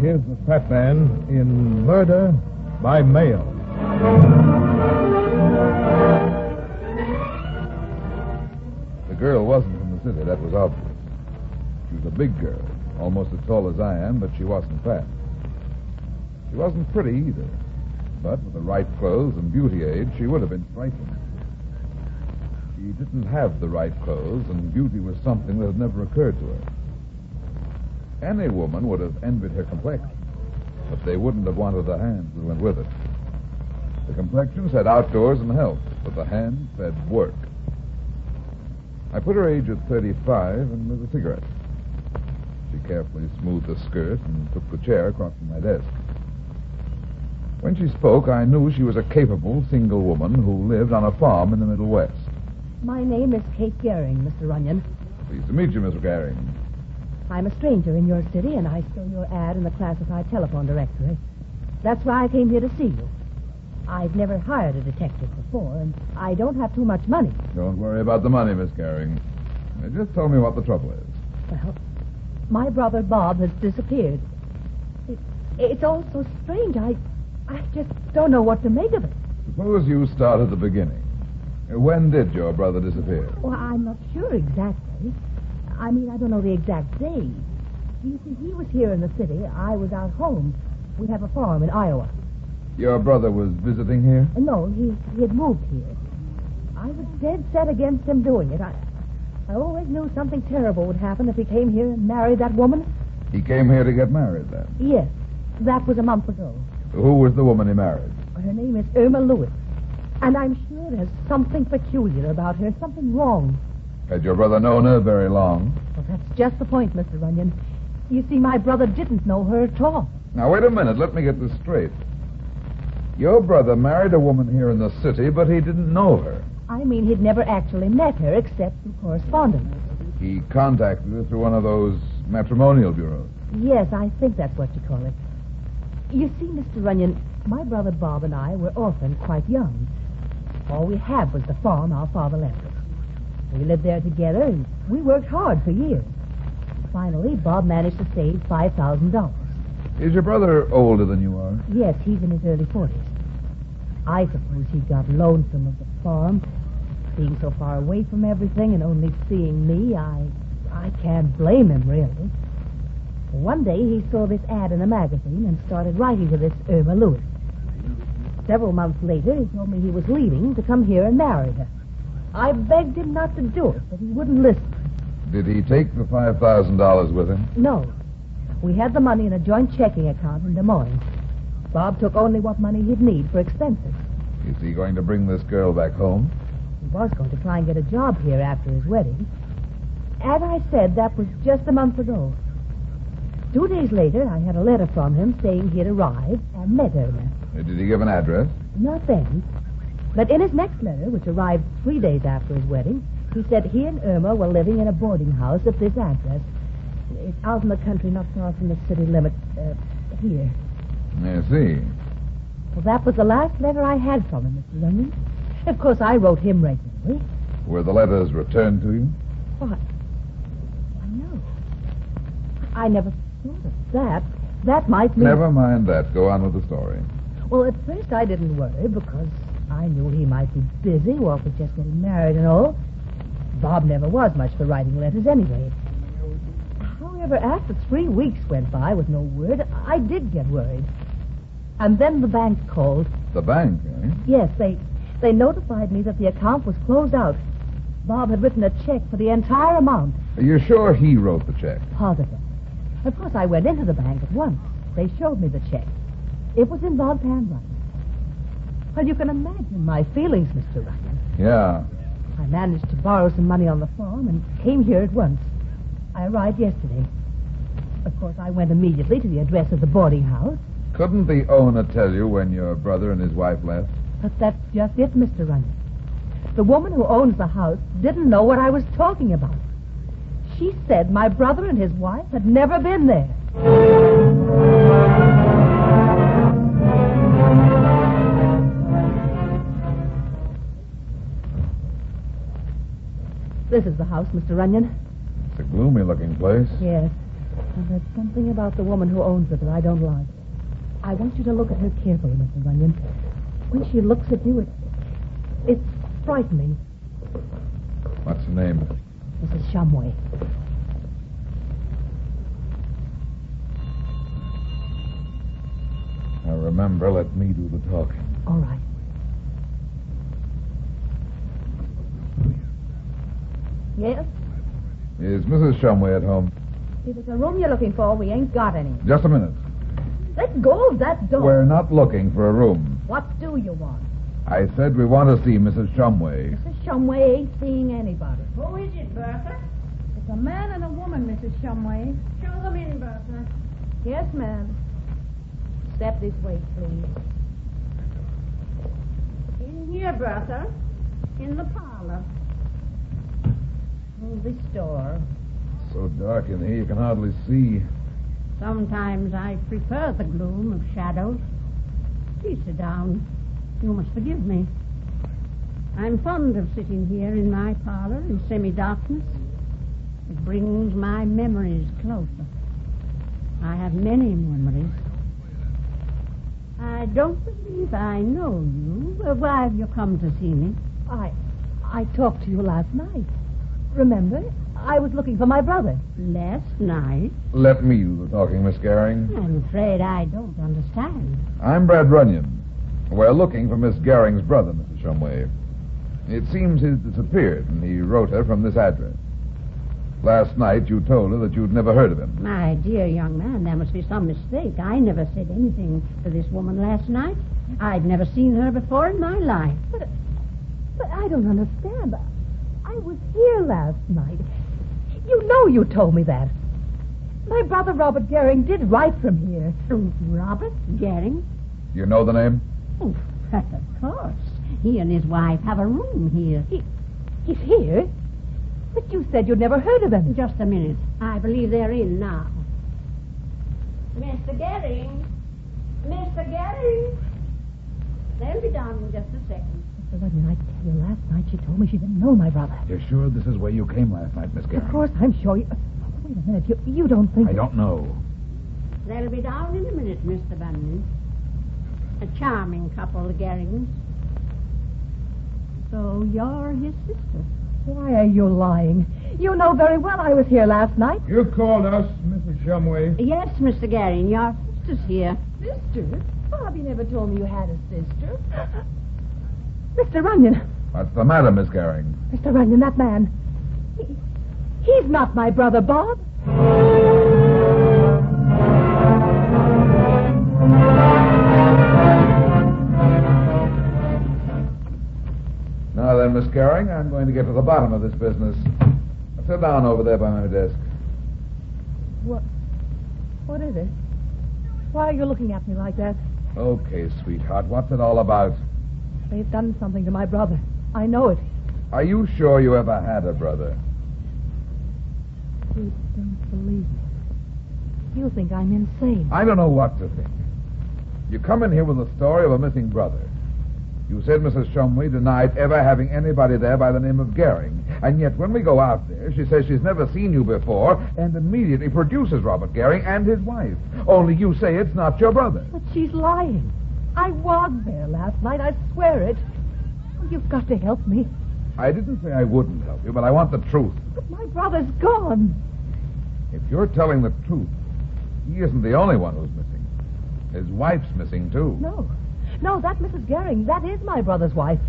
Here's the Fat Man in Murder by Mail. The girl wasn't from the city, that was obvious. She was a big girl, almost as tall as I am, but she wasn't fat. She wasn't pretty either, but with the right clothes and beauty aid, she would have been striking. She didn't have the right clothes, and beauty was something that had never occurred to her. Any woman would have envied her complexion, but they wouldn't have wanted the hands that went with it. The complexion said outdoors and health, but the hands said work. I put her age at 35 and lit a cigarette. She carefully smoothed the skirt and took the chair across from my desk. When she spoke, I knew she was a capable single woman who lived on a farm in the Middle West. My name is Kate Gehring, Mr. Runyon. Pleased to meet you, Mr. Gehring. I'm a stranger in your city, and I saw your ad in the classified telephone directory. That's why I came here to see you. I've never hired a detective before, and I don't have too much money. Don't worry about the money, Miss Gehring. Just tell me what the trouble is. Well, my brother Bob has disappeared. It's all so strange. I just don't know what to make of it. Suppose you start at the beginning. When did your brother disappear? Well, I'm not sure exactly. I mean, I don't know the exact day. You see, he was here in the city. I was out home. We have a farm in Iowa. Your brother was visiting here? No, he had moved here. I was dead set against him doing it. I always knew something terrible would happen if he came here and married that woman. He came here to get married, then? Yes. That was a month ago. Who was the woman he married? Her name is Irma Lewis. And I'm sure there's something peculiar about her, something wrong. Had your brother known her very long? Well, that's just the point, Mr. Runyon. You see, my brother didn't know her at all. Now, wait a minute. Let me get this straight. Your brother married a woman here in the city, but he didn't know her. I mean, he'd never actually met her except through correspondence. He contacted her through one of those matrimonial bureaus. Yes, I think that's what you call it. You see, Mr. Runyon, my brother Bob and I were orphaned quite young. All we had was the farm our father left us. We lived there together, and we worked hard for years. Finally, Bob managed to save $5,000. Is your brother older than you are? Yes, he's in his early 40s. I suppose he got lonesome of the farm. Being so far away from everything and only seeing me, I can't blame him, really. One day he saw this ad in a magazine and started writing to this Irma Lewis. Several months later, he told me he was leaving to come here and marry her. I begged him not to do it, but he wouldn't listen. Did he take the $5,000 with him? No. We had the money in a joint checking account in Des Moines. Bob took only what money he'd need for expenses. Is he going to bring this girl back home? He was going to try and get a job here after his wedding. As I said, that was just a month ago. 2 days later, I had a letter from him saying he'd arrived and met Irma. Did he give an address? Not then. But in his next letter, which arrived 3 days after his wedding, he said he and Irma were living in a boarding house at this address. It's out in the country, not far from the city limit. Here. I see. Well, that was the last letter I had from him, Mr. Runyon. Of course, I wrote him regularly. Were the letters returned to you? What? Why, no. I never thought of that. That might mean... Never mind that. Go on with the story. Well, at first I didn't worry because I knew he might be busy, Walt was just getting married and all. Bob never was much for writing letters anyway. However, after 3 weeks went by with no word, I did get worried. And then the bank called. The bank, eh? Yes, they notified me that the account was closed out. Bob had written a check for the entire amount. Are you sure he wrote the check? Positive. Of course, I went into the bank at once. They showed me the check. It was in Bob's handwriting. Well, you can imagine my feelings, Mr. Runyon. Yeah. I managed to borrow some money on the farm and came here at once. I arrived yesterday. Of course, I went immediately to the address of the boarding house. Couldn't the owner tell you when your brother and his wife left? But that's just it, Mr. Runyon. The woman who owns the house didn't know what I was talking about. She said my brother and his wife had never been there. This is the house, Mr. Runyon. It's a gloomy-looking place. Yes. And there's something about the woman who owns it that I don't like. I want you to look at her carefully, Mr. Runyon. When she looks at you, it's frightening. What's her name? Mrs. Shumway. Now remember, let me do the talking. All right. Yes? Is Mrs. Shumway at home? If it's a room you're looking for, we ain't got any. Just a minute. Let go of that door. We're not looking for a room. What do you want? I said we want to see Mrs. Shumway. Mrs. Shumway ain't seeing anybody. Who is it, Bertha? It's a man and a woman, Mrs. Shumway. Show them in, Bertha. Yes, ma'am. Step this way, please. In here, Bertha. In the parlor. Move this door. So dark in here you can hardly see. Sometimes I prefer the gloom of shadows. Please sit down. You must forgive me. I'm fond of sitting here in my parlor in semi-darkness. It brings my memories closer. I have many memories. I don't believe I know you. Why have you come to see me? I talked to you last night. Remember? I was looking for my brother. Last night? Let me do the talking, Miss Gehring. I'm afraid I don't understand. I'm Brad Runyon. We're looking for Miss Gehring's brother, Mrs. Shumway. It seems he's disappeared, and he wrote her from this address. Last night you told her that you'd never heard of him. My dear young man, there must be some mistake. I never said anything to this woman last night. I'd never seen her before in my life. But I don't understand. I was here last night. You know you told me that. My brother Robert Gehring did write from here. Robert Gehring? You know the name? Oh, but of course. He and his wife have a room here. He's here? But you said you'd never heard of him. Just a minute. I believe they're in now. Mr. Gehring? Mr. Gehring? They'll be down in just a second. Mr. Runyon, I tell you, last night she told me she didn't know my brother. You're sure this is where you came last night, Miss Gehring? Of course, I'm sure you... Wait a minute. You don't think... I don't know. They'll be down in a minute, Mr. Bunyan. A charming couple, the Gehrings. So you're his sister. Why are you lying? You know very well I was here last night. You called us, Mrs. Shumway. Yes, Mr. Gehring. Your sister's here. Sister? Bobby never told me you had a sister. Mr. Runyon. What's the matter, Miss Gehring? Mr. Runyon, that man. He's not my brother, Bob. Now then, Miss Gehring, I'm going to get to the bottom of this business. Sit down over there by my desk. What is it? Why are you looking at me like that? Okay, sweetheart, what's it all about? They've done something to my brother. I know it. Are you sure you ever had a brother? You don't believe me. You think I'm insane. I don't know what to think. You come in here with the story of a missing brother. You said Mrs. Shumway denied ever having anybody there by the name of Gehring. And yet when we go out there, she says she's never seen you before and immediately produces Robert Gehring and his wife. Only you say it's not your brother. But she's lying. I was there last night. I swear it. You've got to help me. I didn't say I wouldn't help you, but I want the truth. But my brother's gone. If you're telling the truth, he isn't the only one who's missing. His wife's missing, too. No, that's Mrs. Gehring. That is my brother's wife.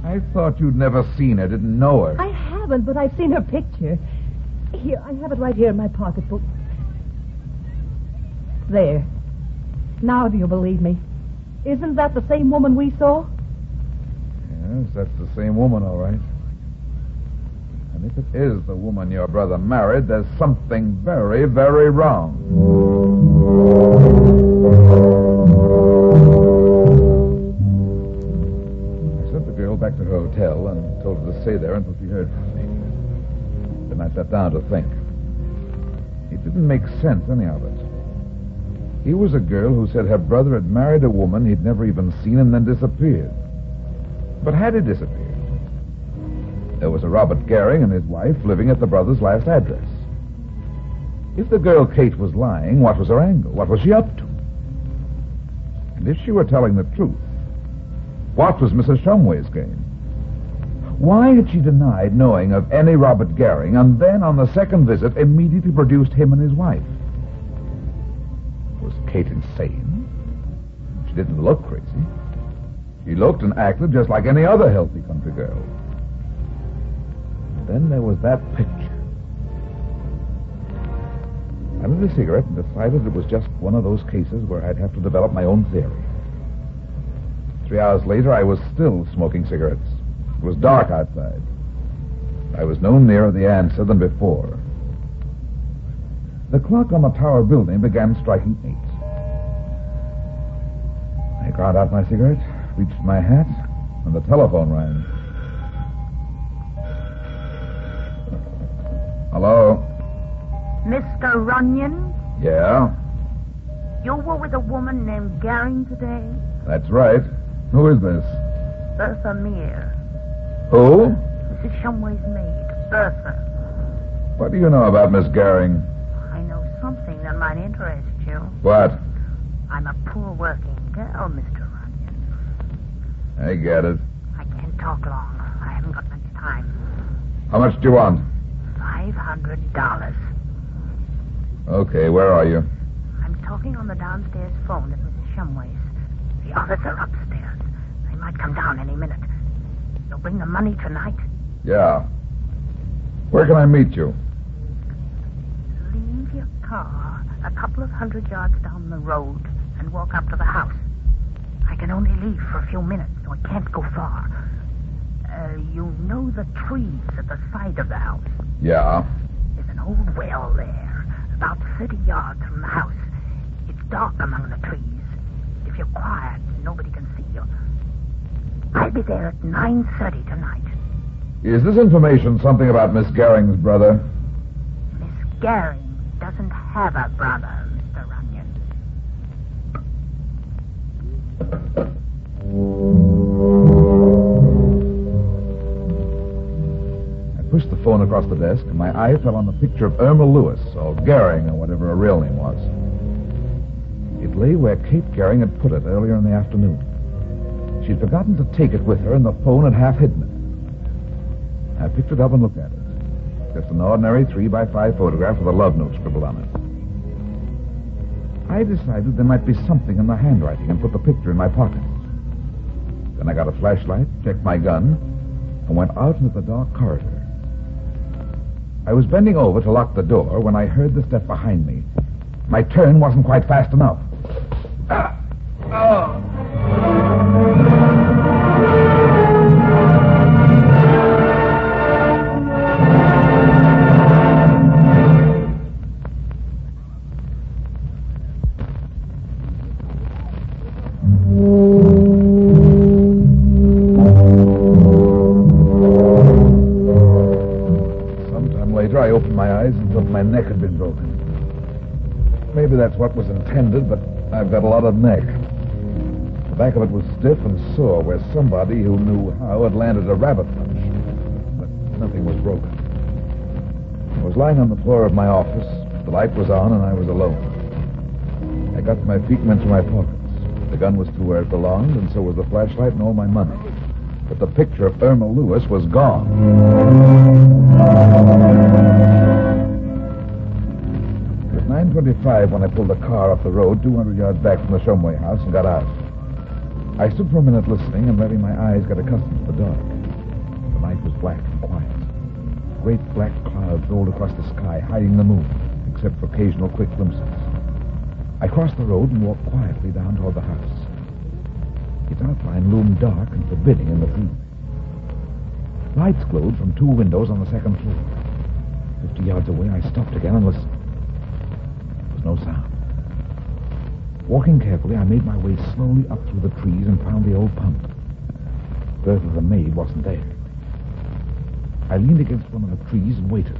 I thought you'd never seen her, didn't know her. I haven't, but I've seen her picture. Here, I have it right here in my pocketbook. There. Now do you believe me? Isn't that the same woman we saw? Yes, that's the same woman, all right. And if it is the woman your brother married, there's something very, very wrong. I sent the girl back to her hotel and told her to stay there until she heard from me. Then I sat down to think. It didn't make sense, any of it. Here was a girl who said her brother had married a woman he'd never even seen and then disappeared. But had he disappeared? There was a Robert Gehring and his wife living at the brother's last address. If the girl Kate was lying, what was her angle? What was she up to? And if she were telling the truth, what was Mrs. Shumway's game? Why had she denied knowing of any Robert Gehring and then on the second visit immediately produced him and his wife? Was Kate insane? She didn't look crazy. She looked and acted just like any other healthy country girl. And then there was that picture. I lit a cigarette and decided it was just one of those cases where I'd have to develop my own theory. 3 hours later, I was still smoking cigarettes. It was dark outside. I was no nearer the answer than before. The clock on the tower building began striking 8. I ground out my cigarette, reached my hat, and the telephone rang. Hello? Mr. Runyon? Yeah? You were with a woman named Gehring today? That's right. Who is this? Bertha Meir. Who? Mrs. Shumway's maid, Bertha. What do you know about Miss Gehring? I know something that might interest you. What? I'm a poor working girl, Mr. Runyon. I get it. I can't talk long. I haven't got much time. How much do you want? $500. Okay, where are you? I'm talking on the downstairs phone at Mrs. Shumway's. The others are upstairs. They might come down any minute. You'll bring the money tonight? Yeah. Where can I meet you? Leave your car a couple of 100 yards down the road and walk up to the house. I can only leave for a few minutes, so I can't go far. You know the trees at the side of the house? Yeah. There's an old well there, about 30 yards from the house. It's dark among the trees. If you're quiet, nobody can see you. I'll be there at 9:30 tonight. Is this information something about Miss Gehring's brother? Miss Gehring doesn't have a brother, Mr. Runyon. I pushed the phone across the desk, and my eye fell on the picture of Irma Lewis, or Gehring, or whatever her real name was. It lay where Kate Gehring had put it earlier in the afternoon. She'd forgotten to take it with her, and the phone had half hidden it. I picked it up and looked at it. Just an ordinary 3x5 photograph with a love note scribbled on I decided there might be something in the handwriting and put the picture in my pocket. Then I got a flashlight, checked my gun, and went out into the dark corridor. I was bending over to lock the door when I heard the step behind me. My turn wasn't quite fast enough. I opened my eyes and thought my neck had been broken. Maybe that's what was intended, but I've got a lot of neck. The back of it was stiff and sore, where somebody who knew how had landed a rabbit punch. But nothing was broken. I was lying on the floor of my office. The light was on, and I was alone. I got to my feet and went to my pockets. The gun was to where it belonged, and so was the flashlight and all my money. But the picture of Irma Lewis was gone. It was 9:25 when I pulled the car off the road 200 yards back from the Shumway house and got out. I stood for a minute listening and letting my eyes get accustomed to the dark. The night was black and quiet. Great black clouds rolled across the sky, hiding the moon, except for occasional quick glimpses. I crossed the road and walked quietly down toward the house. Its outline loomed dark and forbidding in the gloom. Lights glowed from 2 windows on the second floor. 50 yards away, I stopped again and listened. There was no sound. Walking carefully, I made my way slowly up through the trees and found the old pump. Bertha the maid wasn't there. I leaned against one of the trees and waited.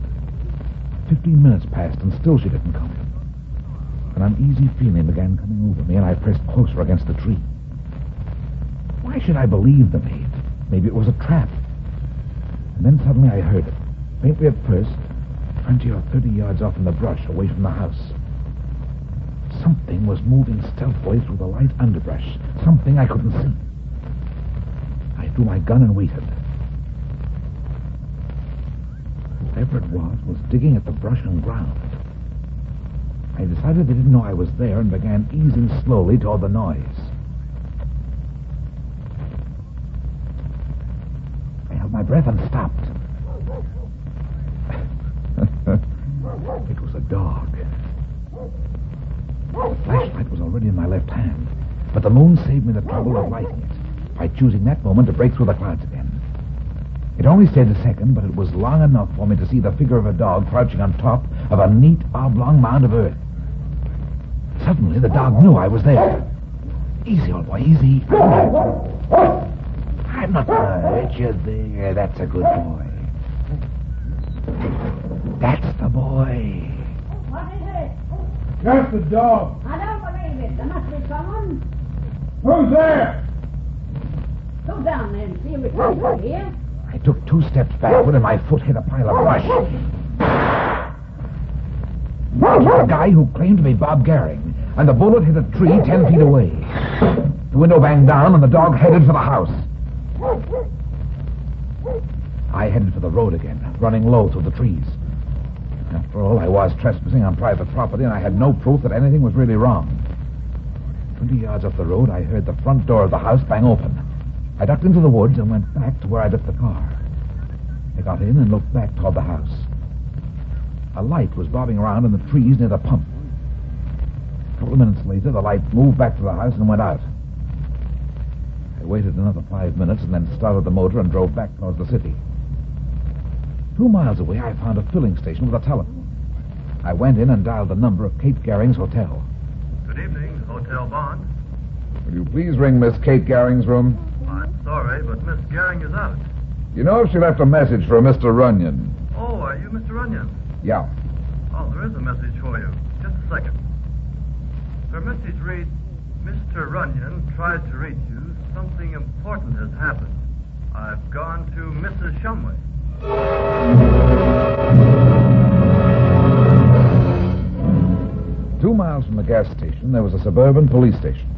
15 minutes passed and still she didn't come. An uneasy feeling began coming over me and I pressed closer against the tree. Why should I believe the maid? Maybe it was a trap. And then suddenly I heard it, faintly at first, 20 or 30 yards off in the brush away from the house. Something was moving stealthily through the light underbrush. Something I couldn't see. I drew my gun and waited. Whoever it was digging at the brush and ground. I decided they didn't know I was there and began easing slowly toward the noise. My breath and stopped. It was a dog. The flashlight was already in my left hand, but the moon saved me the trouble of lighting it by choosing that moment to break through the clouds again. It only stayed a second, but it was long enough for me to see the figure of a dog crouching on top of a neat oblong mound of earth. Suddenly, the dog knew I was there. Easy, old boy, easy. I'm not going to hurt you there. That's a good boy. That's the boy. What is it? That's the dog. I don't believe it. There must be someone. Who's there? Go down there and see if it's over here. I took 2 steps backward and my foot hit a pile of brush. It was the guy who claimed to be Bob Garing, and the bullet hit a tree 10 feet away. The window banged down and the dog headed for the house. I headed for the road again, running low through the trees. After all, I was trespassing on private property, and I had no proof that anything was really wrong. 20 yards up the road, I heard the front door of the house bang open. I ducked into the woods and went back to where I left the car. I got in and looked back toward the house. A light was bobbing around in the trees near the pump. A couple of minutes later, the light moved back to the house and went out. I waited another 5 minutes and then started the motor and drove back towards the city. 2 miles away, I found a filling station with a telephone. I went in and dialed the number of Kate Garing's hotel. Good evening, Hotel Bond. Will you please ring Miss Kate Garing's room? I'm sorry, but Miss Garing is out. You know if she left a message for Mr. Runyon? Oh, are you Mr. Runyon? Yeah. Oh, there is a message for you. Just a second. Her message reads, Mr. Runyon tried to reach you. Something important has happened. I've gone to Mrs. Shumway. 2 miles from the gas station, there was a suburban police station.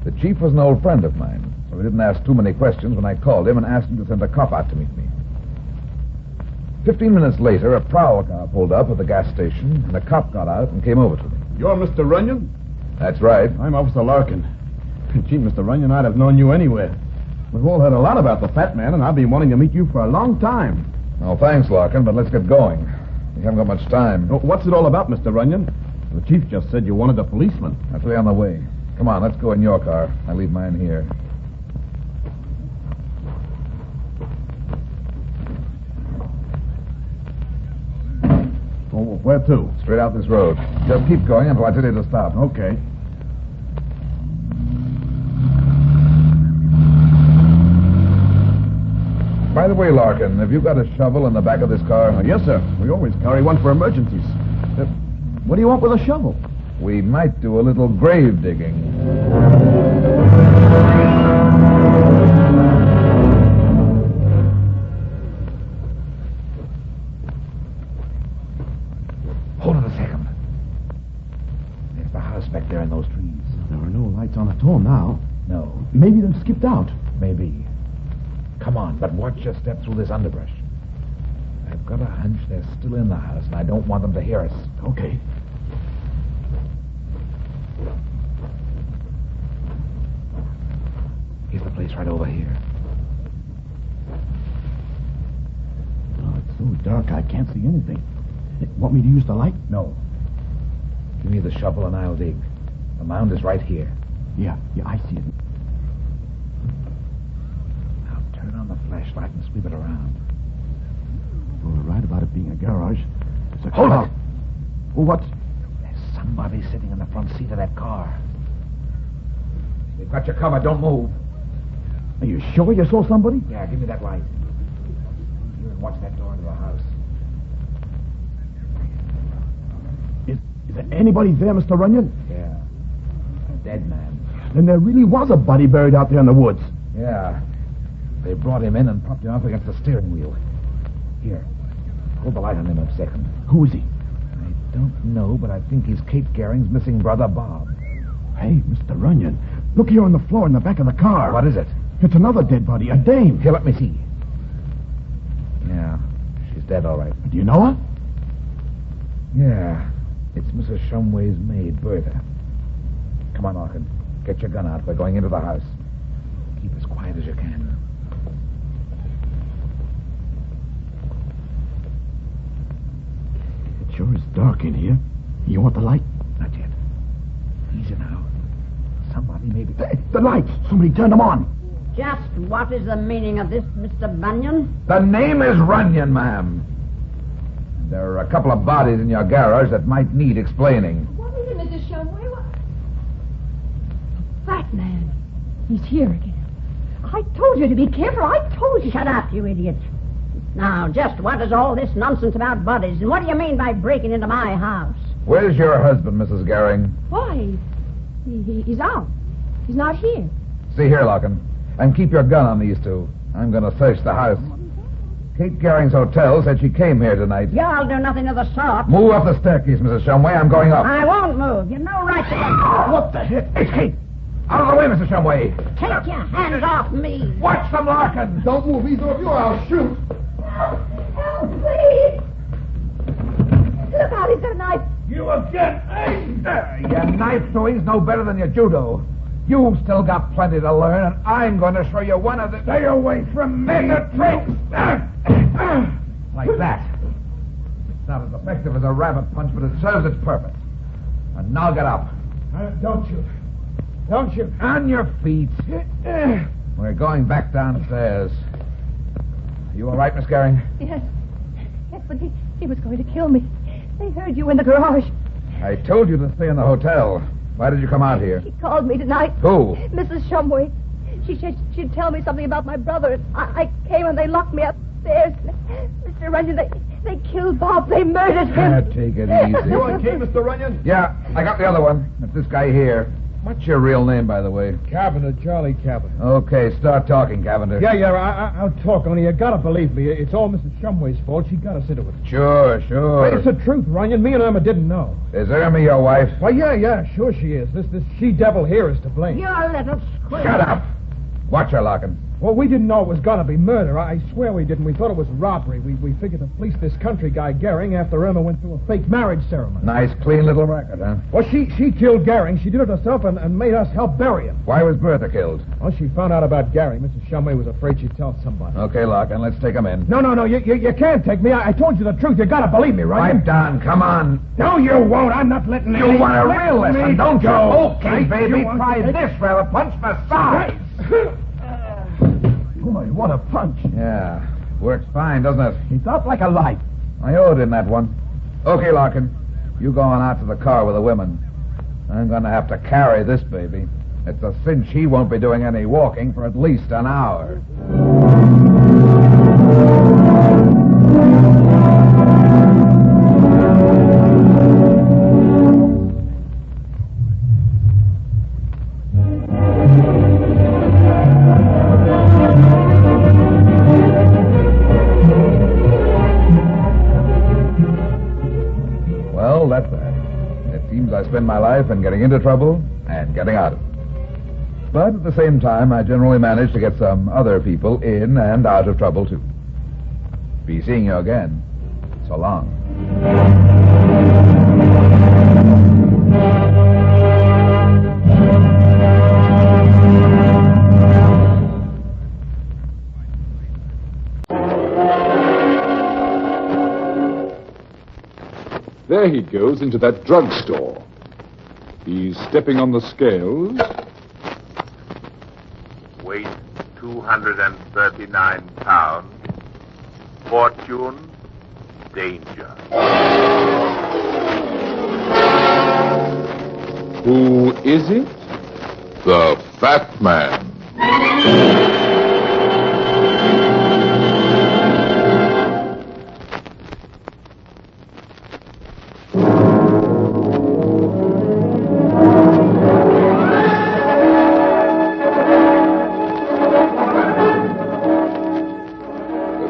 The chief was an old friend of mine, so he didn't ask too many questions when I called him and asked him to send a cop out to meet me. 15 minutes later, a prowl car pulled up at the gas station, and a cop got out and came over to me. You're Mr. Runyon? That's right. I'm Officer Larkin. Gee, Mr. Runyon, I'd have known you anywhere. We've all heard a lot about the fat man, and I've been wanting to meet you for a long time. Well, thanks, Larkin, but let's get going. We haven't got much time. What's it all about, Mr. Runyon? The chief just said you wanted a policeman. That's way on the way. Come on, let's go in your car. I'll leave mine here. Oh, where to? Straight out this road. Just keep going until I tell you to stop. Okay. By the way, Larkin, have you got a shovel in the back of this car? Yes, sir. We always carry one for emergencies. What do you want with a shovel? We might do a little grave digging. Hold on a second. There's the house back there in those trees. There are no lights on at all now. No. Maybe they've skipped out. Maybe. Come on, but watch your step through this underbrush. I've got a hunch they're still in the house, and I don't want them to hear us. Okay. Here's the place right over here. Oh, it's so dark I can't see anything. Want me to use the light? No. Give me the shovel and I'll dig. The mound is right here. Yeah, I see it. Now turn on the flashlight and sweep it around. You're right about it being a garage. It's a Hold car. it! Oh, what's... There's somebody sitting in the front seat of that car. They've got you covered. Don't move. Are you sure you saw somebody? Yeah, give me that light. Here and watch that door into the house. Is there anybody there, Mr. Runyon? Yeah. A dead man. Then there really was a body buried out there in the woods. Yeah. They brought him in and propped him up against the steering wheel. Here. Hold the light on him a second. Who is he? I don't know, but I think he's Kate Gehring's missing brother, Bob. Hey, Mr. Runyon. Look here on the floor in the back of the car. What is it? It's another dead body, a dame. Here, let me see. Yeah, she's dead, all right. Do you know her? Yeah. It's Mrs. Shumway's maid, Bertha. Come on, Larkin. Get your gun out. We're going into the house. Keep as quiet as you can. It sure is dark in here. You want the light? Not yet. Easy now. Somebody may be... Hey, the lights! Somebody turned them on. Just what is the meaning of this, Mr. Bunyan? The name is Runyon, ma'am. There are a couple of bodies in your garage that might need explaining. What is it, Mrs. Shumway? What? Fat man. He's here again. I told you to be careful. I told you. Shut up, you idiot. Now, just what is all this nonsense about bodies? And what do you mean by breaking into my house? Where's your husband, Mrs. Gehring? Why? He's out. He's not here. See here, Larkin. And keep your gun on these two. I'm going to search the house. Kate Gehring's hotel said she came here tonight. Y'all do nothing of the sort. Move up the staircase, Mrs. Shumway. I'm going up. I won't move. You've no right to... What the heck? It's Kate. Out of the way, Mrs. Shumway. Take your hands off me. Watch them, Larkin. Don't move either of you, or I'll shoot. Help, please. Look out, he's got a knife. You again, eh? Your knife throwing's no better than your judo. You've still got plenty to learn, and I'm going to show you one of the... Stay away from me! The tricks! Like that. It's not as effective as a rabbit punch, but it serves its purpose. And now get up. Don't shoot. Don't shoot. On your feet. We're going back downstairs. You all right, Miss Gehring? Yes. Yes, but he was going to kill me. They heard you in the garage. I told you to stay in the hotel. Why did you come out here? She called me tonight. Who? Mrs. Shumway. She said she'd tell me something about my brother. I came and they locked me upstairs. Mr. Runyon, they killed Bob. They murdered him. Take it easy. You okay, Mr. Runyon? Yeah, I got the other one. It's this guy here. What's your real name, by the way? Cavender, Charlie Cavender. Okay, start talking, Cavender. Yeah, I'll talk, only you gotta believe me. It's all Mrs. Shumway's fault. She got us into it. Sure. It's the truth, Runyon. Me and Irma didn't know. Is Irma your wife? Why, yeah, sure she is. This she-devil here is to blame. You're a little squirrel. Shut up. Watch her, Larkin. Well, we didn't know it was going to be murder. I swear we didn't. We thought it was robbery. We figured to fleece this country guy, Gehring, after Irma went through a fake marriage ceremony. Nice, clean little record, huh? Well, she killed Gehring. She did it herself and made us help bury him. Why was Bertha killed? Well, she found out about Gehring. Mrs. Shumway was afraid she'd tell somebody. Okay, Larkin, let's take him in. No, you can't take me. I told you the truth. You gotta believe me, right? Pipe down, come on. No, you won't. I'm not letting You want a real lesson, don't you? Go. Okay, baby, try this rather punch my side. Boy, what a punch. Yeah, works fine, doesn't it? It's out like a light. I owed in that one. Okay, Larkin, you go on out to the car with the women. I'm going to have to carry this baby. It's a cinch he won't be doing any walking for at least an hour. That's that. It seems I spend my life in getting into trouble and getting out of it. But at the same time, I generally manage to get some other people in and out of trouble, too. Be seeing you again. So long. There he goes into that drugstore. He's stepping on the scales. Weight 239 pounds. Fortune, danger. Who is it? The Fat Man.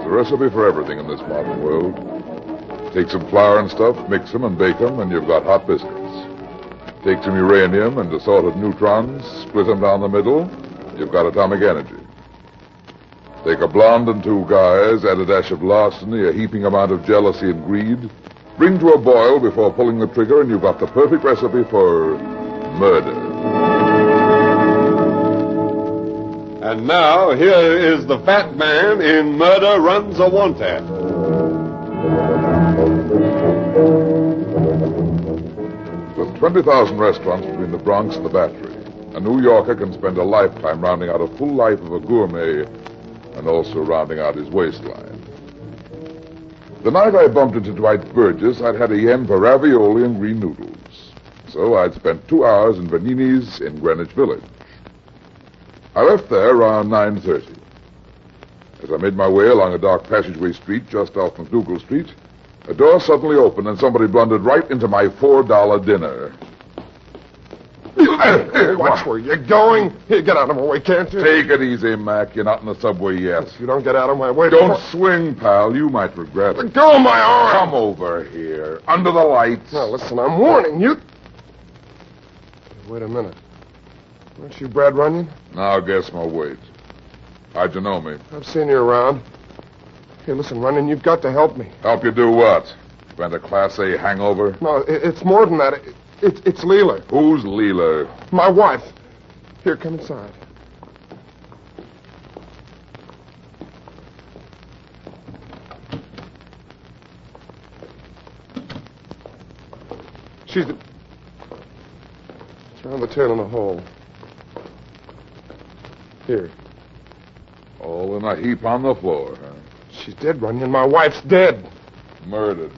Recipe for everything in this modern world. Take some flour and stuff, mix them and bake them, and you've got hot biscuits. Take some uranium and assorted neutrons, split them down the middle, you've got atomic energy. Take a blonde and two guys, add a dash of larceny, a heaping amount of jealousy and greed, bring to a boil before pulling the trigger, and you've got the perfect recipe for murder. And now, here is the Fat Man in Murder Runs a Wanted. With 20,000 restaurants between the Bronx and the Battery, a New Yorker can spend a lifetime rounding out a full life of a gourmet and also rounding out his waistline. The night I bumped into Dwight Burgess, I'd had a yen for ravioli and green noodles. So I'd spent 2 hours in Vanini's in Greenwich Village. I left there around 9:30. As I made my way along a dark passageway street just off McDougal Street, a door suddenly opened and somebody blundered right into my $4 dinner. Watch where you're going. Here, get out of my way, can't you? Take it easy, Mac. You're not in the subway yet. If you don't get out of my way... Don't swing, pal. You might regret it. Let go of my arm! Come over here. Under the lights. Now, listen, I'm warning you. Wait a minute. Aren't you Brad Runyon? Now guess my weight. How'd you know me? I've seen you around. Hey, listen, Runyon, you've got to help me. Help you do what? Prevent a Class A hangover? No, it's more than that. It's Leela. Who's Leela? My wife. Here, come inside. She's around the tail in the hole. Here. All in a heap on the floor, huh? She's dead, Runyon. My wife's dead. Murdered.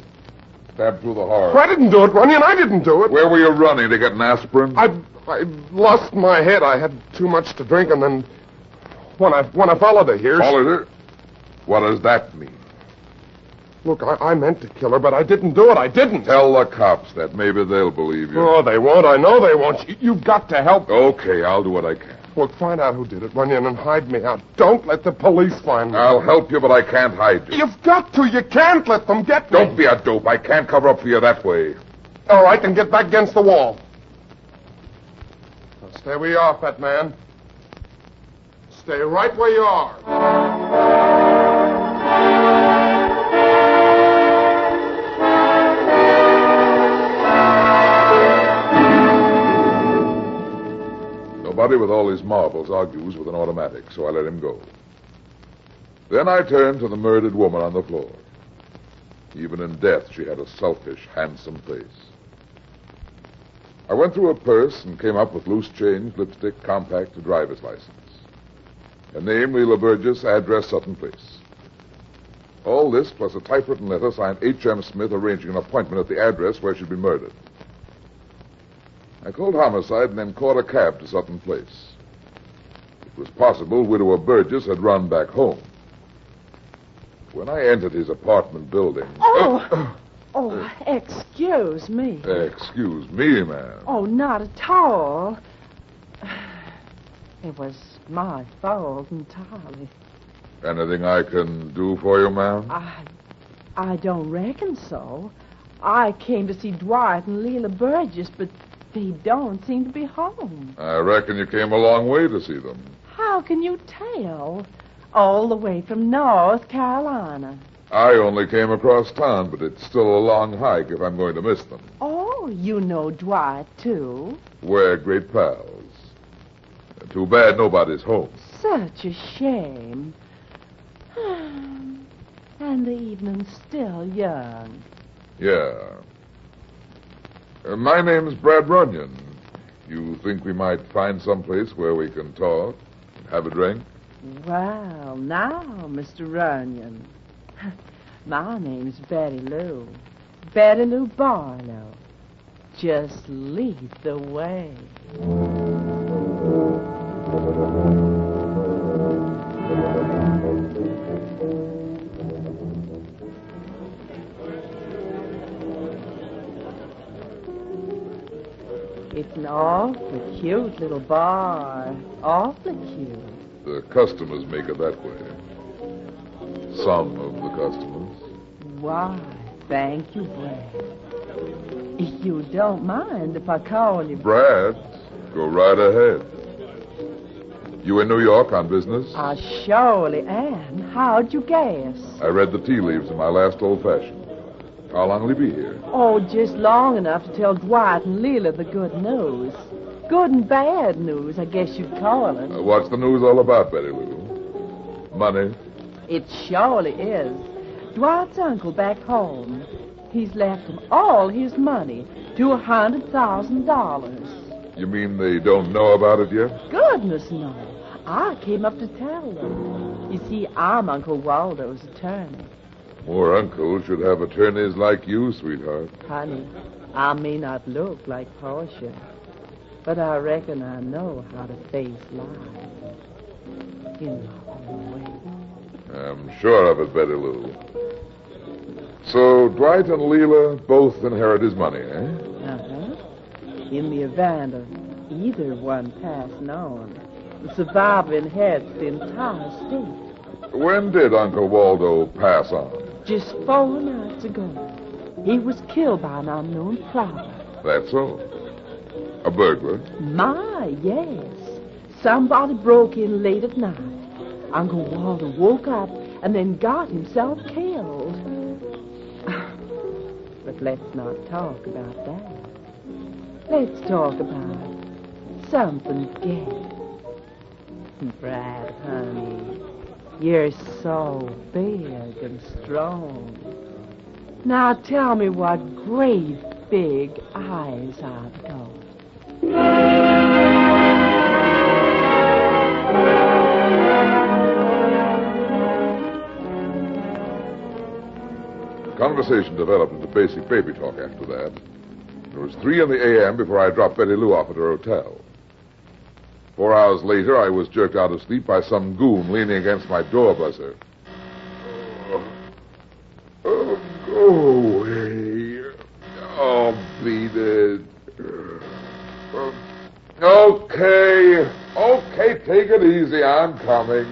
Stabbed through the heart. I didn't do it, Runyon. I didn't do it. Where were you running? To get an aspirin? I lost my head. I had too much to drink, and then when I followed her here... Followed her? What does that mean? Look, I meant to kill her, but I didn't do it. I didn't. Tell the cops that. Maybe they'll believe you. Oh, they won't. I know they won't. You've got to help. Okay, I'll do what I can. Look, find out who did it, Runyon, and hide me out. Don't let the police find me. I'll help you, but I can't hide you. You've got to. You can't let them get me. Don't be a dope. I can't cover up for you that way. All right, then get back against the wall. Now stay where you are, fat man. Stay right where you are. Nobody with all his marbles argues with an automatic, so I let him go. Then I turned to the murdered woman on the floor. Even in death, she had a selfish, handsome face. I went through her purse and came up with loose change, lipstick, compact, a driver's license. A name, Leila Burgess, address, Sutton Place. All this plus a typewritten letter signed H.M. Smith arranging an appointment at the address where she'd been murdered. I called homicide and then caught a cab to Sutton Place. It was possible Widower Burgess had run back home. When I entered his apartment building... Oh, excuse me. Excuse me, ma'am. Oh, not at all. It was my fault entirely. Anything I can do for you, ma'am? I don't reckon so. I came to see Dwight and Leila Burgess, but they don't seem to be home. I reckon you came a long way to see them. How can you tell? All the way from North Carolina. I only came across town, but it's still a long hike if I'm going to miss them. Oh, you know Dwight, too? We're great pals. Too bad nobody's home. Such a shame. And the evening's still young. Yeah. My name's Brad Runyon. You think we might find someplace where we can talk and have a drink? Well, now, Mr. Runyon. My name's Betty Lou. Betty Lou Barlow. Just lead the way. It's an awfully cute little bar. Awfully cute. The customers make it that way. Some of the customers. Why, thank you, Brad. If you don't mind if I call you... Brad, go right ahead. You in New York on business? I surely am. How'd you guess? I read the tea leaves in my last old-fashioned. How long will he be here? Oh, just long enough to tell Dwight and Leila the good news. Good and bad news, I guess you'd call it. What's the news all about, Betty Lou? Money? It surely is. Dwight's uncle back home. He's left him all his money, $200,000. You mean they don't know about it yet? Goodness, no. I came up to tell them. You see, I'm Uncle Waldo's attorney. More uncles should have attorneys like you, sweetheart. Honey, I may not look like Portia, but I reckon I know how to face life in my own way. I'm sure of it, Betty Lou. So Dwight and Leila both inherit his money, eh? Uh-huh. In the event of either one passing on, the survivor inherits the entire estate. When did Uncle Waldo pass on? Just 4 nights ago. He was killed by an unknown prowler. That's so. A burglar? My, yes. Somebody broke in late at night. Uncle Waldo woke up and then got himself killed. But let's not talk about that. Let's talk about something gay. Brad, honey, you're so big and strong. Now tell me what great big eyes I've got. Conversation developed into basic baby talk after that. It was 3 a.m. before I dropped Betty Lou off at her hotel. 4 hours later, I was jerked out of sleep by some goon leaning against my door buzzer. Oh, go away. Oh, beat it. Okay, take it easy. I'm coming.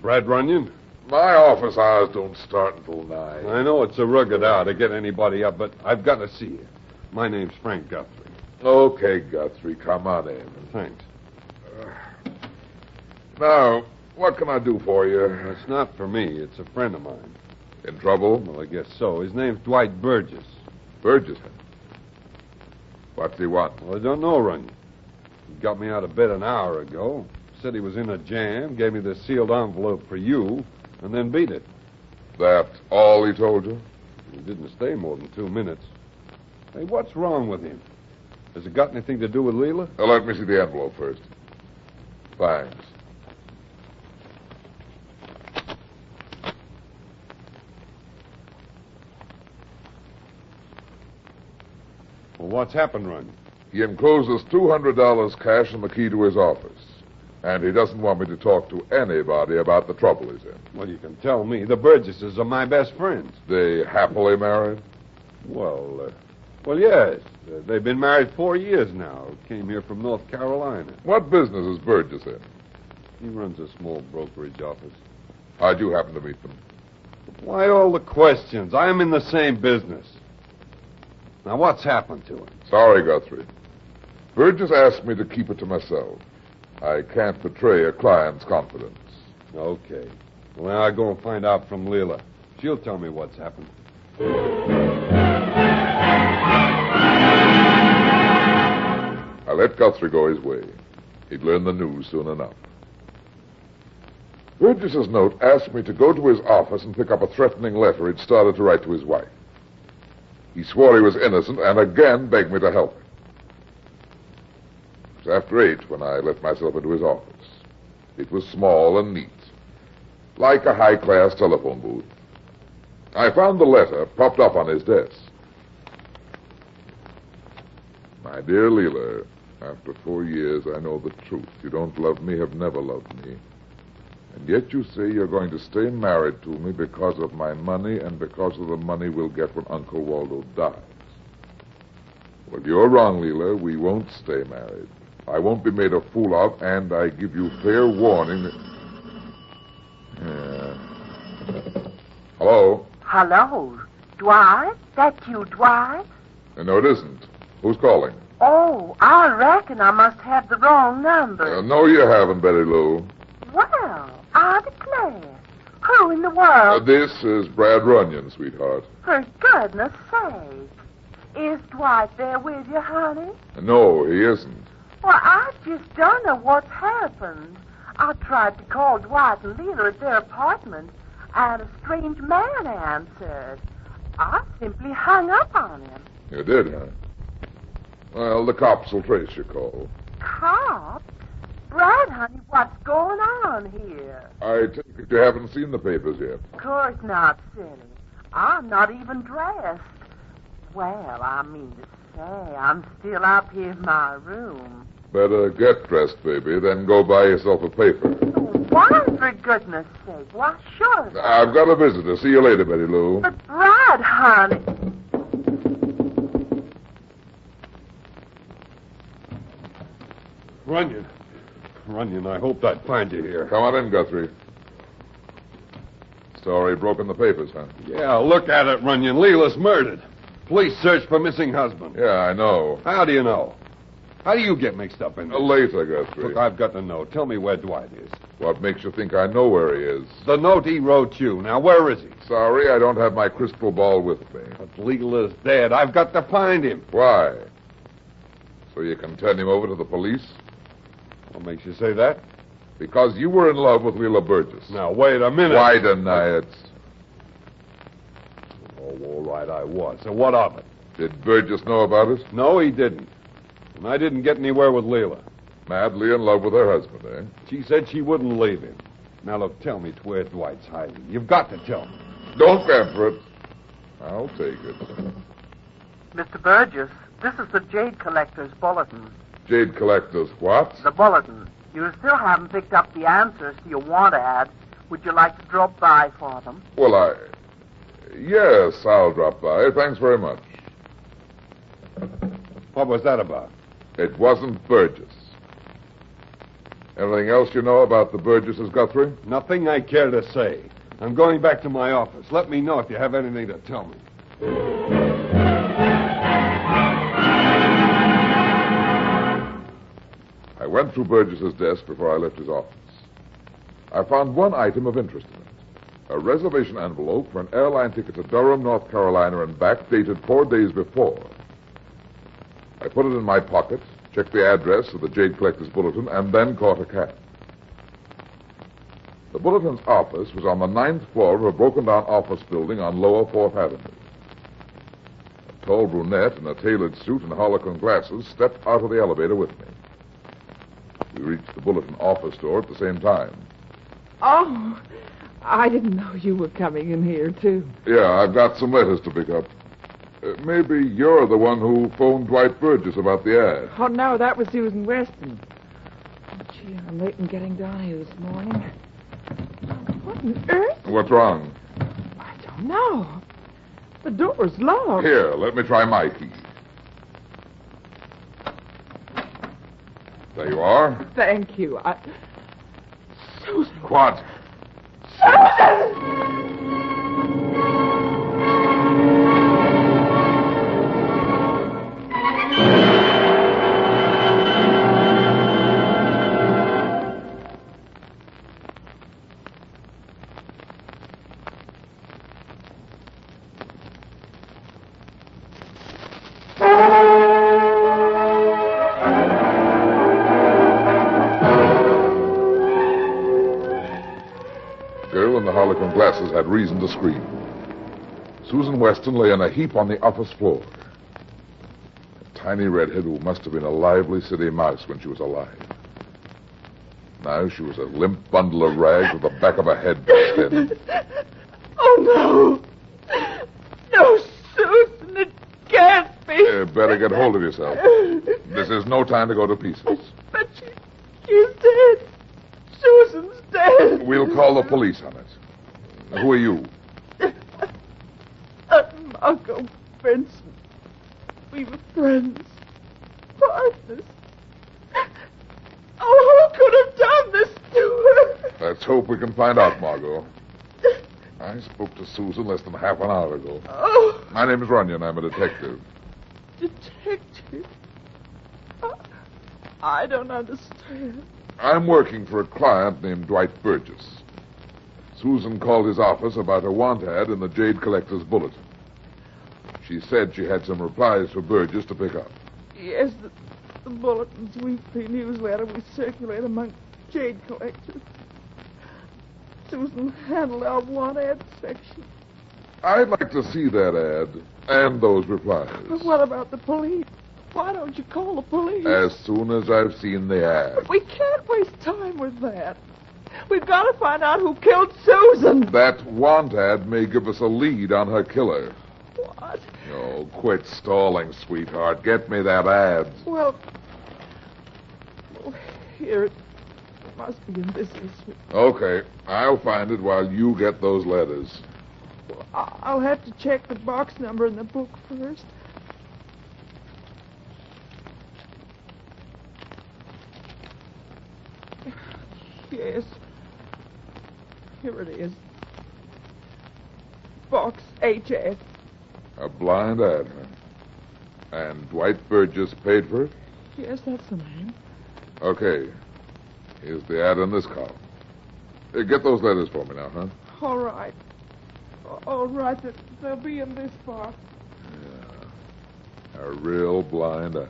Brad Runyon? My office hours don't start until 9. I know it's a rugged hour to get anybody up, but I've got to see you. My name's Frank Guthrie. Okay, Guthrie, come on in. Thanks. Now, what can I do for you? It's not for me. It's a friend of mine. In trouble? Well, I guess so. His name's Dwight Burgess. Burgess? What's he want? Well, I don't know, Runyon. He got me out of bed an hour ago, said he was in a jam, gave me this sealed envelope for you, and then beat it. That's all he told you? He didn't stay more than 2 minutes. Hey, what's wrong with him? Has it got anything to do with Leela? Let me see the envelope first. Thanks. Well, what's happened, Runyon? He encloses $200 cash and the key to his office. And he doesn't want me to talk to anybody about the trouble he's in. Well, you can tell me. The Burgesses are my best friends. They happily married? Well, yes. They've been married 4 years now. Came here from North Carolina. What business is Burgess in? He runs a small brokerage office. How'd you happen to meet them? Why all the questions? I am in the same business. Now, what's happened to him? Sorry, Guthrie. Burgess asked me to keep it to myself. I can't betray a client's confidence. Okay. Well, now I go and find out from Leela. She'll tell me what's happened. I let Guthrie go his way. He'd learn the news soon enough. Burgess's note asked me to go to his office and pick up a threatening letter he'd started to write to his wife. He swore he was innocent and again begged me to help him. It was after 8 when I let myself into his office. It was small and neat, like a high-class telephone booth. I found the letter propped up on his desk. My dear Leela, after 4 years, I know the truth. You don't love me, have never loved me. And yet you say you're going to stay married to me because of my money and because of the money we'll get when Uncle Waldo dies. Well, you're wrong, Leela. We won't stay married. I won't be made a fool of, and I give you fair warning that... Hello? Hello, Dwight? That you, Dwight? No, it isn't. Who's calling? Oh, I reckon I must have the wrong number. No, you haven't, Betty Lou. Well, I declare. Who in the world? This is Brad Runyon, sweetheart. For goodness sake. Is Dwight there with you, honey? No, he isn't. Well, I just don't know what's happened. I tried to call Dwight and Leela at their apartment, and a strange man answered. I simply hung up on him. You did, huh? Well, the cops will trace your call. Cops? Brad, honey, what's going on here? I take it you haven't seen the papers yet. Of course not, silly. I'm not even dressed. Well, I mean to say, I'm still up here in my room. Better get dressed, baby, then go buy yourself a paper. Why, for goodness sake? Why, sure. I've got a visitor. See you later, Betty Lou. But Brad, honey... Runyon, I hoped I'd find you here. Come on in, Guthrie. Story broke in the papers, huh? Yeah, look at it, Runyon. Leela's murdered. Police search for missing husband. Yeah, I know. How do you know? How do you get mixed up in this? Later, Guthrie. Look, I've got to know. Tell me where Dwight is. What makes you think I know where he is? The note he wrote you. Now, where is he? Sorry, I don't have my crystal ball with me. But Leela's dead. I've got to find him. Why? So you can turn him over to the police? What makes you say that? Because you were in love with Leela Burgess. Now, wait a minute. Why deny it? Oh, all right, I was. So what of it? Did Burgess know about it? No, he didn't. And I didn't get anywhere with Leela. Madly in love with her husband, eh? She said she wouldn't leave him. Now, look, tell me where Dwight's hiding. You've got to tell me. Don't pamper it. I'll take it. Mr. Burgess, this is the Jade Collector's Bulletin. Jade Collector's what? The Bulletin. You still haven't picked up the answers to your want ad. Would you like to drop by for them? Well, Yes, I'll drop by. Thanks very much. What was that about? It wasn't Burgess. Anything else you know about the Burgesses, Guthrie? Nothing I care to say. I'm going back to my office. Let me know if you have anything to tell me. went through Burgess's desk before I left his office. I found one item of interest in it. A reservation envelope for an airline ticket to Durham, North Carolina and back, dated 4 days before. I put it in my pocket, checked the address of the Jade Collector's Bulletin, and then caught a cab. The Bulletin's office was on the 9th floor of a broken-down office building on Lower 4th Avenue. A tall brunette in a tailored suit and harlequin glasses stepped out of the elevator with me. We reached the Bulletin office door at the same time. Oh, I didn't know you were coming in here, too. Yeah, I've got some letters to pick up. Maybe you're the one who phoned Dwight Burgess about the ad. Oh, no, that was Susan Weston. Oh, gee, I'm late in getting down here this morning. What on earth? What's wrong? I don't know. The door's locked. Here, let me try my key. There you are. Thank you. Susan. What? Susan! Glasses had reason to scream. Susan Weston lay in a heap on the office floor. A tiny redhead who must have been a lively city mouse when she was alive. Now she was a limp bundle of rags with the back of a head bashed in. Oh, no. No, Susan, it can't be. You better get hold of yourself. This is no time to go to pieces. But she's dead. Susan's dead. We'll call the police on it. Who are you? Uncle Vincent. We were friends. Partners. Oh, who could have done this to her? Let's hope we can find out, Margot. I spoke to Susan less than half an hour ago. Oh. My name is Runyon. I'm a detective. Detective? I don't understand. I'm working for a client named Dwight Burgess. Susan called his office about a want ad in the Jade Collector's Bulletin. She said she had some replies for Burgess to pick up. Yes, the Bulletin's weekly newsletter we circulate among Jade collectors. Susan handled our want ad section. I'd like to see that ad and those replies. But what about the police? Why don't you call the police? As soon as I've seen the ad. But we can't waste time with that. We've got to find out who killed Susan. That want ad may give us a lead on her killer. What? Oh, quit stalling, sweetheart. Get me that ad. Well, here it must be in this issue. Okay, I'll find it while you get those letters. Well, I'll have to check the box number in the book first. Yes. Here it is. Box HF. A blind ad, huh? And Dwight Burgess paid for it? Yes, that's the name. Okay. Here's the ad in this column. Get those letters for me now, huh? All right. All right. They'll be in this box. Yeah. A real blind ad.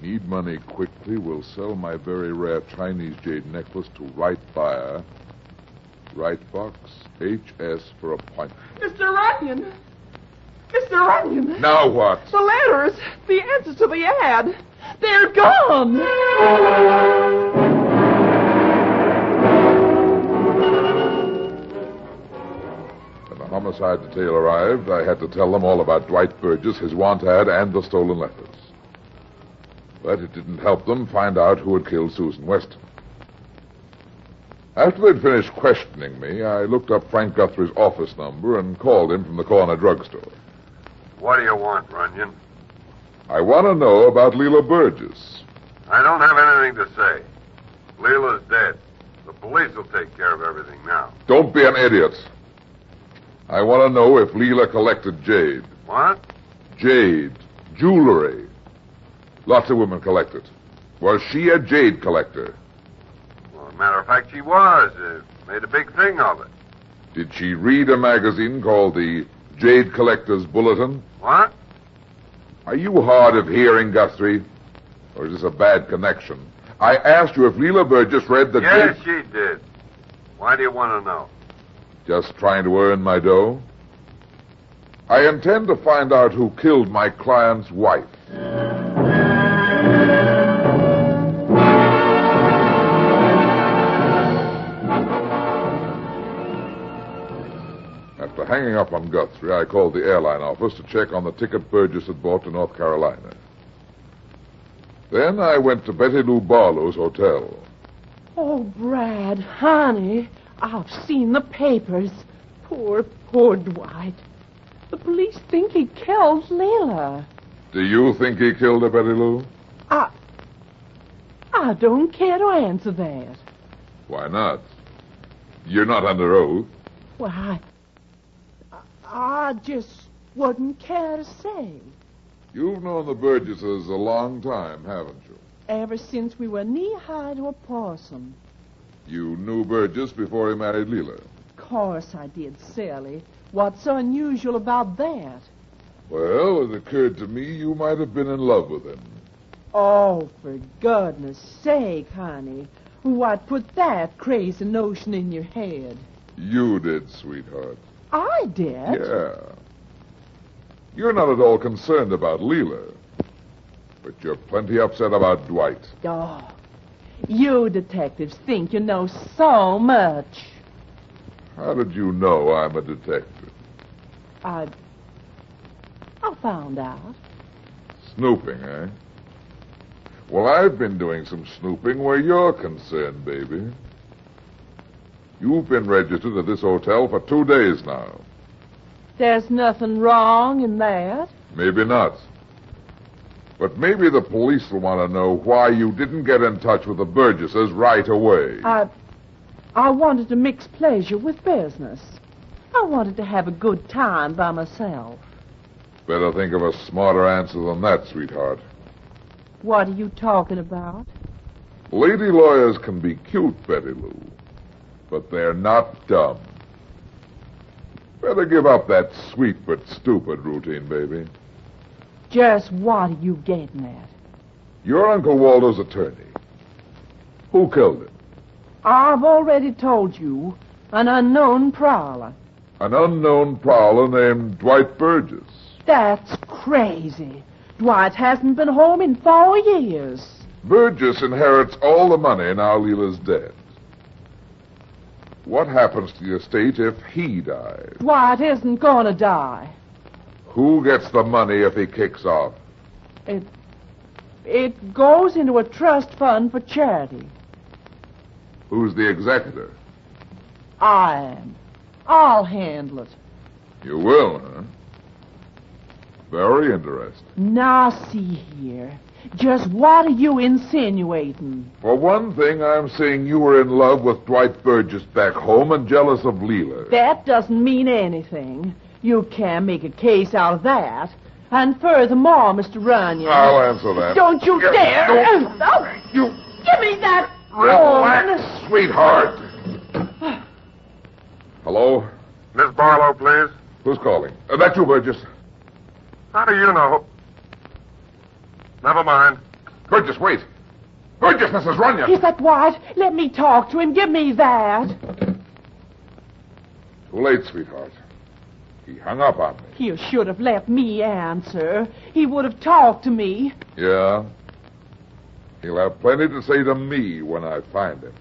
Need money quickly. Will sell my very rare Chinese jade necklace to right buyer. Right box, HS for appointment. Mr. Runyon! Mr. Runyon! Now what? The letters, the answers to the ad, they're gone! When the homicide detail arrived, I had to tell them all about Dwight Burgess, his want ad, and the stolen letters. But it didn't help them find out who had killed Susan Weston. After they'd finished questioning me, I looked up Frank Guthrie's office number and called him from the corner drugstore. What do you want, Runyon? I want to know about Leela Burgess. I don't have anything to say. Leela's dead. The police will take care of everything now. Don't be an idiot. I want to know if Leela collected jade. What? Jade. Jewelry. Lots of women collect it. Was she a jade collector? Well, as a matter of fact, she was. Made a big thing of it. Did she read a magazine called the Jade Collector's Bulletin? What? Are you hard of hearing, Guthrie? Or is this a bad connection? I asked you if Leela Burgess read the Yes, Jade... she did. Why do you want to know? Just trying to earn my dough? I intend to find out who killed my client's wife. After hanging up on Guthrie, I called the airline office to check on the ticket Burgess had bought to North Carolina. Then I went to Betty Lou Barlow's hotel. Oh, Brad, honey, I've seen the papers. Poor Dwight. The police think he killed Leela. Do you think he killed her, Betty Lou? I don't care to answer that. Why not? You're not under oath. Why, I just wouldn't care to say. You've known the Burgesses a long time, haven't you? Ever since we were knee-high to a possum. You knew Burgess before he married Leela. Of course I did, silly. What's so unusual about that? Well, it occurred to me you might have been in love with him. Oh, for goodness sake, honey. What put that crazy notion in your head? You did, sweetheart. I did? Yeah. You're not at all concerned about Leela, but you're plenty upset about Dwight. Oh, you detectives think you know so much. How did you know I'm a detective? I found out. Snooping, eh? Well, I've been doing some snooping where you're concerned, baby. You've been registered at this hotel for 2 days now. There's nothing wrong in that. Maybe not. But maybe the police will want to know why you didn't get in touch with the Burgesses right away. I wanted to mix pleasure with business. I wanted to have a good time by myself. Better think of a smarter answer than that, sweetheart. What are you talking about? Lady lawyers can be cute, Betty Lou, but they're not dumb. Better give up that sweet but stupid routine, baby. Just what are you getting at? You're Uncle Waldo's attorney. Who killed him? I've already told you. An unknown prowler. An unknown prowler named Dwight Burgess. That's crazy. Dwight hasn't been home in 4 years. Burgess inherits all the money now Leela's dead. What happens to the estate if he dies? Dwight isn't gonna die. Who gets the money if he kicks off? It goes into a trust fund for charity. Who's the executor? I am. I'll handle it. You will, huh? Very interesting. Now, see here. Just what are you insinuating? For one thing, I'm saying you were in love with Dwight Burgess back home and jealous of Leela. That doesn't mean anything. You can't make a case out of that. And furthermore, Mr. Runyon... I'll answer that. Don't you dare! You... Give me that... Relax, sweetheart. Hello? Miss Barlow, please. Who's calling? That's you, Burgess. How do you know? Never mind. Burgess, wait. Burgess, Mrs. Runyon. Is that Dwight? Let me talk to him. Give me that. Too late, sweetheart. He hung up on me. You should have let me answer. He would have talked to me. Yeah? He'll have plenty to say to me when I find him.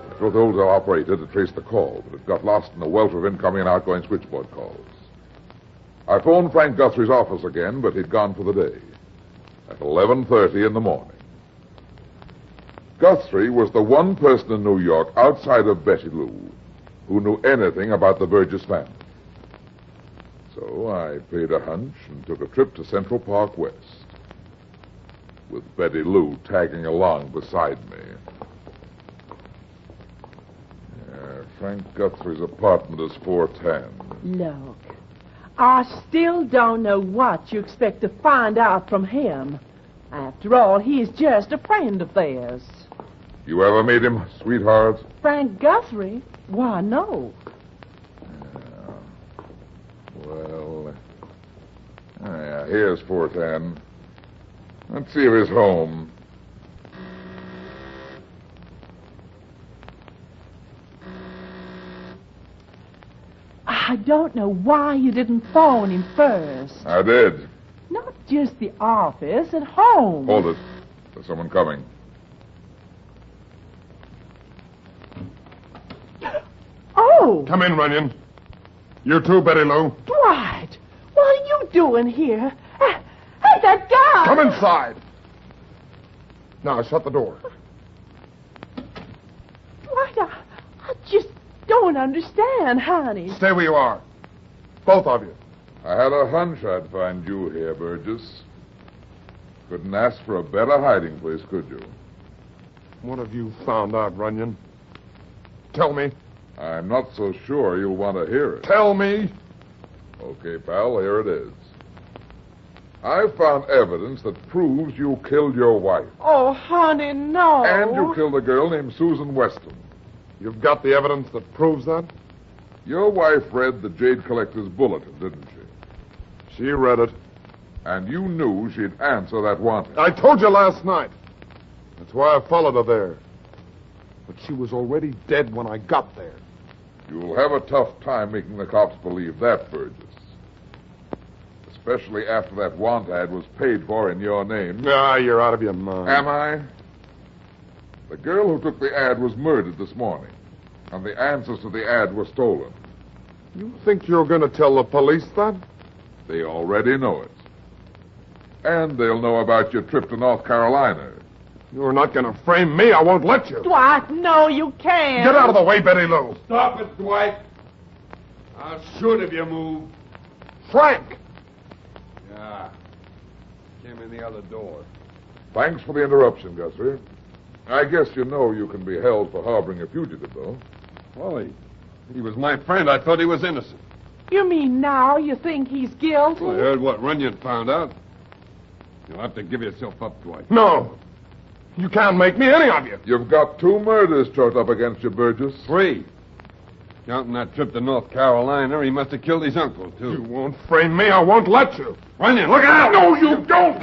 I told the hotel operator to trace the call, but it got lost in a welter of incoming and outgoing switchboard calls. I phoned Frank Guthrie's office again, but he'd gone for the day. At 11:30 in the morning. Guthrie was the one person in New York outside of Betty Lou who knew anything about the Burgess family. So I paid a hunch and took a trip to Central Park West, with Betty Lou tagging along beside me. Frank Guthrie's apartment is 410. Look, I still don't know what you expect to find out from him. After all, he's just a friend of theirs. You ever meet him, sweetheart? Frank Guthrie? Why, no. Well, here's 410. Let's see if he's home. I don't know why you didn't phone him first. I did. Not just the office, at home. Hold it. There's someone coming. Oh! Come in, Runyon. You too, Betty Lou. Dwight! What are you doing here? Hey, that guy! Come inside. Now, shut the door. Dwight, I just don't understand, honey. Stay where you are. Both of you. I had a hunch I'd find you here, Burgess. Couldn't ask for a better hiding place, could you? What have you found out, Runyon? Tell me. I'm not so sure you'll want to hear it. Tell me. Okay, pal, here it is. I found evidence that proves you killed your wife. Oh, honey, no. And you killed a girl named Susan Weston. You've got the evidence that proves that? Your wife read the Jade Collector's bulletin, didn't she? She read it. And you knew she'd answer that wanted. I told you last night. That's why I followed her there. But she was already dead when I got there. You'll have a tough time making the cops believe that, Burgess. Especially after that want ad was paid for in your name. Ah, you're out of your mind. Am I? The girl who took the ad was murdered this morning, and the answers to the ad were stolen. You think you're going to tell the police that? They already know it. And they'll know about your trip to North Carolina. You're not going to frame me. I won't let you. Dwight, no, you can't. Get out of the way, Betty Lou. Stop it, Dwight. I'll shoot if you move. Frank! Yeah. Came in the other door. Thanks for the interruption, Guthrie. I guess you know you can be held for harboring a fugitive, though. Well, he was my friend. I thought he was innocent. You mean now you think he's guilty? Well, I heard what Runyon found out. You'll have to give yourself up, Dwight. No. You can't make me any of you. You've got 2 murders chalked up against you, Burgess. 3. Counting that trip to North Carolina, he must have killed his uncle, too. You won't frame me. I won't let you. Runyon, look out! No, you don't!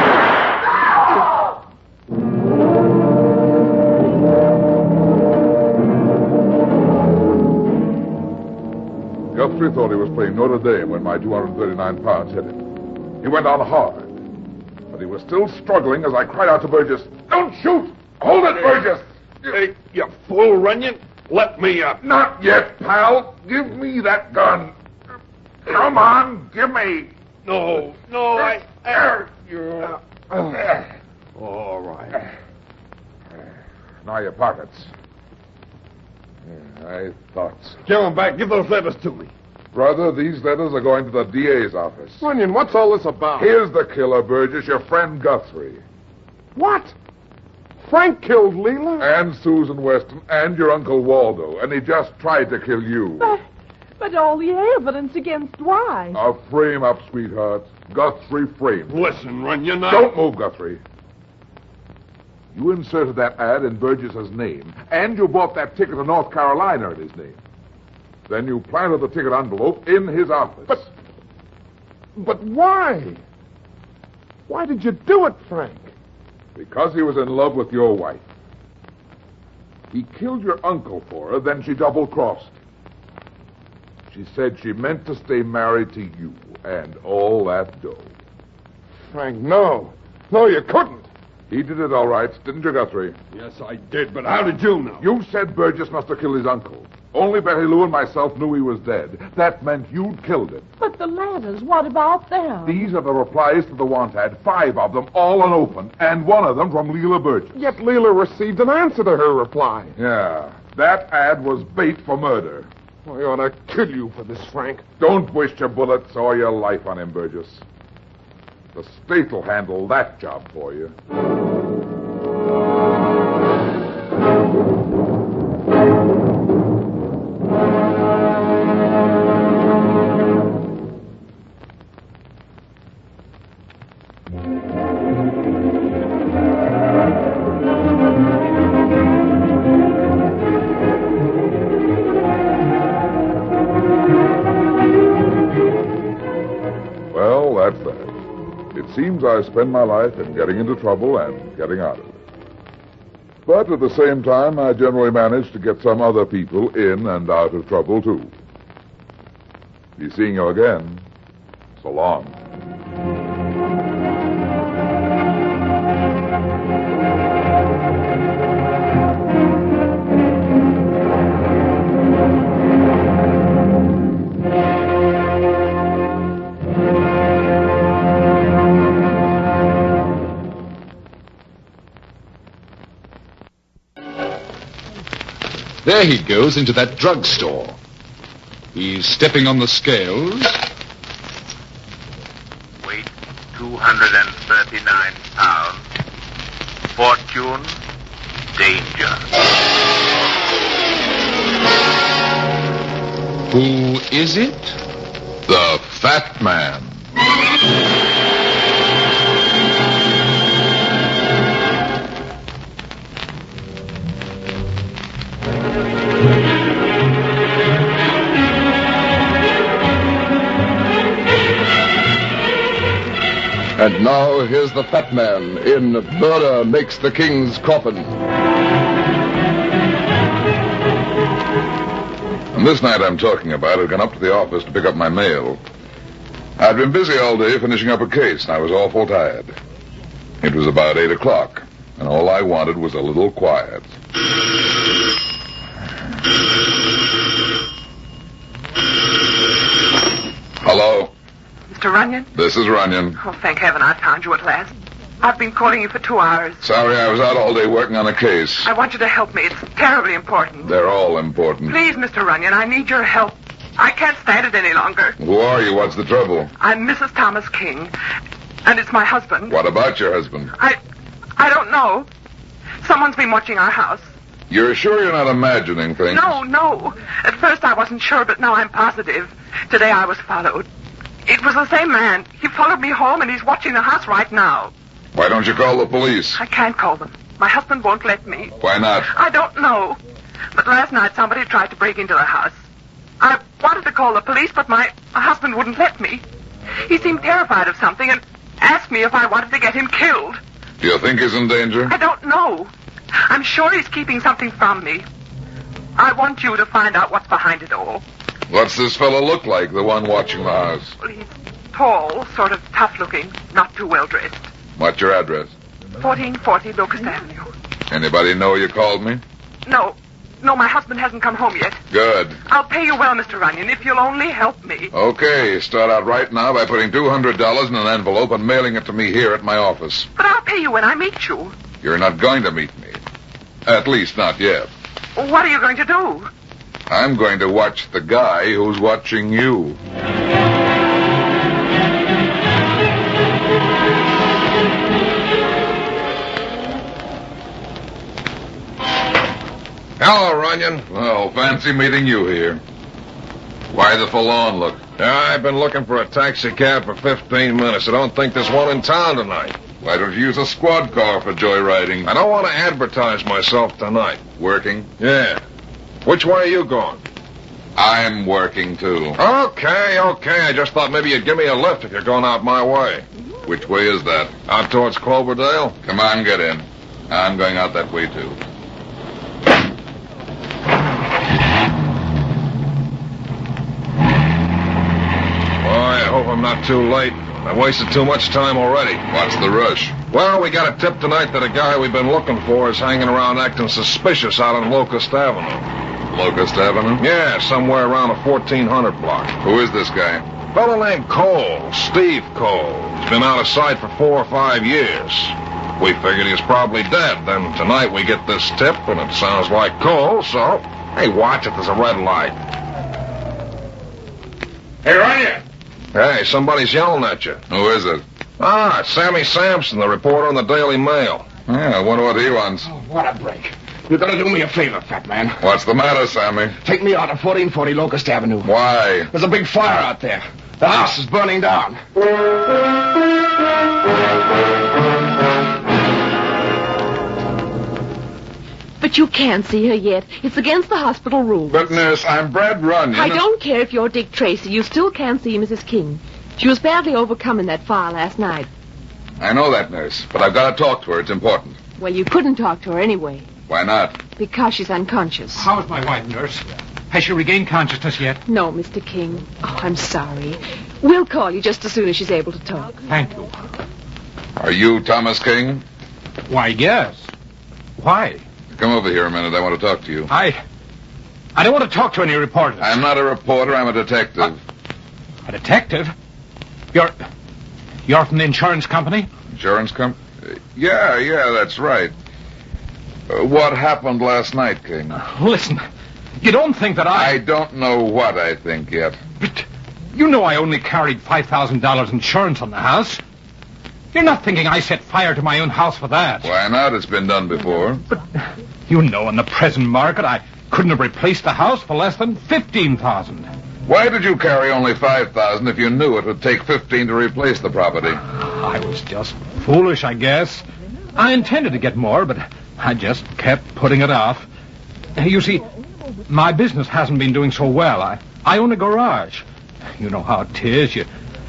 Guthrie thought he was playing Notre Dame when my 239 pounds hit him. He went on hard. But he was still struggling as I cried out to Burgess, "Don't shoot! Hold it, Burgess!" Hey, you fool, Runyon. Let me up. Not yet, pal. Give me that gun. Come on, give me. No, you're... All right. Now your pockets. Yeah, I thought so. Give them back. Give those letters to me. Brother, these letters are going to the DA's office. Runyon, what's all this about? Here's the killer, Burgess, your friend Guthrie. What? Frank killed Leela? And Susan Weston and your Uncle Waldo, and he just tried to kill you. But all the evidence against Dwight. A frame-up, sweetheart. Guthrie framed. Listen, Runyon, Don't move, Guthrie. You inserted that ad in Burgess's name, and you bought that ticket to North Carolina in his name. Then you planted the ticket envelope in his office. But why? Why did you do it, Frank? Because he was in love with your wife. He killed your uncle for her, then she double-crossed. She said she meant to stay married to you, and all that dough. Frank, no. No, you couldn't. He did it all right, didn't you, Guthrie? Yes, I did, but how did you know? You said Burgess must have killed his uncle. Only Betty Lou and myself knew he was dead. That meant you'd killed him. But the letters, what about them? These are the replies to the want ad, 5 of them, all unopened, and 1 of them from Leela Burgess. Yet Leela received an answer to her reply. Yeah, that ad was bait for murder. I ought to kill you for this, Frank. Don't waste your bullets or your life on him, Burgess. The state will handle that job for you. that fast. It seems I spend my life in getting into trouble and getting out of it. But at the same time, I generally manage to get some other people in and out of trouble, too. Be seeing you again. So long. There he goes into that drugstore. He's stepping on the scales. Weight 239 pounds. Fortune, danger. Who is it? The Fat Man. And now here's the Fat Man in Murder Makes the King's Coffin. And this night I'm talking about, I'd gone up to the office to pick up my mail. I'd been busy all day finishing up a case, and I was awful tired. It was about 8 o'clock, and all I wanted was a little quiet. Hello? Mr. Runyon? This is Runyon. Oh, thank heaven I found you at last. I've been calling you for 2 hours. Sorry, I was out all day working on a case. I want you to help me. It's terribly important. They're all important. Please, Mr. Runyon, I need your help. I can't stand it any longer. Who are you? What's the trouble? I'm Mrs. Thomas King, and it's my husband. What about your husband? I don't know. Someone's been watching our house. You're sure you're not imagining things? No. At first I wasn't sure, but now I'm positive. Today I was followed. It was the same man. He followed me home, and he's watching the house right now. Why don't you call the police? I can't call them. My husband won't let me. Why not? I don't know. But last night somebody tried to break into the house. I wanted to call the police, but my husband wouldn't let me. He seemed terrified of something and asked me if I wanted to get him killed. Do you think he's in danger? I don't know. I'm sure he's keeping something from me. I want you to find out what's behind it all. What's this fellow look like, the one watching the house? Well, he's tall, sort of tough-looking, not too well-dressed. What's your address? 1440 Locust Avenue. Anybody know you called me? No, my husband hasn't come home yet. Good. I'll pay you well, Mr. Runyon, if you'll only help me. Okay, start out right now by putting $200 in an envelope and mailing it to me here at my office. But I'll pay you when I meet you. You're not going to meet me. At least not yet. What are you going to do? I'm going to watch the guy who's watching you. Hello, Runyon. Well, fancy meeting you here. Why the forlorn look? I've been looking for a taxi cab for 15 minutes. I don't think there's one in town tonight. Why don't you use a squad car for joyriding? I don't want to advertise myself tonight. Working? Yeah. Which way are you going? I'm working, too. Okay. I just thought maybe you'd give me a lift if you're going out my way. Which way is that? Out towards Cloverdale? Come on, get in. I'm going out that way, too. Boy, I hope I'm not too late. I wasted too much time already. What's the rush? Well, we got a tip tonight that a guy we've been looking for is hanging around acting suspicious out on Locust Avenue. Locust Avenue? Yeah, somewhere around the 1400 block. Who is this guy? Fellow named Cole, Steve Cole. He's been out of sight for 4 or 5 years. We figured he was probably dead. Then tonight we get this tip, and it sounds like Cole, so... Hey, watch it, there's a red light. Hey, Runyon! Hey, somebody's yelling at you. Who is it? It's Sammy Sampson, the reporter on the Daily Mail. Yeah, I wonder what he wants. Oh, what a break. You're going to do me a favor, fat man. What's the matter, Sammy? Take me out of 1440 Locust Avenue. Why? There's a big fire out there. The house is burning down. But you can't see her yet. It's against the hospital rules. But, nurse, I'm Brad Runyon. I don't care if you're Dick Tracy. You still can't see Mrs. King. She was badly overcome in that fire last night. I know that, nurse, but I've got to talk to her. It's important. Well, you couldn't talk to her anyway. Why not? Because she's unconscious. How's my wife, nurse? Has she regained consciousness yet? No, Mr. King. Oh, I'm sorry. We'll call you just as soon as she's able to talk. Thank you. Are you Thomas King? Why, yes. Why? Come over here a minute. I want to talk to you. I don't want to talk to any reporters. I'm not a reporter. I'm a detective. A detective? You're from the insurance company? Insurance company? Yeah, that's right. What happened last night, King? Listen, you don't think that I don't know what I think yet. But you know I only carried $5,000 insurance on the house. You're not thinking I set fire to my own house for that. Why not? It's been done before. But you know, in the present market, I couldn't have replaced the house for less than $15,000. Why did you carry only $5,000 if you knew it would take $15,000 to replace the property? I was just foolish, I guess. I intended to get more, but I just kept putting it off. You see, my business hasn't been doing so well. I own a garage. You know how it is. You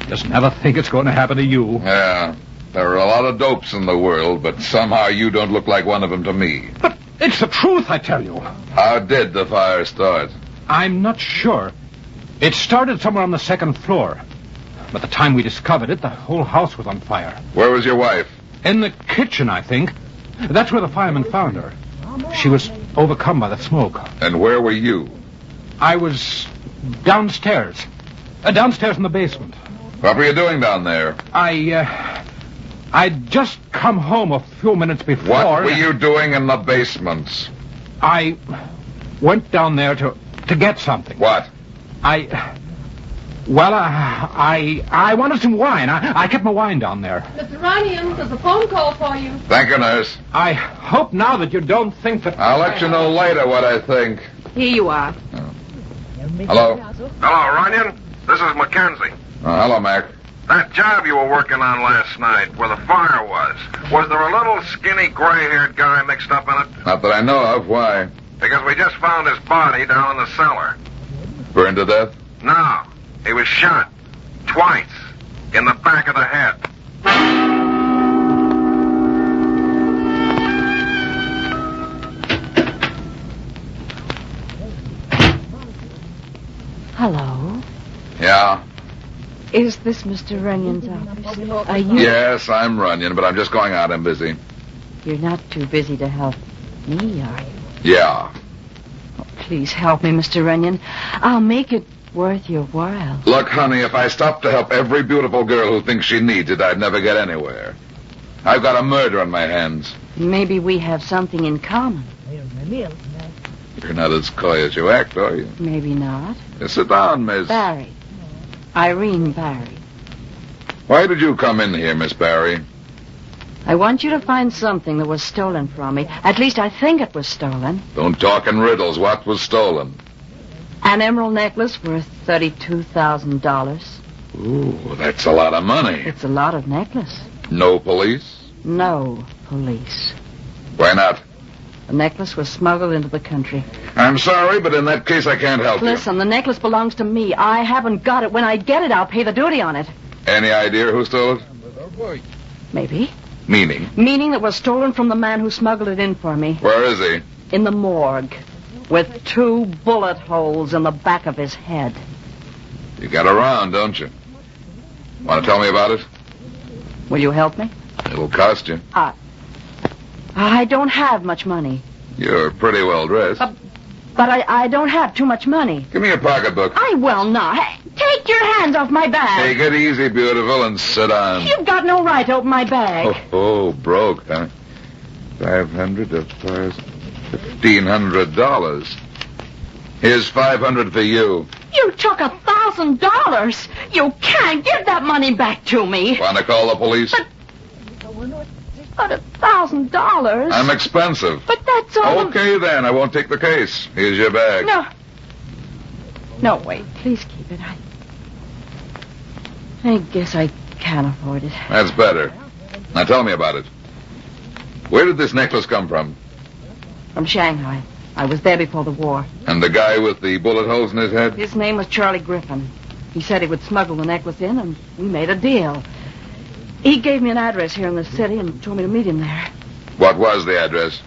just never think it's going to happen to you. Yeah, there are a lot of dopes in the world, but somehow you don't look like one of them to me. But it's the truth, I tell you. How did the fire start? I'm not sure. It started somewhere on the second floor. By the time we discovered it, the whole house was on fire. Where was your wife? In the kitchen, I think. That's where the firemen found her. She was overcome by the smoke. And where were you? I was downstairs. Downstairs in the basement. What were you doing down there? I'd just come home a few minutes before. What were you doing in the basement? I went down there to get something. What? I wanted some wine. I kept my wine down there. Mr. Runyon, there's a phone call for you. Thank you, nurse. I hope now that you don't think that... I'll let you know later what I think. Here you are. Hello? Hello, Runyon. This is Mackenzie. Hello, Mac. That job you were working on last night, where the fire was there a little skinny gray-haired guy mixed up in it? Not that I know of. Why? Because we just found his body down in the cellar. Burned to death? No. He was shot. Twice. In the back of the head. Hello. Yeah? Is this Mr. Runyon's office? Are you... Yes, I'm Runyon, but I'm just going out. I'm busy. You're not too busy to help me, are you? Yeah. Oh, please help me, Mr. Runyon. I'll make it worth your while. Look, honey, if I stopped to help every beautiful girl who thinks she needs it, I'd never get anywhere. I've got a murder on my hands. Maybe we have something in common. You're not as coy as you act, are you? Maybe not. Sit down, Miss... Barry. Irene Barry. Why did you come in here, Miss Barry? I want you to find something that was stolen from me. At least I think it was stolen. Don't talk in riddles. What was stolen? An emerald necklace worth $32,000. Ooh, that's a lot of money. It's a lot of necklace. No police? No police. Why not? The necklace was smuggled into the country. I'm sorry, but in that case I can't help you. Listen, the necklace belongs to me. I haven't got it. When I get it, I'll pay the duty on it. Any idea who stole it? Maybe. Meaning? Meaning that was stolen from the man who smuggled it in for me. Where is he? In the morgue. With 2 bullet holes in the back of his head. You got around, don't you? Want to tell me about it? Will you help me? It'll cost you. I don't have much money. You're pretty well dressed. But I don't have too much money. Give me your pocketbook. I will not. Hey, take your hands off my bag. Take it easy, beautiful, and sit down. You've got no right to open my bag. Oh, broke, huh? $500 to $1,500. Here's $500 for you. You took $1,000. You can't give that money back to me. Want to call the police? But $1,000. I'm expensive. But that's all. Okay, then. I won't take the case. Here's your bag. No, wait. Please keep it. I guess I can't afford it. That's better. Now tell me about it. Where did this necklace come from? From Shanghai. I was there before the war. And the guy with the bullet holes in his head? His name was Charlie Griffin. He said he would smuggle the necklace in, and we made a deal. He gave me an address here in the city and told me to meet him there. What was the address?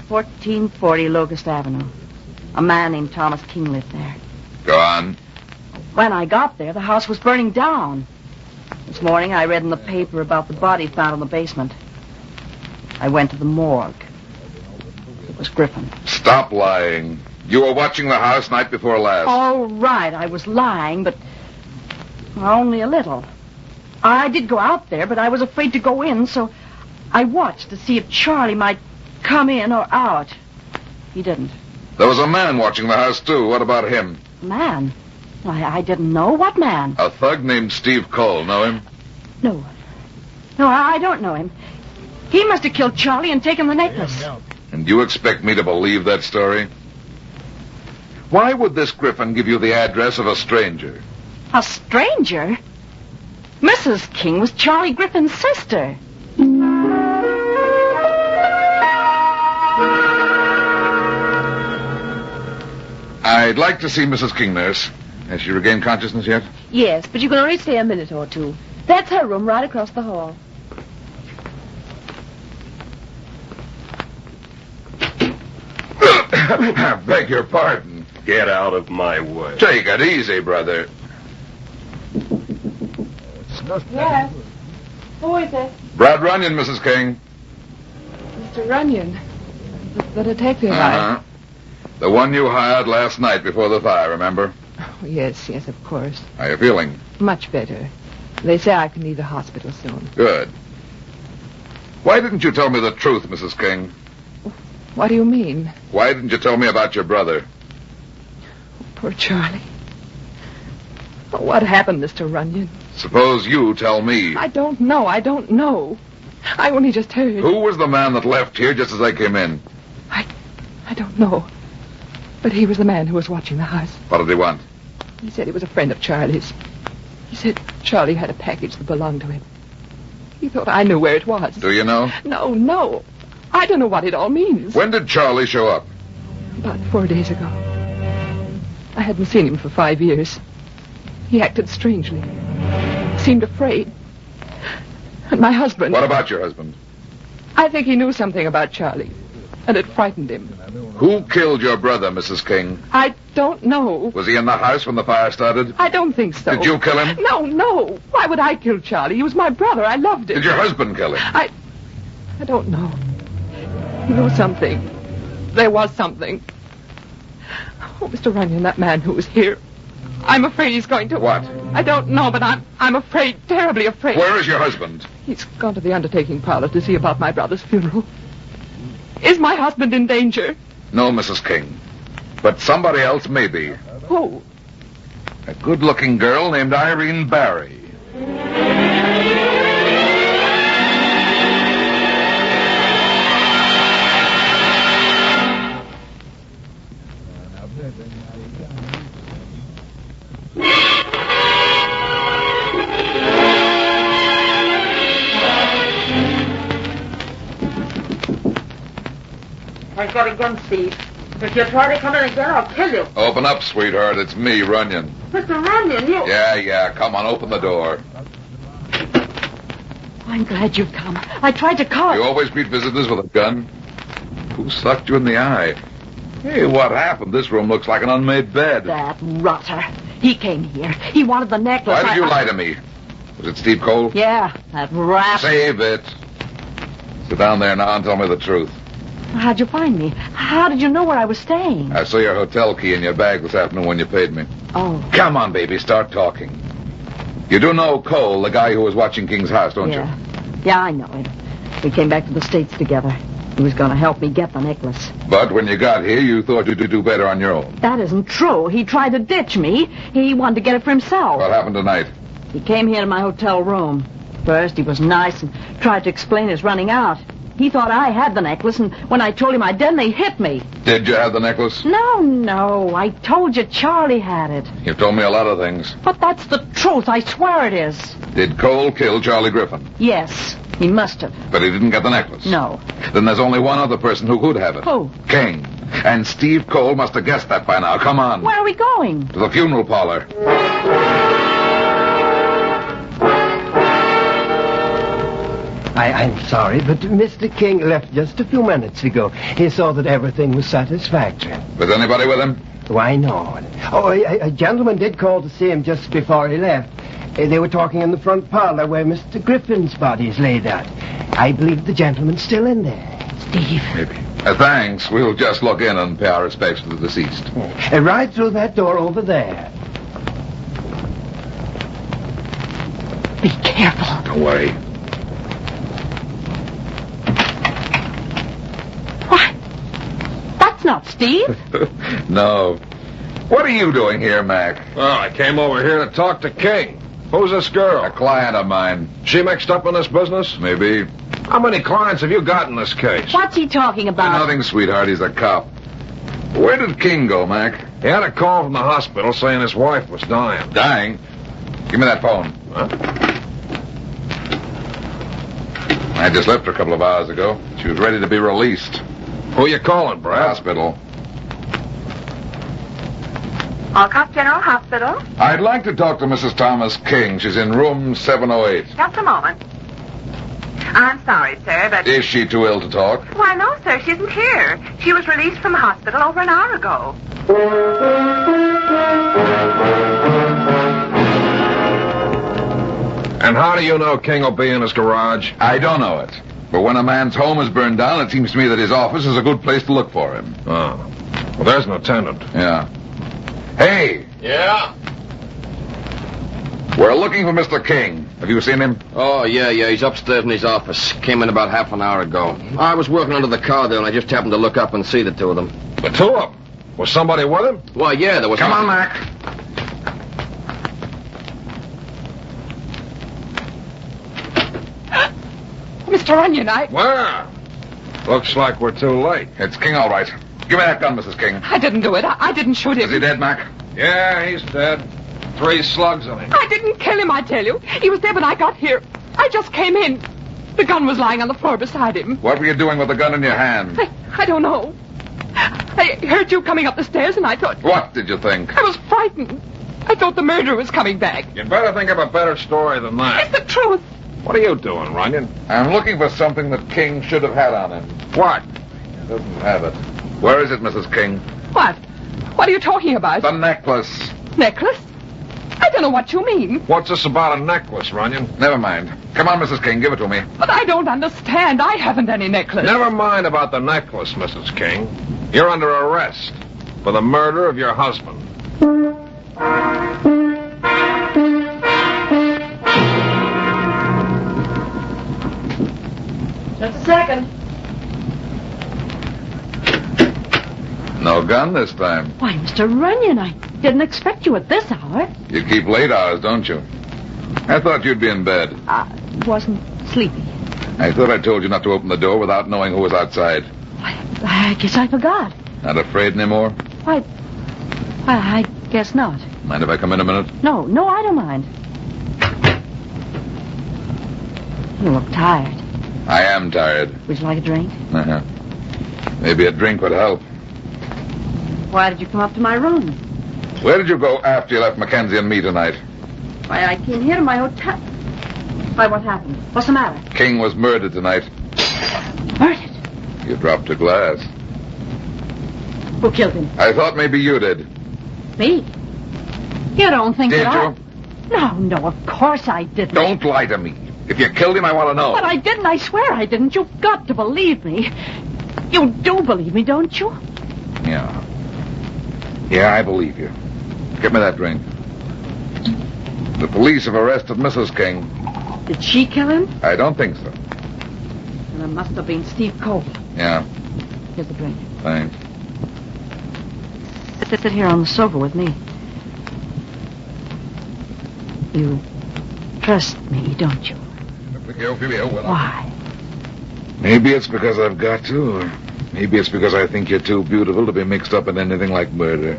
1440 Locust Avenue. A man named Thomas King lived there. Go on. When I got there, the house was burning down. This morning, I read in the paper about the body found in the basement. I went to the morgue. It was Griffin. Stop lying. You were watching the house night before last. All right, I was lying, but only a little. I did go out there, but I was afraid to go in, so I watched to see if Charlie might come in or out. He didn't. There was a man watching the house, too. What about him? Man? I didn't know. What man? A thug named Steve Cole. Know him? No. No, I don't know him. He must have killed Charlie and taken the necklace. And you expect me to believe that story? Why would this Griffin give you the address of a stranger? A stranger? Mrs. King was Charlie Griffin's sister. I'd like to see Mrs. King, nurse. Has she regained consciousness yet? Yes, but you can only stay a minute or two. That's her room right across the hall. I beg your pardon. Get out of my way. Take it easy, brother. Yes. Who is it? Brad Runyon, Mrs. King. Mr. Runyon. The detective. Uh-huh. The one you hired last night before the fire, remember? Oh, yes, of course. How are you feeling? Much better. They say I can leave the hospital soon. Good. Why didn't you tell me the truth, Mrs. King? What do you mean? Why didn't you tell me about your brother? Poor Charlie. Oh, what happened, Mr. Runyon? Suppose you tell me. I don't know. I only just heard. Who was the man that left here just as I came in? I don't know. But he was the man who was watching the house. What did he want? He said he was a friend of Charlie's. He said Charlie had a package that belonged to him. He thought I knew where it was. Do you know? No. I don't know what it all means. When did Charlie show up? About 4 days ago. I hadn't seen him for 5 years. He acted strangely. Seemed afraid. And my husband... What about your husband? I think he knew something about Charlie. And it frightened him. Who killed your brother, Mrs. King? I don't know. Was he in the house when the fire started? I don't think so. Did you kill him? No. Why would I kill Charlie? He was my brother. I loved him. Did your husband kill him? I don't know. He knew something. There was something. Oh, Mr. Runyon, that man who was here. I'm afraid he's going to... What? I don't know, but I'm afraid, terribly afraid. Where is your husband? He's gone to the undertaking parlor to see about my brother's funeral. Is my husband in danger? No, Mrs. King. But somebody else may be. Who? A good-looking girl named Irene Barry. I got a gun, Steve. If you try to come in again, I'll kill you. Open up, sweetheart. It's me, Runyon. Mr. Runyon, you... Yeah. Come on, open the door. I'm glad you've come. I tried to call. You always greet visitors with a gun? Who sucked you in the eye? Hey, what happened? This room looks like an unmade bed. That rotter. He came here. He wanted the necklace. Why did you lie to me? Was it Steve Cole? Yeah, that rat. Save it. Sit down there now and tell me the truth. How'd you find me? How did you know where I was staying? I saw your hotel key in your bag this afternoon when you paid me. Oh. Come on, baby, start talking. You do know Cole, the guy who was watching King's house, don't you? Yeah, I know him. We came back to the States together. He was going to help me get the necklace. But when you got here, you thought you'd do better on your own. That isn't true. He tried to ditch me. He wanted to get it for himself. What happened tonight? He came here to my hotel room. First, he was nice and tried to explain his running out. He thought I had the necklace, and when I told him I didn't, he hit me. Did you have the necklace? No. I told you Charlie had it. You've told me a lot of things. But that's the truth. I swear it is. Did Cole kill Charlie Griffin? Yes, he must have. But he didn't get the necklace? No. Then there's only one other person who could have it. Who? King. And Steve Cole must have guessed that by now. Come on. Where are we going? To the funeral parlor. I'm sorry, but Mr. King left just a few minutes ago. He saw that everything was satisfactory. Was anybody with him? Why, no. Oh, a gentleman did call to see him just before he left. They were talking in the front parlor where Mr. Griffin's body is laid out. I believe the gentleman's still in there. Steve. Maybe. Thanks. We'll just look in and pay our respects to the deceased. Right through that door over there. Be careful. Don't worry. What? That's not Steve. No. What are you doing here, Mac? Well, I came over here to talk to King. Who's this girl? A client of mine. She mixed up in this business? Maybe. How many clients have you got in this case? What's he talking about? Nothing, sweetheart. He's a cop. Where did King go, Mac? He had a call from the hospital saying his wife was dying. Dying? Give me that phone. Huh? I just left her a couple of hours ago. She was ready to be released. Who you calling, Brad? Hospital. Alcott General Hospital. I'd like to talk to Mrs. Thomas King. She's in room 708. Just a moment. I'm sorry, sir, but... Is she too ill to talk? Why, no, sir, she isn't here. She was released from the hospital over an hour ago. And how do you know King will be in his garage? I don't know it. But when a man's home is burned down, it seems to me that his office is a good place to look for him. Oh. Well, there's an attendant. Yeah. Hey! Yeah? We're looking for Mr. King. Have you seen him? Oh, yeah. He's upstairs in his office. Came in about half an hour ago. I was working under the car there, and I just happened to look up and see the two of them. The two of them? Was somebody with him? Why, yeah, there was... Come on, Mac. Mr. Onion, Well, looks like we're too late. It's King, all right. Give me that gun, Mrs. King. I didn't do it. I didn't shoot him. Is he dead, Mac? Yeah, he's dead. 3 slugs on him. I didn't kill him, I tell you. He was dead when I got here. I just came in. The gun was lying on the floor beside him. What were you doing with the gun in your hand? I don't know. I heard you coming up the stairs, and I thought... What did you think? I was frightened. I thought the murderer was coming back. You'd better think of a better story than that. It's the truth. What are you doing, Runyon? I'm looking for something that King should have had on him. What? He doesn't have it. Where is it, Mrs. King? What? What are you talking about? The necklace. Necklace? I don't know what you mean. What's this about a necklace, Runyon? Never mind. Come on, Mrs. King, give it to me. But I don't understand. I haven't any necklace. Never mind about the necklace, Mrs. King. You're under arrest for the murder of your husband. Just a second. No gun this time. Why, Mr. Runyon, I didn't expect you at this hour. You keep late hours, don't you? I thought you'd be in bed. I wasn't sleepy. I thought I told you not to open the door without knowing who was outside. I guess I forgot. Not afraid anymore? Why, I guess not. Mind if I come in a minute? No, I don't mind. You look tired. I am tired. Would you like a drink? Uh-huh. Maybe a drink would help. Why did you come up to my room? Where did you go after you left Mackenzie and me tonight? Why, I came here to my hotel. Why, what happened? What's the matter? King was murdered tonight. Murdered? You dropped a glass. Who killed him? I thought maybe you did. Me? You don't think Did that you? No, of course I didn't. Don't lie to me. If you killed him, I want to know. But I didn't. I swear I didn't. You've got to believe me. You do believe me, don't you? Yeah. Yeah, I believe you. Get me that drink. The police have arrested Mrs. King. Did she kill him? I don't think so. Well, it must have been Steve Cole. Yeah, Here's the drink. thanks. Sit here on the sofa with me. You trust me, don't you? Why? Maybe it's because I've got to, or maybe it's because I think you're too beautiful to be mixed up in anything like murder.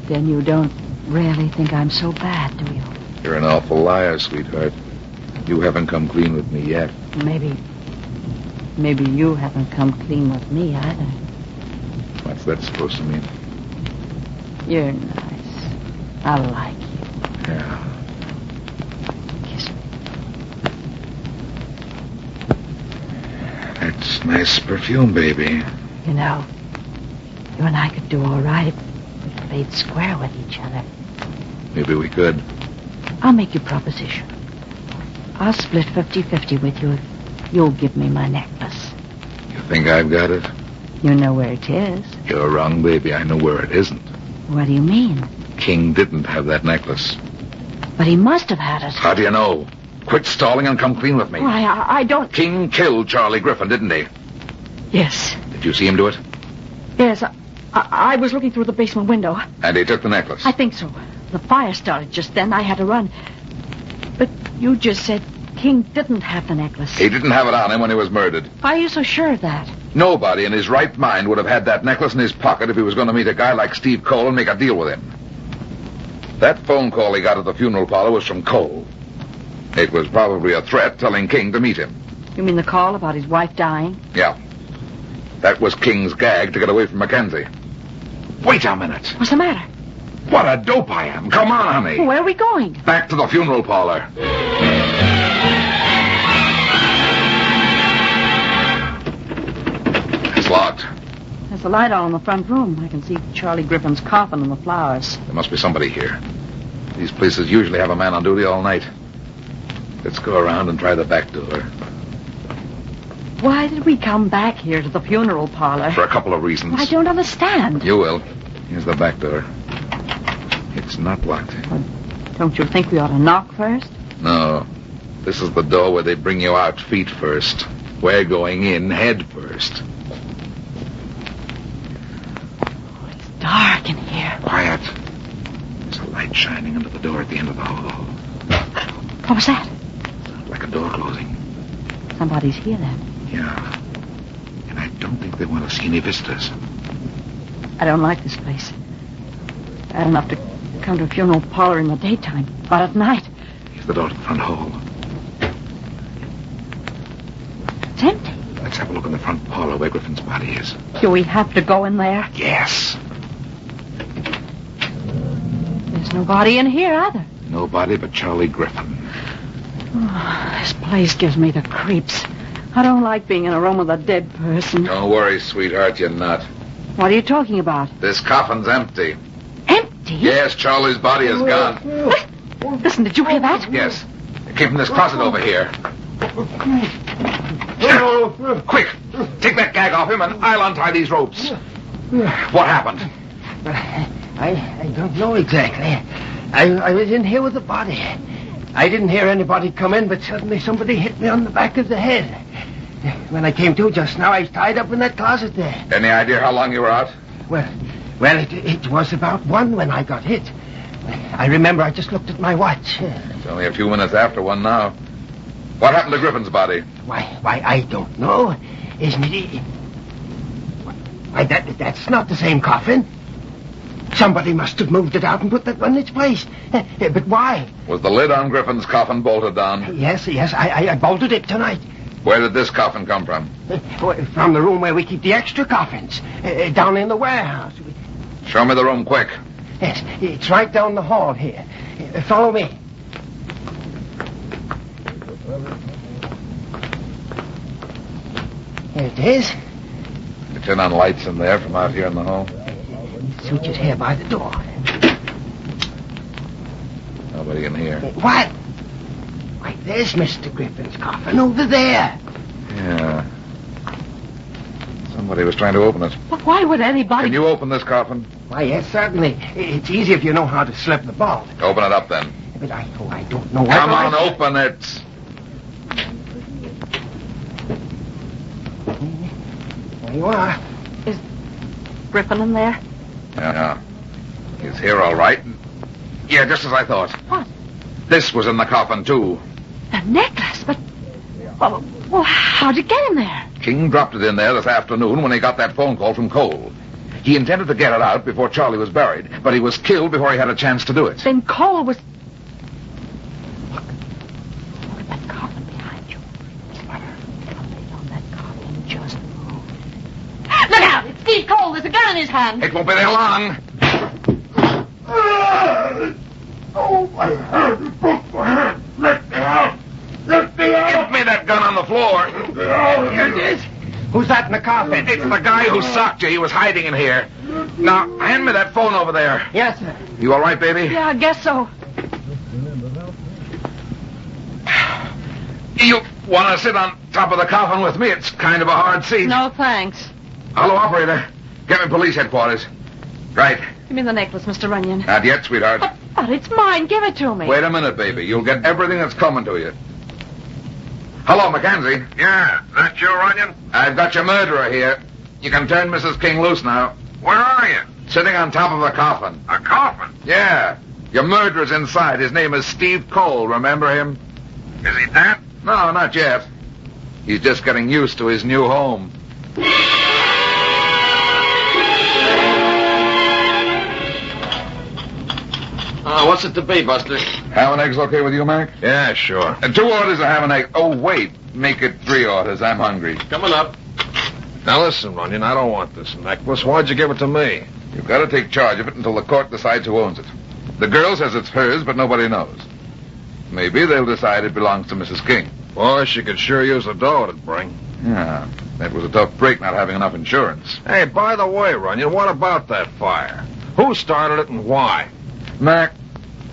Then you don't really think I'm so bad, do you? You're an awful liar, sweetheart. You haven't come clean with me yet. Maybe you haven't come clean with me either. What's that supposed to mean? You're nice. I like you. Yeah. Kiss me. It's nice perfume, baby. You know, you and I could do all right if we played square with each other. Maybe we could. I'll make you a proposition. I'll split 50-50 with you if you'll give me my necklace. You think I've got it? You know where it is. You're wrong, baby. I know where it isn't. What do you mean? King didn't have that necklace. But he must have had it. How do you know? Quit stalling and come clean with me. Oh, I don't... King killed Charlie Griffin, didn't he? Yes. Did you see him do it? Yes, I was looking through the basement window. And he took the necklace? I think so. The fire started just then. I had to run. But you just said King didn't have the necklace. He didn't have it on him when he was murdered. Why are you so sure of that? Nobody in his right mind would have had that necklace in his pocket if he was going to meet a guy like Steve Cole and make a deal with him. That phone call he got at the funeral parlor was from Cole. It was probably a threat telling King to meet him. You mean the call about his wife dying? Yeah. That was King's gag to get away from Mackenzie. Wait a minute. What's the matter? What a dope I am. Come on, honey. Where are we going? Back to the funeral parlor. It's locked. There's a light on in the front room. I can see Charlie Griffin's coffin and the flowers. There must be somebody here. These places usually have a man on duty all night. Let's go around and try the back door. Why did we come back here to the funeral parlor? For a couple of reasons. I don't understand. You will. Here's the back door. It's not locked. Well, don't you think we ought to knock first? No. This is the door where they bring you out feet first. We're going in head first. It's dark in here. Quiet. There's a light shining under the door at the end of the hall. What was that? Like a door closing. Somebody's here then. Yeah. And I don't think they want to see any visitors. I don't like this place. Bad enough to come to a funeral parlor in the daytime, but at night... Here's the door to the front hall. It's empty. Let's have a look in the front parlor where Griffin's body is. Do we have to go in there? Yes. There's nobody in here either. Nobody but Charlie Griffin. Oh, this place gives me the creeps. I don't like being in a room with a dead person. Don't worry, sweetheart, you're not. What are you talking about? This coffin's empty. Empty? Yes, Charlie's body is gone. Listen, did you hear that? Yes. It came from this closet over here. Quick! Take that gag off him and I'll untie these ropes. What happened? I don't know exactly. I was in here with the body. I didn't hear anybody come in, but suddenly somebody hit me on the back of the head. When I came to just now, I was tied up in that closet there. Any idea how long you were out? Well, it was about 1 when I got hit. I remember I just looked at my watch. It's only a few minutes after 1 now. What happened to Griffin's body? Why, I don't know. Isn't it? Why, that's not the same coffin. Somebody must have moved it out and put that one in its place. But why? Was the lid on Griffin's coffin bolted down? Yes, I bolted it tonight. Where did this coffin come from? From the room where we keep the extra coffins. Down in the warehouse. Show me the room, quick. Yes, it's right down the hall here. Follow me. Here it is. You turn on lights in there from out here in the hall. Switch it here by the door. Nobody in here. What? Why, there's Mr. Griffin's coffin over there. Yeah. Somebody was trying to open it. But why would anybody... Can you open this coffin? Why, yes, certainly. It's easy if you know how to slip the bolt. Open it up, then. But I don't know what... Come on, open it. There you are. Is Griffin in there? Yeah. He's here, all right. Yeah, just as I thought. What? This was in the coffin, too. The necklace? But... Well, how'd it get in there? King dropped it in there this afternoon when he got that phone call from Cole. He intended to get it out before Charlie was buried, but he was killed before he had a chance to do it. Then Cole was... Look at that coffin behind you. Something on that coffin just moved. Look out! It's Steve Cole. There's a gun in his hand. It won't be there long. Oh, my hand! It broke my hand! Let me out! Let me out! Give me that gun on the floor. Let me out! Here it is. Who's that in the coffin? It's the guy who socked you. He was hiding in here. Now, hand me that phone over there. Yes, sir. You all right, baby? Yeah, I guess so. You want to sit on top of the coffin with me? It's kind of a hard seat. No, thanks. Hello, operator. Get me police headquarters. Right. Give me the necklace, Mr. Runyon. Not yet, sweetheart. But it's mine. Give it to me. Wait a minute, baby. You'll get everything that's coming to you. Hello, Mackenzie. Yeah, that you, Runyon? I've got your murderer here. You can turn Mrs. King loose now. Where are you? Sitting on top of the coffin. A coffin? Yeah. Your murderer's inside. His name is Steve Cole. Remember him? Is he dead? No, not yet. He's just getting used to his new home. What's it to be, Buster? Ham and eggs okay with you, Mac? Yeah, sure. 2 orders of ham and eggs. Oh, wait. Make it 3 orders. I'm hungry. Coming up. Now listen, Runyon, I don't want this necklace. Why'd you give it to me? You've got to take charge of it until the court decides who owns it. The girl says it's hers, but nobody knows. Maybe they'll decide it belongs to Mrs. King. Boy, she could sure use the dough it'd bring. Yeah, that was a tough break not having enough insurance. Hey, by the way, Runyon, what about that fire? Who started it and why? Mac,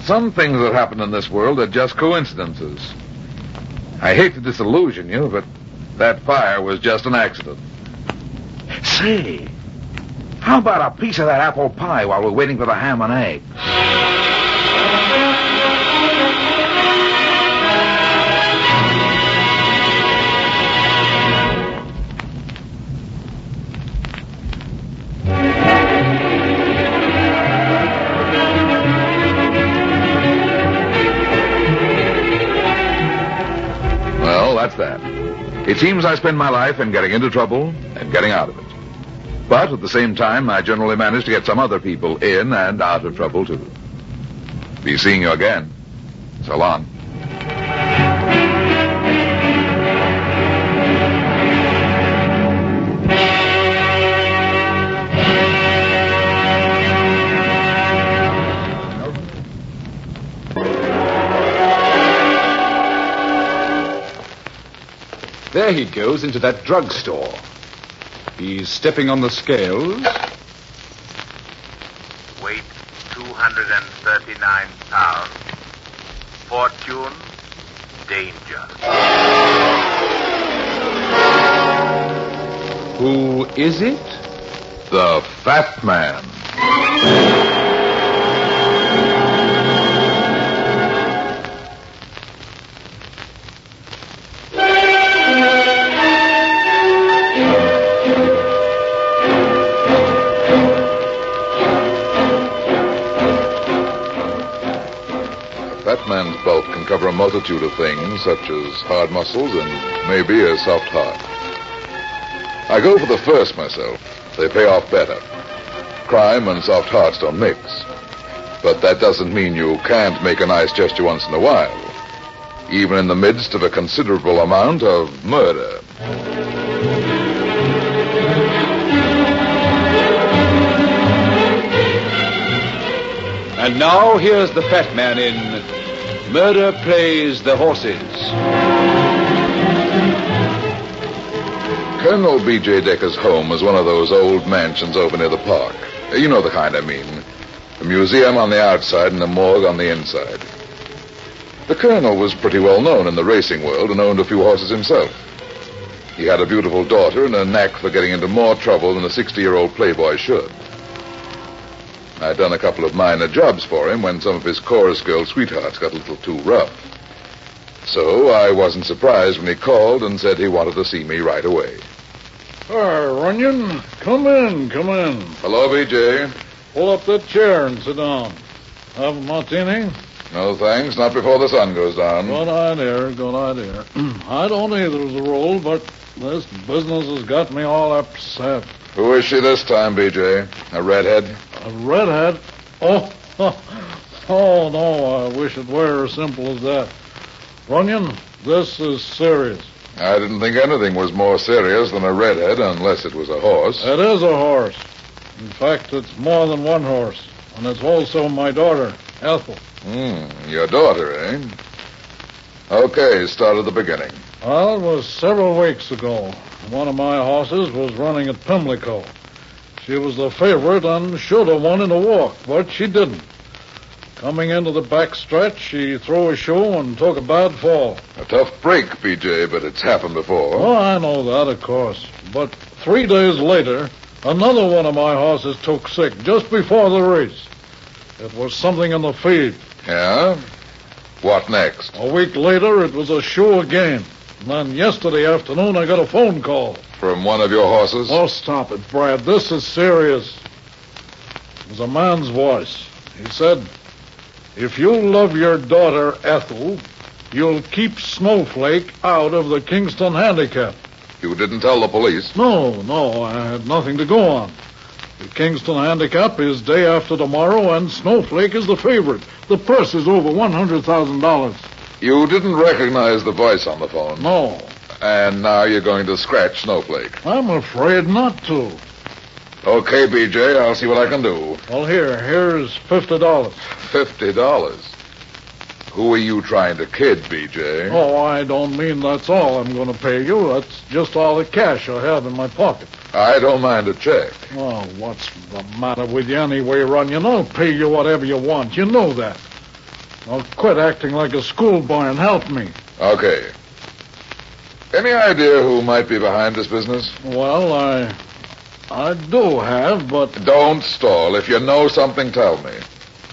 some things that happen in this world are just coincidences. I hate to disillusion you, but that fire was just an accident. Say, how about a piece of that apple pie while we're waiting for the ham and egg? That. It seems I spend my life in getting into trouble and getting out of it. But at the same time, I generally manage to get some other people in and out of trouble, too. Be seeing you again. So long. There he goes into that drugstore. He's stepping on the scales. Weight 239 pounds. Fortune, danger. Who is it? The Fat Man. Man's bulk can cover a multitude of things, such as hard muscles and maybe a soft heart. I go for the first myself. They pay off better. Crime and soft hearts don't mix. But that doesn't mean you can't make a nice gesture once in a while, even in the midst of a considerable amount of murder. And now here's the Fat Man in Murder Plays the Horses. Colonel B.J. Decker's home was one of those old mansions over near the park. You know the kind I mean. A museum on the outside and a morgue on the inside. The colonel was pretty well known in the racing world and owned a few horses himself. He had a beautiful daughter and a knack for getting into more trouble than a 60-year-old playboy should. I'd done a couple of minor jobs for him when some of his chorus girl sweethearts got a little too rough. So I wasn't surprised when he called and said he wanted to see me right away. Hi, Runyon. Come in, come in. Hello, B.J. Pull up that chair and sit down. Have a martini? No, thanks. Not before the sun goes down. Good idea, good idea. I don't either as a rule, but this business has got me all upset. Who is she this time, B.J.? A redhead? A redhead? Oh, oh, no, I wish it were as simple as that. Runyon, this is serious. I didn't think anything was more serious than a redhead unless it was a horse. It is a horse. In fact, it's more than one horse. And it's also my daughter, Ethel. Your daughter, eh? Okay, start at the beginning. Well, it was several weeks ago. One of my horses was running at Pimlico. She was the favorite and should have won in a walk, but she didn't. Coming into the back stretch, she threw a shoe and took a bad fall. A tough break, B.J., but it's happened before. Oh, I know that, of course. But 3 days later, another one of my horses took sick just before the race. It was something in the feed. Yeah? What next? A week later, it was a shoe again. And then yesterday afternoon, I got a phone call. From one of your horses? Oh, stop it, Brad. This is serious. It was a man's voice. He said, "If you love your daughter, Ethel, you'll keep Snowflake out of the Kingston Handicap." You didn't tell the police? No, I had nothing to go on. The Kingston Handicap is day after tomorrow, and Snowflake is the favorite. The purse is over $100,000. You didn't recognize the voice on the phone? No. And now you're going to scratch Snowflake? I'm afraid not to. Okay, B.J., I'll see what I can do. Well, here's $50. $50? Who are you trying to kid, B.J.? Oh, I don't mean that's all I'm going to pay you. That's just all the cash I have in my pocket. I don't mind a check. Oh, what's the matter with you anyway, Runyon? I'll pay you whatever you want. You know that. Now quit acting like a schoolboy and help me. Okay. Any idea who might be behind this business? Well, I do have, but... Don't stall. If you know something, tell me.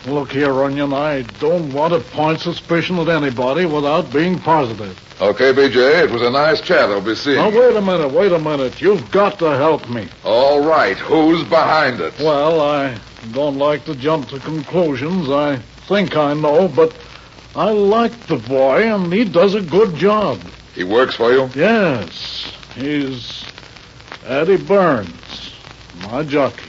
Look here, Runyon, I don't want to point suspicion at anybody without being positive. Okay, B.J., it was a nice chat. I'll be seeing Now, you. wait a minute. You've got to help me. All right. Who's behind it? Well, I don't like to jump to conclusions. I think I know, but I like the boy, and he does a good job. He works for you? Yes. He's Eddie Burns, my jockey.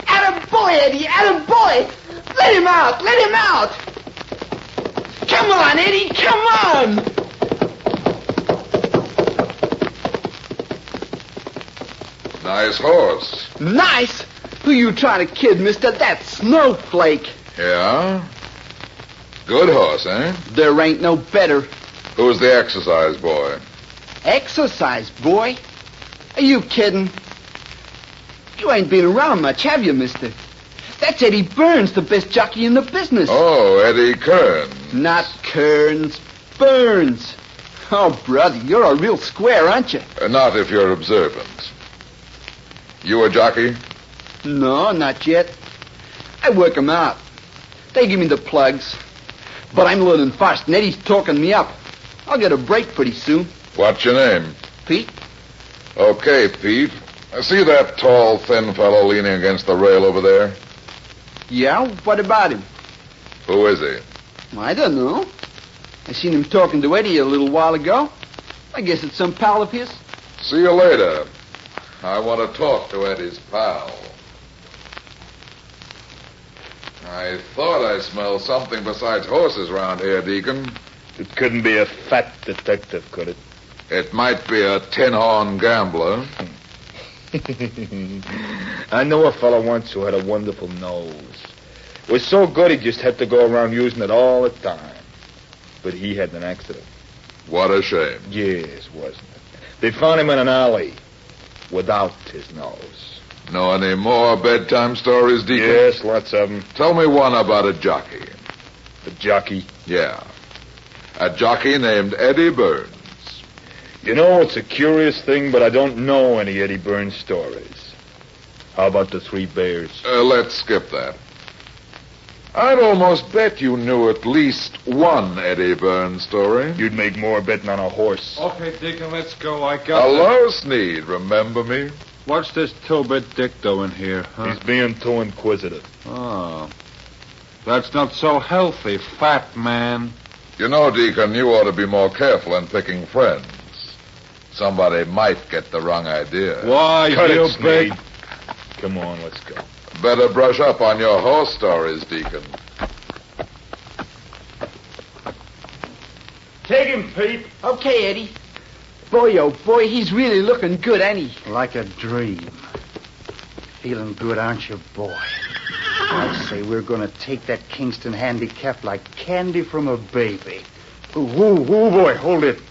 Attaboy, Eddie, attaboy! Let him out, let him out! Come on, Eddie, come on! Nice horse. Nice? Who you trying to kid, mister? That's Snowflake. Yeah? Good horse, eh? There ain't no better. Who's the exercise boy? Exercise, boy? Are you kidding? You ain't been around much, have you, mister? That's Eddie Burns, the best jockey in the business. Oh, Eddie Kearns. Not Kearns, Burns. Oh, brother, you're a real square, aren't you? Not if you're observant. You a jockey? No, not yet. I work 'em out. They give me the plugs. But I'm learning fast, and Eddie's talking me up. I'll get a break pretty soon. What's your name? Pete? Okay, Pete. See that tall, thin fellow leaning against the rail over there? Yeah? What about him? Who is he? I don't know. I seen him talking to Eddie a little while ago. I guess it's some pal of his. See you later. I want to talk to Eddie's pal. I thought I smelled something besides horses around here, Deacon. It couldn't be a fat detective, could it? It might be a tin-horn gambler. I know a fellow once who had a wonderful nose. It was so good he just had to go around using it all the time. But he had an accident. What a shame. Yes, wasn't it? They found him in an alley without his nose. Know any more bedtime stories, Deacon? Yes, lots of them. Tell me one about a jockey. A jockey? Yeah. A jockey named Eddie Burns. You know, it's a curious thing, but I don't know any Eddie Burns stories. How about the Three Bears? Let's skip that. I'd almost bet you knew at least one Eddie Burns story. You'd make more betting on a horse. Okay, Deacon, let's go. I got Hello, Sneed. Remember me? What's this two-bit dick doing here, huh? He's being too inquisitive. Oh. That's not so healthy, fat man. You know, Deacon, you ought to be more careful in picking friends. Somebody might get the wrong idea. Why, Cut you it, big... Sneed. Come on, let's go. Better brush up on your horse stories, Deacon. Take him, Pete. Okay, Eddie. Boy, oh boy, he's really looking good, ain't he? Like a dream. feeling good, aren't you, boy? I say we're going to take that Kingston handicap like candy from a baby. Ooh, boy, hold it.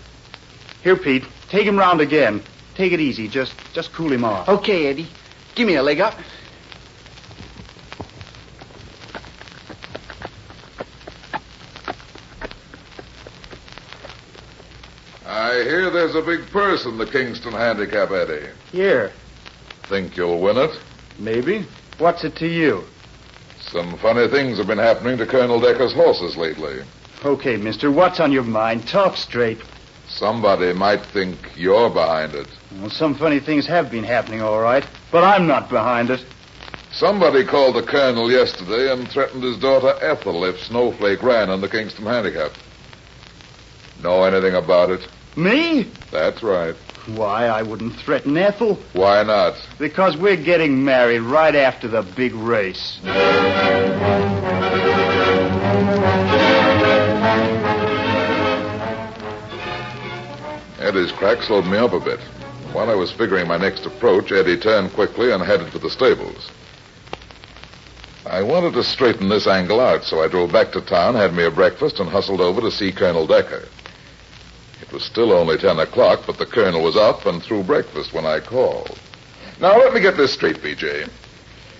Here, Pete, take him round again. Take it easy. Just cool him off. Okay, Eddie. Give me a leg up. I hear there's a big purse in the Kingston handicap, Eddie. Here. Think you'll win it? Maybe. What's it to you? Some funny things have been happening to Colonel Decker's horses lately. Okay, mister, what's on your mind? Talk straight. Somebody might think you're behind it. Well, some funny things have been happening, all right, but I'm not behind it. Somebody called the colonel yesterday and threatened his daughter Ethel if Snowflake ran on the Kingston handicap. Know anything about it? Me? That's right. Why, I wouldn't threaten Ethel. Why not? Because we're getting married right after the big race. Eddie's crack slowed me up a bit. While I was figuring my next approach, Eddie turned quickly and headed for the stables. I wanted to straighten this angle out, so I drove back to town, had me a breakfast, and hustled over to see Colonel Decker. It was still only 10 o'clock, but the colonel was up and through breakfast when I called. Now, let me get this straight, B.J.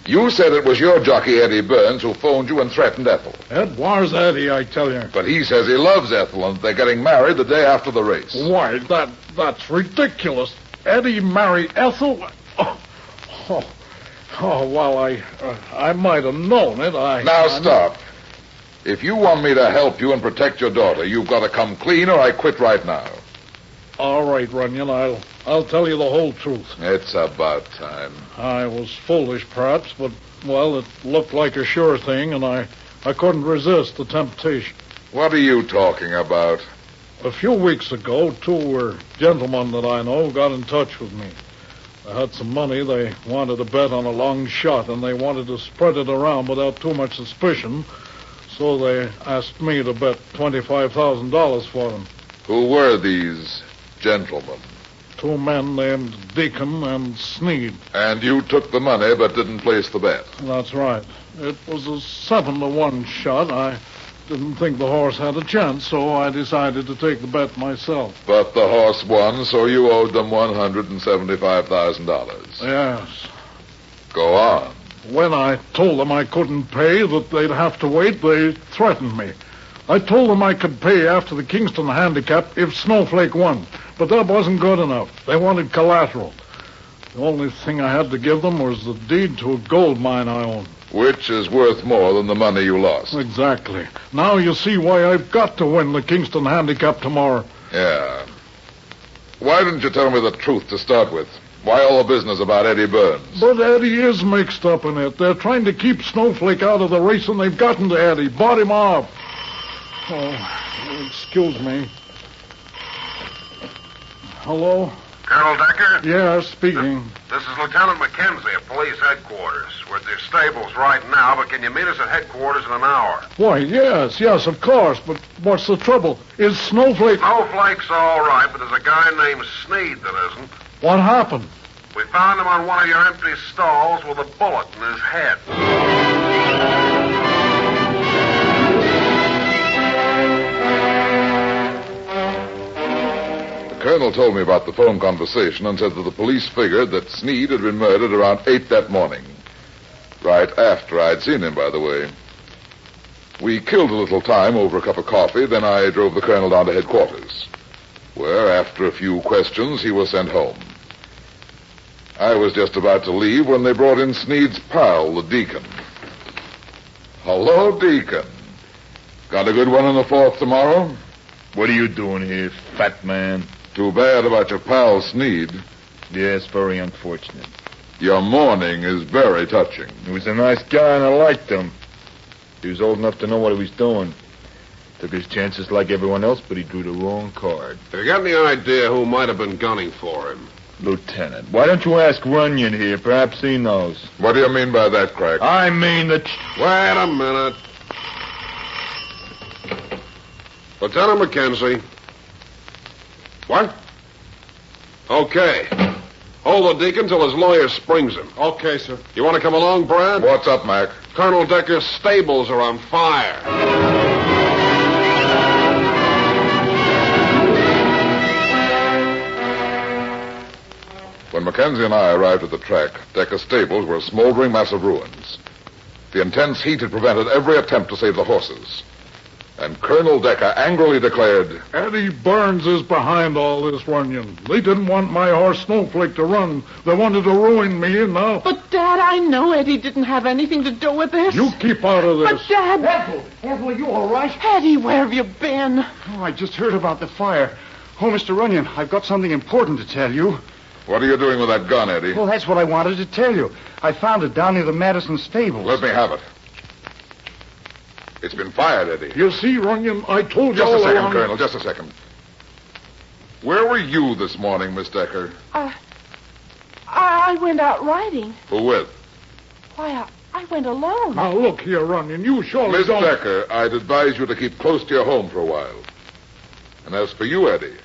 You said it was your jockey, Eddie Burns, who phoned you and threatened Ethel. Ed, where's Eddie, I tell you? But he says he loves Ethel and they're getting married the day after the race. Why, that's ridiculous. Eddie marry Ethel? Well, I might have known it. Now, stop. If you want me to help you and protect your daughter, you've got to come clean or I quit right now. All right, Runyon, I'll tell you the whole truth. It's about time. I was foolish, perhaps, but, well, it looked like a sure thing, and I couldn't resist the temptation. What are you talking about? A few weeks ago, two gentlemen that I know got in touch with me. They had some money. They wanted to bet on a long shot, and they wanted to spread it around without too much suspicion. So they asked me to bet $25,000 for them. Who were these gentlemen? Two men named Deacon and Sneed. And you took the money but didn't place the bet? That's right. It was a 7-1 shot. I didn't think the horse had a chance, so I decided to take the bet myself. But the horse won, so you owed them $175,000. Yes. Go on. When I told them I couldn't pay, that they'd have to wait, they threatened me. I told them I could pay after the Kingston handicap if Snowflake won, but that wasn't good enough. They wanted collateral. The only thing I had to give them was the deed to a gold mine I own. Which is worth more than the money you lost. Exactly. Now you see why I've got to win the Kingston handicap tomorrow. Yeah. Why didn't you tell me the truth to start with? Why all the business about Eddie Burns? But Eddie is mixed up in it. They're trying to keep Snowflake out of the race, and they've gotten to Eddie. Bought him off. Oh, excuse me. Hello? Colonel Decker? Yeah, speaking. This is Lieutenant McKenzie at police headquarters. We're at the stables right now, but can you meet us at headquarters in an hour? Why, yes, of course, but what's the trouble? Is Snowflake... Snowflake's all right, but there's a guy named Sneed that isn't. What happened? We found him on one of your empty stalls with a bullet in his head. The colonel told me about the phone conversation and said that the police figured that Sneed had been murdered around 8 that morning. Right after I'd seen him, by the way. We killed a little time over a cup of coffee, then I drove the colonel down to headquarters, where, after a few questions, he was sent home. I was just about to leave when they brought in Sneed's pal, the Deacon. Hello, Deacon. Got a good one in the fourth tomorrow? What are you doing here, fat man? Too bad about your pal, Sneed. Yes, very unfortunate. Your mourning is very touching. He was a nice guy, and I liked him. He was old enough to know what he was doing. Took his chances like everyone else, but he drew the wrong card. Have you got any idea who might have been gunning for him? Lieutenant, why don't you ask Runyon here? Perhaps he knows. What do you mean by that, Crack? I mean that... Wait a minute. Lieutenant McKenzie. What? Okay. Hold the deacon till his lawyer springs him. Okay, sir. You want to come along, Brad? What's up, Mac? Colonel Decker's stables are on fire. When Mackenzie and I arrived at the track, Decker's stables were a smoldering mass of ruins. The intense heat had prevented every attempt to save the horses. And Colonel Decker angrily declared, Eddie Burns is behind all this, Runyon. They didn't want my horse Snowflake to run. They wanted to ruin me, and now... But, Dad, I know Eddie didn't have anything to do with this. You keep out of this. But, Dad... Ethel, are you all right? Eddie, where have you been? Oh, I just heard about the fire. Oh, Mr. Runyon, I've got something important to tell you. What are you doing with that gun, Eddie? Well, that's what I wanted to tell you. I found it down near the Madison stables. Let me have it. It's been fired, Eddie. You see, Runyon, I told you Just all a second, along... Colonel, just a second. Where were you this morning, Miss Decker? I went out riding. Who with? Why, I went alone. Now, look here, Runyon, you surely Miss don't... Decker, I'd advise you to keep close to your home for a while. And as for you, Eddie,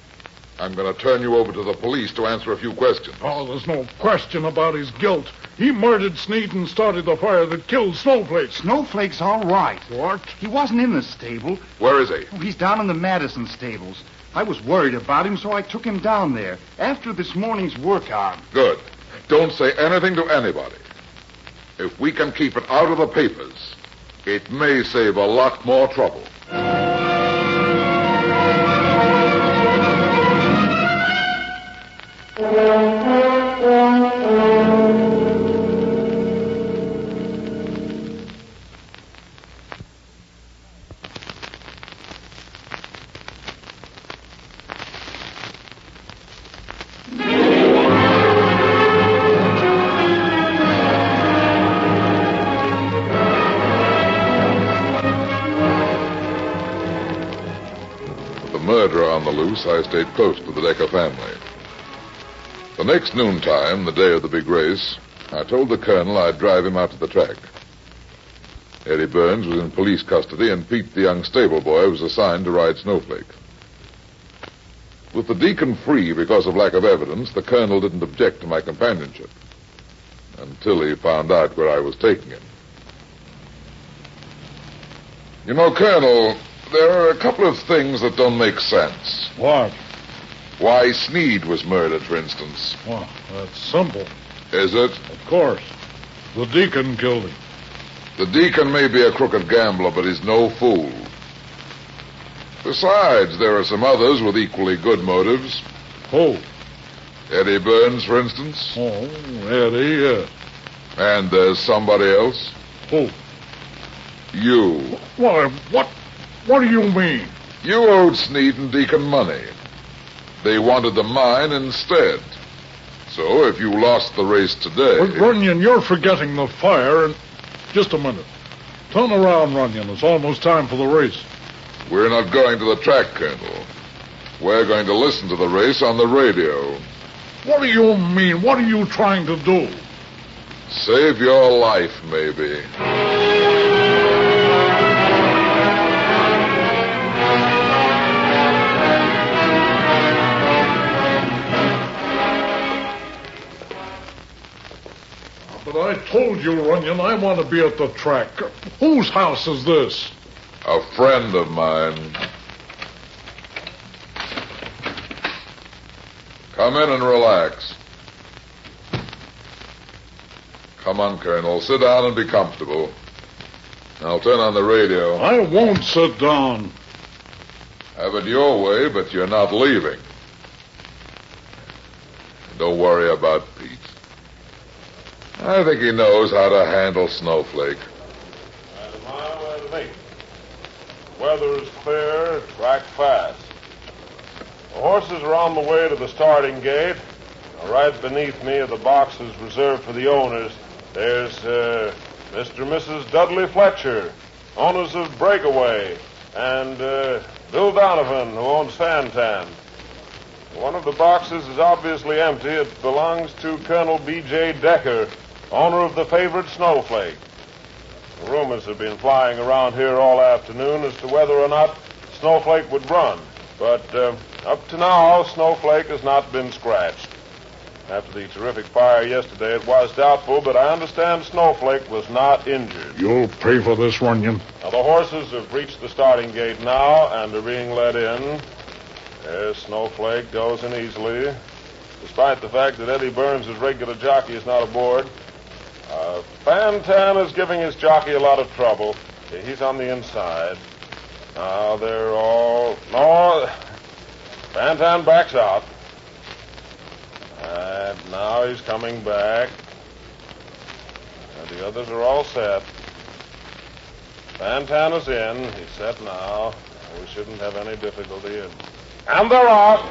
I'm going to turn you over to the police to answer a few questions. Oh, there's no question about his guilt. He murdered Sneed and started the fire that killed Snowflake. Snowflake's all right. What? He wasn't in the stable. Where is he? Oh, he's down in the Madison stables. I was worried about him, so I took him down there after this morning's work hour. Good. Don't say anything to anybody. If we can keep it out of the papers, it may save a lot more trouble. Murderer on the loose, I stayed close to the Decker family. The next noontime, the day of the big race, I told the colonel I'd drive him out to the track. Eddie Burns was in police custody, and Pete, the young stable boy, was assigned to ride Snowflake. With the deacon free because of lack of evidence, the colonel didn't object to my companionship until he found out where I was taking him. You know, Colonel, there are a couple of things that don't make sense. What? Why Sneed was murdered, for instance. Well, that's simple. Is it? Of course. The deacon killed him. The deacon may be a crooked gambler, but he's no fool. Besides, there are some others with equally good motives. Who? Eddie Burns, for instance. Oh, Eddie, yes. And there's somebody else. Who? You. Why, what do you mean? You owed Sneed and Deacon money. They wanted the mine instead. So if you lost the race today... But, Runyon, you're forgetting the fire and... Just a minute. Turn around, Runyon. It's almost time for the race. We're not going to the track, Colonel. We're going to listen to the race on the radio. What do you mean? What are you trying to do? Save your life, maybe. But I told you, Runyon, I want to be at the track. Whose house is this? A friend of mine. Come in and relax. Come on, Colonel. Sit down and be comfortable. I'll turn on the radio. I won't sit down. Have it your way, but you're not leaving. Don't worry about Pete. I think he knows how to handle Snowflake. Wait a minute. Weather is clear, track fast. The horses are on the way to the starting gate. Right beneath me are the boxes reserved for the owners. There's Mr. and Mrs. Dudley Fletcher, owners of Breakaway, and Bill Donovan, who owns Fantan. One of the boxes is obviously empty. It belongs to Colonel B.J. Decker, owner of the favorite Snowflake. Rumors have been flying around here all afternoon as to whether or not Snowflake would run. But up to now, Snowflake has not been scratched. After the terrific fire yesterday, it was doubtful, but I understand Snowflake was not injured. You'll pay for this, Runyon. Now, the horses have reached the starting gate now and are being led in. Yes, Snowflake goes in easily, despite the fact that Eddie Burns' regular jockey is not aboard. Fantan is giving his jockey a lot of trouble. He's on the inside. Now they're all... No, Fantan backs out. And now he's coming back. And the others are all set. Fantan is in. He's set now. We shouldn't have any difficulty. And they're off.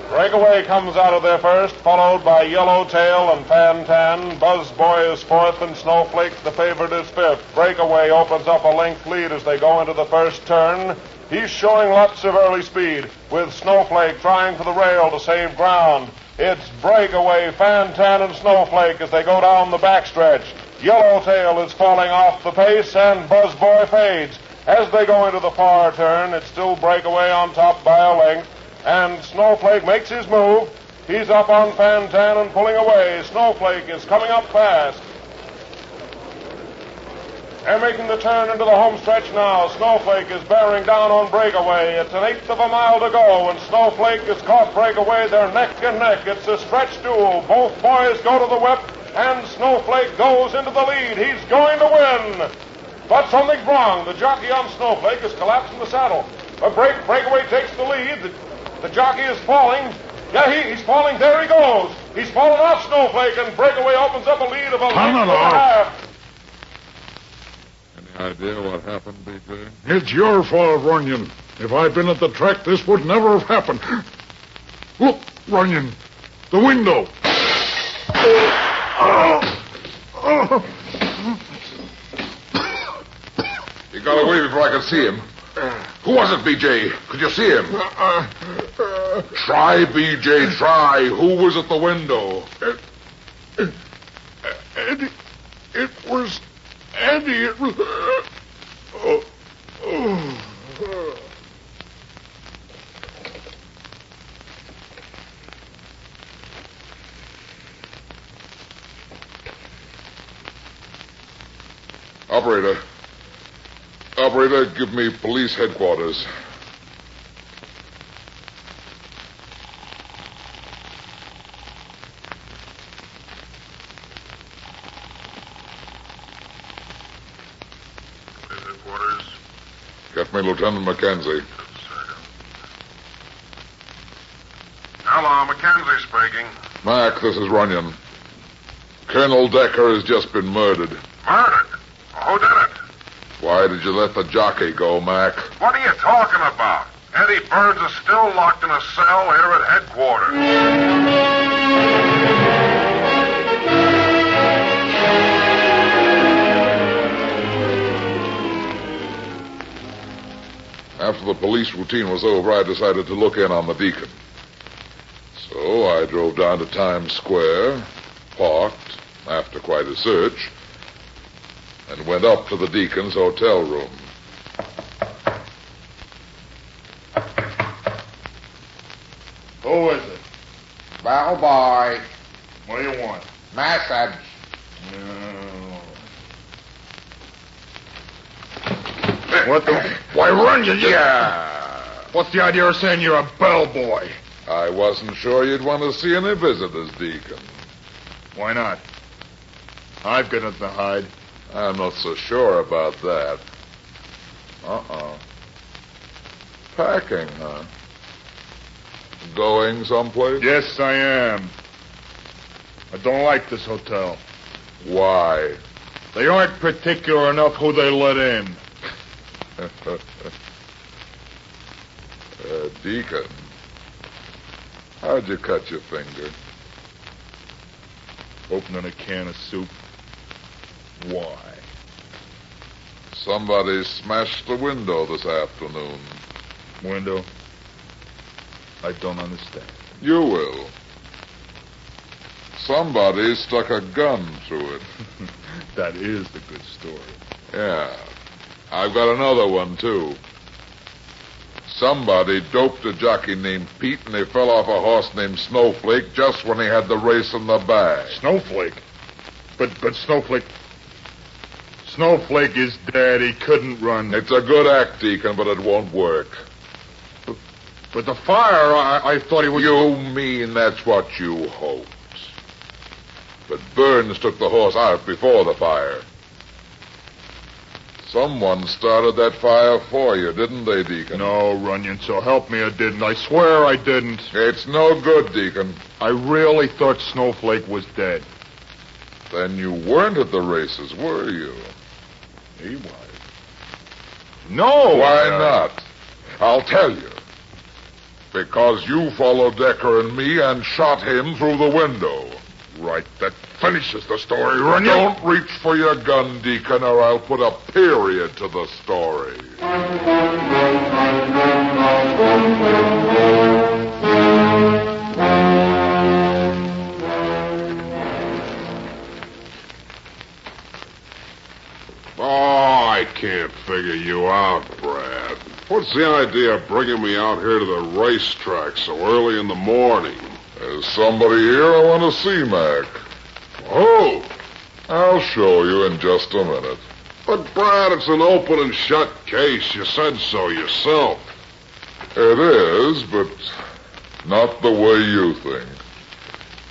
Breakaway comes out of there first, followed by Yellowtail and Fantan. Buzzboy is fourth, and Snowflake, the favorite, is fifth. Breakaway opens up a length lead as they go into the first turn. He's showing lots of early speed, with Snowflake trying for the rail to save ground. It's Breakaway, Fantan, and Snowflake as they go down the backstretch. Yellowtail is falling off the pace, and Buzzboy fades. As they go into the far turn, it's still Breakaway on top by a length. And Snowflake makes his move. He's up on Fantan and pulling away. Snowflake is coming up fast. They're making the turn into the home stretch now. Snowflake is bearing down on Breakaway. It's an eighth of a mile to go, and Snowflake has caught Breakaway. They're neck and neck. It's a stretch duel. Both boys go to the whip, and Snowflake goes into the lead. He's going to win. But something's wrong. The jockey on Snowflake has collapsed in the saddle. But Breakaway takes the lead. The jockey is falling. Yeah, he's falling. There he goes. He's fallen off Snowflake, and Breakaway opens up a lead of a length and a half. Any idea what happened, B.J.? It's your fault, Runyon. If I'd been at the track, this would never have happened. Look, Runyon, the window. He got away before I could see him. Who was it, B.J.? Could you see him? Try, B.J., try. Who was at the window? Eddie. It was Eddie. It was... Operator, give me police headquarters. Police headquarters. Get me Lieutenant Mackenzie. Hello, Mackenzie speaking. Mac, this is Runyon. Colonel Decker has just been murdered. Murdered? Who did it? Why did you let the jockey go, Mac? What are you talking about? Eddie Burns is still locked in a cell here at headquarters. After the police routine was over, I decided to look in on the Deacon. So I drove down to Times Square, parked, after quite a search, and went up to the Deacon's hotel room. Who is it? Bellboy. What do you want? Message. What the... Why, Runyon, yeah. What's the idea of saying you're a bellboy? I wasn't sure you'd want to see any visitors, Deacon. Why not? I've got nothing to hide. I'm not so sure about that. Packing, huh? Going someplace? Yes, I am. I don't like this hotel. Why? They aren't particular enough who they let in. Deacon, how'd you cut your finger? Opening a can of soup. Why? Somebody smashed the window this afternoon. Window? I don't understand. You will. Somebody stuck a gun through it. That is the good story. Yeah. I've got another one, too. Somebody doped a jockey named Pete, and he fell off a horse named Snowflake just when he had the race in the bag. Snowflake? But Snowflake... Snowflake is dead. He couldn't run. It's a good act, Deacon, but it won't work. But the fire, I thought he was... You mean that's what you hoped. But Burns took the horse out before the fire. Someone started that fire for you, didn't they, Deacon? No, Runyon, so help me, I didn't. I swear I didn't. It's no good, Deacon. I really thought Snowflake was dead. Then you weren't at the races, were you? He was. No! Why not? I'll tell you. Because you followed Decker and me and shot him through the window. Right, that finishes the story, Runyon. Don't reach for your gun, Deacon, or I'll put a period to the story. Oh, I can't figure you out, Brad. What's the idea of bringing me out here to the racetrack so early in the morning? There's somebody here I want to see, Mac. Oh! I'll show you in just a minute. But, Brad, it's an open and shut case. You said so yourself. It is, but not the way you think.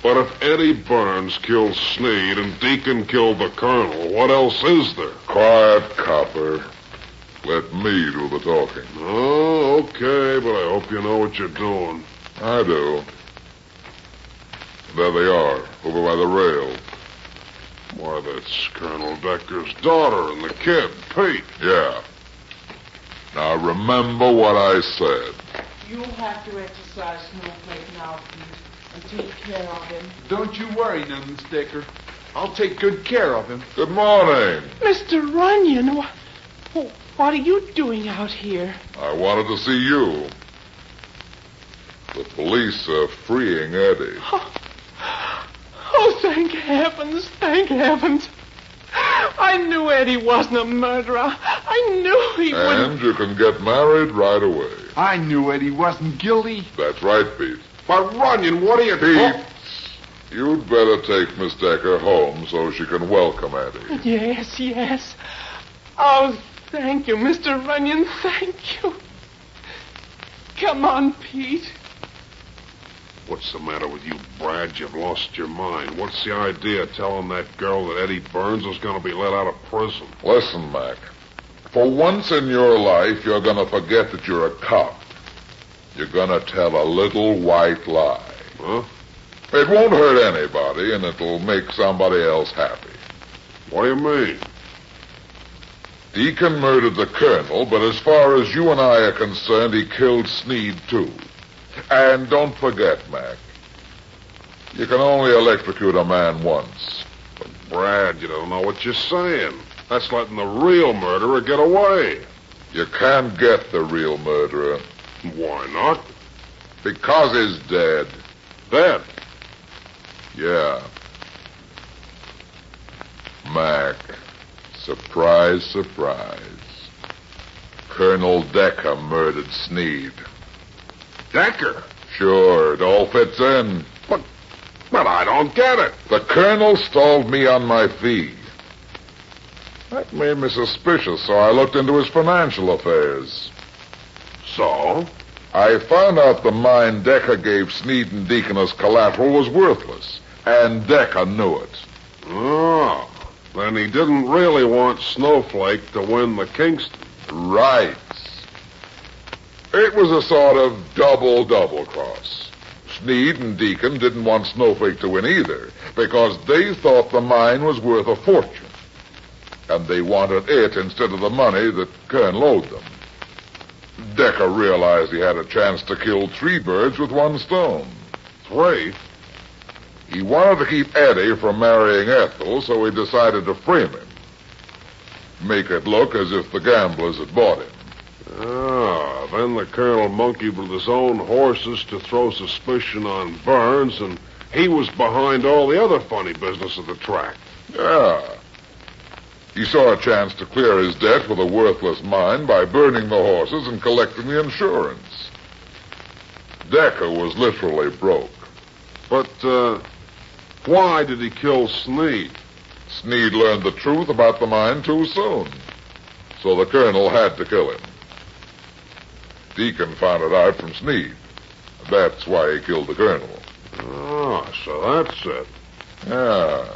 But if Eddie Burns killed Sneed and Deacon killed the Colonel, what else is there? Quiet, copper. Let me do the talking. Oh, okay, but I hope you know what you're doing. I do. There they are, over by the rail. Why, that's Colonel Decker's daughter and the kid, Pete. Yeah. Now remember what I said. You'll have to exercise Snowflake now, Pete, and take care of him. Don't you worry, none, Miss Decker. I'll take good care of him. Good morning. Mr. Runyon, what are you doing out here? I wanted to see you. The police are freeing Eddie. Oh, thank heavens, thank heavens. I knew Eddie wasn't a murderer. I knew he wouldn't. And you can get married right away. I knew Eddie wasn't guilty. That's right, Pete. But, Runyon, what are you... Pete, you'd better take Miss Decker home so she can welcome Eddie. Yes. Oh, thank you, Mr. Runyon, thank you. Come on, Pete. What's the matter with you, Brad? You've lost your mind. What's the idea of telling that girl that Eddie Burns is going to be let out of prison? Listen, Mac. For once in your life, you're going to forget that you're a cop. You're going to tell a little white lie. Huh? It won't hurt anybody, and it'll make somebody else happy. What do you mean? Deacon murdered the Colonel, but as far as you and I are concerned, he killed Sneed, too. And don't forget, Mac, you can only electrocute a man once. But, Brad, you don't know what you're saying. That's letting the real murderer get away. You can't get the real murderer. Why not? Because he's dead. Dead? Yeah. Mac, surprise, surprise. Colonel Decker murdered Sneed. Decker? Sure, it all fits in. But I don't get it. The Colonel stalled me on my fee. That made me suspicious, so I looked into his financial affairs. So? I found out the mine Decker gave Sneed and Deacon as collateral was worthless, and Decker knew it. Oh, then he didn't really want Snowflake to win the Kingston. Right. It was a sort of double cross. Sneed and Deacon didn't want Snowflake to win either, because they thought the mine was worth a fortune. And they wanted it instead of the money that Colonel owed them. Decker realized he had a chance to kill 3 birds with 1 stone. 3? He wanted to keep Eddie from marrying Ethel, so he decided to frame him. Make it look as if the gamblers had bought him. Ah, then the Colonel monkeyed with his own horses to throw suspicion on Burns, and he was behind all the other funny business of the track. Yeah. He saw a chance to clear his debt with a worthless mine by burning the horses and collecting the insurance. Decker was literally broke. But, why did he kill Sneed? Sneed learned the truth about the mine too soon, so the colonel had to kill him. Deacon found it out from Sneed. That's why he killed the colonel. Oh, so that's it. Yeah.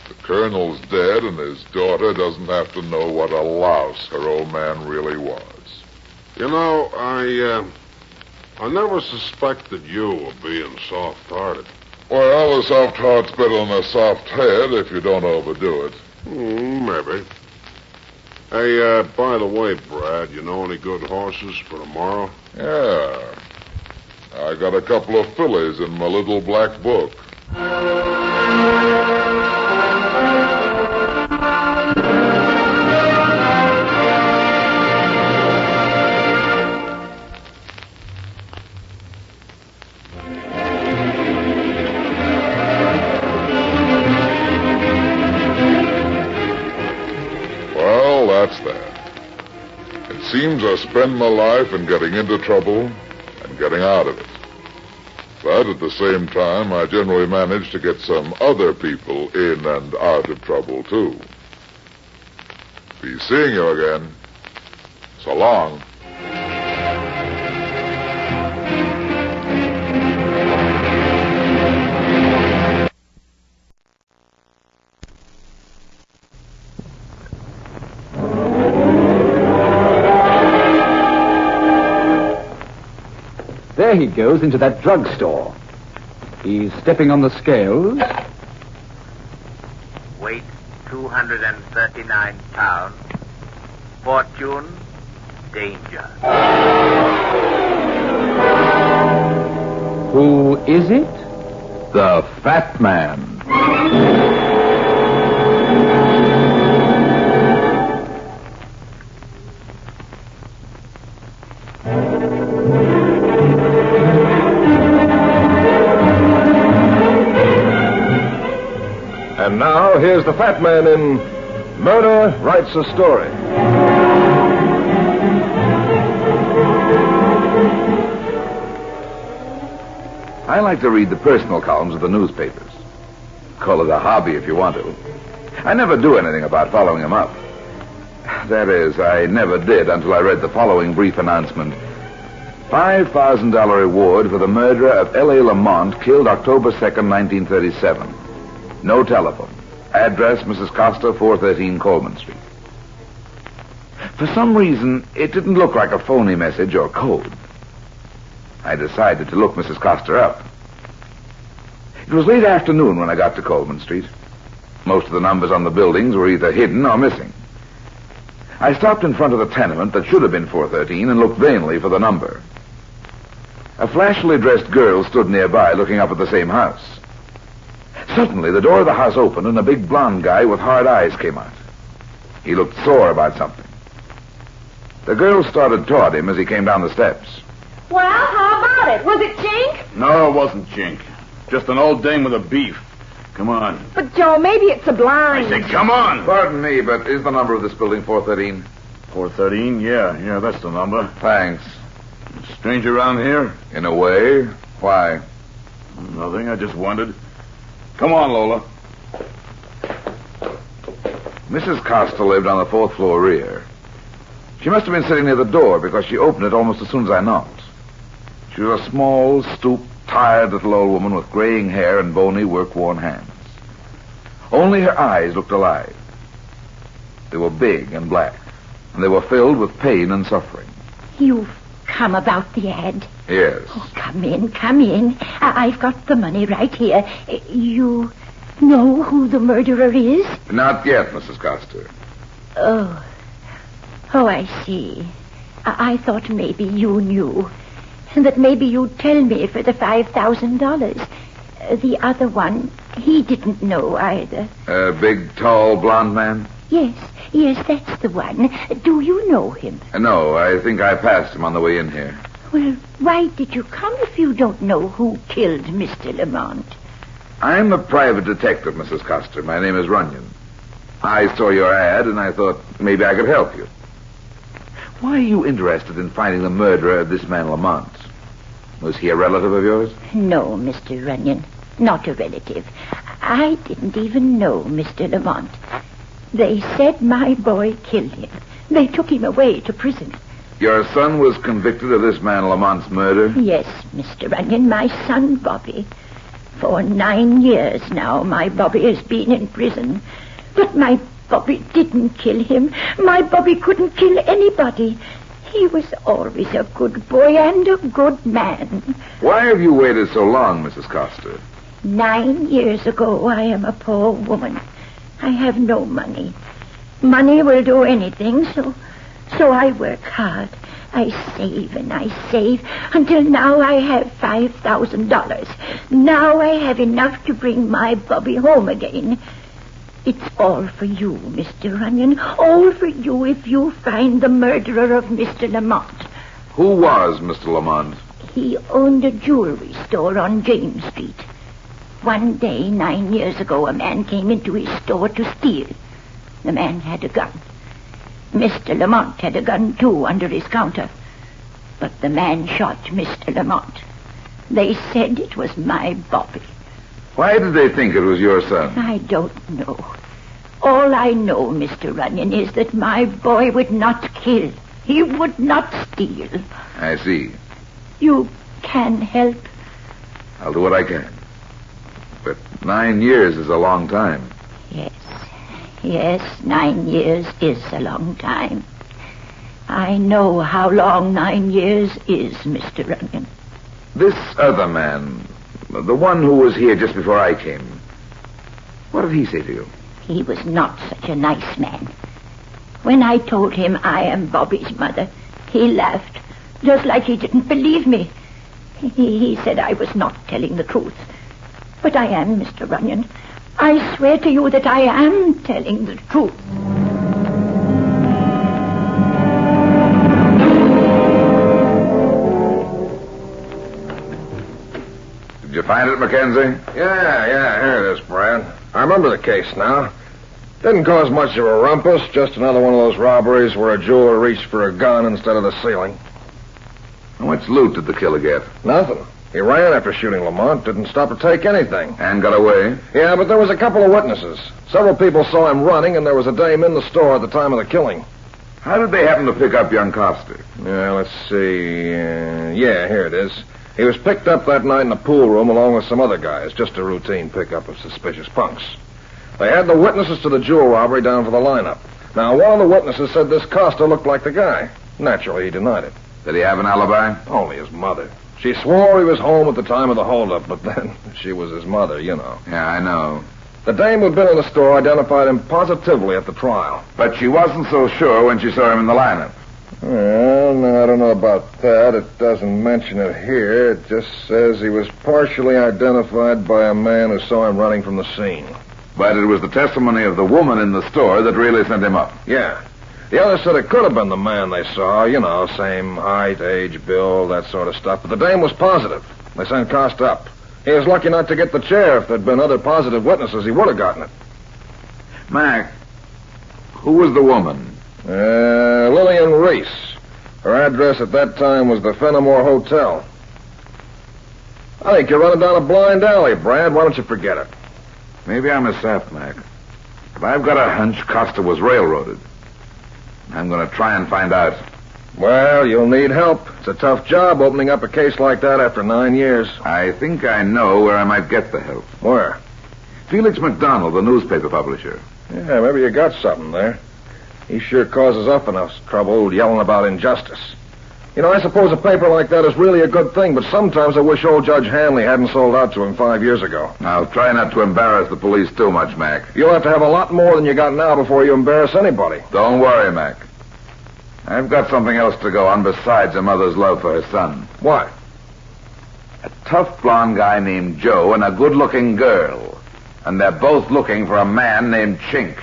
The colonel's dead, and his daughter doesn't have to know what a louse her old man really was. You know, I never suspected you of being soft-hearted. Well, a soft heart's better than a soft head if you don't overdo it. Maybe. Hey, by the way, Brad, you know any good horses for tomorrow? Yeah. I got a couple of fillies in my little black book. Well, that's that. It seems I spend my life in getting into trouble and getting out of it. But at the same time, I generally manage to get some other people in and out of trouble, too. Be seeing you again. So long. There he goes into that drugstore. He's stepping on the scales. Weight 239 pounds. Fortune, danger. Who is it? The Fat Man. And now, here's the Fat Man in Murder Writes a Story. I like to read the personal columns of the newspapers. Call it a hobby if you want to. I never do anything about following them up. That is, I never did until I read the following brief announcement. $5,000 reward for the murderer of L.A. Lamont, killed October 2nd, 1937. No telephone. Address, Mrs. Costa, 413 Coleman Street. For some reason, it didn't look like a phony message or code. I decided to look Mrs. Costa up. It was late afternoon when I got to Coleman Street. Most of the numbers on the buildings were either hidden or missing. I stopped in front of the tenement that should have been 413 and looked vainly for the number. A flashily dressed girl stood nearby looking up at the same house. Suddenly, the door of the house opened and a big blond guy with hard eyes came out. He looked sore about something. The girl started toward him as he came down the steps. Well, how about it? Was it Chink? No, it wasn't Chink. Just an old dame with a beef. Come on. But, Joe, maybe it's a blind. I said, come on. Pardon me, but is the number of this building 413? 413? Yeah, that's the number. Thanks. Stranger around here? In a way. Why? Nothing, I just wondered. Come on, Lola. Mrs. Costa lived on the 4th floor rear. She must have been sitting near the door because she opened it almost as soon as I knocked. She was a small, stooped, tired little old woman with graying hair and bony, work-worn hands. Only her eyes looked alive. They were big and black, and they were filled with pain and suffering. You've come about the ad? Yes. Oh, come in. I've got the money right here. You know who the murderer is? Not yet, Mrs. Costa. Oh, I see. I thought maybe you knew. And that maybe you'd tell me for the $5,000. The other one, he didn't know either. A big, tall, blond man? Yes, that's the one. Do you know him? No, I think I passed him on the way in here. Well, why did you come if you don't know who killed Mr. Lamont? I'm a private detective, Mrs. Costa. My name is Runyon. I saw your ad, and I thought maybe I could help you. Why are you interested in finding the murderer of this man Lamont? Was he a relative of yours? No, Mr. Runyon. Not a relative. I didn't even know Mr. Lamont. They said my boy killed him. They took him away to prison. Your son was convicted of this man Lamont's murder? Yes, Mr. Runyon, my son Bobby. For 9 years now, my Bobby has been in prison. But my Bobby didn't kill him. My Bobby couldn't kill anybody. He was always a good boy and a good man. Why have you waited so long, Mrs. Coster? 9 years ago, I am a poor woman. I have no money. Money will do anything, so I work hard. I save and I save until now I have $5,000. Now I have enough to bring my Bobby home again. It's all for you, Mr. Runyon. All for you if you find the murderer of Mr. Lamont. Who was Mr. Lamont? He owned a jewelry store on James Street. One day, 9 years ago, a man came into his store to steal. The man had a gun. Mr. Lamont had a gun, too, under his counter. But the man shot Mr. Lamont. They said it was my Bobby. Why did they think it was your son? I don't know. All I know, Mr. Runyon, is that my boy would not kill. He would not steal. I see. You can help? I'll do what I can. But 9 years is a long time. Yes, 9 years is a long time. I know how long 9 years is, Mr. Runyon. This other man, the one who was here just before I came, what did he say to you? He was not such a nice man. When I told him I am Bobby's mother, he laughed, just like he didn't believe me. He said I was not telling the truth. But I am, Mr. Runyon. I swear to you that I am telling the truth. Did you find it, Mackenzie? Yeah, here it is, Brad. I remember the case now. Didn't cause much of a rumpus, just another one of those robberies where a jeweler reached for a gun instead of the ceiling. How much loot did the killer get? Nothing. He ran after shooting Lamont, didn't stop to take anything. And got away? Yeah, but there was a couple of witnesses. Several people saw him running, and there was a dame in the store at the time of the killing. How did they happen to pick up young Coster? Yeah, let's see. Yeah, here it is. He was picked up that night in the pool room along with some other guys. Just a routine pickup of suspicious punks. They had the witnesses to the jewel robbery down for the lineup. Now, one of the witnesses said this Coster looked like the guy. Naturally, he denied it. Did he have an alibi? Only his mother. She swore he was home at the time of the holdup, but then she was his mother, you know. Yeah, I know. The dame who'd been in the store identified him positively at the trial. But she wasn't so sure when she saw him in the lineup. Well, no, I don't know about that. It doesn't mention it here. It just says he was partially identified by a man who saw him running from the scene. But it was the testimony of the woman in the store that really sent him up. Yeah. The others said it could have been the man they saw. You know, same height, age, build, that sort of stuff. But the dame was positive. They sent Costa up. He was lucky not to get the chair. If there'd been other positive witnesses, he would have gotten it. Mac, who was the woman? Lillian Reese. Her address at that time was the Fenimore Hotel. I think you're running down a blind alley, Brad. Why don't you forget it? Maybe I'm a sap, Mac. But I've got a hunch Costa was railroaded. I'm going to try and find out. Well, you'll need help. It's a tough job opening up a case like that after 9 years. I think I know where I might get the help. Where? Felix McDonald, the newspaper publisher. Yeah, maybe you got something there. He sure causes up enough trouble yelling about injustice. You know, I suppose a paper like that is really a good thing, but sometimes I wish old Judge Hanley hadn't sold out to him 5 years ago. Now, try not to embarrass the police too much, Mac. You'll have to have a lot more than you got now before you embarrass anybody. Don't worry, Mac. I've got something else to go on besides a mother's love for her son. What? A tough blonde guy named Joe and a good-looking girl. And they're both looking for a man named Chink.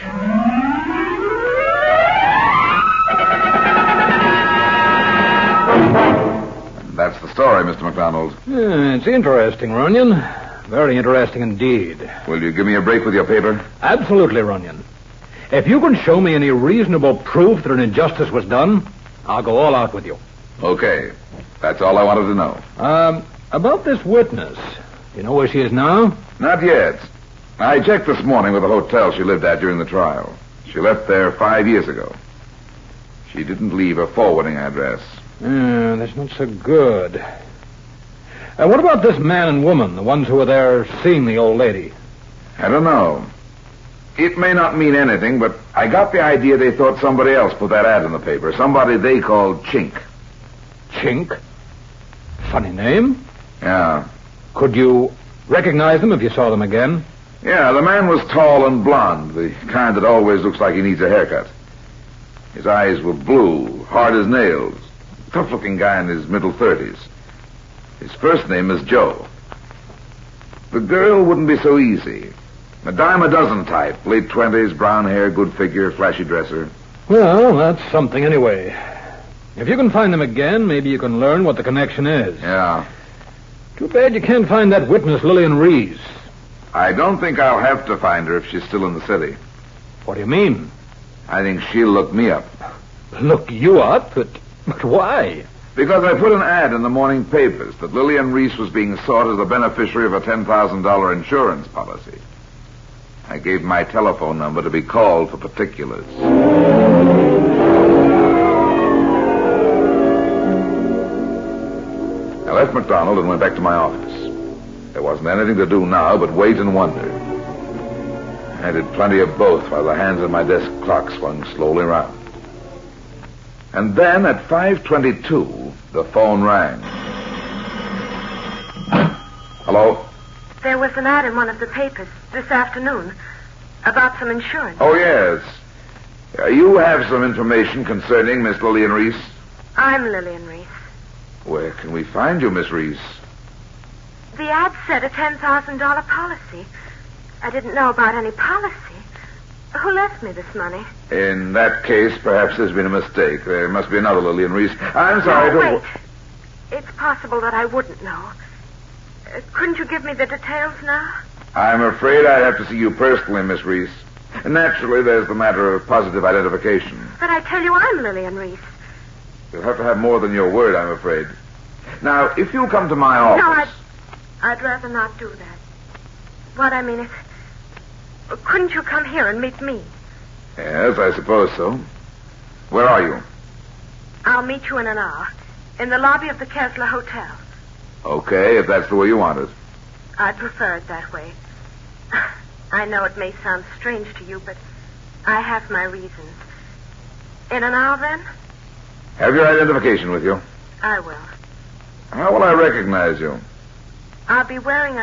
And that's the story, Mr. McDonald. It's interesting, Runyon. Very interesting indeed. Will you give me a break with your paper? Absolutely, Runyon. If you can show me any reasonable proof that an injustice was done, I'll go all out with you. Okay. That's all I wanted to know. About this witness. Do you know where she is now? Not yet. I checked this morning with the hotel she lived at during the trial. She left there 5 years ago. She didn't leave a forwarding address. That's not so good. What about this man and woman, the ones who were there seeing the old lady? I don't know. It may not mean anything, but I got the idea they thought somebody else put that ad in the paper. Somebody they called Chink. Chink? Funny name. Yeah. Could you recognize them if you saw them again? Yeah, the man was tall and blond, the kind that always looks like he needs a haircut. His eyes were blue, hard as nails. Tough-looking guy in his middle 30s. His first name is Joe. The girl wouldn't be so easy. A dime a dozen type, late 20s, brown hair, good figure, flashy dresser. Well, that's something anyway. If you can find them again, maybe you can learn what the connection is. Yeah. Too bad you can't find that witness, Lillian Reese. I don't think I'll have to find her if she's still in the city. What do you mean? I think she'll look me up. Look you up? But why? Because I put an ad in the morning papers that Lillian Reese was being sought as the beneficiary of a $10,000 insurance policy. I gave my telephone number to be called for particulars. I left McDonald and went back to my office. There wasn't anything to do now but wait and wonder. I did plenty of both while the hands on my desk clock swung slowly round. And then at 5:22, the phone rang. Hello? There was an ad in one of the papers this afternoon about some insurance. Oh, yes. You have some information concerning Miss Lillian Reese? I'm Lillian Reese. Where can we find you, Miss Reese? The ad said a $10,000 policy. I didn't know about any policy. Who left me this money? In that case, perhaps there's been a mistake. There must be another Lillian Reese. I'm sorry. No, wait. It's possible that I wouldn't know. Couldn't you give me the details now? I'm afraid I'd have to see you personally, Miss Reese. Naturally, there's the matter of positive identification. But I tell you, I'm Lillian Reese. You'll have to have more than your word, I'm afraid. Now, if you'll come to my office... No, I'd rather not do that. What I mean is, couldn't you come here and meet me? Yes, I suppose so. Where are you? I'll meet you in an hour, in the lobby of the Kessler Hotel. Okay, if that's the way you want it. I'd prefer it that way. I know it may sound strange to you, but I have my reasons. In an hour, then? Have your identification with you? I will. How will I recognize you? I'll be wearing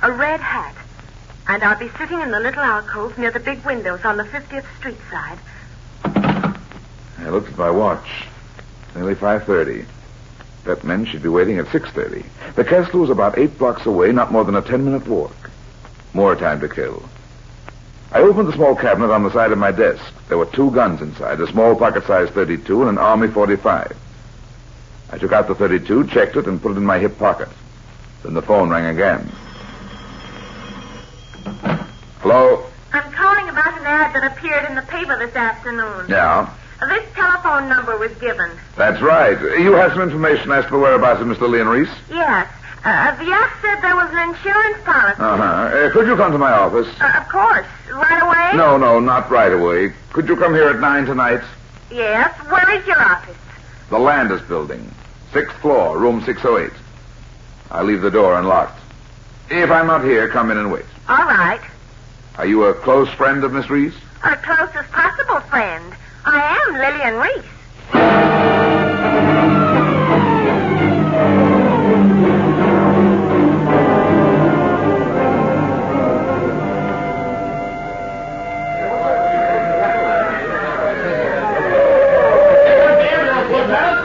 a red hat, and I'll be sitting in the little alcove near the big windows on the 50th Street side. I looked at my watch. It's nearly 5:30. That meant she'd be waiting at 6:30. The Kessler was about 8 blocks away, not more than a 10-minute walk. More time to kill. I opened the small cabinet on the side of my desk. There were 2 guns inside, a small pocket-sized .32 and an Army .45. I took out the .32, checked it, and put it in my hip pocket. Then the phone rang again. Hello? I'm calling about an ad that appeared in the paper this afternoon. Yeah? This telephone number was given. That's right. You have some information as to the whereabouts of Miss Lillian Reese? Yes. The ad said there was an insurance policy. Uh-huh. Could you come to my office? Of course. Right away? No, not right away. Could you come here at 9 tonight? Yes. Where is your office? The Landis Building. 6th floor, room 608. I'll leave the door unlocked. If I'm not here, come in and wait. All right. Are you a close friend of Miss Reese? A closest possible friend. I am Lillian Reese.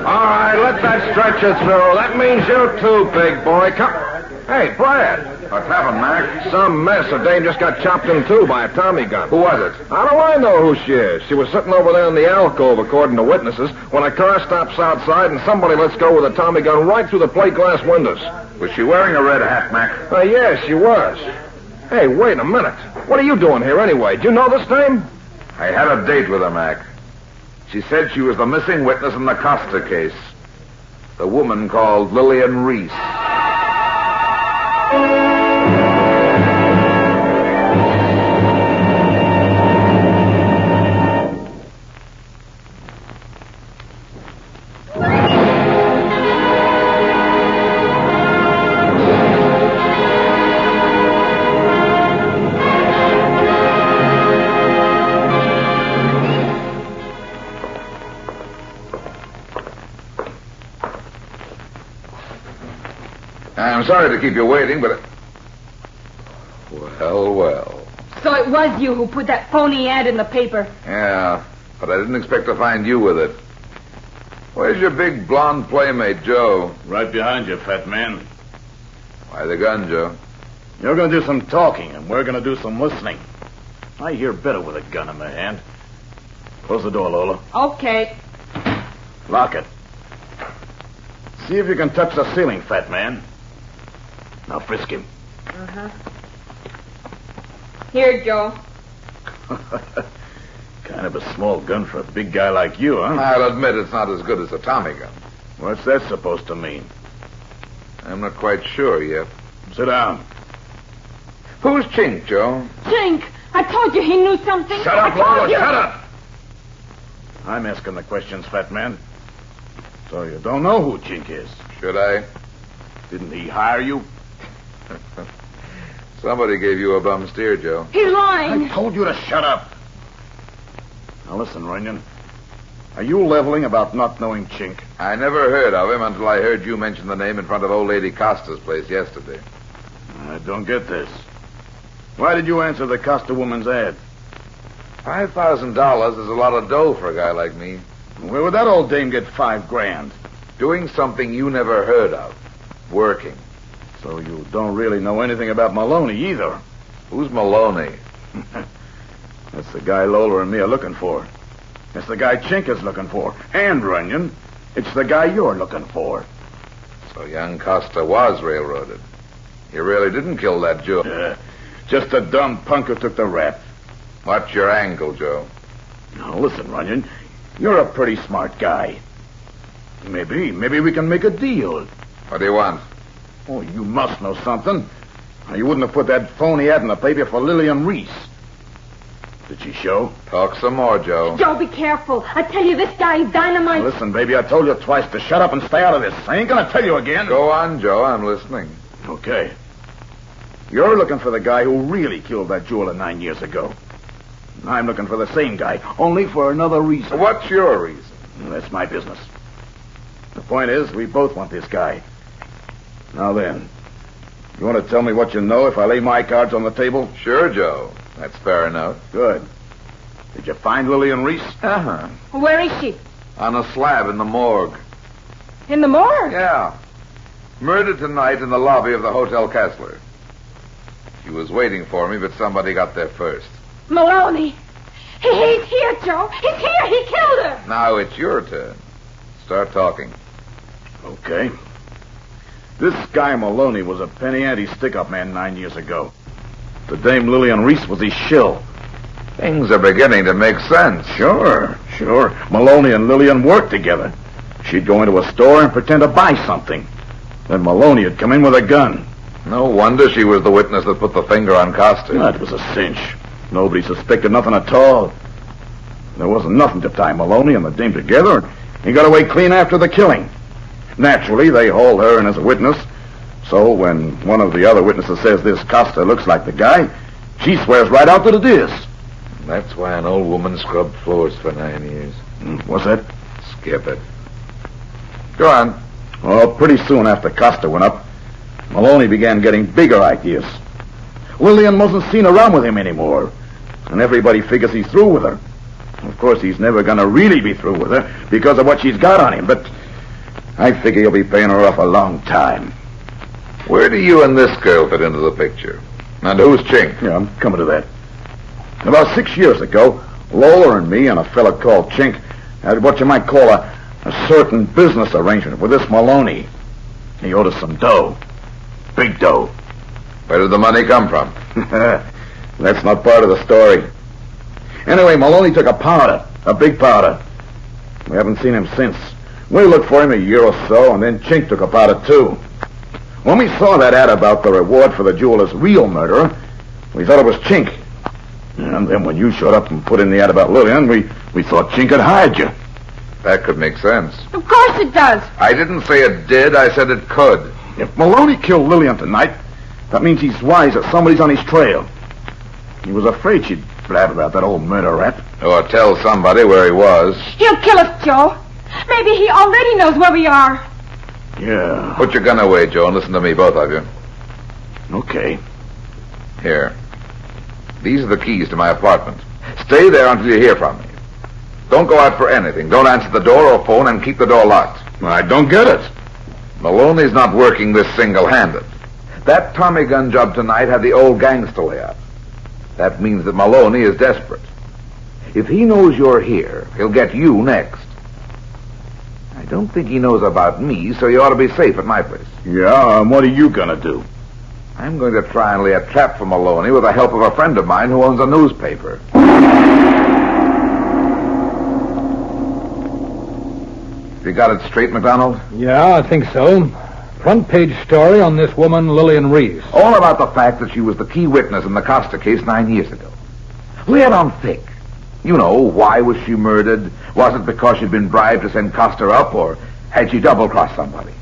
All right, let that stretch you through. That means you too, big boy. Come. Hey, Brad. What's happened, Mac? Some mess. A dame just got chopped in two by a Tommy gun. Who was it? How do I know who she is? She was sitting over there in the alcove, according to witnesses, when a car stops outside and somebody lets go with a Tommy gun right through the plate glass windows. Was she wearing a red hat, Mac? Yeah, she was. Hey, wait a minute. What are you doing here anyway? Do you know this dame? I had a date with her, Mac. She said she was the missing witness in the Costa case. The woman called Lillian Reese. I'm sorry to keep you waiting, but... Well. So it was you who put that phony ad in the paper. Yeah, but I didn't expect to find you with it. Where's your big blonde playmate, Joe? Right behind you, fat man. Why the gun, Joe? You're going to do some talking, and we're going to do some listening. I hear better with a gun in my hand. Close the door, Lola. Okay. Lock it. See if you can touch the ceiling, fat man. Now frisk him. Uh-huh. Here, Joe. Kind of a small gun for a big guy like you, huh? I'll admit it's not as good as a Tommy gun. What's that supposed to mean? I'm not quite sure yet. Sit down. Who's Chink, Joe? Chink! I told you he knew something. Shut up, I told Lola, you. shut up! I'm asking the questions, fat man. So you don't know who Chink is? Should I? Didn't he hire you? Somebody gave you a bum steer, Joe. He's lying. I told you to shut up. Now listen, Runyon. Are you leveling about not knowing Chink? I never heard of him until I heard you mention the name in front of old lady Costa's place yesterday. I don't get this. Why did you answer the Costa woman's ad? $5,000 is a lot of dough for a guy like me. Where would that old dame get $5,000? Doing something you never heard of. Working. So you don't really know anything about Maloney either. Who's Maloney? That's the guy Lola and me are looking for. It's the guy Chink is looking for. And, Runyon, it's the guy you're looking for. So young Costa was railroaded. You really didn't kill that Joe. Just a dumb punk who took the rap. What's your angle, Joe? Now, listen, Runyon. You're a pretty smart guy. Maybe we can make a deal. What do you want? Oh, you must know something. You wouldn't have put that phony ad in the paper for Lillian Reese. Did she show? Talk some more, Joe. Joe, be careful. I tell you, this guy is dynamite. Now, listen, baby, I told you twice to shut up and stay out of this. I ain't gonna tell you again. Go on, Joe. I'm listening. Okay. You're looking for the guy who really killed that jeweler 9 years ago. I'm looking for the same guy, only for another reason. What's your reason? That's my business. The point is, we both want this guy. Now then, you want to tell me what you know if I lay my cards on the table? Sure, Joe. That's fair enough. Good. Did you find Lillian Reese? Uh-huh. Where is she? On a slab in the morgue. In the morgue? Yeah. Murdered tonight in the lobby of the Hotel Kessler. She was waiting for me, but somebody got there first. Maloney. He's here, Joe. He's here. He killed her. Now it's your turn. Start talking. Okay. This guy Maloney was a penny ante stick-up man 9 years ago. The dame Lillian Reese was his shill. Things are beginning to make sense. Sure. Maloney and Lillian worked together. She'd go into a store and pretend to buy something. Then Maloney would come in with a gun. No wonder she was the witness that put the finger on Costa. That was a cinch. Nobody suspected nothing at all. There wasn't nothing to tie Maloney and the dame together, and he got away clean after the killing. Naturally, they hauled her in as a witness. So when one of the other witnesses says this Costa looks like the guy, she swears right out that it is. That's why an old woman scrubbed floors for 9 years. What's that? Skip it. Go on. Well, pretty soon after Costa went up, Maloney began getting bigger ideas. Lillian wasn't seen around with him anymore, and everybody figures he's through with her. Of course, he's never going to really be through with her because of what she's got on him, but I figure he'll be paying her off a long time. Where do you and this girl fit into the picture? And who's Chink? Yeah, I'm coming to that. About 6 years ago, Lola and me and a fella called Chink had what you might call a certain business arrangement with this Maloney. He owed us some dough. Big dough. Where did the money come from? That's not part of the story. Anyway, Maloney took a powder, a big powder. We haven't seen him since. We looked for him a year or so, and then Chink took a powder, too. When we saw that ad about the reward for the jeweler's real murderer, we thought it was Chink. And then when you showed up and put in the ad about Lillian, we thought Chink had hired you. That could make sense. Of course it does. I didn't say it did. I said it could. If Maloney killed Lillian tonight, that means he's wise that somebody's on his trail. He was afraid she'd blab about that old murder rap. Or tell somebody where he was. He'll kill us, Joe. Maybe he already knows where we are. Yeah. Put your gun away, Joe, and listen to me, both of you. Okay. Here. These are the keys to my apartment. Stay there until you hear from me. Don't go out for anything. Don't answer the door or phone, and keep the door locked. I don't get it. Maloney's not working this single-handed. That Tommy gun job tonight had the old gangster layout. That means that Maloney is desperate. If he knows you're here, he'll get you next. I don't think he knows about me, so you ought to be safe at my place. Yeah, and what are you going to do? I'm going to try and lay a trap for Maloney with the help of a friend of mine who owns a newspaper. You got it straight, McDonald? Yeah, I think so. Front page story on this woman, Lillian Reese. All about the fact that she was the key witness in the Costa case 9 years ago. Lay it on thick. You know, why was she murdered? Was it because she'd been bribed to send Costa up, or had she double-crossed somebody?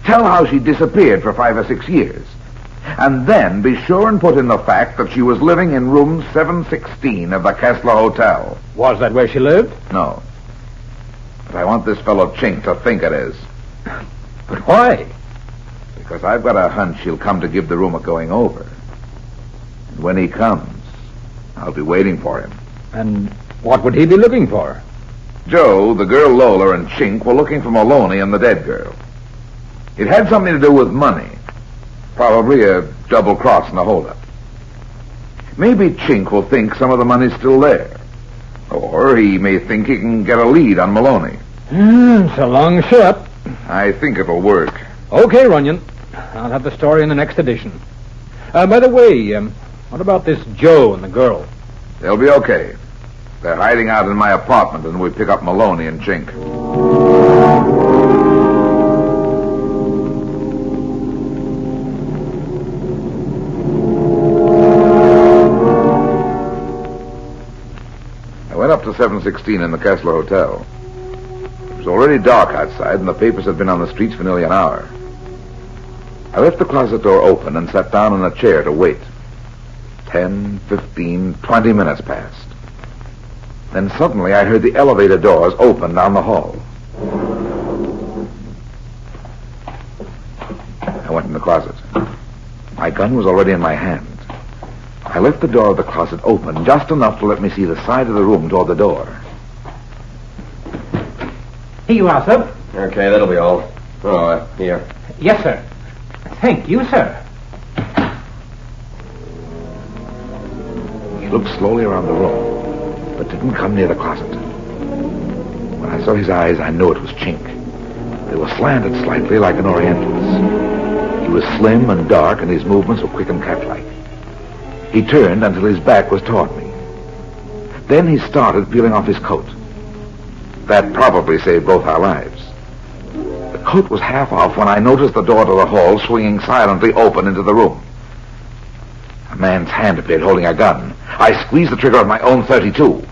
Tell how she disappeared for 5 or 6 years. And then be sure and put in the fact that she was living in room 716 of the Kessler Hotel. Was that where she lived? No. But I want this fellow Chink to think it is. But why? Because I've got a hunch he'll come to give the room a going over. And when he comes, I'll be waiting for him. And what would he be looking for? Joe, the girl Lola, and Chink were looking for Maloney and the dead girl. It had something to do with money. Probably a double cross in the holdup. Maybe Chink will think some of the money's still there. Or he may think he can get a lead on Maloney. It's a long shot. I think it'll work. Okay, Runyon. I'll have the story in the next edition. By the way, what about this Joe and the girl? They'll be okay. They're hiding out in my apartment, and we pick up Maloney and Chink. I went up to 716 in the Kessler Hotel. It was already dark outside, and the papers had been on the streets for nearly an hour. I left the closet door open and sat down in a chair to wait. 10, 15, 20 minutes passed. Then suddenly I heard the elevator doors open down the hall. I went in the closet. My gun was already in my hand. I left the door of the closet open just enough to let me see the side of the room toward the door. Here you are, sir. Okay, that'll be all. Oh, here. Yes, sir. Thank you, sir. He looked slowly around the room, but didn't come near the closet. When I saw his eyes, I knew it was Chink. They were slanted slightly like an Oriental's. He was slim and dark, and his movements were quick and cat-like. He turned until his back was toward me. Then he started peeling off his coat. That probably saved both our lives. The coat was half off when I noticed the door to the hall swinging silently open into the room. A man's hand appeared holding a gun. I squeezed the trigger of my own .32.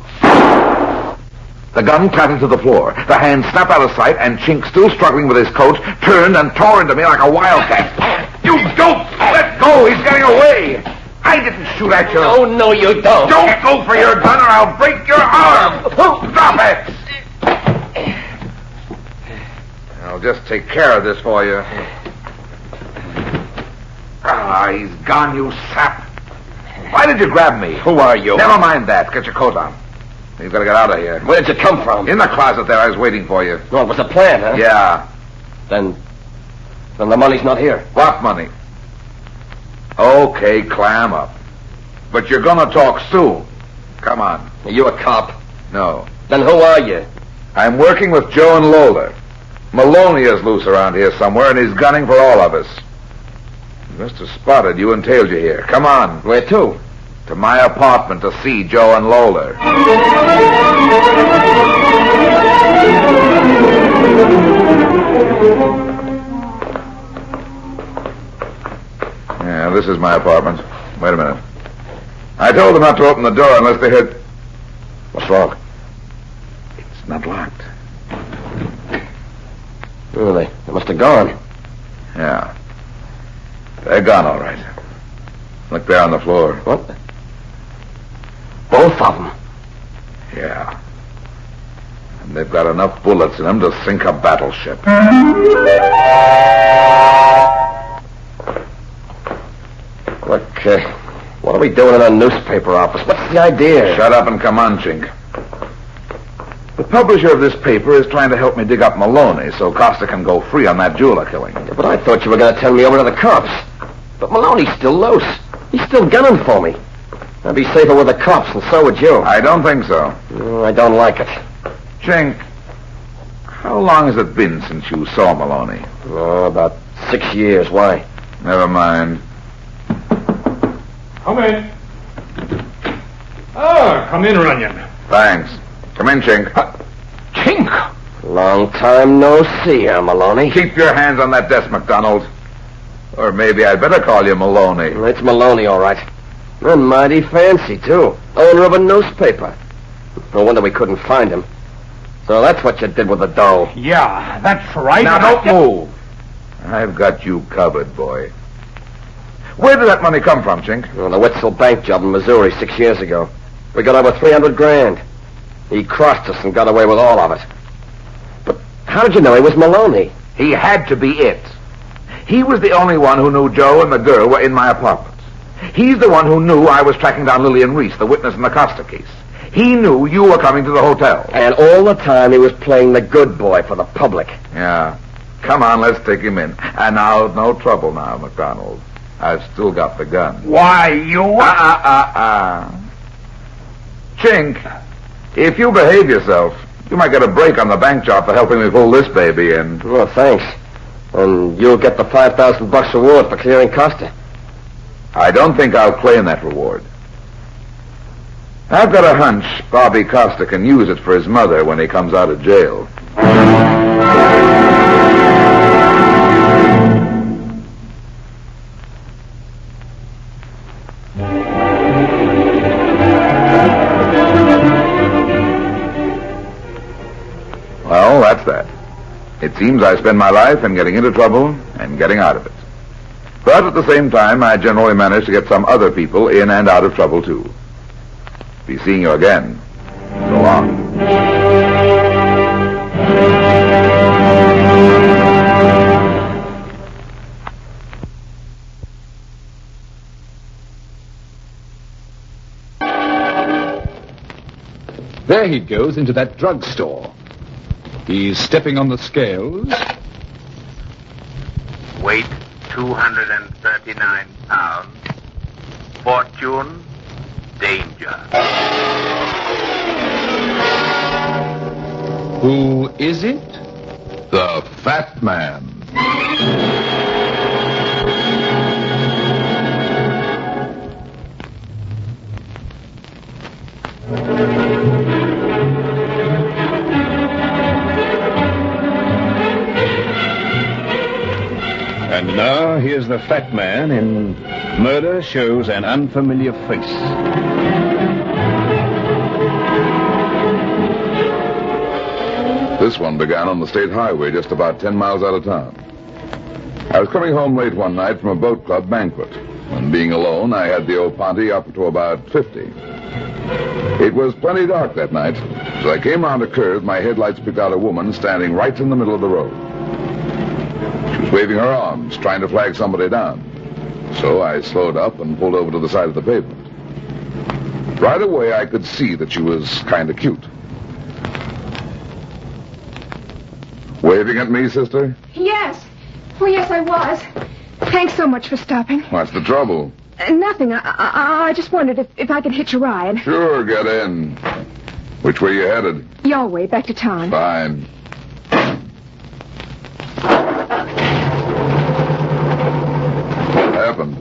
The gun clattered to the floor. The hand snapped out of sight, and Chink, still struggling with his coat, turned and tore into me like a wildcat. You don't! Let go! He's getting away! I didn't shoot at you. Oh, no, you don't. Don't go for your gun or I'll break your arm. Stop it! I'll just take care of this for you. Ah, he's gone, you sap. Why did you grab me? Who are you? Never mind that. Get your coat on. You've got to get out of here. Where did you come from? In the closet there. I was waiting for you. No, it was a plan, huh? Yeah. Then the money's not here. What money? Okay, clam up. But you're going to talk soon. Come on. Are you a cop? No. Then who are you? I'm working with Joe and Lola. Maloney is loose around here somewhere, and he's gunning for all of us. He must have spotted you and tailed you here. Come on. Where to? To to my apartment to see Joe and Lola. Yeah, this is my apartment. Wait a minute. I told them not to open the door unless they heard... What's wrong? It's not locked. Oh, they must have gone. Yeah. They're gone, all right. Look there on the floor. What? Both of them? Yeah. And they've got enough bullets in them to sink a battleship. Look, what are we doing in a newspaper office? What's the idea? Shut up and come on, Chink. The publisher of this paper is trying to help me dig up Maloney so Costa can go free on that jeweler killing. Yeah, but I thought you were going to turn me over to the cops. But Maloney's still loose. He's still gunning for me. I'd be safer with the cops, and so would you. I don't think so. I don't like it. Chink, how long has it been since you saw Maloney? Oh, about 6 years. Why? Never mind. Come in. Oh, come in, Runyon. Thanks. Come in, Chink. Chink! Long time no see, Maloney. Keep your hands on that desk, McDonald. Or maybe I'd better call you Maloney. It's Maloney, all right. And mighty fancy, too. Owner of a newspaper. No wonder we couldn't find him. So that's what you did with the dough. Yeah, that's right. Now, don't move. I've got you covered, boy. Where did that money come from, Chink? Well, the Wetzel Bank job in Missouri 6 years ago. We got over 300 grand. He crossed us and got away with all of it. But how did you know he was Maloney? He had to be it. He was the only one who knew Joe and the girl were in my apartment. He's the one who knew I was tracking down Lillian Reese, the witness in the Costa case. He knew you were coming to the hotel. And all the time he was playing the good boy for the public. Yeah. Come on, let's take him in. And now, no trouble now, McDonald. I've still got the gun. Why, you... Chink, if you behave yourself, you might get a break on the bank job for helping me pull this baby in. Well, thanks. And you'll get the $5,000 reward for clearing Costa. I don't think I'll claim that reward. I've got a hunch Bobby Costa can use it for his mother when he comes out of jail. Well, that's that. It seems I spend my life in getting into trouble and getting out of it. But at the same time, I generally manage to get some other people in and out of trouble, too. Be seeing you again. So long. There he goes into that drugstore. He's stepping on the scales. Weight 239 pounds. Fortune, danger. Who is it? The Fat Man. And now, here's the Fat Man in Murder Shows an Unfamiliar Face. This one began on the state highway just about 10 miles out of town. I was coming home late one night from a boat club banquet, and being alone, I had the old Ponte up to about 50. It was plenty dark that night. As I came round a curve, my headlights picked out a woman standing right in the middle of the road. She was waving her arms, trying to flag somebody down. So I slowed up and pulled over to the side of the pavement. Right away, I could see that she was kind of cute. Waving at me, sister? Yes. Oh, yes, I was. Thanks so much for stopping. What's the trouble? Nothing. I just wondered if I could hitch a ride. Sure, get in. Which way you headed? Your way, back to town. Fine. What happened?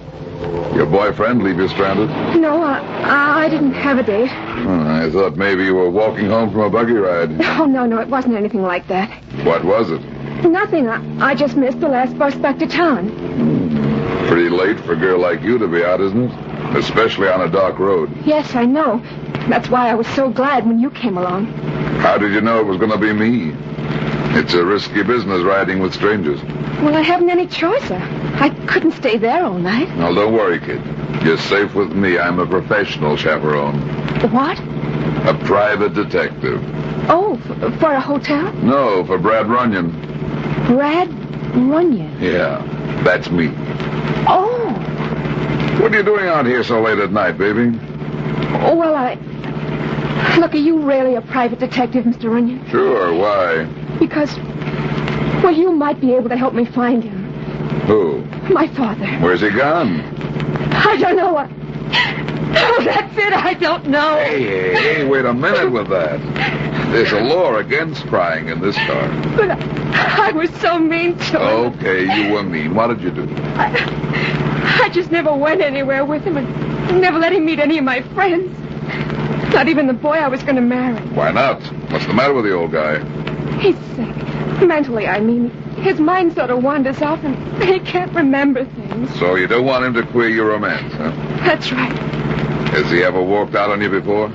Your boyfriend leave you stranded? No, I didn't have a date. I thought maybe you were walking home from a buggy ride. Oh, no, it wasn't anything like that. What was it? Nothing. I just missed the last bus back to town. Pretty late for a girl like you to be out, isn't it? Especially on a dark road. Yes, I know. That's why I was so glad when you came along. How did you know it was going to be me? It's a risky business riding with strangers. Well, I haven't any choice. I couldn't stay there all night. Now, don't worry, kid. You're safe with me. I'm a professional chaperone. What? A private detective. Oh, for a hotel? No, for Brad Runyon. Brad Runyon? Yeah, that's me. Oh. What are you doing out here so late at night, baby? Oh, well, Look, are you really a private detective, Mr. Runyon? Sure, why? Because, well, you might be able to help me find him. Who? My father. Where's he gone? I don't know what. Oh, that's it. I don't know. Hey, wait a minute with that. There's a law against crying in this car. But I was so mean to him. Okay, you were mean. What did you do? I just never went anywhere with him and never let him meet any of my friends. Not even the boy I was going to marry. Why not? What's the matter with the old guy? He's sick. Mentally, I mean. His mind sort of wanders off and he can't remember things. So you don't want him to queer your romance, huh? That's right. Has he ever walked out on you before?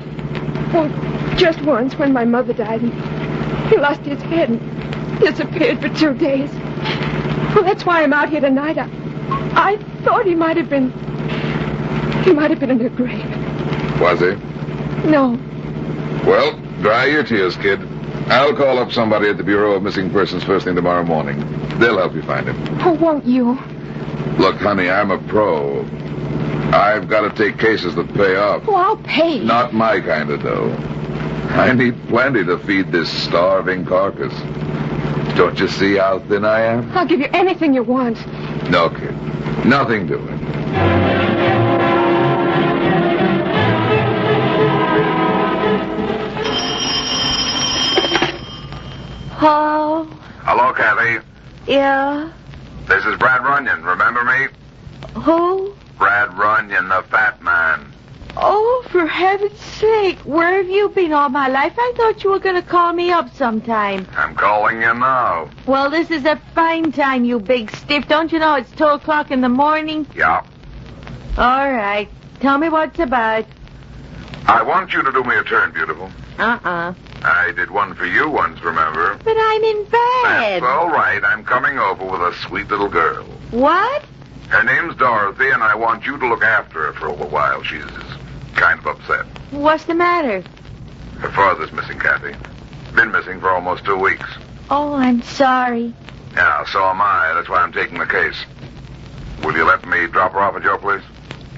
Well, just once when my mother died. He lost his head and disappeared for 2 days. Well, that's why I'm out here tonight. I thought he might have been in a grave. Was he? No. Well, dry your tears, kid. I'll call up somebody at the Bureau of Missing Persons first thing tomorrow morning. They'll help you find him. Oh, won't you? Look, honey, I'm a pro. I've got to take cases that pay off. Oh, I'll pay. Not my kind of dough. I need plenty to feed this starving carcass. Don't you see how thin I am? I'll give you anything you want. No, kid. Nothing doing. Hello? Hello, Kathy. Yeah? This is Brad Runyon. Remember me? Who? Brad Runyon, the fat man. Oh, for heaven's sake. Where have you been all my life? I thought you were going to call me up sometime. I'm calling you now. Well, this is a fine time, you big stiff. Don't you know it's 2 o'clock in the morning? Yeah. All right. Tell me what's about. I want you to do me a turn, beautiful. Uh-uh. I did one for you once, remember? But I'm in bed. That's all right. I'm coming over with a sweet little girl. What? Her name's Dorothy, and I want you to look after her for a little while. She's kind of upset. What's the matter? Her father's missing, Kathy. Been missing for almost 2 weeks. Oh, I'm sorry. Yeah, so am I. That's why I'm taking the case. Will you let me drop her off at your place?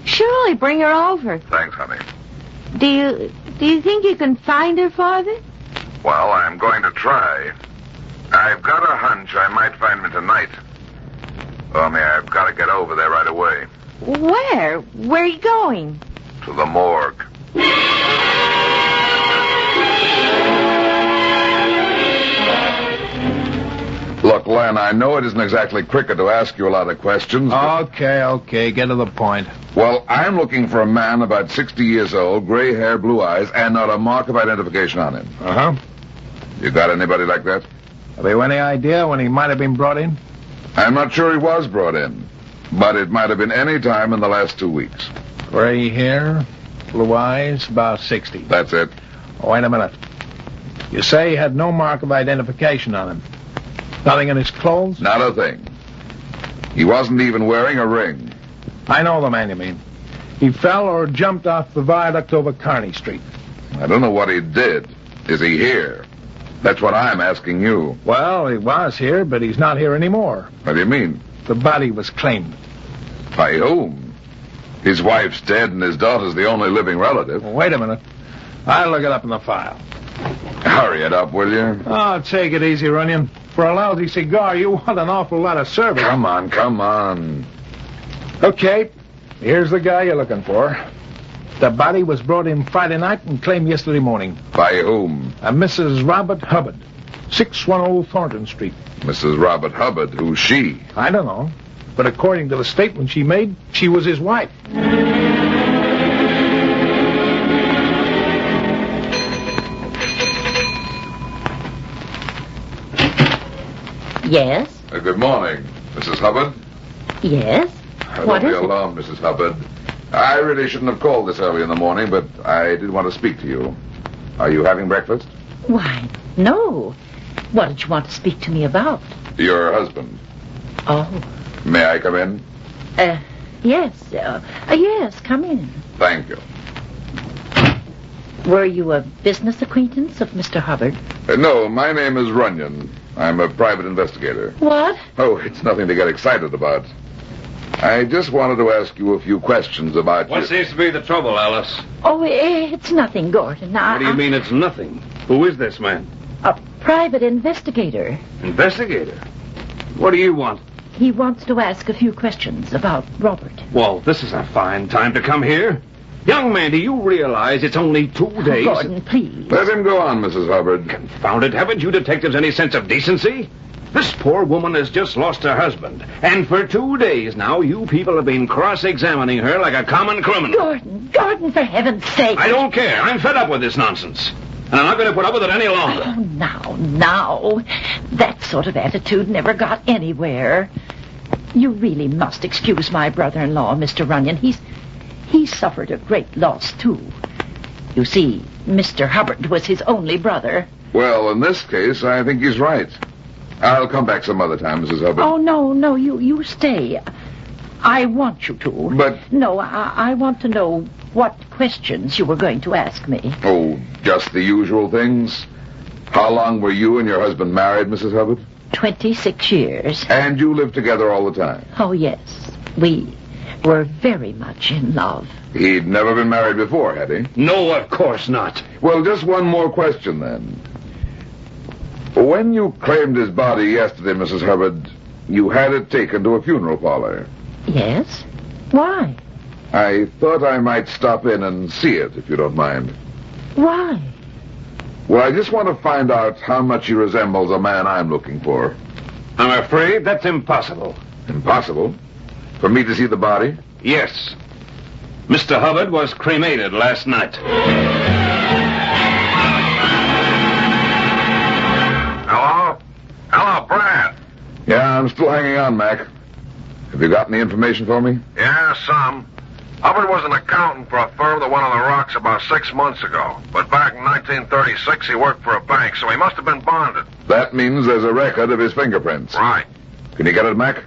Surely, bring her over. Thanks, honey. Do you think you can find her, Father? Well, I'm going to try. I've got a hunch I might find him tonight. Only I've got to get over there right away. Where? Where are you going? To the morgue. Look, Len, I know it isn't exactly cricket to ask you a lot of questions. Okay, get to the point. Well, I'm looking for a man about 60 years old, gray hair, blue eyes, and not a mark of identification on him. Uh-huh. You got anybody like that? Have you any idea when he might have been brought in? I'm not sure he was brought in, but it might have been any time in the last 2 weeks. Gray hair, blue eyes, about 60. That's it. Oh, wait a minute. You say he had no mark of identification on him? Nothing in his clothes? Not a thing. He wasn't even wearing a ring. I know the man you mean. He fell or jumped off the viaduct over Kearney Street. I don't know what he did. Is he here? That's what I'm asking you. Well, he was here, but he's not here anymore. What do you mean? The body was claimed. By whom? His wife's dead and his daughter's the only living relative. Well, wait a minute. I'll look it up in the file. Hurry it up, will you? Oh, take it easy, Runyon. For a lousy cigar, you want an awful lot of service. Come on. Okay, here's the guy you're looking for. The body was brought in Friday night and claimed yesterday morning. By whom? A Mrs. Robert Hubbard, 610 Thornton Street. Mrs. Robert Hubbard? Who's she? I don't know. But according to the statement she made, she was his wife. Yes? Good morning, Mrs. Hubbard. Yes? What Don't is be it? alarmed, Mrs. Hubbard. I really shouldn't have called this early in the morning, but I did want to speak to you. Are you having breakfast? Why, no. What did you want to speak to me about? Your husband. Oh, May I come in? yes. Yes, come in. Thank you. Were you a business acquaintance of Mr. Hubbard? No, my name is Runyon. I'm a private investigator. What? Oh, it's nothing to get excited about. I just wanted to ask you a few questions about What seems to be the trouble, Alice? Oh, it's nothing, Gordon. What do you mean it's nothing? Who is this man? A private investigator. Investigator? What do you want? He wants to ask a few questions about Robert. Well, this is a fine time to come here. Young man, do you realize it's only 2 days? Gordon, please. Let him go on, Mrs. Hubbard. Confound it, haven't you detectives any sense of decency? This poor woman has just lost her husband. And for 2 days now, you people have been cross-examining her like a common criminal. Gordon, for heaven's sake. I don't care. I'm fed up with this nonsense. And I'm not going to put up with it any longer. Oh, now. That sort of attitude never got anywhere. You really must excuse my brother-in-law, Mr. Runyon. He's suffered a great loss, too. You see, Mr. Hubbard was his only brother. Well, in this case, I think he's right. I'll come back some other time, Mrs. Hubbard. Oh, no, you stay. I want you to. But... No, I want to know what questions you were going to ask me. Oh, just the usual things. How long were you and your husband married, Mrs. Hubbard? 26 years. And you lived together all the time? Oh, yes. We were very much in love. He'd never been married before, had he? No, of course not. Well, just one more question, then. When you claimed his body yesterday, Mrs. Hubbard, you had it taken to a funeral parlor. Yes? Why? I thought I might stop in and see it, if you don't mind. Why? Well, I just want to find out how much he resembles a man I'm looking for. I'm afraid that's impossible. Impossible? For me to see the body? Yes. Mr. Hubbard was cremated last night. Hello, Brad. Yeah, I'm still hanging on, Mac. Have you got any information for me? Yeah, some. Hubbard was an accountant for a firm that went on the rocks about 6 months ago. But back in 1936, he worked for a bank, so he must have been bonded. That means there's a record of his fingerprints. Right. Can you get it, Mac?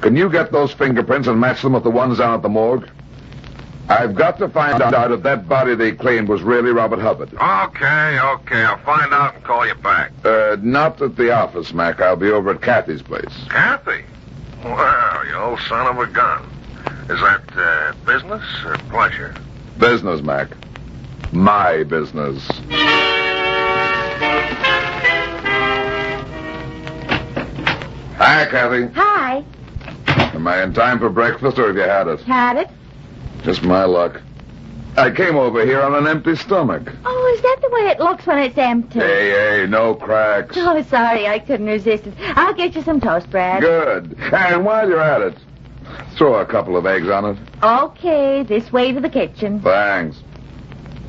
Can you get those fingerprints and match them with the ones down at the morgue? I've got to find out if that body they claimed was really Robert Hubbard. Okay. I'll find out and call you back. Not at the office, Mac. I'll be over at Kathy's place. Kathy? Well, you old son of a gun. Is that business or pleasure? Business, Mac. My business. Hi, Kathy. Hi. Am I in time for breakfast, or have you had it? Had it? Just my luck. I came over here on an empty stomach. Oh, is that the way it looks when it's empty? Hey, no cracks. Oh, sorry, I couldn't resist it. I'll get you some toast, Brad. Good. And while you're at it, throw a couple of eggs on it. Okay, this way to the kitchen. Thanks.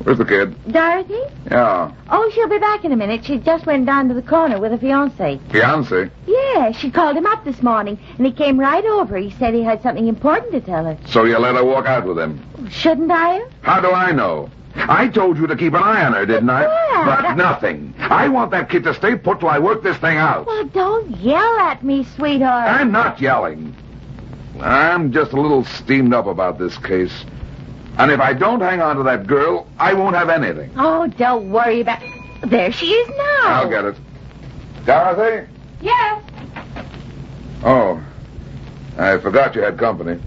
Where's the kid? Dorothy? Yeah. Oh, she'll be back in a minute. She just went down to the corner with her fiancé. Fiancé? Yeah, she called him up this morning, and he came right over. He said he had something important to tell her. So you let her walk out with him? Shouldn't I? How do I know? I told you to keep an eye on her, didn't I? But nothing. I want that kid to stay put till I work this thing out. Well, don't yell at me, sweetheart. I'm not yelling. I'm just a little steamed up about this case. And if I don't hang on to that girl, I won't have anything. Oh, don't worry about... There she is now. I'll get it. Dorothy? Yes. Oh, I forgot you had company.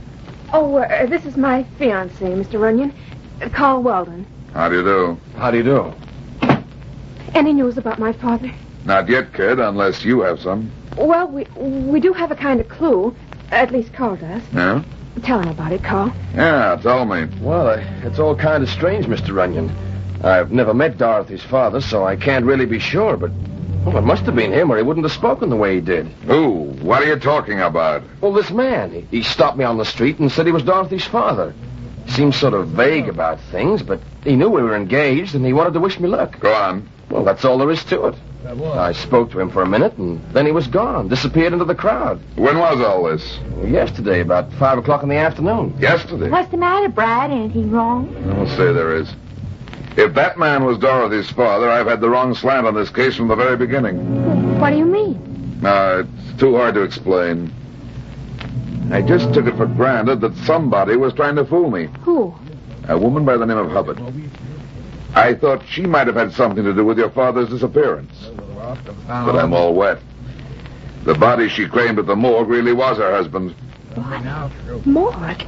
Oh, this is my fiancé, Mr. Runyon. Carl Weldon. How do you do? How do you do? Any news about my father? Not yet, kid, unless you have some. Well, we do have a kind of clue. At least Carl does. Yeah? Tell him about it, Carl. Yeah, tell me. Well, it's all kind of strange, Mr. Runyon. I've never met Dorothy's father, so I can't really be sure, but Well, it must have been him, or he wouldn't have spoken the way he did. Who? What are you talking about? Well, this man. He stopped me on the street and said he was Dorothy's father. Seemed sort of vague about things, but he knew we were engaged, and he wanted to wish me luck. Go on. Well, that's all there is to it. I spoke to him for a minute, and then he was gone, disappeared into the crowd. When was all this? Well, yesterday, about 5 o'clock in the afternoon. Yesterday? What's the matter, Brad? Anything wrong? I'll say there is. If that man was Dorothy's father, I've had the wrong slant on this case from the very beginning. What do you mean? It's too hard to explain. I just took it for granted that somebody was trying to fool me. Who? A woman by the name of Hubbard. I thought she might have had something to do with your father's disappearance. But I'm all wet. The body she claimed at the morgue really was her husband. What? Morgue?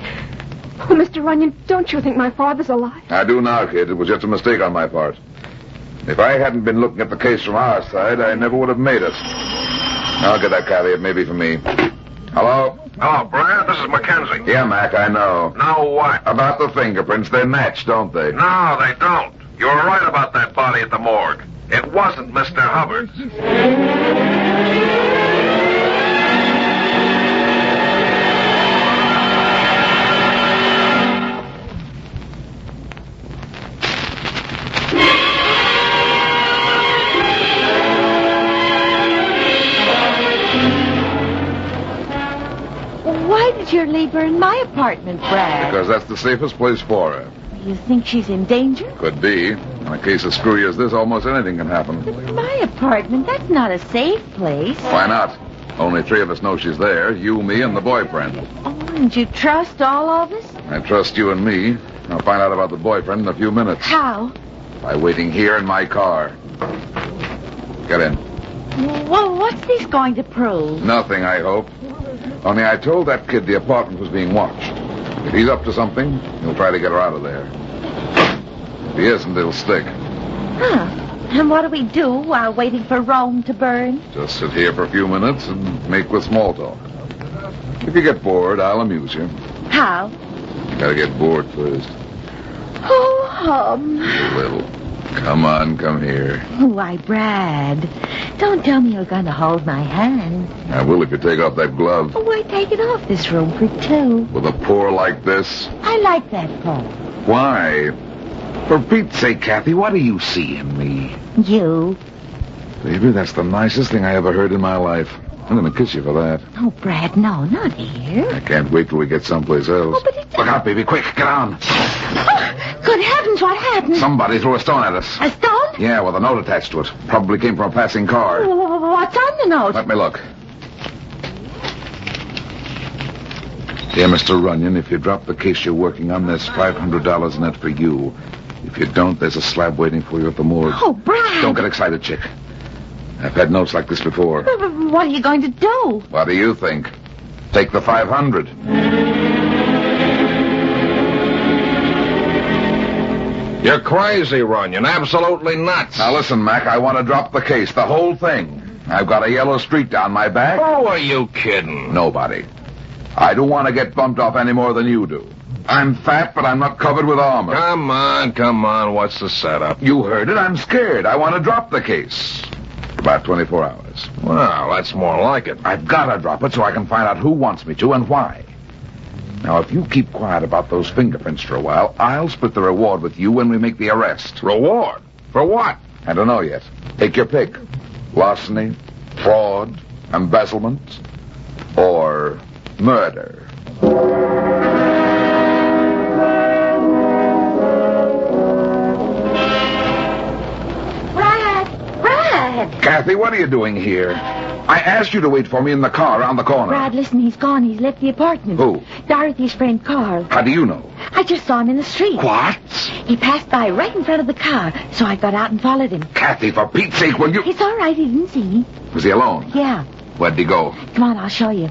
Oh, Mr. Runyon, don't you think my father's alive? I do now, kid. It was just a mistake on my part. If I hadn't been looking at the case from our side, I never would have made it. I'll get that caveat, maybe for me. Hello? Hello, Brad. This is Mackenzie. Yeah, Mac, I know. Now what? About the fingerprints. They match, don't they? No, they don't. You were right about that body at the morgue. It wasn't Mr. Hubbard's. Why did you leave her in my apartment, Brad? Because that's the safest place for her. You think she's in danger? Could be. In a case as screwy as this, almost anything can happen. But my apartment, that's not a safe place. Why not? Only 3 of us know she's there. You, me, and the boyfriend. Oh, and you trust all of us? I trust you and me. I'll find out about the boyfriend in a few minutes. How? By waiting here in my car. Get in. Well, what's this going to prove? Nothing, I hope. Only I told that kid the apartment was being watched. If he's up to something, he'll try to get her out of there. If he isn't, it'll stick. Huh. And what do we do while waiting for Rome to burn? Just sit here for a few minutes and make with small talk. If you get bored, I'll amuse you. How? You gotta get bored first. Oh, A little. Come on, come here. Why, Brad, don't tell me you're going to hold my hand. I will if you take off that glove. Why take it off this room for 2? With a pour like this? I like that pour. Why? For Pete's sake, Kathy, what do you see in me? You. Baby, that's the nicest thing I ever heard in my life. I'm going to kiss you for that. Oh, Brad, no, not here. I can't wait till we get someplace else. Oh, but it's... Look out, baby, quick, get on. Oh, good heavens, what happened? Somebody threw a stone at us. A stone? Yeah, with a note attached to it. Probably came from a passing car. What's on the note? Let me look. Dear Mr. Runyon, if you drop the case you're working on, there's $500 in it for you. If you don't, there's a slab waiting for you at the morgue. Oh, Brad. Don't get excited, chick. I've had notes like this before. What are you going to do? What do you think? Take the 500. You're crazy, Runyon. Absolutely nuts. Now listen, Mac, I want to drop the case, the whole thing. I've got a yellow streak down my back. Who are you kidding? Nobody. I don't want to get bumped off any more than you do. I'm fat, but I'm not covered with armor. Come on. What's the setup? You heard it. I'm scared. I want to drop the case. About 24 hours. Well, that's more like it. I've got to drop it so I can find out who wants me to and why. Now, if you keep quiet about those fingerprints for a while, I'll split the reward with you when we make the arrest. Reward? For what? I don't know yet. Take your pick. Larceny, fraud, embezzlement, or murder. Brad! Kathy, what are you doing here? I asked you to wait for me in the car around the corner. Brad, listen, he's gone. He's left the apartment. Who? Dorothy's friend, Carl. How do you know? I just saw him in the street. What? He passed by right in front of the car, so I got out and followed him. Kathy, for Pete's sake, will you... It's all right, he didn't see me. Was he alone? Yeah. Where'd he go? Come on, I'll show you.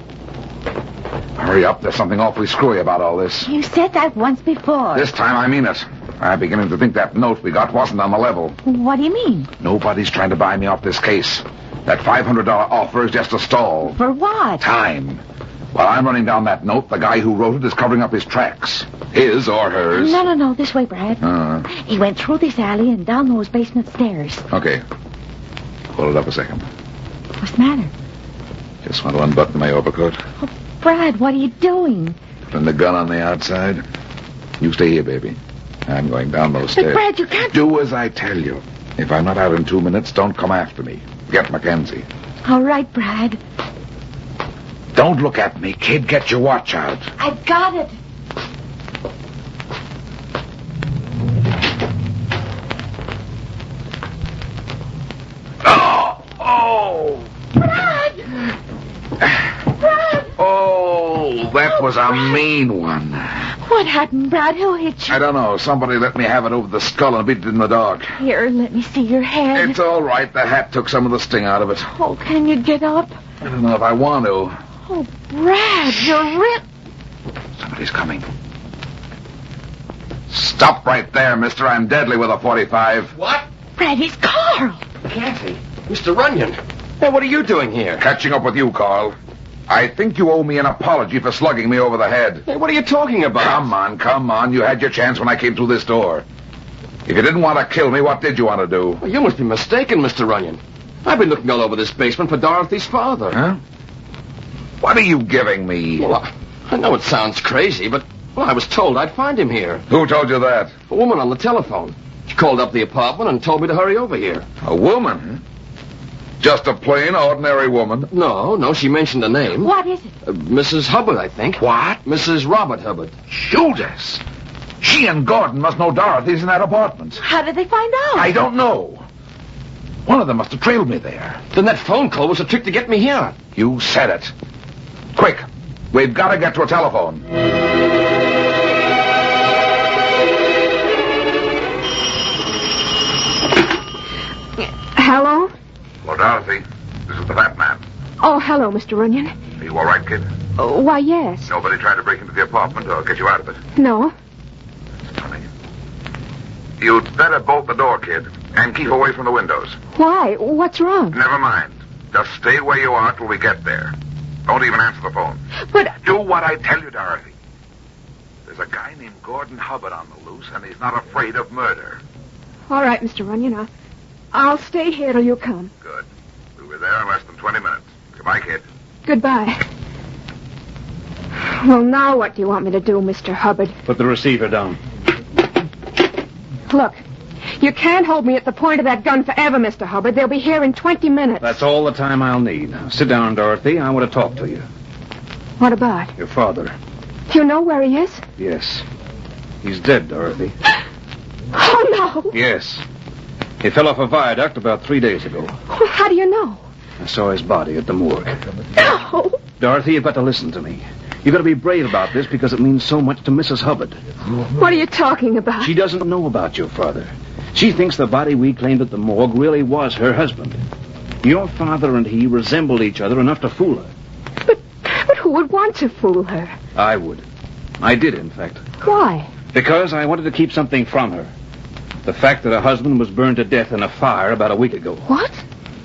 Hurry up, there's something awfully screwy about all this. You said that once before. This time I mean it. I'm beginning to think that note we got wasn't on the level. What do you mean? Nobody's trying to buy me off this case. That $500 offer is just a stall. For what? Time. While I'm running down that note, the guy who wrote it is covering up his tracks. His or hers. No. This way, Brad. He went through this alley and down those basement stairs. Okay. Hold it up a second. What's the matter? Just want to unbutton my overcoat. Oh, Brad, what are you doing? Putting the gun on the outside. You stay here, baby. I'm going down those stairs. But Brad, you can't... Do as I tell you. If I'm not out in 2 minutes, don't come after me. Get Mackenzie. All right, Brad. Don't look at me, kid. Get your watch out. I've got it. Oh! Brad! Brad! Oh, that was a mean one. What happened, Brad? Who hit you? I don't know. Somebody let me have it over the skull and beat it in the dark. Here, let me see your head. It's all right. The hat took some of the sting out of it. Oh, can you get up? I don't know if I want to. Oh, Brad, you're ripped. Somebody's coming. Stop right there, mister. I'm deadly with a 45. What? Brad, he's Carl. Kathy, Mr. Runyon. Hey, what are you doing here? Catching up with you, Carl. I think you owe me an apology for slugging me over the head. Hey, what are you talking about? Come on. You had your chance when I came through this door. If you didn't want to kill me, what did you want to do? Well, you must be mistaken, Mr. Runyon. I've been looking all over this basement for Dorothy's father. Huh? What are you giving me? Well, I know it sounds crazy, but I was told I'd find him here. Who told you that? A woman on the telephone. She called up the apartment and told me to hurry over here. A woman? Just a plain, ordinary woman? No, she mentioned a name. What is it? Mrs. Hubbard, I think. What? Mrs. Robert Hubbard. Judas! She and Gordon must know Dorothy's in that apartment. How did they find out? I don't know. One of them must have trailed me there. Then that phone call was a trick to get me here. You said it. Quick, we've got to get to a telephone. Hello? Well, Dorothy, this is the fat man. Oh, hello, Mr. Runyon. Are you all right, kid? Why, yes. Nobody tried to break into the apartment or get you out of it? No. Funny. You'd better bolt the door, kid, and keep away from the windows. Why? What's wrong? Never mind. Just stay where you are till we get there. Don't even answer the phone. But... Do what I tell you, Dorothy. There's a guy named Gordon Hubbard on the loose, and he's not afraid of murder. All right, Mr. Runyon. I'll stay here till you come. Good. We'll be there in less than 20 minutes. Goodbye, kid. Goodbye. Well, now what do you want me to do, Mr. Hubbard? Put the receiver down. Look, you can't hold me at the point of that gun forever, Mr. Hubbard. They'll be here in 20 minutes. That's all the time I'll need. Sit down, Dorothy. I want to talk to you. What about? Your father. Do you know where he is? Yes. He's dead, Dorothy. Oh, no. Yes. He fell off a viaduct about 3 days ago. Well, how do you know? I saw his body at the morgue. No. Dorothy, you've got to listen to me. You've got to be brave about this because it means so much to Mrs. Hubbard. What are you talking about? She doesn't know about your father. She thinks the body we claimed at the morgue really was her husband. Your father and he resembled each other enough to fool her. But who would want to fool her? I would. I did, in fact. Why? Because I wanted to keep something from her. The fact that her husband was burned to death in a fire about a week ago. What?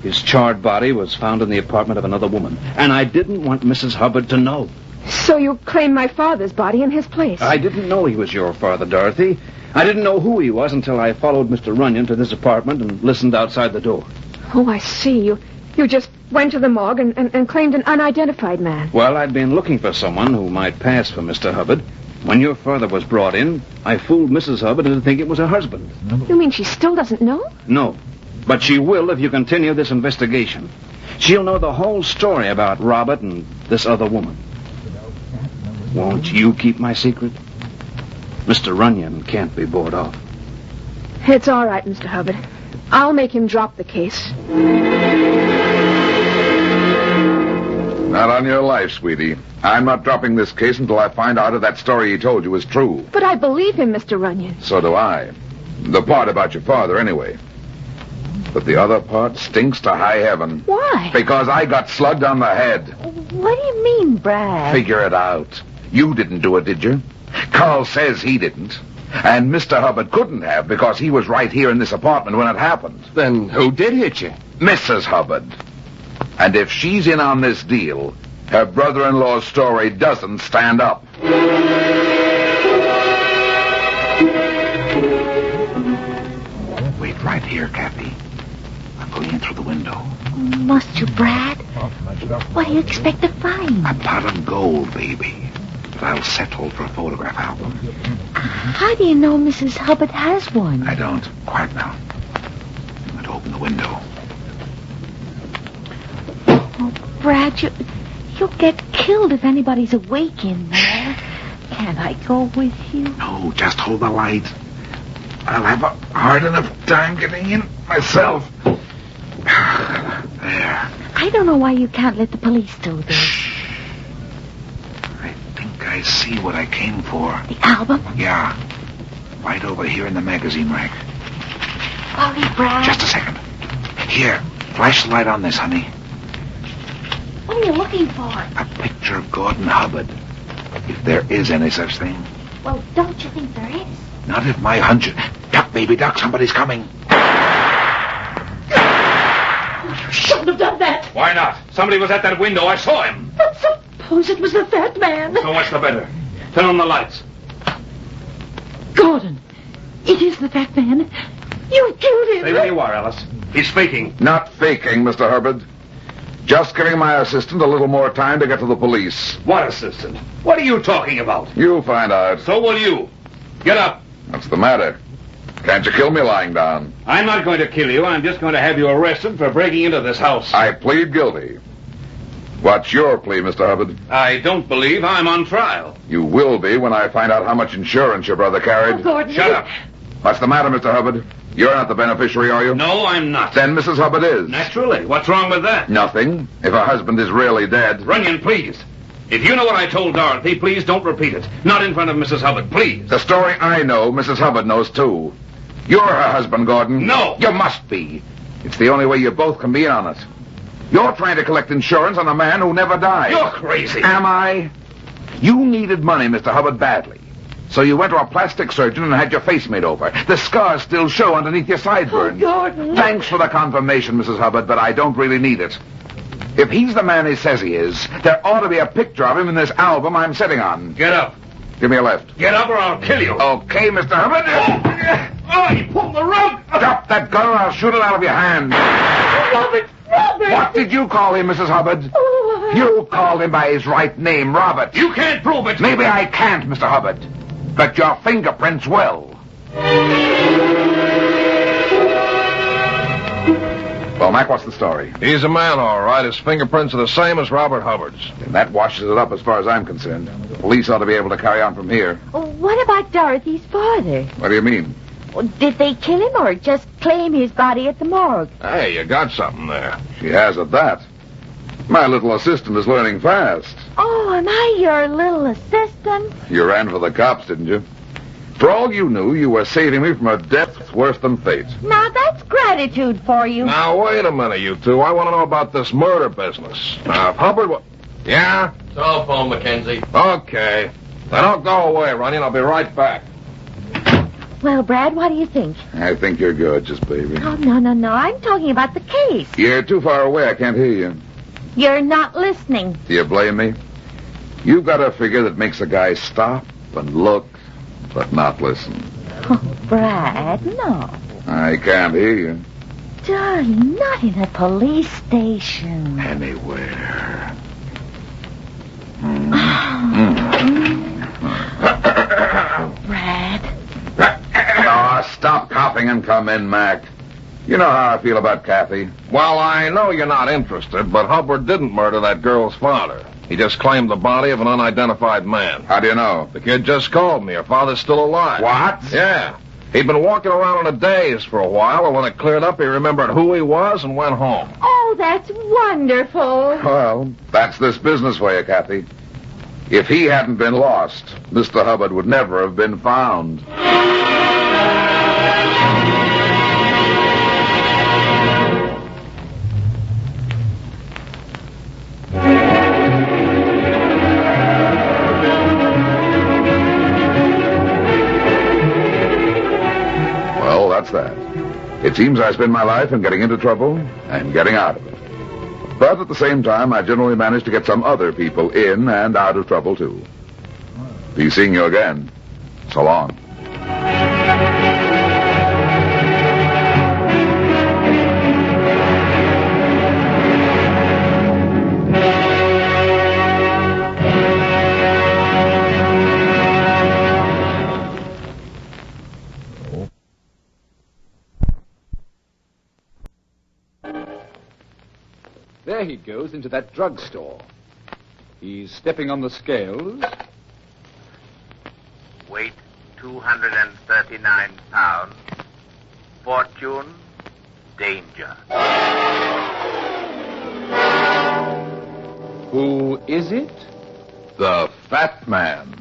His charred body was found in the apartment of another woman. And I didn't want Mrs. Hubbard to know. So you claim my father's body in his place? I didn't know he was your father, Dorothy. I didn't know who he was until I followed Mr. Runyon to this apartment and listened outside the door. Oh, I see. You just went to the morgue and claimed an unidentified man. Well, I'd been looking for someone who might pass for Mr. Hubbard. When your father was brought in, I fooled Mrs. Hubbard into thinking it was her husband. You mean she still doesn't know? No, but she will if you continue this investigation. She'll know the whole story about Robert and this other woman. Won't you keep my secret? Mr. Runyon can't be bought off. It's all right, Mr. Hubbard. I'll make him drop the case. Not on your life, sweetie. I'm not dropping this case until I find out if that story he told you is true. But I believe him, Mr. Runyon. So do I. The part about your father, anyway. But the other part stinks to high heaven. Why? Because I got slugged on the head. What do you mean, Brad? Figure it out. You didn't do it, did you? Carl says he didn't. And Mr. Hubbard couldn't have because he was right here in this apartment when it happened. Then who did hit you? Mrs. Hubbard. And if she's in on this deal, her brother-in-law's story doesn't stand up. Wait right here, Kathy. I'm going in through the window. Must you, Brad? What do you expect to find? A pot of gold, baby. But I'll settle for a photograph album. How do you know Mrs. Hubbard has one? I don't. Quiet now. I'm going to open the window. Oh, Brad, you'll get killed if anybody's awake in there. Can't I go with you? No, just hold the light. I'll have a hard enough time getting in myself. There. I don't know why you can't let the police do this. I think I see what I came for. The album? Yeah. Right over here in the magazine rack. Hurry, Brad. Just a second. Here, flash the light on this, honey. What are you looking for? A picture of Gordon Hubbard. If there is any such thing. Well, don't you think there is? Not if my hunch... Duck, baby, duck. Somebody's coming. You shouldn't have done that. Why not? Somebody was at that window. I saw him. But suppose it was the fat man. So much the better. Turn on the lights. Gordon, it is the fat man. You killed him. Stay where you are, Alice. He's faking. Not faking, Mr. Hubbard. Just giving my assistant a little more time to get to the police. What assistant? What are you talking about? You'll find out. So will you. Get up. What's the matter? Can't you kill me lying down? I'm not going to kill you. I'm just going to have you arrested for breaking into this house. I plead guilty. What's your plea, Mr. Hubbard? I don't believe I'm on trial. You will be when I find out how much insurance your brother carried. Oh, Gordon. Shut up. What's the matter, Mr. Hubbard? You're not the beneficiary, are you? No, I'm not. Then Mrs. Hubbard is. Naturally. What's wrong with that? Nothing. If her husband is really dead. Runyon, please. If you know what I told Dorothy, please don't repeat it. Not in front of Mrs. Hubbard, please. The story I know, Mrs. Hubbard knows, too. You're her husband, Gordon. No. You must be. It's the only way you both can be in on it. You're trying to collect insurance on a man who never died. You're crazy. Am I? You needed money, Mr. Hubbard, badly. So you went to a plastic surgeon and had your face made over. The scars still show underneath your sideburns. Oh, Gordon. Thanks for the confirmation, Mrs. Hubbard, but I don't really need it. If he's the man he says he is, there ought to be a picture of him in this album I'm sitting on. Get up. Give me a left. Get up or I'll kill you. Okay, Mr. Hubbard. Oh, you pulled the rug. Drop that gun or I'll shoot it out of your hand. Robert! What did you call him, Mrs. Hubbard? Oh, You called him by his right name, Robert. You can't prove it. Maybe I can't, Mr. Hubbard. But your fingerprints will. Well, Mac, what's the story? He's a man, all right. His fingerprints are the same as Robert Hubbard's. And that washes it up as far as I'm concerned. The police ought to be able to carry on from here. what about Dorothy's father? What do you mean? Did they kill him or just claim his body at the morgue? Hey, you got something there. She has at that. My little assistant is learning fast. Oh, am I your little assistant? You ran for the cops, didn't you? For all you knew, you were saving me from a death worse than fate. Now, that's gratitude for you. Now, wait a minute, you two. I want to know about this murder business. Now, if Hubbard Yeah? Telephone, Mackenzie. Okay. Now, don't go away, Runyon. I'll be right back. Well, Brad, what do you think? I think you're good, just baby. Oh, no. I'm talking about the case. You're too far away. I can't hear you. You're not listening. Do you blame me? You've got a figure that makes a guy stop and look, but not listen. Oh, Brad, no. I can't hear you. Darling, not in a police station. Anywhere. Brad. Oh, stop coughing and come in, Mac. You know how I feel about Kathy. Well, I know you're not interested, but Hubbard didn't murder that girl's father. He just claimed the body of an unidentified man. How do you know? The kid just called me. Her father's still alive. What? Yeah. He'd been walking around in a daze for a while, and when it cleared up, he remembered who he was and went home. Oh, that's wonderful. Well, that's this business for you, Kathy. If he hadn't been lost, Mr. Hubbard would never have been found. Well, that's that. It seems I spend my life in getting into trouble and getting out of it. But at the same time, I generally manage to get some other people in and out of trouble, too. Be seeing you again. So long. There he goes into that drugstore. He's stepping on the scales. Weight 239 pounds. Fortune, danger. Who is it? The Fat Man.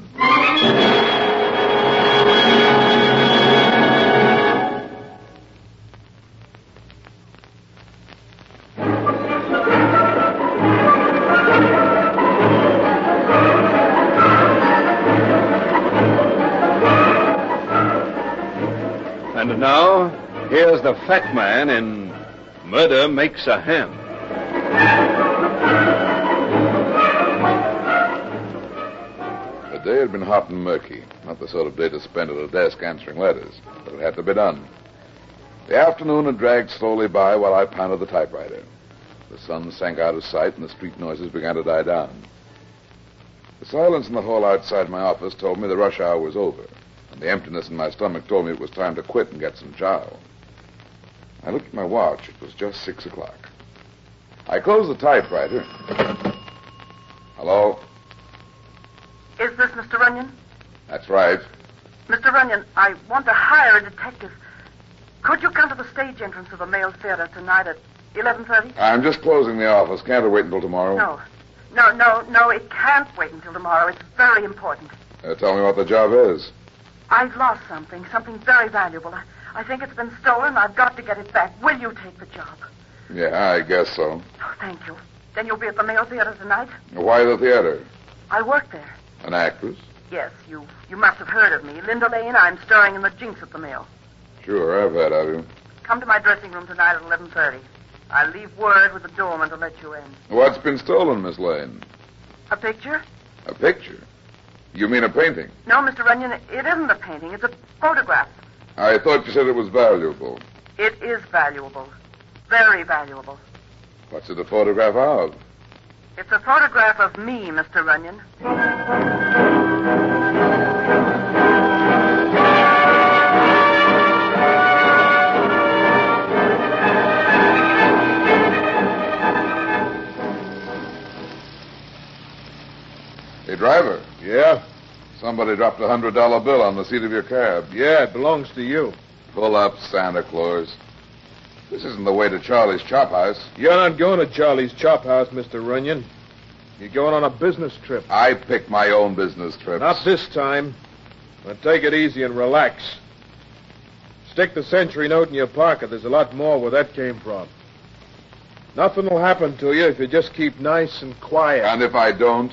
And now, here's the Fat Man in Murder Makes a Hen. The day had been hot and murky. Not the sort of day to spend at a desk answering letters, but it had to be done. The afternoon had dragged slowly by while I pounded the typewriter. The sun sank out of sight and the street noises began to die down. The silence in the hall outside my office told me the rush hour was over, and the emptiness in my stomach told me it was time to quit and get some chow. I looked at my watch. It was just 6 o'clock. I closed the typewriter. Hello? Is this Mr. Runyon? That's right. Mr. Runyon, I want to hire a detective. Could you come to the stage entrance of the Male Theater tonight at 11:30? I'm just closing the office. Can't it wait until tomorrow? No, it can't wait until tomorrow. It's very important. Tell me what the job is. I've lost something very valuable. I think it's been stolen. I've got to get it back. Will you take the job? Yeah, I guess so. Oh, thank you. Then you'll be at the Male Theater tonight? Why the theater? I work there. An actress? Yes, you must have heard of me. Linda Lane, I'm starring in the Jinx at the Mill. Sure, I've heard of you. Come to my dressing room tonight at 11:30. I'll leave word with the doorman to let you in. What's been stolen, Miss Lane? A picture? A picture? You mean a painting? No, Mr. Runyon, it isn't a painting. It's a photograph. I thought you said it was valuable. It is valuable. Very valuable. What's it a photograph of? It's a photograph of me, Mr. Runyon. Hey, driver. Yeah? Somebody dropped $100 bill on the seat of your cab. Yeah, it belongs to you. Pull up, Santa Claus. This isn't the way to Charlie's Chop House. You're not going to Charlie's Chop House, Mr. Runyon. You're going on a business trip. I pick my own business trips. Not this time. Now take it easy and relax. Stick the century note in your pocket. There's a lot more where that came from. Nothing will happen to you if you just keep nice and quiet. And if I don't?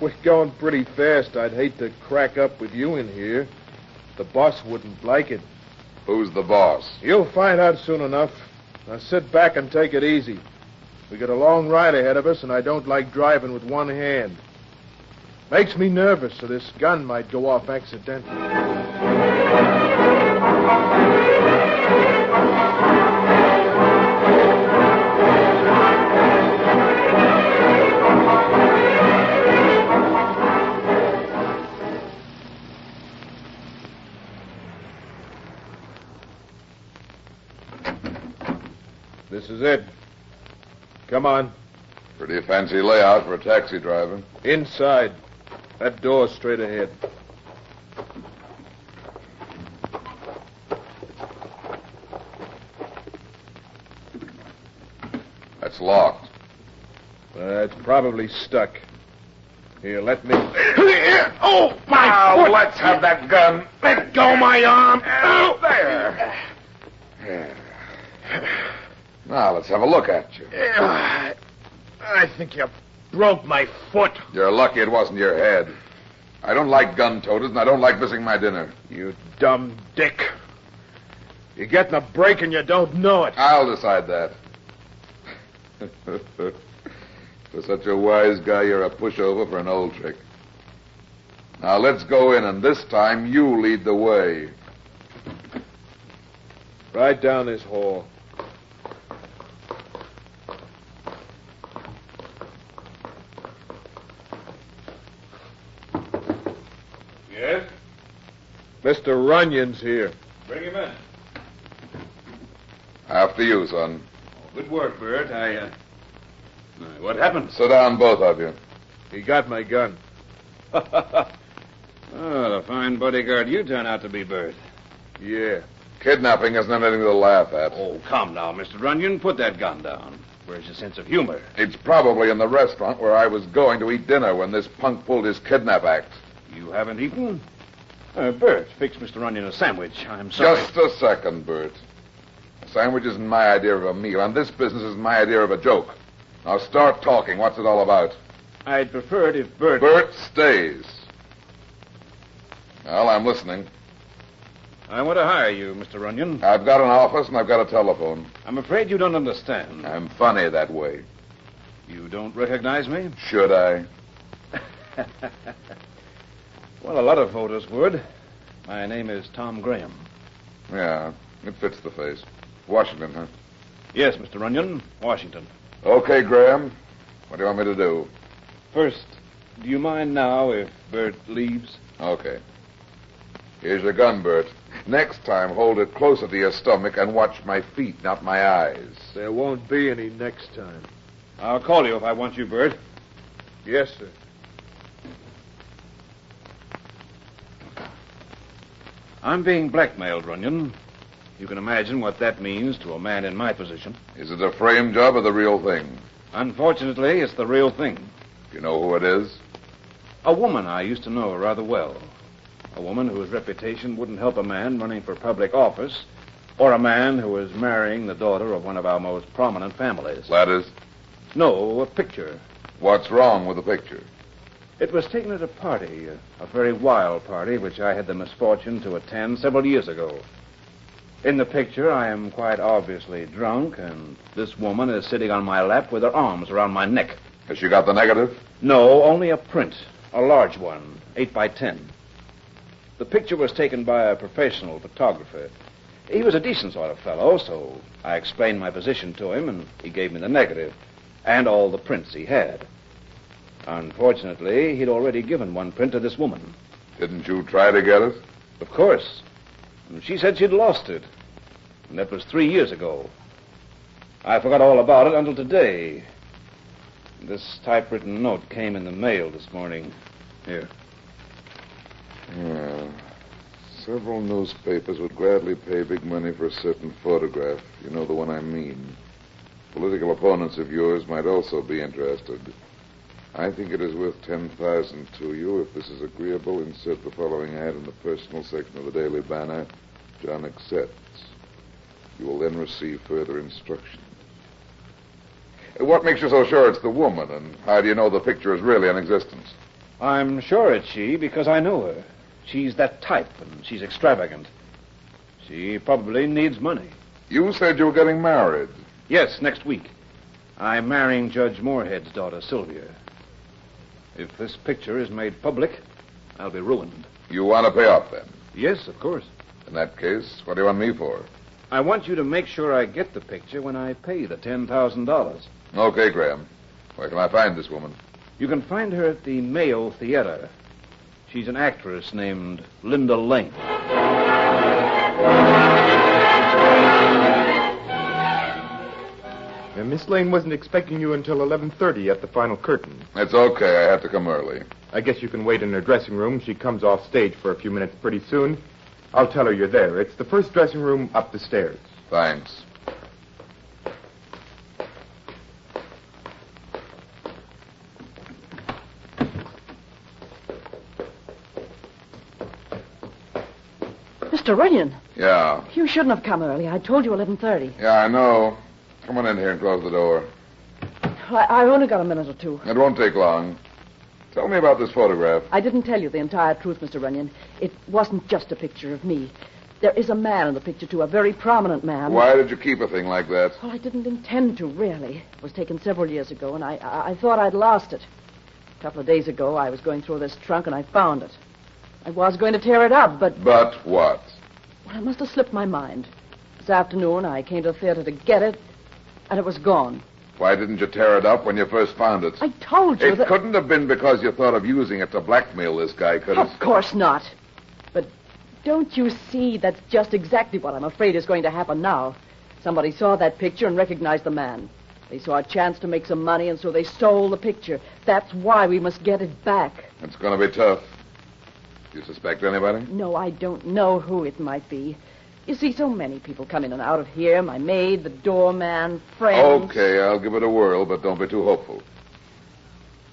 We're going pretty fast. I'd hate to crack up with you in here. The boss wouldn't like it. Who's the boss? You'll find out soon enough. Now sit back and take it easy. We got a long ride ahead of us, and I don't like driving with one hand. Makes me nervous, so this gun might go off accidentally. This is it. Come on. Pretty fancy layout for a taxi driver. Inside. That door's straight ahead. That's locked. It's probably stuck. Here, let me... Oh, my foot! Let's have that gun. Let go my arm. Oh, there. Now, let's have a look at you. I think you broke my foot. You're lucky it wasn't your head. I don't like gun toters, and I don't like missing my dinner. You dumb dick. You're getting a break and you don't know it. I'll decide that. For such a wise guy, you're a pushover for an old trick. Now, let's go in, and this time you lead the way. Right down this hall. Yes? Mr. Runyon's here. Bring him in. After you, son. Good work, Bert. I What happened? Sit down, both of you. He got my gun. Oh, the fine bodyguard you turn out to be, Bert. Yeah. Kidnapping isn't anything to laugh at. Oh, come now, Mr. Runyon. Put that gun down. Where's your sense of humor? It's probably in the restaurant where I was going to eat dinner when this punk pulled his kidnap act. You haven't eaten? Bert, fix Mr. Runyon a sandwich. I'm sorry. Just a second, Bert. A sandwich isn't my idea of a meal, and this business isn't my idea of a joke. Now start talking. What's it all about? I'd prefer it if Bert... Bert stays. Well, I'm listening. I want to hire you, Mr. Runyon. I've got an office and I've got a telephone. I'm afraid you don't understand. I'm funny that way. You don't recognize me? Should I? Well, a lot of voters would. My name is Tom Graham. Yeah, it fits the face. Washington, huh? Yes, Mr. Runyon, Washington. Okay, Graham. What do you want me to do? First, do you mind now if Bert leaves? Okay. Here's your gun, Bert. Next time, hold it closer to your stomach and watch my feet, not my eyes. There won't be any next time. I'll call you if I want you, Bert. Yes, sir. I'm being blackmailed, Runyon. You can imagine what that means to a man in my position. Is it a frame job or the real thing? Unfortunately, it's the real thing. Do you know who it is? A woman I used to know rather well. A woman whose reputation wouldn't help a man running for public office, or a man who was marrying the daughter of one of our most prominent families. Ladders? No, a picture. What's wrong with the picture? It was taken at a party, a very wild party, which I had the misfortune to attend several years ago. In the picture, I am quite obviously drunk, and this woman is sitting on my lap with her arms around my neck. Has she got the negative? No, only a print, a large one, 8 by 10. The picture was taken by a professional photographer. He was a decent sort of fellow, so I explained my position to him, and he gave me the negative, and all the prints he had. Unfortunately, he'd already given one print to this woman. Didn't you try to get it? Of course. She said she'd lost it, and that was 3 years ago. I forgot all about it until today. This typewritten note came in the mail this morning. Here. Yeah. Several newspapers would gladly pay big money for a certain photograph. You know the one I mean. Political opponents of yours might also be interested. I think it is worth $10,000 to you. If this is agreeable, insert the following ad in the personal section of the Daily Banner. John accepts. You will then receive further instructions. What makes you so sure it's the woman, and how do you know the picture is really in existence? I'm sure it's she because I know her. She's that type, and she's extravagant. She probably needs money. You said you were getting married. Yes, next week. I'm marrying Judge Moorhead's daughter, Sylvia. If this picture is made public, I'll be ruined. You want to pay up, then? Yes, of course. In that case, what do you want me for? I want you to make sure I get the picture when I pay the $10,000. Okay, Graham. Where can I find this woman? You can find her at the Mayo Theater. She's an actress named Linda Lane. Miss Lane wasn't expecting you until 11:30 at the final curtain. It's okay. I have to come early. I guess you can wait in her dressing room. She comes off stage for a few minutes pretty soon. I'll tell her you're there. It's the first dressing room up the stairs. Thanks. Mr. Runyon. Yeah. You shouldn't have come early. I told you 11:30. Yeah, I know. Come on in here and close the door. Well, I've only got a minute or two. It won't take long. Tell me about this photograph. I didn't tell you the entire truth, Mr. Runyon. It wasn't just a picture of me. There is a man in the picture, too, a very prominent man. Why did you keep a thing like that? Well, I didn't intend to, really. It was taken several years ago, and I thought I'd lost it. A couple of days ago, I was going through this trunk, and I found it. I was going to tear it up, but... But what? Well, it must have slipped my mind. This afternoon, I came to the theater to get it, and it was gone. Why didn't you tear it up when you first found it? I told you It couldn't have been because you thought of using it to blackmail this guy, could it? Of course not. But don't you see that's just exactly what I'm afraid is going to happen now? Somebody saw that picture and recognized the man. They saw a chance to make some money, and so they stole the picture. That's why we must get it back. It's going to be tough. Do you suspect anybody? No, I don't know who it might be. You see, so many people come in and out of here. My maid, the doorman, friends. Okay, I'll give it a whirl, but don't be too hopeful.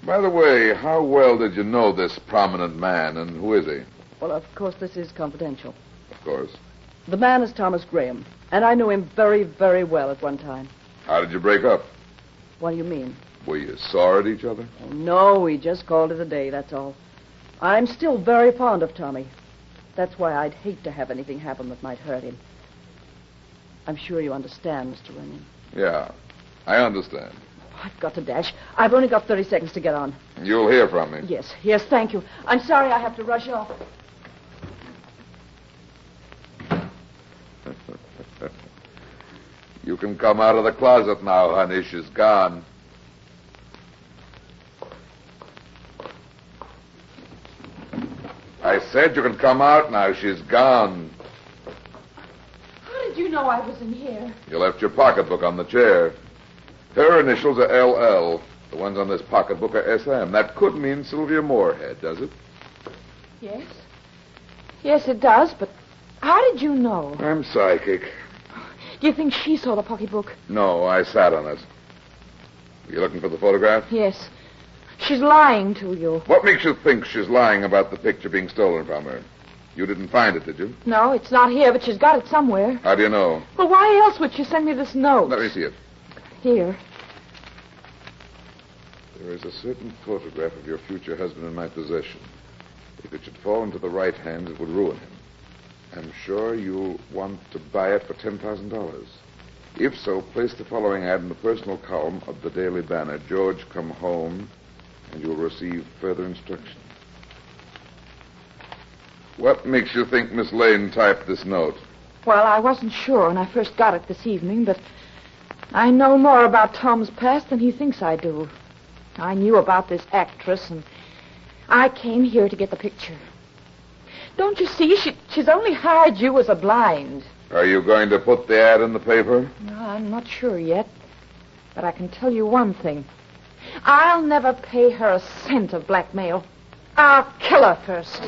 By the way, how well did you know this prominent man, and who is he? Well, of course, this is confidential. Of course. The man is Thomas Graham, and I knew him very, very well at one time. How did you break up? What do you mean? Were you sore at each other? Oh, no, we just called it a day, that's all. I'm still very fond of Tommy. That's why I'd hate to have anything happen that might hurt him. I'm sure you understand, Mr. Runyon. Yeah, I understand. I've got to dash. I've only got 30 seconds to get on. You'll hear from me. Yes, thank you. I'm sorry I have to rush off. You can come out of the closet now, honey. She's gone. I said you can come out now. She's gone. How did you know I was in here? You left your pocketbook on the chair. Her initials are LL. The ones on this pocketbook are SM. That could mean Sylvia Moorhead, does it? Yes. Yes, it does, but how did you know? I'm psychic. Do you think she saw the pocketbook? No, I sat on it. You looking for the photograph? Yes. She's lying to you. What makes you think she's lying about the picture being stolen from her? You didn't find it, did you? No, it's not here, but she's got it somewhere. How do you know? Well, why else would she send me this note? Let me see it. Here. There is a certain photograph of your future husband in my possession. If it should fall into the right hands, it would ruin him. I'm sure you'll want to buy it for $10,000. If so, place the following ad in the personal column of the Daily Banner. George, come home, and you'll receive further instructions. What makes you think Miss Lane typed this note? Well, I wasn't sure when I first got it this evening, but I know more about Tom's past than he thinks I do. I knew about this actress, and I came here to get the picture. Don't you see? She's only hired you as a blind. Are you going to put the ad in the paper? No, I'm not sure yet, but I can tell you one thing. I'll never pay her a cent of blackmail. I'll kill her first.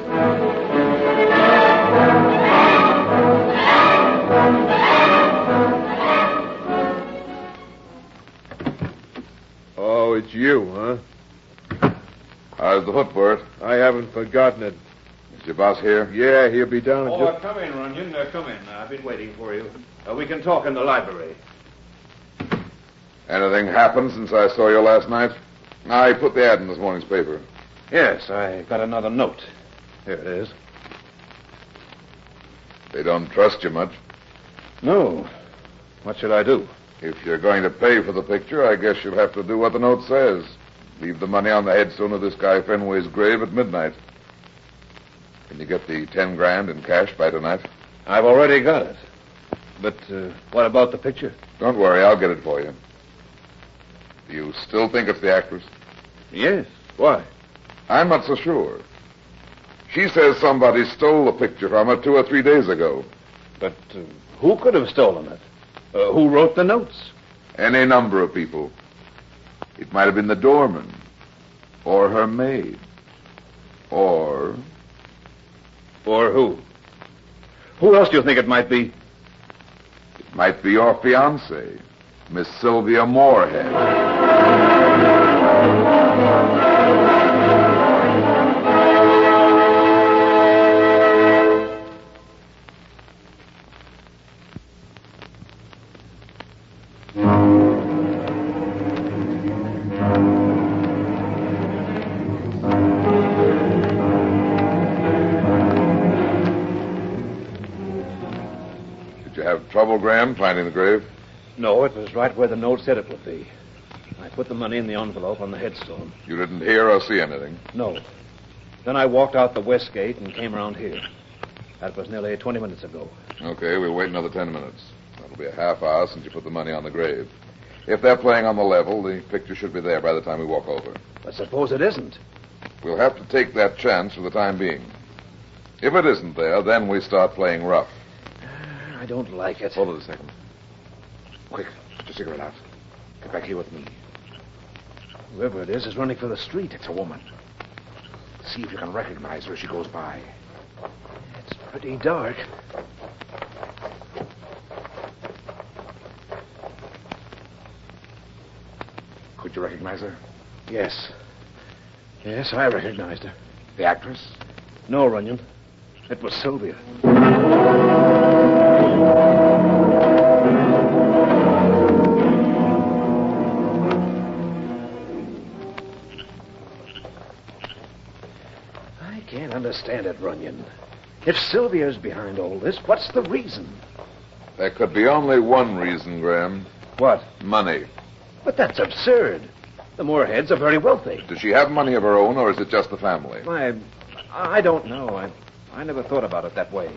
Oh, it's you, huh? How's the footwork? I haven't forgotten it. Is your boss here? Yeah, he'll be down in just... Come in, Runyon. Come in. I've been waiting for you. We can talk in the library. Anything happened since I saw you last night? I put the ad in this morning's paper. Yes, I got another note. Here it is. They don't trust you much. No. What should I do? If you're going to pay for the picture, I guess you'll have to do what the note says. Leave the money on the headstone of this guy Fenway's grave at midnight. Can you get the $10,000 in cash by tonight? I've already got it. But what about the picture? Don't worry, I'll get it for you. Do you still think it's the actress? Yes. Why? I'm not so sure. She says somebody stole the picture from her 2 or 3 days ago. But who could have stolen it? Who wrote the notes? Any number of people. It might have been the doorman, or her maid, or... Or who? Who else do you think it might be? It might be your fiancée, Miss Sylvia Moorhead. Trouble, Graham, finding the grave? No, it was right where the note said it would be. I put the money in the envelope on the headstone. You didn't hear or see anything? No. Then I walked out the west gate and came around here. That was nearly 20 minutes ago. Okay, we'll wait another 10 minutes. That'll be a half hour since you put the money on the grave. If they're playing on the level, the picture should be there by the time we walk over. But suppose it isn't? We'll have to take that chance for the time being. If it isn't there, then we start playing rough. I don't like it. Hold it a second. Quick, put your cigarette out. Get back here with me. Whoever it is running for the street. It's a woman. See if you can recognize her as she goes by. It's pretty dark. Could you recognize her? Yes. Yes, I recognized her. The actress? No, Runyon. It was Sylvia. I can't understand it, Runyon. If Sylvia's behind all this, what's the reason? There could be only one reason, Graham. What? Money. But that's absurd. The Moorheads are very wealthy. Does she have money of her own, or is it just the family? I don't know. I never thought about it that way.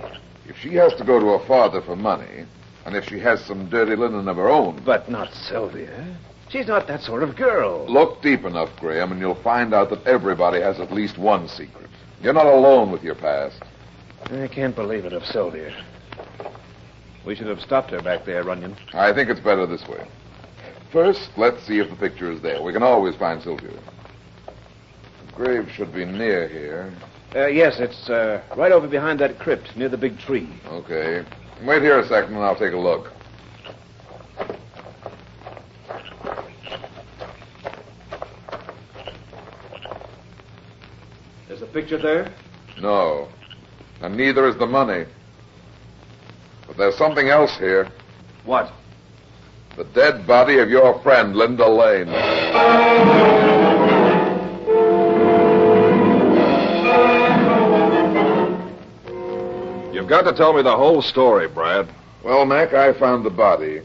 If she has to go to her father for money, and if she has some dirty linen of her own... But not Sylvia. She's not that sort of girl. Look deep enough, Graham, and you'll find out that everybody has at least one secret. You're not alone with your past. I can't believe it of Sylvia. We should have stopped her back there, Runyon. I think it's better this way. First, let's see if the picture is there. We can always find Sylvia. The grave should be near here. Yes, it's right over behind that crypt, near the big tree. Okay. Wait here a second, and I'll take a look. There's a picture there? No. And neither is the money. But there's something else here. What? The dead body of your friend, Linda Lane. You've got to tell me the whole story, Brad. Well, Mac, I found the body.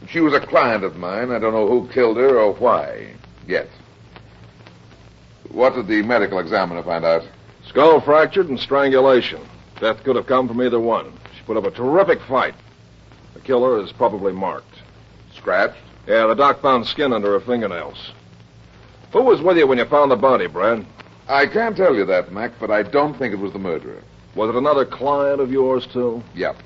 She was a client of mine. I don't know who killed her or why yet. What did the medical examiner find out? Skull fractured and strangulation. Death could have come from either one. She put up a terrific fight. The killer is probably marked. Scratched? Yeah, the doc found skin under her fingernails. Who was with you when you found the body, Brad? I can't tell you that, Mac, but I don't think it was the murderer. Was it another client of yours, too? Yep.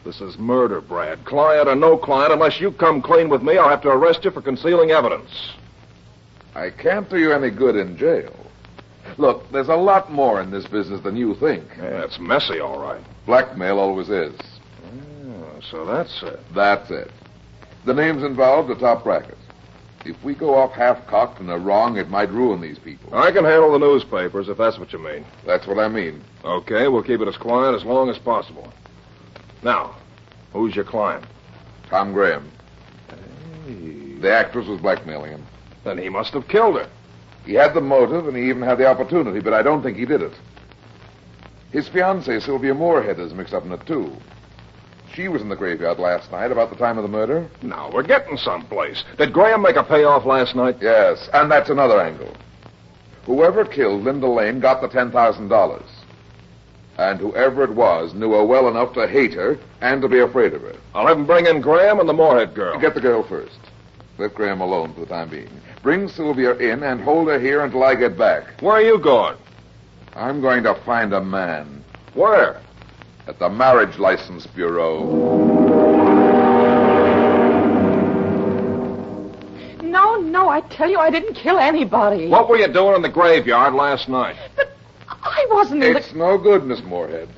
This is murder, Brad. Client or no client, unless you come clean with me, I'll have to arrest you for concealing evidence. I can't do you any good in jail. Look, there's a lot more in this business than you think. Yeah, it's messy, all right. Blackmail always is. Oh, so that's it. That's it. The names involved are top bracket. If we go off half-cocked and are wrong, it might ruin these people. I can handle the newspapers, if that's what you mean. That's what I mean. Okay, we'll keep it as quiet as long as possible. Now, who's your client? Tom Graham. Hey. The actress was blackmailing him. Then he must have killed her. He had the motive, and he even had the opportunity, but I don't think he did it. His fiancée, Sylvia Moorhead, is mixed up in it, too. She was in the graveyard last night about the time of the murder. Now, we're getting someplace. Did Graham make a payoff last night? Yes, and that's another angle. Whoever killed Linda Lane got the $10,000. And whoever it was knew her well enough to hate her and to be afraid of her. I'll have him bring in Graham and the Moorhead girl. Get the girl first. Let Graham alone for the time being. Bring Sylvia in and hold her here until I get back. Where are you going? I'm going to find a man. Where? At the Marriage License Bureau. No, I tell you, I didn't kill anybody. What were you doing in the graveyard last night? But I wasn't in It's no good, Miss Moorhead.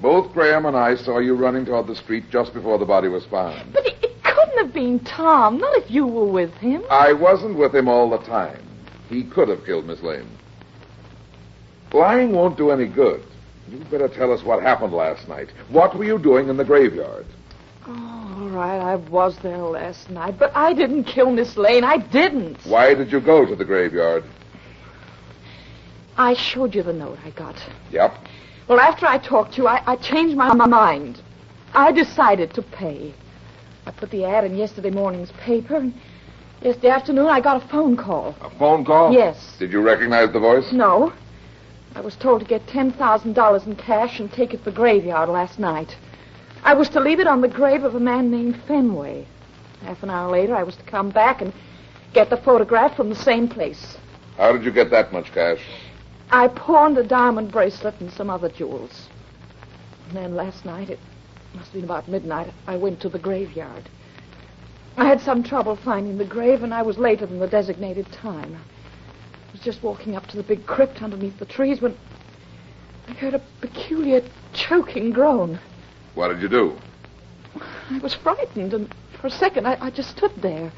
Both Graham and I saw you running toward the street just before the body was found. But it couldn't have been Tom, not if you were with him. I wasn't with him all the time. He could have killed Miss Lane. Lying won't do any good. You'd better tell us what happened last night. What were you doing in the graveyard? Oh, all right, I was there last night, but I didn't kill Miss Lane. I didn't. Why did you go to the graveyard? I showed you the note I got. Yep. Well, after I talked to you, I changed my mind. I decided to pay. I put the ad in yesterday morning's paper, and yesterday afternoon I got a phone call. A phone call? Yes. Did you recognize the voice? No. I was told to get $10,000 in cash and take it to the graveyard last night. I was to leave it on the grave of a man named Fenway. Half an hour later, I was to come back and get the photograph from the same place. How did you get that much cash? I pawned a diamond bracelet and some other jewels. And then last night, it must have been about midnight, I went to the graveyard. I had some trouble finding the grave, and I was later than the designated time. I was just walking up to the big crypt underneath the trees when I heard a peculiar choking groan. What did you do? I was frightened, and for a second I just stood there.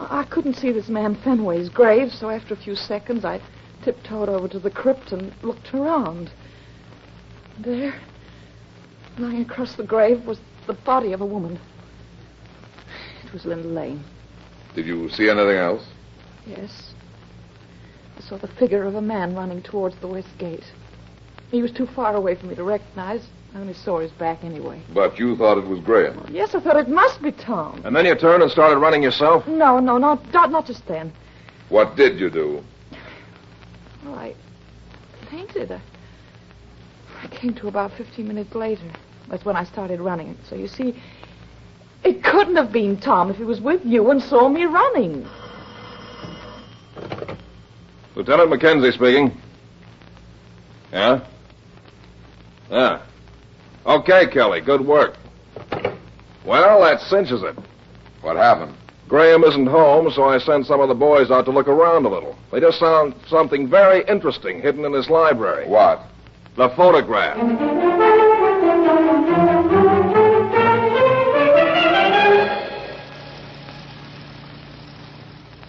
I couldn't see this man Fenway's grave, so after a few seconds I tiptoed over to the crypt and looked around. There, lying across the grave, was the body of a woman. It was Linda Lane. Did you see anything else? Yes. I saw the figure of a man running towards the west gate. He was too far away for me to recognize. I only saw his back anyway. But you thought it was Graham. Yes, I thought it must be Tom. And then you turned and started running yourself? No, not just then. What did you do? Well, I fainted. I came to about 15 minutes later. That's when I started running. So you see, it couldn't have been Tom if he was with you and saw me running. Lieutenant Mackenzie speaking. Yeah? Yeah. Okay, Kelly, good work. Well, that cinches it. What happened? Graham isn't home, so I sent some of the boys out to look around a little. They just found something very interesting hidden in his library. What? The photograph.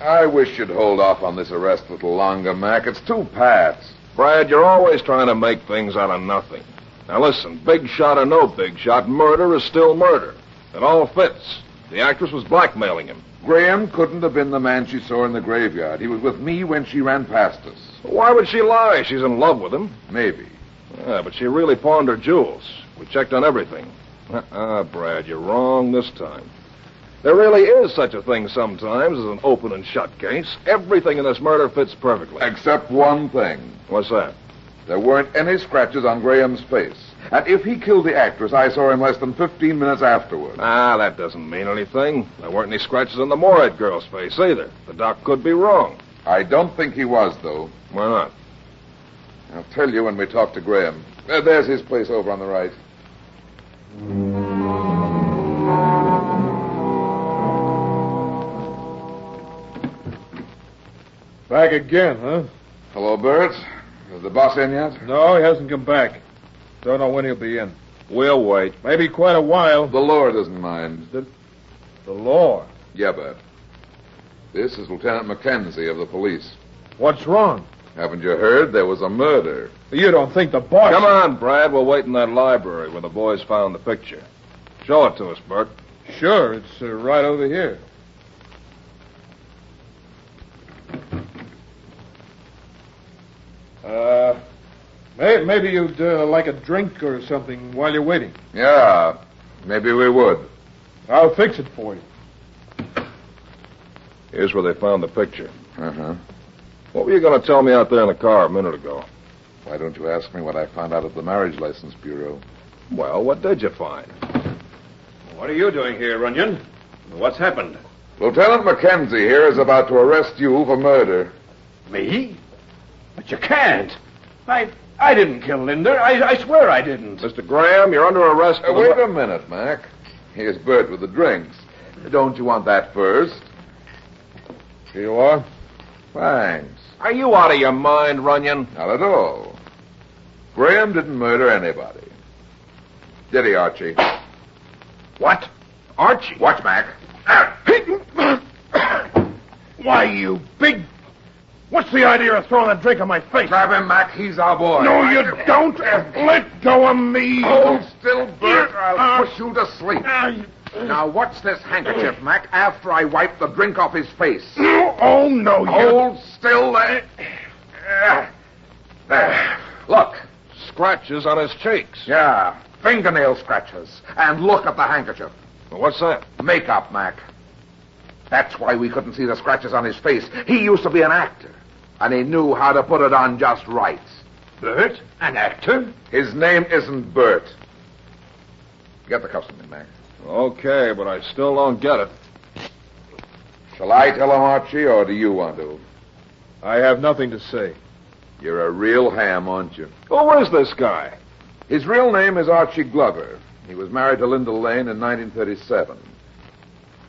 I wish you'd hold off on this arrest a little longer, Mac. It's too pat. Brad, you're always trying to make things out of nothing. Now listen, big shot or no big shot, murder is still murder. It all fits. The actress was blackmailing him. Graham couldn't have been the man she saw in the graveyard. He was with me when she ran past us. Why would she lie? She's in love with him. Maybe. Yeah, but she really pawned her jewels. We checked on everything. Brad, you're wrong this time. There really is such a thing sometimes as an open and shut case. Everything in this murder fits perfectly. Except one thing. What's that? There weren't any scratches on Graham's face. And if he killed the actress, I saw him less than 15 minutes afterward. That doesn't mean anything. There weren't any scratches on the Moorhead girl's face either. The doc could be wrong. I don't think he was, though. Why not? I'll tell you when we talk to Graham. There's his place over on the right. Back again, huh? Hello, Bert. Is the boss in yet? No, he hasn't come back. Don't know when he'll be in. We'll wait. Maybe quite a while. The law doesn't mind. The law? Yeah, Bert. This is Lieutenant Mackenzie of the police. What's wrong? Haven't you heard? There was a murder. You don't think the boss... Come on, Brad. We'll wait in that library where the boys found the picture. Show it to us, Bert. Sure, it's right over here. Maybe you'd like a drink or something while you're waiting. Yeah, maybe we would. I'll fix it for you. Here's where they found the picture. Uh-huh. What were you going to tell me out there in the car a minute ago? Why don't you ask me what I found out at the Marriage License Bureau? Well, what did you find? What are you doing here, Runyon? What's happened? Lieutenant Mackenzie here is about to arrest you for murder. Me? But you can't. I didn't kill Linda. I swear I didn't. Mr. Graham, you're under arrest for Wait a minute, Mac. Here's Bert with the drinks. Don't you want that first? Here you are. Thanks. Are you out of your mind, Runyon? Not at all. Graham didn't murder anybody. Did he, Archie? What? Archie? Watch, Mac. Why, you big... What's the idea of throwing that drink on my face? Grab him, Mac. He's our boy. No, you don't. Let go of me. Hold still, Bert. I'll push you to sleep. Now, what's this handkerchief, Mac, after I wipe the drink off his face? Oh, no, you... Hold still there. There. Look. Scratches on his cheeks. Yeah, fingernail scratches. And look at the handkerchief. What's that? Makeup, Mac. That's why we couldn't see the scratches on his face. He used to be an actor, and he knew how to put it on just right. Bert? An actor? His name isn't Bert. Get the cuffs on him, Mac. Okay, but I still don't get it. Shall I tell him, Archie, or do you want to? I have nothing to say. You're a real ham, aren't you? Who is this guy? His real name is Archie Glover. He was married to Linda Lane in 1937.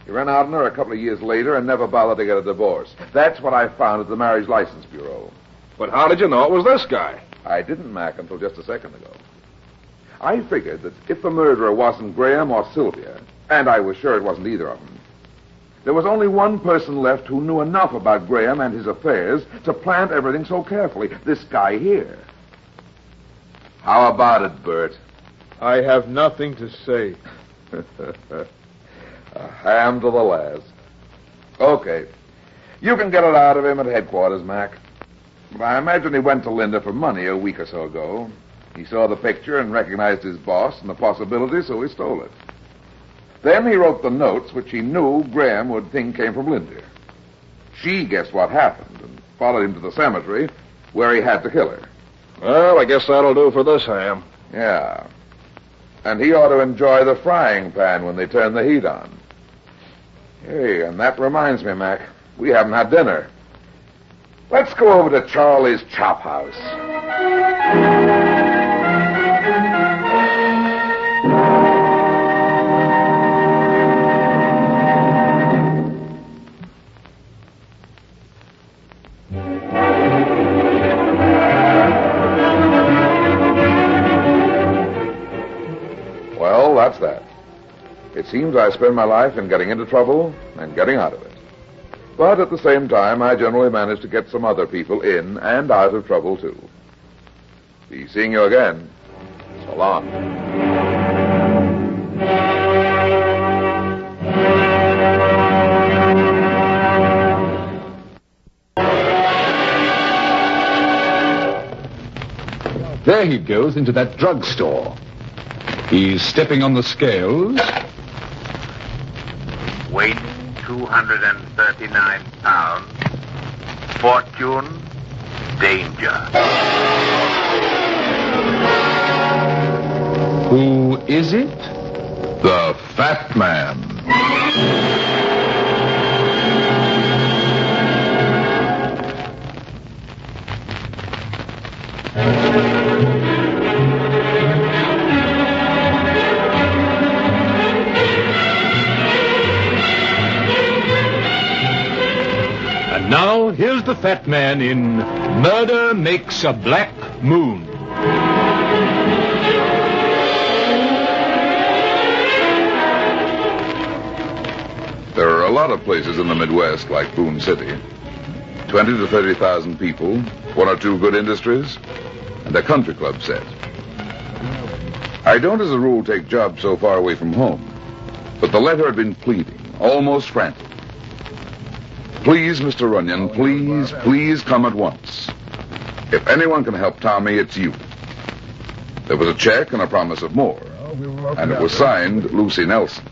He ran out on her a couple of years later and never bothered to get a divorce. That's what I found at the Marriage License Bureau. But how did you know it was this guy? I didn't, Mac, until just a second ago. I figured that if the murderer wasn't Graham or Sylvia, and I was sure it wasn't either of them, there was only one person left who knew enough about Graham and his affairs to plant everything so carefully. This guy here. How about it, Bert? I have nothing to say. A ham to the last. Okay. You can get it out of him at headquarters, Mac. But I imagine he went to Linda for money a week or so ago. He saw the picture and recognized his boss and the possibility, so he stole it. Then he wrote the notes, which he knew Graham would think came from Linda. She guessed what happened and followed him to the cemetery, where he had to kill her. Well, I guess that'll do for this ham. Yeah. And he ought to enjoy the frying pan when they turn the heat on. Hey, and that reminds me, Mac, we haven't had dinner. Let's go over to Charlie's Chop House. Well, that's that. It seems I spend my life in getting into trouble and getting out of it. But at the same time, I generally manage to get some other people in and out of trouble, too. Be seeing you again. So long. There he goes into that drugstore. He's stepping on the scales. Weight 239 pounds. Fortune, danger. Who is it? The Fat Man. And now, here's the Fat Man in Murder Makes a Black Moon. There are a lot of places in the Midwest like Boone City. 20 to 30,000 people, one or two good industries, and a country club set. I don't as a rule take jobs so far away from home, but the letter had been pleading, almost frantic. Please, Mr. Runyon, please come at once. If anyone can help Tommy, it's you. There was a check and a promise of more, and it was signed Lucy Nelson.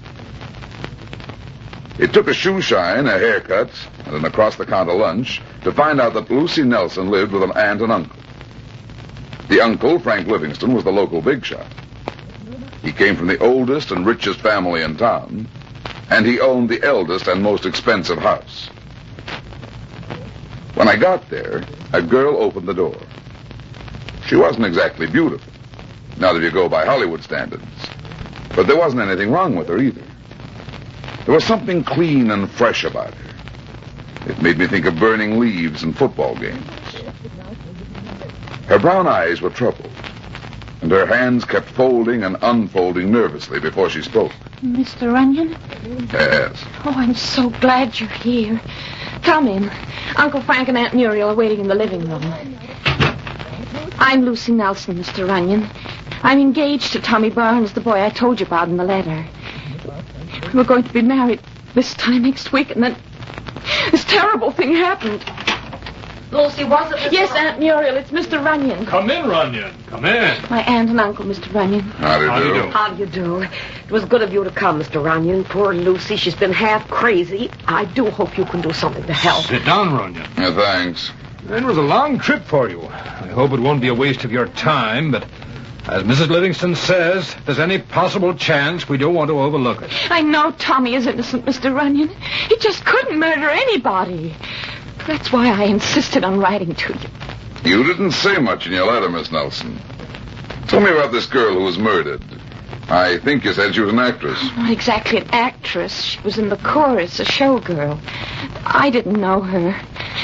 It took a shoe shine, a haircut, and an across-the-counter lunch to find out that Lucy Nelson lived with an aunt and uncle. The uncle, Frank Livingston, was the local big shot. He came from the oldest and richest family in town, and he owned the eldest and most expensive house. When I got there, a girl opened the door. She wasn't exactly beautiful, not if you go by Hollywood standards, but there wasn't anything wrong with her either. There was something clean and fresh about her. It made me think of burning leaves and football games. Her brown eyes were troubled, and her hands kept folding and unfolding nervously before she spoke. Mr. Runyon? Yes. Oh, I'm so glad you're here. Come in. Uncle Frank and Aunt Muriel are waiting in the living room. I'm Lucy Nelson, Mr. Runyon. I'm engaged to Tommy Barnes, the boy I told you about in the letter. We were going to be married this time next week, and then this terrible thing happened. Lucy, was it? Yes, Aunt Muriel, it's Mr. Runyon. Come in, Runyon. Come in. My aunt and uncle, Mr. Runyon. How do you do? How do you do? It was good of you to come, Mr. Runyon. Poor Lucy, she's been half crazy. I do hope you can do something to help. Sit down, Runyon. Yeah, thanks. It was a long trip for you. I hope it won't be a waste of your time, but as Mrs. Livingston says, if there's any possible chance, we don't want to overlook it. I know Tommy is innocent, Mr. Runyon. He just couldn't murder anybody. That's why I insisted on writing to you. You didn't say much in your letter, Miss Nelson. Tell me about this girl who was murdered. I think you said she was an actress. Not exactly an actress. She was in the chorus, a showgirl. I didn't know her.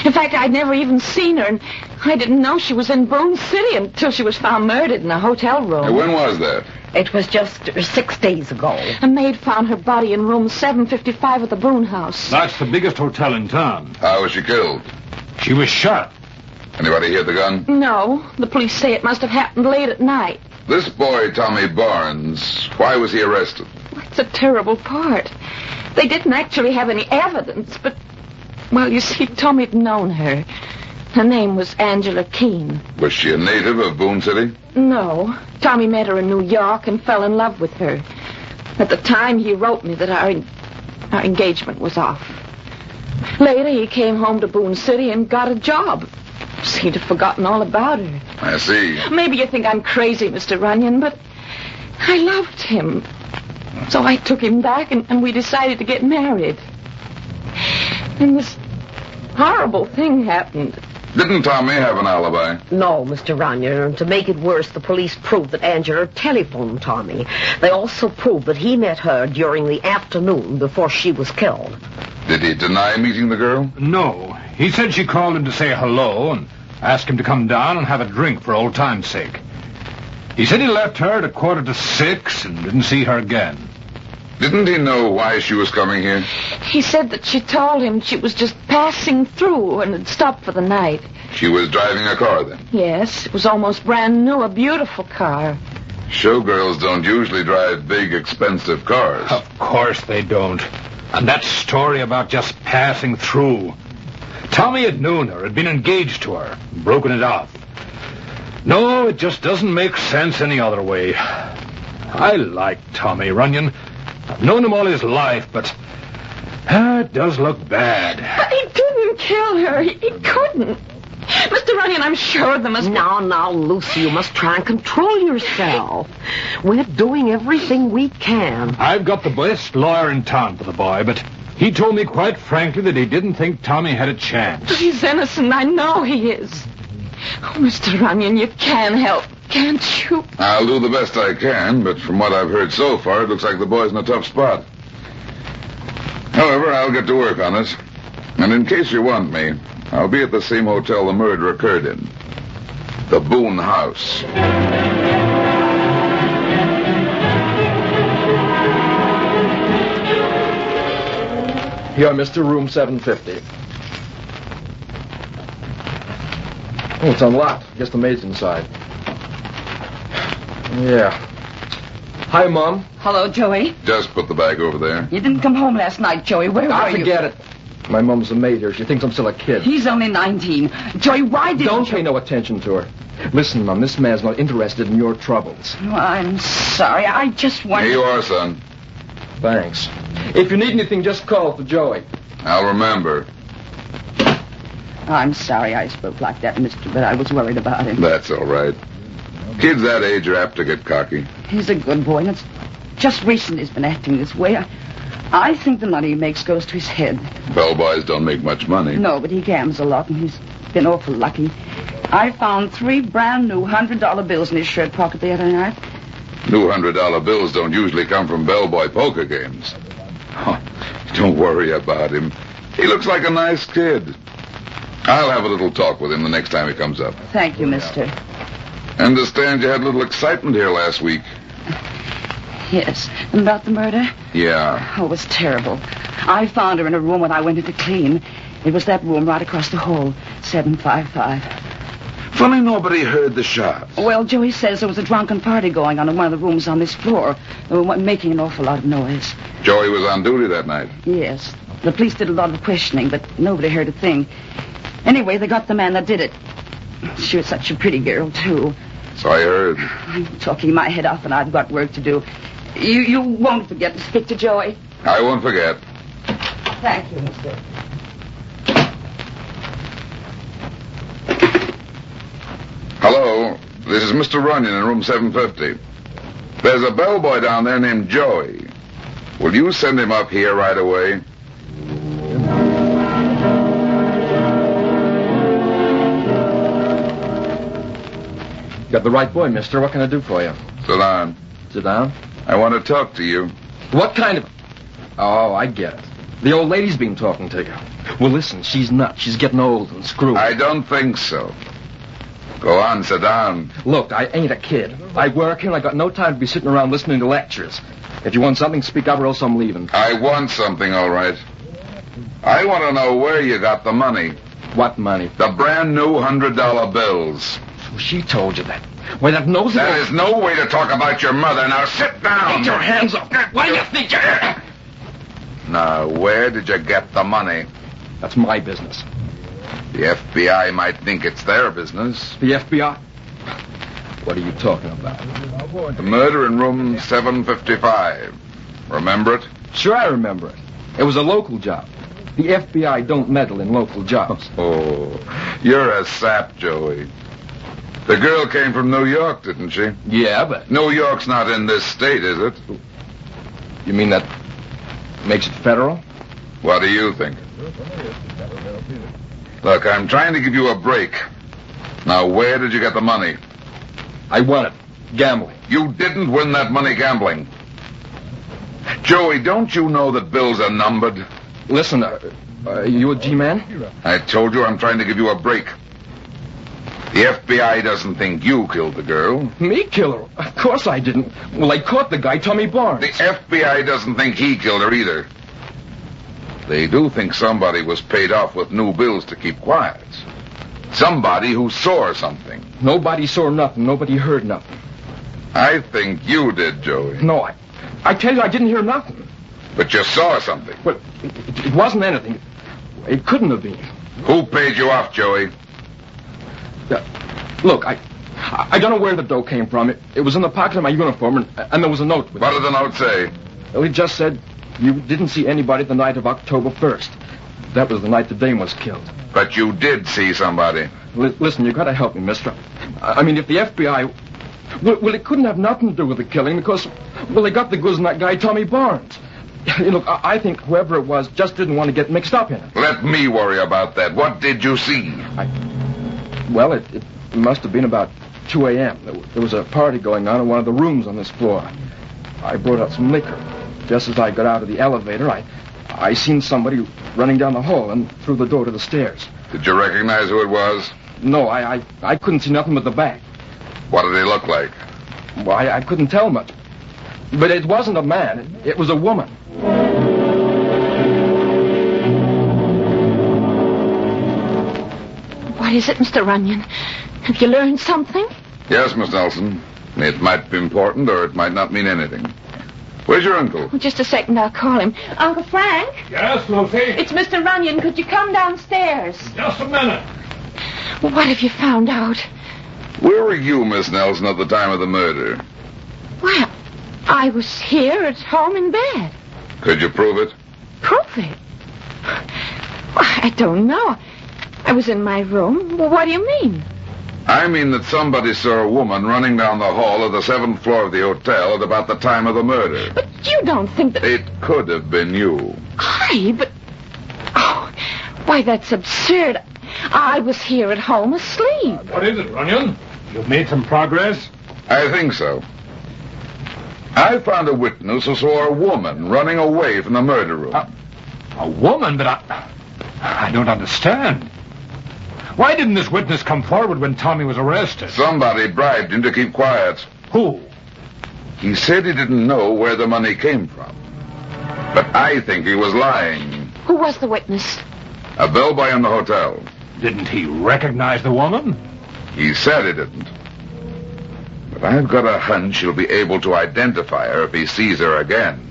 In fact, I'd never even seen her, and I didn't know she was in Boone City until she was found murdered in a hotel room. Hey, when was that? It was just 6 days ago. A maid found her body in room 755 at the Boone house. That's the biggest hotel in town. How was she killed? She was shot. Anybody hear the gun? No. The police say it must have happened late at night. This boy, Tommy Barnes, why was he arrested? That's a terrible part. They didn't actually have any evidence, but, well, you see, Tommy'd known her. Her name was Angela Keene. Was she a native of Boone City? No. Tommy met her in New York and fell in love with her. At the time, he wrote me that our engagement was off. Later, he came home to Boone City and got a job. Seemed to have forgotten all about her. I see. Maybe you think I'm crazy, Mr. Runyon, but I loved him. So I took him back, and we decided to get married. And this horrible thing happened. Didn't Tommy have an alibi? No, Mr. Runyon. And to make it worse, the police proved that Angela telephoned Tommy. They also proved that he met her during the afternoon before she was killed. Did he deny meeting the girl? No. He said she called him to say hello and asked him to come down and have a drink for old time's sake. He said he left her at 5:45 and didn't see her again. Didn't he know why she was coming here? He said that she told him she was just passing through and had stopped for the night. She was driving a car then? Yes, it was almost brand new, a beautiful car. Showgirls don't usually drive big, expensive cars. Of course they don't. And that story about just passing through. Tommy had known her, had been engaged to her, broken it off. No, it just doesn't make sense any other way. I like Tommy Runyon. I've known him all his life, but it does look bad. But he didn't kill her. He couldn't. Mr. Runyon, I'm sure there must... Now, Lucy, you must try and control yourself. We're doing everything we can. I've got the best lawyer in town for the boy, but he told me quite frankly that he didn't think Tommy had a chance. He's innocent. I know he is. Oh, Mr. Runyon, you can help, can't you? I'll do the best I can, but from what I've heard so far, it looks like the boy's in a tough spot. However, I'll get to work on it. And in case you want me, I'll be at the same hotel the murder occurred in. The Boone House. Here, Mr. Room 750. Oh, it's unlocked. Guess the maid's inside. Yeah. Hi, Mom. Hello, Joey. Just put the bag over there. You didn't come home last night, Joey. Where were you? Forget it. My mom's the maid here. She thinks I'm still a kid. He's only 19. Joey, why didn't Don't pay no attention to her. Listen, Mom, this man's not interested in your troubles. Oh, I'm sorry. I just wanted... Here you are, son. Thanks. If you need anything, just call for Joey. I'll remember. I'm sorry I spoke like that, mister, but I was worried about him. That's all right. Kids that age are apt to get cocky. He's a good boy, and it's just recently he's been acting this way. I think the money he makes goes to his head. Bellboys don't make much money. No, but he gambles a lot, and he's been awful lucky. I found 3 brand new $100 bills in his shirt pocket the other night. New $100 bills don't usually come from bellboy poker games. Oh, don't worry about him. He looks like a nice kid. I'll have a little talk with him the next time he comes up. Thank you, mister. Understand you had a little excitement here last week. Yes. And about the murder? Yeah. Oh, it was terrible. I found her in a room when I went in to clean. It was that room right across the hall, 755. Funny nobody heard the shot. Well, Joey says there was a drunken party going on in one of the rooms on this floor. They were making an awful lot of noise. Joey was on duty that night. Yes. The police did a lot of questioning, but nobody heard a thing. Anyway, they got the man that did it. She was such a pretty girl, too. So I heard. I'm talking my head off, and I've got work to do. You won't forget to speak to Joey? I won't forget. Thank you, mister. Hello. This is Mr. Runyon in room 750. There's a bellboy down there named Joey. Will you send him up here right away? Got the right boy, mister. What can I do for you? Sit down. Sit down? I want to talk to you. What kind of... Oh, I get it. The old lady's been talking to you. Well, listen, she's nuts. She's getting old and screwed. I don't think so. Go on, sit down. Look, I ain't a kid. I work here and I got no time to be sitting around listening to lectures. If you want something, speak up or else I'm leaving. I want something, all right. I want to know where you got the money. What money? The brand new $100 bills. So she told you that. Why, that knows it. That is no way to talk about your mother. Now sit down. Get your hands off. What do you think you're... Now, where did you get the money? That's my business. The FBI might think it's their business. The FBI? What are you talking about? The murder in room 755. Remember it? Sure, I remember it. It was a local job. The FBI don't meddle in local jobs. Oh, you're a sap, Joey. The girl came from New York, didn't she? Yeah, but... New York's not in this state, is it? You mean that makes it federal? What do you think? Look, I'm trying to give you a break. Now, where did you get the money? I won it. Gambling. You didn't win that money gambling. Joey, don't you know that bills are numbered? Listen, you a G-man? I told you I'm trying to give you a break. The FBI doesn't think you killed the girl. Me kill her? Of course I didn't. Well, I caught the guy, Tommy Barnes. The FBI doesn't think he killed her either. They do think somebody was paid off with new bills to keep quiet. Somebody who saw something. Nobody saw nothing. Nobody heard nothing. I think you did, Joey. No, I tell you, I didn't hear nothing. But you saw something. Well, it wasn't anything. It couldn't have been. Who paid you off, Joey? Look, I don't know where the dough came from. It was in the pocket of my uniform, and there was a note with it. What did the note say? Well, it just said, you didn't see anybody the night of October 1st. That was the night the dame was killed. But you did see somebody. Listen, you gotta help me, mister. I mean, if the FBI... Well, it couldn't have nothing to do with the killing because, well, they got the goods on that guy, Tommy Barnes. Look, I think whoever it was just didn't want to get mixed up in it. Let me worry about that. What did you see? Well, it must have been about 2 a.m. There was a party going on in one of the rooms on this floor. I brought out some liquor. Just as I got out of the elevator, I seen somebody running down the hall and through the door to the stairs. Did you recognize who it was? No, I couldn't see nothing but the back. What did he look like? Well, I couldn't tell much. But it wasn't a man. It was a woman. What is it, Mr. Runyon? Have you learned something? Yes, Miss Nelson. It might be important or it might not mean anything. Where's your uncle? Well, just a second, I'll call him. Uncle Frank? Yes, Lucy? It's Mr. Runyon. Could you come downstairs? Just a minute. Well, what have you found out? Where were you, Miss Nelson, at the time of the murder? Well, I was here at home in bed. Could you prove it? Prove it? Well, I don't know. I was in my room. Well, what do you mean? I mean that somebody saw a woman running down the hall of the 7th floor of the hotel at about the time of the murder. But you don't think that... It could have been you. But... Oh, why, that's absurd. I was here at home asleep. What is it, Runyon? You've made some progress? I think so. I found a witness who saw a woman running away from the murder room. A woman? But I don't understand. Why didn't this witness come forward when Tommy was arrested? Somebody bribed him to keep quiet. Who? He said he didn't know where the money came from. But I think he was lying. Who was the witness? A bellboy in the hotel. Didn't he recognize the woman? He said he didn't. But I've got a hunch he'll be able to identify her if he sees her again.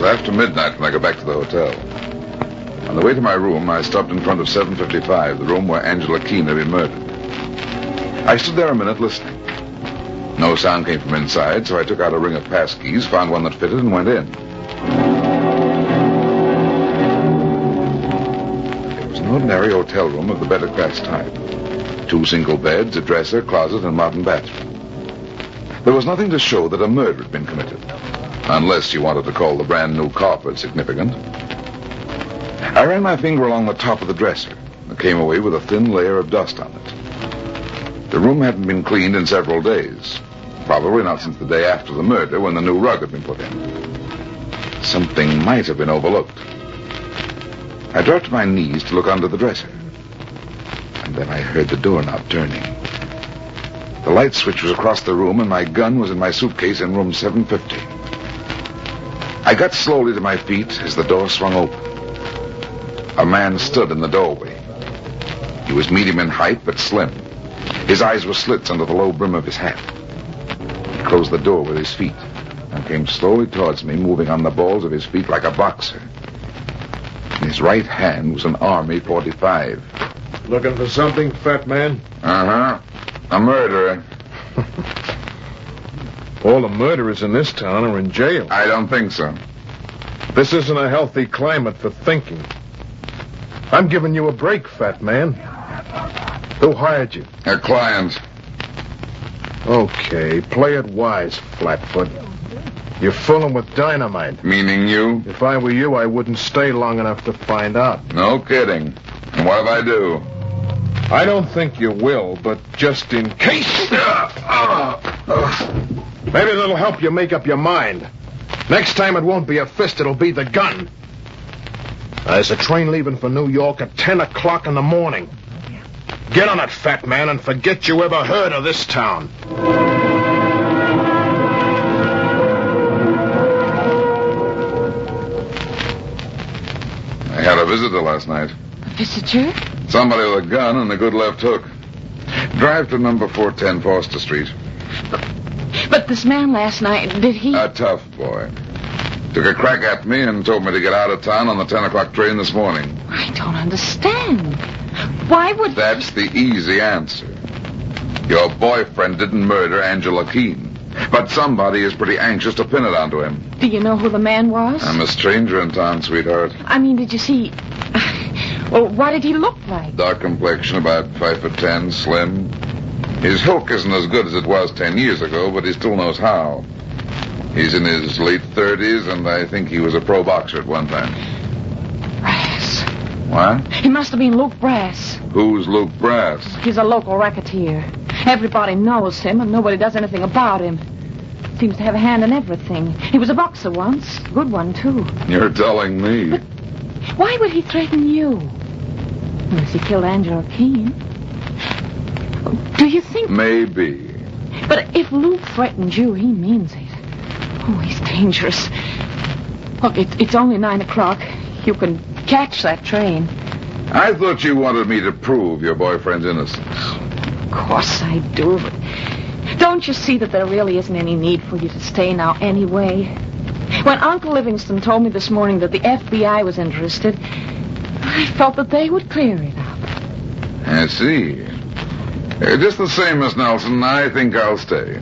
After midnight when I got back to the hotel. On the way to my room, I stopped in front of 755, the room where Angela Keene had been murdered. I stood there a minute listening. No sound came from inside, so I took out a ring of passkeys, found one that fitted, and went in. ordinary hotel room of the better class type. 2 single beds, a dresser, closet, and modern bathroom. There was nothing to show that a murder had been committed, unless you wanted to call the brand new carpet significant. I ran my finger along the top of the dresser and came away with a thin layer of dust on it. The room hadn't been cleaned in several days, probably not since the day after the murder when the new rug had been put in. Something might have been overlooked. I dropped to my knees to look under the dresser, and then I heard the doorknob turning. The light switch was across the room, and my gun was in my suitcase in room 750. I got slowly to my feet as the door swung open. A man stood in the doorway. He was medium in height, but slim. His eyes were slits under the low brim of his hat. He closed the door with his feet and came slowly towards me, moving on the balls of his feet like a boxer. In his right hand was an Army .45. Looking for something, fat man? Uh-huh. A murderer. All the murderers in this town are in jail. I don't think so. This isn't a healthy climate for thinking. I'm giving you a break, fat man. Who hired you? A client. Okay, play it wise, Flatfoot. You're fooling with dynamite. Meaning you? If I were you, I wouldn't stay long enough to find out. No kidding. And what if I do? I don't think you will, but just in case... Maybe that'll help you make up your mind. Next time it won't be a fist, it'll be the gun. There's a train leaving for New York at 10 o'clock in the morning. Get on it, fat man, and forget you ever heard of this town. I had a visitor last night. A visitor? Somebody with a gun and a good left hook. Drive to number 410 Foster Street. But this man last night, did he... A tough boy. Took a crack at me and told me to get out of town on the 10 o'clock train this morning. I don't understand. Why would... That's the easy answer. Your boyfriend didn't murder Angela Keene, but somebody is pretty anxious to pin it onto him. Do you know who the man was? I'm a stranger in town, sweetheart. I mean, did you see... Well, what did he look like? Dark complexion, about 5'10", slim. His hook isn't as good as it was 10 years ago, but he still knows how. He's in his late 30s, and I think he was a pro boxer at one time. Brass. What? He must have been Luke Brass. Who's Luke Brass? He's a local racketeer. Everybody knows him, and nobody does anything about him. Seems to have a hand in everything. He was a boxer once. Good one, too. You're telling me. But why would he threaten you? Unless he killed Angela Keene. Do you think... Maybe. But if Luke threatened you, he means it. Oh, he's dangerous. Look, it's only 9 o'clock. You can catch that train. I thought you wanted me to prove your boyfriend's innocence. Of course I do, but don't you see that there really isn't any need for you to stay now anyway? When Uncle Livingston told me this morning that the FBI was interested, I felt that they would clear it up. I see. Just the same, Miss Nelson, I think I'll stay.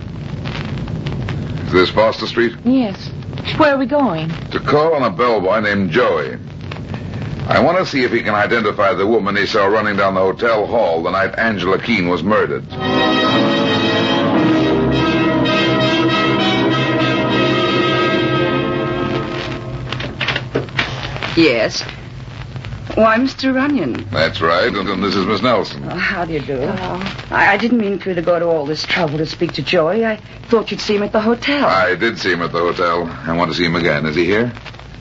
Is this Foster Street? Yes. Where are we going? To call on a bellboy named Joey. I want to see if he can identify the woman he saw running down the hotel hall the night Angela Keene was murdered. Yes. Why, Mr. Runyon. That's right, and this is Miss Nelson. How do you do? I didn't mean for you to go to all this trouble to speak to Joey. I thought you'd see him at the hotel. I did see him at the hotel. I want to see him again. Is he here?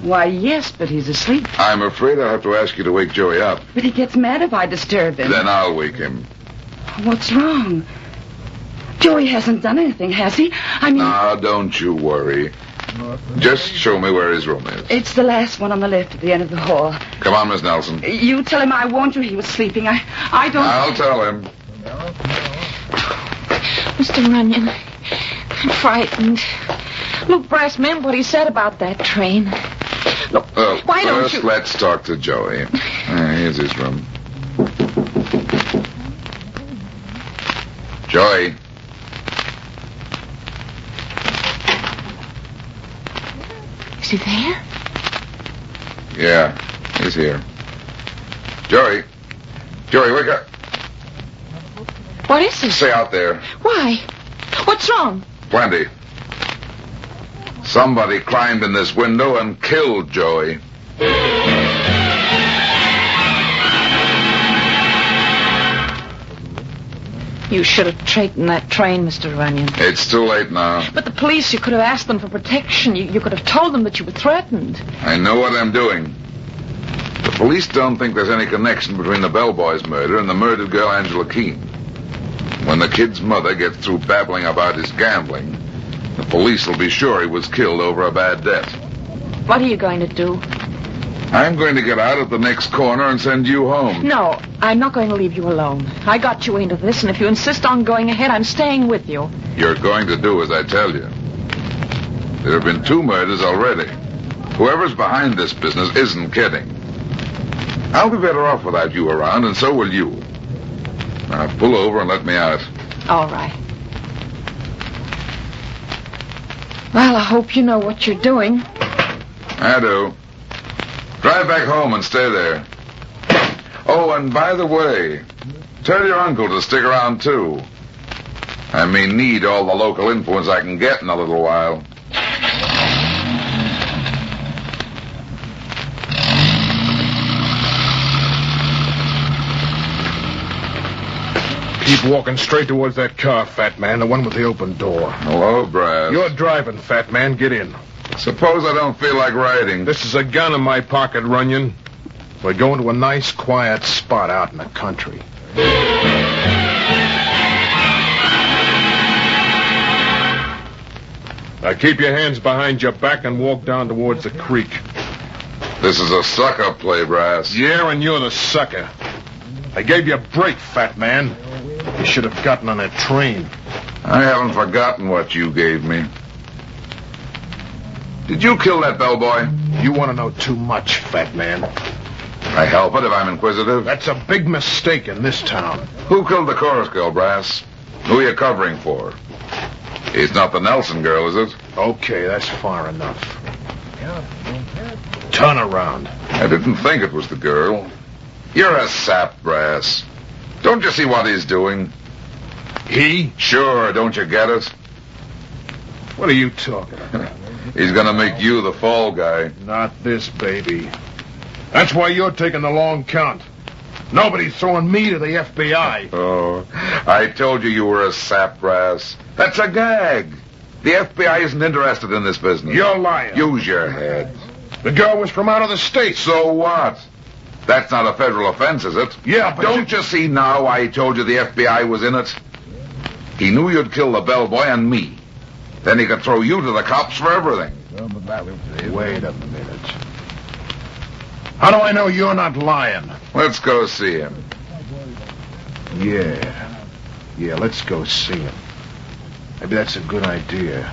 Why, yes, but he's asleep. I'm afraid I'll have to ask you to wake Joey up. But he gets mad if I disturb him. Then I'll wake him. What's wrong? Joey hasn't done anything, has he? I mean... Now, don't you worry. Just show me where his room is. It's the last one on the left at the end of the hall. Come on, Miss Nelson. You tell him I warned you he was sleeping. I don't... I'll tell him. Mr. Runyon, I'm frightened. Luke Brass meant what he said about that train. Look, why don't first, you... let's talk to Joey. Here's his room. Joey. Is he there? Yeah, he's here. Joey. Joey, wake up. What is it? Stay out there. Why? What's wrong? Plenty. Somebody climbed in this window and killed Joey. You should have taken that train, Mr. Runyon. It's too late now. But the police, you could have asked them for protection. You could have told them that you were threatened. I know what I'm doing. The police don't think there's any connection between the bellboy's murder and the murdered girl Angela Keene. When the kid's mother gets through babbling about his gambling, the police will be sure he was killed over a bad debt. What are you going to do? I'm going to get out at the next corner and send you home. No, I'm not going to leave you alone. I got you into this, and if you insist on going ahead, I'm staying with you. You're going to do as I tell you. There have been 2 murders already. Whoever's behind this business isn't kidding. I'll be better off without you around, and so will you. Now, pull over and let me out. All right. Well, I hope you know what you're doing. I do. Drive back home and stay there. Oh, and by the way, tell your uncle to stick around, too. I may need all the local influence I can get in a little while. Keep walking straight towards that car, fat man, the one with the open door. Hello, Brass. You're driving, fat man. Get in. Suppose I don't feel like riding. This is a gun in my pocket, Runyon. We're going to a nice, quiet spot out in the country. Now keep your hands behind your back and walk down towards the creek. This is a suck-up play, Brass. Yeah, and you're the sucker. I gave you a break, fat man. You should have gotten on that train. I haven't forgotten what you gave me. Did you kill that bellboy? You want to know too much, fat man. I help it if I'm inquisitive. That's a big mistake in this town. Who killed the chorus girl, Brass? Who are you covering for? It's not the Nelson girl, is it? Okay, that's far enough. Turn around. I didn't think it was the girl. You're a sap, Brass. Don't you see what he's doing? He? Sure, don't you get it? What are you talking about? He's gonna make you the fall guy. Not this, baby. That's why you're taking the long count. Nobody's throwing me to the FBI. Oh, I told you were a sap, Brass. That's a gag. The FBI isn't interested in this business. You're lying. Use your head. The girl was from out of the States. So what? That's not a federal offense, is it? Yeah, but... Don't you see now why he told you the FBI was in it? He knew you'd kill the bellboy and me. Then he could throw you to the cops for everything. Wait a minute. How do I know you're not lying? Let's go see him. Yeah, let's go see him. Maybe that's a good idea.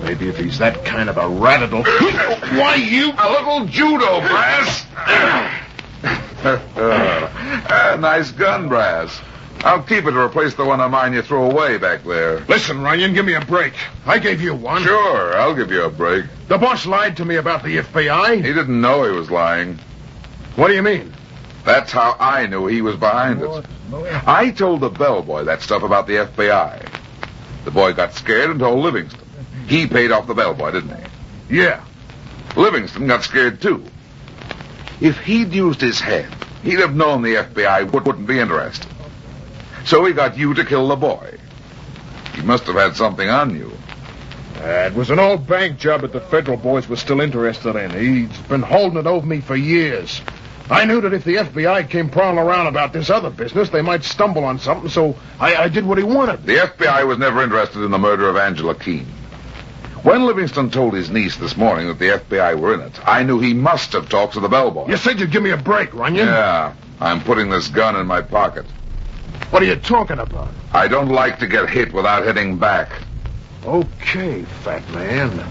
Maybe if he's that kind of a rat, it'll... Why, you... A little judo, Brass. Nice gun, Brass. I'll keep it to replace the one of mine you threw away back there. Listen, Runyon, give me a break. I gave you one. Sure, I'll give you a break. The boss lied to me about the FBI. He didn't know he was lying. What do you mean? That's how I knew he was behind it. I told the bellboy that stuff about the FBI. The boy got scared and told Livingston. He paid off the bellboy, didn't he? Yeah. Livingston got scared, too. If he'd used his head, he'd have known the FBI wouldn't be interested. So he got you to kill the boy. He must have had something on you. It was an old bank job that the federal boys were still interested in. He's been holding it over me for years. I knew that if the FBI came prowling around about this other business, they might stumble on something, so I did what he wanted. The FBI was never interested in the murder of Angela Keene. When Livingston told his niece this morning that the FBI were in it, I knew he must have talked to the bellboy. You said you'd give me a break, Runyon. Yeah, I'm putting this gun in my pocket. What are you talking about? I don't like to get hit without hitting back. Okay, fat man.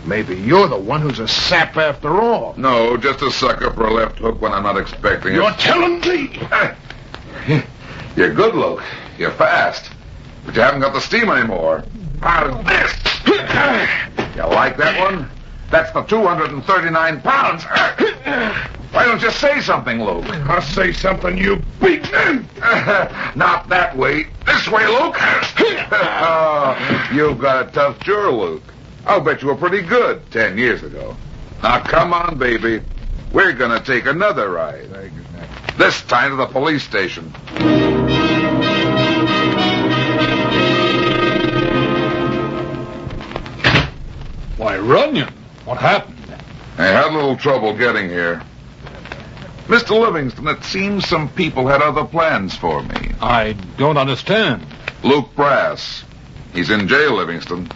Maybe you're the one who's a sap after all. No, just a sucker for a left hook when I'm not expecting it. You're telling me? You're good, Luke. You're fast. But you haven't got the steam anymore. How's this? You like that one? That's the 239 pounds. Why don't you say something, Luke? I'll say something, you beat me. Not that way. This way, Luke. You've got a tough juror, Luke. I'll bet you were pretty good 10 years ago. Now, come on, baby. We're going to take another ride. This time to the police station. Why, Runyon, what happened? I had a little trouble getting here. Mr. Livingston, it seems some people had other plans for me. I don't understand. Luke Brass. He's in jail, Livingston.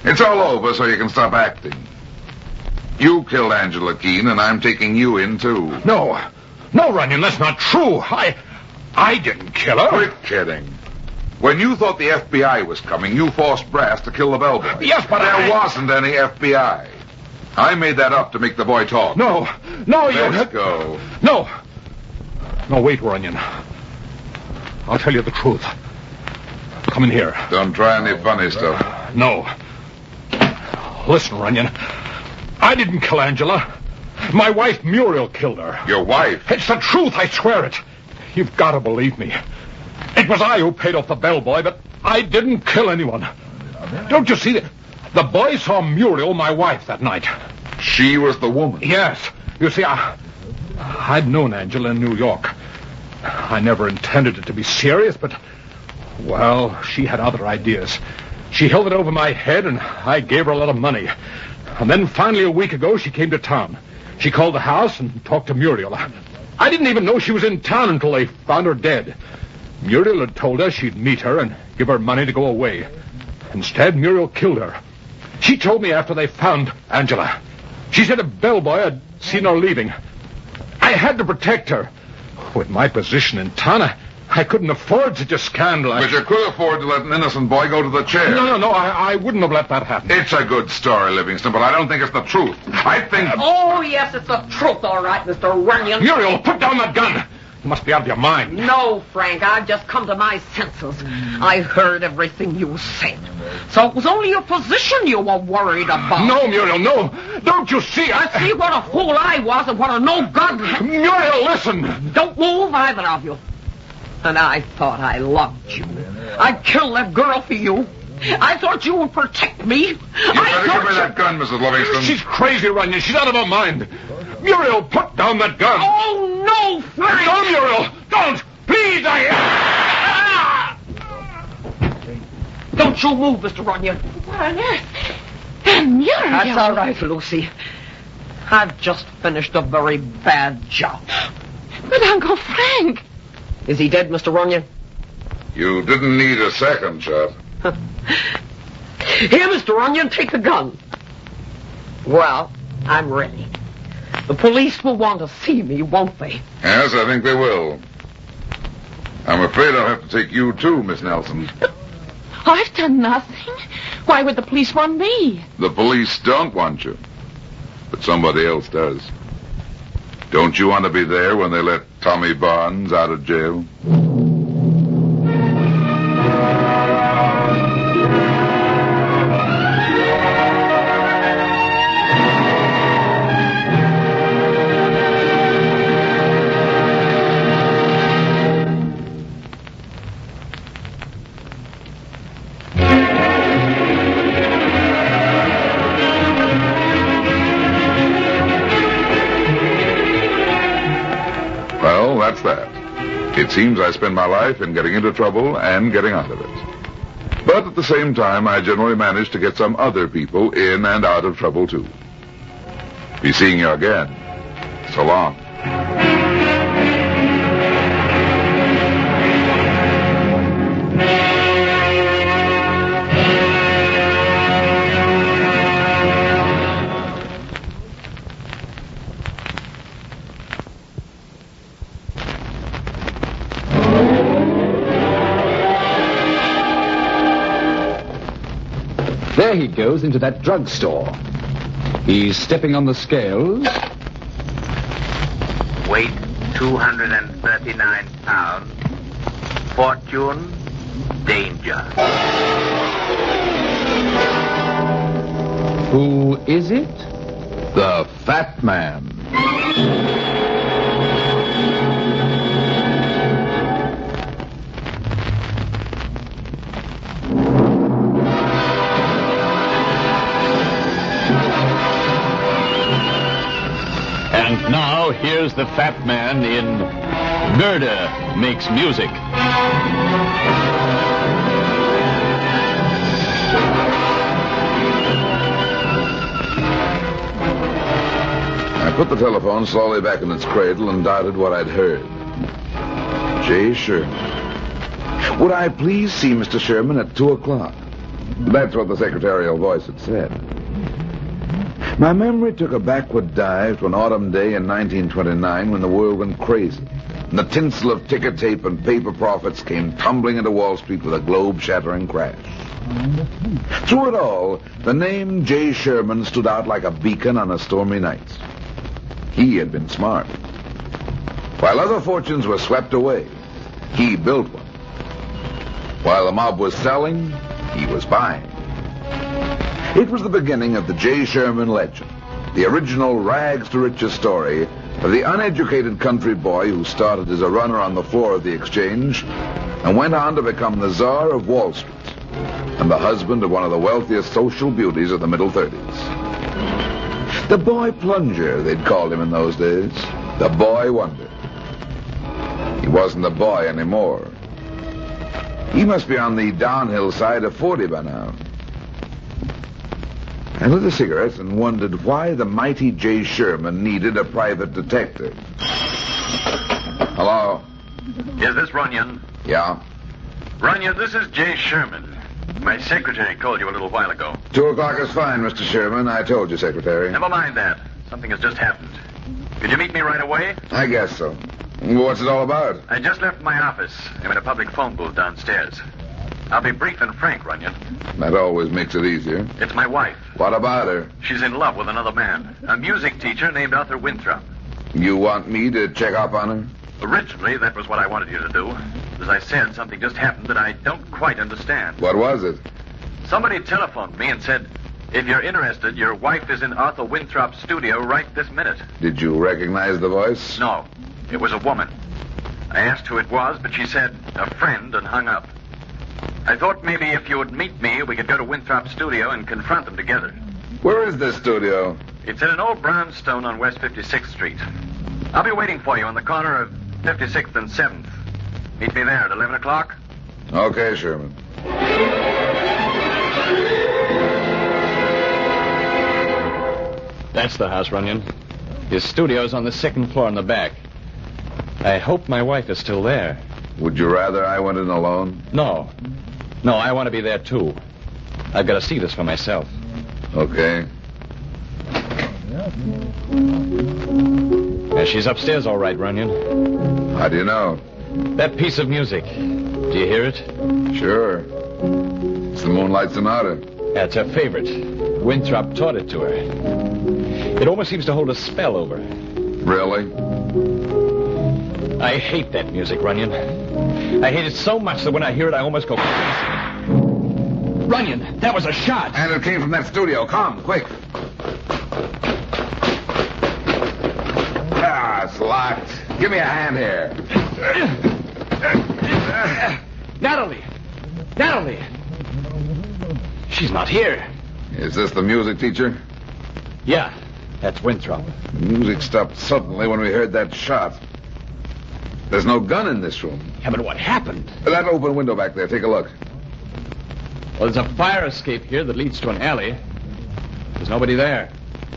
It's all over, so you can stop acting. You killed Angela Keene, and I'm taking you in, too. No, Runyon, that's not true. I didn't kill her. Quit kidding. When you thought the FBI was coming, you forced Brass to kill the bellboy. Yes, but there wasn't any FBI. I made that up to make the boy talk. No, Let's go. No, wait, Runyon. I'll tell you the truth. Come in here. Don't try any funny stuff. No. Listen, Runyon. I didn't kill Angela. My wife, Muriel, killed her. Your wife? It's the truth, I swear it. You've got to believe me. It was I who paid off the bellboy, but I didn't kill anyone. Don't you see that? The boy saw Muriel, my wife, that night. She was the woman? Yes. You see, I'd known Angela in New York. I never intended it to be serious, but, well, she had other ideas. She held it over my head, and I gave her a lot of money. And then finally a week ago, she came to town. She called the house and talked to Muriel. I didn't even know she was in town until they found her dead. Muriel had told her she'd meet her and give her money to go away. Instead, Muriel killed her. She told me after they found Angela. She said a bellboy had seen her leaving. I had to protect her. With my position in town, I couldn't afford such a scandal. But you could afford to let an innocent boy go to the chair. No, I wouldn't have let that happen. It's a good story, Livingston, but I don't think it's the truth. I think... Oh, yes, it's the truth, all right, Mr. Runyon. Muriel, put down that gun. You must be out of your mind. No, Frank, I've just come to my senses. I heard everything you said. So it was only your position you were worried about. No, Muriel, no. Don't you see? I see what a fool I was and what a no-good... Muriel, listen. Don't move, either of you. And I thought I loved you. I'd kill that girl for you. I thought you would protect me. You better give me that gun, Mrs. Livingston. She's crazy, Runyon. She's out of her mind. Muriel, put down that gun. Oh, no, Frank. No, Muriel. Don't. Please, Don't you move, Mr. Runyon. What on earth? And Muriel. That's all right, Lucy. I've just finished a very bad job. But Uncle Frank. Is he dead, Mr. Runyon? You didn't need a second shot. Here, Mr. Runyon, take the gun. Well, I'm ready. The police will want to see me, won't they? Yes, I think they will. I'm afraid I'll have to take you too, Miss Nelson. I've done nothing. Why would the police want me? The police don't want you, but somebody else does. Don't you want to be there when they let Tommy Barnes out of jail? Well, that's that. It seems I spend my life in getting into trouble and getting out of it. But at the same time, I generally manage to get some other people in and out of trouble, too. Be seeing you again. So long. There he goes into that drugstore. He's stepping on the scales. Weight 239 pounds. Fortune, danger. Who is it? The Fat Man. And now, here's the fat man in Murder Makes Music. I put the telephone slowly back in its cradle and doubted what I'd heard. J. Sherman. Would I please see Mr. Sherman at 2 o'clock? That's what the secretarial voice had said. My memory took a backward dive to an autumn day in 1929 when the world went crazy, and the tinsel of ticker tape and paper profits came tumbling into Wall Street with a globe-shattering crash. Through it all, the name J. Sherman stood out like a beacon on a stormy night. He had been smart. While other fortunes were swept away, he built one. While the mob was selling, he was buying. It was the beginning of the J. Sherman legend, the original rags-to-riches story of the uneducated country boy who started as a runner on the floor of the exchange and went on to become the czar of Wall Street and the husband of one of the wealthiest social beauties of the middle 30s. The boy plunger, they'd called him in those days. The boy wonder. He wasn't a boy anymore. He must be on the downhill side of 40 by now. I lit a cigarette and wondered why the mighty J. Sherman needed a private detective. Hello? Is this Runyon? Yeah? Runyon, this is J. Sherman. My secretary called you a little while ago. 2 o'clock is fine, Mr. Sherman. I told you, Secretary. Never mind that. Something has just happened. Could you meet me right away? I guess so. What's it all about? I just left my office. I'm in a public phone booth downstairs. I'll be brief and frank, Runyon. That always makes it easier. It's my wife. What about her? She's in love with another man, a music teacher named Arthur Winthrop. You want me to check up on her? Originally, that was what I wanted you to do. As I said, something just happened that I don't quite understand. What was it? Somebody telephoned me and said, if you're interested, your wife is in Arthur Winthrop's studio right this minute. Did you recognize the voice? No, it was a woman. I asked who it was, but she said, a friend, and hung up. I thought maybe if you would meet me, we could go to Winthrop's studio and confront them together. Where is this studio? It's in an old brownstone on West 56th Street. I'll be waiting for you on the corner of 56th and 7th. Meet me there at 11 o'clock. Okay, Sherman. That's the house, Runyon. His studio's on the second floor in the back. I hope my wife is still there. Would you rather I went in alone? No. No, I want to be there, too. I've got to see this for myself. Okay. Yeah, she's upstairs all right, Runyon. How do you know? That piece of music. Do you hear it? Sure. It's the Moonlight Sonata. Yeah, it's her favorite. Winthrop taught it to her. It almost seems to hold a spell over her. Really? I hate that music, Runyon. I hate it so much that when I hear it, I almost go crazy. Runyon, that was a shot. And it came from that studio. Come, quick. Ah, it's locked. Give me a hand here. Natalie! Natalie! She's not here. Is this the music teacher? Yeah, that's Winthrop. The music stopped suddenly when we heard that shot. There's no gun in this room. Yeah, but what happened? That open window back there. Take a look. Well, there's a fire escape here that leads to an alley. There's nobody there.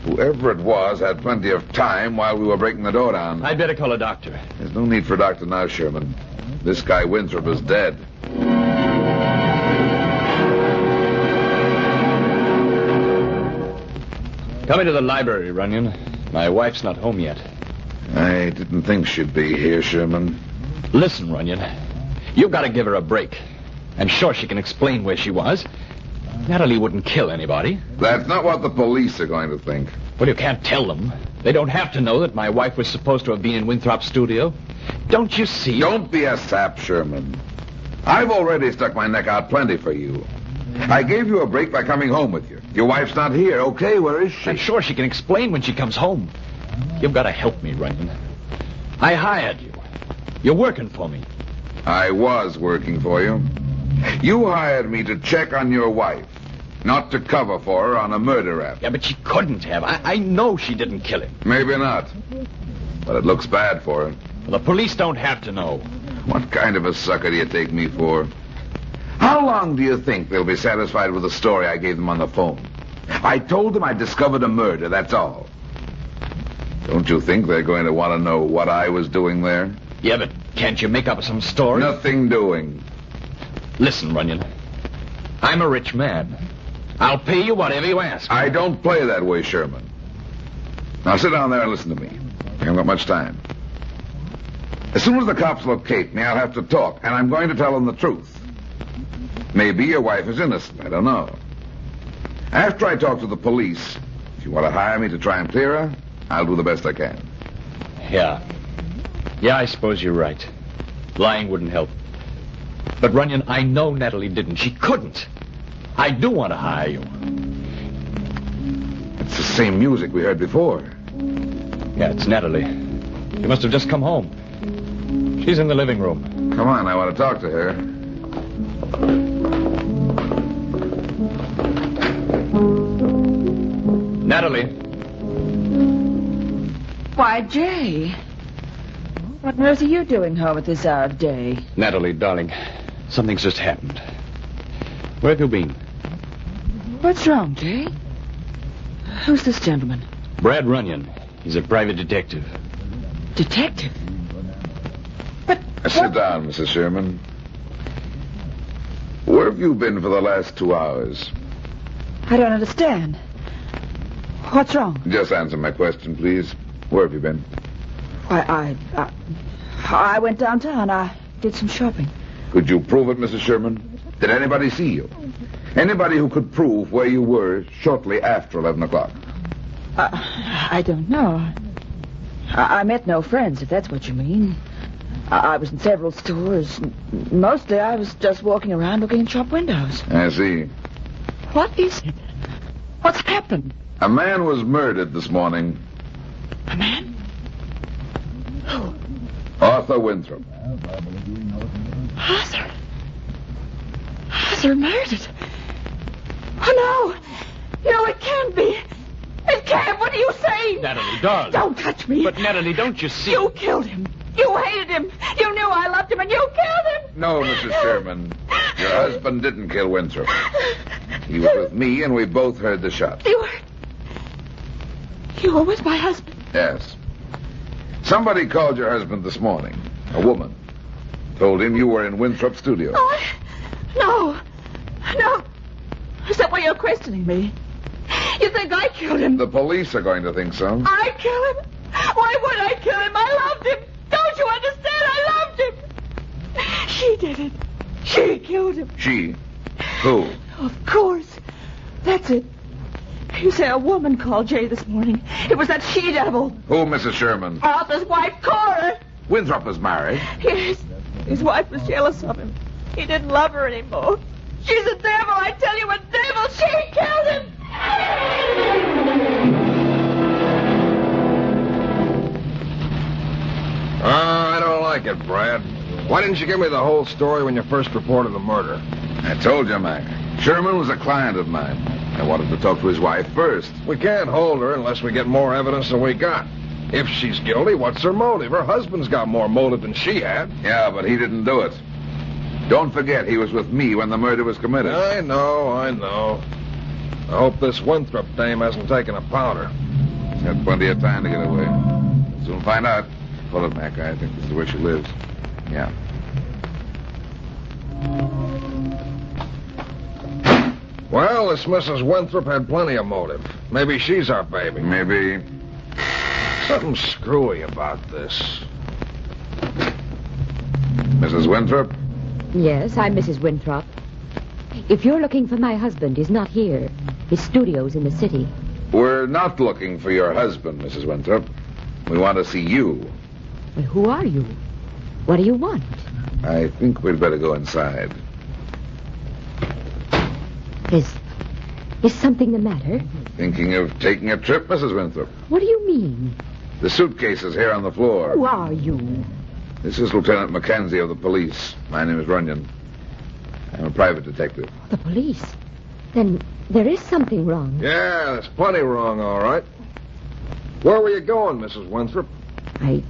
Whoever it was had plenty of time while we were breaking the door down. I'd better call a doctor. There's no need for a doctor now, Sherman. This guy Winthrop is dead. Come into the library, Runyon. My wife's not home yet. I didn't think she'd be here, Sherman. Listen, Runyon. You've got to give her a break. I'm sure she can explain where she was. Natalie wouldn't kill anybody. That's not what the police are going to think. Well, you can't tell them. They don't have to know that my wife was supposed to have been in Winthrop's studio. Don't you see? Don't be a sap, Sherman. I've already stuck my neck out plenty for you. I gave you a break by coming home with you. Your wife's not here. Okay, where is she? I'm sure she can explain when she comes home. You've got to help me, Runyon. I hired you. You're working for me. I was working for you. You hired me to check on your wife, not to cover for her on a murder rap. Yeah, but she couldn't have. I know she didn't kill him. Maybe not. But it looks bad for her. Well, the police don't have to know. What kind of a sucker do you take me for? How long do you think they'll be satisfied with the story I gave them on the phone? I told them I discovered a murder, that's all. Don't you think they're going to want to know what I was doing there? Yeah, but can't you make up some story? Nothing doing. Listen, Runyon. I'm a rich man. I'll pay you whatever you ask. I don't play that way, Sherman. Now sit down there and listen to me. I haven't got much time. As soon as the cops locate me, I'll have to talk, and I'm going to tell them the truth. Maybe your wife is innocent. I don't know. After I talk to the police, if you want to hire me to try and clear her, I'll do the best I can. Yeah. Yeah, I suppose you're right. Lying wouldn't help. But, Runyon, I know Natalie didn't. She couldn't. I do want to hire you. It's the same music we heard before. Yeah, it's Natalie. You must have just come home. She's in the living room. Come on, I want to talk to her. Natalie. Why, Jay. What on earth are you doing home at this hour of day? Natalie, darling, something's just happened. Where have you been? What's wrong, Jay? Who's this gentleman? Brad Runyon. He's a private detective. Detective? Sit down, Mrs. Sherman. Where have you been for the last 2 hours? I don't understand. What's wrong? Just answer my question, please. Where have you been? Why, I went downtown. I did some shopping. Could you prove it, Mrs. Sherman? Did anybody see you? Anybody who could prove where you were shortly after 11 o'clock? I don't know. I met no friends, if that's what you mean. I was in several stores. Mostly I was just walking around looking in shop windows. I see. What is it? What's happened? A man was murdered this morning. A man? Who? Arthur Winthrop. Arthur? Arthur murdered? Oh, no. No, it can't be. It can't. What are you saying? Natalie, darling. Don't touch me. But, Natalie, don't you see? You killed him. You hated him. You knew I loved him, and you killed him. No, Mrs. Sherman. Your husband didn't kill Winthrop. He was with me, and we both heard the shot. You were with my husband? Yes. Somebody called your husband this morning. A woman. Told him you were in Winthrop's studio. Oh, no. No. Is that why you're questioning me? You think I killed him? The police are going to think so. I killed him? Why would I kill him? I loved him. Don't you understand? I loved him. She did it. She killed him. She? Who? Of course. That's it. You say a woman called Jay this morning. It was that she-devil. Who, Mrs. Sherman? Arthur's wife, Cora. Winthrop is married. Yes. His wife was jealous of him. He didn't love her anymore. She's a devil. I tell you, a devil. She killed him. I don't like it, Brad. Why didn't you give me the whole story when you first reported the murder? I told you, Mac. Sherman was a client of mine. I wanted to talk to his wife first. We can't hold her unless we get more evidence than we got. If she's guilty, what's her motive? Her husband's got more motive than she had. Yeah, but he didn't do it. Don't forget, he was with me when the murder was committed. I know. I hope this Winthrop dame hasn't taken a powder. She's had plenty of time to get away. Soon find out. Pull it, Mac. I think this is where she lives. Yeah. Well, this Mrs. Winthrop had plenty of motive. Maybe she's our baby. Maybe. Something screwy about this. Mrs. Winthrop? Yes, I'm Mrs. Winthrop. If you're looking for my husband, he's not here. His studio's in the city. We're not looking for your husband, Mrs. Winthrop. We want to see you. Well, who are you? What do you want? I think we'd better go inside. Is something the matter? Thinking of taking a trip, Mrs. Winthrop? What do you mean? The suitcase is here on the floor. Who are you? This is Lieutenant Mackenzie of the police. My name is Runyon. I'm a private detective. The police? Then there is something wrong. Yeah, there's plenty wrong, all right. Where were you going, Mrs. Winthrop? Well,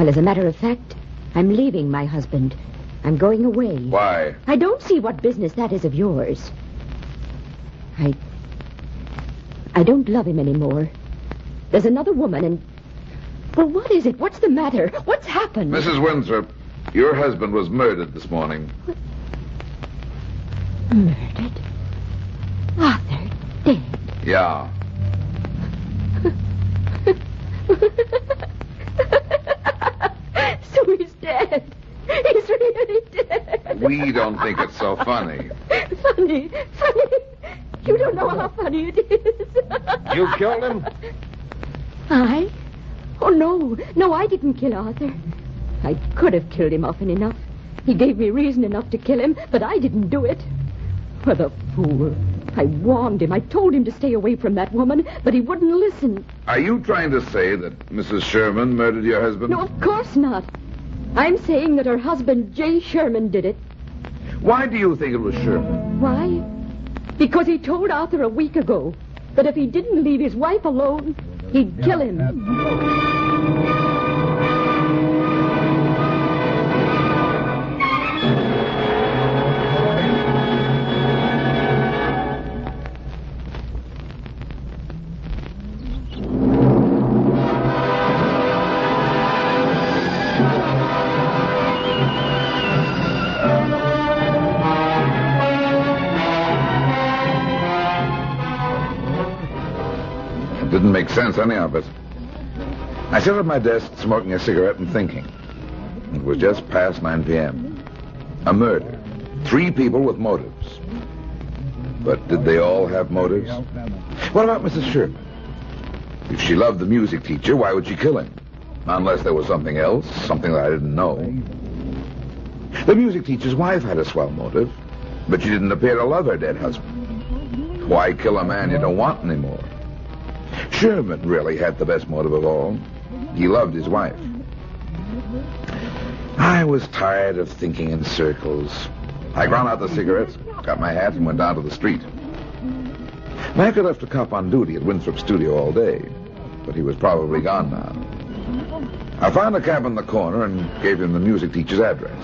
as a matter of fact, I'm leaving my husband. I'm going away. Why? I don't see what business that is of yours. I don't love him anymore. There's another woman and... Well, what is it? What's the matter? What's happened? Mrs. Winthrop, your husband was murdered this morning. What? Murdered? Arthur, dead? Yeah. So he's dead. He's really dead. We don't think it's so funny. Funny. You don't know how funny it is. You killed him? I? Oh, no. No, I didn't kill Arthur. I could have killed him often enough. He gave me reason enough to kill him, but I didn't do it. What a fool. I warned him. I told him to stay away from that woman, but he wouldn't listen. Are you trying to say that Mrs. Sherman murdered your husband? No, of course not. I'm saying that her husband, Jay Sherman, did it. Why do you think it was Sherman? Why? Because he told Arthur a week ago that if he didn't leave his wife alone, he'd kill him. Didn't make sense, any of it. I sat at my desk smoking a cigarette and thinking. It was just past 9 p.m. A murder. 3 people with motives. But did they all have motives? What about Mrs. Sherman? If she loved the music teacher, why would she kill him? Unless there was something else, something that I didn't know. The music teacher's wife had a swell motive, but she didn't appear to love her dead husband. Why kill a man you don't want anymore? Sherman really had the best motive of all. He loved his wife. I was tired of thinking in circles. I ground out the cigarettes, got my hat, and went down to the street. Mac had left a cop on duty at Winthrop's studio all day, but he was probably gone now. I found a cab on the corner and gave him the music teacher's address.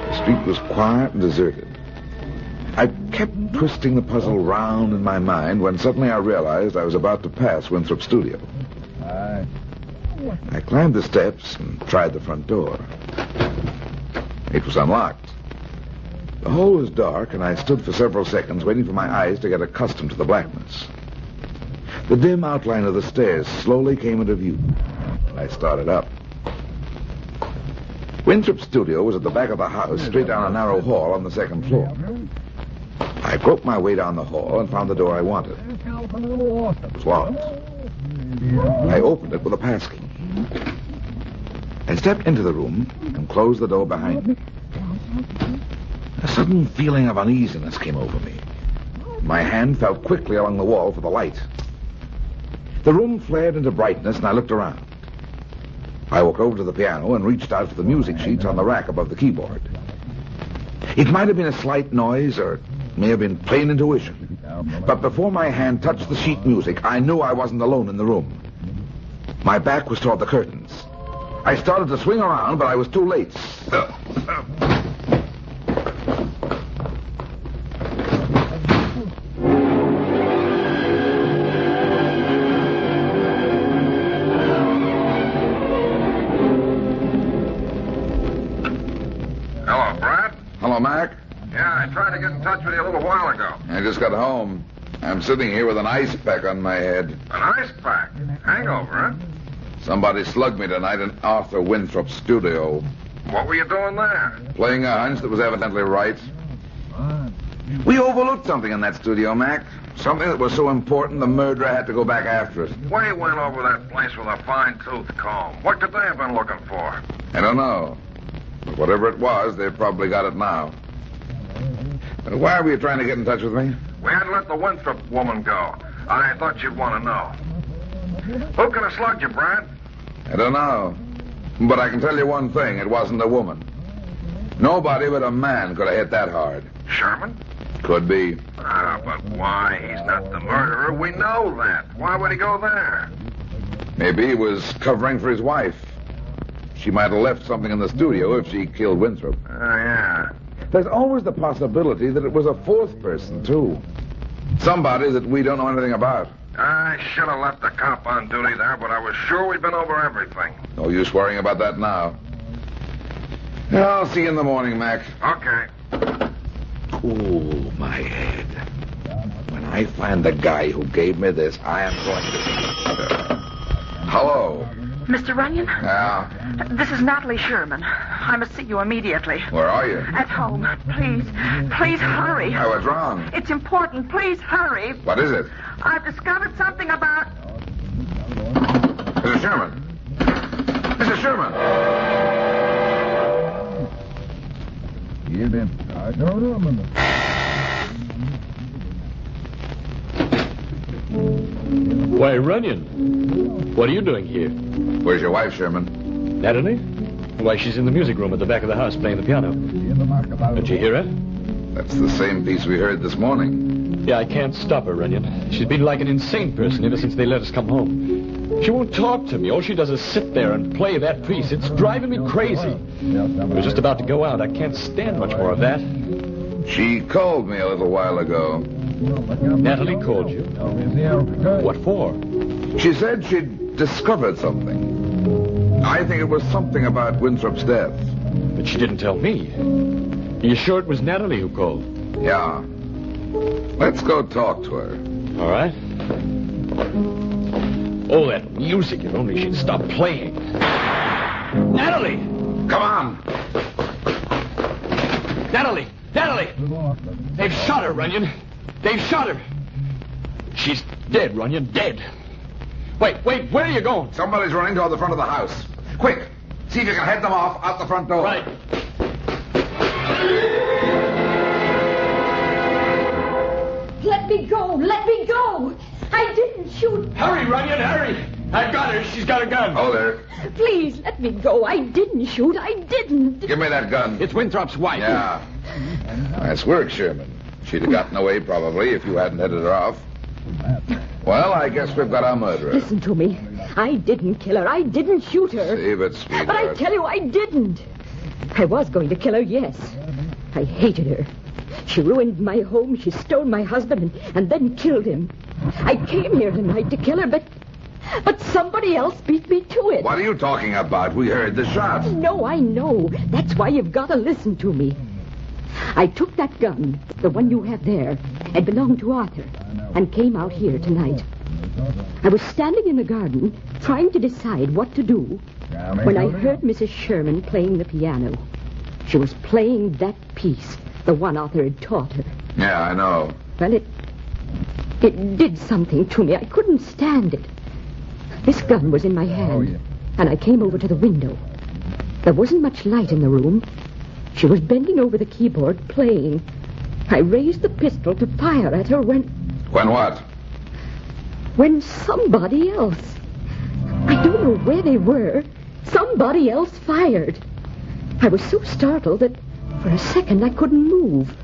The street was quiet and deserted. I kept twisting the puzzle round in my mind when suddenly I realized I was about to pass Winthrop's studio. I climbed the steps and tried the front door. It was unlocked. The hall was dark, and I stood for several seconds waiting for my eyes to get accustomed to the blackness. The dim outline of the stairs slowly came into view. I started up. Winthrop's studio was at the back of the house, straight down a narrow hall on the second floor. I groped my way down the hall and found the door I wanted. It was locked. I opened it with a passkey. I stepped into the room and closed the door behind me. A sudden feeling of uneasiness came over me. My hand felt quickly along the wall for the light. The room flared into brightness, and I looked around. I walked over to the piano and reached out for the music sheets on the rack above the keyboard. It might have been a slight noise, or it may have been plain intuition. But before my hand touched the sheet music, I knew I wasn't alone in the room. My back was toward the curtains. I started to swing around, but I was too late. Hello, Brad. Hello, Mac. Yeah, I tried to get in touch with you a little while ago. I just got home. I'm sitting here with an ice pack on my head. An ice pack? Hangover, huh? Somebody slugged me tonight in Arthur Winthrop's studio. What were you doing there? Playing a hunch that was evidently right. We overlooked something in that studio, Mac. Something that was so important the murderer had to go back after it. We went over that place with a fine-tooth comb. What could they have been looking for? I don't know. But whatever it was, they've probably got it now. Why were you trying to get in touch with me? We had to let the Winthrop woman go. I thought you'd want to know. Who could have slugged you, Brad? I don't know. But I can tell you one thing. It wasn't a woman. Nobody but a man could have hit that hard. Sherman? Could be. But why? He's not the murderer. We know that. Why would he go there? Maybe he was covering for his wife. She might have left something in the studio if she killed Winthrop. Oh, yeah. There's always the possibility that it was a fourth person, too. Somebody that we don't know anything about. I should have left the cop on duty there, but I was sure we'd been over everything. No use worrying about that now. I'll see you in the morning, Mac. Okay. Ooh, my head. When I find the guy who gave me this, I am going to... Hello. Mr. Runyon? Yeah? This is Natalie Sherman. I must see you immediately. Where are you? At home. Please. Please hurry. Hey, what's wrong? It's important. Please hurry. What is it? I've discovered something about... Mrs. Sherman. Mrs. Sherman. Why, Runyon, what are you doing here? Where's your wife, Sherman? Natalie? Why, she's in the music room at the back of the house playing the piano. Did you hear her? That's the same piece we heard this morning. Yeah, I can't stop her, Runyon. She's been like an insane person ever since they let us come home. She won't talk to me. All she does is sit there and play that piece. It's driving me crazy. I was just about to go out. I can't stand much more of that. She called me a little while ago. Natalie called you? What for? She said she'd discovered something. I think it was something about Winthrop's death. But she didn't tell me. Are you sure it was Natalie who called? Yeah. Let's go talk to her. All right. Oh, that music. If only she'd stop playing. Natalie! Come on! Natalie! Natalie! They've shot her, Runyon. They've shot her. She's dead, Runyon, dead. Wait, where are you going? Somebody's running toward the front of the house. Quick, see if you can head them off out the front door. Right. Let me go! Let me go! I didn't shoot. Hurry, Runyon, hurry! I've got her. She's got a gun. Hold her. Please, let me go. I didn't shoot. I didn't. Give me that gun. It's Winthrop's wife. Yeah. Nice work, Sherman. She'd have gotten away, probably, if you hadn't headed her off. Well, I guess we've got our murderer. Listen to me. I didn't kill her. I didn't shoot her. Save it, sweetheart. But I tell you, I didn't. I was going to kill her, yes. I hated her. She ruined my home. She stole my husband and then killed him. I came here tonight to kill her, but somebody else beat me to it. What are you talking about? We heard the shots. No, I know. That's why you've got to listen to me. I took that gun, the one you have there. It belonged to Arthur, and came out here tonight. I was standing in the garden, trying to decide what to do, when I heard Mrs. Sherman playing the piano. She was playing that piece, the one Arthur had taught her. Yeah, I know. Well, it did something to me. I couldn't stand it. This gun was in my hand, and I came over to the window. There wasn't much light in the room. She was bending over the keyboard, playing. I raised the pistol to fire at her when... When what? When somebody else. I don't know where they were. Somebody else fired. I was so startled that for a second I couldn't move.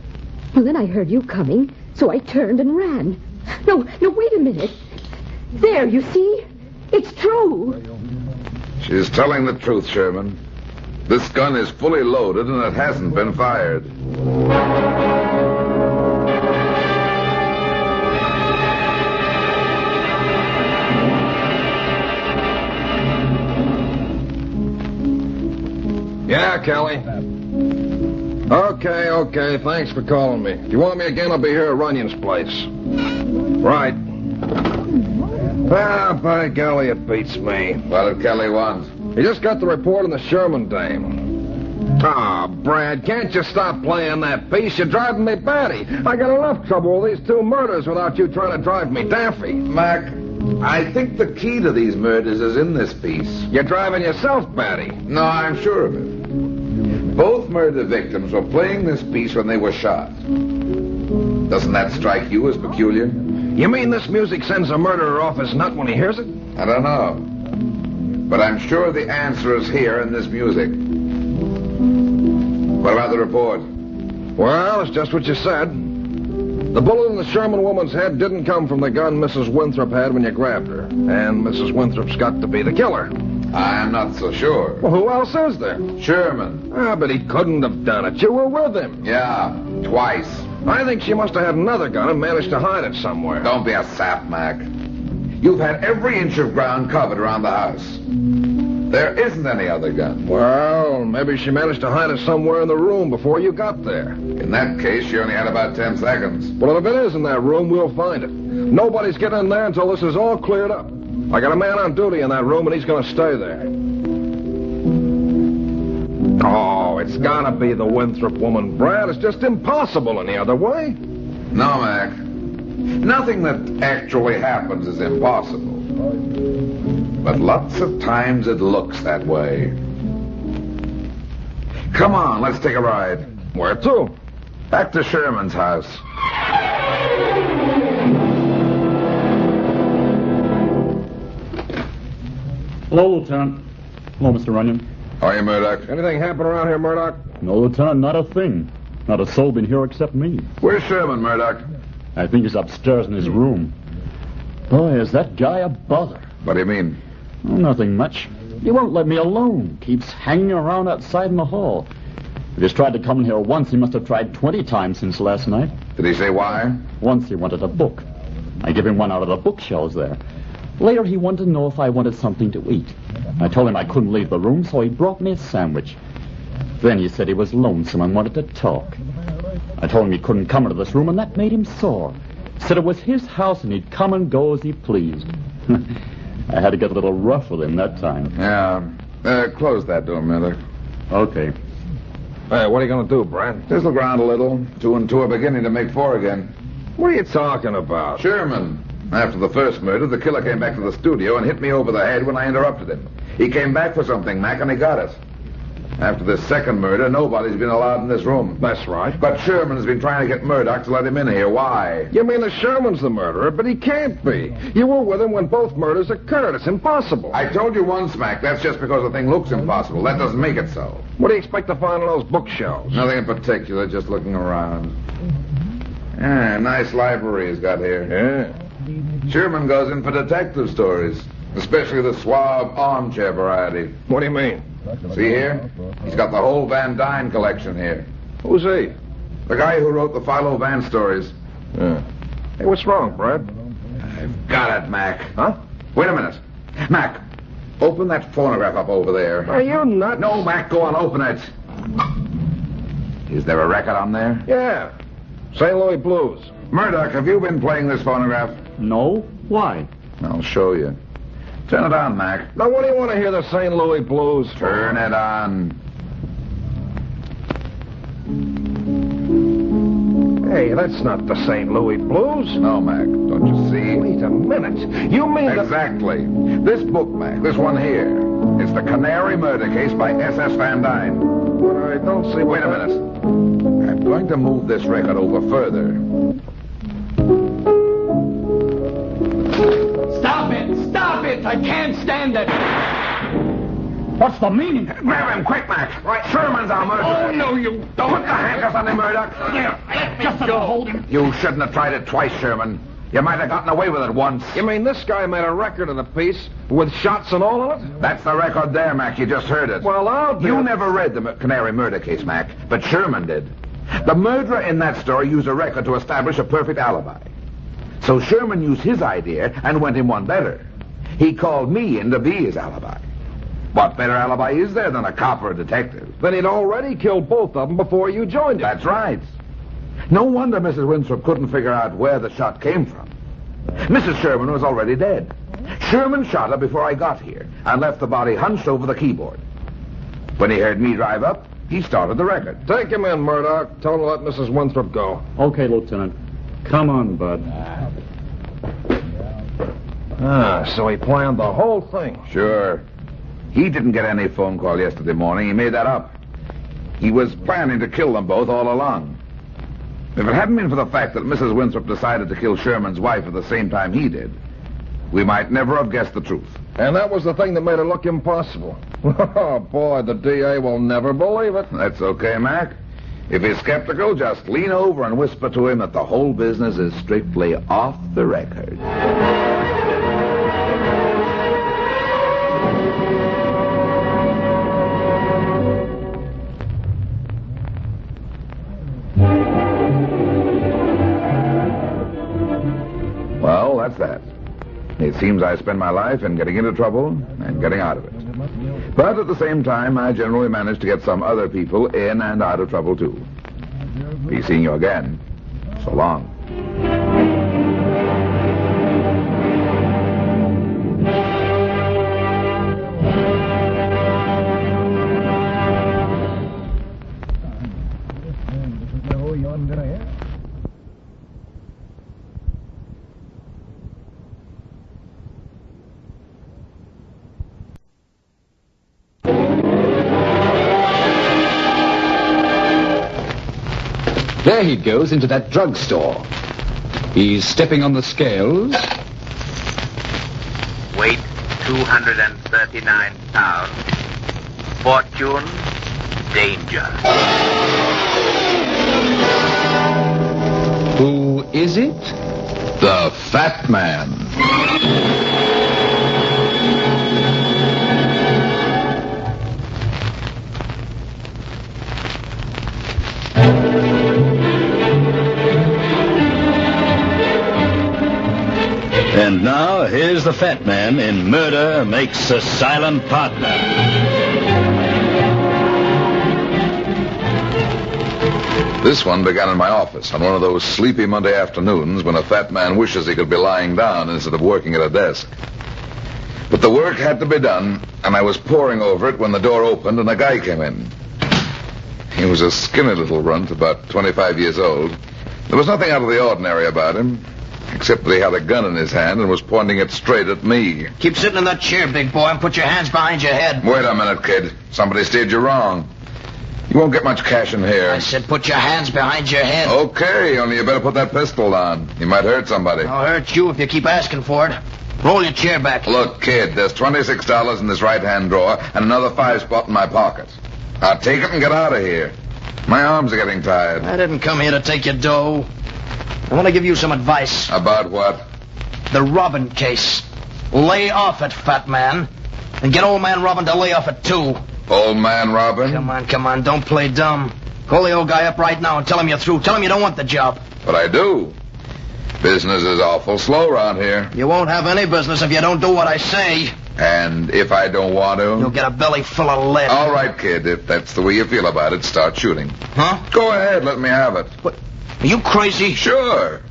Well, then I heard you coming, so I turned and ran. No, wait a minute. There, you see? It's true. She's telling the truth, Sherman. This gun is fully loaded and it hasn't been fired. Yeah, Kelly. Okay. Thanks for calling me. If you want me again, I'll be here at Runyon's place. Right. Ah, by golly, it beats me. What did Kelly want? He just got the report on the Sherman dame. Ah, Brad, can't you stop playing that piece? You're driving me batty. I got enough trouble with these two murders without you trying to drive me daffy. Mac, I think the key to these murders is in this piece. You're driving yourself batty. No, I'm sure of it. Both murder victims were playing this piece when they were shot. Doesn't that strike you as peculiar? You mean this music sends a murderer off his nut when he hears it? I don't know. But I'm sure the answer is here in this music. What about the report? Well, it's just what you said. The bullet in the Sherman woman's head didn't come from the gun Mrs. Winthrop had when you grabbed her. And Mrs. Winthrop's got to be the killer. I'm not so sure. Well, who else is there? Sherman. Ah, but he couldn't have done it. You were with him. Yeah, twice. I think she must have had another gun and managed to hide it somewhere. Don't be a sap, Mac. You've had every inch of ground covered around the house. There isn't any other gun. Well, maybe she managed to hide it somewhere in the room before you got there. In that case, she only had about 10 seconds. Well, if it is in that room, we'll find it. Nobody's getting in there until this is all cleared up. I got a man on duty in that room, and he's going to stay there. Oh, it's got to be the Winthrop woman, Brad. It's just impossible any other way. No, Mac. Nothing that actually happens is impossible. But lots of times it looks that way. Come on, let's take a ride. Where to? Back to Sherman's house. Hello, Lieutenant. Hello, Mr. Runyon. How are you, Murdoch? Anything happen around here, Murdoch? No, Lieutenant, not a thing. Not a soul been here except me. Where's Sherman, Murdoch? I think he's upstairs in his room. Boy, is that guy a bother. What do you mean? Oh, nothing much. He won't let me alone. Keeps hanging around outside in the hall. If he's tried to come in here once, he must have tried 20 times since last night. Did he say why? Once he wanted a book. I gave him one out of the bookshelves there. Later, he wanted to know if I wanted something to eat. I told him I couldn't leave the room, so he brought me a sandwich. Then he said he was lonesome and wanted to talk. I told him he couldn't come into this room, and that made him sore. Said it was his house, and he'd come and go as he pleased. I had to get a little rough with him that time. Yeah. Close that door, Murdoch. Okay. Hey, what are you going to do, Brad? Just look around a little. 2 and 2 are beginning to make 4 again. What are you talking about? Sherman. After the first murder, the killer came back to the studio and hit me over the head when I interrupted him. He came back for something, Mac, and he got it. After this second murder, nobody's been allowed in this room. That's right. But Sherman's been trying to get Murdoch to let him in here. Why? You mean that Sherman's the murderer, but he can't be. You were with him when both murders occurred. It's impossible. I told you once, Mac, that's just because the thing looks impossible. That doesn't make it so. What do you expect to find on those bookshelves? Nothing in particular, just looking around. Yeah, nice library he's got here. Yeah. Sherman goes in for detective stories, especially the suave armchair variety. What do you mean? See here? He's got the whole Van Dyne collection here. Who's he? The guy who wrote the Philo Van stories. Yeah. Hey, what's wrong, Brad? I've got it, Mac. Huh? Wait a minute. Mac, open that phonograph up over there. Are you nuts? No, Mac, go on, open it. Is there a record on there? Yeah. St. Louis Blues. Murdoch, have you been playing this phonograph? No? Why? I'll show you. Turn it on, Mac. Now, what do you want to hear the St. Louis Blues for? Turn it on. Hey, that's not the St. Louis Blues. No, Mac. Don't you see? Wait a minute. You mean Exactly. This book, Mac, this one here. It's the Canary Murder Case by S.S. Van Dyne. I don't see Wait a minute. I'm going to move this record over further. Stop it! Stop it! I can't stand it! What's the meaning? Grab him, quick, Mac. Right. Sherman's our murderer. Oh, no, you don't. Put the handcuffs on him, Murdoch. Just go. Hold him. You shouldn't have tried it twice, Sherman. You might have gotten away with it once. You mean this guy made a record of the piece with shots and all of it? That's the record there, Mac. You just heard it. Well, I'll You never read the Canary Murder Case, Mac, but Sherman did. The murderer in that story used a record to establish a perfect alibi. So Sherman used his idea and went him one better. He called me in to be his alibi. What better alibi is there than a cop or a detective? Then he'd already killed both of them before you joined him. That's right. No wonder Mrs. Winthrop couldn't figure out where the shot came from. Mrs. Sherman was already dead. Sherman shot her before I got here and left the body hunched over the keyboard. When he heard me drive up, he started the record. Take him in, Murdoch. Tell him to let Mrs. Winthrop go. Okay, Lieutenant. Come on, Bud. So he planned the whole thing. Sure. He didn't get any phone call yesterday morning. He made that up. He was planning to kill them both all along. If it hadn't been for the fact that Mrs. Winthrop decided to kill Sherman's wife at the same time he did, we might never have guessed the truth. And that was the thing that made it look impossible. Oh, boy, the DA will never believe it. That's okay, Mac. If he's skeptical, just lean over and whisper to him that the whole business is strictly off the record. Well, that's that. It seems I spend my life in getting into trouble and getting out of it. But at the same time, I generally manage to get some other people in and out of trouble, too. Be seeing you again. So long. There he goes into that drugstore. He's stepping on the scales. Weight 239 pounds. Fortune, danger. Who is it? The Fat Man. And now, here's the Fat Man in Murder Makes a Silent Partner. This one began in my office on one of those sleepy Monday afternoons when a fat man wishes he could be lying down instead of working at a desk. But the work had to be done, and I was poring over it when the door opened and a guy came in. He was a skinny little runt, about 25 years old. There was nothing out of the ordinary about him, except that he had a gun in his hand and was pointing it straight at me. Keep sitting in that chair, big boy, and put your hands behind your head. Wait a minute, kid. Somebody steered you wrong. You won't get much cash in here. I said put your hands behind your head. Okay, only you better put that pistol on. You might hurt somebody. I'll hurt you if you keep asking for it. Roll your chair back. Look, kid, there's $26 in this right-hand drawer and another 5 spot in my pocket. Now take it and get out of here. My arms are getting tired. I didn't come here to take your dough. I want to give you some advice. About what? The Robin case. Lay off it, fat man. And get old man Robin to lay off it, too. Old man Robin? Come on, don't play dumb. Call the old guy up right now and tell him you're through. Tell him you don't want the job. But I do. Business is awful slow around here. You won't have any business if you don't do what I say. And if I don't want to? You'll get a belly full of lead. All right, kid. If that's the way you feel about it, start shooting. Huh? Go ahead. Let me have it. What? Are you crazy? Sure.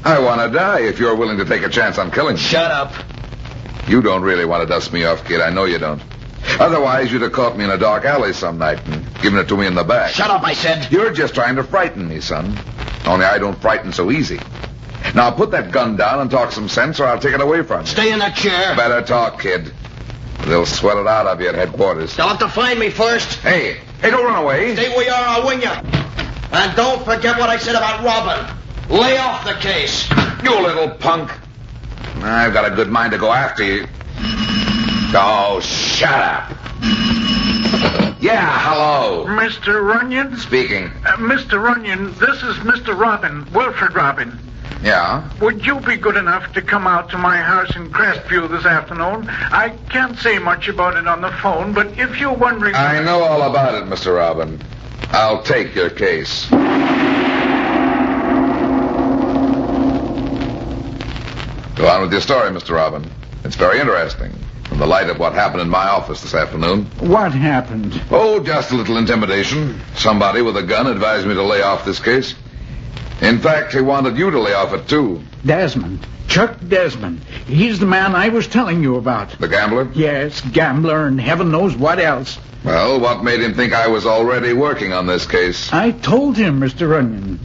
I want to die if you're willing to take a chance on killing me. Shut up. You don't really want to dust me off, kid. I know you don't. Otherwise, you'd have caught me in a dark alley some night and given it to me in the back. Shut up, I said. You're just trying to frighten me, son. Only I don't frighten so easy. Now, put that gun down and talk some sense, or I'll take it away from you. Stay in that chair. Better talk, kid. They'll sweat it out of you at headquarters. They'll have to find me first. Hey, don't run away. Stay where you are, I'll wing you. And don't forget what I said about Robin. Lay off the case. You little punk. I've got a good mind to go after you. Oh, shut up. Yeah, hello. Mr. Runyon? Speaking. Mr. Runyon, this is Mr. Robin, Wilfred Robin. Yeah? Would you be good enough to come out to my house in Crestview this afternoon? I can't say much about it on the phone, but if you're wondering... I know all about it, Mr. Robin. I'll take your case. Go on with your story, Mr. Robin. It's very interesting. From the light of what happened in my office this afternoon. What happened? Oh, just a little intimidation. Somebody with a gun advised me to lay off this case. In fact, he wanted you to lay off it, too. Desmond. Chuck Desmond. He's the man I was telling you about. The gambler? Yes, gambler and heaven knows what else. Well, what made him think I was already working on this case? I told him, Mr. Runyon.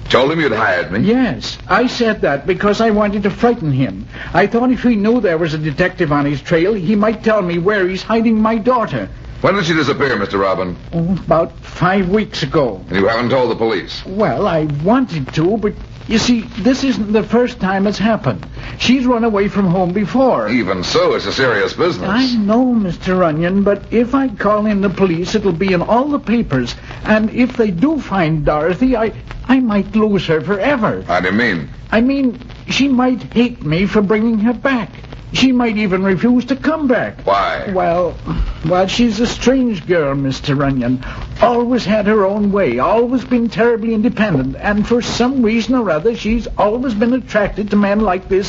Told him you'd hired me? Yes, I said that because I wanted to frighten him. I thought if he knew there was a detective on his trail, he might tell me where he's hiding my daughter. When did she disappear, Mr. Robin? Oh, about 5 weeks ago. And you haven't told the police? Well, I wanted to, but you see, this isn't the first time it's happened. She's run away from home before. Even so, it's a serious business. I know, Mr. Runyon, but if I call in the police, it'll be in all the papers. And if they do find Dorothy, I might lose her forever. How do you mean? I mean, she might hate me for bringing her back. She might even refuse to come back. Why? Well, she's a strange girl, Mr. Runyon. Always had her own way, always been terribly independent, and for some reason or other, she's always been attracted to men like this